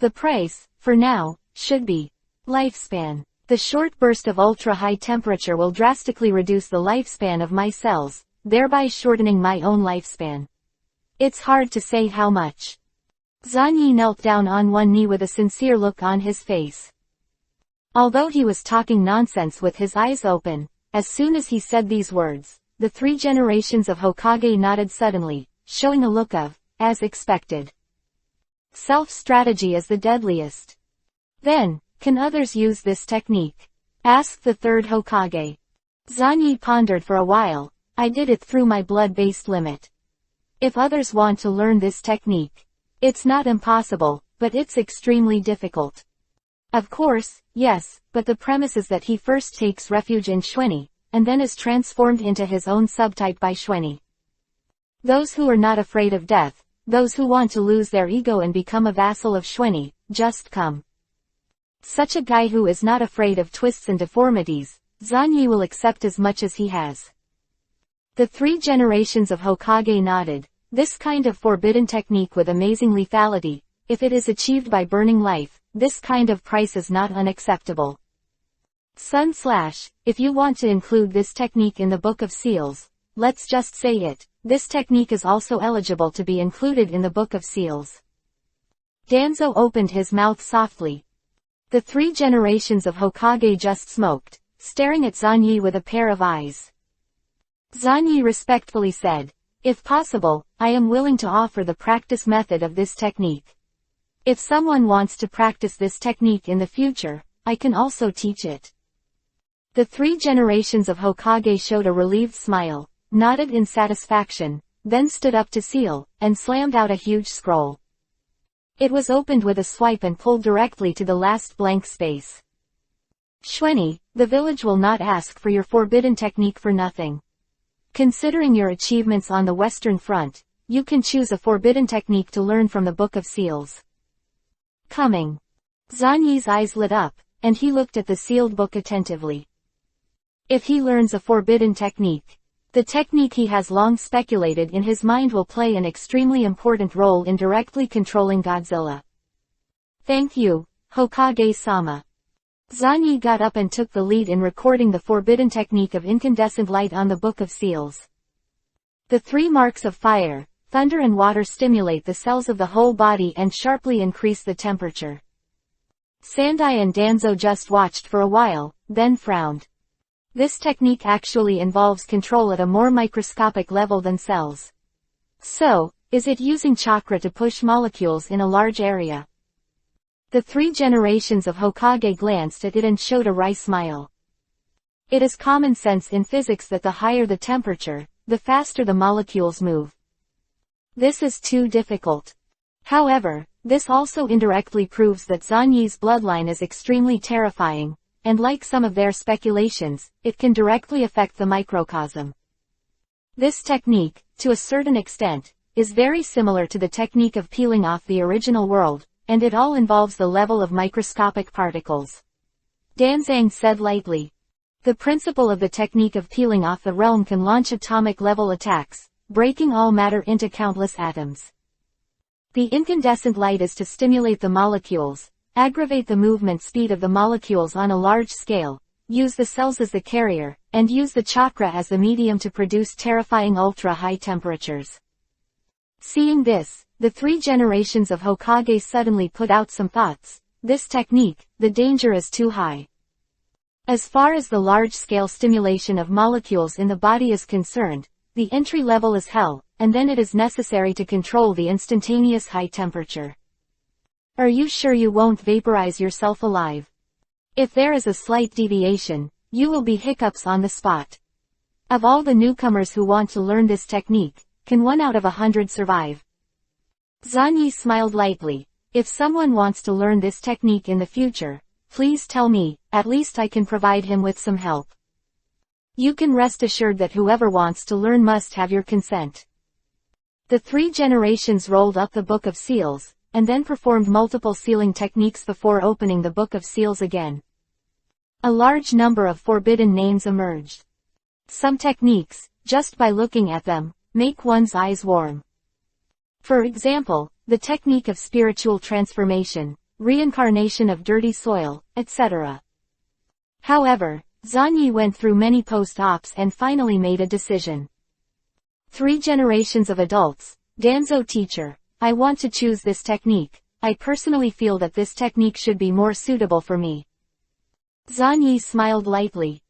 [SPEAKER 1] The price, for now, should be lifespan. The short burst of ultra-high temperature will drastically reduce the lifespan of my cells, thereby shortening my own lifespan. It's hard to say how much. Zanyi knelt down on one knee with a sincere look on his face. Although he was talking nonsense with his eyes open, as soon as he said these words, the 3 generations of Hokage nodded suddenly, showing a look of, as expected. Self-strategy is the deadliest. Then, can others use this technique? Asked the 3rd Hokage. Zanyi pondered for a while. I did it through my blood-based limit. If others want to learn this technique, it's not impossible, but it's extremely difficult. Of course, yes, but the premise is that he first takes refuge in Xuanyi, and then is transformed into his own subtype by Xuanyi. Those who are not afraid of death, those who want to lose their ego and become a vassal of Xuanyi, just come. Such a guy who is not afraid of twists and deformities, Zanyi will accept as much as he has. The 3 generations of Hokage nodded. This kind of forbidden technique with amazing lethality, if it is achieved by burning life, this kind of price is not unacceptable. If you want to include this technique in the Book of Seals, let's just say it, this technique is also eligible to be included in the Book of Seals. Danzo opened his mouth softly. The 3 generations of Hokage just smoked, staring at Zanyi with a pair of eyes. Zanyi respectfully said, if possible, I am willing to offer the practice method of this technique. If someone wants to practice this technique in the future, I can also teach it. The 3 generations of Hokage showed a relieved smile, nodded in satisfaction, then stood up to seal, and slammed out a huge scroll. It was opened with a swipe and pulled directly to the last blank space. Xuanyi, the village will not ask for your forbidden technique for nothing. Considering your achievements on the Western Front, you can choose a forbidden technique to learn from the Book of Seals. Coming. Zanyi's eyes lit up, and he looked at the sealed book attentively. If he learns a forbidden technique, the technique he has long speculated in his mind will play an extremely important role in directly controlling Godzilla. Thank you, Hokage-sama. Zanyi got up and took the lead in recording the forbidden technique of incandescent light on the Book of Seals. The 3 marks of fire, thunder and water stimulate the cells of the whole body and sharply increase the temperature. Sandai and Danzo just watched for a while, then frowned. This technique actually involves control at a more microscopic level than cells. So, is it using chakra to push molecules in a large area? The 3 generations of Hokage glanced at it and showed a wry smile. It is common sense in physics that the higher the temperature, the faster the molecules move. This is too difficult. However, this also indirectly proves that Zanyi's bloodline is extremely terrifying, and like some of their speculations, it can directly affect the microcosm. This technique, to a certain extent, is very similar to the technique of peeling off the original world, and it all involves the level of microscopic particles. Danzang said lightly. The principle of the technique of peeling off the realm can launch atomic-level attacks, breaking all matter into countless atoms. The incandescent light is to stimulate the molecules, aggravate the movement speed of the molecules on a large scale, use the cells as the carrier, and use the chakra as the medium to produce terrifying ultra-high temperatures. Seeing this, the 3 generations of Hokage suddenly put out some thoughts. This technique, the danger is too high. As far as the large-scale stimulation of molecules in the body is concerned, the entry level is hell, and then it is necessary to control the instantaneous high temperature. Are you sure you won't vaporize yourself alive? If there is a slight deviation, you will be hiccups on the spot. Of all the newcomers who want to learn this technique, can 1 out of 100 survive? Zanyi smiled lightly. If someone wants to learn this technique in the future, please tell me, at least I can provide him with some help. You can rest assured that whoever wants to learn must have your consent. The 3 generations rolled up the Book of Seals, and then performed multiple sealing techniques before opening the Book of Seals again. A large number of forbidden names emerged. Some techniques, just by looking at them, make one's eyes warm. For example, the technique of spiritual transformation, reincarnation of dirty soil, etc. However, Zanyi went through many post-ops and finally made a decision. 3 generations of adults. Danzo teacher, I want to choose this technique. I personally feel that this technique should be more suitable for me. Zanyi smiled lightly.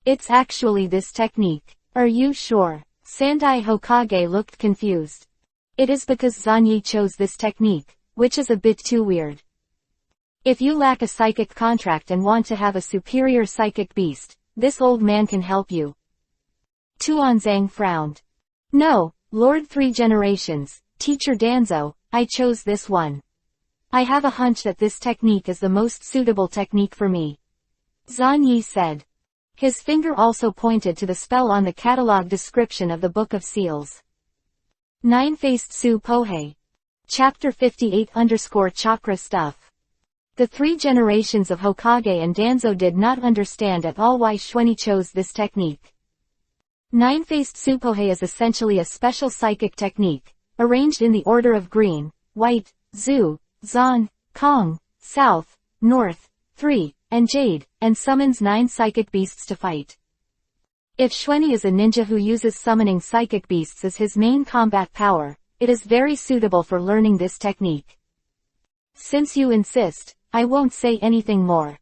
[SPEAKER 1] It's actually this technique. Are you sure? Sandai Hokage looked confused. It is because Zanyi chose this technique, which is a bit too weird. If you lack a psychic contract and want to have a superior psychic beast, this old man can help you. Tuanzang frowned. No, Lord 3 generations, Teacher Danzo, I chose this one. I have a hunch that this technique is the most suitable technique for me. Zanyi said. His finger also pointed to the spell on the catalog description of the Book of Seals. 9-Faced Su Pohei. Chapter 58_Chakra Stuff. The 3 generations of Hokage and Danzo did not understand at all why Xuanyi chose this technique. 9-Faced Su Pohei is essentially a special psychic technique, arranged in the order of green, white, Zhu, Zan, Kong, South, North, 3, and Jade, and summons 9 psychic beasts to fight. If Xuanyi is a ninja who uses summoning psychic beasts as his main combat power, it is very suitable for learning this technique. Since you insist, I won't say anything more.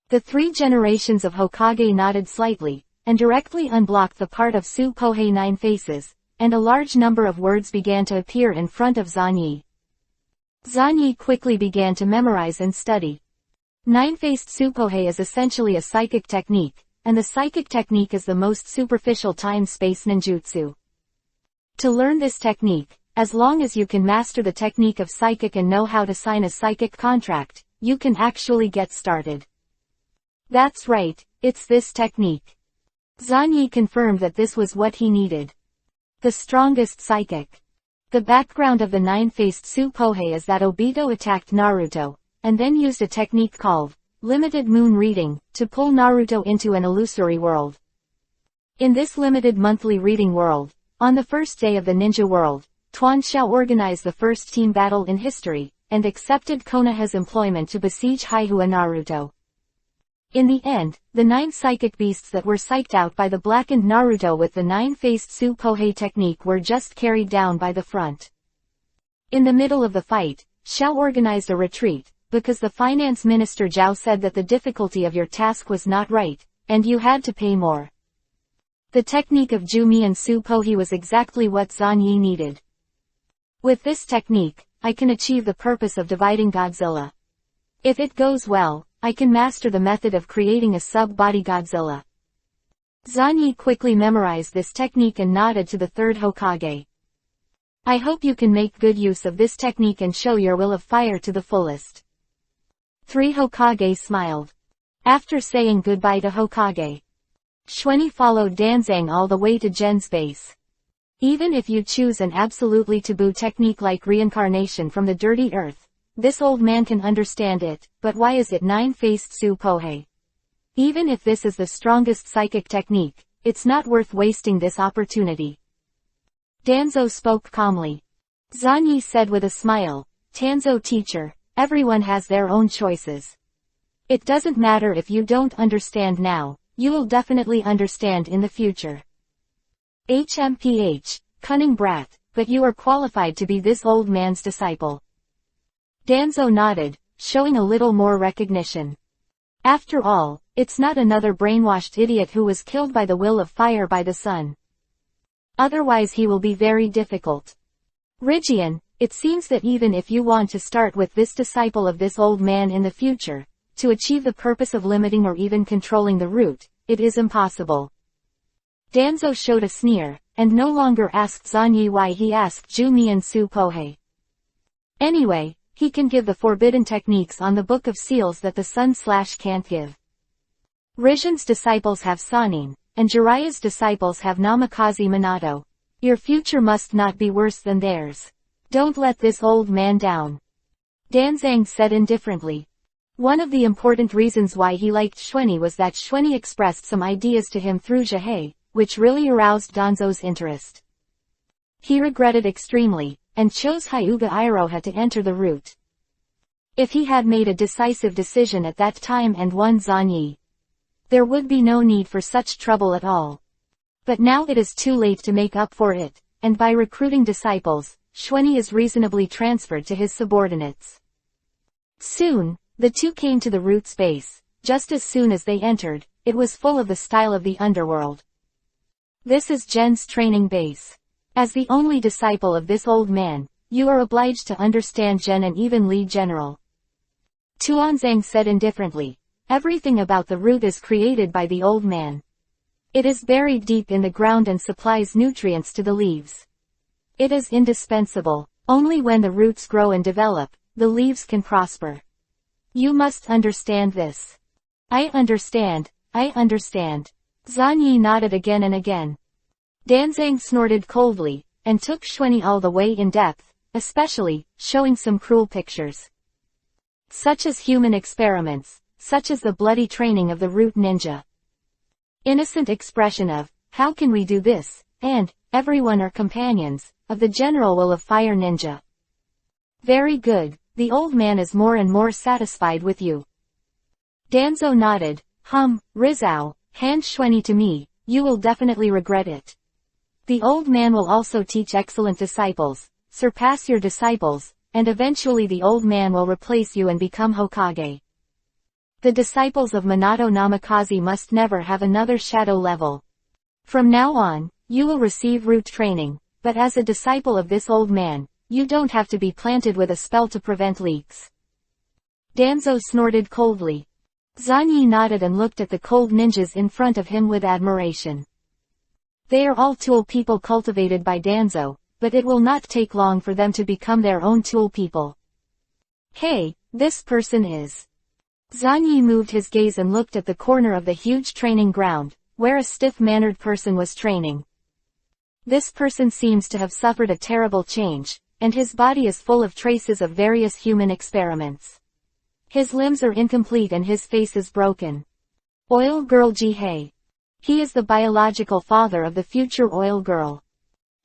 [SPEAKER 1] The 3 generations of Hokage nodded slightly, and directly unblocked the part of Su Pohei 9 faces, and a large number of words began to appear in front of Zanyi. Zanyi quickly began to memorize and study. 9-Faced Su Pohei is essentially a psychic technique, and the psychic technique is the most superficial time-space ninjutsu. To learn this technique, as long as you can master the technique of psychic and know how to sign a psychic contract, you can actually get started. That's right, it's this technique. Zanyi confirmed that this was what he needed. The strongest psychic. The background of the 9-Faced Su Pohei is that Obito attacked Naruto, and then used a technique called limited moon reading to pull Naruto into an illusory world. In this limited monthly reading world, on the first day of the ninja world, Tuan Xiao organized the first team battle in history, and accepted Konoha's employment to besiege Haihua Naruto. In the end, the 9 psychic beasts that were psyched out by the blackened Naruto with the 9-Faced Su Pohei technique were just carried down by the front. In the middle of the fight, Xiao organized a retreat, because the finance minister Zhao said that the difficulty of your task was not right, and you had to pay more. The technique of Jumi and Su Pohei was exactly what Zanyi needed. With this technique, I can achieve the purpose of dividing Godzilla. If it goes well, I can master the method of creating a sub-body Godzilla. Zanyi quickly memorized this technique and nodded to the 3rd Hokage. I hope you can make good use of this technique and show your will of fire to the fullest. 3 Hokage smiled. After saying goodbye to Hokage, Xuanyi followed Danzang all the way to Gen's base. Even if you choose an absolutely taboo technique like reincarnation from the dirty earth, this old man can understand it, but why is it 9-Faced Su Pohei? Even if this is the strongest psychic technique, it's not worth wasting this opportunity. Danzo spoke calmly. Zanyi said with a smile, Tanzo teacher, everyone has their own choices. It doesn't matter if you don't understand now, you will definitely understand in the future. HMPH, cunning brat, but you are qualified to be this old man's disciple. Danzo nodded, showing a little more recognition. After all, it's not another brainwashed idiot who was killed by the will of fire by the sun. Otherwise he will be very difficult. Rygian, it seems that even if you want to start with this disciple of this old man in the future, to achieve the purpose of limiting or even controlling the root, it is impossible. Danzo showed a sneer, and no longer asked Zanyi why he asked Ju and Su Pohei. Anyway, he can give the forbidden techniques on the Book of Seals that the sun/can't give. Rygian's disciples have Sanin, and Jiraiya's disciples have Namikaze Minato. Your future must not be worse than theirs. Don't let this old man down. Danzang said indifferently. One of the important reasons why he liked Xuanyi was that Xuanyi expressed some ideas to him through Jihei, which really aroused Danzo's interest. He regretted extremely, and chose Hyuga Iroha to enter the route. If he had made a decisive decision at that time and won Zanyi, there would be no need for such trouble at all. But now it is too late to make up for it, and by recruiting disciples, Xuanyi is reasonably transferred to his subordinates. Soon, the two came to the route's base. Just as soon as they entered, it was full of the style of the underworld. This is Gen's training base. As the only disciple of this old man, you are obliged to understand Gen and even lead general. Tuanzang said indifferently. Everything about the root is created by the old man. It is buried deep in the ground and supplies nutrients to the leaves. It is indispensable. Only when the roots grow and develop, the leaves can prosper. You must understand this. I understand. Zanyi nodded again and again. Danzang snorted coldly, and took Xuanyi all the way in depth, especially, showing some cruel pictures. Such as human experiments, such as the bloody training of the root ninja. Innocent expression of, how can we do this, and, everyone are companions, of the general will of fire ninja. Very good, the old man is more and more satisfied with you. Danzo nodded. Rizao, hand Xuanyi to me, you will definitely regret it. The old man will also teach excellent disciples, surpass your disciples, and eventually the old man will replace you and become Hokage. The disciples of Minato Namikaze must never have another shadow level. From now on, you will receive root training, but as a disciple of this old man, you don't have to be planted with a spell to prevent leaks. Danzo snorted coldly. Zanyi nodded and looked at the cold ninjas in front of him with admiration. They are all tool people cultivated by Danzo, but it will not take long for them to become their own tool people. Hey, this person is. Zanyi moved his gaze and looked at the corner of the huge training ground, where a stiff-mannered person was training. This person seems to have suffered a terrible change, and his body is full of traces of various human experiments. His limbs are incomplete and his face is broken. Oil Girl Jihei. He is the biological father of the future Oil Girl.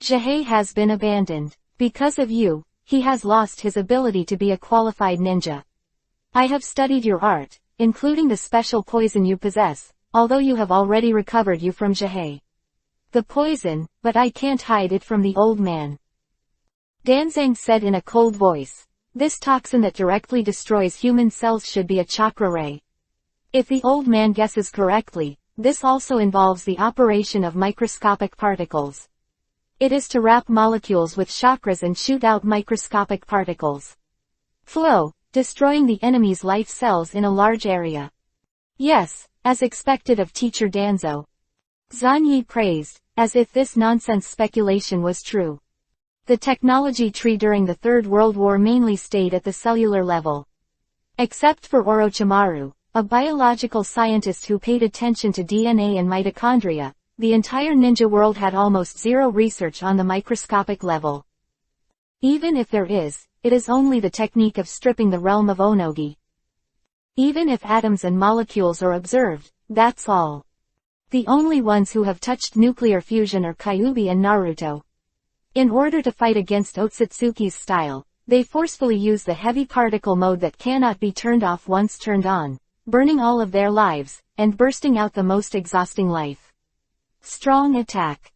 [SPEAKER 1] Jihei has been abandoned. Because of you, he has lost his ability to be a qualified ninja. I have studied your art, including the special poison you possess, although you have already recovered you from Jihei. The poison, but I can't hide it from the old man. Danzang said in a cold voice. This toxin that directly destroys human cells should be a chakra ray. If the old man guesses correctly, this also involves the operation of microscopic particles. It is to wrap molecules with chakras and shoot out microscopic particles. Flow, destroying the enemy's life cells in a large area. Yes, as expected of teacher Danzo. Zanyi praised, as if this nonsense speculation was true. The technology tree during the Third World War mainly stayed at the cellular level. Except for Orochimaru, a biological scientist who paid attention to DNA and mitochondria, the entire ninja world had almost zero research on the microscopic level. Even if there is, it is only the technique of stripping the realm of Onogi. Even if atoms and molecules are observed, that's all. The only ones who have touched nuclear fusion are Kyuubi and Naruto. In order to fight against Otsutsuki's style, they forcefully use the heavy particle mode that cannot be turned off once turned on, burning all of their lives, and bursting out the most exhausting life. Strong attack.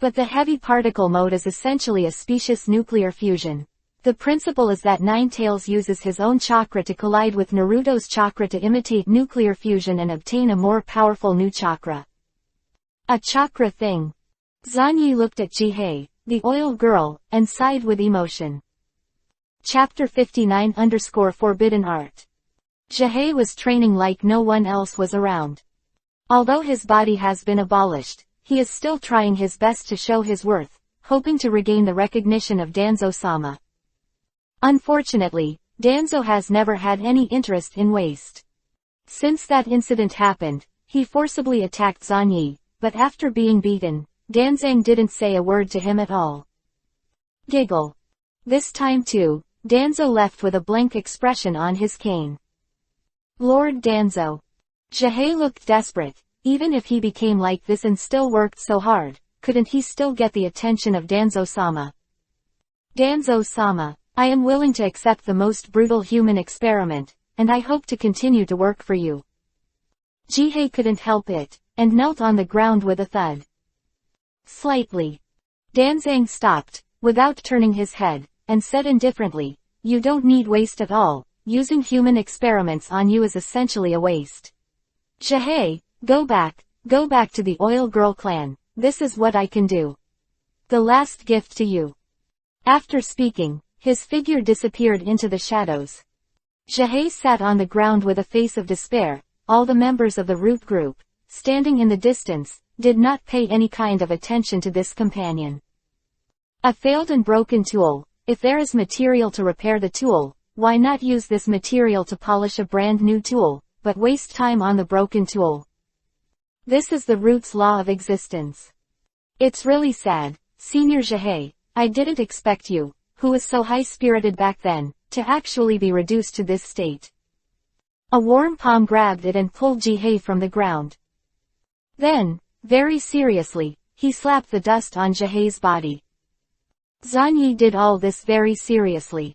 [SPEAKER 1] But the heavy particle mode is essentially a specious nuclear fusion. The principle is that Ninetales uses his own chakra to collide with Naruto's chakra to imitate nuclear fusion and obtain a more powerful new chakra. A chakra thing. Zanyi looked at Jihei, the oil girl, and sighed with emotion. Chapter 59_Forbidden Art. Jihei was training like no one else was around. Although his body has been abolished, he is still trying his best to show his worth, hoping to regain the recognition of Danzo-sama. Unfortunately, Danzo has never had any interest in waste. Since that incident happened, he forcibly attacked Zanyi, but after being beaten, Danzang didn't say a word to him at all. Giggle. This time too, Danzo left with a blank expression on his cane. Lord Danzo. Jihei looked desperate. Even if he became like this and still worked so hard, couldn't he still get the attention of Danzo-sama? Danzo-sama, I am willing to accept the most brutal human experiment, and I hope to continue to work for you. Jihei couldn't help it, and knelt on the ground with a thud. Slightly. Danzang stopped, without turning his head, and said indifferently, you don't need waste at all, using human experiments on you is essentially a waste. Jihei, go back to the Oil Girl clan, this is what I can do. The last gift to you. After speaking, his figure disappeared into the shadows. Jihei sat on the ground with a face of despair. All the members of the root group, standing in the distance, did not pay any kind of attention to this companion. A failed and broken tool. If there is material to repair the tool, why not use this material to polish a brand new tool, but waste time on the broken tool? This is the root's law of existence. It's really sad, Senior Jihei, I didn't expect you, who was so high-spirited back then, to actually be reduced to this state. A warm palm grabbed it and pulled Jihei from the ground. Then, very seriously, he slapped the dust on Jihei's body. Zanyi did all this very seriously.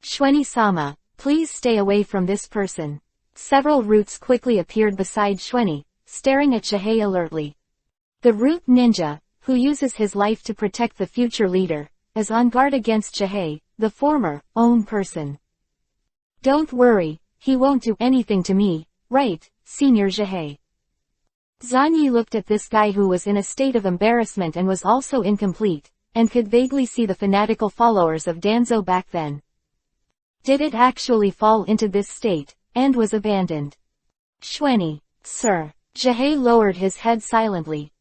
[SPEAKER 1] Shueni-sama, please stay away from this person. Several roots quickly appeared beside Shueni, staring at Jihei alertly. The root ninja, who uses his life to protect the future leader, is on guard against Jihei, the former, own person. Don't worry, he won't do anything to me, right, Senior Jihei? Zanyi looked at this guy who was in a state of embarrassment and was also incomplete, and could vaguely see the fanatical followers of Danzo back then. Did it actually fall into this state, and was abandoned? Shueni, sir. Jihei lowered his head silently.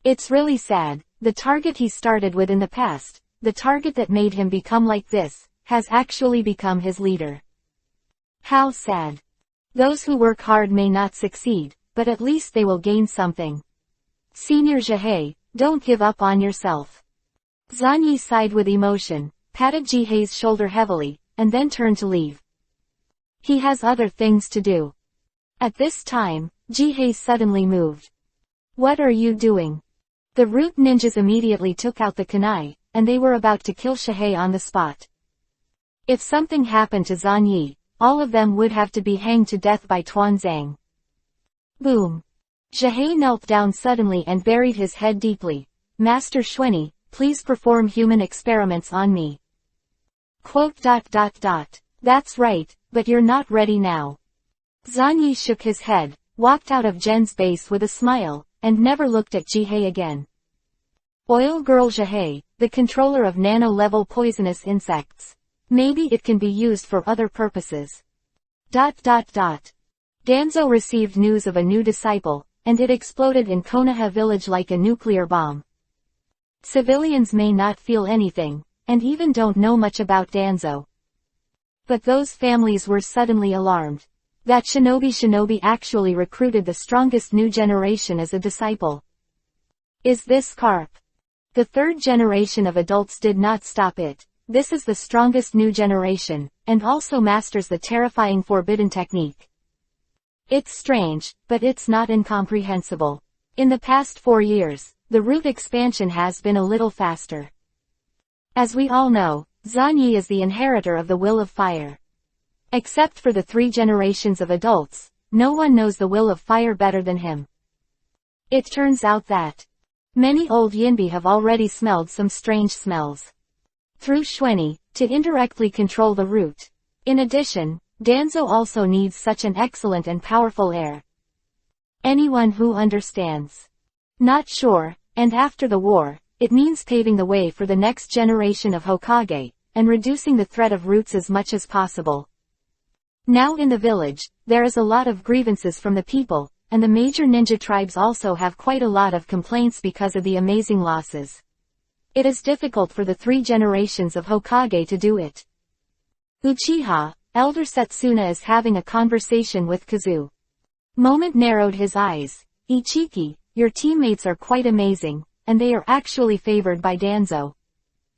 [SPEAKER 1] It's really sad, the target he started with in the past, the target that made him become like this, has actually become his leader. How sad. Those who work hard may not succeed, but at least they will gain something. Senior Jihei, don't give up on yourself. Zanyi sighed with emotion, patted Jihei's shoulder heavily, and then turned to leave. He has other things to do. At this time, Jihei suddenly moved. What are you doing? The root ninjas immediately took out the kunai, and they were about to kill Jihei on the spot. If something happened to Zanyi, all of them would have to be hanged to death by Tuanzang. Boom. Jihei knelt down suddenly and buried his head deeply. Master Shueni, please perform human experiments on me. That's right, but you're not ready now. Zanyi shook his head, walked out of Gen's base with a smile, and never looked at Jihei again. Oil Girl Jihei, the controller of nano-level poisonous insects. Maybe it can be used for other purposes. Danzo received news of a new disciple, and it exploded in Konoha village like a nuclear bomb. Civilians may not feel anything, and even don't know much about Danzo. But those families were suddenly alarmed. That shinobi actually recruited the strongest new generation as a disciple. Is this Carp? The third generation of adults did not stop it. This is the strongest new generation, and also masters the terrifying forbidden technique. It's strange, but it's not incomprehensible. In the past 4 years, the root expansion has been a little faster. As we all know, Zanyi is the inheritor of the will of fire. Except for the 3 generations of adults, no one knows the will of fire better than him. It turns out that many old Yinbi have already smelled some strange smells. through Xuanyi, to indirectly control the root. In addition, Danzo also needs such an excellent and powerful heir. Anyone who understands. Not sure, and after the war, it means paving the way for the next generation of Hokage, and reducing the threat of roots as much as possible. Now in the village, there is a lot of grievances from the people, and the major ninja tribes also have quite a lot of complaints because of the amazing losses. It is difficult for the 3 generations of Hokage to do it. Uchiha, Elder Setsuna is having a conversation with Kazu. Moment narrowed his eyes. Ichiki, your teammates are quite amazing, and they are actually favored by Danzo.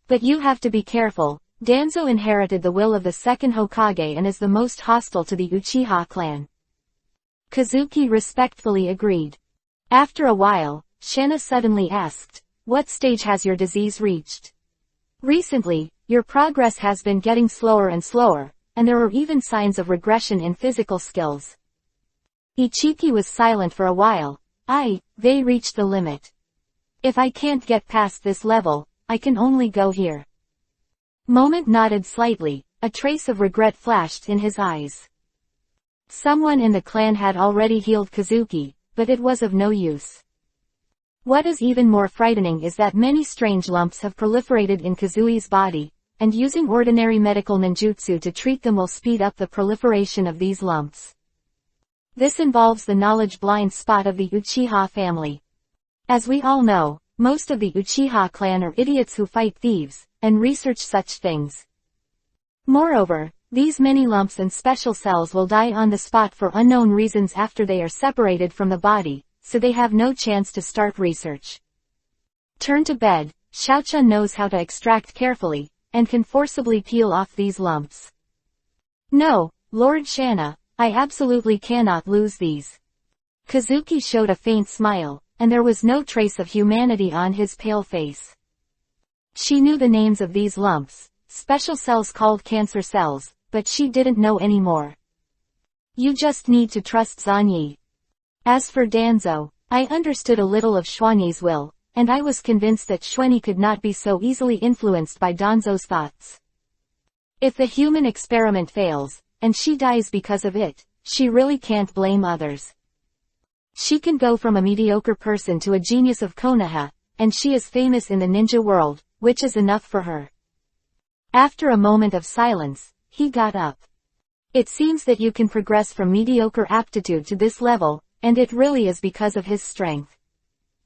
[SPEAKER 1] But you have to be careful. Danzo inherited the will of the second Hokage and is the most hostile to the Uchiha clan. Kazuki respectfully agreed. After a while, Shanna suddenly asked, what stage has your disease reached? Recently, your progress has been getting slower and slower, and there are even signs of regression in physical skills. Ichiki was silent for a while. They reached the limit. If I can't get past this level, I can only go here. Moment nodded slightly, a trace of regret flashed in his eyes. Someone in the clan had already healed Kazuki, but it was of no use. What is even more frightening is that many strange lumps have proliferated in Kazui's body, and using ordinary medical ninjutsu to treat them will speed up the proliferation of these lumps. This involves the knowledge blind spot of the Uchiha family. As we all know, most of the Uchiha clan are idiots who fight thieves, and research such things. Moreover, these many lumps and special cells will die on the spot for unknown reasons after they are separated from the body, so they have no chance to start research. Turn to bed, Xiaochun knows how to extract carefully, and can forcibly peel off these lumps. No, Lord Shanna, I absolutely cannot lose these. Kazuki showed a faint smile, and there was no trace of humanity on his pale face. She knew the names of these lumps, special cells called cancer cells, but she didn't know any more. You just need to trust Zanyi. As for Danzo, I understood a little of Xuanyi's will, and I was convinced that Xuanyi could not be so easily influenced by Danzo's thoughts. If the human experiment fails, and she dies because of it, she really can't blame others. She can go from a mediocre person to a genius of Konoha, and she is famous in the ninja world, which is enough for her. After a moment of silence, he got up. It seems that you can progress from mediocre aptitude to this level, and it really is because of his strength.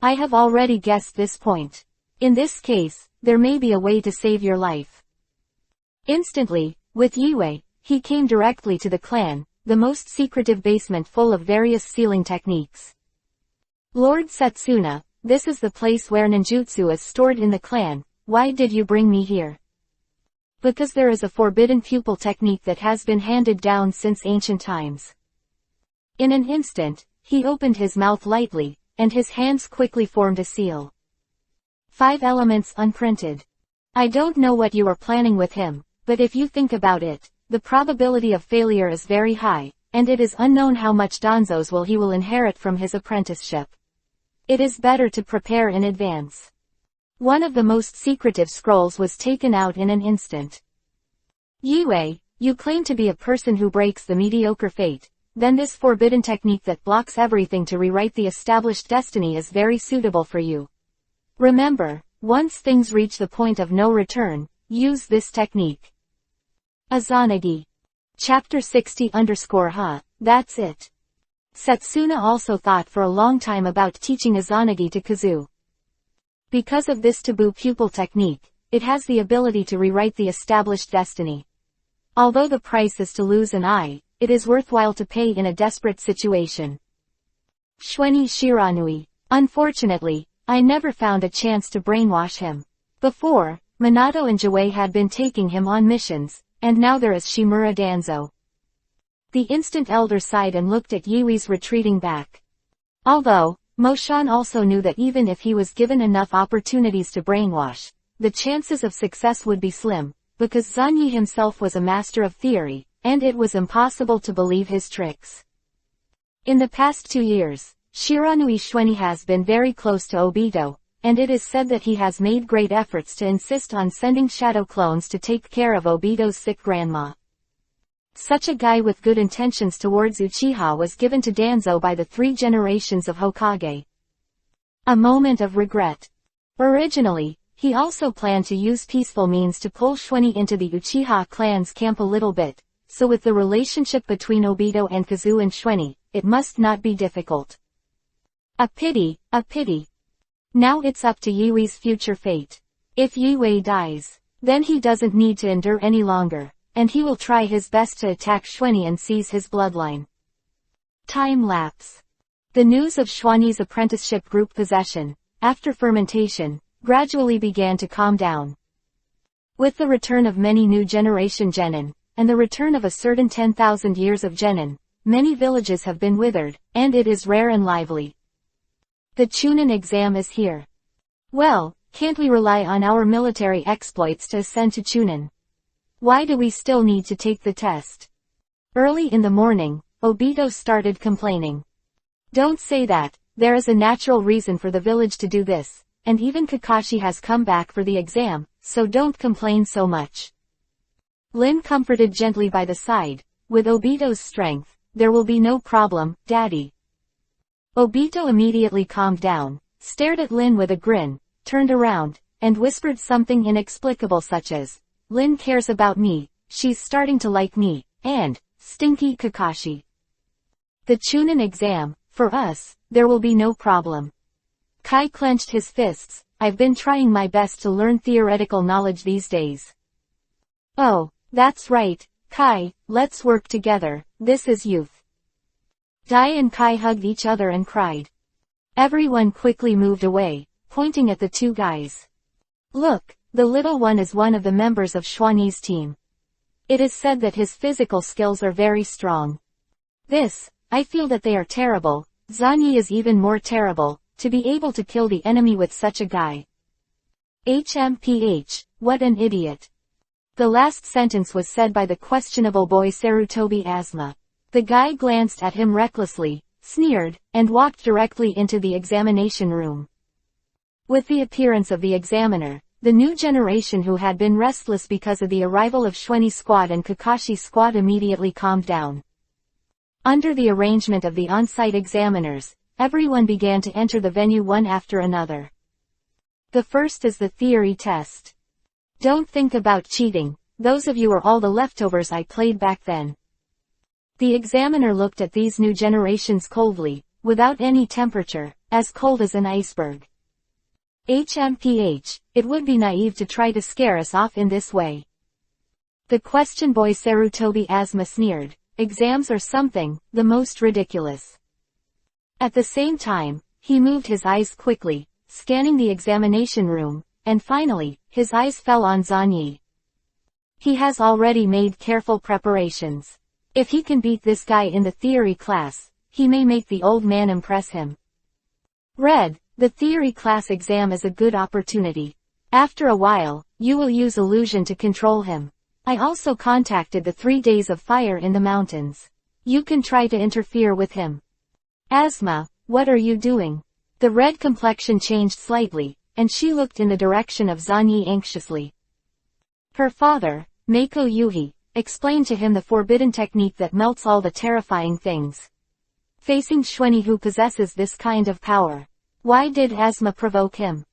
[SPEAKER 1] I have already guessed this point. In this case, there may be a way to save your life. Instantly, with Yue, he came directly to the clan, the most secretive basement full of various sealing techniques. Lord Setsuna, this is the place where ninjutsu is stored in the clan. Why did you bring me here? Because there is a forbidden pupil technique that has been handed down since ancient times. In an instant, he opened his mouth lightly, and his hands quickly formed a seal. 5 elements unprinted. I don't know what you are planning with him, but if you think about it, the probability of failure is very high, and it is unknown how much Danzo's will he will inherit from his apprenticeship. It is better to prepare in advance. One of the most secretive scrolls was taken out in an instant. Yue, you claim to be a person who breaks the mediocre fate, then this forbidden technique that blocks everything to rewrite the established destiny is very suitable for you. Remember, once things reach the point of no return, use this technique. Izanagi. Chapter 60_. That's it. Setsuna also thought for a long time about teaching Izanagi to Kazu. Because of this taboo pupil technique, it has the ability to rewrite the established destiny. Although the price is to lose an eye, it is worthwhile to pay in a desperate situation. Xuanyi Shiranui. Unfortunately, I never found a chance to brainwash him. Before, Minato and Jue had been taking him on missions, and now there is Shimura Danzo. The instant elder sighed and looked at Yui's retreating back. Although, Moshan also knew that even if he was given enough opportunities to brainwash, the chances of success would be slim, because Zanyi himself was a master of theory, and it was impossible to believe his tricks. In the past 2 years, Shiranui Xuanyi has been very close to Obito, and it is said that he has made great efforts to insist on sending shadow clones to take care of Obito's sick grandma. Such a guy with good intentions towards Uchiha was given to Danzo by the 3 generations of Hokage. A moment of regret. Originally, he also planned to use peaceful means to pull Schwenny into the Uchiha clan's camp a little bit, so with the relationship between Obito and Kazu and Schwenny, it must not be difficult. A pity, a pity. Now it's up to Yui's future fate. If Yui dies, then he doesn't need to endure any longer, and he will try his best to attack Schwenny and seize his bloodline. Time lapse. The news of Schwenny's apprenticeship group possession, after fermentation, gradually began to calm down. With the return of many new generation genin, and the return of a certain 10,000 years of genin, many villages have been withered, and it is rare and lively. The Chunin exam is here. Well, can't we rely on our military exploits to ascend to Chunin? Why do we still need to take the test? Early in the morning, Obito started complaining. Don't say that, there is a natural reason for the village to do this, and even Kakashi has come back for the exam, so don't complain so much. Lin comforted gently by the side, with Obito's strength, there will be no problem, Daddy. Obito immediately calmed down, stared at Lin with a grin, turned around, and whispered something inexplicable such as, Lin cares about me, she's starting to like me, and, stinky Kakashi. The Chunin exam, for us, there will be no problem. Kai clenched his fists, I've been trying my best to learn theoretical knowledge these days. Oh, that's right, Kai, let's work together, this is youth. Dai and Kai hugged each other and cried. Everyone quickly moved away, pointing at the 2 guys. Look, the little one is one of the members of Schwenny's team. It is said that his physical skills are very strong. I feel that they are terrible, Zanyi is even more terrible, to be able to kill the enemy with such a guy. HMPH, what an idiot. The last sentence was said by the questionable boy Sarutobi Asma. The guy glanced at him recklessly, sneered, and walked directly into the examination room. With the appearance of the examiner, the new generation who had been restless because of the arrival of Schwenny's squad and Kakashi's squad immediately calmed down. Under the arrangement of the on-site examiners, everyone began to enter the venue one after another. The first is the theory test. Don't think about cheating, those of you are all the leftovers I played back then. The examiner looked at these new generations coldly, without any temperature, as cold as an iceberg. HMPH, it would be naive to try to scare us off in this way. The question boy Sarutobi Asma sneered, exams are something, the most ridiculous. At the same time, he moved his eyes quickly, scanning the examination room, and finally, his eyes fell on Zanyi. He has already made careful preparations. If he can beat this guy in the theory class, he may make the old man impress him. Red, the theory class exam is a good opportunity. After a while, you will use illusion to control him. I also contacted the 3 days of fire in the mountains. You can try to interfere with him. Asma, what are you doing? The red complexion changed slightly, and she looked in the direction of Zanyi anxiously. Her father, Mako Yuhi, explained to him the forbidden technique that melts all the terrifying things. Facing Schwenny who possesses this kind of power. Why did Asma provoke him?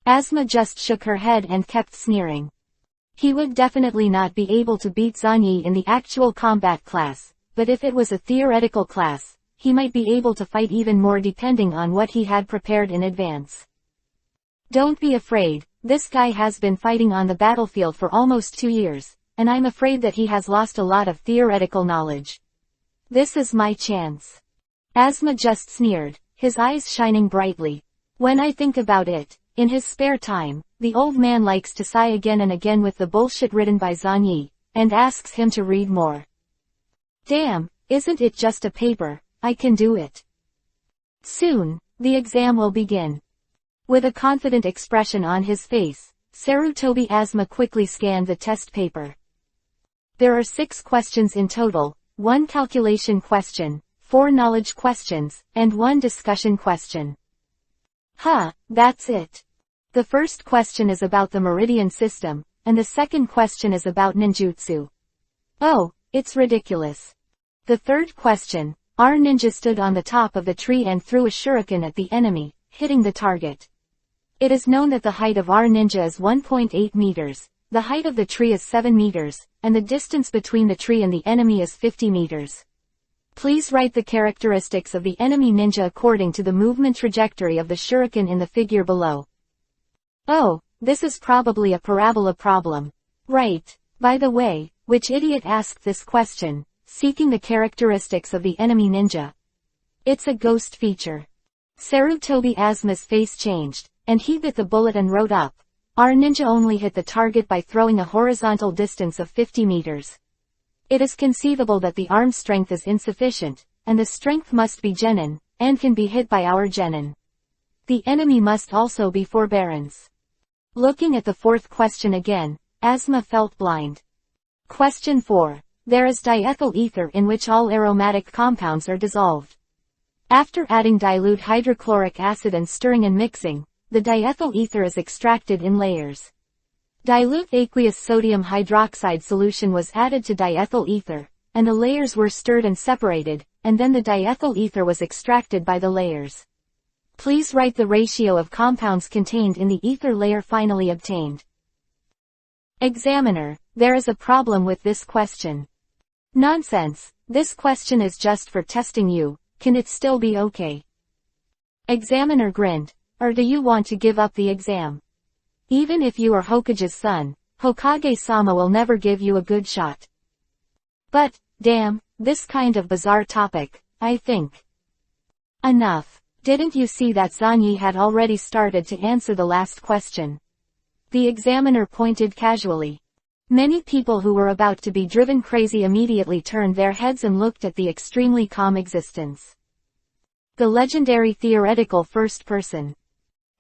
[SPEAKER 1] Asma just shook her head and kept sneering. He would definitely not be able to beat Zanyi in the actual combat class, but if it was a theoretical class, he might be able to fight even more depending on what he had prepared in advance. Don't be afraid, this guy has been fighting on the battlefield for almost 2 years, and I'm afraid that he has lost a lot of theoretical knowledge. This is my chance. Asma just sneered, his eyes shining brightly. When I think about it, in his spare time, the old man likes to sigh again and again with the bullshit written by Zanyi, and asks him to read more. Damn, isn't it just a paper, I can do it. Soon, the exam will begin. With a confident expression on his face, Sarutobi Asma quickly scanned the test paper. There are 6 questions in total, 1 calculation question, 4 knowledge questions, and 1 discussion question. That's it. The first question is about the Meridian system, and the second question is about ninjutsu. Oh, it's ridiculous. The third question, our ninja stood on the top of the tree and threw a shuriken at the enemy, hitting the target. It is known that the height of our ninja is 1.8 meters, the height of the tree is 7 meters, and the distance between the tree and the enemy is 50 meters. Please write the characteristics of the enemy ninja according to the movement trajectory of the shuriken in the figure below. Oh, this is probably a parabola problem. Right. By the way, which idiot asked this question, seeking the characteristics of the enemy ninja? It's a ghost feature. Sarutobi Asma's face changed, and he bit the bullet and wrote up. Our ninja only hit the target by throwing a horizontal distance of 50 meters. It is conceivable that the arm strength is insufficient, and the strength must be genin, and can be hit by our genin. The enemy must also be forbearance. Looking at the fourth question again, Asma felt blind. Question 4. There is diethyl ether in which all aromatic compounds are dissolved. After adding dilute hydrochloric acid and stirring and mixing, the diethyl ether is extracted in layers. Dilute aqueous sodium hydroxide solution was added to diethyl ether, and the layers were stirred and separated, and then the diethyl ether was extracted by the layers. Please write the ratio of compounds contained in the ether layer finally obtained. Examiner, there is a problem with this question. Nonsense, this question is just for testing you, can it still be okay? Examiner grinned, or do you want to give up the exam? Even if you are Hokage's son, Hokage-sama will never give you a good shot. But, damn, this kind of bizarre topic, I think. Enough. Didn't you see that Zanyi had already started to answer the last question? The examiner pointed casually. Many people who were about to be driven crazy immediately turned their heads and looked at the extremely calm existence. The legendary theoretical first person.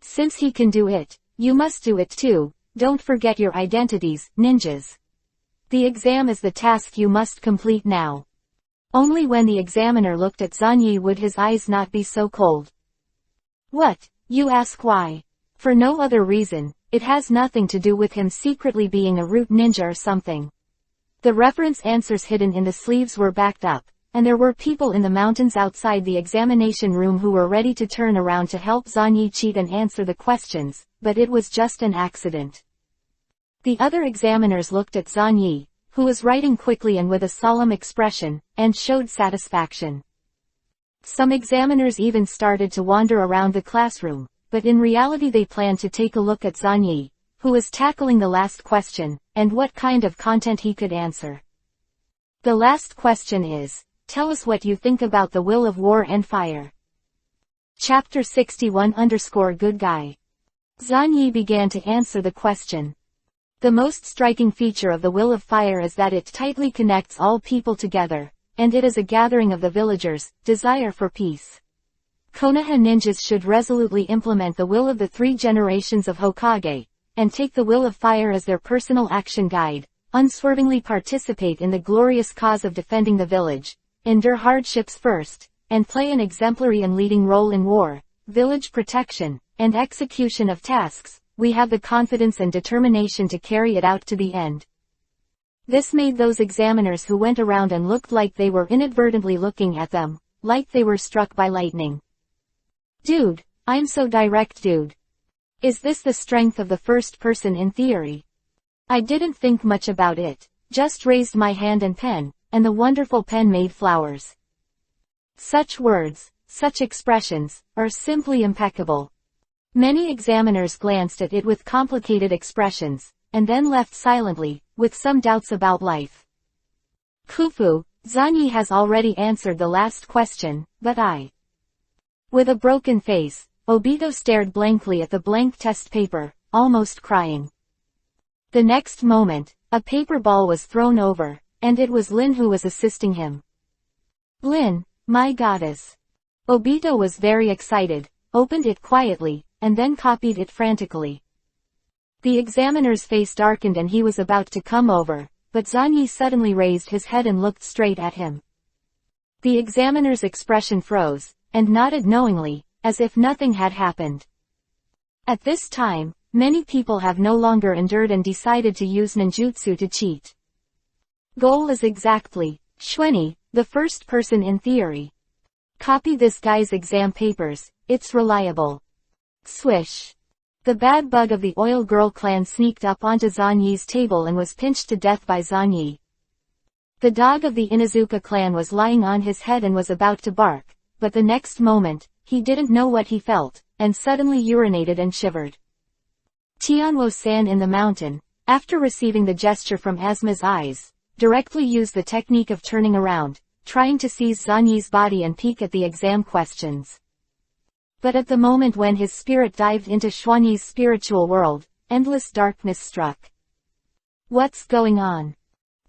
[SPEAKER 1] Since he can do it, you must do it too, don't forget your identities, ninjas. The exam is the task you must complete now. Only when the examiner looked at Zanyi would his eyes not be so cold. What, you ask why? For no other reason, it has nothing to do with him secretly being a root ninja or something. The reference answers hidden in the sleeves were backed up, and there were people in the mountains outside the examination room who were ready to turn around to help Zanyi cheat and answer the questions, but it was just an accident. The other examiners looked at Zanyi, who was writing quickly and with a solemn expression, and showed satisfaction. Some examiners even started to wander around the classroom, but in reality they planned to take a look at Zanyi, who was tackling the last question, and what kind of content he could answer. The last question is, tell us what you think about the will of war and fire. Chapter 61_Good Guy. Zanyi began to answer the question. The most striking feature of the will of fire is that it tightly connects all people together, and it is a gathering of the villagers' desire for peace. Konoha ninjas should resolutely implement the will of the 3 generations of Hokage, and take the will of fire as their personal action guide, unswervingly participate in the glorious cause of defending the village, endure hardships first, and play an exemplary and leading role in war, village protection, and execution of tasks. We have the confidence and determination to carry it out to the end. This made those examiners who went around and looked like they were inadvertently looking at them, like they were struck by lightning. Dude, I'm so direct, dude. Is this the strength of the first person in theory? I didn't think much about it, just raised my hand and pen, and the wonderful pen made flowers. Such words, such expressions, are simply impeccable. Many examiners glanced at it with complicated expressions, and then left silently, with some doubts about life. Kufu, Zanyi has already answered the last question, but I. With a broken face, Obito stared blankly at the blank test paper, almost crying. The next moment, a paper ball was thrown over, and it was Lin who was assisting him. Lin, my goddess. Obito was very excited, opened it quietly, and then copied it frantically. The examiner's face darkened and he was about to come over, but Zanyi suddenly raised his head and looked straight at him. The examiner's expression froze, and nodded knowingly, as if nothing had happened. At this time, many people have no longer endured and decided to use ninjutsu to cheat. Goal is exactly, Shweni, the first person in theory. Copy this guy's exam papers, it's reliable. Swish. The bad bug of the Oil Girl clan sneaked up onto Zanyi's table and was pinched to death by Zanyi. The dog of the Inuzuka clan was lying on his head and was about to bark, but the next moment, he didn't know what he felt, and suddenly urinated and shivered. Tianwo-san in the mountain, after receiving the gesture from Asma's eyes, directly used the technique of turning around, trying to seize Zanyi's body and peek at the exam questions. But at the moment when his spirit dived into Xuanyi's spiritual world, endless darkness struck. What's going on?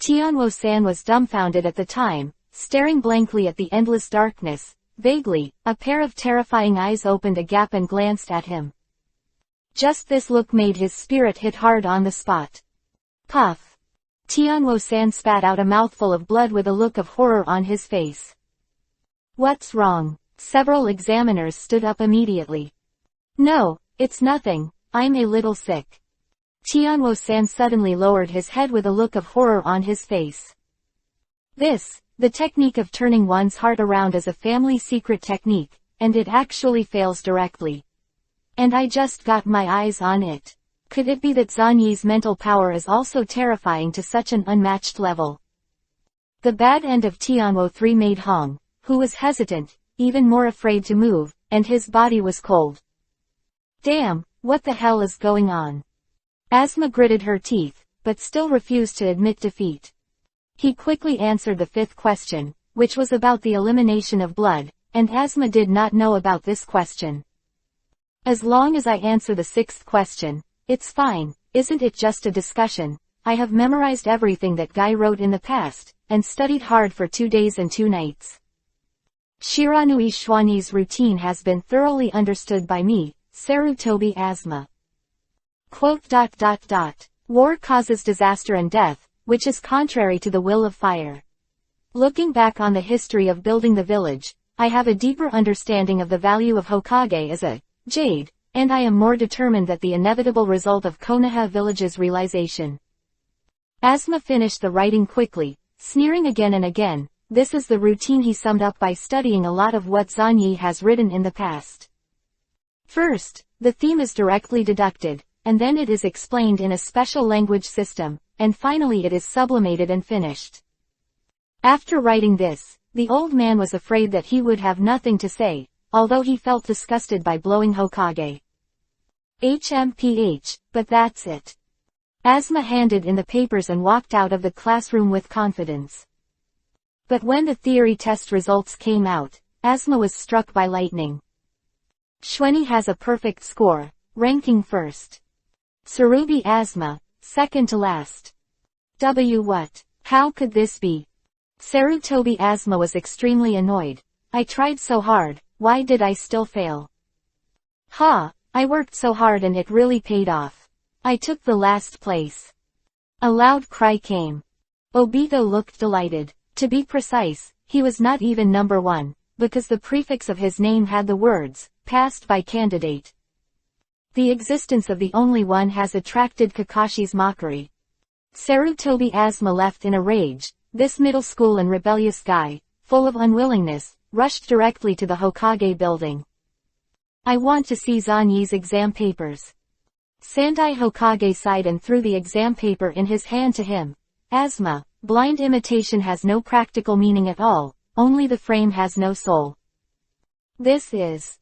[SPEAKER 1] Tianwo-san was dumbfounded at the time, staring blankly at the endless darkness. Vaguely, a pair of terrifying eyes opened a gap and glanced at him. Just this look made his spirit hit hard on the spot. Puff. Tianwo-san spat out a mouthful of blood with a look of horror on his face. What's wrong? Several examiners stood up immediately. No, it's nothing, I'm a little sick. Tianwo-san suddenly lowered his head with a look of horror on his face. The technique of turning one's heart around is a family secret technique, and it actually fails directly. And I just got my eyes on it. Could it be that Zanyi's mental power is also terrifying to such an unmatched level? The bad end of Tianwo-3 made Hong, who was hesitant, even more afraid to move, and his body was cold. Damn, what the hell is going on? Asma gritted her teeth, but still refused to admit defeat. He quickly answered the fifth question, which was about the elimination of blood, and Asma did not know about this question. As long as I answer the sixth question, it's fine, isn't it just a discussion? I have memorized everything that guy wrote in the past, and studied hard for 2 days and 2 nights. Shiranui Xuanyi's routine has been thoroughly understood by me, Sarutobi Asma. War causes disaster and death, which is contrary to the will of fire. Looking back on the history of building the village, I have a deeper understanding of the value of Hokage as a jade, and I am more determined that the inevitable result of Konoha village's realization. Asma finished the writing quickly, sneering again and again. This is the routine he summed up by studying a lot of what Zanyi has written in the past. First, the theme is directly deducted, and then it is explained in a special language system, and finally it is sublimated and finished. After writing this, the old man was afraid that he would have nothing to say, although he felt disgusted by blowing Hokage. But that's it. Asma handed in the papers and walked out of the classroom with confidence. But when the theory test results came out, Asma was struck by lightning. Xuanyi has a perfect score, ranking first. Tsurugi Asma, second to last. What? How could this be? Sarutobi Asma was extremely annoyed. I tried so hard, why did I still fail? I worked so hard and it really paid off. I took the last place. A loud cry came. Obito looked delighted. To be precise, he was not even number 1, because the prefix of his name had the words, passed by candidate. The existence of the only one has attracted Kakashi's mockery. Sarutobi Asma left in a rage. This middle school and rebellious guy, full of unwillingness, rushed directly to the Hokage building. I want to see Zanyi's exam papers. Sandai Hokage sighed and threw the exam paper in his hand to him. Asma, blind imitation has no practical meaning at all, only the frame has no soul. This is.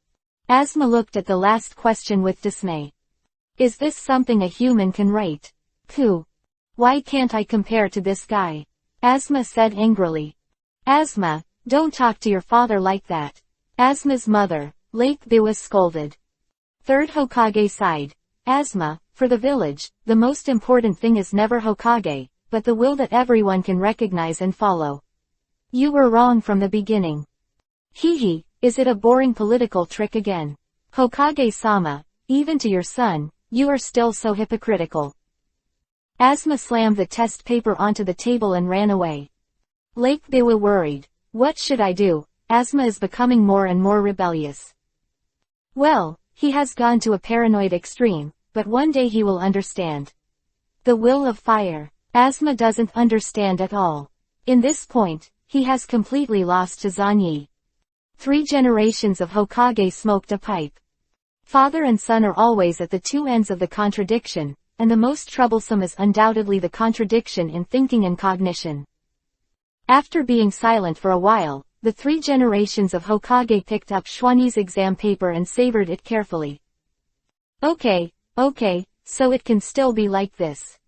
[SPEAKER 1] Asma looked at the last question with dismay. Is this something a human can write? Pooh. Why can't I compare to this guy? Asma said angrily. Asma, don't talk to your father like that. Asma's mother, Lake Biwa scolded. Third Hokage sighed. Asma, for the village, the most important thing is never Hokage, but the will that everyone can recognize and follow. You were wrong from the beginning. Hehe, is it a boring political trick again? Hokage-sama, even to your son, you are still so hypocritical. Asma slammed the test paper onto the table and ran away. Lake Biwa worried. What should I do? Asma is becoming more and more rebellious. Well, he has gone to a paranoid extreme, but one day he will understand. The will of fire. Asma doesn't understand at all. In this point, he has completely lost to Zanyi. 3 generations of Hokage smoked a pipe. Father and son are always at the two ends of the contradiction, and the most troublesome is undoubtedly the contradiction in thinking and cognition. After being silent for a while, the 3 generations of Hokage picked up Xuanyi's exam paper and savored it carefully. Okay, so it can still be like this. ...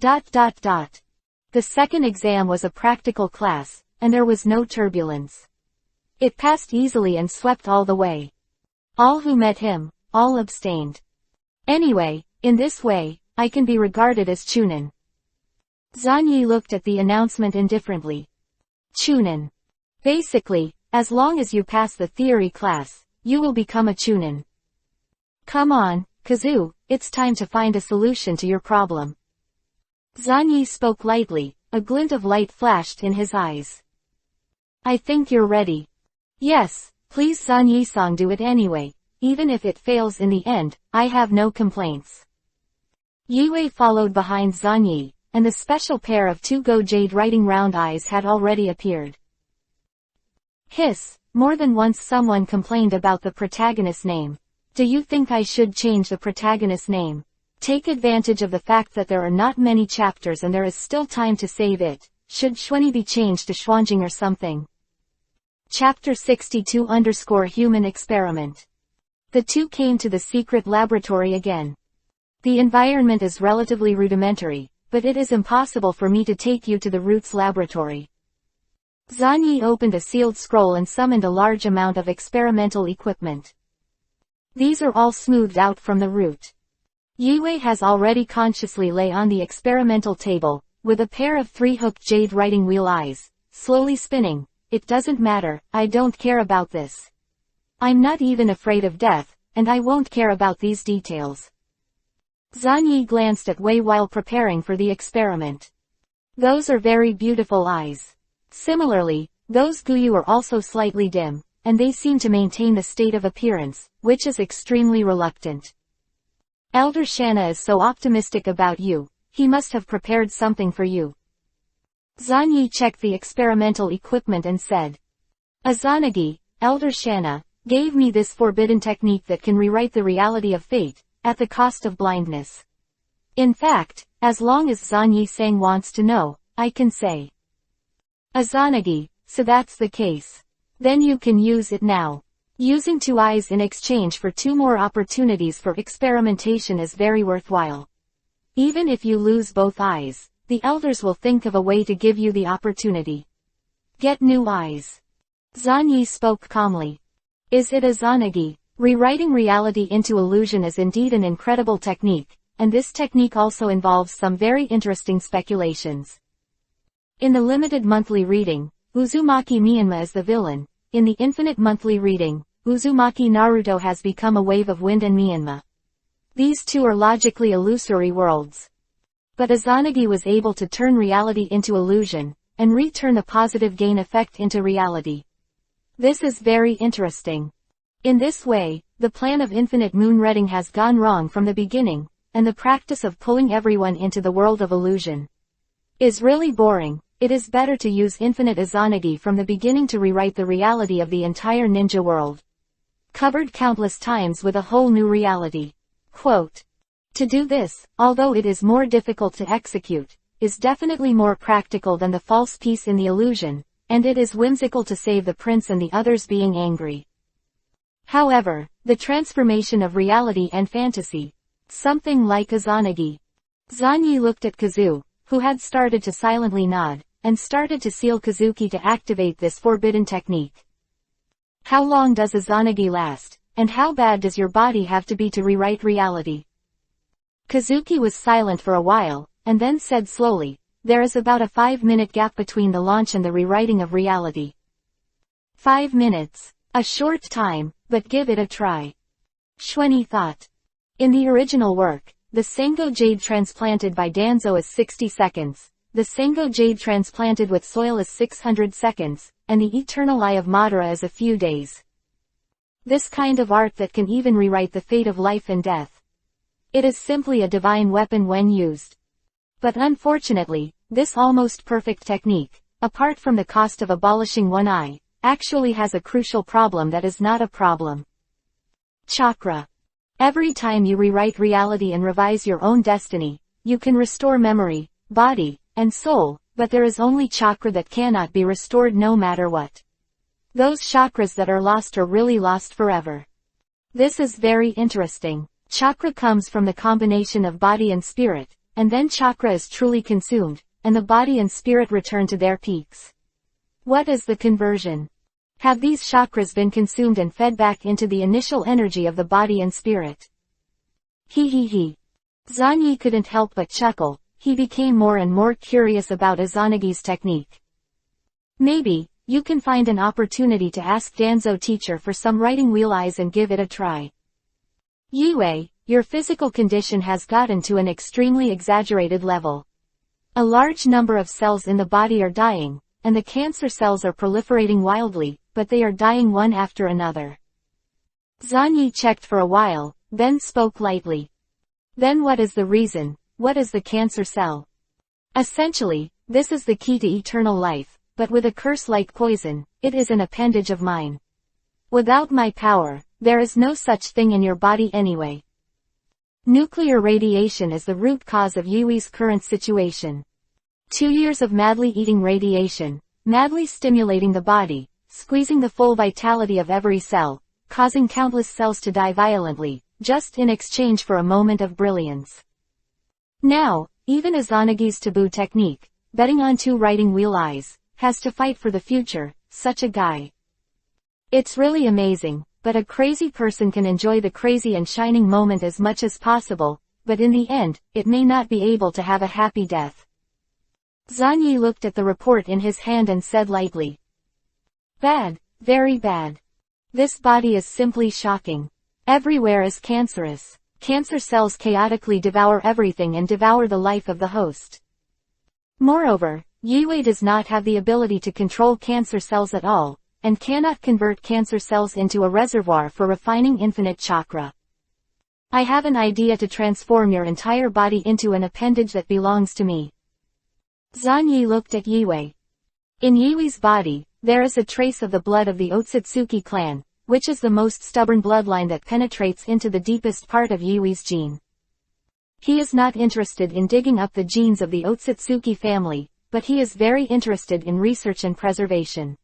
[SPEAKER 1] The second exam was a practical class, and there was no turbulence. It passed easily and swept all the way. All who met him, all abstained. Anyway, in this way, I can be regarded as Chunin. Zanyi looked at the announcement indifferently. Chunin. Basically, as long as you pass the theory class, you will become a Chunin. Come on, Kazu, it's time to find a solution to your problem. Zanyi spoke lightly, a glint of light flashed in his eyes. I think you're ready. Yes, please Zanyi-san, do it anyway. Even if it fails in the end, I have no complaints. Yue followed behind Zanyi, and the special pair of 2 Go Jade writing round eyes had already appeared. Hiss, more than once someone complained about the protagonist's name. Do you think I should change the protagonist's name? Take advantage of the fact that there are not many chapters and there is still time to save it. Should Xuanyi be changed to Xuanjing or something? Chapter 62_Human Experiment. The two came to the secret laboratory again. The environment is relatively rudimentary, but it is impossible for me to take you to the Roots laboratory. Zanyi opened a sealed scroll and summoned a large amount of experimental equipment. These are all smoothed out from the root. Yue has already consciously lay on the experimental table, with a pair of 3-hooked jade writing wheel eyes, slowly spinning. It doesn't matter, I don't care about this. I'm not even afraid of death, and I won't care about these details. Zanyi glanced at Wei while preparing for the experiment. Those are very beautiful eyes. Similarly, those Guyu are also slightly dim, and they seem to maintain the state of appearance, which is extremely reluctant. Elder Shanna is so optimistic about you, he must have prepared something for you. Zanyi checked the experimental equipment and said. Azanagi, Elder Shanna, gave me this forbidden technique that can rewrite the reality of fate, at the cost of blindness. In fact, as long as Zanyi-san wants to know, I can say. Azanagi, so that's the case. Then you can use it now. Using 2 eyes in exchange for 2 more opportunities for experimentation is very worthwhile. Even if you lose both eyes, the elders will think of a way to give you the opportunity. Get new eyes. Zanyi spoke calmly. Is it Azanagi? Rewriting reality into illusion is indeed an incredible technique, and this technique also involves some very interesting speculations. In the limited monthly reading, Uzumaki Myanmar is the villain. In the infinite monthly reading, Uzumaki Naruto has become a wave of wind and Myanmar. These two are logically illusory worlds. But Azanagi was able to turn reality into illusion, and return the positive gain effect into reality. This is very interesting. In this way, the plan of infinite moon reading has gone wrong from the beginning, and the practice of pulling everyone into the world of illusion is really boring. It is better to use infinite Azanagi from the beginning to rewrite the reality of the entire ninja world. Covered countless times with a whole new reality. Quote. To do this, although it is more difficult to execute, is definitely more practical than the false piece in the illusion, and it is whimsical to save the prince and the others being angry. However, the transformation of reality and fantasy. Something like Azanagi. Zanyi looked at Kazu, who had started to silently nod, and started to seal Kazuki to activate this forbidden technique. How long does Azanagi last, and how bad does your body have to be to rewrite reality? Kazuki was silent for a while, and then said slowly, there is about a 5-minute gap between the launch and the rewriting of reality. 5 minutes. A short time, but give it a try. Xuanyi thought. In the original work, the Sengo jade transplanted by Danzo is 60 seconds, the Sengo jade transplanted with soil is 600 seconds, and the eternal eye of Madara is a few days. This kind of art that can even rewrite the fate of life and death. It is simply a divine weapon when used. But unfortunately, this almost perfect technique, apart from the cost of abolishing one eye, actually has a crucial problem that is not a problem. Chakra. Every time you rewrite reality and revise your own destiny, you can restore memory, body, and soul, but there is only chakra that cannot be restored no matter what. Those chakras that are lost are really lost forever. This is very interesting. Chakra comes from the combination of body and spirit, and then chakra is truly consumed, and the body and spirit return to their peaks. What is the conversion? Have these chakras been consumed and fed back into the initial energy of the body and spirit? He. Zanyi couldn't help but chuckle. He became more and more curious about Izanagi's technique. Maybe, you can find an opportunity to ask Danzo teacher for some writing wheel eyes and give it a try. Yue, your physical condition has gotten to an extremely exaggerated level. A large number of cells in the body are dying, and the cancer cells are proliferating wildly, but they are dying one after another. Zanyi checked for a while, then spoke lightly. Then what is the reason? What is the cancer cell? Essentially, this is the key to eternal life, but with a curse like poison, it is an appendage of mine. Without my power, there is no such thing in your body anyway. Nuclear radiation is the root cause of Yui's current situation. 2 years of madly eating radiation, madly stimulating the body, squeezing the full vitality of every cell, causing countless cells to die violently, just in exchange for a moment of brilliance. Now, even Izanagi's taboo technique, betting on 2 writing wheel eyes, has to fight for the future, such a guy. It's really amazing, but a crazy person can enjoy the crazy and shining moment as much as possible, but in the end, it may not be able to have a happy death. Zanyi looked at the report in his hand and said lightly. Bad, very bad. This body is simply shocking. Everywhere is cancerous. Cancer cells chaotically devour everything and devour the life of the host. Moreover, Yue does not have the ability to control cancer cells at all, and cannot convert cancer cells into a reservoir for refining infinite chakra. I have an idea to transform your entire body into an appendage that belongs to me. Zanyi looked at Yue. In Yui's body, there is a trace of the blood of the Otsutsuki clan, which is the most stubborn bloodline that penetrates into the deepest part of Yui's gene. He is not interested in digging up the genes of the Otsutsuki family, but he is very interested in research and preservation.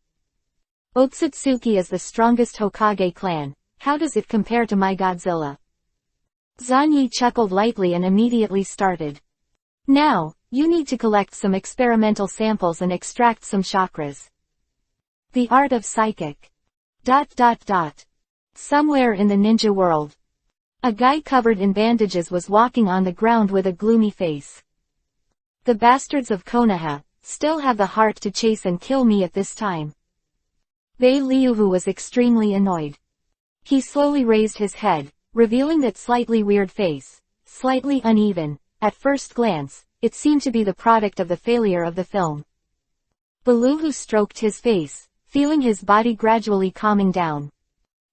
[SPEAKER 1] Otsutsuki is the strongest Hokage clan. How does it compare to my Godzilla? Zanyi chuckled lightly and immediately started. Now, you need to collect some experimental samples and extract some chakras. The art of psychic. ... Somewhere in the ninja world, a guy covered in bandages was walking on the ground with a gloomy face. The bastards of Konoha still have the heart to chase and kill me at this time. Bei Liuhu was extremely annoyed. He slowly raised his head, revealing that slightly weird face, slightly uneven. At first glance, it seemed to be the product of the failure of the film. Beluhu stroked his face, feeling his body gradually calming down.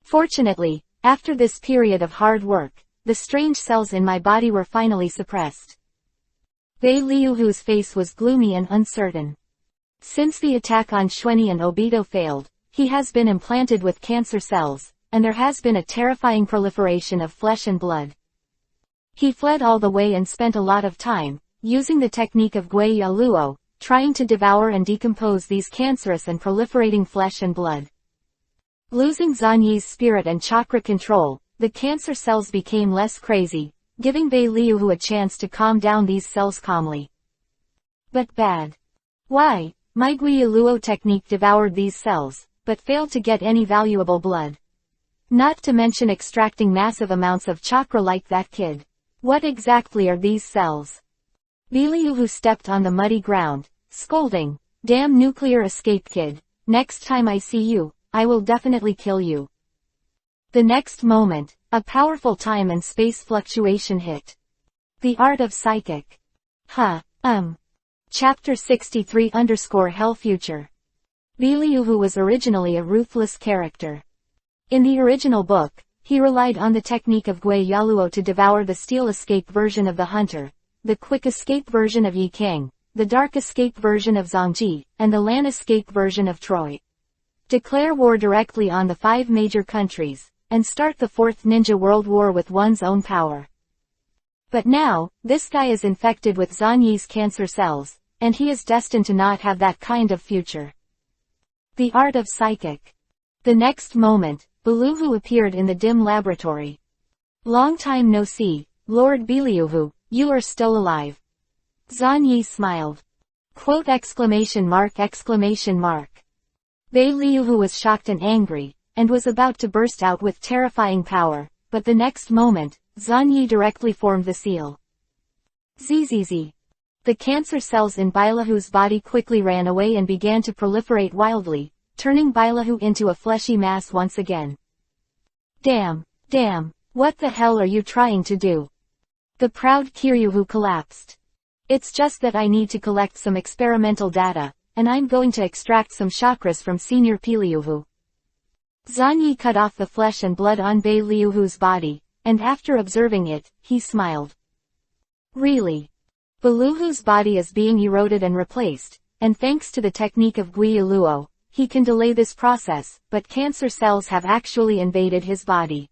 [SPEAKER 1] Fortunately, after this period of hard work, the strange cells in my body were finally suppressed. Bei Liuhu's face was gloomy and uncertain. Since the attack on Xuanyi and Obito failed, he has been implanted with cancer cells, and there has been a terrifying proliferation of flesh and blood. He fled all the way and spent a lot of time, using the technique of Gui Yaluo, trying to devour and decompose these cancerous and proliferating flesh and blood. Losing Zanyi's spirit and chakra control, the cancer cells became less crazy, giving Bei Liuhu a chance to calm down these cells calmly. But bad. Why? My Gui Yaluo technique devoured these cells, but failed to get any valuable blood. Not to mention extracting massive amounts of chakra like that kid. What exactly are these cells? Bei Liuhu stepped on the muddy ground, scolding, "Damn nuclear escape kid, next time I see you, I will definitely kill you." The next moment, a powerful time and space fluctuation hit. The art of psychic. Chapter 63 _ Hell Future. Bei Liuhu was originally a ruthless character. In the original book, he relied on the technique of Gui Yaluo to devour the steel escape version of the hunter, the quick escape version of Yi Kang, the dark escape version of Zhangji, and the land escape version of Troy. Declare war directly on the 5 major countries, and start the 4th Ninja World War with one's own power. But now, this guy is infected with Zhan Yi's cancer cells, and he is destined to not have that kind of future. The art of psychic. The next moment, Beluhu appeared in the dim laboratory. Long time no see, Lord Beluhu, you are still alive. Zhan Yi smiled. Quote exclamation mark. Beluhu was shocked and angry, and was about to burst out with terrifying power, but the next moment, Zhan Yi directly formed the seal. Zzz. The cancer cells in Beluhu's body quickly ran away and began to proliferate wildly, turning Beluhu into a fleshy mass once again. Damn, what the hell are you trying to do? The proud Kiryuhu collapsed. It's just that I need to collect some experimental data, and I'm going to extract some chakras from Senior Peliuhu. Zhan Yi cut off the flesh and blood on Beluhu's body, and after observing it, he smiled. Really? Beluhu's body is being eroded and replaced, and thanks to the technique of Gui Yaluo, he can delay this process, but cancer cells have actually invaded his body.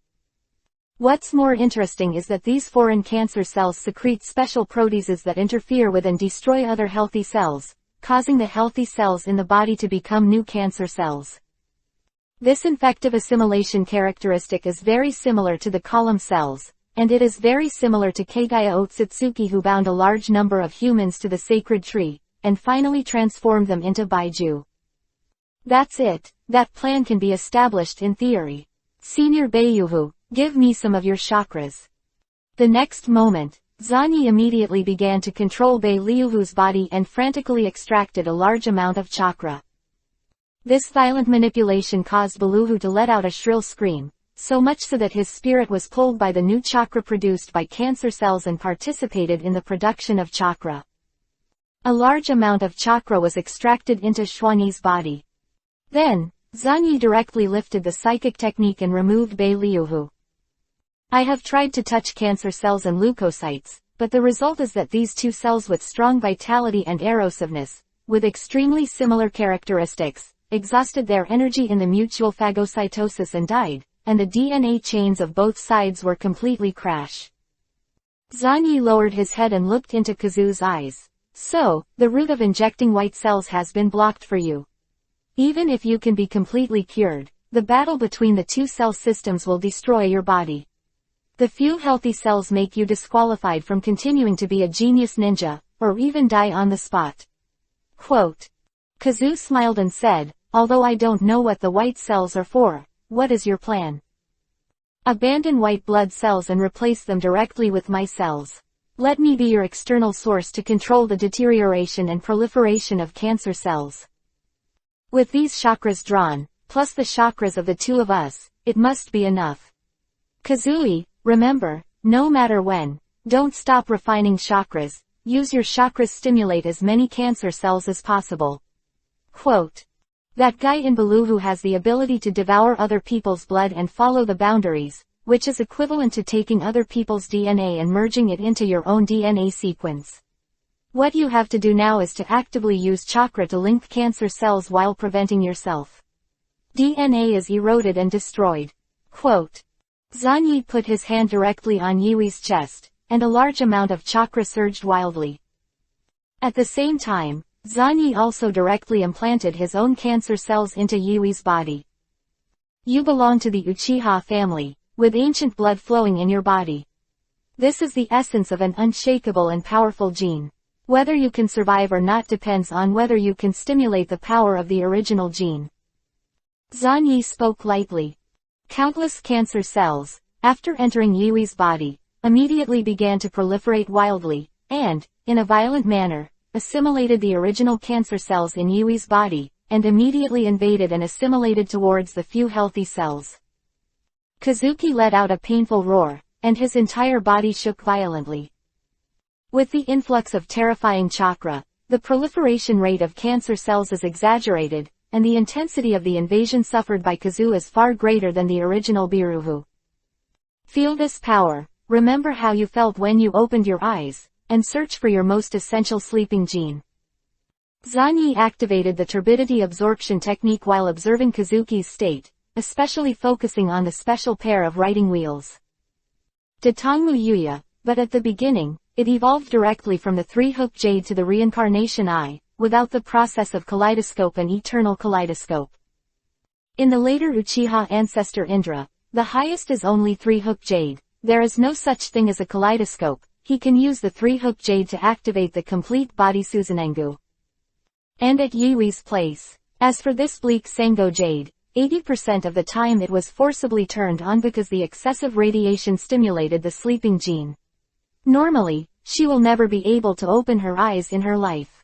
[SPEAKER 1] What's more interesting is that these foreign cancer cells secrete special proteases that interfere with and destroy other healthy cells, causing the healthy cells in the body to become new cancer cells. This infective assimilation characteristic is very similar to the column cells, and it is very similar to Kagaya Otsutsuki, who bound a large number of humans to the sacred tree, and finally transformed them into Baiju. That's it, that plan can be established in theory. Senior Beluhu, give me some of your chakras. The next moment, Zhan Yi immediately began to control Beluhu's body and frantically extracted a large amount of chakra. This violent manipulation caused Beluhu to let out a shrill scream, so much so that his spirit was pulled by the new chakra produced by cancer cells and participated in the production of chakra. A large amount of chakra was extracted into Xuanyi's body. Then, Zhan Yi directly lifted the psychic technique and removed Beluhu. I have tried to touch cancer cells and leukocytes, but the result is that these two cells with strong vitality and erosiveness, with extremely similar characteristics, exhausted their energy in the mutual phagocytosis and died, and the DNA chains of both sides were completely crashed. Zhan Yi lowered his head and looked into Kazu's eyes. So, the route of injecting white cells has been blocked for you. Even if you can be completely cured, the battle between the two cell systems will destroy your body. The few healthy cells make you disqualified from continuing to be a genius ninja, or even die on the spot. Quote. Kazu smiled and said, although I don't know what the white cells are for, what is your plan? Abandon white blood cells and replace them directly with my cells. Let me be your external source to control the deterioration and proliferation of cancer cells. With these chakras drawn, plus the chakras of the two of us, it must be enough. Kazui, remember, no matter when, don't stop refining chakras, use your chakras, stimulate as many cancer cells as possible. Quote. That guy in Beluhu has the ability to devour other people's blood and follow the boundaries, which is equivalent to taking other people's DNA and merging it into your own DNA sequence. What you have to do now is to actively use chakra to link cancer cells while preventing yourself. DNA is eroded and destroyed. Quote. Zhan Yi put his hand directly on Yiwi's chest, and a large amount of chakra surged wildly. At the same time, Zhan Yi also directly implanted his own cancer cells into Yiwi's body. You belong to the Uchiha family, with ancient blood flowing in your body. This is the essence of an unshakable and powerful gene. Whether you can survive or not depends on whether you can stimulate the power of the original gene. Zhan Yi spoke lightly. Countless cancer cells, after entering Yiwi's body, immediately began to proliferate wildly, and, in a violent manner, assimilated the original cancer cells in Yiwi's body, and immediately invaded and assimilated towards the few healthy cells. Kazuki let out a painful roar, and his entire body shook violently. With the influx of terrifying chakra, the proliferation rate of cancer cells is exaggerated, and the intensity of the invasion suffered by Kazu is far greater than the original Biruhu. Feel this power, remember how you felt when you opened your eyes, and search for your most essential sleeping gene. Zanyi activated the turbidity absorption technique while observing Kazuki's state, especially focusing on the special pair of writing wheels. Datangmu Yuya, but at the beginning, it evolved directly from the three-hook jade to the reincarnation eye, without the process of kaleidoscope and eternal kaleidoscope. In the later Uchiha ancestor Indra, the highest is only three-hook jade. There is no such thing as a kaleidoscope. He can use the three-hook jade to activate the complete body Suzanengu. And at Yui's place. As for this bleak Sengo jade, 80% of the time it was forcibly turned on because the excessive radiation stimulated the sleeping gene. Normally, she will never be able to open her eyes in her life.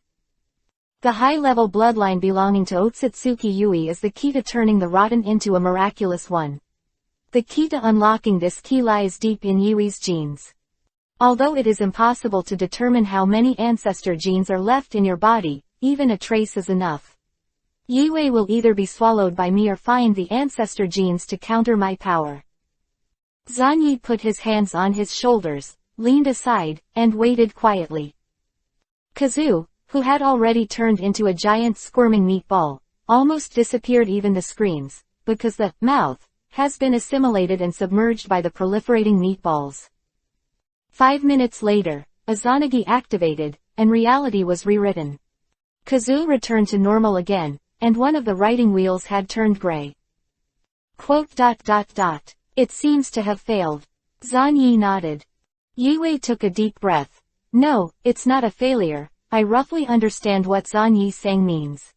[SPEAKER 1] The high-level bloodline belonging to Otsutsuki Yui is the key to turning the rotten into a miraculous one. The key to unlocking this key lies deep in Yui's genes. Although it is impossible to determine how many ancestor genes are left in your body, even a trace is enough. Yue will either be swallowed by me or find the ancestor genes to counter my power. Zanyi put his hands on his shoulders, leaned aside, and waited quietly. Kazu, who had already turned into a giant squirming meatball, almost disappeared even the screams, because the mouth has been assimilated and submerged by the proliferating meatballs. 5 minutes later, Izanagi activated, and reality was rewritten. Kazu returned to normal again, and one of the writing wheels had turned gray. ... It seems to have failed. Zanyi nodded. Yue took a deep breath. No, it's not a failure. I roughly understand what Zanyi Sang means.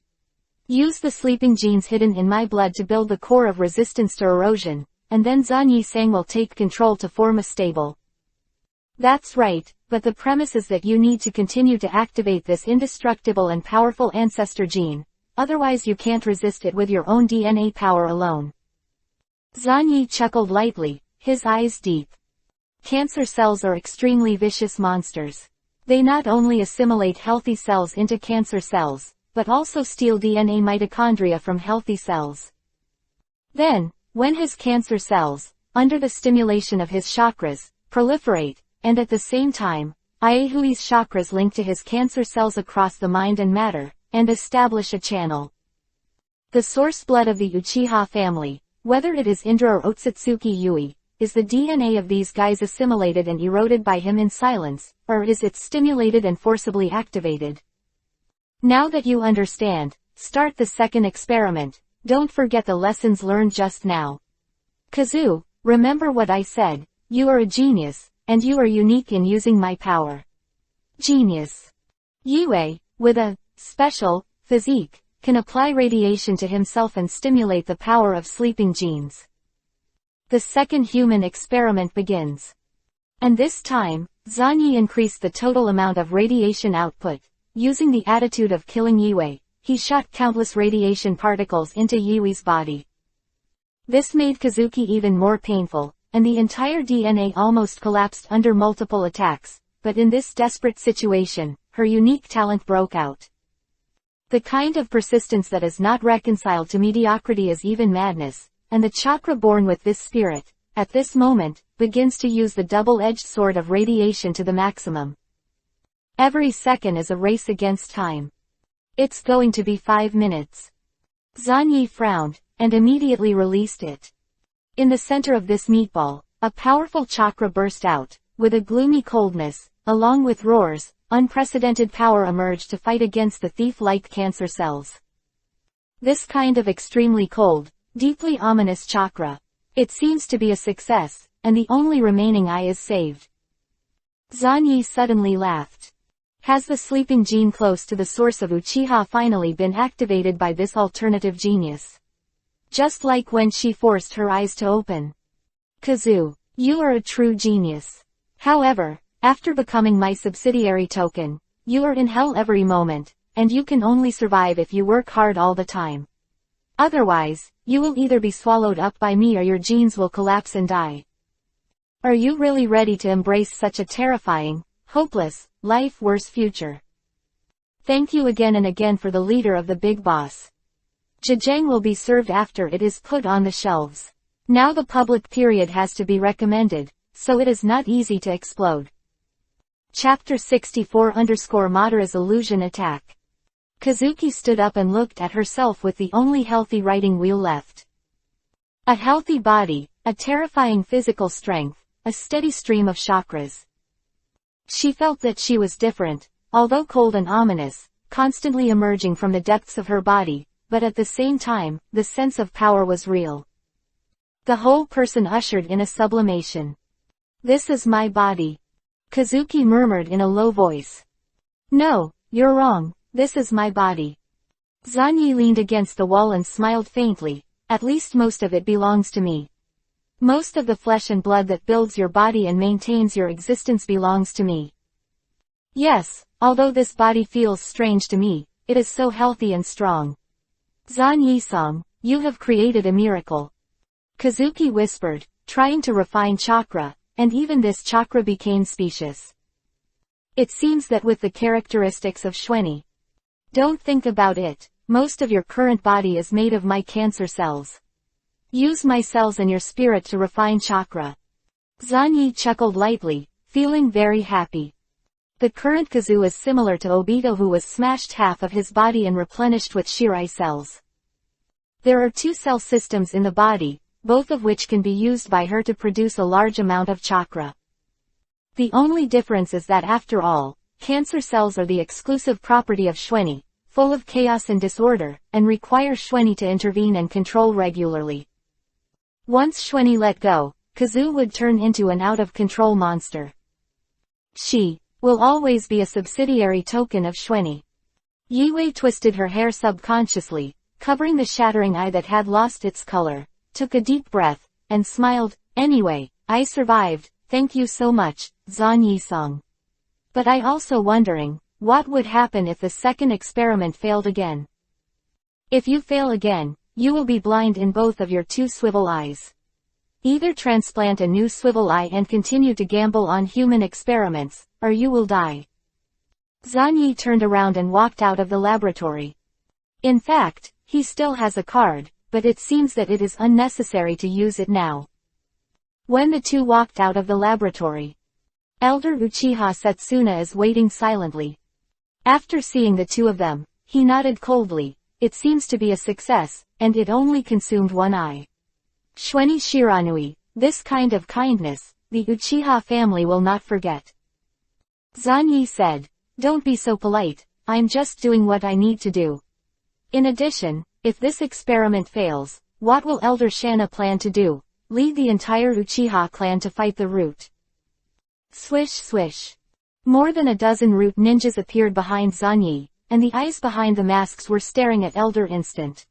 [SPEAKER 1] Use the sleeping genes hidden in my blood to build the core of resistance to erosion, and then Zanyi Sang will take control to form a stable. That's right, but the premise is that you need to continue to activate this indestructible and powerful ancestor gene, otherwise you can't resist it with your own DNA power alone. Zanyi chuckled lightly, his eyes deep. Cancer cells are extremely vicious monsters. They not only assimilate healthy cells into cancer cells, but also steal DNA mitochondria from healthy cells. Then, when his cancer cells, under the stimulation of his chakras, proliferate, and at the same time, Aehui's chakras link to his cancer cells across the mind and matter, and establish a channel. The source blood of the Uchiha family, whether it is Indra or Otsutsuki Yui, is the DNA of these guys assimilated and eroded by him in silence, or is it stimulated and forcibly activated? Now that you understand, start the second experiment. Don't forget the lessons learned just now. Kazu, remember what I said. You are a genius, and you are unique in using my power. Genius. Yue, with a special physique, can apply radiation to himself and stimulate the power of sleeping genes. The second human experiment begins. And this time, Zanyi increased the total amount of radiation output. Using the attitude of killing Yue, he shot countless radiation particles into Yui's body. This made Kazuki even more painful, and the entire DNA almost collapsed under multiple attacks, but in this desperate situation, her unique talent broke out. The kind of persistence that is not reconciled to mediocrity is even madness, and the chakra born with this spirit, at this moment, begins to use the double-edged sword of radiation to the maximum. Every second is a race against time. It's going to be 5 minutes. Zanyi frowned, and immediately released it. In the center of this meatball, a powerful chakra burst out, with a gloomy coldness, along with roars, unprecedented power emerged to fight against the thief-like cancer cells. This kind of extremely cold, deeply ominous chakra. It seems to be a success, and the only remaining eye is saved. Zanyi suddenly laughed. Has the sleeping gene close to the source of Uchiha finally been activated by this alternative genius? Just like when she forced her eyes to open. Kazu, you are a true genius. However, after becoming my subsidiary token, you are in hell every moment, and you can only survive if you work hard all the time. Otherwise, you will either be swallowed up by me or your genes will collapse and die. Are you really ready to embrace such a terrifying, hopeless, life-worse future? Thank you again and again for the leader of the big boss. Jajang will be served after it is put on the shelves. Now the public period has to be recommended, so it is not easy to explode. Chapter 64 Madara's illusion attack. Kazuki stood up and looked at herself with the only healthy writing wheel left. A healthy body, a terrifying physical strength, a steady stream of chakras. She felt that she was different, although cold and ominous, constantly emerging from the depths of her body, but at the same time, the sense of power was real. The whole person ushered in a sublimation. This is my body. Kazuki murmured in a low voice. No, you're wrong, this is my body. Zanyi leaned against the wall and smiled faintly, at least most of it belongs to me. Most of the flesh and blood that builds your body and maintains your existence belongs to me. Yes, although this body feels strange to me, it is so healthy and strong. Zanyi-san, you have created a miracle. Kazuki whispered, trying to refine chakra, and even this chakra became specious. It seems that with the characteristics of Xueni. Don't think about it, most of your current body is made of my cancer cells. Use my cells and your spirit to refine chakra. Zanyi chuckled lightly, feeling very happy. The current Kazu is similar to Obito, who was smashed half of his body and replenished with Shirai cells. There are two cell systems in the body, both of which can be used by her to produce a large amount of chakra. The only difference is that after all, cancer cells are the exclusive property of Xueni, full of chaos and disorder, and require Xueni to intervene and control regularly. Once Xueni let go, Kazu would turn into an out-of-control monster. She will always be a subsidiary token of Xueni. Yue twisted her hair subconsciously, covering the shattering eye that had lost its color, took a deep breath, and smiled. Anyway, I survived, thank you so much, Zanyi-san. But I also wondering, what would happen if the second experiment failed again? If you fail again, you will be blind in both of your two swivel eyes. Either transplant a new swivel eye and continue to gamble on human experiments, or you will die. Zanyi turned around and walked out of the laboratory. In fact, he still has a card, but it seems that it is unnecessary to use it now. When the two walked out of the laboratory, Elder Uchiha Setsuna is waiting silently. After seeing the two of them, he nodded coldly. It seems to be a success, and it only consumed one eye. Xueni Shiranui, this kind of kindness, the Uchiha family will not forget. Zanyi said, don't be so polite, I'm just doing what I need to do. In addition, if this experiment fails, what will Elder Shanna plan to do? Lead the entire Uchiha clan to fight the root. Swish swish. More than a dozen root ninjas appeared behind Zanyi, and the eyes behind the masks were staring at Elder Instant.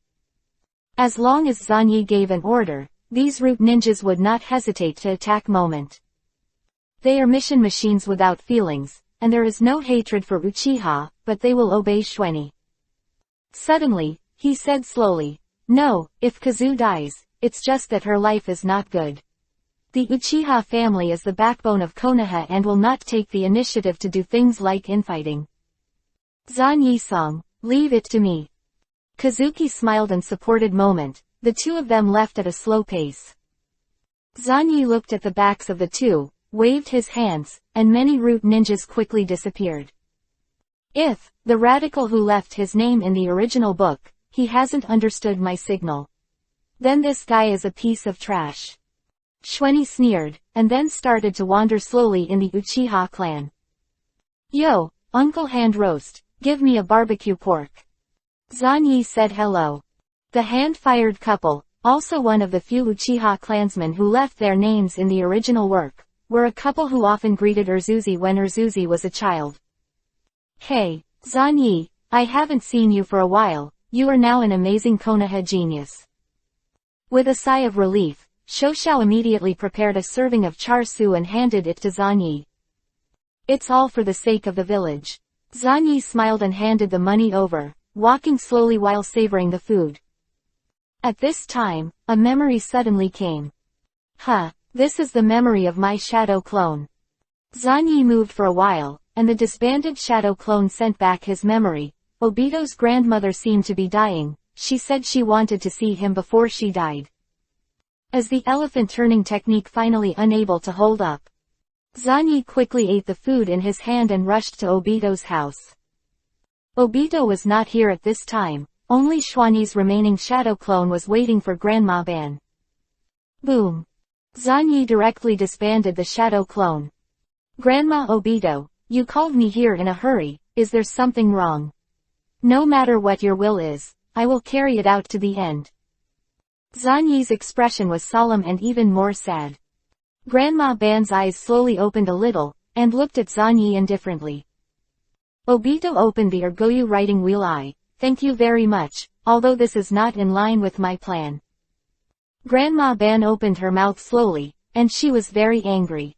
[SPEAKER 1] As long as Zanyi gave an order, these root ninjas would not hesitate to attack moment. They are mission machines without feelings, and there is no hatred for Uchiha, but they will obey Xueni. Suddenly, he said slowly, no, if Kazu dies, it's just that her life is not good. The Uchiha family is the backbone of Konoha and will not take the initiative to do things like infighting. Zanyi-san, leave it to me. Kazuki smiled and supported moment. The two of them left at a slow pace. Zanyi looked at the backs of the two, waved his hands, and many root ninjas quickly disappeared. If, the radical who left his name in the original book, he hasn't understood my signal. Then this guy is a piece of trash. Xueni sneered, and then started to wander slowly in the Uchiha clan. Yo, Uncle Hand Roast, give me a barbecue pork. Zanyi said hello. The hand-fired couple, also one of the few Uchiha clansmen who left their names in the original work, were a couple who often greeted Urzuzi when Urzuzi was a child. Hey, Zanyi, I haven't seen you for a while, you are now an amazing Konoha genius. With a sigh of relief, Shoushou immediately prepared a serving of char siu and handed it to Zanyi. It's all for the sake of the village. Zanyi smiled and handed the money over, walking slowly while savoring the food. At this time, a memory suddenly came. This is the memory of my shadow clone. Zanyi moved for a while, and the disbanded shadow clone sent back his memory. Obito's grandmother seemed to be dying, she said she wanted to see him before she died. As the elephant turning technique finally unable to hold up, Zanyi quickly ate the food in his hand and rushed to Obito's house. Obito was not here at this time, only Xuanyi's remaining shadow clone was waiting for Grandma Ban. Boom. Zanyi directly disbanded the shadow clone. Grandma Obito, you called me here in a hurry, is there something wrong? No matter what your will is, I will carry it out to the end. Zanyi's expression was solemn and even more sad. Grandma Ban's eyes slowly opened a little, and looked at Zanyi indifferently. Obito opened the Ergoyu writing wheel eye. Thank you very much, although this is not in line with my plan. Grandma Ban opened her mouth slowly, and she was very angry.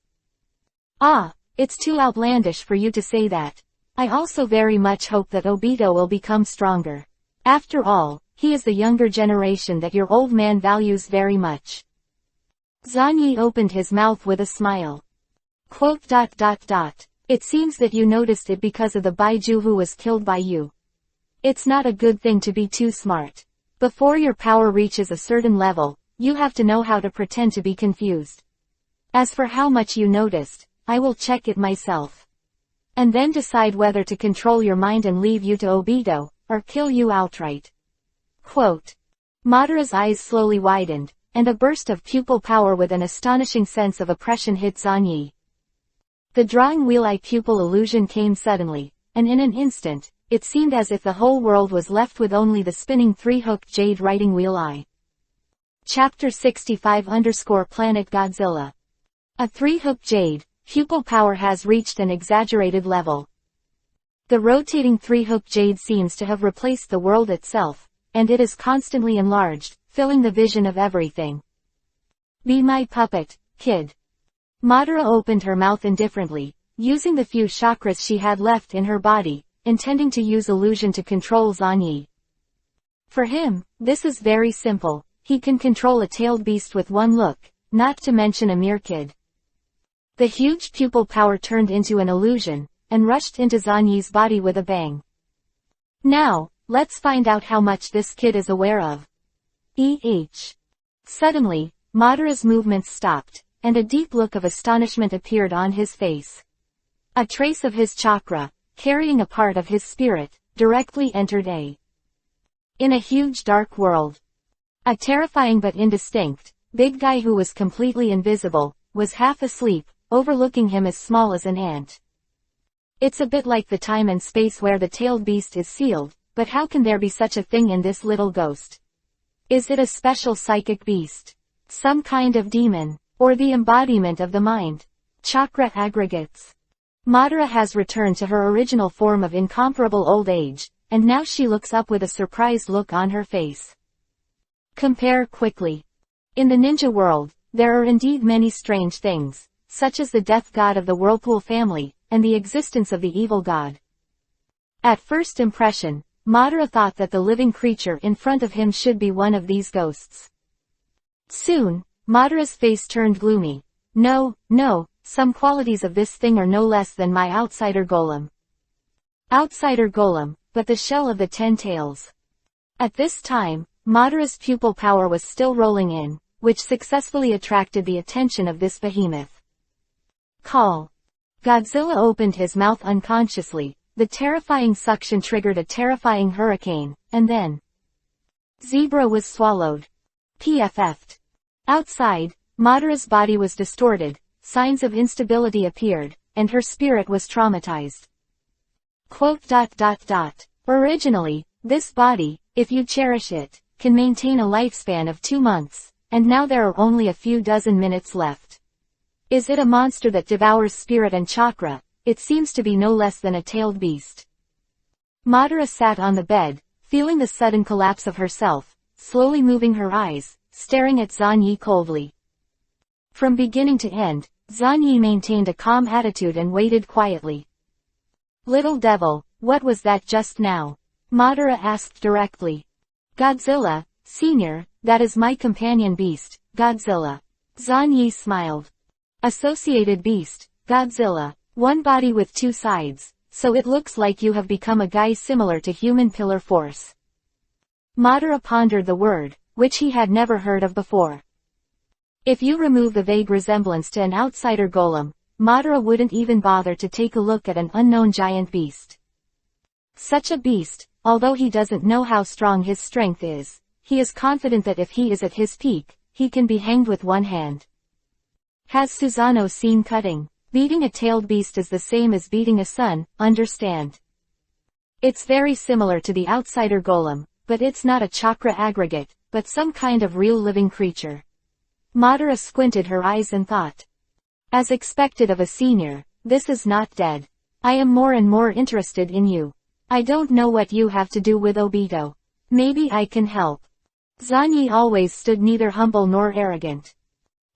[SPEAKER 1] Ah, it's too outlandish for you to say that. I also very much hope that Obito will become stronger. After all, he is the younger generation that your old man values very much. Zanyi opened his mouth with a smile. It seems that you noticed it because of the Baiju who was killed by you. It's not a good thing to be too smart. Before your power reaches a certain level, you have to know how to pretend to be confused. As for how much you noticed, I will check it myself. And then decide whether to control your mind and leave you to Obito, or kill you outright. Madara's eyes slowly widened, and a burst of pupil power with an astonishing sense of oppression hit Zanyi. The drawing wheel eye pupil illusion came suddenly, and in an instant, it seemed as if the whole world was left with only the spinning three-hooked jade writing wheel eye. Chapter 65_Planet Godzilla. A three-hooked jade, pupil power has reached an exaggerated level. The rotating three-hooked jade seems to have replaced the world itself, and it is constantly enlarged, filling the vision of everything. Be my puppet, kid. Madara opened her mouth indifferently, using the few chakras she had left in her body, intending to use illusion to control Zanyi. For him, this is very simple. He can control a tailed beast with one look, not to mention a mere kid. The huge pupil power turned into an illusion, and rushed into Zanyi's body with a bang. Now, let's find out how much this kid is aware of. Suddenly, Madara's movements stopped, and a deep look of astonishment appeared on his face. A trace of his chakra, carrying a part of his spirit, directly entered in a huge dark world. A terrifying but indistinct, big guy who was completely invisible, was half asleep, overlooking him as small as an ant. It's a bit like the time and space where the tailed beast is sealed, but how can there be such a thing in this little ghost? Is it a special psychic beast? Some kind of demon? Or the embodiment of the mind? Chakra aggregates. Madara has returned to her original form of incomparable old age, and now she looks up with a surprised look on her face. Compare quickly. In the ninja world, there are indeed many strange things, such as the death god of the Whirlpool family, and the existence of the evil god. At first impression, Madara thought that the living creature in front of him should be one of these ghosts. Soon, Madara's face turned gloomy. No, some qualities of this thing are no less than my outsider golem. Outsider golem, but the shell of the 10 tails. At this time, Madara's pupil power was still rolling in, which successfully attracted the attention of this behemoth. Call. Godzilla opened his mouth unconsciously, the terrifying suction triggered a terrifying hurricane, and then Zebra was swallowed. PFF'd. Outside, Madara's body was distorted, signs of instability appeared, and her spirit was traumatized. Originally, this body, if you cherish it, can maintain a lifespan of 2 months, and now there are only a few dozen minutes left. Is it a monster that devours spirit and chakra? It seems to be no less than a tailed beast. Madara sat on the bed, feeling the sudden collapse of herself, slowly moving her eyes, staring at Zanyi coldly. From beginning to end, Zanyi maintained a calm attitude and waited quietly. Little devil, what was that just now? Madara asked directly. Godzilla, Senior, that is my companion beast, Godzilla. Zanyi smiled. Associated beast, Godzilla. One body with 2 sides, so it looks like you have become a guy similar to human pillar force. Madara pondered the word, which he had never heard of before. If you remove the vague resemblance to an outsider golem, Madara wouldn't even bother to take a look at an unknown giant beast. Such a beast, although he doesn't know how strong his strength is, he is confident that if he is at his peak, he can be hanged with one hand. Has Susanoo seen cutting? Beating a tailed beast is the same as beating a sun, understand? It's very similar to the outsider golem, but it's not a chakra aggregate, but some kind of real living creature. Madara squinted her eyes and thought. As expected of a senior, this is not dead. I am more and more interested in you. I don't know what you have to do with Obito. Maybe I can help. Zanyi always stood neither humble nor arrogant.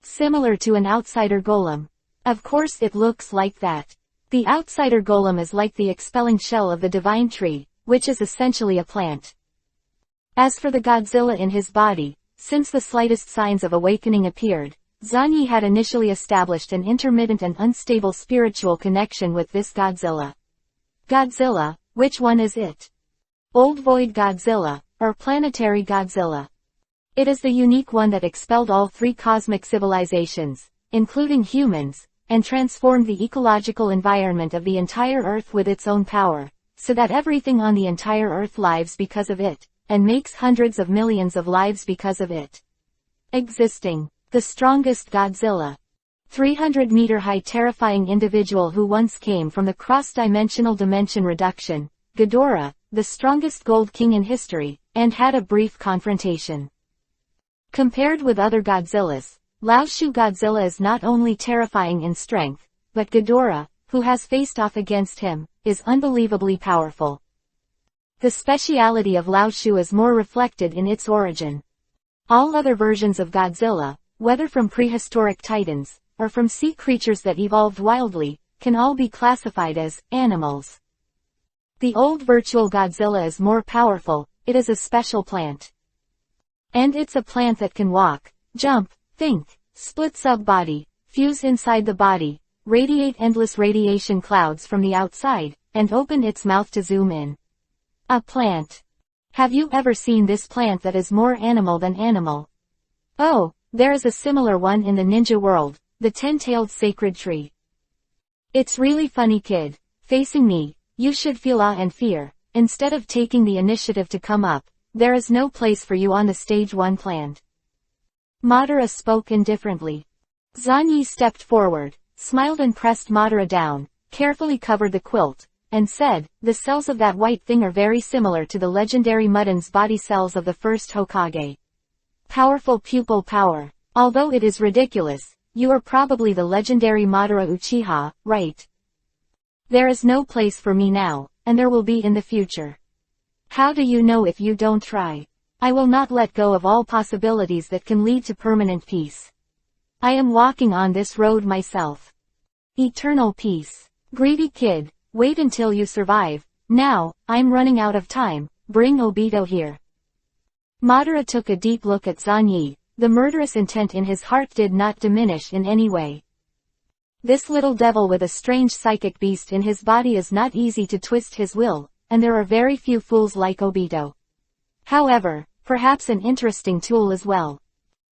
[SPEAKER 1] Similar to an outsider golem. Of course it looks like that. The outsider golem is like the expelling shell of the divine tree, which is essentially a plant. As for the Godzilla in his body, since the slightest signs of awakening appeared, Zanyi had initially established an intermittent and unstable spiritual connection with this Godzilla. Godzilla, which one is it? Old Void Godzilla, or Planetary Godzilla? It is the unique one that expelled all three cosmic civilizations, including humans, and transformed the ecological environment of the entire Earth with its own power, so that everything on the entire Earth lives because of it, and makes hundreds of millions of lives because of it. Existing. The strongest Godzilla. 300-meter-high terrifying individual who once came from the cross-dimensional dimension reduction, Ghidorah, the strongest Gold King in history, and had a brief confrontation. Compared with other Godzillas, Laoshu Godzilla is not only terrifying in strength, but Ghidorah, who has faced off against him, is unbelievably powerful. The speciality of Laoshu is more reflected in its origin. All other versions of Godzilla, whether from prehistoric titans, or from sea creatures that evolved wildly, can all be classified as animals. The old virtual Godzilla is more powerful, it is a special plant. And it's a plant that can walk, jump, think, split sub-body, fuse inside the body, radiate endless radiation clouds from the outside, and open its mouth to zoom in. A plant. Have you ever seen this plant that is more animal than animal? Oh, there is a similar one in the ninja world, the 10-tailed sacred tree. It's really funny, kid. Facing me, you should feel awe and fear. Instead of taking the initiative to come up, there is no place for you on the stage 1 planned. Madara spoke indifferently. Zanyi stepped forward, smiled and pressed Madara down, carefully covered the quilt, and said, the cells of that white thing are very similar to the legendary Mudden's body cells of the first Hokage. Powerful pupil power. Although it is ridiculous, you are probably the legendary Madara Uchiha, right? There is no place for me now, and there will be in the future. How do you know if you don't try? I will not let go of all possibilities that can lead to permanent peace. I am walking on this road myself. Eternal peace. Greedy kid, wait until you survive. Now, I'm running out of time, bring Obito here. Madara took a deep look at Zanyi. The murderous intent in his heart did not diminish in any way. This little devil with a strange psychic beast in his body is not easy to twist his will, and there are very few fools like Obito. However, perhaps an interesting tool as well.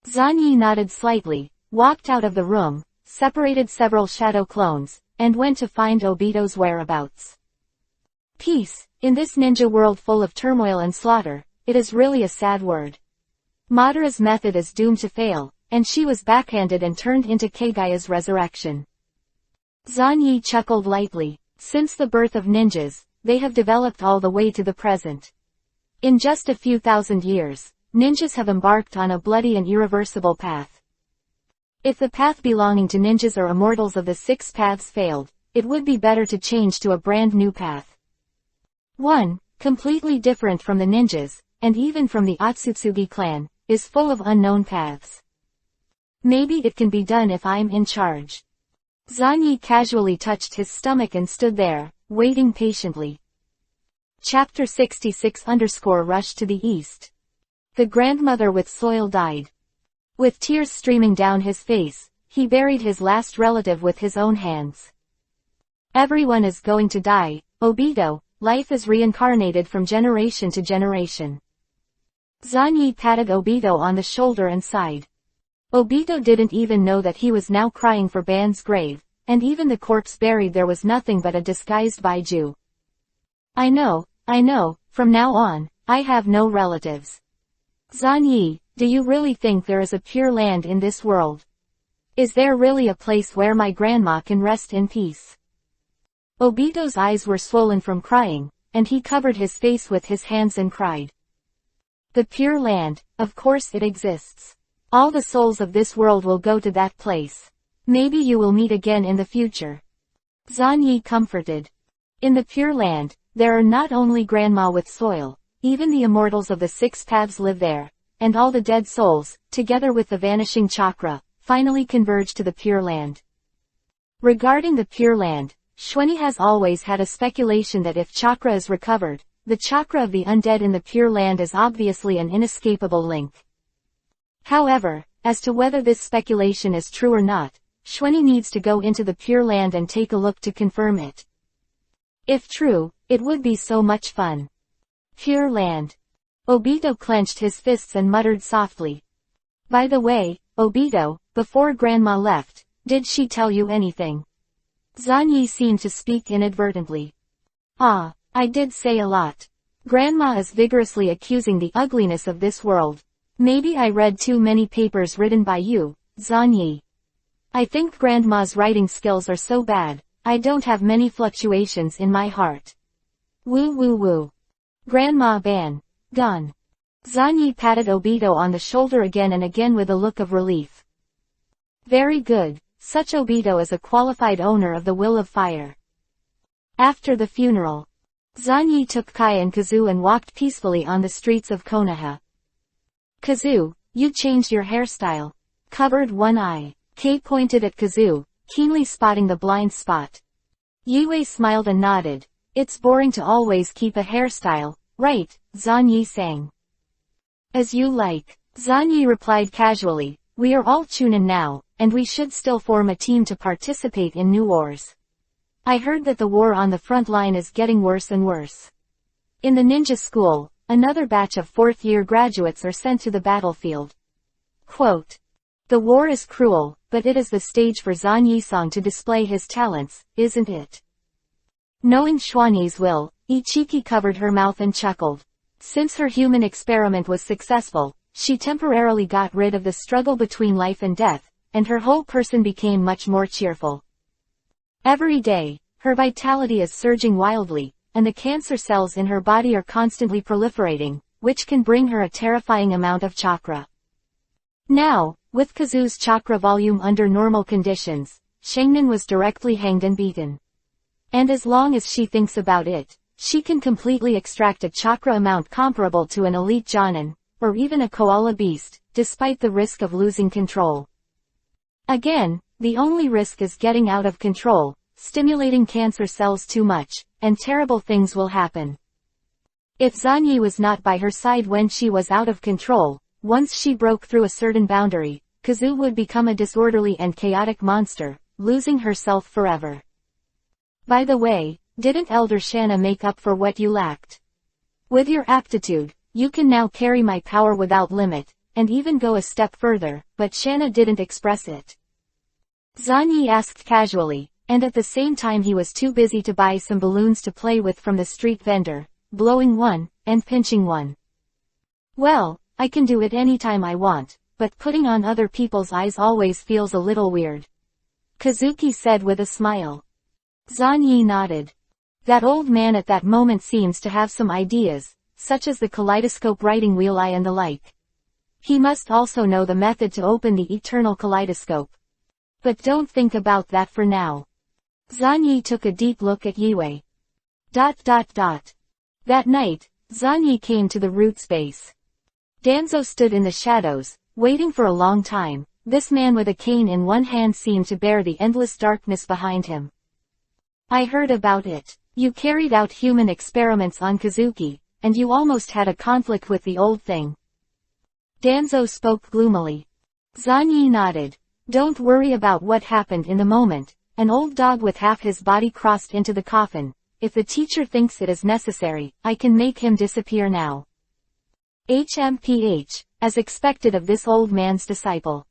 [SPEAKER 1] Zanyi nodded slightly, walked out of the room, separated several shadow clones, and went to find Obito's whereabouts. Peace, in this ninja world full of turmoil and slaughter, it is really a sad word. Madara's method is doomed to fail, and she was backhanded and turned into Kagaya's resurrection. Zanyi chuckled lightly. Since the birth of ninjas, they have developed all the way to the present. In just a few thousand years, ninjas have embarked on a bloody and irreversible path. If the path belonging to ninjas or immortals of the 6 paths failed, it would be better to change to a brand new path. One, completely different from the ninjas, and even from the Otsutsugi clan, is full of unknown paths. Maybe it can be done if I'm in charge. Zanyi casually touched his stomach and stood there, waiting patiently. Chapter 66 Rush to the east. The grandmother with soil died. With tears streaming down his face, he buried his last relative with his own hands. Everyone is going to die, Obito. Life is reincarnated from generation to generation. Zanyi patted Obito on the shoulder and sighed. Obito didn't even know that he was now crying for Ban's grave, and even the corpse buried there was nothing but a disguised Baiju. I know, from now on, I have no relatives. Zanyi, do you really think there is a pure land in this world? Is there really a place where my grandma can rest in peace? Obito's eyes were swollen from crying, and he covered his face with his hands and cried. The Pure Land, of course it exists. All the souls of this world will go to that place. Maybe you will meet again in the future. Zanyi comforted. In the Pure Land, there are not only grandma with soil, even the immortals of the six paths live there, and all the dead souls, together with the vanishing chakra, finally converge to the Pure Land. Regarding the Pure Land, Xuanyi has always had a speculation that if chakra is recovered, the chakra of the undead in the Pure Land is obviously an inescapable link. However, as to whether this speculation is true or not, Xuanyi needs to go into the Pure Land and take a look to confirm it. If true, it would be so much fun. Pure Land. Obito clenched his fists and muttered softly. By the way, Obito, before Grandma left, did she tell you anything? Zanyi seemed to speak inadvertently. Ah, I did say a lot. Grandma is vigorously accusing the ugliness of this world. Maybe I read too many papers written by you, Zanyi. I think Grandma's writing skills are so bad, I don't have many fluctuations in my heart. Woo woo woo. Grandma Ban. Gone. Zanyi patted Obito on the shoulder again and again with a look of relief. Very good, such Obito is a qualified owner of the Will of Fire. After the funeral, Zanyi took Kai and Kazu and walked peacefully on the streets of Konoha. Kazu, you changed your hairstyle. Covered one eye. Kei pointed at Kazu, keenly spotting the blind spot. Yue smiled and nodded. It's boring to always keep a hairstyle, right? Zanyi sang. As you like. Zanyi replied casually, we are all Chunin now, and we should still form a team to participate in new wars. I heard that the war on the front line is getting worse and worse. In the ninja school, another batch of fourth-year graduates are sent to the battlefield. Quote. The war is cruel, but it is the stage for Zan Yisong to display his talents, isn't it? Knowing Xuanyi's will, Ichiki covered her mouth and chuckled. Since her human experiment was successful, she temporarily got rid of the struggle between life and death, and her whole person became much more cheerful. Every day, her vitality is surging wildly, and the cancer cells in her body are constantly proliferating, which can bring her a terrifying amount of chakra. Now, with Kazu's chakra volume under normal conditions, Shengnan was directly hanged and beaten. And as long as she thinks about it, she can completely extract a chakra amount comparable to an elite Jonin, or even a koala beast, despite the risk of losing control. Again, the only risk is getting out of control, stimulating cancer cells too much, and terrible things will happen. If Zanyi was not by her side when she was out of control, once she broke through a certain boundary, Kazu would become a disorderly and chaotic monster, losing herself forever. By the way, didn't Elder Shanna make up for what you lacked? With your aptitude, you can now carry my power without limit, and even go a step further, but Shanna didn't express it. Zanyi asked casually, and at the same time he was too busy to buy some balloons to play with from the street vendor, blowing one, and pinching one. Well, I can do it anytime I want, but putting on other people's eyes always feels a little weird. Kazuki said with a smile. Zanyi nodded. That old man at that moment seems to have some ideas, such as the kaleidoscope writing wheel eye and the like. He must also know the method to open the eternal kaleidoscope. But don't think about that for now. Zanyi took a deep look at Yue. That night, Zanyi came to the root's base. Danzo stood in the shadows, waiting for a long time. This man with a cane in one hand seemed to bear the endless darkness behind him. I heard about it. You carried out human experiments on Kazuki, and you almost had a conflict with the old thing. Danzo spoke gloomily. Zanyi nodded. Don't worry about what happened in the moment. An old dog with half his body crossed into the coffin. If the teacher thinks it is necessary, I can make him disappear now. HMPH, as expected of this old man's disciple.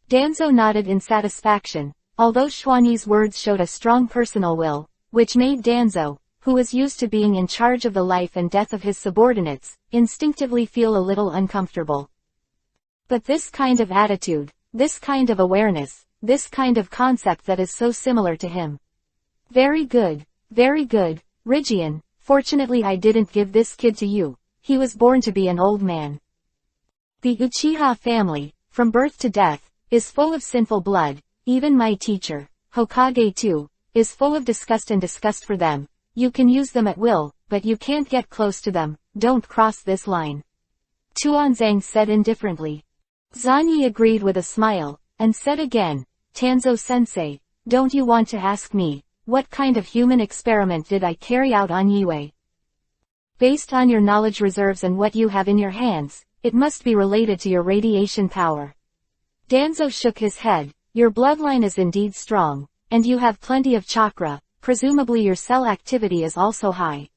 [SPEAKER 1] Danzo nodded in satisfaction, although Xuanyi's words showed a strong personal will, which made Danzo, who was used to being in charge of the life and death of his subordinates, instinctively feel a little uncomfortable. But this kind of attitude, this kind of awareness, this kind of concept that is so similar to him. Very good, Rigian, fortunately I didn't give this kid to you, he was born to be an old man. The Uchiha family, from birth to death, is full of sinful blood, even my teacher, Hokage too, is full of disgust and disgust for them. You can use them at will, but you can't get close to them, don't cross this line. Tuanzang said indifferently. Zanyi agreed with a smile, and said again, Tanzo-sensei, don't you want to ask me, what kind of human experiment did I carry out on Yue? Based on your knowledge reserves and what you have in your hands, it must be related to your radiation power. Danzo shook his head, your bloodline is indeed strong, and you have plenty of chakra, presumably your cell activity is also high.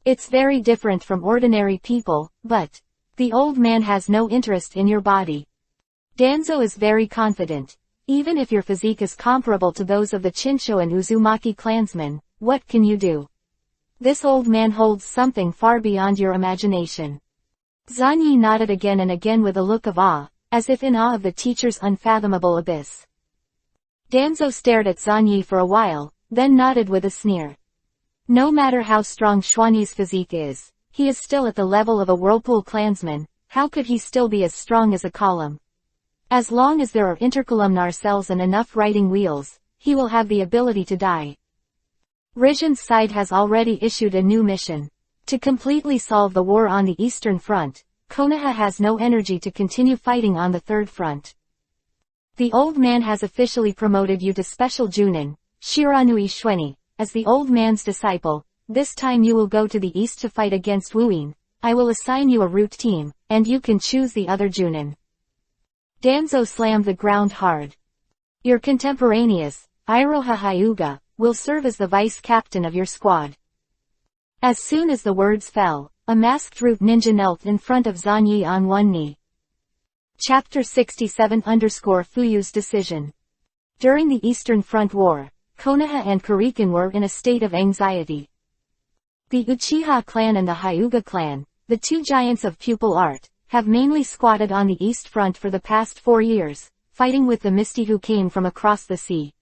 [SPEAKER 1] It's very different from ordinary people, but the old man has no interest in your body. Danzo is very confident. Even if your physique is comparable to those of the Chinsho and Uzumaki clansmen, what can you do? This old man holds something far beyond your imagination. Zanyi nodded again and again with a look of awe, as if in awe of the teacher's unfathomable abyss. Danzo stared at Zanyi for a while, then nodded with a sneer. No matter how strong Xuanyi's physique is, he is still at the level of a whirlpool clansman, how could he still be as strong as a column? As long as there are intercolumnar cells and enough writing wheels, he will have the ability to die. Rigen's side has already issued a new mission. To completely solve the war on the Eastern Front, Konoha has no energy to continue fighting on the Third Front. The old man has officially promoted you to Special Junin, Shiranui Shueni, as the old man's disciple. This time you will go to the east to fight against Wuin. I will assign you a route team, and you can choose the other Junin. Danzo slammed the ground hard. Your contemporaneous, Iroha Hyuga, will serve as the vice captain of your squad. As soon as the words fell, a masked root ninja knelt in front of Zanyi on one knee. Chapter 67_Fuyu's decision. During the Eastern Front War, Konoha and Kurikan were in a state of anxiety. The Uchiha clan and the Hyuga clan, the two giants of pupil art, have mainly squatted on the East Front for the past 4 years, fighting with the Misty who came from across the sea.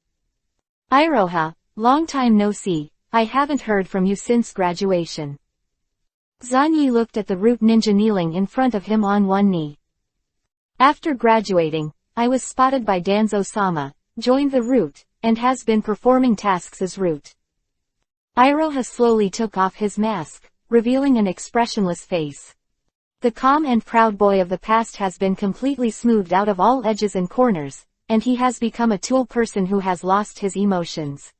[SPEAKER 1] Iroha, long time no see, I haven't heard from you since graduation. Zanyi looked at the root ninja kneeling in front of him on one knee. After graduating, I was spotted by Danzo-sama, joined the root, and has been performing tasks as root. Iroha slowly took off his mask, revealing an expressionless face. The calm and proud boy of the past has been completely smoothed out of all edges and corners, and he has become a tool person who has lost his emotions.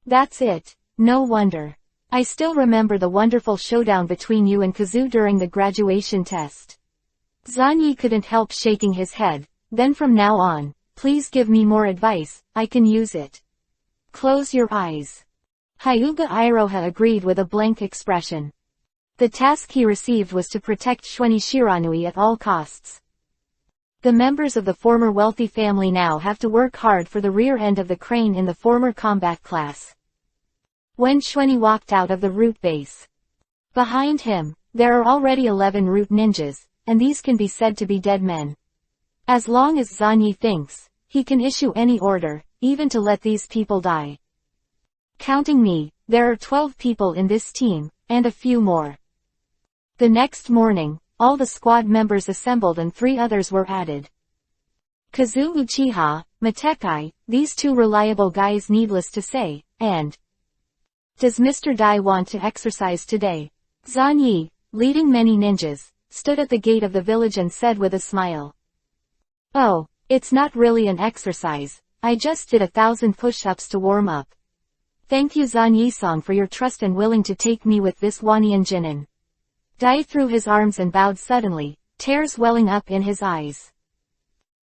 [SPEAKER 1] That's it, no wonder. I still remember the wonderful showdown between you and Kazu during the graduation test. Zanyi couldn't help shaking his head. Then from now on, please give me more advice, I can use it. Close your eyes. Hyuga Iroha agreed with a blank expression. The task he received was to protect Shueni Shiranui at all costs. The members of the former wealthy family now have to work hard for the rear end of the crane in the former combat class. When Shueni walked out of the root base, behind him, there are already 11 root ninjas, and these can be said to be dead men. As long as Zanyi thinks, he can issue any order, even to let these people die. Counting me, there are 12 people in this team, and a few more. The next morning, all the squad members assembled and 3 others were added. Kazu Uchiha, Matekai, these 2 reliable guys needless to say, and does Mr. Dai want to exercise today? Zanyi, leading many ninjas, stood at the gate of the village and said with a smile. Oh, it's not really an exercise, I just did 1,000 push-ups to warm up. Thank you Zanyi-san for your trust and willing to take me with this Wanian Jinin. Dai threw his arms and bowed suddenly, tears welling up in his eyes.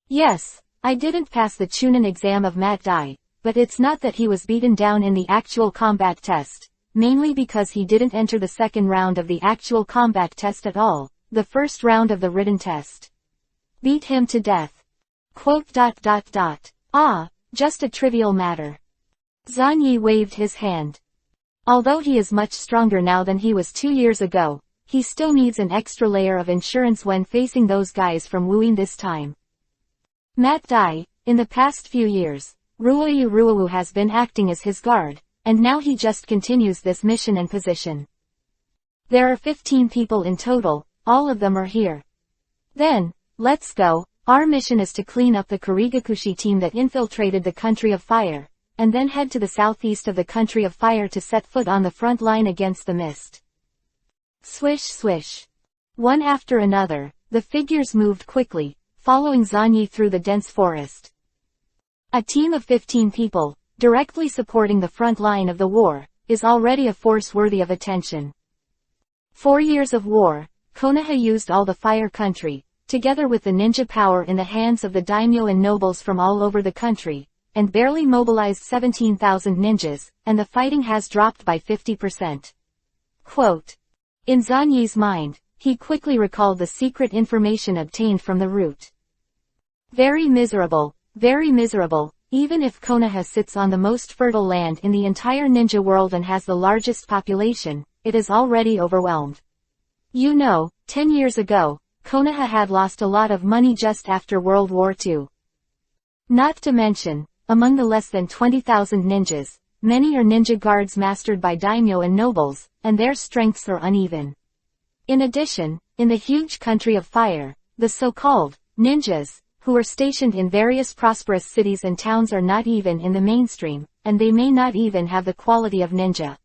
[SPEAKER 1] Yes, I didn't pass the Chunin exam of Mat Dai, but it's not that he was beaten down in the actual combat test, mainly because he didn't enter the second round of the actual combat test at all. the first round of the written test. Beat him to death. Quote. Ah, just a trivial matter. Zanyi waved his hand. Although he is much stronger now than he was 2 years ago, he still needs an extra layer of insurance when facing those guys from Wuyin this time. Matt Dai, in the past few years, Ruoyu has been acting as his guard, and now he just continues this mission and position. There are 15 people in total, all of them are here. Then, let's go. Our mission is to clean up the Kurigakushi team that infiltrated the Country of Fire, and then head to the southeast of the Country of Fire to set foot on the front line against the mist. Swish swish. One after another, the figures moved quickly, following Zanyi through the dense forest. A team of 15 people, directly supporting the front line of the war, is already a force worthy of attention. 4 years of war, Konoha used all the fire country, together with the ninja power in the hands of the daimyo and nobles from all over the country, and barely mobilized 17,000 ninjas, and the fighting has dropped by 50%. Quote. In Zanyi's mind, he quickly recalled the secret information obtained from the route. Very miserable, even if Konoha sits on the most fertile land in the entire ninja world and has the largest population, it is already overwhelmed. 10 years ago, Konoha had lost a lot of money just after World War II. Not to mention, among the less than 20,000 ninjas, many are ninja guards mastered by daimyo and nobles, and their strengths are uneven. In addition, in the huge Country of Fire, the so-called ninjas, who are stationed in various prosperous cities and towns are not even in the mainstream, and they may not even have the quality of ninja.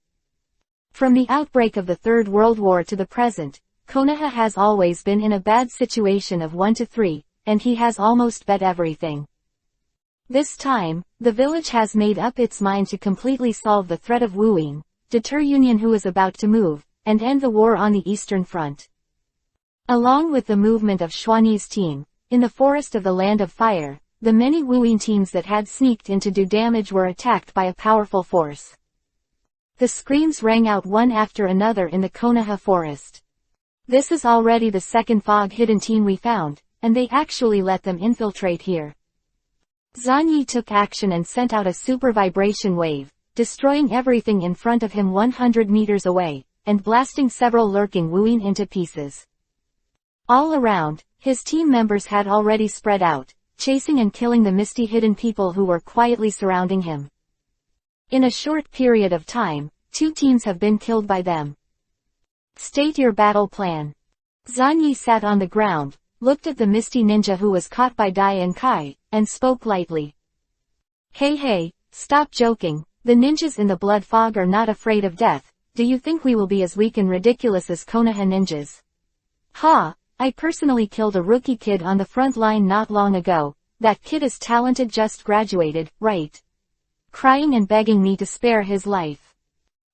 [SPEAKER 1] From the outbreak of the Third World War to the present, Konoha has always been in a bad situation of 1 to 3, and he has almost bet everything. This time, the village has made up its mind to completely solve the threat of Wuyin, deter Union who is about to move, and end the war on the Eastern Front. Along with the movement of Xuanyi's team, in the forest of the Land of Fire, the many Wuyin teams that had sneaked in to do damage were attacked by a powerful force. The screams rang out one after another in the Konoha forest. This is already the second fog-hidden team we found, and they actually let them infiltrate here. Zanyi took action and sent out a super vibration wave, destroying everything in front of him 100 meters away, and blasting several lurking Wuyin into pieces. All around, his team members had already spread out, chasing and killing the misty hidden people who were quietly surrounding him. In a short period of time, 2 teams have been killed by them. State your battle plan. Zanyi sat on the ground, looked at the misty ninja who was caught by Dai and Kai, and spoke lightly. Hey, stop joking, the ninjas in the blood fog are not afraid of death. Do you think we will be as weak and ridiculous as Konoha ninjas? Ha! I personally killed a rookie kid on the front line not long ago. That kid is talented, just graduated, right? Crying and begging me to spare his life.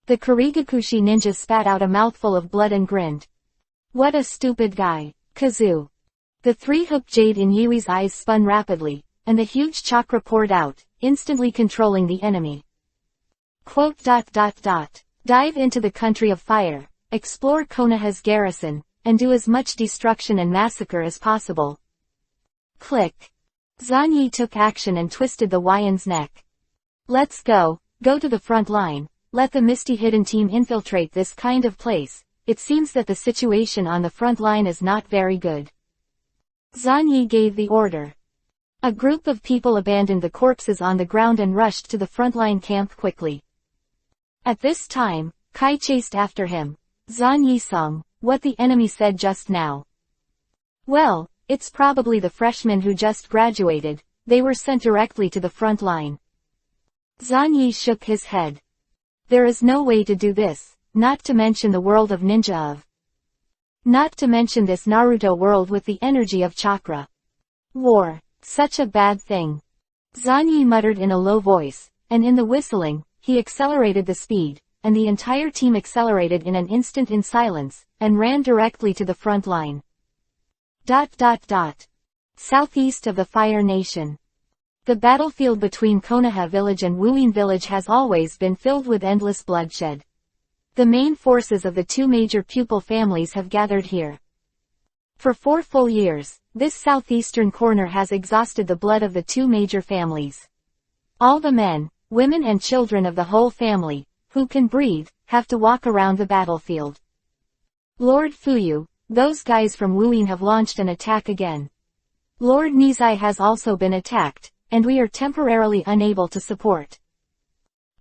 [SPEAKER 1] The Kurigakushi ninja spat out a mouthful of blood and grinned. What a stupid guy, Kazoo. The 3-hook jade in Yui's eyes spun rapidly, and the huge chakra poured out, instantly controlling the enemy. Quote. Dive into the Country of Fire, explore Konoha's garrison, and do as much destruction and massacre as possible. Click. Zanyi took action and twisted the Wyon's neck. Let's go to the front line, let the misty hidden team infiltrate this kind of place. It seems that the situation on the front line is not very good. Zanyi gave the order. A group of people abandoned the corpses on the ground and rushed to the frontline camp quickly. At this time, Kai chased after him. Zanyi sung, what the enemy said just now. Well, it's probably the freshmen who just graduated, they were sent directly to the front line. Zanyi shook his head. There is no way to do this, not to mention the world of ninja of. Not to mention this Naruto world with the energy of chakra. War, such a bad thing. Zanyi muttered in a low voice, and in the whistling, he accelerated the speed, and the entire team accelerated in an instant in silence, and ran directly to the front line. Southeast of the Fire Nation. The battlefield between Konoha village and Wuyin village has always been filled with endless bloodshed. The main forces of the 2 major pupil families have gathered here. For 4 full years, this southeastern corner has exhausted the blood of the 2 major families. All the men, women and children of the whole family, who can breathe, have to walk around the battlefield. Lord Fuyu, those guys from Wuyin have launched an attack again. Lord Nizai has also been attacked, and we are temporarily unable to support.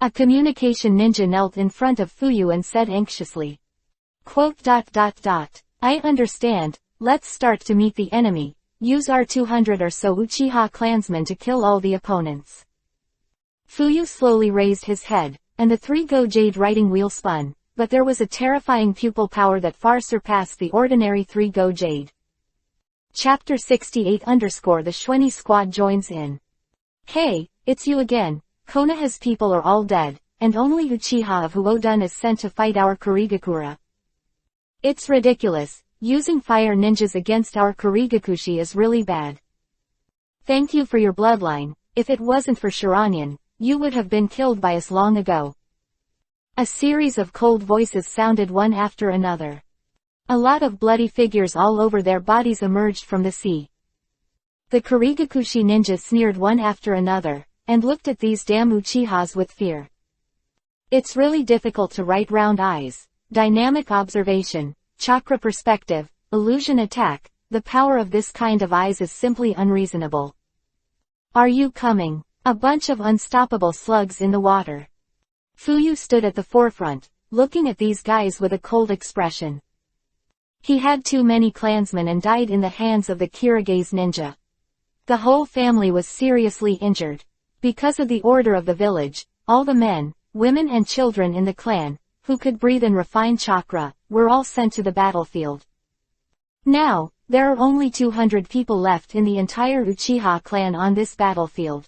[SPEAKER 1] A communication ninja knelt in front of Fuyu and said anxiously. I understand, let's start to meet the enemy, use our 200 or so Uchiha clansmen to kill all the opponents. Fuyu slowly raised his head, and the 3-go jade writing wheel spun, but there was a terrifying pupil power that far surpassed the ordinary 3-go jade. Chapter 68 _ The Shweni squad joins in. Hey, it's you again. Konoha's people are all dead, and only Uchiha of Huodun is sent to fight our Kurigakura. It's ridiculous, using fire ninjas against our Kurigakushi is really bad. Thank you for your bloodline, if it wasn't for Shiranyan, you would have been killed by us long ago. A series of cold voices sounded one after another. A lot of bloody figures all over their bodies emerged from the sea. The Kurigakushi ninjas sneered one after another, and looked at these damn Uchihas with fear. It's really difficult to write round eyes, dynamic observation, chakra perspective, illusion attack, the power of this kind of eyes is simply unreasonable. Are you coming? A bunch of unstoppable slugs in the water. Fuyu stood at the forefront, looking at these guys with a cold expression. He had too many clansmen and died in the hands of the Kirigase ninja. The whole family was seriously injured. Because of the order of the village, all the men, women and children in the clan, who could breathe and refine chakra, were all sent to the battlefield. Now, there are only 200 people left in the entire Uchiha clan on this battlefield.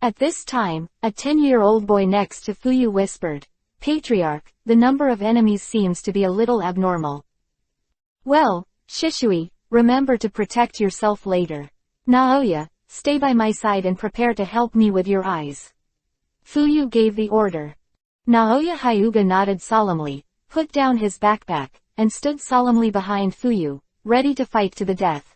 [SPEAKER 1] At this time, a 10-year-old boy next to Fuyu whispered, Patriarch, the number of enemies seems to be a little abnormal. Well, Shishui, remember to protect yourself later. Naoya, stay by my side and prepare to help me with your eyes. Fuyu gave the order. Naoya Hyuga nodded solemnly, put down his backpack, and stood solemnly behind Fuyu, ready to fight to the death.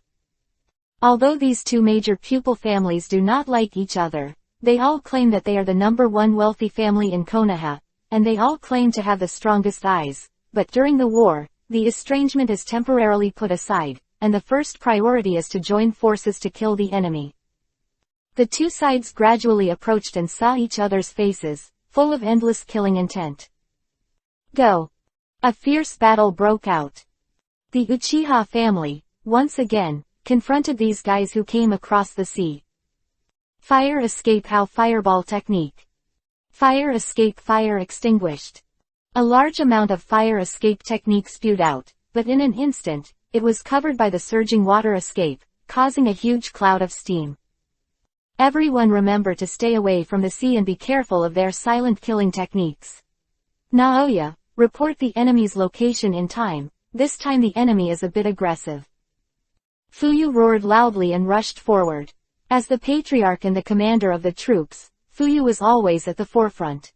[SPEAKER 1] Although these 2 major pupil families do not like each other, they all claim that they are the #1 wealthy family in Konoha, and they all claim to have the strongest eyes, but during the war, the estrangement is temporarily put aside, and the first priority is to join forces to kill the enemy. The 2 sides gradually approached and saw each other's faces, full of endless killing intent. Go! A fierce battle broke out. The Uchiha family, once again, confronted these guys who came across the sea. Fire escape how fireball technique. Fire escape fire extinguished. A large amount of fire escape technique spewed out, but in an instant, it was covered by the surging water escape, causing a huge cloud of steam. Everyone remember to stay away from the sea and be careful of their silent killing techniques. Naoya, report the enemy's location in time, this time the enemy is a bit aggressive. Fuyu roared loudly and rushed forward. As the patriarch and the commander of the troops, Fuyu was always at the forefront.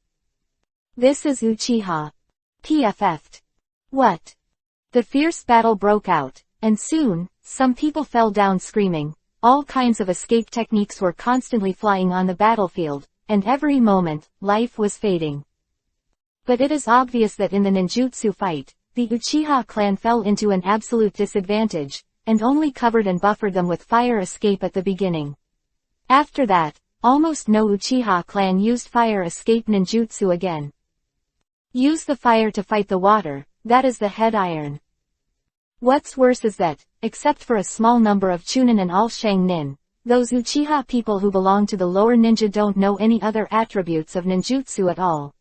[SPEAKER 1] This is Uchiha. PFF'd. What? The fierce battle broke out, and soon, some people fell down screaming. All kinds of escape techniques were constantly flying on the battlefield, and every moment, life was fading. But it is obvious that in the ninjutsu fight, the Uchiha clan fell into an absolute disadvantage, and only covered and buffered them with fire escape at the beginning. After that, almost no Uchiha clan used fire escape ninjutsu again. Use the fire to fight the water, that is the head iron. What's worse is that, except for a small number of Chunin and all Shang-nin, those Uchiha people who belong to the lower ninja don't know any other attributes of ninjutsu at all.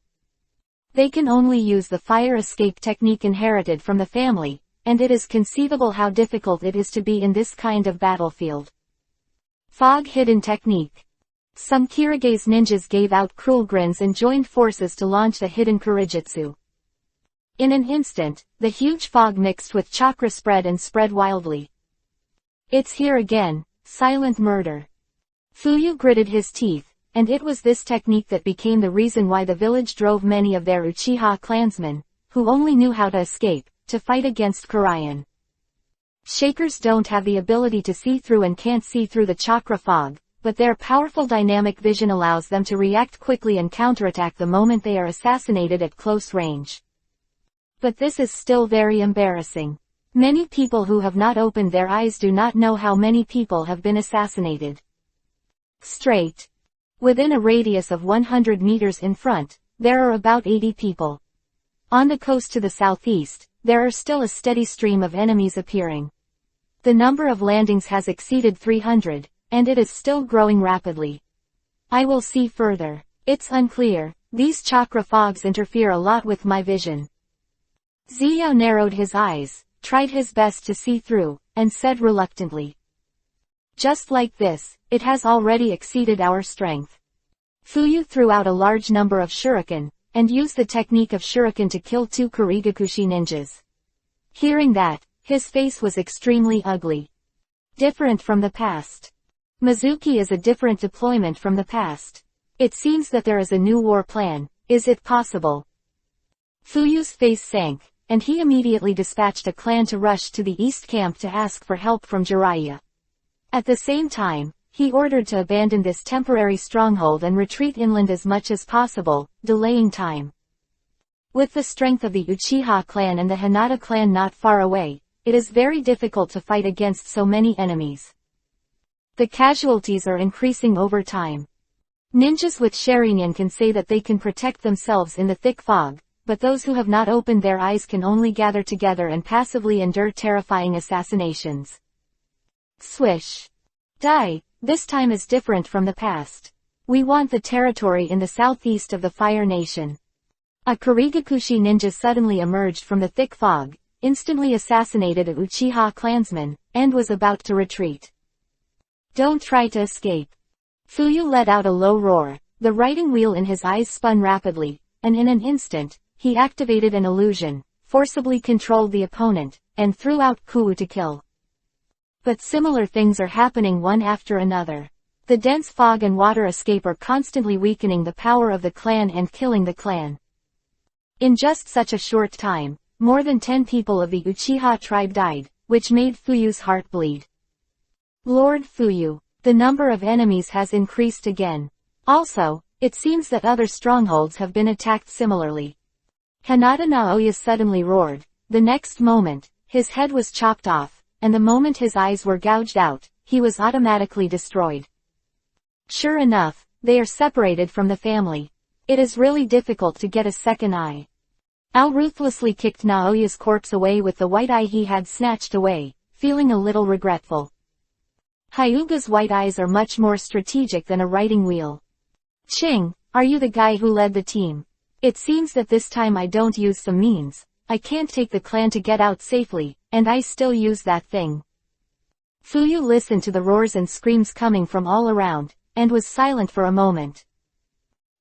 [SPEAKER 1] They can only use the fire escape technique inherited from the family, and it is conceivable how difficult it is to be in this kind of battlefield. Fog hidden technique. Some Kirigase ninjas gave out cruel grins and joined forces to launch the hidden Kurijutsu. In an instant, the huge fog mixed with chakra spread wildly. It's here again, silent murder. Fuyu gritted his teeth, and it was this technique that became the reason why the village drove many of their Uchiha clansmen, who only knew how to escape, to fight against Kurayan. Shakers don't have the ability to see through and can't see through the chakra fog, but their powerful dynamic vision allows them to react quickly and counterattack the moment they are assassinated at close range. But this is still very embarrassing. Many people who have not opened their eyes do not know how many people have been assassinated. Straight. Within a radius of 100 meters in front, there are about 80 people. On the coast to the southeast, there are still a steady stream of enemies appearing. The number of landings has exceeded 300, and it is still growing rapidly. I will see further. It's unclear. These chakra fogs interfere a lot with my vision. Xiao narrowed his eyes, tried his best to see through, and said reluctantly. Just like this, it has already exceeded our strength. Fuyu threw out a large number of shuriken, and used the technique of shuriken to kill 2 Kurigakushi ninjas. Hearing that, his face was extremely ugly. Different from the past. Mizuki is a different deployment from the past. It seems that there is a new war plan. Is it possible? Fuyu's face sank, and he immediately dispatched a clan to rush to the east camp to ask for help from Jiraiya. At the same time, he ordered to abandon this temporary stronghold and retreat inland as much as possible, delaying time. With the strength of the Uchiha clan and the Hinata clan not far away, it is very difficult to fight against so many enemies. The casualties are increasing over time. Ninjas with Sharingan can say that they can protect themselves in the thick fog, but those who have not opened their eyes can only gather together and passively endure terrifying assassinations. Swish. Die. This time is different from the past. We want the territory in the southeast of the Fire Nation. A Kurigakushi ninja suddenly emerged from the thick fog, instantly assassinated a Uchiha clansman, and was about to retreat. Don't try to escape. Fuyu let out a low roar, the writing wheel in his eyes spun rapidly, and in an instant, he activated an illusion, forcibly controlled the opponent, and threw out Kuu to kill. But similar things are happening one after another. The dense fog and water escape are constantly weakening the power of the clan and killing the clan. In just such a short time, more than 10 people of the Uchiha tribe died, which made Fuyu's heart bleed. Lord Fuyu, the number of enemies has increased again. Also, it seems that other strongholds have been attacked similarly. Hinata Naoya suddenly roared. The next moment, his head was chopped off, and the moment his eyes were gouged out, he was automatically destroyed. Sure enough, they are separated from the family. It is really difficult to get a second eye. Ao ruthlessly kicked Naoya's corpse away with the white eye he had snatched away, feeling a little regretful. Hyuga's white eyes are much more strategic than a writing wheel. Ching, are you the guy who led the team? It seems that this time I don't use some means. I can't take the clan to get out safely, and I still use that thing. Fuyu listened to the roars and screams coming from all around, and was silent for a moment.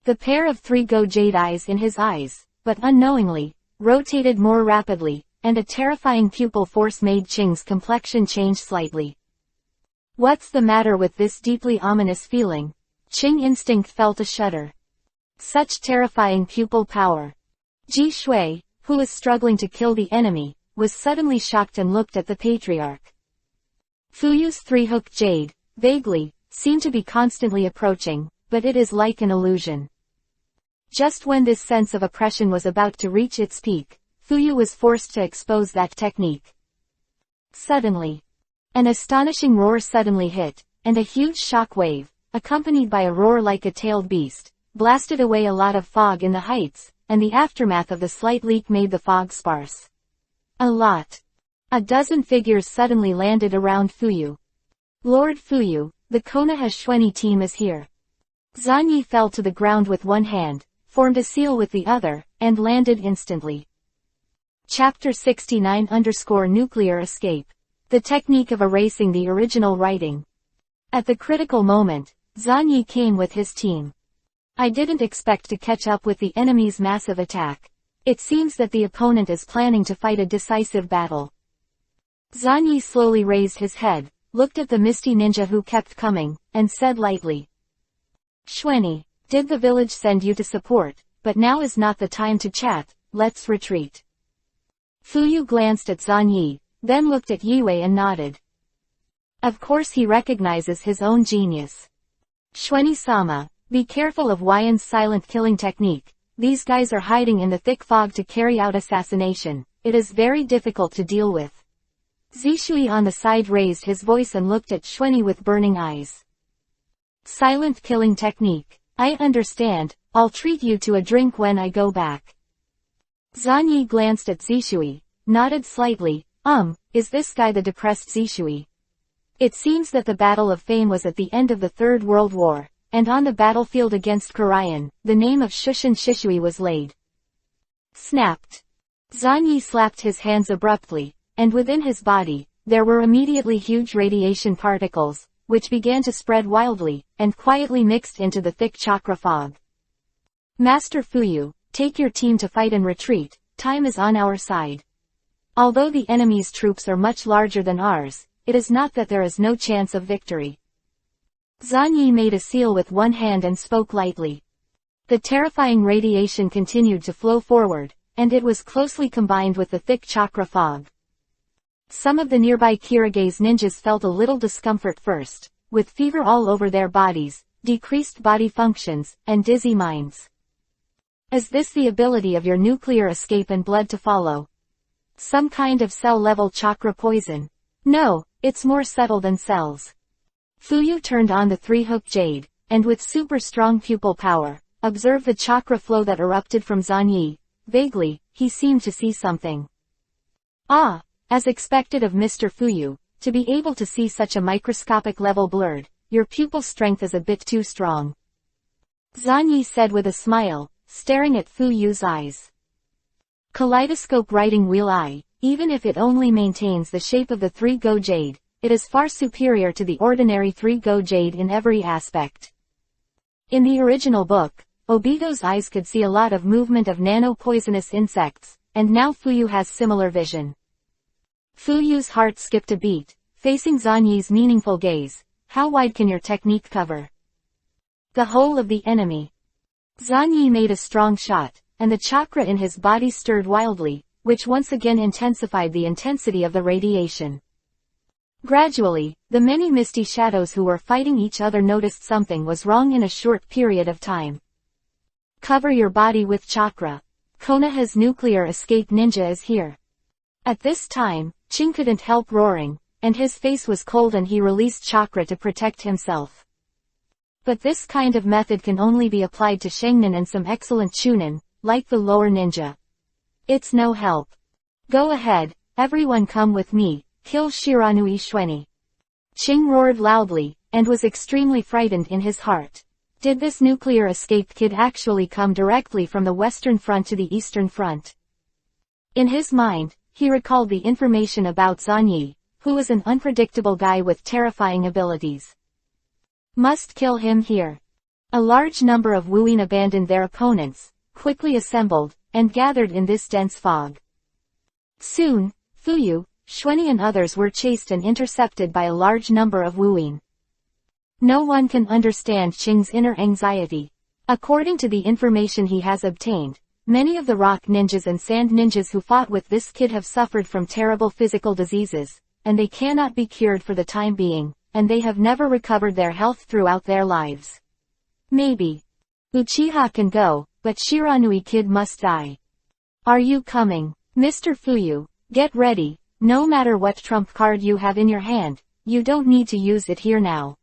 [SPEAKER 1] The pair of 3 jade eyes in his eyes, but unknowingly, rotated more rapidly, and a terrifying pupil force made Ching's complexion change slightly. What's the matter with this deeply ominous feeling? Ching instinct felt a shudder. Such terrifying pupil power. Ji Shui, who was struggling to kill the enemy, was suddenly shocked and looked at the patriarch. Fuyu's 3-hooked jade, vaguely, seemed to be constantly approaching, but it is like an illusion. Just when this sense of oppression was about to reach its peak, Fuyu was forced to expose that technique. Suddenly, an astonishing roar suddenly hit, and a huge shock wave, accompanied by a roar like a tailed beast, blasted away a lot of fog in the heights, and the aftermath of the slight leak made the fog sparse. A lot. A dozen figures suddenly landed around Fuyu. Lord Fuyu, the Konoha Shueni team is here. Zanyi fell to the ground with one hand, formed a seal with the other, and landed instantly. Chapter 69_Nuclear Escape. The technique of erasing the original writing. At the critical moment, Zanyi came with his team. I didn't expect to catch up with the enemy's massive attack. It seems that the opponent is planning to fight a decisive battle. Zanyi slowly raised his head, looked at the misty ninja who kept coming, and said lightly. Shueni, did the village send you to support? But now is not the time to chat, let's retreat. Fuyu glanced at Zanyi, then looked at Yue and nodded. Of course he recognizes his own genius. Shweni-sama, be careful of Wyan's silent killing technique. These guys are hiding in the thick fog to carry out assassination. It is very difficult to deal with. Zishui on the side raised his voice and looked at Shweni with burning eyes. Silent killing technique. I understand, I'll treat you to a drink when I go back. Zanyi glanced at Zishui, nodded slightly. Is this guy the depressed Zishui? It seems that the Battle of Fame was at the end of the Third World War, and on the battlefield against Korean, the name of Shushin Shishui was laid. Snapped. Zanyi slapped his hands abruptly, and within his body, there were immediately huge radiation particles, which began to spread wildly, and quietly mixed into the thick chakra fog. Master Fuyu, take your team to fight and retreat, time is on our side. Although the enemy's troops are much larger than ours, it is not that there is no chance of victory. Zanyi made a seal with one hand and spoke lightly. The terrifying radiation continued to flow forward, and it was closely combined with the thick chakra fog. Some of the nearby Kirige's ninjas felt a little discomfort first, with fever all over their bodies, decreased body functions, and dizzy minds. Is this the ability of your nuclear escape and blood to follow? Some kind of cell-level chakra poison? No, it's more subtle than cells. Fuyu turned on the three-hook jade, and with super strong pupil power, observed the chakra flow that erupted from Zanyi. Vaguely, he seemed to see something. Ah! As expected of Mr. Fuyu, to be able to see such a microscopic level blurred, your pupil strength is a bit too strong. Zanyi said with a smile, staring at Fuyu's eyes. Kaleidoscope writing wheel eye, even if it only maintains the shape of the three-go jade, it is far superior to the ordinary three-go jade in every aspect. In the original book, Obito's eyes could see a lot of movement of nano-poisonous insects, and now Fuyu has similar vision. Fuyu's heart skipped a beat, facing Zanyi's meaningful gaze. How wide can your technique cover? The whole of the enemy. Zanyi made a strong shot, and the chakra in his body stirred wildly, which once again intensified the intensity of the radiation. Gradually, the many misty shadows who were fighting each other noticed something was wrong in a short period of time. Cover your body with chakra. Konoha's nuclear escape ninja is here. At this time, Ching couldn't help roaring, and his face was cold and he released chakra to protect himself. But this kind of method can only be applied to Shengnin and some excellent chunin, like the lower ninja. It's no help. Go ahead, everyone come with me, kill Shiranui Shweni. Ching roared loudly, and was extremely frightened in his heart. Did this nuclear escape kid actually come directly from the Western Front to the Eastern Front? In his mind, he recalled the information about Zanyi, who was an unpredictable guy with terrifying abilities. Must kill him here. A large number of Wuin abandoned their opponents, quickly assembled, and gathered in this dense fog. Soon, Fuyu, Shweni and others were chased and intercepted by a large number of Wuin. No one can understand Ching's inner anxiety. According to the information he has obtained, many of the rock ninjas and sand ninjas who fought with this kid have suffered from terrible physical diseases, and they cannot be cured for the time being, and they have never recovered their health throughout their lives. Maybe Uchiha can go, but Shiranui kid must die. Are you coming? Mr. Fuyu, get ready. No matter what trump card you have in your hand, you don't need to use it here now.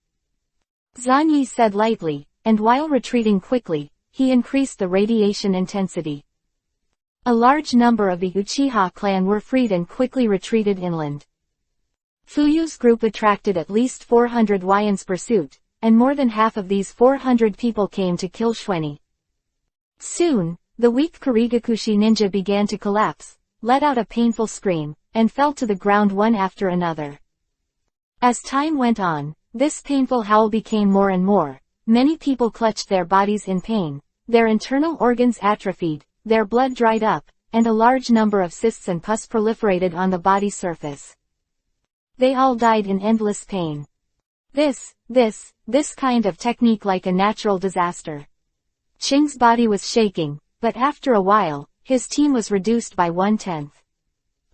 [SPEAKER 1] Zanyi said lightly, and while retreating quickly, he increased the radiation intensity. A large number of the Uchiha clan were freed and quickly retreated inland. Fuyu's group attracted at least 400 Wyan's pursuit, and more than half of these 400 people came to kill Shweni. Soon, the weak Kurigakushi ninja began to collapse, let out a painful scream, and fell to the ground one after another. As time went on, this painful howl became more and more. Many people clutched their bodies in pain, their internal organs atrophied, their blood dried up, and a large number of cysts and pus proliferated on the body surface. They all died in endless pain. This kind of technique like a natural disaster. Ching's body was shaking, but after a while, his team was reduced by 1/10.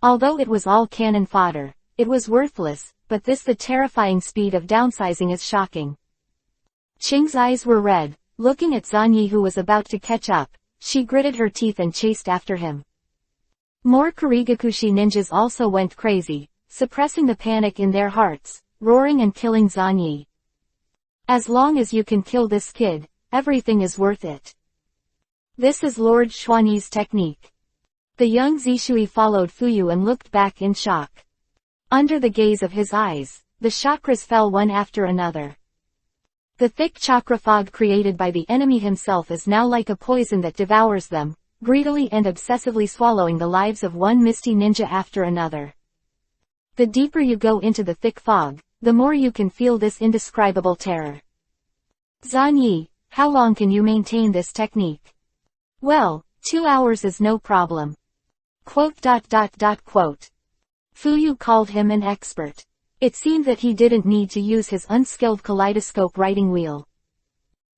[SPEAKER 1] Although it was all cannon fodder, it was worthless, but the terrifying speed of downsizing is shocking. Qing's eyes were red, looking at Zanyi who was about to catch up. She gritted her teeth and chased after him. More Kurigakushi ninjas also went crazy, suppressing the panic in their hearts, roaring and killing Zanyi. As long as you can kill this kid, everything is worth it. This is Lord Xuanyi's technique. The young Zishui followed Fuyu and looked back in shock. Under the gaze of his eyes, the chakras fell one after another. The thick chakra fog created by the enemy himself is now like a poison that devours them, greedily and obsessively swallowing the lives of one misty ninja after another. The deeper you go into the thick fog, the more you can feel this indescribable terror. Zanyi, how long can you maintain this technique? Well, 2 hours is no problem. Quote. Fuyu called him an expert. It seemed that he didn't need to use his unskilled kaleidoscope writing wheel.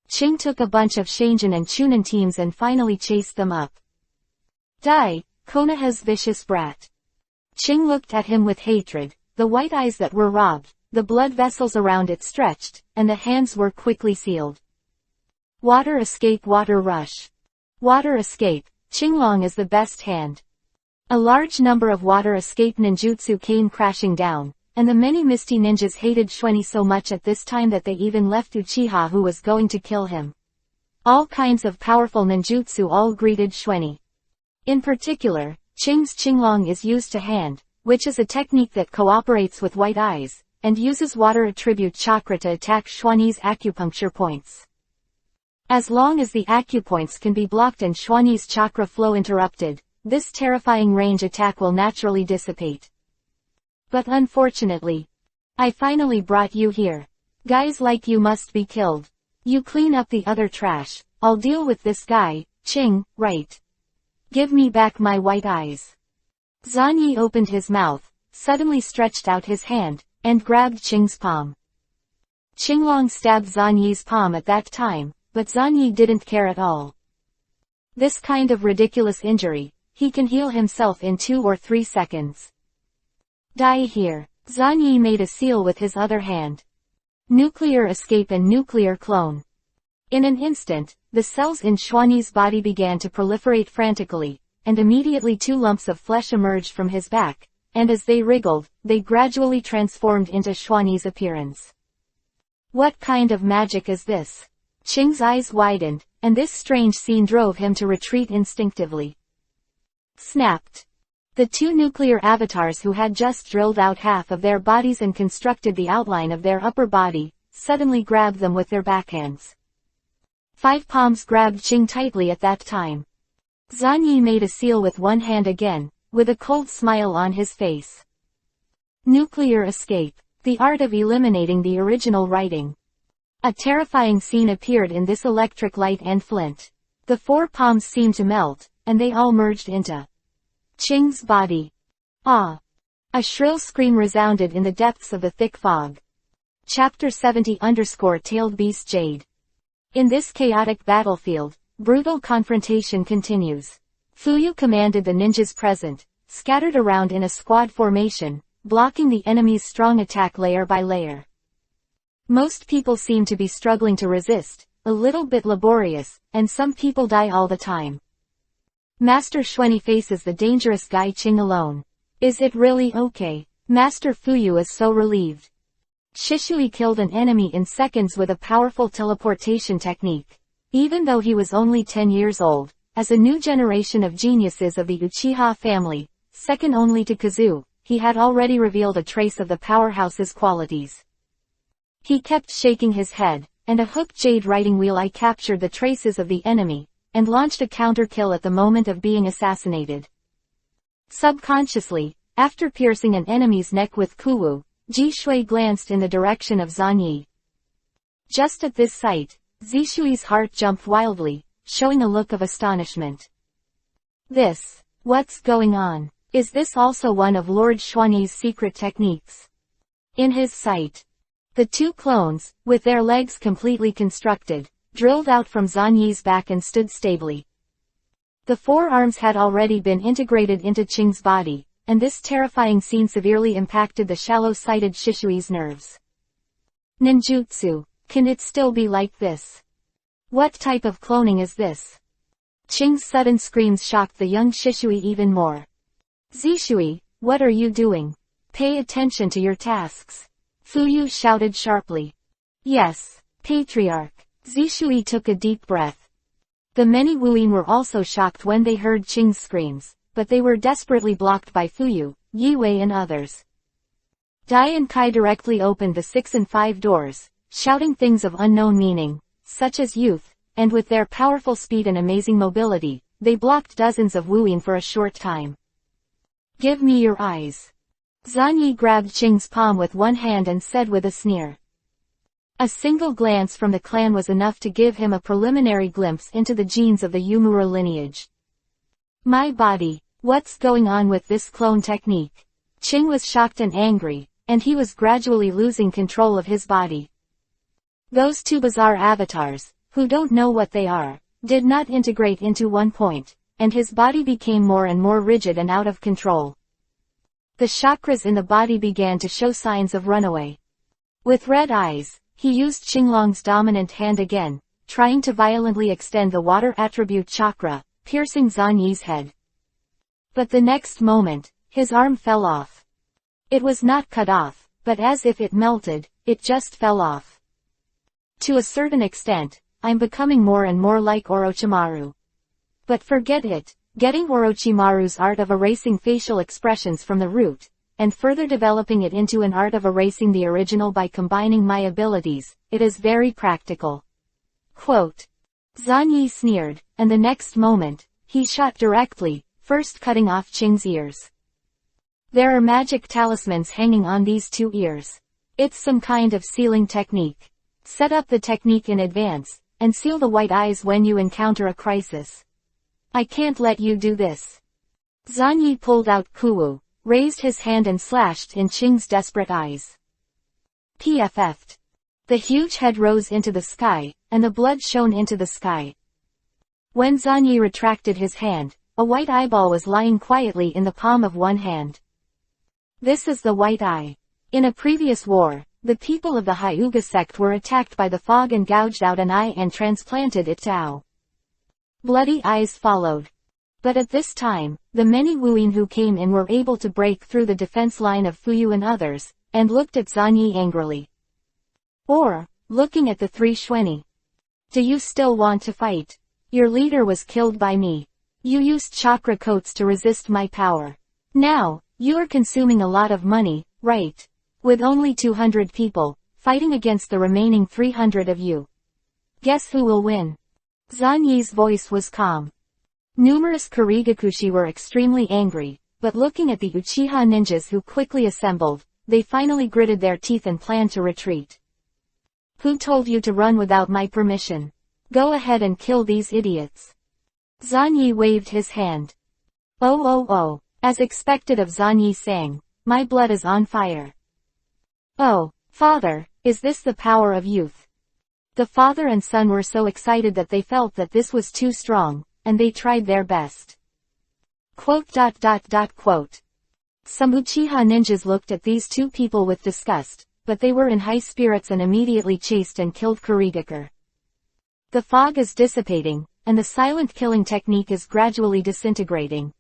[SPEAKER 1] Qing took a bunch of Shenzhen and Chunin teams and finally chased them up. Die, Konoha's vicious brat. Qing looked at him with hatred, the white eyes that were robbed, the blood vessels around it stretched, and the hands were quickly sealed. Water escape, water rush. Water escape, Qinglong is the best hand. A large number of water escape ninjutsu came crashing down, and the many misty ninjas hated Xuanyi so much at this time that they even left Uchiha who was going to kill him. All kinds of powerful ninjutsu all greeted Xuanyi. In particular, Qing's Qinglong is used to hand, which is a technique that cooperates with white eyes, and uses water attribute chakra to attack Xuanyi's acupuncture points. As long as the acupoints can be blocked and Xuanyi's chakra flow interrupted, this terrifying range attack will naturally dissipate. But unfortunately, I finally brought you here. Guys like you must be killed. You clean up the other trash, I'll deal with this guy, Qing, right? Give me back my white eyes. Zanyi opened his mouth, suddenly stretched out his hand, and grabbed Qing's palm. Qinglong stabbed Zanyi's palm at that time, but Zanyi didn't care at all. This kind of ridiculous injury, he can heal himself in 2 or 3 seconds. Die here. Zanyi made a seal with his other hand. Nuclear escape and nuclear clone. In an instant, the cells in Xuanyi's body began to proliferate frantically, and immediately 2 lumps of flesh emerged from his back, and as they wriggled, they gradually transformed into Xuanyi's appearance. What kind of magic is this? Qing's eyes widened, and this strange scene drove him to retreat instinctively. Snapped. The 2 nuclear avatars who had just drilled out half of their bodies and constructed the outline of their upper body, suddenly grabbed them with their backhands. 5 palms grabbed Qing tightly at that time. Zanyi made a seal with one hand again, with a cold smile on his face. Nuclear escape. The art of eliminating the original writing. A terrifying scene appeared in this electric light and flint. The 4 palms seemed to melt, and they all merged into Qing's body. Ah! A shrill scream resounded in the depths of the thick fog. Chapter 70_Tailed Beast Jade. In this chaotic battlefield, brutal confrontation continues. Fuyu commanded the ninjas present, scattered around in a squad formation, blocking the enemy's strong attack layer by layer. Most people seem to be struggling to resist, a little bit laborious, and some people die all the time. Master Xuanyi faces the dangerous guy Qing alone. Is it really okay? Master Fuyu is so relieved. Shishui killed an enemy in seconds with a powerful teleportation technique. Even though he was only 10 years old, as a new generation of geniuses of the Uchiha family, second only to Kazu, he had already revealed a trace of the powerhouse's qualities. He kept shaking his head, and a hooked jade writing wheel eye captured the traces of the enemy, and launched a counter-kill at the moment of being assassinated. Subconsciously, after piercing an enemy's neck with Kuwu, Ji Shui glanced in the direction of Zanyi. Just at this sight, Zishui's heart jumped wildly, showing a look of astonishment. What's going on? Is this also one of Lord Xuanyi's secret techniques? In his sight, the 2 clones, with their legs completely constructed, drilled out from Zanyi's back and stood stably. The 4 arms had already been integrated into Qing's body, and this terrifying scene severely impacted the shallow-sighted Shishui's nerves. Ninjutsu. Can it still be like this? What type of cloning is this? Qing's sudden screams shocked the young Shishui even more. Zishui, what are you doing? Pay attention to your tasks. Fuyu shouted sharply. Yes, Patriarch. Zishui took a deep breath. The many Wuyin were also shocked when they heard Qing's screams, but they were desperately blocked by Fuyu, Yiwei and others. Dai and Kai directly opened the 6 and 5 doors, shouting things of unknown meaning, such as youth, and with their powerful speed and amazing mobility, they blocked dozens of Wuyin for a short time. Give me your eyes. Zanyi grabbed Qing's palm with one hand and said with a sneer. A single glance from the clan was enough to give him a preliminary glimpse into the genes of the Yumura lineage. My body, what's going on with this clone technique? Qing was shocked and angry, and he was gradually losing control of his body. Those two bizarre avatars, who don't know what they are, did not integrate into one point, and his body became more and more rigid and out of control. The chakras in the body began to show signs of runaway. With red eyes, he used Qinglong's dominant hand again, trying to violently extend the water attribute chakra, piercing Zanyi's head. But the next moment, his arm fell off. It was not cut off, but as if it melted, it just fell off. To a certain extent, I'm becoming more and more like Orochimaru. But forget it, getting Orochimaru's art of erasing facial expressions from the root, and further developing it into an art of erasing the original by combining my abilities, it is very practical. Quote. Zanyi sneered, and the next moment, he shot directly, first cutting off Qing's ears. There are magic talismans hanging on these 2 ears. It's some kind of sealing technique. Set up the technique in advance, and seal the white eyes when you encounter a crisis. I can't let you do this. Zanyi pulled out Kuwu, raised his hand and slashed in Qing's desperate eyes. PFF'd. The huge head rose into the sky, and the blood shone into the sky. When Zanyi retracted his hand, a white eyeball was lying quietly in the palm of one hand. This is the white eye. In a previous war, the people of the Hyuga sect were attacked by the fog and gouged out an eye and transplanted it to Ao. Bloody eyes followed. But at this time, the many Wuyin who came in were able to break through the defense line of Fuyu and others, and looked at Zanyi angrily. Or, looking at the 3 Xuanyi. Do you still want to fight? Your leader was killed by me. You used chakra coats to resist my power. Now, you are consuming a lot of money, right? With only 200 people, fighting against the remaining 300 of you. Guess who will win? Zanyi's voice was calm. Numerous Kurigakushi were extremely angry, but looking at the Uchiha ninjas who quickly assembled, they finally gritted their teeth and planned to retreat. Who told you to run without my permission? Go ahead and kill these idiots. Zanyi waved his hand. Oh, as expected of Zanyi-sang, my blood is on fire. Oh, father, is this the power of youth? The father and son were so excited that they felt that this was too strong, and they tried their best. Quote. Some Uchiha ninjas looked at these 2 people with disgust, but they were in high spirits and immediately chased and killed Kurigakure. The fog is dissipating, and the silent killing technique is gradually disintegrating.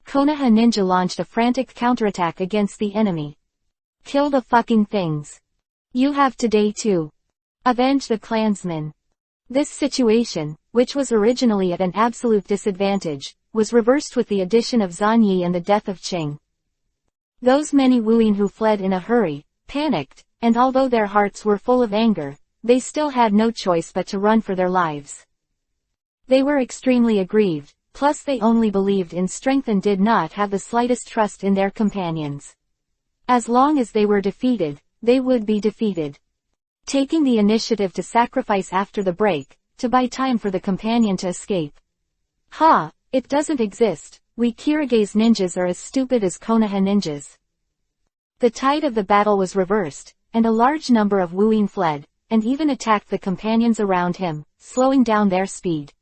[SPEAKER 1] Konoha ninja launched a frantic counterattack against the enemy. Kill the fucking things. You have today too. Avenge the clansmen. This situation, which was originally at an absolute disadvantage, was reversed with the addition of Zanyi and the death of Qing. Those many Wuyin who fled in a hurry, panicked, and although their hearts were full of anger, they still had no choice but to run for their lives. They were extremely aggrieved, plus they only believed in strength and did not have the slightest trust in their companions. As long as they were defeated, they would be defeated. Taking the initiative to sacrifice after the break, to buy time for the companion to escape. Ha! It doesn't exist. We Kirigase ninjas are as stupid as Konoha ninjas. The tide of the battle was reversed, and a large number of Wuyin fled, and even attacked the companions around him, slowing down their speed.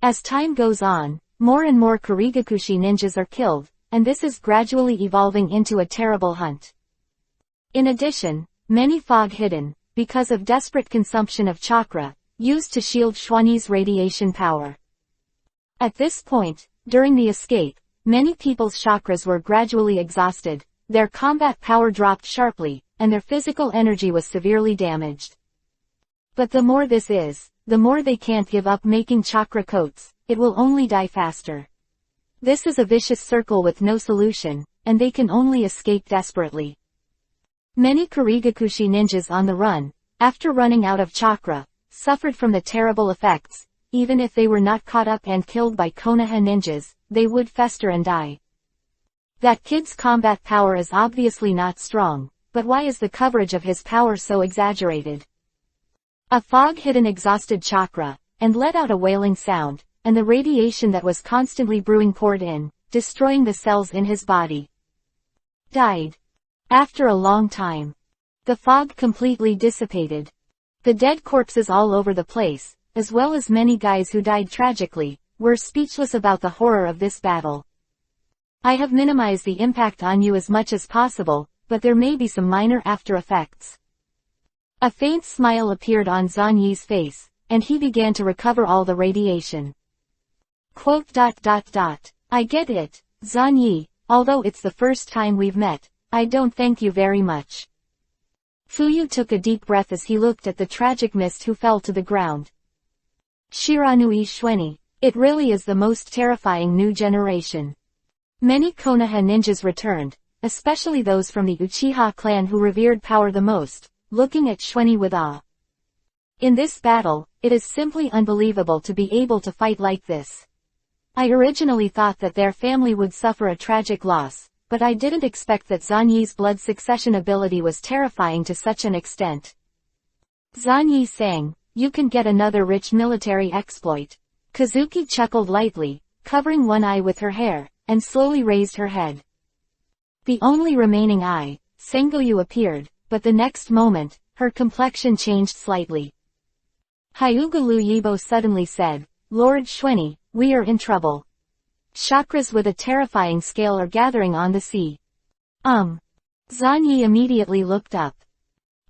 [SPEAKER 1] As time goes on, more and more Kurigakushi ninjas are killed, and this is gradually evolving into a terrible hunt. In addition, many fog hidden, because of desperate consumption of chakra, used to shield Xuanyi's radiation power. At this point, during the escape, many people's chakras were gradually exhausted, their combat power dropped sharply, and their physical energy was severely damaged. But the more this is, the more they can't give up making chakra coats, it will only die faster. This is a vicious circle with no solution, and they can only escape desperately. Many Kurigakushi ninjas on the run, after running out of chakra, suffered from the terrible effects. Even if they were not caught up and killed by Konoha ninjas, they would fester and die. That kid's combat power is obviously not strong, but why is the coverage of his power so exaggerated? A fog hid an exhausted chakra, and let out a wailing sound, and the radiation that was constantly brewing poured in, destroying the cells in his body. Died. After a long time. The fog completely dissipated. The dead corpses all over the place, as well as many guys who died tragically, were speechless about the horror of this battle. I have minimized the impact on you as much as possible, but there may be some minor after effects. A faint smile appeared on Zanyi's face, and he began to recover all the radiation. I get it, Zanyi, although it's the first time we've met, I don't thank you very much. Fuyu took a deep breath as he looked at the tragic mist who fell to the ground. Shiranui Xuanyi, it really is the most terrifying new generation. Many Konoha ninjas returned, especially those from the Uchiha clan who revered power the most, looking at Xuanyi with awe. In this battle, it is simply unbelievable to be able to fight like this. I originally thought that their family would suffer a tragic loss, but I didn't expect that Zanyi's blood succession ability was terrifying to such an extent. Zanyi sang, you can get another rich military exploit. Kazuki chuckled lightly, covering one eye with her hair, and slowly raised her head. The only remaining eye, Sengoyu appeared, but the next moment, her complexion changed slightly. Hyuga Yibo suddenly said, Lord Xuanyi, we are in trouble. Chakras with a terrifying scale are gathering on the sea. Zanyi immediately looked up.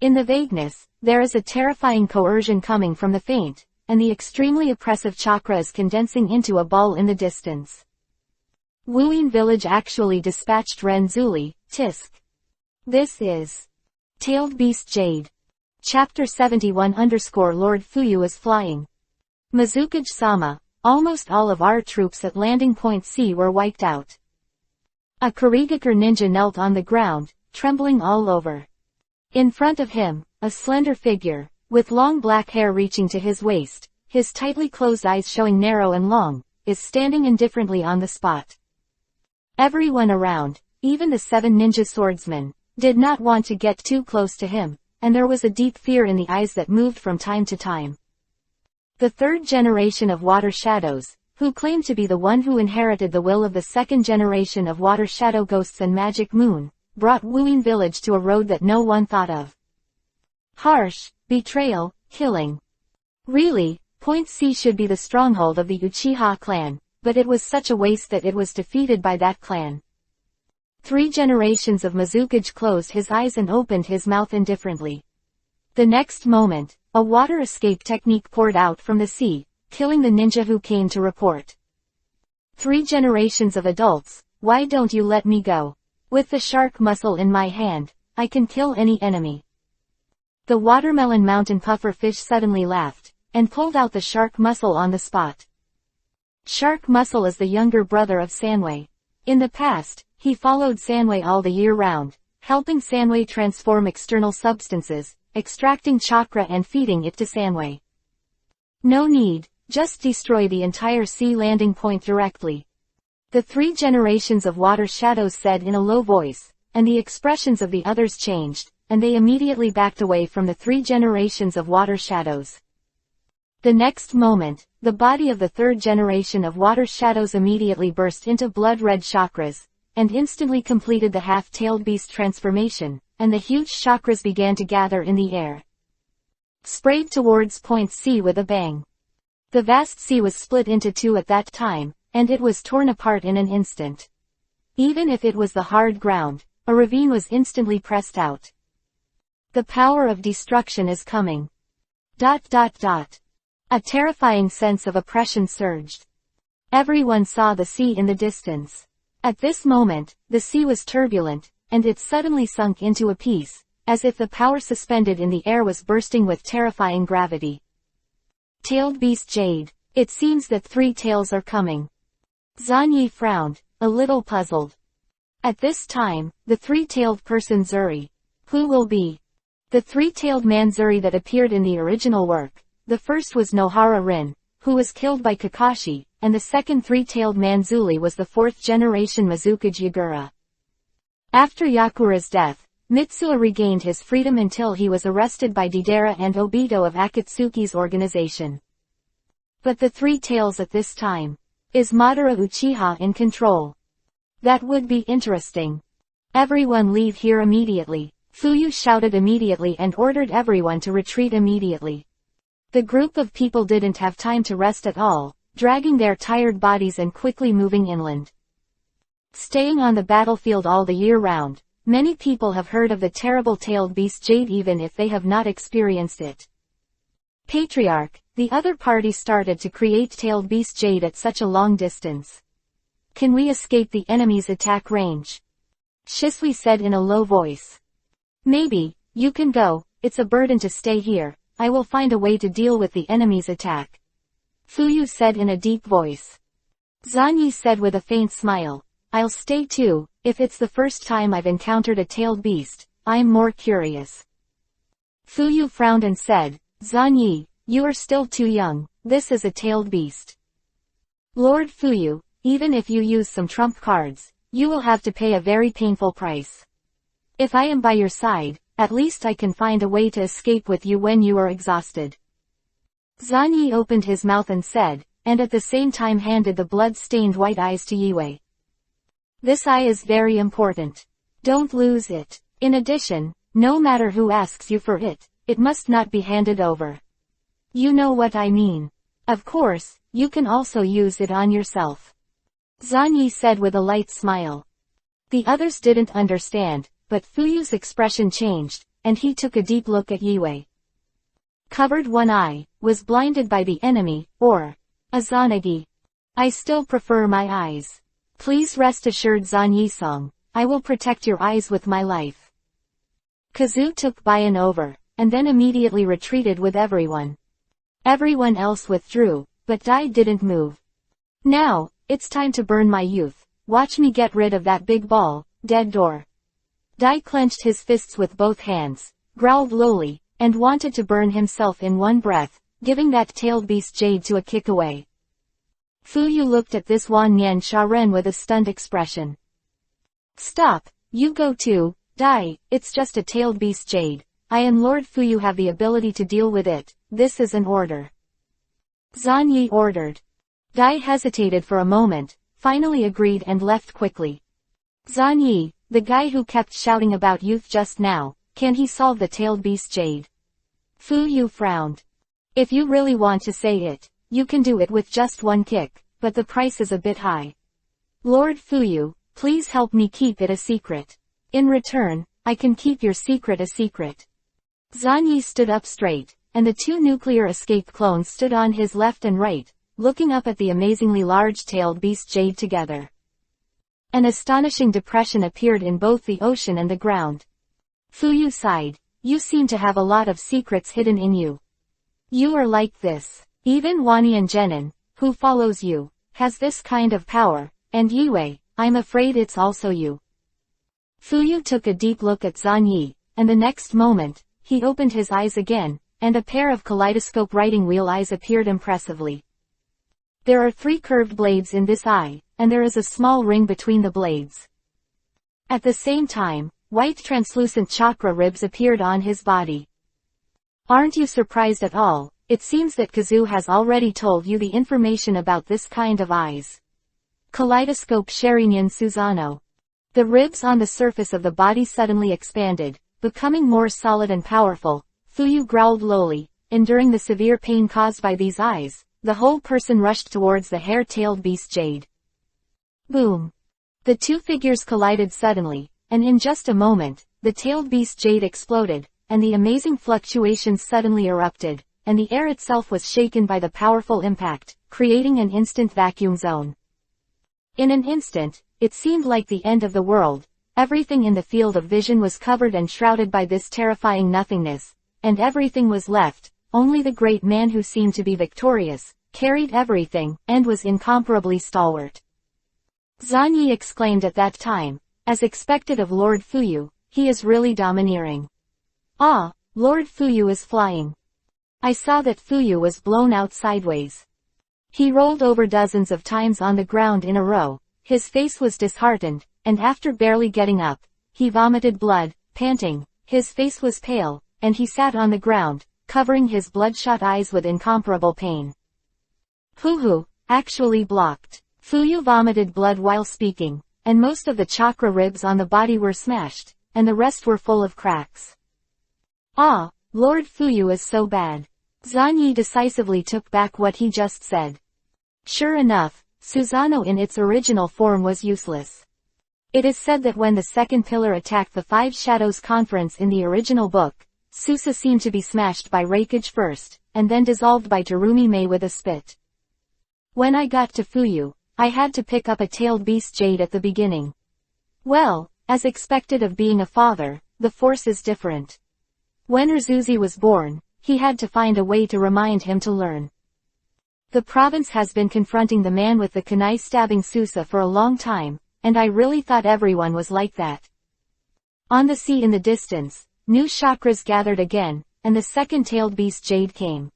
[SPEAKER 1] In the vagueness, there is a terrifying coercion coming from the faint, and the extremely oppressive chakra is condensing into a ball in the distance. Wuyin village actually dispatched Renzuli, Tisk. This is Tailed Beast Jade. Chapter 71 Lord Fuyu is flying. Mizukage-sama, almost all of our troops at landing point C were wiped out. A Kurigaku ninja knelt on the ground, trembling all over. In front of him, a slender figure, with long black hair reaching to his waist, his tightly closed eyes showing narrow and long, is standing indifferently on the spot. Everyone around, even the 7 ninja swordsmen, did not want to get too close to him, and there was a deep fear in the eyes that moved from time to time. The third generation of water shadows, who claimed to be the one who inherited the will of the second generation of water shadow ghosts and magic moon, brought Wuyin village to a road that no one thought of. Harsh, betrayal, killing. Really, Point C should be the stronghold of the Uchiha clan, but it was such a waste that it was defeated by that clan. 3 generations of Mizukage closed his eyes and opened his mouth indifferently. The next moment, a water escape technique poured out from the sea, killing the ninja who came to report. 3 generations of adults, why don't you let me go? With the shark muscle in my hand, I can kill any enemy. The watermelon mountain puffer fish suddenly laughed, and pulled out the shark muscle on the spot. Shark muscle is the younger brother of Sanwei. In the past, he followed Sanwei all the year round, helping Sanwei transform external substances, extracting chakra and feeding it to Sanwei. No need, just destroy the entire sea landing point directly. The 3 generations of water shadows said in a low voice, and the expressions of the others changed, and they immediately backed away from the 3 generations of water shadows. The next moment, the body of the 3rd generation of water shadows immediately burst into blood-red chakras, and instantly completed the half-tailed beast transformation, and the huge chakras began to gather in the air. Sprayed towards Point C with a bang. The vast sea was split into 2 at that time, and it was torn apart in an instant. Even if it was the hard ground, a ravine was instantly pressed out. The power of destruction is coming. ... A terrifying sense of oppression surged. Everyone saw the sea in the distance. At this moment, the sea was turbulent, and it suddenly sunk into a piece, as if the power suspended in the air was bursting with terrifying gravity. Tailed Beast Jade. It seems that 3 tails are coming. Zhan Yi frowned, a little puzzled. At this time, the 3-tailed person Zuri. Who will be? The 3-tailed man Zuri that appeared in the original work. The first was Nohara Rin, who was killed by Kakashi, and the second 3-tailed man Zuli was the 4th-generation Mizuka Yagura. After Yakura's death, Mitsuo regained his freedom until he was arrested by Deidara and Obito of Akatsuki's organization. But the 3 tails at this time. Is Madara Uchiha in control? That would be interesting. Everyone leave here immediately. Fuyu shouted immediately and ordered everyone to retreat immediately. The group of people didn't have time to rest at all, dragging their tired bodies and quickly moving inland. Staying on the battlefield all the year round, many people have heard of the terrible tailed beast Jade even if they have not experienced it. Patriarch, the other party started to create tailed beast Jade at such a long distance. Can we escape the enemy's attack range? Shisui said in a low voice. Maybe, you can go, it's a burden to stay here, I will find a way to deal with the enemy's attack. Fuyu said in a deep voice. Zhan Yi said with a faint smile, I'll stay too, if it's the first time I've encountered a tailed beast, I'm more curious. Fuyu frowned and said, Zhan Yi, you are still too young, this is a tailed beast. Lord Fuyu, even if you use some trump cards, you will have to pay a very painful price. If I am by your side, at least I can find a way to escape with you when you are exhausted. Zhan Yi opened his mouth and said, and at the same time handed the blood-stained white eyes to Yue. This eye is very important. Don't lose it. In addition, no matter who asks you for it, it must not be handed over. You know what I mean. Of course, you can also use it on yourself. Zhan Yi said with a light smile. The others didn't understand, but Fuyu's expression changed, and he took a deep look at Yue. Covered one eye, was blinded by the enemy, or Azanagi. I still prefer my eyes. Please rest assured Zhan Yi-song, I will protect your eyes with my life. Kazu took Bayan over, and then immediately retreated with everyone. Everyone else withdrew, but Dai didn't move. Now, it's time to burn my youth, watch me get rid of that big ball, dead door. Dai clenched his fists with both hands, growled lowly, and wanted to burn himself in one breath, giving that tailed beast Jade to a kick away. Fuyu looked at this Wan Nian Sharen with a stunned expression. Stop, you go too, Dai, it's just a tailed beast Jade. I and Lord Fuyu have the ability to deal with it, this is an order. Zhan Yi ordered. Dai hesitated for a moment, finally agreed and left quickly. Zhan Yi, the guy who kept shouting about youth just now, can he solve the tailed beast Jade? Fuyu frowned. If you really want to say it, you can do it with just one kick, but the price is a bit high. Lord Fuyu, please help me keep it a secret. In return, I can keep your secret a secret. Zhan Yi stood up straight, and the 2 nuclear escape clones stood on his left and right, looking up at the amazingly large-tailed beast Jade together. An astonishing depression appeared in both the ocean and the ground. Fuyu sighed. You seem to have a lot of secrets hidden in you. You are like this. Even Wanian Genin, who follows you, has this kind of power, and Yue, I'm afraid it's also you. Fuyu took a deep look at Zhan Yi, and the next moment, he opened his eyes again, and a pair of kaleidoscope writing wheel eyes appeared impressively. There are 3 curved blades in this eye, and there is a small ring between the blades. At the same time, white translucent chakra ribs appeared on his body. Aren't you surprised at all? It seems that Kazu has already told you the information about this kind of eyes. Kaleidoscope Sharinyan Suzano. The ribs on the surface of the body suddenly expanded, becoming more solid and powerful. Fuyu growled lowly, enduring the severe pain caused by these eyes. The whole person rushed towards the hair-tailed beast Jade. Boom! The two figures collided suddenly, and in just a moment, the tailed beast jade exploded, and the amazing fluctuations suddenly erupted, and the air itself was shaken by the powerful impact, creating an instant vacuum zone. In an instant, it seemed like the end of the world. Everything in the field of vision was covered and shrouded by this terrifying nothingness, and everything was left, only the great man who seemed to be victorious, carried everything, and was incomparably stalwart. Zan Yi exclaimed at that time, as expected of Lord Fuyu, he is really domineering. Ah, Lord Fuyu is flying. I saw that Fuyu was blown out sideways. He rolled over dozens of times on the ground in a row, his face was disheartened, and after barely getting up, he vomited blood, panting, his face was pale, and he sat on the ground, covering his bloodshot eyes with incomparable pain. Huhu, actually blocked. Fuyu vomited blood while speaking, and most of the chakra ribs on the body were smashed, and the rest were full of cracks. Ah, Lord Fuyu is so bad. Zan Yi decisively took back what he just said. Sure enough, Susanoo in its original form was useless. It is said that when the second pillar attacked the Five Shadows Conference in the original book, Susa seemed to be smashed by Reikage first, and then dissolved by Terumi Mei with a spit. When I got to Fuyu, I had to pick up a tailed beast jade at the beginning. Well, as expected of being a father, the force is different. When Urzuzi was born, he had to find a way to remind him to learn. The province has been confronting the man with the kunai stabbing Susa for a long time, and I really thought everyone was like that. On the sea in the distance, new chakras gathered again, and the second tailed beast jade came.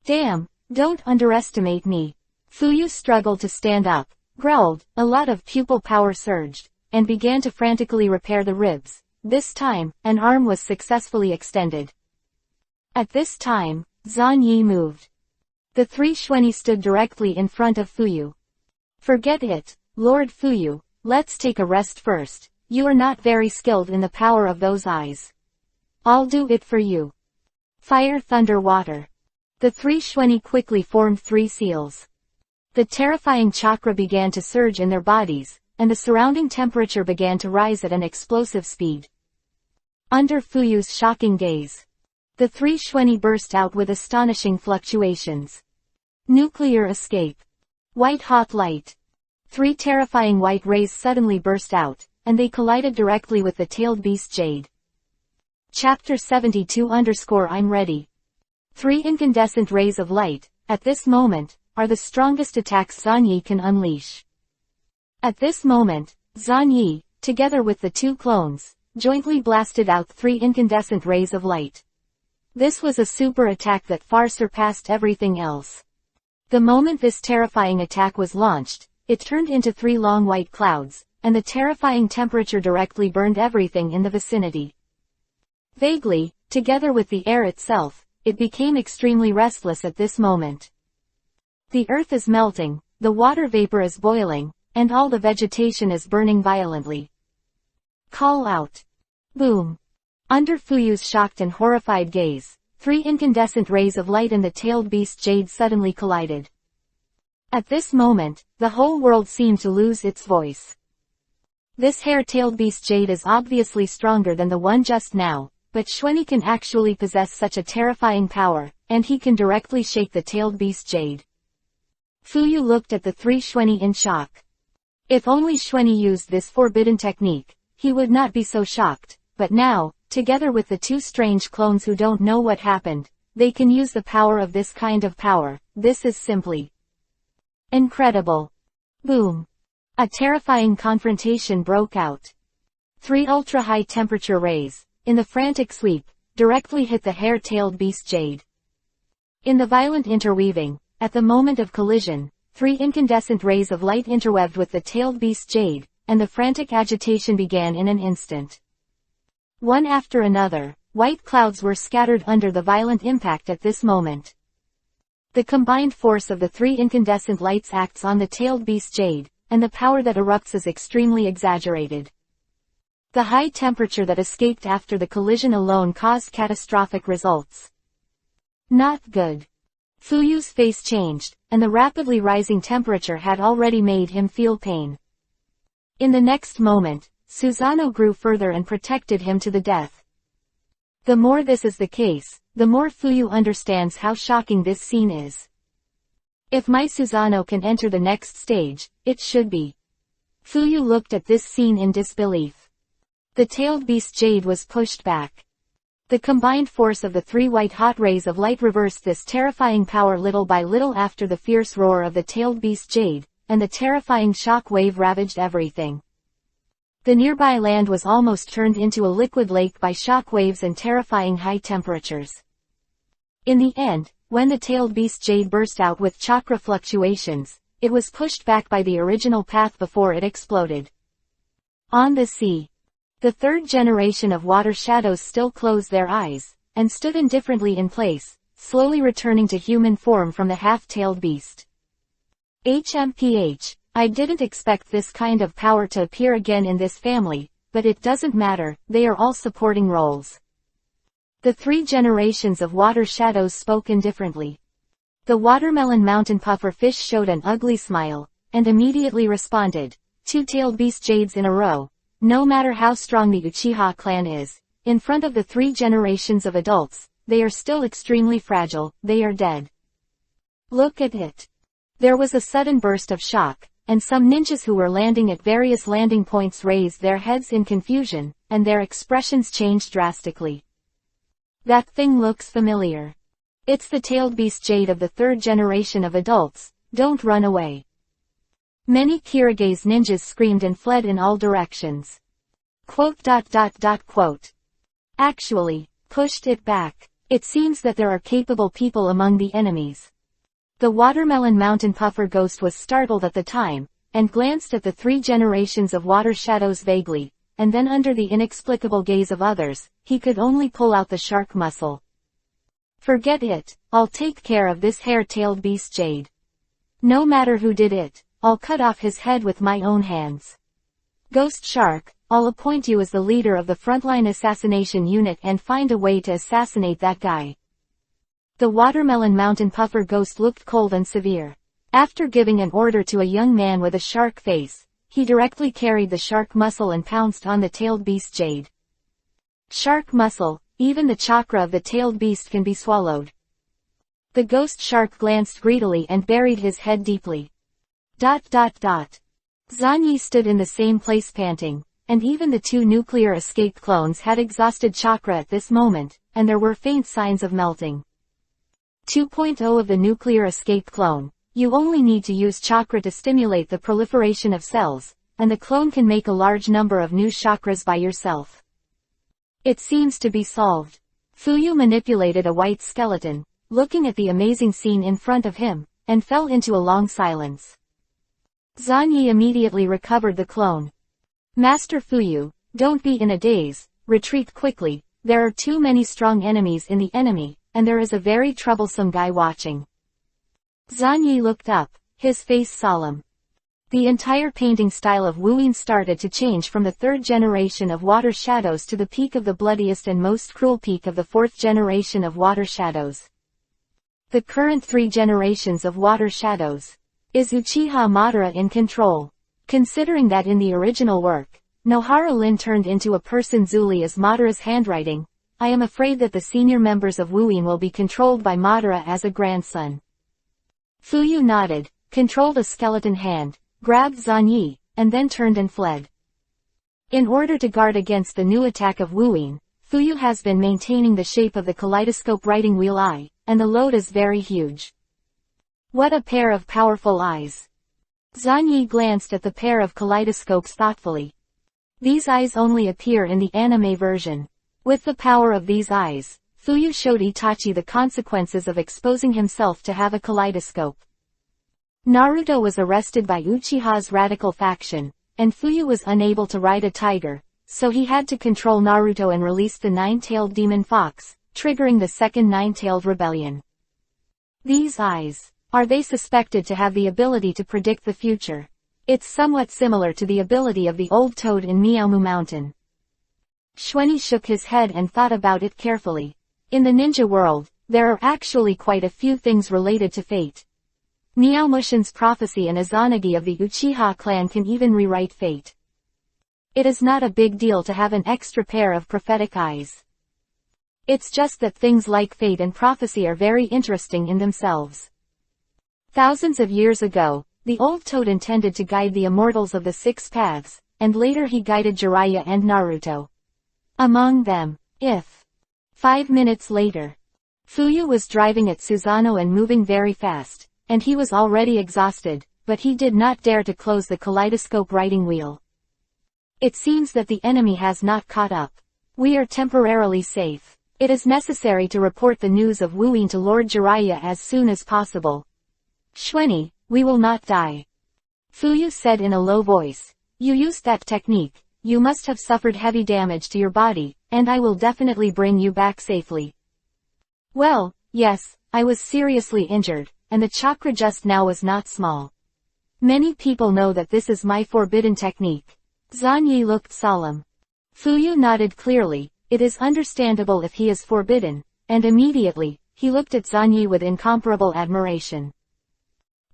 [SPEAKER 1] Damn, don't underestimate me. Fuyu struggled to stand up, growled, a lot of pupil power surged, and began to frantically repair the ribs. This time, an arm was successfully extended. At this time, Zan Yi moved. The three Xuanyi stood directly in front of Fuyu. Forget it, Lord Fuyu, let's take a rest first. You are not very skilled in the power of those eyes. I'll do it for you. Fire, thunder, water. The three Xuanyi quickly formed three seals. The terrifying chakra began to surge in their bodies, and the surrounding temperature began to rise at an explosive speed. Under Fuyu's shocking gaze, the three Xuanyi burst out with astonishing fluctuations. Nuclear escape. White-hot light. Three terrifying white rays suddenly burst out, and they collided directly with the tailed beast jade. Chapter 72_I'm ready. Three incandescent rays of light, at this moment, are the strongest attacks Zan Yi can unleash. At this moment, Zan Yi, together with the two clones, jointly blasted out three incandescent rays of light. This was a super attack that far surpassed everything else. The moment this terrifying attack was launched, it turned into three long white clouds, and the terrifying temperature directly burned everything in the vicinity. Vaguely, together with the air itself, it became extremely restless at this moment. The earth is melting, the water vapor is boiling, and all the vegetation is burning violently. Call out. Boom. Under Fuyu's shocked and horrified gaze, three incandescent rays of light and the tailed beast jade suddenly collided. At this moment, the whole world seemed to lose its voice. This hair-tailed beast jade is obviously stronger than the one just now, but Xuanyi can actually possess such a terrifying power, and he can directly shake the tailed beast jade. Fuyu looked at the three Xuanyi in shock. If only Xuanyi used this forbidden technique, he would not be so shocked, but now, together with the two strange clones who don't know what happened, they can use the power of this kind of power. This is simply incredible. Boom. A terrifying confrontation broke out. Three ultra-high temperature rays, in the frantic sweep, directly hit the hair-tailed beast jade. In the violent interweaving, at the moment of collision, three incandescent rays of light interweaved with the tailed beast jade, and the frantic agitation began in an instant. One after another, white clouds were scattered under the violent impact at this moment. The combined force of the three incandescent lights acts on the tailed beast jade, and the power that erupts is extremely exaggerated. The high temperature that escaped after the collision alone caused catastrophic results. Not good. Fuyu's face changed, and the rapidly rising temperature had already made him feel pain. In the next moment, Susanoo grew further and protected him to the death. The more this is the case, the more Fuyu understands how shocking this scene is. If my Susanoo can enter the next stage, it should be. Fuyu looked at this scene in disbelief. The tailed beast Jade was pushed back. The combined force of the three white-hot rays of light reversed this terrifying power little by little after the fierce roar of the tailed beast Jade, and the terrifying shock wave ravaged everything. The nearby land was almost turned into a liquid lake by shock waves and terrifying high temperatures. In the end, when the tailed beast Jade burst out with chakra fluctuations, it was pushed back by the original path before it exploded. On the sea, the third generation of water shadows still closed their eyes, and stood indifferently in place, slowly returning to human form from the half-tailed beast. HMPH, I didn't expect this kind of power to appear again in this family, but it doesn't matter, they are all supporting roles. The three generations of water shadows spoke indifferently. The watermelon mountain puffer fish showed an ugly smile, and immediately responded, two-tailed beast Jades in a row. No matter how strong the Uchiha clan is, in front of the three generations of adults, they are still extremely fragile, they are dead. Look at it. There was a sudden burst of shock, and some ninjas who were landing at various landing points raised their heads in confusion, and their expressions changed drastically. That thing looks familiar. It's the tailed beast Jade of the third generation of adults, don't run away. Many Kirige's ninjas screamed and fled in all directions. Actually, pushed it back. It seems that there are capable people among the enemies. The watermelon mountain puffer ghost was startled at the time, and glanced at the three generations of water shadows vaguely, and then under the inexplicable gaze of others, he could only pull out the shark muscle. Forget it, I'll take care of this hair-tailed beast Jade. No matter who did it, I'll cut off his head with my own hands. Ghost Shark, I'll appoint you as the leader of the frontline assassination unit and find a way to assassinate that guy. The watermelon mountain puffer ghost looked cold and severe. After giving an order to a young man with a shark face, he directly carried the shark muscle and pounced on the tailed beast Jade. Shark muscle, even the chakra of the tailed beast can be swallowed. The ghost shark glanced greedily and buried his head deeply. Zanyi stood in the same place panting, and even the two nuclear escaped clones had exhausted chakra at this moment, and there were faint signs of melting. 2.0 of the nuclear escaped clone, you only need to use chakra to stimulate the proliferation of cells, and the clone can make a large number of new chakras by yourself. It seems to be solved. Fuyu manipulated a white skeleton, looking at the amazing scene in front of him, and fell into a long silence. Zanyi immediately recovered the clone. Master Fuyu, don't be in a daze, retreat quickly, there are too many strong enemies in the enemy, and there is a very troublesome guy watching. Zanyi looked up, his face solemn. The entire painting style of Wuyin started to change from the third generation of water shadows to the peak of the bloodiest and most cruel peak of the fourth generation of water shadows. The current three generations of water shadows. Is Uchiha Madara in control? Considering that in the original work, Nohara Lin turned into a person Zuli as Madara's handwriting, I am afraid that the senior members of Wuyin will be controlled by Madara as a grandson. Fuyu nodded, controlled a skeleton hand, grabbed Zanyi, and then turned and fled. In order to guard against the new attack of Wuyin, Fuyu has been maintaining the shape of the kaleidoscope writing wheel eye, and the load is very huge. What a pair of powerful eyes. Zanyi glanced at the pair of kaleidoscopes thoughtfully. These eyes only appear in the anime version. With the power of these eyes, Fuyu showed Itachi the consequences of exposing himself to have a kaleidoscope. Naruto was arrested by Uchiha's radical faction, and Fuyu was unable to ride a tiger, so he had to control Naruto and release the nine-tailed demon fox, triggering the second nine-tailed rebellion. These eyes. Are they suspected to have the ability to predict the future? It's somewhat similar to the ability of the old toad in Miaomu Mountain. Xuanyi shook his head and thought about it carefully. In the ninja world, there are actually quite a few things related to fate. Miaomushin's prophecy and Izanagi of the Uchiha clan can even rewrite fate. It is not a big deal to have an extra pair of prophetic eyes. It's just that things like fate and prophecy are very interesting in themselves. Thousands of years ago, the old toad intended to guide the immortals of the six paths, and later he guided Jiraiya and Naruto. Among them, if 5 minutes later, Fuyu was driving at Susanoo and moving very fast, and he was already exhausted, but he did not dare to close the kaleidoscope writing wheel. It seems that the enemy has not caught up. We are temporarily safe. It is necessary to report the news of Wuyin to Lord Jiraiya as soon as possible. Xuanyi, we will not die. Fuyu said in a low voice. You used that technique, you must have suffered heavy damage to your body, and I will definitely bring you back safely. Well, yes, I was seriously injured, and the chakra just now was not small. Many people know that this is my forbidden technique. Zanyi looked solemn. Fuyu nodded clearly. It is understandable if he is forbidden, and immediately, he looked at Zanyi with incomparable admiration.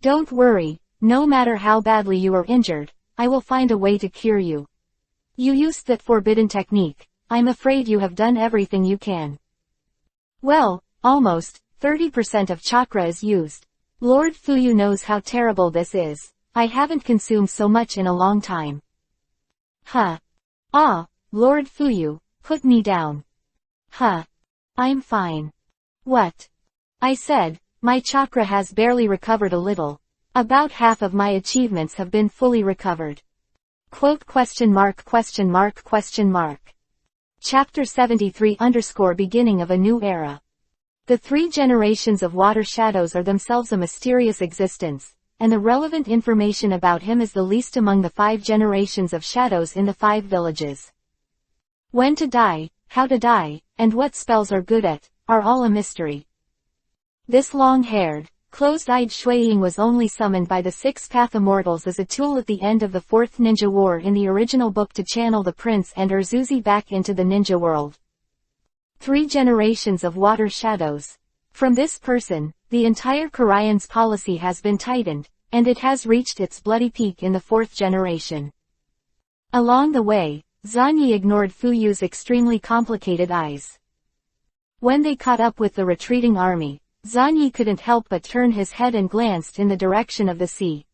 [SPEAKER 1] Don't worry, no matter how badly you are injured, I will find a way to cure you. You used that forbidden technique, I'm afraid you have done everything you can. Well, almost, 30% of chakra is used. Lord Fuyu knows how terrible this is. I haven't consumed so much in a long time. Huh. Ah, Lord Fuyu. Put me down. Huh. I'm fine. What? I said, my chakra has barely recovered a little. About half of my achievements have been fully recovered. Quote ? Chapter 73 _ Beginning of a New Era. The 3 generations of water shadows are themselves a mysterious existence, and the relevant information about him is the least among the 5 generations of shadows in the 5 villages. When to die, how to die, and what spells are good at, are all a mystery. This long-haired, closed-eyed Shuiying was only summoned by the 6 Path Immortals as a tool at the end of the 4th Ninja War in the original book to channel the prince and Urzuzi back into the ninja world. 3 generations of water shadows. From this person, the entire Korean's policy has been tightened, and it has reached its bloody peak in the 4th generation. Along the way, Zanyi ignored Fuyu's extremely complicated eyes. When they caught up with the retreating army, Zanyi couldn't help but turn his head and glanced in the direction of the sea.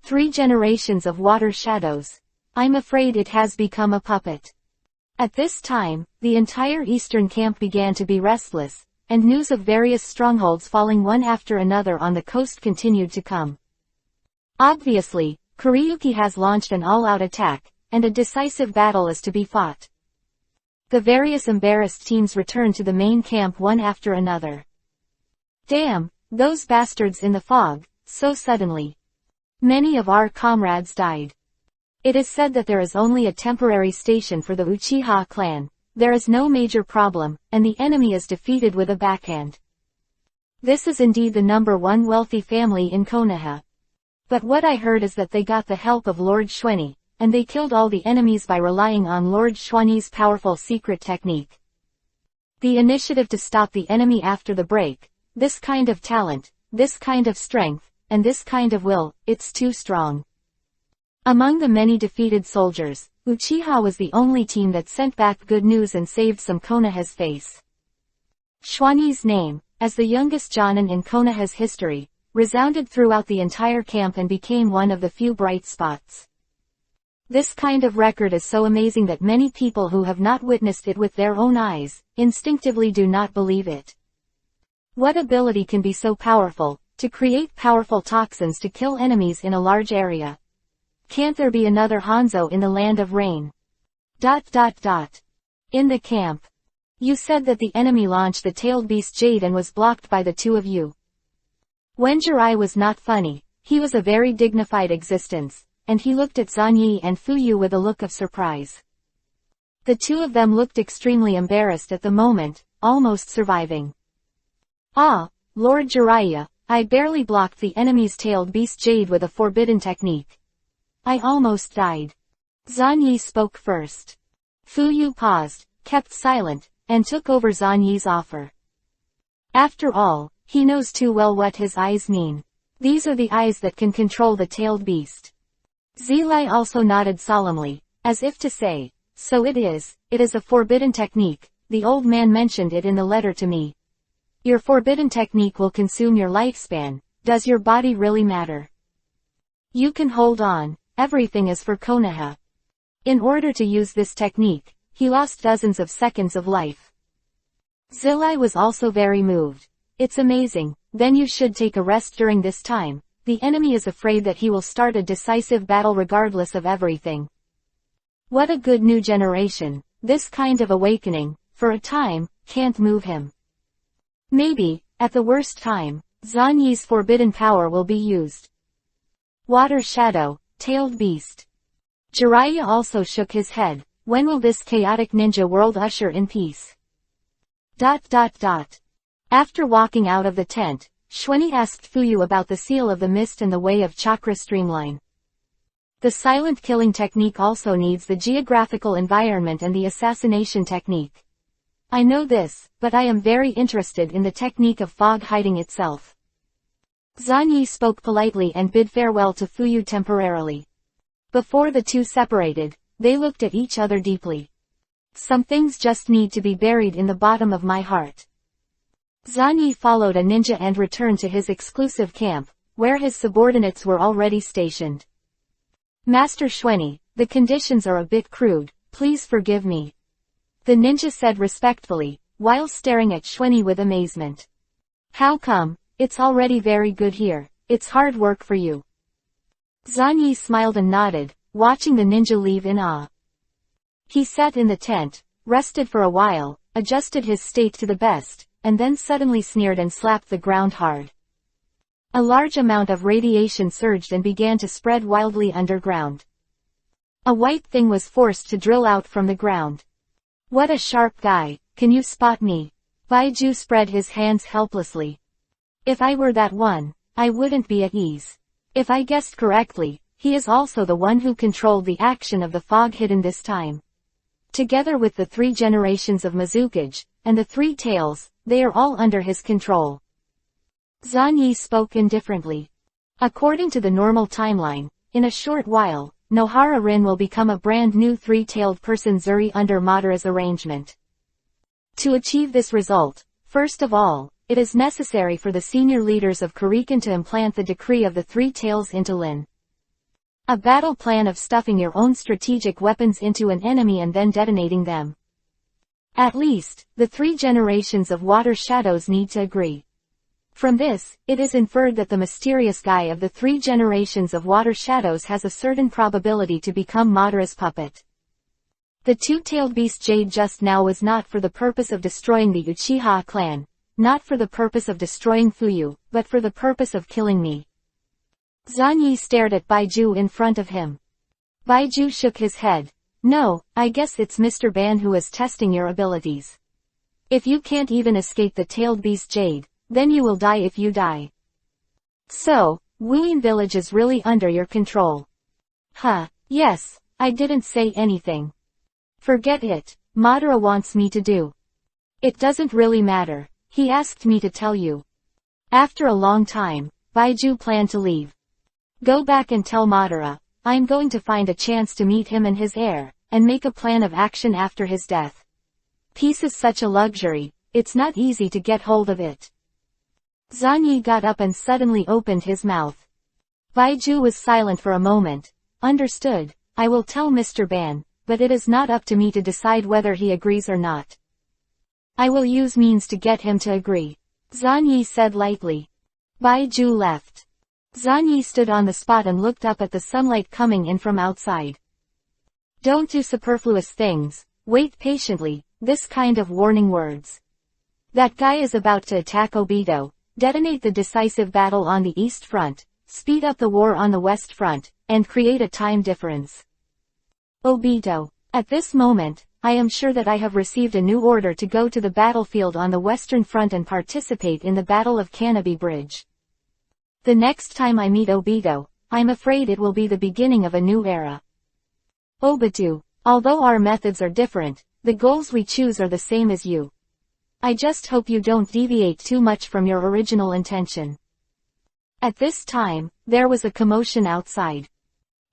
[SPEAKER 1] 3 generations of water shadows. I'm afraid it has become a puppet. At this time, the entire eastern camp began to be restless, and news of various strongholds falling one after another on the coast continued to come. Obviously, Kuriyuki has launched an all-out attack, and a decisive battle is to be fought. The various embarrassed teams return to the main camp one after another. Damn, those bastards in the fog, so suddenly. Many of our comrades died. It is said that there is only a temporary station for the Uchiha clan, there is no major problem, and the enemy is defeated with a backhand. This is indeed the #1 wealthy family in Konoha. But what I heard is that they got the help of Lord Xuanyi, and they killed all the enemies by relying on Lord Xuanyi's powerful secret technique. The initiative to stop the enemy after the break, this kind of talent, this kind of strength, and this kind of will, it's too strong. Among the many defeated soldiers, Uchiha was the only team that sent back good news and saved some Konoha's face. Xuanyi's name, as the youngest Jonin in Konoha's history, resounded throughout the entire camp and became one of the few bright spots. This kind of record is so amazing that many people who have not witnessed it with their own eyes, instinctively do not believe it. What ability can be so powerful, to create powerful toxins to kill enemies in a large area? Can't there be another Hanzo in the land of rain? In the camp. You said that the enemy launched the tailed beast Jade and was blocked by the 2 of you. When Jirai was not funny, he was a very dignified existence, and he looked at Zanyi and Fuyu with a look of surprise. The 2 of them looked extremely embarrassed at the moment, almost surviving. Ah, Lord Jiraiya, I barely blocked the enemy's tailed beast Jade with a forbidden technique. I almost died. Zanyi spoke first. Fuyu paused, kept silent, and took over Zanyi's offer. After all, he knows too well what his eyes mean. These are the eyes that can control the tailed beast. Zilai also nodded solemnly, as if to say, "So it is a forbidden technique, the old man mentioned it in the letter to me. Your forbidden technique will consume your lifespan, does your body really matter? You can hold on, everything is for Konoha." In order to use this technique, he lost dozens of seconds of life. Zilai was also very moved. "It's amazing, then you should take a rest during this time. The enemy is afraid that he will start a decisive battle regardless of everything." What a good new generation. This kind of awakening, for a time, can't move him. Maybe, at the worst time, Zan Yi's forbidden power will be used. Water Shadow, Tailed Beast. Jiraiya also shook his head. When will this chaotic ninja world usher in peace? After walking out of the tent, Xuanyi asked Fuyu about the Seal of the Mist and the Way of Chakra Streamline. The silent killing technique also needs the geographical environment and the assassination technique. I know this, but I am very interested in the technique of fog hiding itself. Zan Yi spoke politely and bid farewell to Fuyu temporarily. Before the two separated, they looked at each other deeply. Some things just need to be buried in the bottom of my heart. Zan Yi followed a ninja and returned to his exclusive camp, where his subordinates were already stationed. "Master Xuanyi, the conditions are a bit crude, please forgive me," the ninja said respectfully, while staring at Xuanyi with amazement. "How come? It's already very good here, it's hard work for you." Zan Yi smiled and nodded, watching the ninja leave in awe. He sat in the tent, rested for a while, adjusted his state to the best, and then suddenly sneered and slapped the ground hard. A large amount of radiation surged and began to spread wildly underground. A white thing was forced to drill out from the ground. "What a sharp guy, can you spot me?" Baiju spread his hands helplessly. "If I were that one, I wouldn't be at ease. If I guessed correctly, he is also the one who controlled the action of the fog hidden this time. Together with the 3 generations of Mizukage, and the 3 tails, they are all under his control." Zan Yi spoke indifferently. According to the normal timeline, in a short while, Nohara Rin will become a brand new 3-tailed person Zuri under Madara's arrangement. To achieve this result, first of all, it is necessary for the senior leaders of Kurikan to implant the decree of the 3 tails into Lin. A battle plan of stuffing your own strategic weapons into an enemy and then detonating them. At least, the 3 generations of Water Shadows need to agree. From this, it is inferred that the mysterious guy of the 3 generations of Water Shadows has a certain probability to become Madara's puppet. The 2-tailed beast Jade just now was not for the purpose of destroying the Uchiha clan, not for the purpose of destroying Fuyu, but for the purpose of killing me. Zan Yi stared at Baiju in front of him. Baiju shook his head. "No, I guess it's Mr. Ban who is testing your abilities. If you can't even escape the tailed beast Jade, then you will die if you die. So, Wuyin village is really under your control." Yes, I didn't say anything. Forget it, Madara wants me to do. It doesn't really matter, he asked me to tell you. After a long time, Baiju planned to leave. "Go back and tell Madara, I'm going to find a chance to meet him and his heir, and make a plan of action after his death. Peace is such a luxury, it's not easy to get hold of it." Zan Yi got up and suddenly opened his mouth. Baiju was silent for a moment. "Understood, I will tell Mr. Ban, but it is not up to me to decide whether he agrees or not. I will use means to get him to agree," Zan Yi said lightly. Baiju left. Zan Yi stood on the spot and looked up at the sunlight coming in from outside. "Don't do superfluous things, wait patiently," this kind of warning words. That guy is about to attack Obito, detonate the decisive battle on the East Front, speed up the war on the West Front, and create a time difference. Obito. At this moment, I am sure that I have received a new order to go to the battlefield on the Western Front and participate in the Battle of Canopy Bridge. The next time I meet Obito, I'm afraid it will be the beginning of a new era. Obito, although our methods are different, the goals we choose are the same as you. I just hope you don't deviate too much from your original intention." At this time, there was a commotion outside.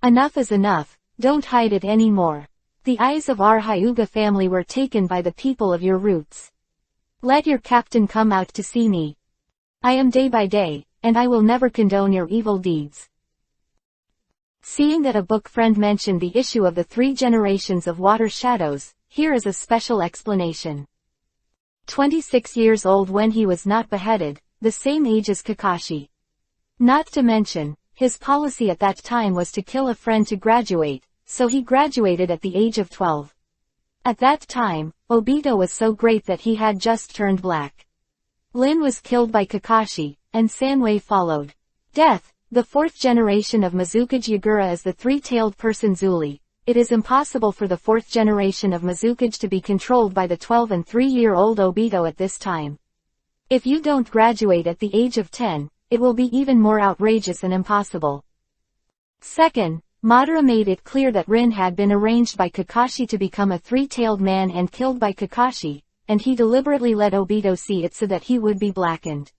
[SPEAKER 1] "Enough is enough, don't hide it anymore. The eyes of our Hyuga family were taken by the people of your roots. Let your captain come out to see me. I am day by day, and I will never condone your evil deeds. Seeing that a book friend mentioned the issue of the 3 generations of water shadows, here is a special explanation. 26 years old when he was not beheaded, the same age as Kakashi. Not to mention, his policy at that time was to kill a friend to graduate, so he graduated at the age of 12. At that time, Obito was so great that he had just turned black. Lin was killed by Kakashi, and Sanwei followed. Death, the 4th generation of Mizukage Yagura is the 3-tailed person Zuli. It is impossible for the 4th generation of Mizukage to be controlled by the 12 and 3-year-old Obito at this time. If you don't graduate at the age of 10, it will be even more outrageous and impossible. Second, Madara made it clear that Rin had been arranged by Kakashi to become a 3-tailed man and killed by Kakashi, and he deliberately let Obito see it so that he would be blackened.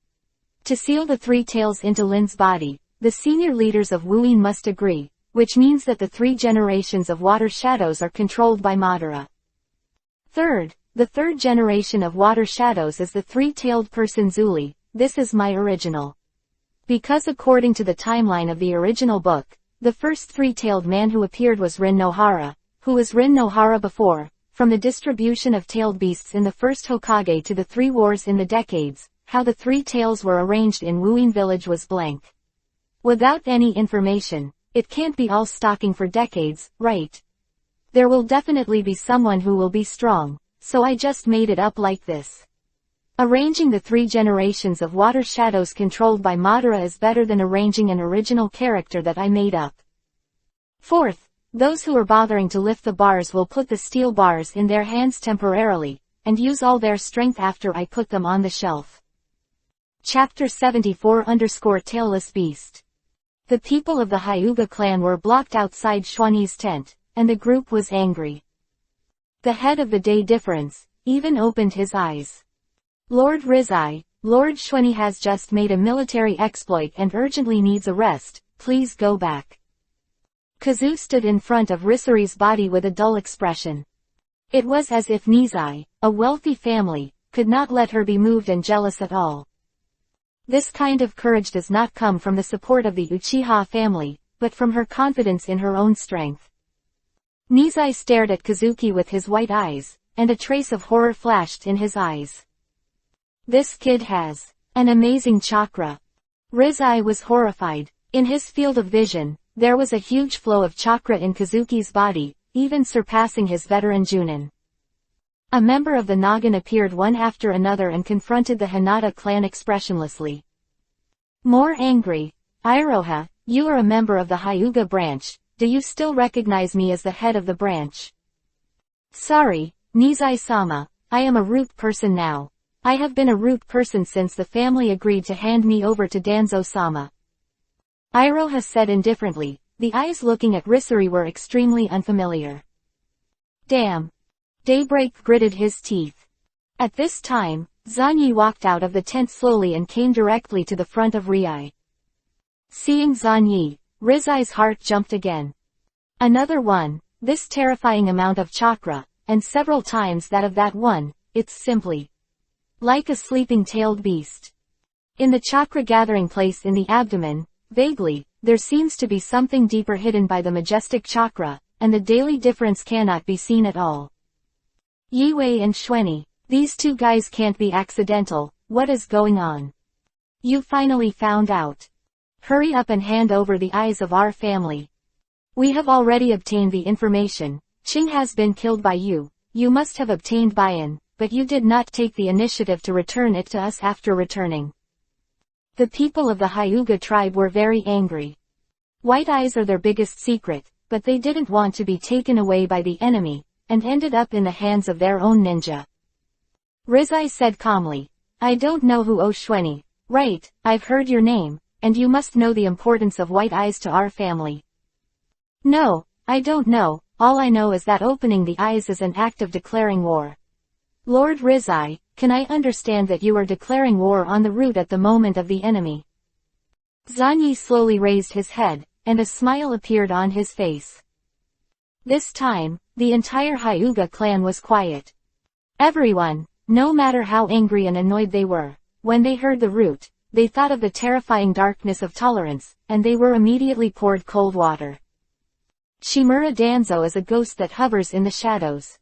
[SPEAKER 1] To seal the 3 tails into Lin's body, the senior leaders of Wuin must agree, which means that the 3 generations of water shadows are controlled by Madara. Third, the 3rd generation of water shadows is the 3-tailed person Zuli. This is my original. Because according to the timeline of the original book, the first 3-tailed man who appeared was Rin Nohara, who was Rin Nohara before. From the distribution of tailed beasts in the first Hokage to the 3 wars in the decades, how the 3 tails were arranged in Wuin village was blank. Without any information, it can't be all stalking for decades, right? There will definitely be someone who will be strong, so I just made it up like this. Arranging the 3 generations of water shadows controlled by Madara is better than arranging an original character that I made up. Fourth, those who are bothering to lift the bars will put the steel bars in their hands temporarily, and use all their strength after I put them on the shelf. Chapter 74_Tailless Beast. The people of the Hyuga clan were blocked outside Xuani's tent, and the group was angry. The head of the day difference even opened his eyes. Lord Rizai, Lord Xuani has just made a military exploit and urgently needs a rest, please go back. Kazu stood in front of Risari's body with a dull expression. It was as if Nizai, a wealthy family, could not let her be moved and jealous at all. This kind of courage does not come from the support of the Uchiha family, but from her confidence in her own strength. Nizai stared at Kazuki with his white eyes, and a trace of horror flashed in his eyes. This kid has an amazing chakra. Rizai was horrified. In his field of vision, there was a huge flow of chakra in Kazuki's body, even surpassing his veteran Junin. A member of the Nagin appeared one after another and confronted the Hinata clan expressionlessly. More angry, Iroha, you are a member of the Hyuga branch, do you still recognize me as the head of the branch? Sorry, Nizai-sama, I am a root person now. I have been a root person since the family agreed to hand me over to Danzo-sama. Iroha said indifferently, the eyes looking at Risari were extremely unfamiliar. Damn. Daybreak gritted his teeth. At this time, Zanyi walked out of the tent slowly and came directly to the front of Riai. Seeing Zanyi, Rizai's heart jumped again. Another one, this terrifying amount of chakra, and several times that of that one, it's simply like a sleeping tailed beast. In the chakra gathering place in the abdomen, vaguely, there seems to be something deeper hidden by the majestic chakra, and the daily difference cannot be seen at all. Yiwei and Xuani, these 2 guys can't be accidental, what is going on? You finally found out. Hurry up and hand over the eyes of our family. We have already obtained the information, Qing has been killed by you, you must have obtained buy-in, but you did not take the initiative to return it to us after returning. The people of the Hyuga tribe were very angry. White eyes are their biggest secret, but they didn't want to be taken away by the enemy, and ended up in the hands of their own ninja. Rizai said calmly, I don't know who Xuani. Right, I've heard your name, and you must know the importance of white eyes to our family. No, I don't know, all I know is that opening the eyes is an act of declaring war. Lord Rizai, can I understand that you are declaring war on the root at the moment of the enemy? Zanyi slowly raised his head, and a smile appeared on his face. This time, the entire Hyuga clan was quiet. Everyone, no matter how angry and annoyed they were, when they heard the root, they thought of the terrifying darkness of tolerance, and they were immediately poured cold water. Shimura Danzo is a ghost that hovers in the shadows.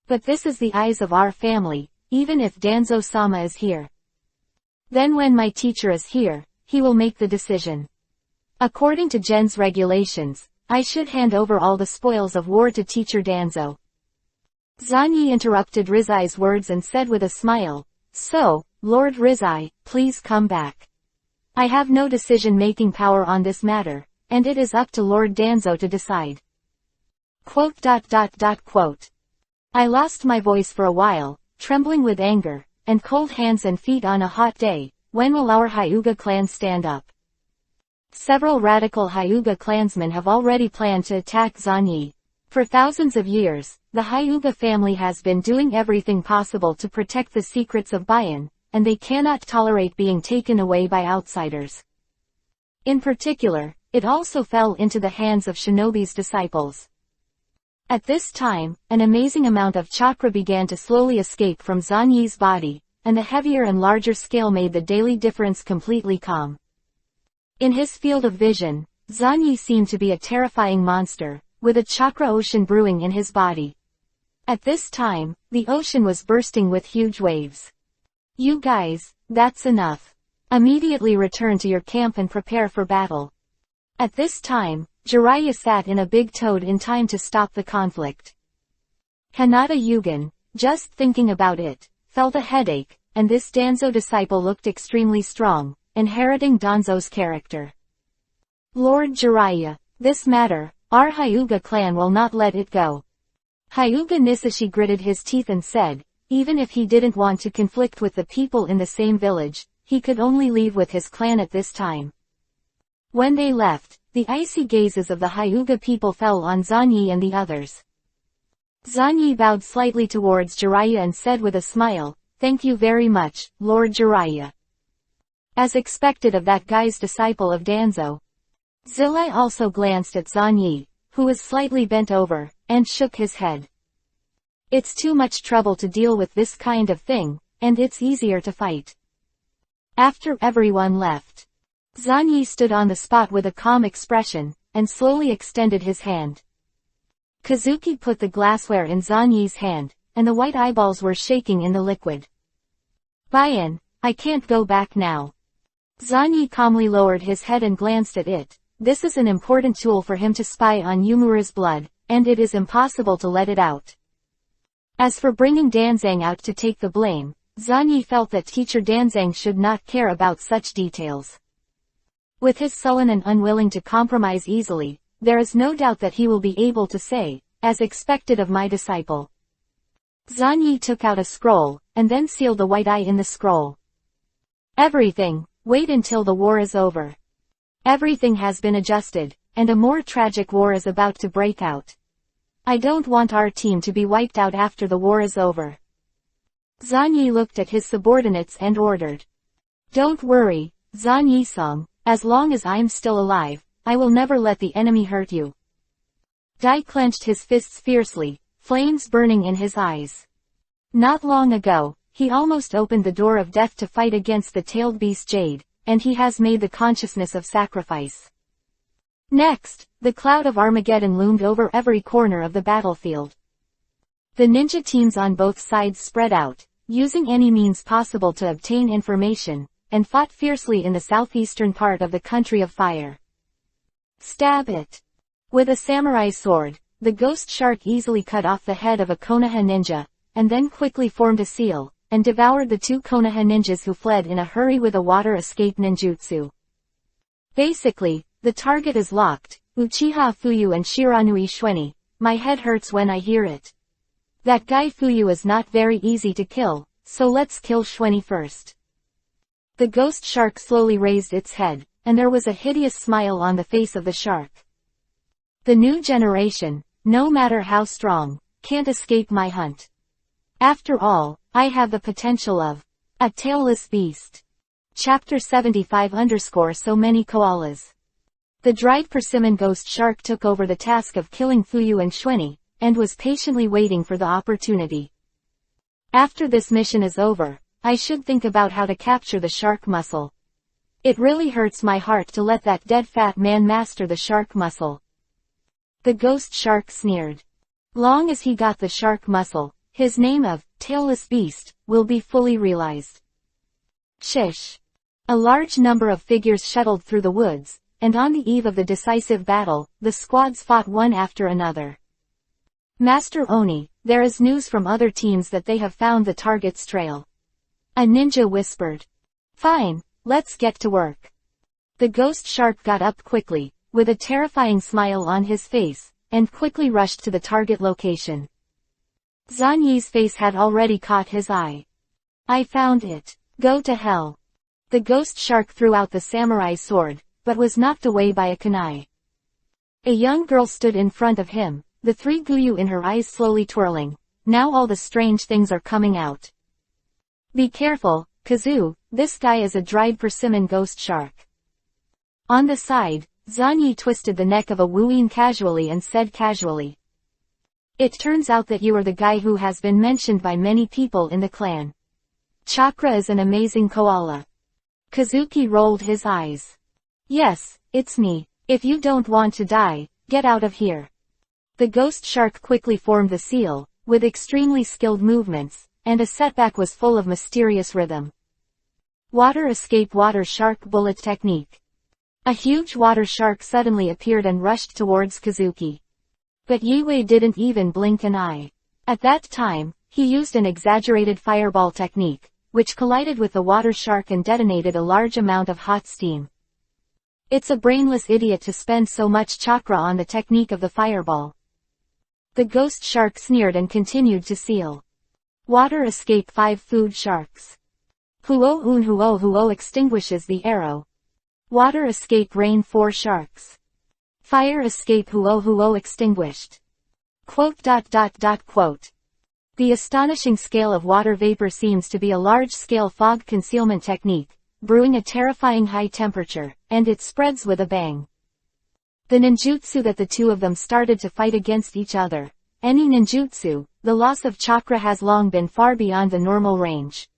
[SPEAKER 1] But this is the eyes of our family, even if Danzo-sama is here. Then when my teacher is here, he will make the decision. According to Gen's regulations, I should hand over all the spoils of war to teacher Danzo. Zanyi interrupted Rizai's words and said with a smile, "So, Lord Rizai, please come back. I have no decision-making power on this matter, and it is up to Lord Danzo to decide." I lost my voice for a while, trembling with anger, and cold hands and feet on a hot day. When will our Hyuga clan stand up? Several radical Hyuga clansmen have already planned to attack Zanyi. For thousands of years, the Hyuga family has been doing everything possible to protect the secrets of Bayan, and they cannot tolerate being taken away by outsiders. In particular, it also fell into the hands of Shinobi's disciples. At this time, an amazing amount of chakra began to slowly escape from Zanyi's body, and the heavier and larger scale made the daily difference completely calm. In his field of vision, Zanyi seemed to be a terrifying monster, with a chakra ocean brewing in his body. At this time, the ocean was bursting with huge waves. "You guys, that's enough. Immediately return to your camp and prepare for battle." At this time, Jiraiya sat in a big toad in time to stop the conflict. Hanada Yugen, just thinking about it, felt a headache, and this Danzo disciple looked extremely strong, inheriting Danzo's character. "Lord Jiraiya, this matter, our Hyuga clan will not let it go." Hyuga Nisashi gritted his teeth and said, even if he didn't want to conflict with the people in the same village, he could only leave with his clan at this time. When they left, the icy gazes of the Hyuga people fell on Zanyi and the others. Zanyi bowed slightly towards Jiraiya and said with a smile, "Thank you very much, Lord Jiraiya." As expected of that guy's disciple of Danzo, Zillai also glanced at Zanyi, who was slightly bent over, and shook his head. "It's too much trouble to deal with this kind of thing, and it's easier to fight." After everyone left, Zanyi stood on the spot with a calm expression, and slowly extended his hand. Kazuki put the glassware in Zanyi's hand, and the white eyeballs were shaking in the liquid. "Bayan, I can't go back now." Zanyi calmly lowered his head and glanced at it. This is an important tool for him to spy on Yumura's blood, and it is impossible to let it out. As for bringing Danzang out to take the blame, Zanyi felt that teacher Danzang should not care about such details. With his sullen and unwilling to compromise easily, there is no doubt that he will be able to say, "As expected of my disciple." Zanyi took out a scroll, and then sealed the white eye in the scroll. "Everything, wait until the war is over. Everything has been adjusted, and a more tragic war is about to break out. I don't want our team to be wiped out after the war is over." Zanyi looked at his subordinates and ordered, "Don't worry, Zanyi-san, as long as I'm still alive, I will never let the enemy hurt you." Dai clenched his fists fiercely, flames burning in his eyes. Not long ago, he almost opened the door of death to fight against the tailed beast Jade, and he has made the consciousness of sacrifice. Next, the cloud of Armageddon loomed over every corner of the battlefield. The ninja teams on both sides spread out, using any means possible to obtain information, and fought fiercely in the southeastern part of the country of fire. Stab it! With a samurai sword, the ghost shark easily cut off the head of a Konoha ninja, and then quickly formed a seal, and devoured the two Konoha ninjas who fled in a hurry with a water escape ninjutsu. Basically, the target is locked, Uchiha Fuyu and Shiranui Shueni. My head hurts when I hear it. That guy Fuyu is not very easy to kill, so let's kill Shueni first. The ghost shark slowly raised its head, and there was a hideous smile on the face of the shark. The new generation, no matter how strong, can't escape my hunt. After all, I have the potential of a tailless beast. Chapter 75 _ So many koalas. The dried persimmon ghost shark took over the task of killing Fuyu and Xuanyi, and was patiently waiting for the opportunity. After this mission is over, I should think about how to capture the shark muscle. It really hurts my heart to let that dead fat man master the shark muscle. The ghost shark sneered. Long as he got the shark muscle, his name of tailless beast will be fully realized. Shish. A large number of figures shuttled through the woods, and on the eve of the decisive battle, the squads fought one after another. Master Oni, there is news from other teams that they have found the target's trail. A ninja whispered. Fine, let's get to work. The ghost shark got up quickly, with a terrifying smile on his face, and quickly rushed to the target location. Zhan Yi's face had already caught his eye. I found it. Go to hell. The ghost shark threw out the samurai's sword, but was knocked away by a kunai. A young girl stood in front of him, the three guyu in her eyes slowly twirling. Now all the strange things are coming out. Be careful, Kazu, this guy is a dried persimmon ghost shark. On the side, Zhan Yi twisted the neck of a Wuyin casually and said casually. It turns out that you are the guy who has been mentioned by many people in the clan. Chakra is an amazing koala. Kazuki rolled his eyes. Yes, it's me. If you don't want to die, get out of here. The ghost shark quickly formed the seal, with extremely skilled movements, and a setback was full of mysterious rhythm. Water escape water shark bullet technique. A huge water shark suddenly appeared and rushed towards Kazuki. But Yiwei didn't even blink an eye. At that time, he used an exaggerated fireball technique, which collided with the water shark and detonated a large amount of hot steam. It's a brainless idiot to spend so much chakra on the technique of the fireball. The ghost shark sneered and continued to seal. Water escape 5 food sharks. Huo un huo huo extinguishes the arrow. Water escape rain 4 sharks. Fire escape huo huo extinguished. Quote. The astonishing scale of water vapor seems to be a large-scale fog concealment technique, brewing a terrifying high temperature, and it spreads with a bang. The ninjutsu that the two of them started to fight against each other. Any ninjutsu, the loss of chakra has long been far beyond the normal range.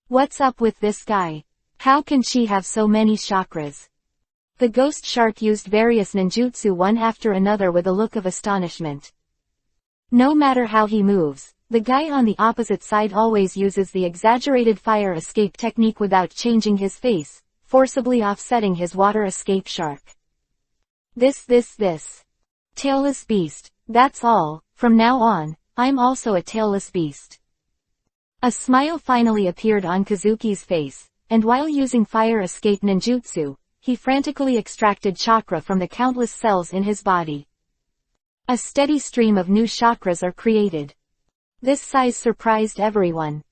[SPEAKER 1] What's up with this guy? How can she have so many chakras? The ghost shark used various ninjutsu one after another with a look of astonishment. No matter how he moves, the guy on the opposite side always uses the exaggerated fire escape technique without changing his face, forcibly offsetting his water escape shark. This. Tailless beast, that's all, from now on, I'm also a tailless beast. A smile finally appeared on Kazuki's face, and while using fire escape ninjutsu, he frantically extracted chakra from the countless cells in his body. A steady stream of new chakras are created. This size surprised everyone.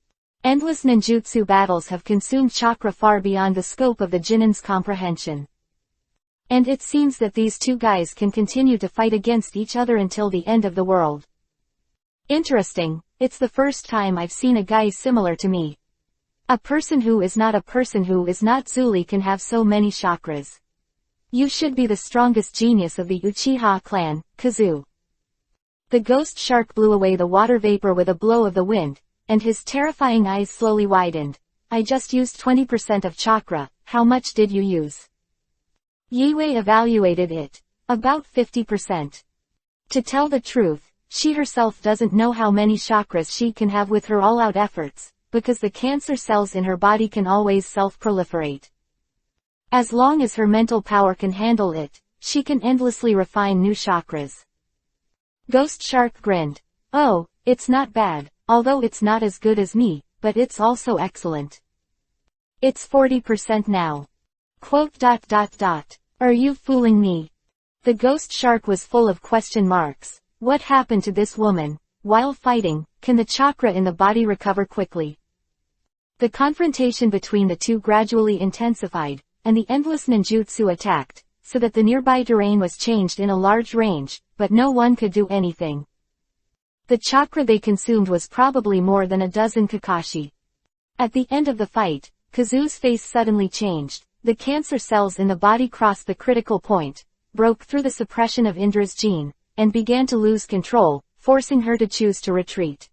[SPEAKER 1] Endless ninjutsu battles have consumed chakra far beyond the scope of the Jinin's comprehension. And it seems that these two guys can continue to fight against each other until the end of the world. Interesting, it's the first time I've seen a guy similar to me. A person who is not Zuli can have so many chakras. You should be the strongest genius of the Uchiha clan, Kazu. The ghost shark blew away the water vapor with a blow of the wind, and his terrifying eyes slowly widened. I just used 20% of chakra, how much did you use? Yiwei evaluated it. About 50%. To tell the truth, she herself doesn't know how many chakras she can have with her all-out efforts, because the cancer cells in her body can always self-proliferate. As long as her mental power can handle it, she can endlessly refine new chakras. Ghost Shark grinned. Oh, it's not bad, although it's not as good as me, but it's also excellent. It's 40% now. Quote. Are you fooling me? The ghost shark was full of question marks. What happened to this woman? While fighting, can the chakra in the body recover quickly? The confrontation between the two gradually intensified, and the endless ninjutsu attacked, so that the nearby terrain was changed in a large range, but no one could do anything. The chakra they consumed was probably more than a dozen Kakashi. At the end of the fight, Kazu's face suddenly changed, the cancer cells in the body crossed the critical point, broke through the suppression of Indra's gene, and began to lose control, forcing her to choose to retreat.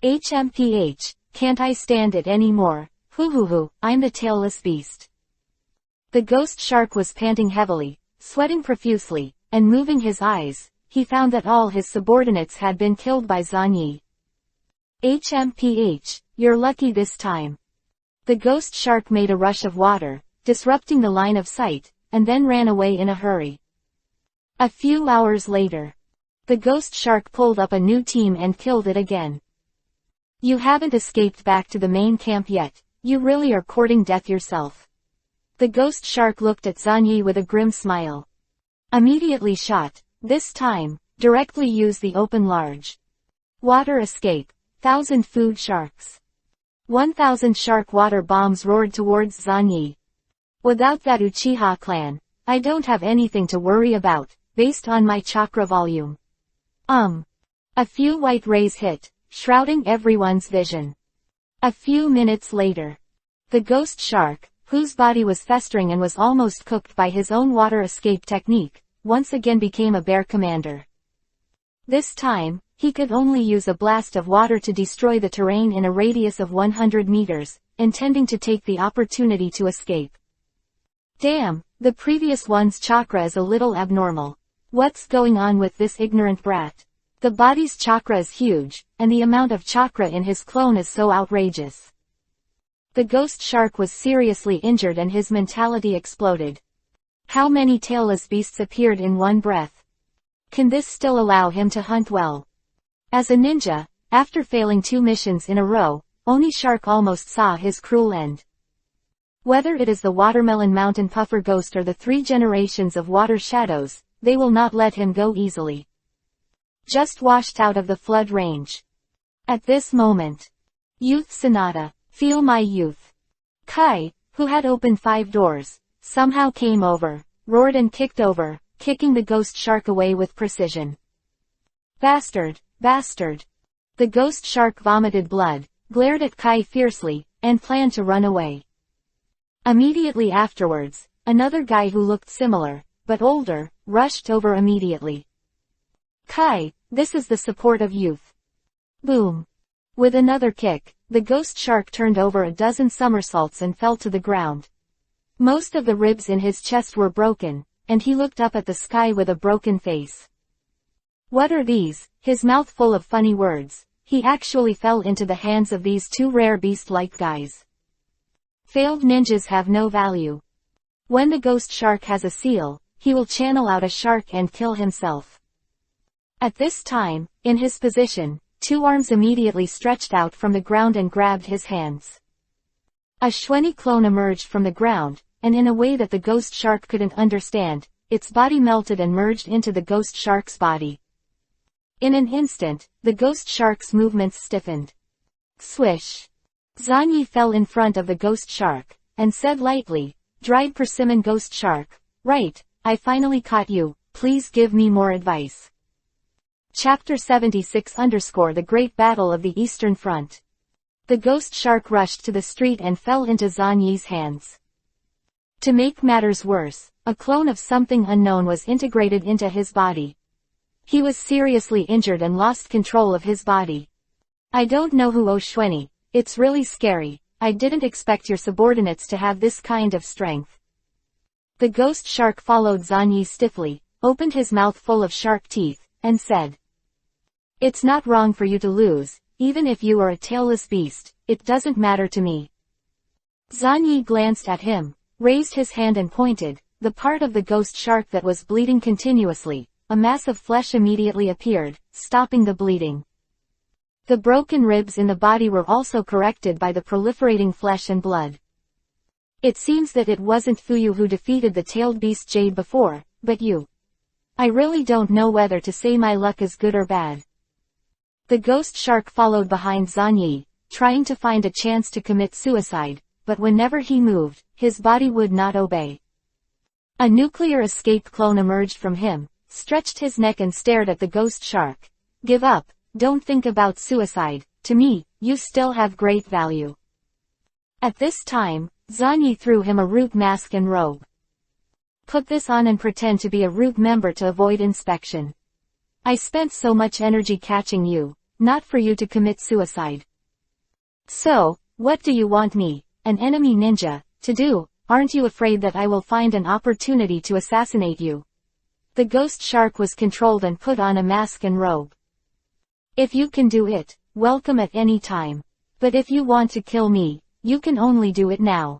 [SPEAKER 1] HMPH, can't I stand it anymore, hoo, I'm the tailless beast. The ghost shark was panting heavily, sweating profusely, and moving his eyes. He found that all his subordinates had been killed by Zanyi. HMPH, you're lucky this time. The ghost shark made a rush of water, disrupting the line of sight, and then ran away in a hurry. A few hours later, the ghost shark pulled up a new team and killed it again. You haven't escaped back to the main camp yet, you really are courting death yourself. The ghost shark looked at Zanyi with a grim smile. Immediately shot, this time, directly use the open large water escape, 1,000 food sharks. 1,000 shark water bombs roared towards Zanyi. Without that Uchiha clan, I don't have anything to worry about, based on my chakra volume. A few white rays hit, shrouding everyone's vision. A few minutes later, the ghost shark, whose body was festering and was almost cooked by his own water escape technique, once again became a bear commander. This time, he could only use a blast of water to destroy the terrain in a radius of 100 meters, intending to take the opportunity to escape. Damn, the previous one's chakra is a little abnormal. What's going on with this ignorant brat? The body's chakra is huge, and the amount of chakra in his clone is so outrageous. The ghost shark was seriously injured and his mentality exploded. How many tailless beasts appeared in one breath? Can this still allow him to hunt well? As a ninja, after failing 2 missions in a row, Oni Shark almost saw his cruel end. Whether it is the Watermelon Mountain Puffer Ghost or the 3 generations of Water Shadows, they will not let him go easily. Just washed out of the flood range. At this moment, Youth Sonata, feel my youth. Kai, who had opened 5 doors, somehow came over, roared and kicked over, kicking the ghost shark away with precision. Bastard, bastard. The ghost shark vomited blood, glared at Kai fiercely, and planned to run away. Immediately afterwards, another guy who looked similar, but older, rushed over immediately. Kai, this is the support of youth. Boom. With another kick, the ghost shark turned over a dozen somersaults and fell to the ground. Most of the ribs in his chest were broken, and he looked up at the sky with a broken face. What are these? His mouth full of funny words. He actually fell into the hands of these 2 rare beast-like guys. Failed ninjas have no value. When the ghost shark has a seal, he will channel out a shark and kill himself. At this time, in his position, 2 arms immediately stretched out from the ground and grabbed his hands. A Shweni clone emerged from the ground, and in a way that the ghost shark couldn't understand, its body melted and merged into the ghost shark's body. In an instant, the ghost shark's movements stiffened. Swish. Zanyi fell in front of the ghost shark, and said lightly, "Dried persimmon ghost shark, right, I finally caught you, please give me more advice." Chapter 76 _ The Great Battle of the Eastern Front. The ghost shark rushed to the street and fell into Zanyi's hands. To make matters worse, a clone of something unknown was integrated into his body. He was seriously injured and lost control of his body. I don't know who Oshweni, it's really scary, I didn't expect your subordinates to have this kind of strength. The ghost shark followed Zanyi stiffly, opened his mouth full of shark teeth, and said, "It's not wrong for you to lose, even if you are a tailless beast, it doesn't matter to me." Zanyi glanced at him, raised his hand and pointed, the part of the ghost shark that was bleeding continuously. A mass of flesh immediately appeared, stopping the bleeding. The broken ribs in the body were also corrected by the proliferating flesh and blood. It seems that it wasn't Fuyu who defeated the tailed beast Jade before, but you. I really don't know whether to say my luck is good or bad. The ghost shark followed behind Zanyi, trying to find a chance to commit suicide, but whenever he moved, his body would not obey. A nuclear escape clone emerged from him, stretched his neck and stared at the ghost shark. "Give up, don't think about suicide, to me, you still have great value." At this time, Zanyi threw him a root mask and robe. Put this on and pretend to be a root member to avoid inspection. I spent so much energy catching you, not for you to commit suicide. So, what do you want me, an enemy ninja, to do? Aren't you afraid that I will find an opportunity to assassinate you? The ghost shark was controlled and put on a mask and robe. If you can do it, welcome at any time. But if you want to kill me, you can only do it now.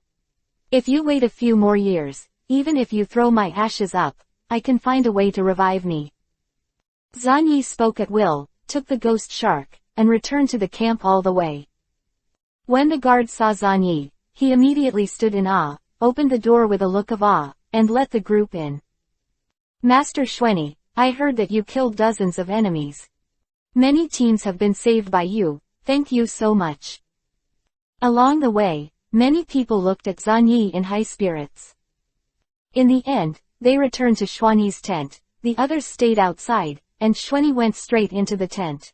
[SPEAKER 1] If you wait a few more years, even if you throw my ashes up, I can find a way to revive me. Zanyi spoke at will, took the ghost shark, and returned to the camp all the way. When the guard saw Zanyi, he immediately stood in awe, opened the door with a look of awe, and let the group in. Master Xuanyi, I heard that you killed dozens of enemies. Many teams have been saved by you, thank you so much. Along the way, many people looked at Zanyi in high spirits. In the end, they returned to Xuanyi's tent, the others stayed outside, and Xuanyi went straight into the tent.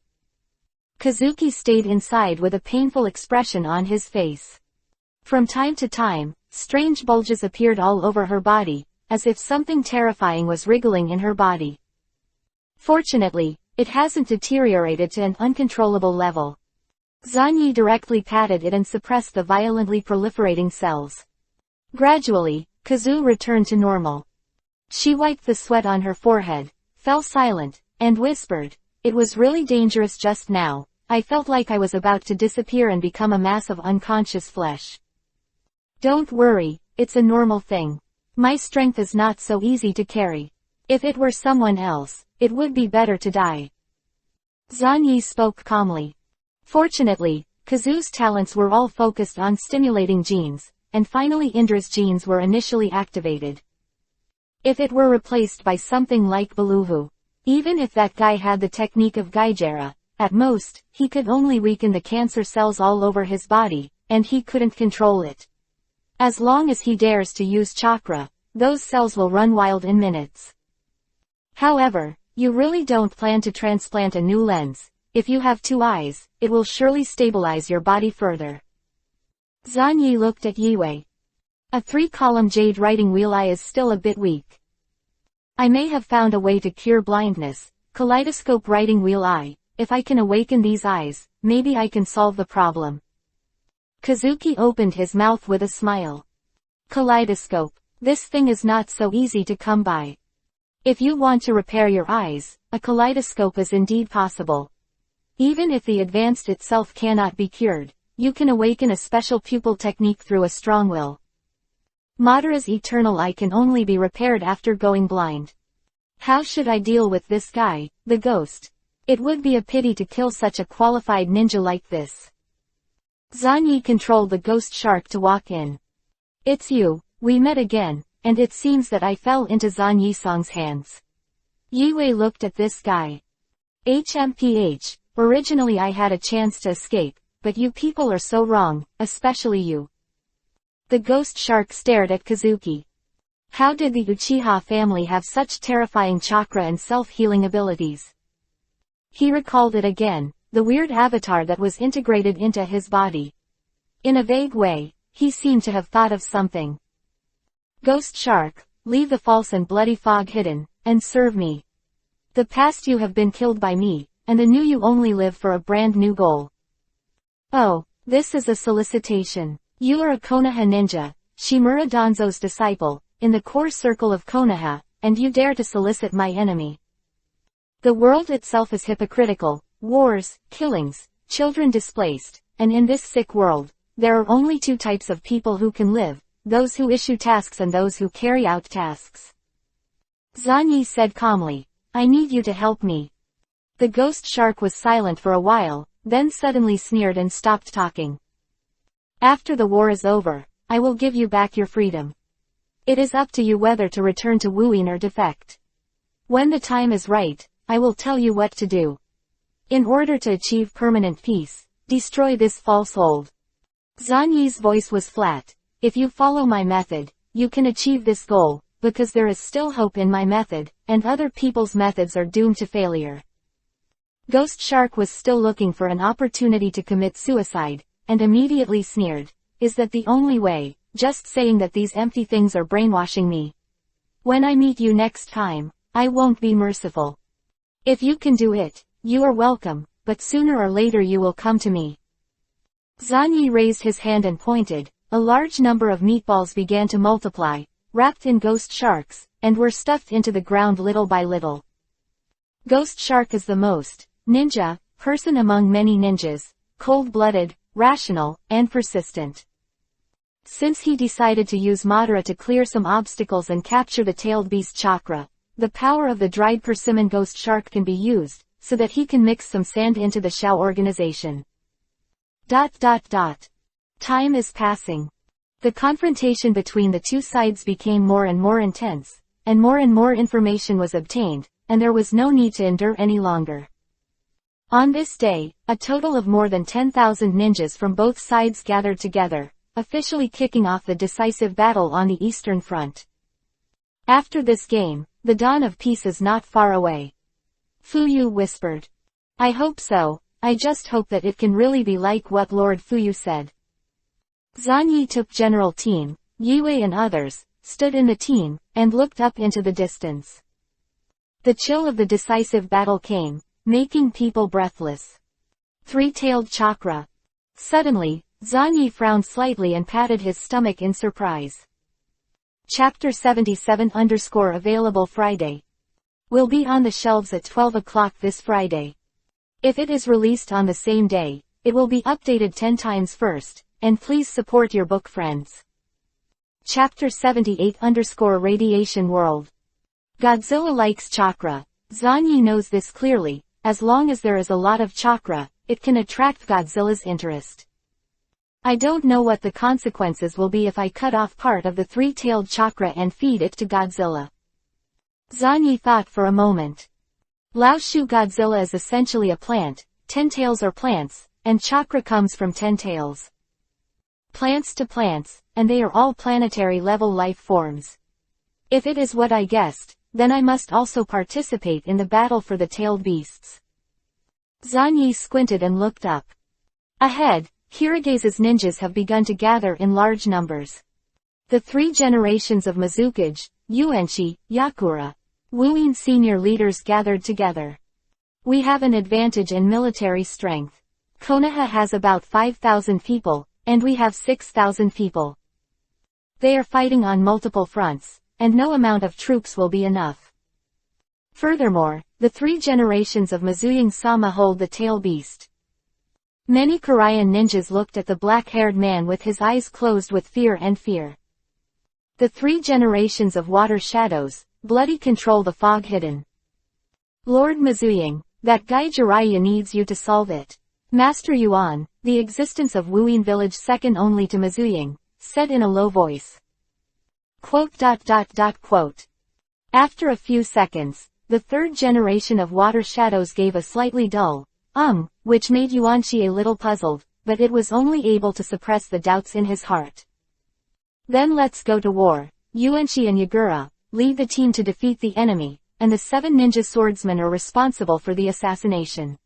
[SPEAKER 1] Kazuki stayed inside with a painful expression on his face. From time to time, strange bulges appeared all over her body, as if something terrifying was wriggling in her body. Fortunately, it hasn't deteriorated to an uncontrollable level. Zanyi directly patted it and suppressed the violently proliferating cells. Gradually, Kazu returned to normal. She wiped the sweat on her forehead, fell silent, and whispered, "It was really dangerous just now. I felt like I was about to disappear and become a mass of unconscious flesh. Don't worry, it's a normal thing. My strength is not so easy to carry. If it were someone else, it would be better to die." Zanyi spoke calmly. Fortunately, Kazu's talents were all focused on stimulating genes, and finally Indra's genes were initially activated. If it were replaced by something like Beluhu, even if that guy had the technique of Gaijera, at most, he could only weaken the cancer cells all over his body, and he couldn't control it. As long as he dares to use chakra, those cells will run wild in minutes. However, you really don't plan to transplant a new lens. If you have 2 eyes, it will surely stabilize your body further. Zanyi looked at Yue. A 3-column jade writing wheel eye is still a bit weak. I may have found a way to cure blindness, kaleidoscope writing wheel eye. If I can awaken these eyes, maybe I can solve the problem. Kazuki opened his mouth with a smile. Kaleidoscope. This thing is not so easy to come by. If you want to repair your eyes, a kaleidoscope is indeed possible. Even if the advanced itself cannot be cured, you can awaken a special pupil technique through a strong will. Madara's eternal eye can only be repaired after going blind. How should I deal with this guy, the ghost? It would be a pity to kill such a qualified ninja like this. Zanyi controlled the ghost shark to walk in. It's you, we met again, and it seems that I fell into Zanyi Song's hands. Yue looked at this guy. HMPH, originally I had a chance to escape, but you people are so wrong, especially you. The ghost shark stared at Kazuki. How did the Uchiha family have such terrifying chakra and self-healing abilities? He recalled it again, the weird avatar that was integrated into his body. In a vague way, he seemed to have thought of something. Ghost shark, leave the false and bloody fog hidden, and serve me. The past you have been killed by me, and the new you only live for a brand new goal. Oh, this is a solicitation. You are a Konoha ninja, Shimura Danzo's disciple, in the core circle of Konoha, and you dare to solicit my enemy. The world itself is hypocritical, wars, killings, children displaced, and in this sick world, there are only 2 types of people who can live, those who issue tasks and those who carry out tasks. Zanyi said calmly, I need you to help me. The ghost shark was silent for a while, then suddenly sneered and stopped talking. After the war is over, I will give you back your freedom. It is up to you whether to return to Wuyin or defect. When the time is right, I will tell you what to do. In order to achieve permanent peace, destroy this falsehold. Zanyi's voice was flat. If you follow my method, you can achieve this goal, because there is still hope in my method, and other people's methods are doomed to failure. Ghost Shark was still looking for an opportunity to commit suicide, and immediately sneered. is that the only way, just saying that these empty things are brainwashing me. When I meet you next time, I won't be merciful. If you can do it, you are welcome, but sooner or later you will come to me. Zanyi raised his hand and pointed. A large number of meatballs began to multiply, wrapped in ghost sharks, and were stuffed into the ground little by little. Ghost shark is the most ninja person among many ninjas, cold-blooded, rational, and persistent. Since he decided to use Madara to clear some obstacles and capture the tailed beast chakra, the power of the dried persimmon ghost shark can be used, so that he can mix some sand into the Shao organization. Time is passing. The confrontation between the two sides became more and more intense, and more information was obtained, and there was no need to endure any longer. On this day, a total of more than 10,000 ninjas from both sides gathered together, officially kicking off the decisive battle on the Eastern Front. After this game, the dawn of peace is not far away. Fuyu whispered. I hope so, I just hope that it can really be like what Lord Fuyu said. Zanyi took General Team, Yue and others, stood in the team, and looked up into the distance. The chill of the decisive battle came, making people breathless. Three-tailed chakra. Suddenly, Zanyi frowned slightly and patted his stomach in surprise. Chapter 77 available Friday. Will be on the shelves at 12 o'clock this Friday. If it is released on the same day, it will be updated 10 times first, and please support your book friends. Chapter 78 Radiation World. Godzilla likes chakra. Zanyi knows this clearly. As long as there is a lot of chakra, it can attract Godzilla's interest. I don't know what the consequences will be if I cut off part of the three-tailed chakra and feed it to Godzilla. Zanyi thought for a moment. Laoshu Godzilla is essentially a plant, 10 tails are plants, and chakra comes from 10 tails. Plants to plants, and they are all planetary-level life forms. If it is what I guessed, then I must also participate in the battle for the tailed beasts. Zanyi squinted and looked up. Ahead, Hirage's ninjas have begun to gather in large numbers. The 3 generations of Mizukage, Yuenshi, Yakura, Wuin senior leaders gathered together. We have an advantage in military strength. Konoha has about 5,000 people, and we have 6,000 people. They are fighting on multiple fronts, and no amount of troops will be enough. Furthermore, the 3 generations of Mizuying-sama hold the tail beast. Many Korean ninjas looked at the black-haired man with his eyes closed with fear. The 3 generations of water shadows, bloody control the fog hidden. Lord Mizuying, that guy Jiraiya needs you to solve it. Master Yuan, the existence of Wuin village second only to Mizuying, said in a low voice. After a few seconds, the 3rd generation of water shadows gave a slightly dull, which made Yuanshi a little puzzled, but it was only able to suppress the doubts in his heart. Then let's go to war. Yuanshi and Yagura, lead the team to defeat the enemy, and the 7 ninja swordsmen are responsible for the assassination.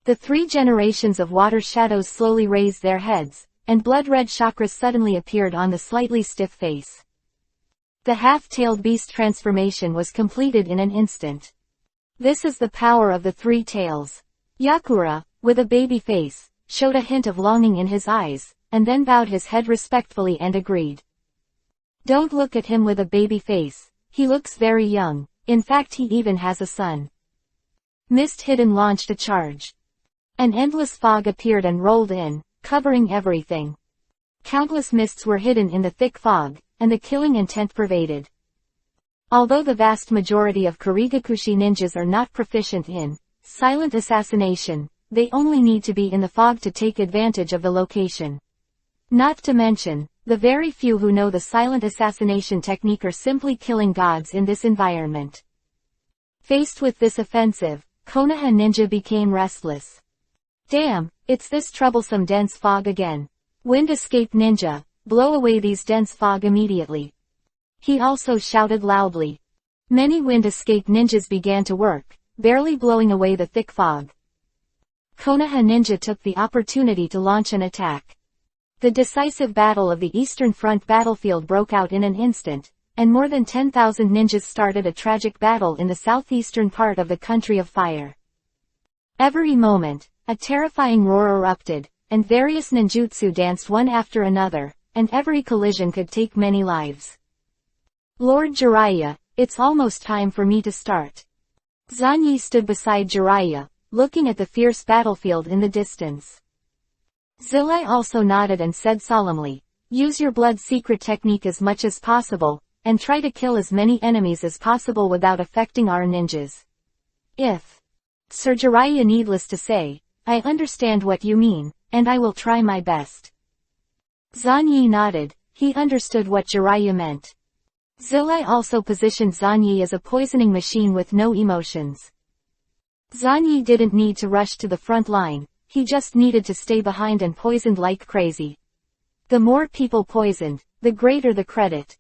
[SPEAKER 1] The 3 generations of water shadows slowly raised their heads, and blood-red chakras suddenly appeared on the slightly stiff face. The half-tailed beast transformation was completed in an instant. This is the power of the 3 tails. Yakura, with a baby face, showed a hint of longing in his eyes, and then bowed his head respectfully and agreed. Don't look at him with a baby face, he looks very young, in fact he even has a son. Mist Hidden launched a charge. An endless fog appeared and rolled in, covering everything. Countless mists were hidden in the thick fog, and the killing intent pervaded. Although the vast majority of Kurigakushi ninjas are not proficient in silent assassination, they only need to be in the fog to take advantage of the location. Not to mention, the very few who know the silent assassination technique are simply killing gods in this environment. Faced with this offensive, Konoha ninja became restless. Damn, it's this troublesome dense fog again. Wind Escape Ninja, blow away these dense fog immediately. He also shouted loudly. Many Wind Escape ninjas began to work, barely blowing away the thick fog. Konoha ninja took the opportunity to launch an attack. The decisive battle of the Eastern Front battlefield broke out in an instant, and more than 10,000 ninjas started a tragic battle in the southeastern part of the Country of Fire. Every moment, a terrifying roar erupted, and various ninjutsu danced one after another, and every collision could take many lives. Lord Jiraiya, it's almost time for me to start. Zanyi stood beside Jiraiya, looking at the fierce battlefield in the distance. Zilai also nodded and said solemnly, use your blood secret technique as much as possible, and try to kill as many enemies as possible without affecting our ninjas. Sir Jiraiya, needless to say, I understand what you mean, and I will try my best. Zanyi nodded, he understood what Jiraiya meant. Zilai also positioned Zanyi as a poisoning machine with no emotions. Zanyi didn't need to rush to the front line, he just needed to stay behind and poisoned like crazy. The more people poisoned, the greater the credit.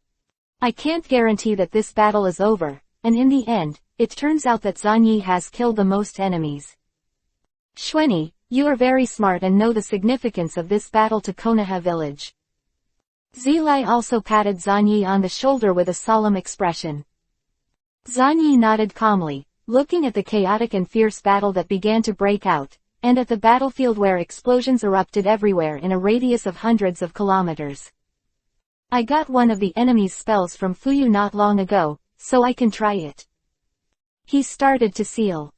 [SPEAKER 1] I can't guarantee that this battle is over, and in the end, it turns out that Zanyi has killed the most enemies. Xueni, you are very smart and know the significance of this battle to Konoha village. Zilai also patted Zanyi on the shoulder with a solemn expression. Zanyi nodded calmly, looking at the chaotic and fierce battle that began to break out, and at the battlefield where explosions erupted everywhere in a radius of hundreds of kilometers. I got one of the enemy's spells from Fuyu not long ago, so I can try it. He started to seal.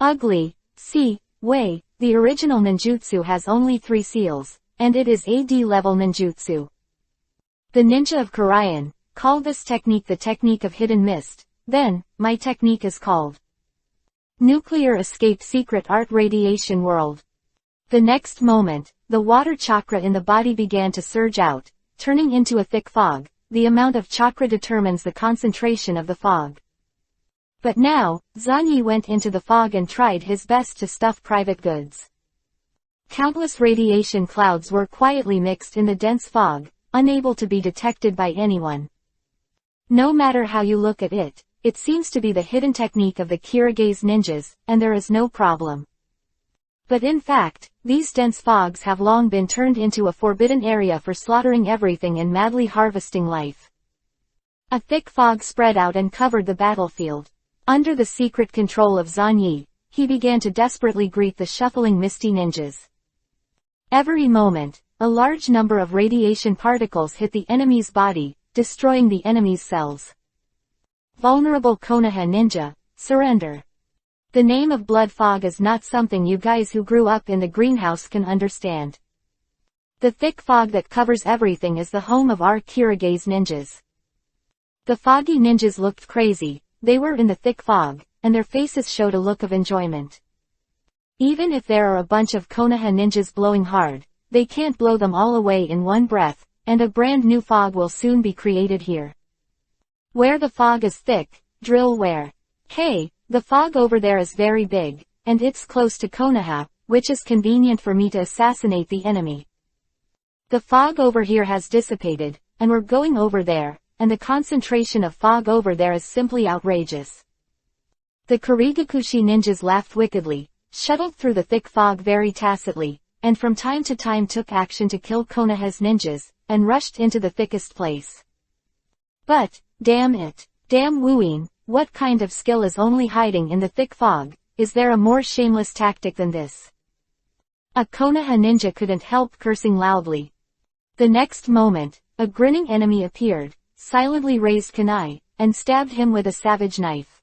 [SPEAKER 1] Ugly, see, way, the original ninjutsu has only 3 seals, and it is AD level ninjutsu. The ninja of Korean called this technique the technique of hidden mist, then, my technique is called Nuclear Escape Secret Art Radiation World. The next moment, the water chakra in the body began to surge out, turning into a thick fog. The amount of chakra determines the concentration of the fog. But now, Zanyi went into the fog and tried his best to stuff private goods. Countless radiation clouds were quietly mixed in the dense fog, unable to be detected by anyone. No matter how you look at it, it seems to be the hidden technique of the Kirigase ninjas, and there is no problem. But in fact, these dense fogs have long been turned into a forbidden area for slaughtering everything and madly harvesting life. A thick fog spread out and covered the battlefield. Under the secret control of Zanyi, he began to desperately greet the shuffling misty ninjas. Every moment, a large number of radiation particles hit the enemy's body, destroying the enemy's cells. Vulnerable Konoha ninja, surrender. The name of blood fog is not something you guys who grew up in the greenhouse can understand. The thick fog that covers everything is the home of our Kirigase ninjas. The foggy ninjas looked crazy, they were in the thick fog, and their faces showed a look of enjoyment. Even if there are a bunch of Konoha ninjas blowing hard, they can't blow them all away in one breath, and a brand new fog will soon be created here. Where the fog is thick, drill where. Hey, the fog over there is very big, and it's close to Konoha, which is convenient for me to assassinate the enemy. The fog over here has dissipated, and we're going over there, and the concentration of fog over there is simply outrageous. The Kurigakushi ninjas laughed wickedly, shuttled through the thick fog very tacitly, and from time to time took action to kill Konoha's ninjas, and rushed into the thickest place. But, damn it, damn wooing, what kind of skill is only hiding in the thick fog? Is there a more shameless tactic than this? A Konoha ninja couldn't help cursing loudly. The next moment, a grinning enemy appeared, silently raised kunai, and stabbed him with a savage knife.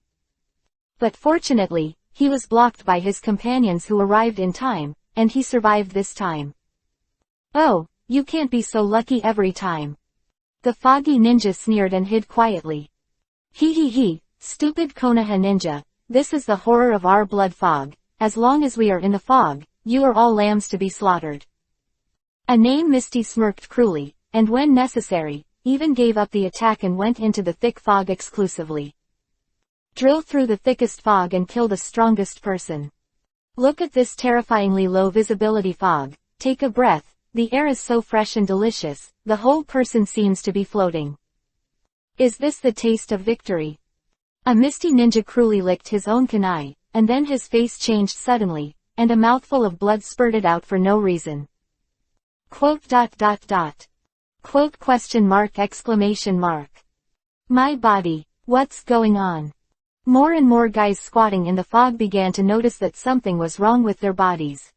[SPEAKER 1] But fortunately, he was blocked by his companions who arrived in time, and he survived this time. Oh, you can't be so lucky every time. The foggy ninja sneered and hid quietly. He, stupid Konoha ninja, this is the horror of our blood fog. As long as we are in the fog, you are all lambs to be slaughtered. A name Misty smirked cruelly, and when necessary, even gave up the attack and went into the thick fog exclusively. Drill through the thickest fog and kill the strongest person. Look at this terrifyingly low visibility fog, take a breath, the air is so fresh and delicious, the whole person seems to be floating. Is this the taste of victory? A misty ninja cruelly licked his own kunai, and then his face changed suddenly, and a mouthful of blood spurted out for no reason. Quote dot dot dot. Quote question mark exclamation mark. My body. What's going on? More and more guys squatting in the fog began to notice that something was wrong with their bodies.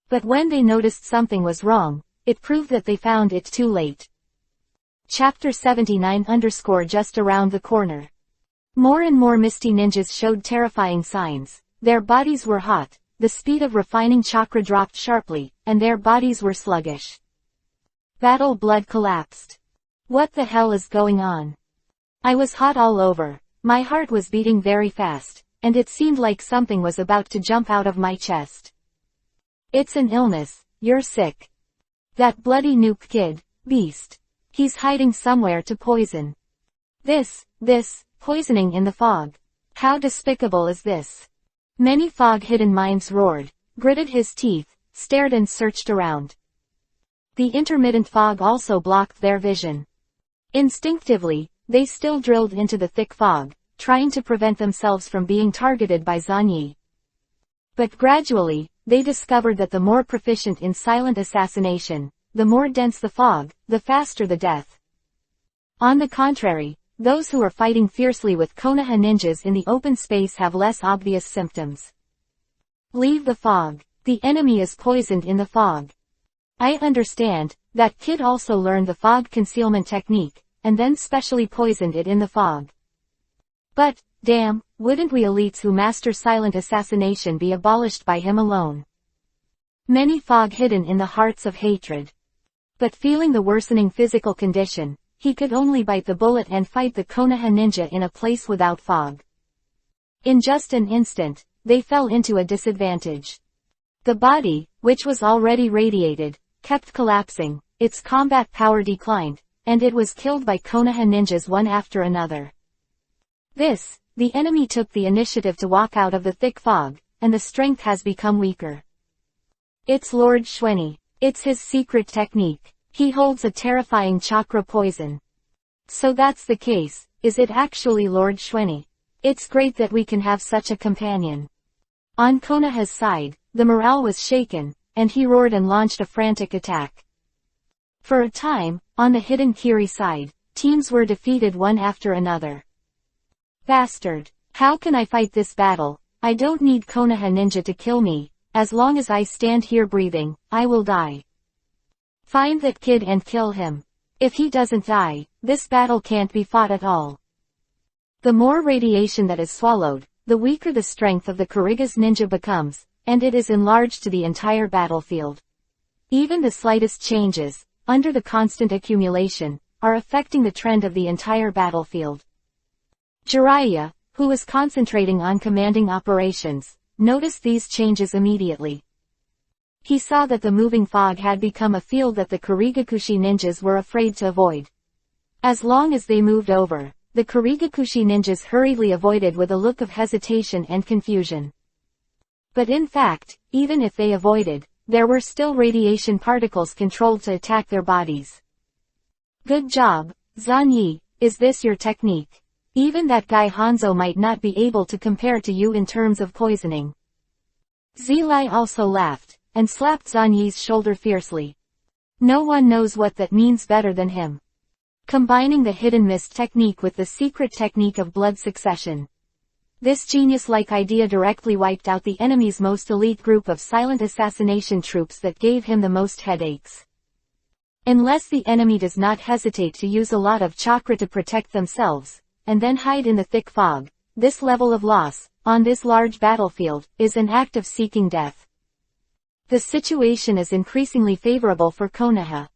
[SPEAKER 1] But when they noticed something was wrong, it proved that they found it too late. Chapter 79 _ just around the corner. More and more misty ninjas showed terrifying signs. Their bodies were hot, the speed of refining chakra dropped sharply, and their bodies were sluggish. Battle blood collapsed. What the hell is going on? I was hot all over. My heart was beating very fast, and it seemed like something was about to jump out of my chest. It's an illness, you're sick. That bloody nuke kid, beast. He's hiding somewhere to poison. This, poisoning in the fog. How despicable is this? Many fog-hidden minds roared, gritted his teeth, stared and searched around. The intermittent fog also blocked their vision. Instinctively, they still drilled into the thick fog, trying to prevent themselves from being targeted by Zanyi. But gradually, they discovered that the more proficient in silent assassination, the more dense the fog, the faster the death. On the contrary, those who are fighting fiercely with Konoha ninjas in the open space have less obvious symptoms. Leave the fog. The enemy is poisoned in the fog. I understand. That kid also learned the fog concealment technique, and then specially poisoned it in the fog. But, damn, wouldn't we elites who master silent assassination be abolished by him alone? Many fog hidden in the hearts of hatred. But feeling the worsening physical condition, he could only bite the bullet and fight the Konoha ninja in a place without fog. In just an instant, they fell into a disadvantage. The body, which was already radiated, kept collapsing, its combat power declined, and it was killed by Konoha ninjas one after another. The enemy took the initiative to walk out of the thick fog, and the strength has become weaker. It's Lord Xueni. It's his secret technique. He holds a terrifying chakra poison. So that's the case, is it actually Lord Xueni? It's great that we can have such a companion. On Konoha's side, the morale was shaken, and he roared and launched a frantic attack. For a time, on the hidden Kiri side, teams were defeated one after another. Bastard! How can I fight this battle? I don't need Konoha ninja to kill me. As long as I stand here breathing, I will die. Find that kid and kill him. If he doesn't die, this battle can't be fought at all. The more radiation that is swallowed, the weaker the strength of the Kuriga's ninja becomes, and it is enlarged to the entire battlefield. Even the slightest changes, under the constant accumulation, are affecting the trend of the entire battlefield. Jiraiya, who was concentrating on commanding operations, noticed these changes immediately. He saw that the moving fog had become a field that the Kurigakushi ninjas were afraid to avoid. As long as they moved over, the Kurigakushi ninjas hurriedly avoided with a look of hesitation and confusion. But in fact, even if they avoided, there were still radiation particles controlled to attack their bodies. Good job, Zanyi. Is this your technique? Even that guy Hanzo might not be able to compare to you in terms of poisoning. Zilai also laughed, and slapped Zanyi's shoulder fiercely. No one knows what that means better than him. Combining the hidden mist technique with the secret technique of blood succession. This genius-like idea directly wiped out the enemy's most elite group of silent assassination troops that gave him the most headaches. Unless the enemy does not hesitate to use a lot of chakra to protect themselves, and then hide in the thick fog, this level of loss, on this large battlefield, is an act of seeking death. The situation is increasingly favorable for Konoha.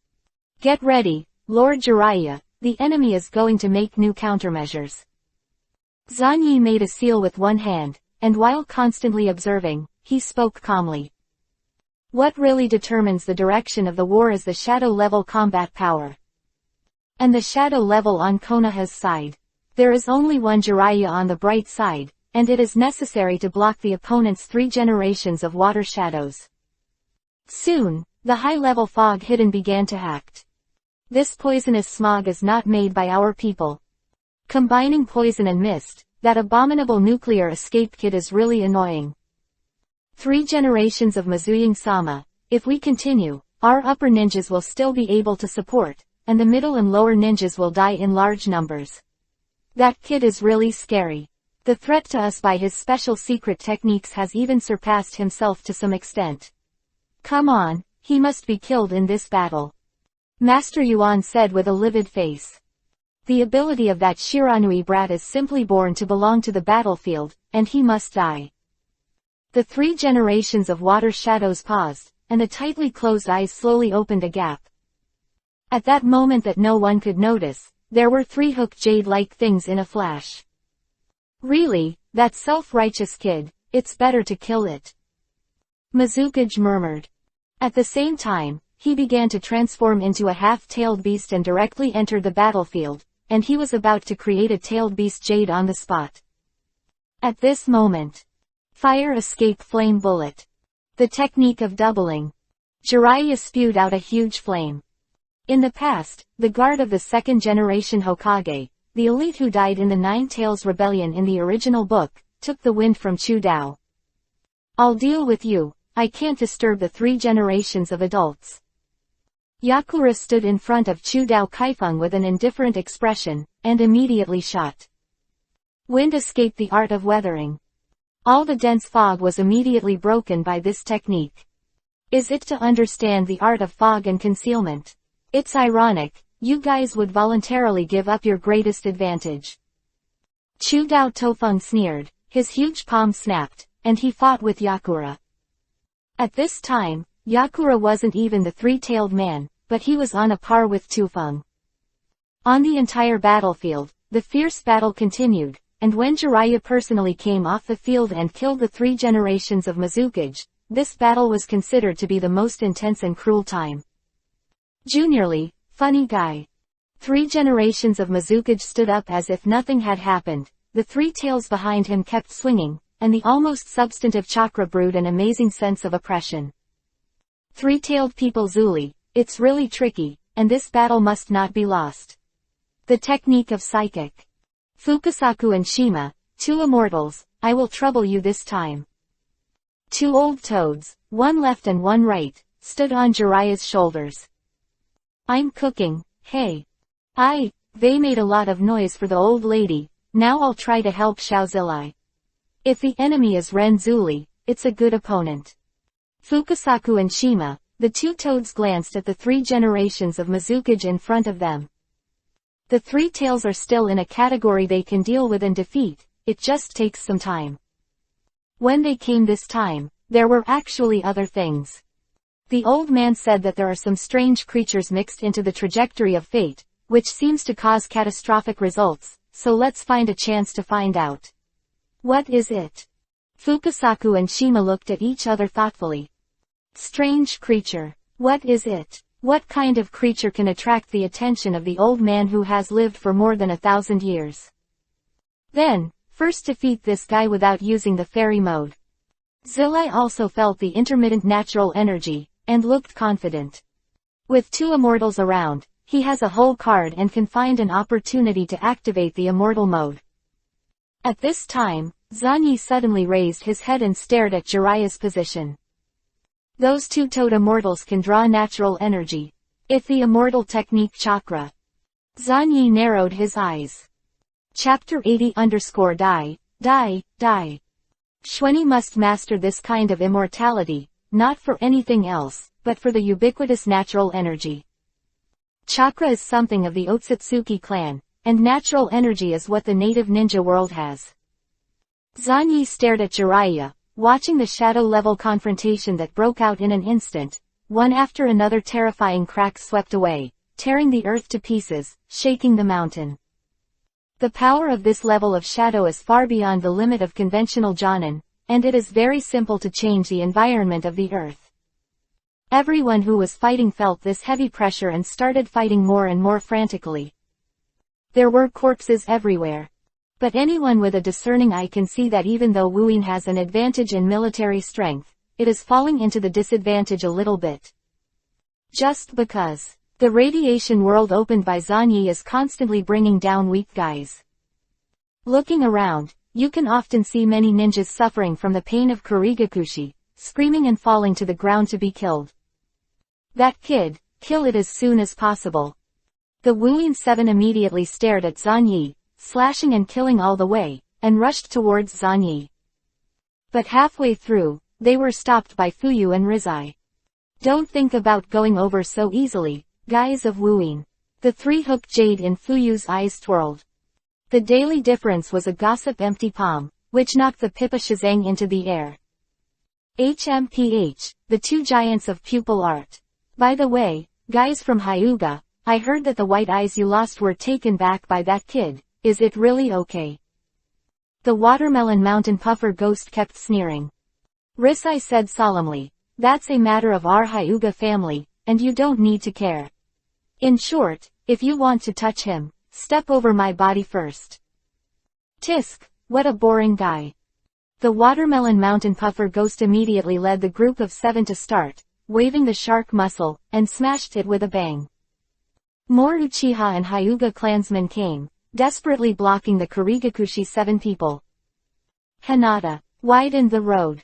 [SPEAKER 1] Get ready, Lord Jiraiya, the enemy is going to make new countermeasures. Zanyi made a seal with one hand, and while constantly observing, he spoke calmly. What really determines the direction of the war is the shadow level combat power. And the shadow level on Konoha's side. There is only one Jiraiya on the bright side, and it is necessary to block the opponent's 3 generations of water shadows. Soon, the high-level fog hidden began to act. This poisonous smog is not made by our people. Combining poison and mist, that abominable nuclear escape kit is really annoying. 3 generations of Mizuying-sama. If we continue, our upper ninjas will still be able to support, and the middle and lower ninjas will die in large numbers. That kid is really scary. The threat to us by his special secret techniques has even surpassed himself to some extent. Come on, he must be killed in this battle. Master Yuan said with a livid face. The ability of that Shiranui brat is simply born to belong to the battlefield, and he must die. The 3 generations of water shadows paused, and the tightly closed eyes slowly opened a gap. At that moment that no one could notice, there were 3 hook jade-like things in a flash. Really, that self-righteous kid, it's better to kill it. Mizukage murmured. At the same time, he began to transform into a half-tailed beast and directly entered the battlefield, and he was about to create a tailed beast jade on the spot. At this moment, fire escape flame bullet. The technique of doubling. Jiraiya spewed out a huge flame. In the past, the guard of the 2nd generation Hokage, the elite who died in the Nine Tails Rebellion in the original book, took the wind from Chu Dao. I'll deal with you, I can't disturb the 3 generations of adults. Yakura stood in front of Chu Dao Kaifeng with an indifferent expression, and immediately shot. Wind escaped the art of weathering. All the dense fog was immediately broken by this technique. Is it to understand the art of fog and concealment? It's ironic, you guys would voluntarily give up your greatest advantage. Chu Dao Tofeng sneered, his huge palm snapped, and he fought with Yakura. At this time, Yakura wasn't even the 3-tailed man, but he was on a par with Tufeng. On the entire battlefield, the fierce battle continued, and when Jiraiya personally came off the field and killed the 3 generations of Mizukage, this battle was considered to be the most intense and cruel time. Juniorly, funny guy. 3 generations of Mizukage stood up as if nothing had happened, the 3 tails behind him kept swinging, and the almost substantive chakra brewed an amazing sense of oppression. 3-tailed people Zuli, it's really tricky, and this battle must not be lost. The technique of psychic. Fukasaku and Shima, 2 immortals, I will trouble you this time. 2 old toads, one left and one right, stood on Jiraiya's shoulders. I'm cooking, hey. They made a lot of noise for the old lady, now I'll try to help Xiaozilai. If the enemy is Ren Zuli, it's a good opponent. Fukasaku and Shima, the 2 toads glanced at the 3 generations of Mizukage in front of them. The 3 tails are still in a category they can deal with and defeat, it just takes some time. When they came this time, there were actually other things. The old man said that there are some strange creatures mixed into the trajectory of fate, which seems to cause catastrophic results, so let's find a chance to find out. What is it? Fukasaku and Shima looked at each other thoughtfully. Strange creature. What is it? What kind of creature can attract the attention of the old man who has lived for more than 1,000 years? Then, first defeat this guy without using the fairy mode. Zilai also felt the intermittent natural energy, and looked confident. With 2 immortals around, he has a whole card and can find an opportunity to activate the immortal mode. At this time, Zanyi suddenly raised his head and stared at Jiraiya's position. Those 2 toad immortals can draw natural energy. If the immortal technique chakra. Zanyi narrowed his eyes. Chapter 80_die. Xuanyi must master this kind of immortality, not for anything else, but for the ubiquitous natural energy. Chakra is something of the Otsutsuki clan, and natural energy is what the native ninja world has. Zanyi stared at Jiraiya, watching the shadow-level confrontation that broke out in an instant. One after another terrifying cracks swept away, tearing the earth to pieces, shaking the mountain. The power of this level of shadow is far beyond the limit of conventional Jonin, and it is very simple to change the environment of the earth. Everyone who was fighting felt this heavy pressure and started fighting more and more frantically. There were corpses everywhere. But anyone with a discerning eye can see that even though Wuyin has an advantage in military strength, it is falling into the disadvantage a little bit. Just because the radiation world opened by Zanyi is constantly bringing down weak guys. Looking around, you can often see many ninjas suffering from the pain of Kurigakushi, screaming and falling to the ground to be killed. That kid, kill it as soon as possible. The wooing seven immediately stared at Zanyi, slashing and killing all the way, and rushed towards Zanyi. But halfway through, they were stopped by Fuyu and Rizai. Don't think about going over so easily, guys of wooing. The three-hooked jade in Fuyu's eyes twirled. The daily difference was a gossip empty palm, which knocked the Pippa Shazang into the air. HMPH, the two giants of pupil art. By the way, guys from Hyuga, I heard that the white eyes you lost were taken back by that kid. Is it really okay? The watermelon mountain puffer ghost kept sneering. Risai said solemnly, that's a matter of our Hyuga family, and you don't need to care. In short, if you want to touch him, step over my body first. Tisk, what a boring guy. The watermelon mountain puffer ghost immediately led the group of 7 to start, waving the shark muscle, and smashed it with a bang. More Uchiha and Hyuga clansmen came, desperately blocking the Kurigakushi 7 people. Hinata widened the road.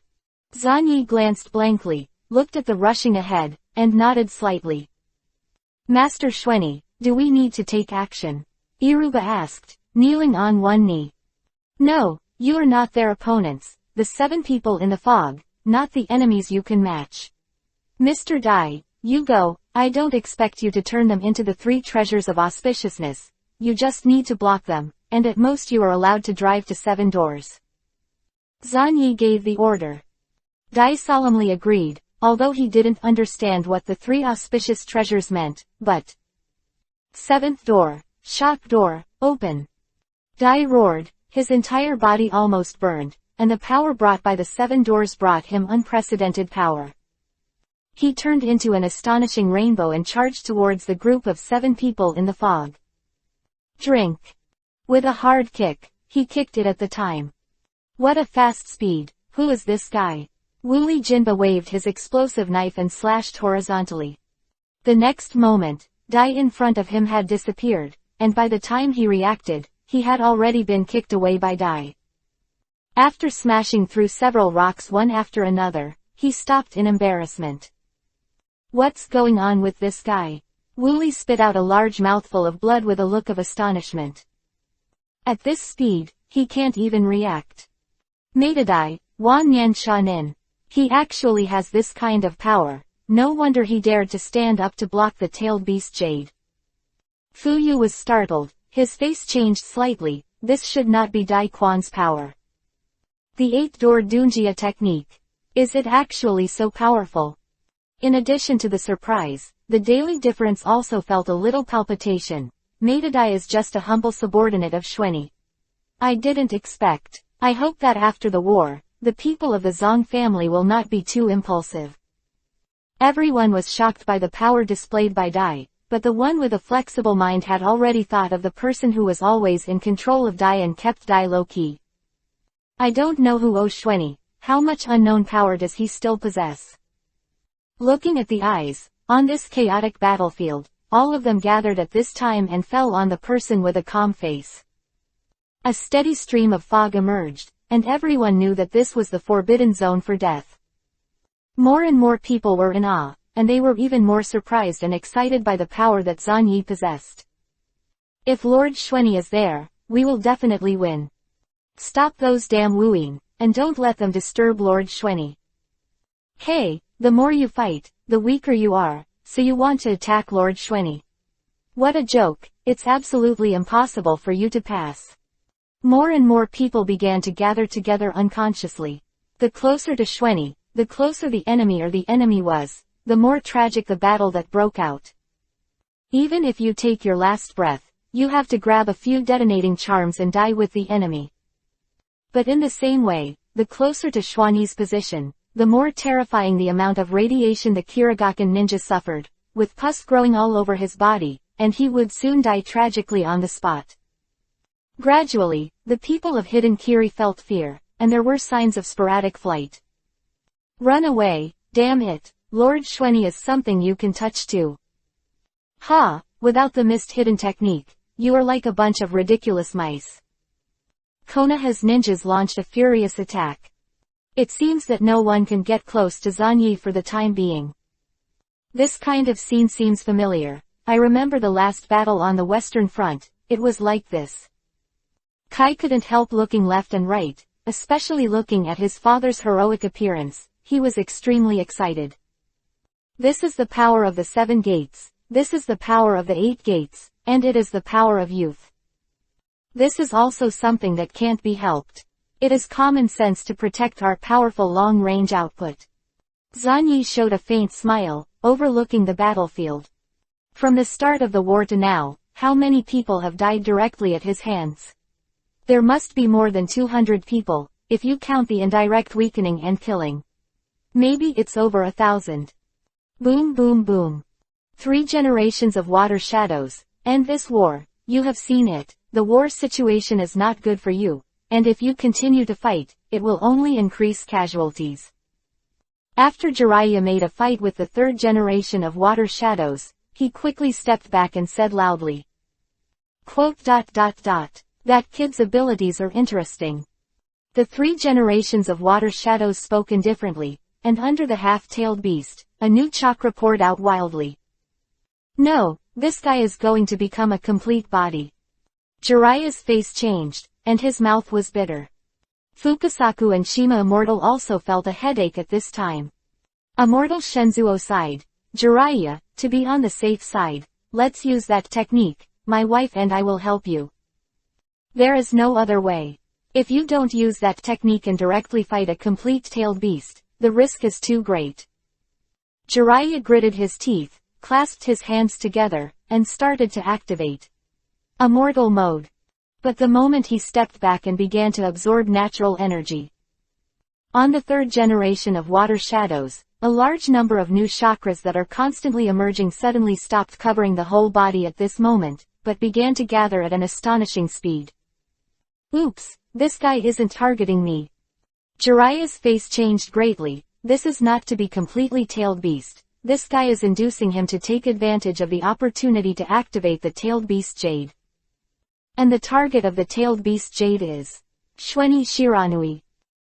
[SPEAKER 1] Zanyi glanced blankly, looked at the rushing ahead, and nodded slightly. Master Shweni, do we need to take action? Iruba asked, kneeling on one knee. No, you are not their opponents, the 7 people in the fog, not the enemies you can match. Mr. Dai, you go, I don't expect you to turn them into the 3 treasures of auspiciousness, you just need to block them, and at most you are allowed to drive to 7 doors. Zanyi gave the order. Dai solemnly agreed, although he didn't understand what the 3 auspicious treasures meant, but 7th door, shop door, open. Dai roared, his entire body almost burned, and the power brought by the 7 doors brought him unprecedented power. He turned into an astonishing rainbow and charged towards the group of 7 people in the fog. Drink. With a hard kick, he kicked it at the time. What a fast speed, who is this guy? Wooly Jinba waved his explosive knife and slashed horizontally. The next moment, Dai in front of him had disappeared, and by the time he reacted, he had already been kicked away by Dai. After smashing through several rocks one after another, he stopped in embarrassment. What's going on with this guy? Wooly spit out a large mouthful of blood with a look of astonishment. At this speed, he can't even react. Meitadai, Wan Yan Shanin. He actually has this kind of power, no wonder he dared to stand up to block the tailed beast Jade. Fuyu was startled, his face changed slightly, this should not be Dai Quan's power. The 8-door Dunjia technique. Is it actually so powerful? In addition to the surprise, the daily difference also felt a little palpitation. Meitadai is just a humble subordinate of Shweni. I didn't expect. I hope that after the war, the people of the Zong family will not be too impulsive. Everyone was shocked by the power displayed by Dai, but the one with a flexible mind had already thought of the person who was always in control of Dai and kept Dai low-key. I don't know who Shweni, how much unknown power does he still possess? Looking at the eyes, on this chaotic battlefield, all of them gathered at this time and fell on the person with a calm face. A steady stream of fog emerged, and everyone knew that this was the forbidden zone for death. More and more people were in awe, and they were even more surprised and excited by the power that Zanyi possessed. If Lord Shweni is there, we will definitely win. Stop those damn wooing, and don't let them disturb Lord Shweni. Hey, the more you fight, the weaker you are, so you want to attack Lord Shweni. What a joke, it's absolutely impossible for you to pass. More and more people began to gather together unconsciously. The closer to Shweni, the closer the enemy or the enemy was, the more tragic the battle that broke out. Even if you take your last breath, you have to grab a few detonating charms and die with the enemy. But in the same way, the closer to Shwani's position, the more terrifying the amount of radiation the Kiragakan ninja suffered, with pus growing all over his body, and he would soon die tragically on the spot. Gradually, the people of Hidden Kiri felt fear, and there were signs of sporadic flight. Run away, damn it, Lord Shweni is something you can touch too. Ha, without the mist hidden technique, you are like a bunch of ridiculous mice. Konoha's ninjas launched a furious attack. It seems that no one can get close to Zanyi for the time being. This kind of scene seems familiar. I remember the last battle on the Western Front. It was like this. Kai couldn't help looking left and right, especially looking at his father's heroic appearance. He was extremely excited. This is the power of the 7 gates. This is the power of the 8 gates, and it is the power of youth. This is also something that can't be helped. It is common sense to protect our powerful long-range output. Zanyi showed a faint smile, overlooking the battlefield. From the start of the war to now, how many people have died directly at his hands? There must be more than 200 people, if you count the indirect weakening and killing. Maybe it's over 1,000. Boom boom boom. 3 generations of water shadows. End this war. You have seen it. The war situation is not good for you, and if you continue to fight, it will only increase casualties. After Jiraiya made a fight with the 3rd generation of water shadows, he quickly stepped back and said loudly. That kid's abilities are interesting. The 3 generations of water shadows spoke indifferently, and under the half-tailed beast, a new chakra poured out wildly. No, this guy is going to become a complete body. Jiraiya's face changed, and his mouth was bitter. Fukasaku and Shima Immortal also felt a headache at this time. Immortal Shenzuo sighed. Jiraiya, to be on the safe side, let's use that technique. My wife and I will help you. There is no other way. If you don't use that technique and directly fight a complete-tailed beast, the risk is too great. Jiraiya gritted his teeth, clasped his hands together, and started to activate Immortal mode. But the moment he stepped back and began to absorb natural energy. On the 3rd generation of water shadows, a large number of new chakras that are constantly emerging suddenly stopped covering the whole body at this moment, but began to gather at an astonishing speed. Oops, this guy isn't targeting me. Jiraiya's face changed greatly. This is not to be completely tailed beast. This guy is inducing him to take advantage of the opportunity to activate the tailed beast jade. And the target of the tailed beast jade is Shweni Shiranui.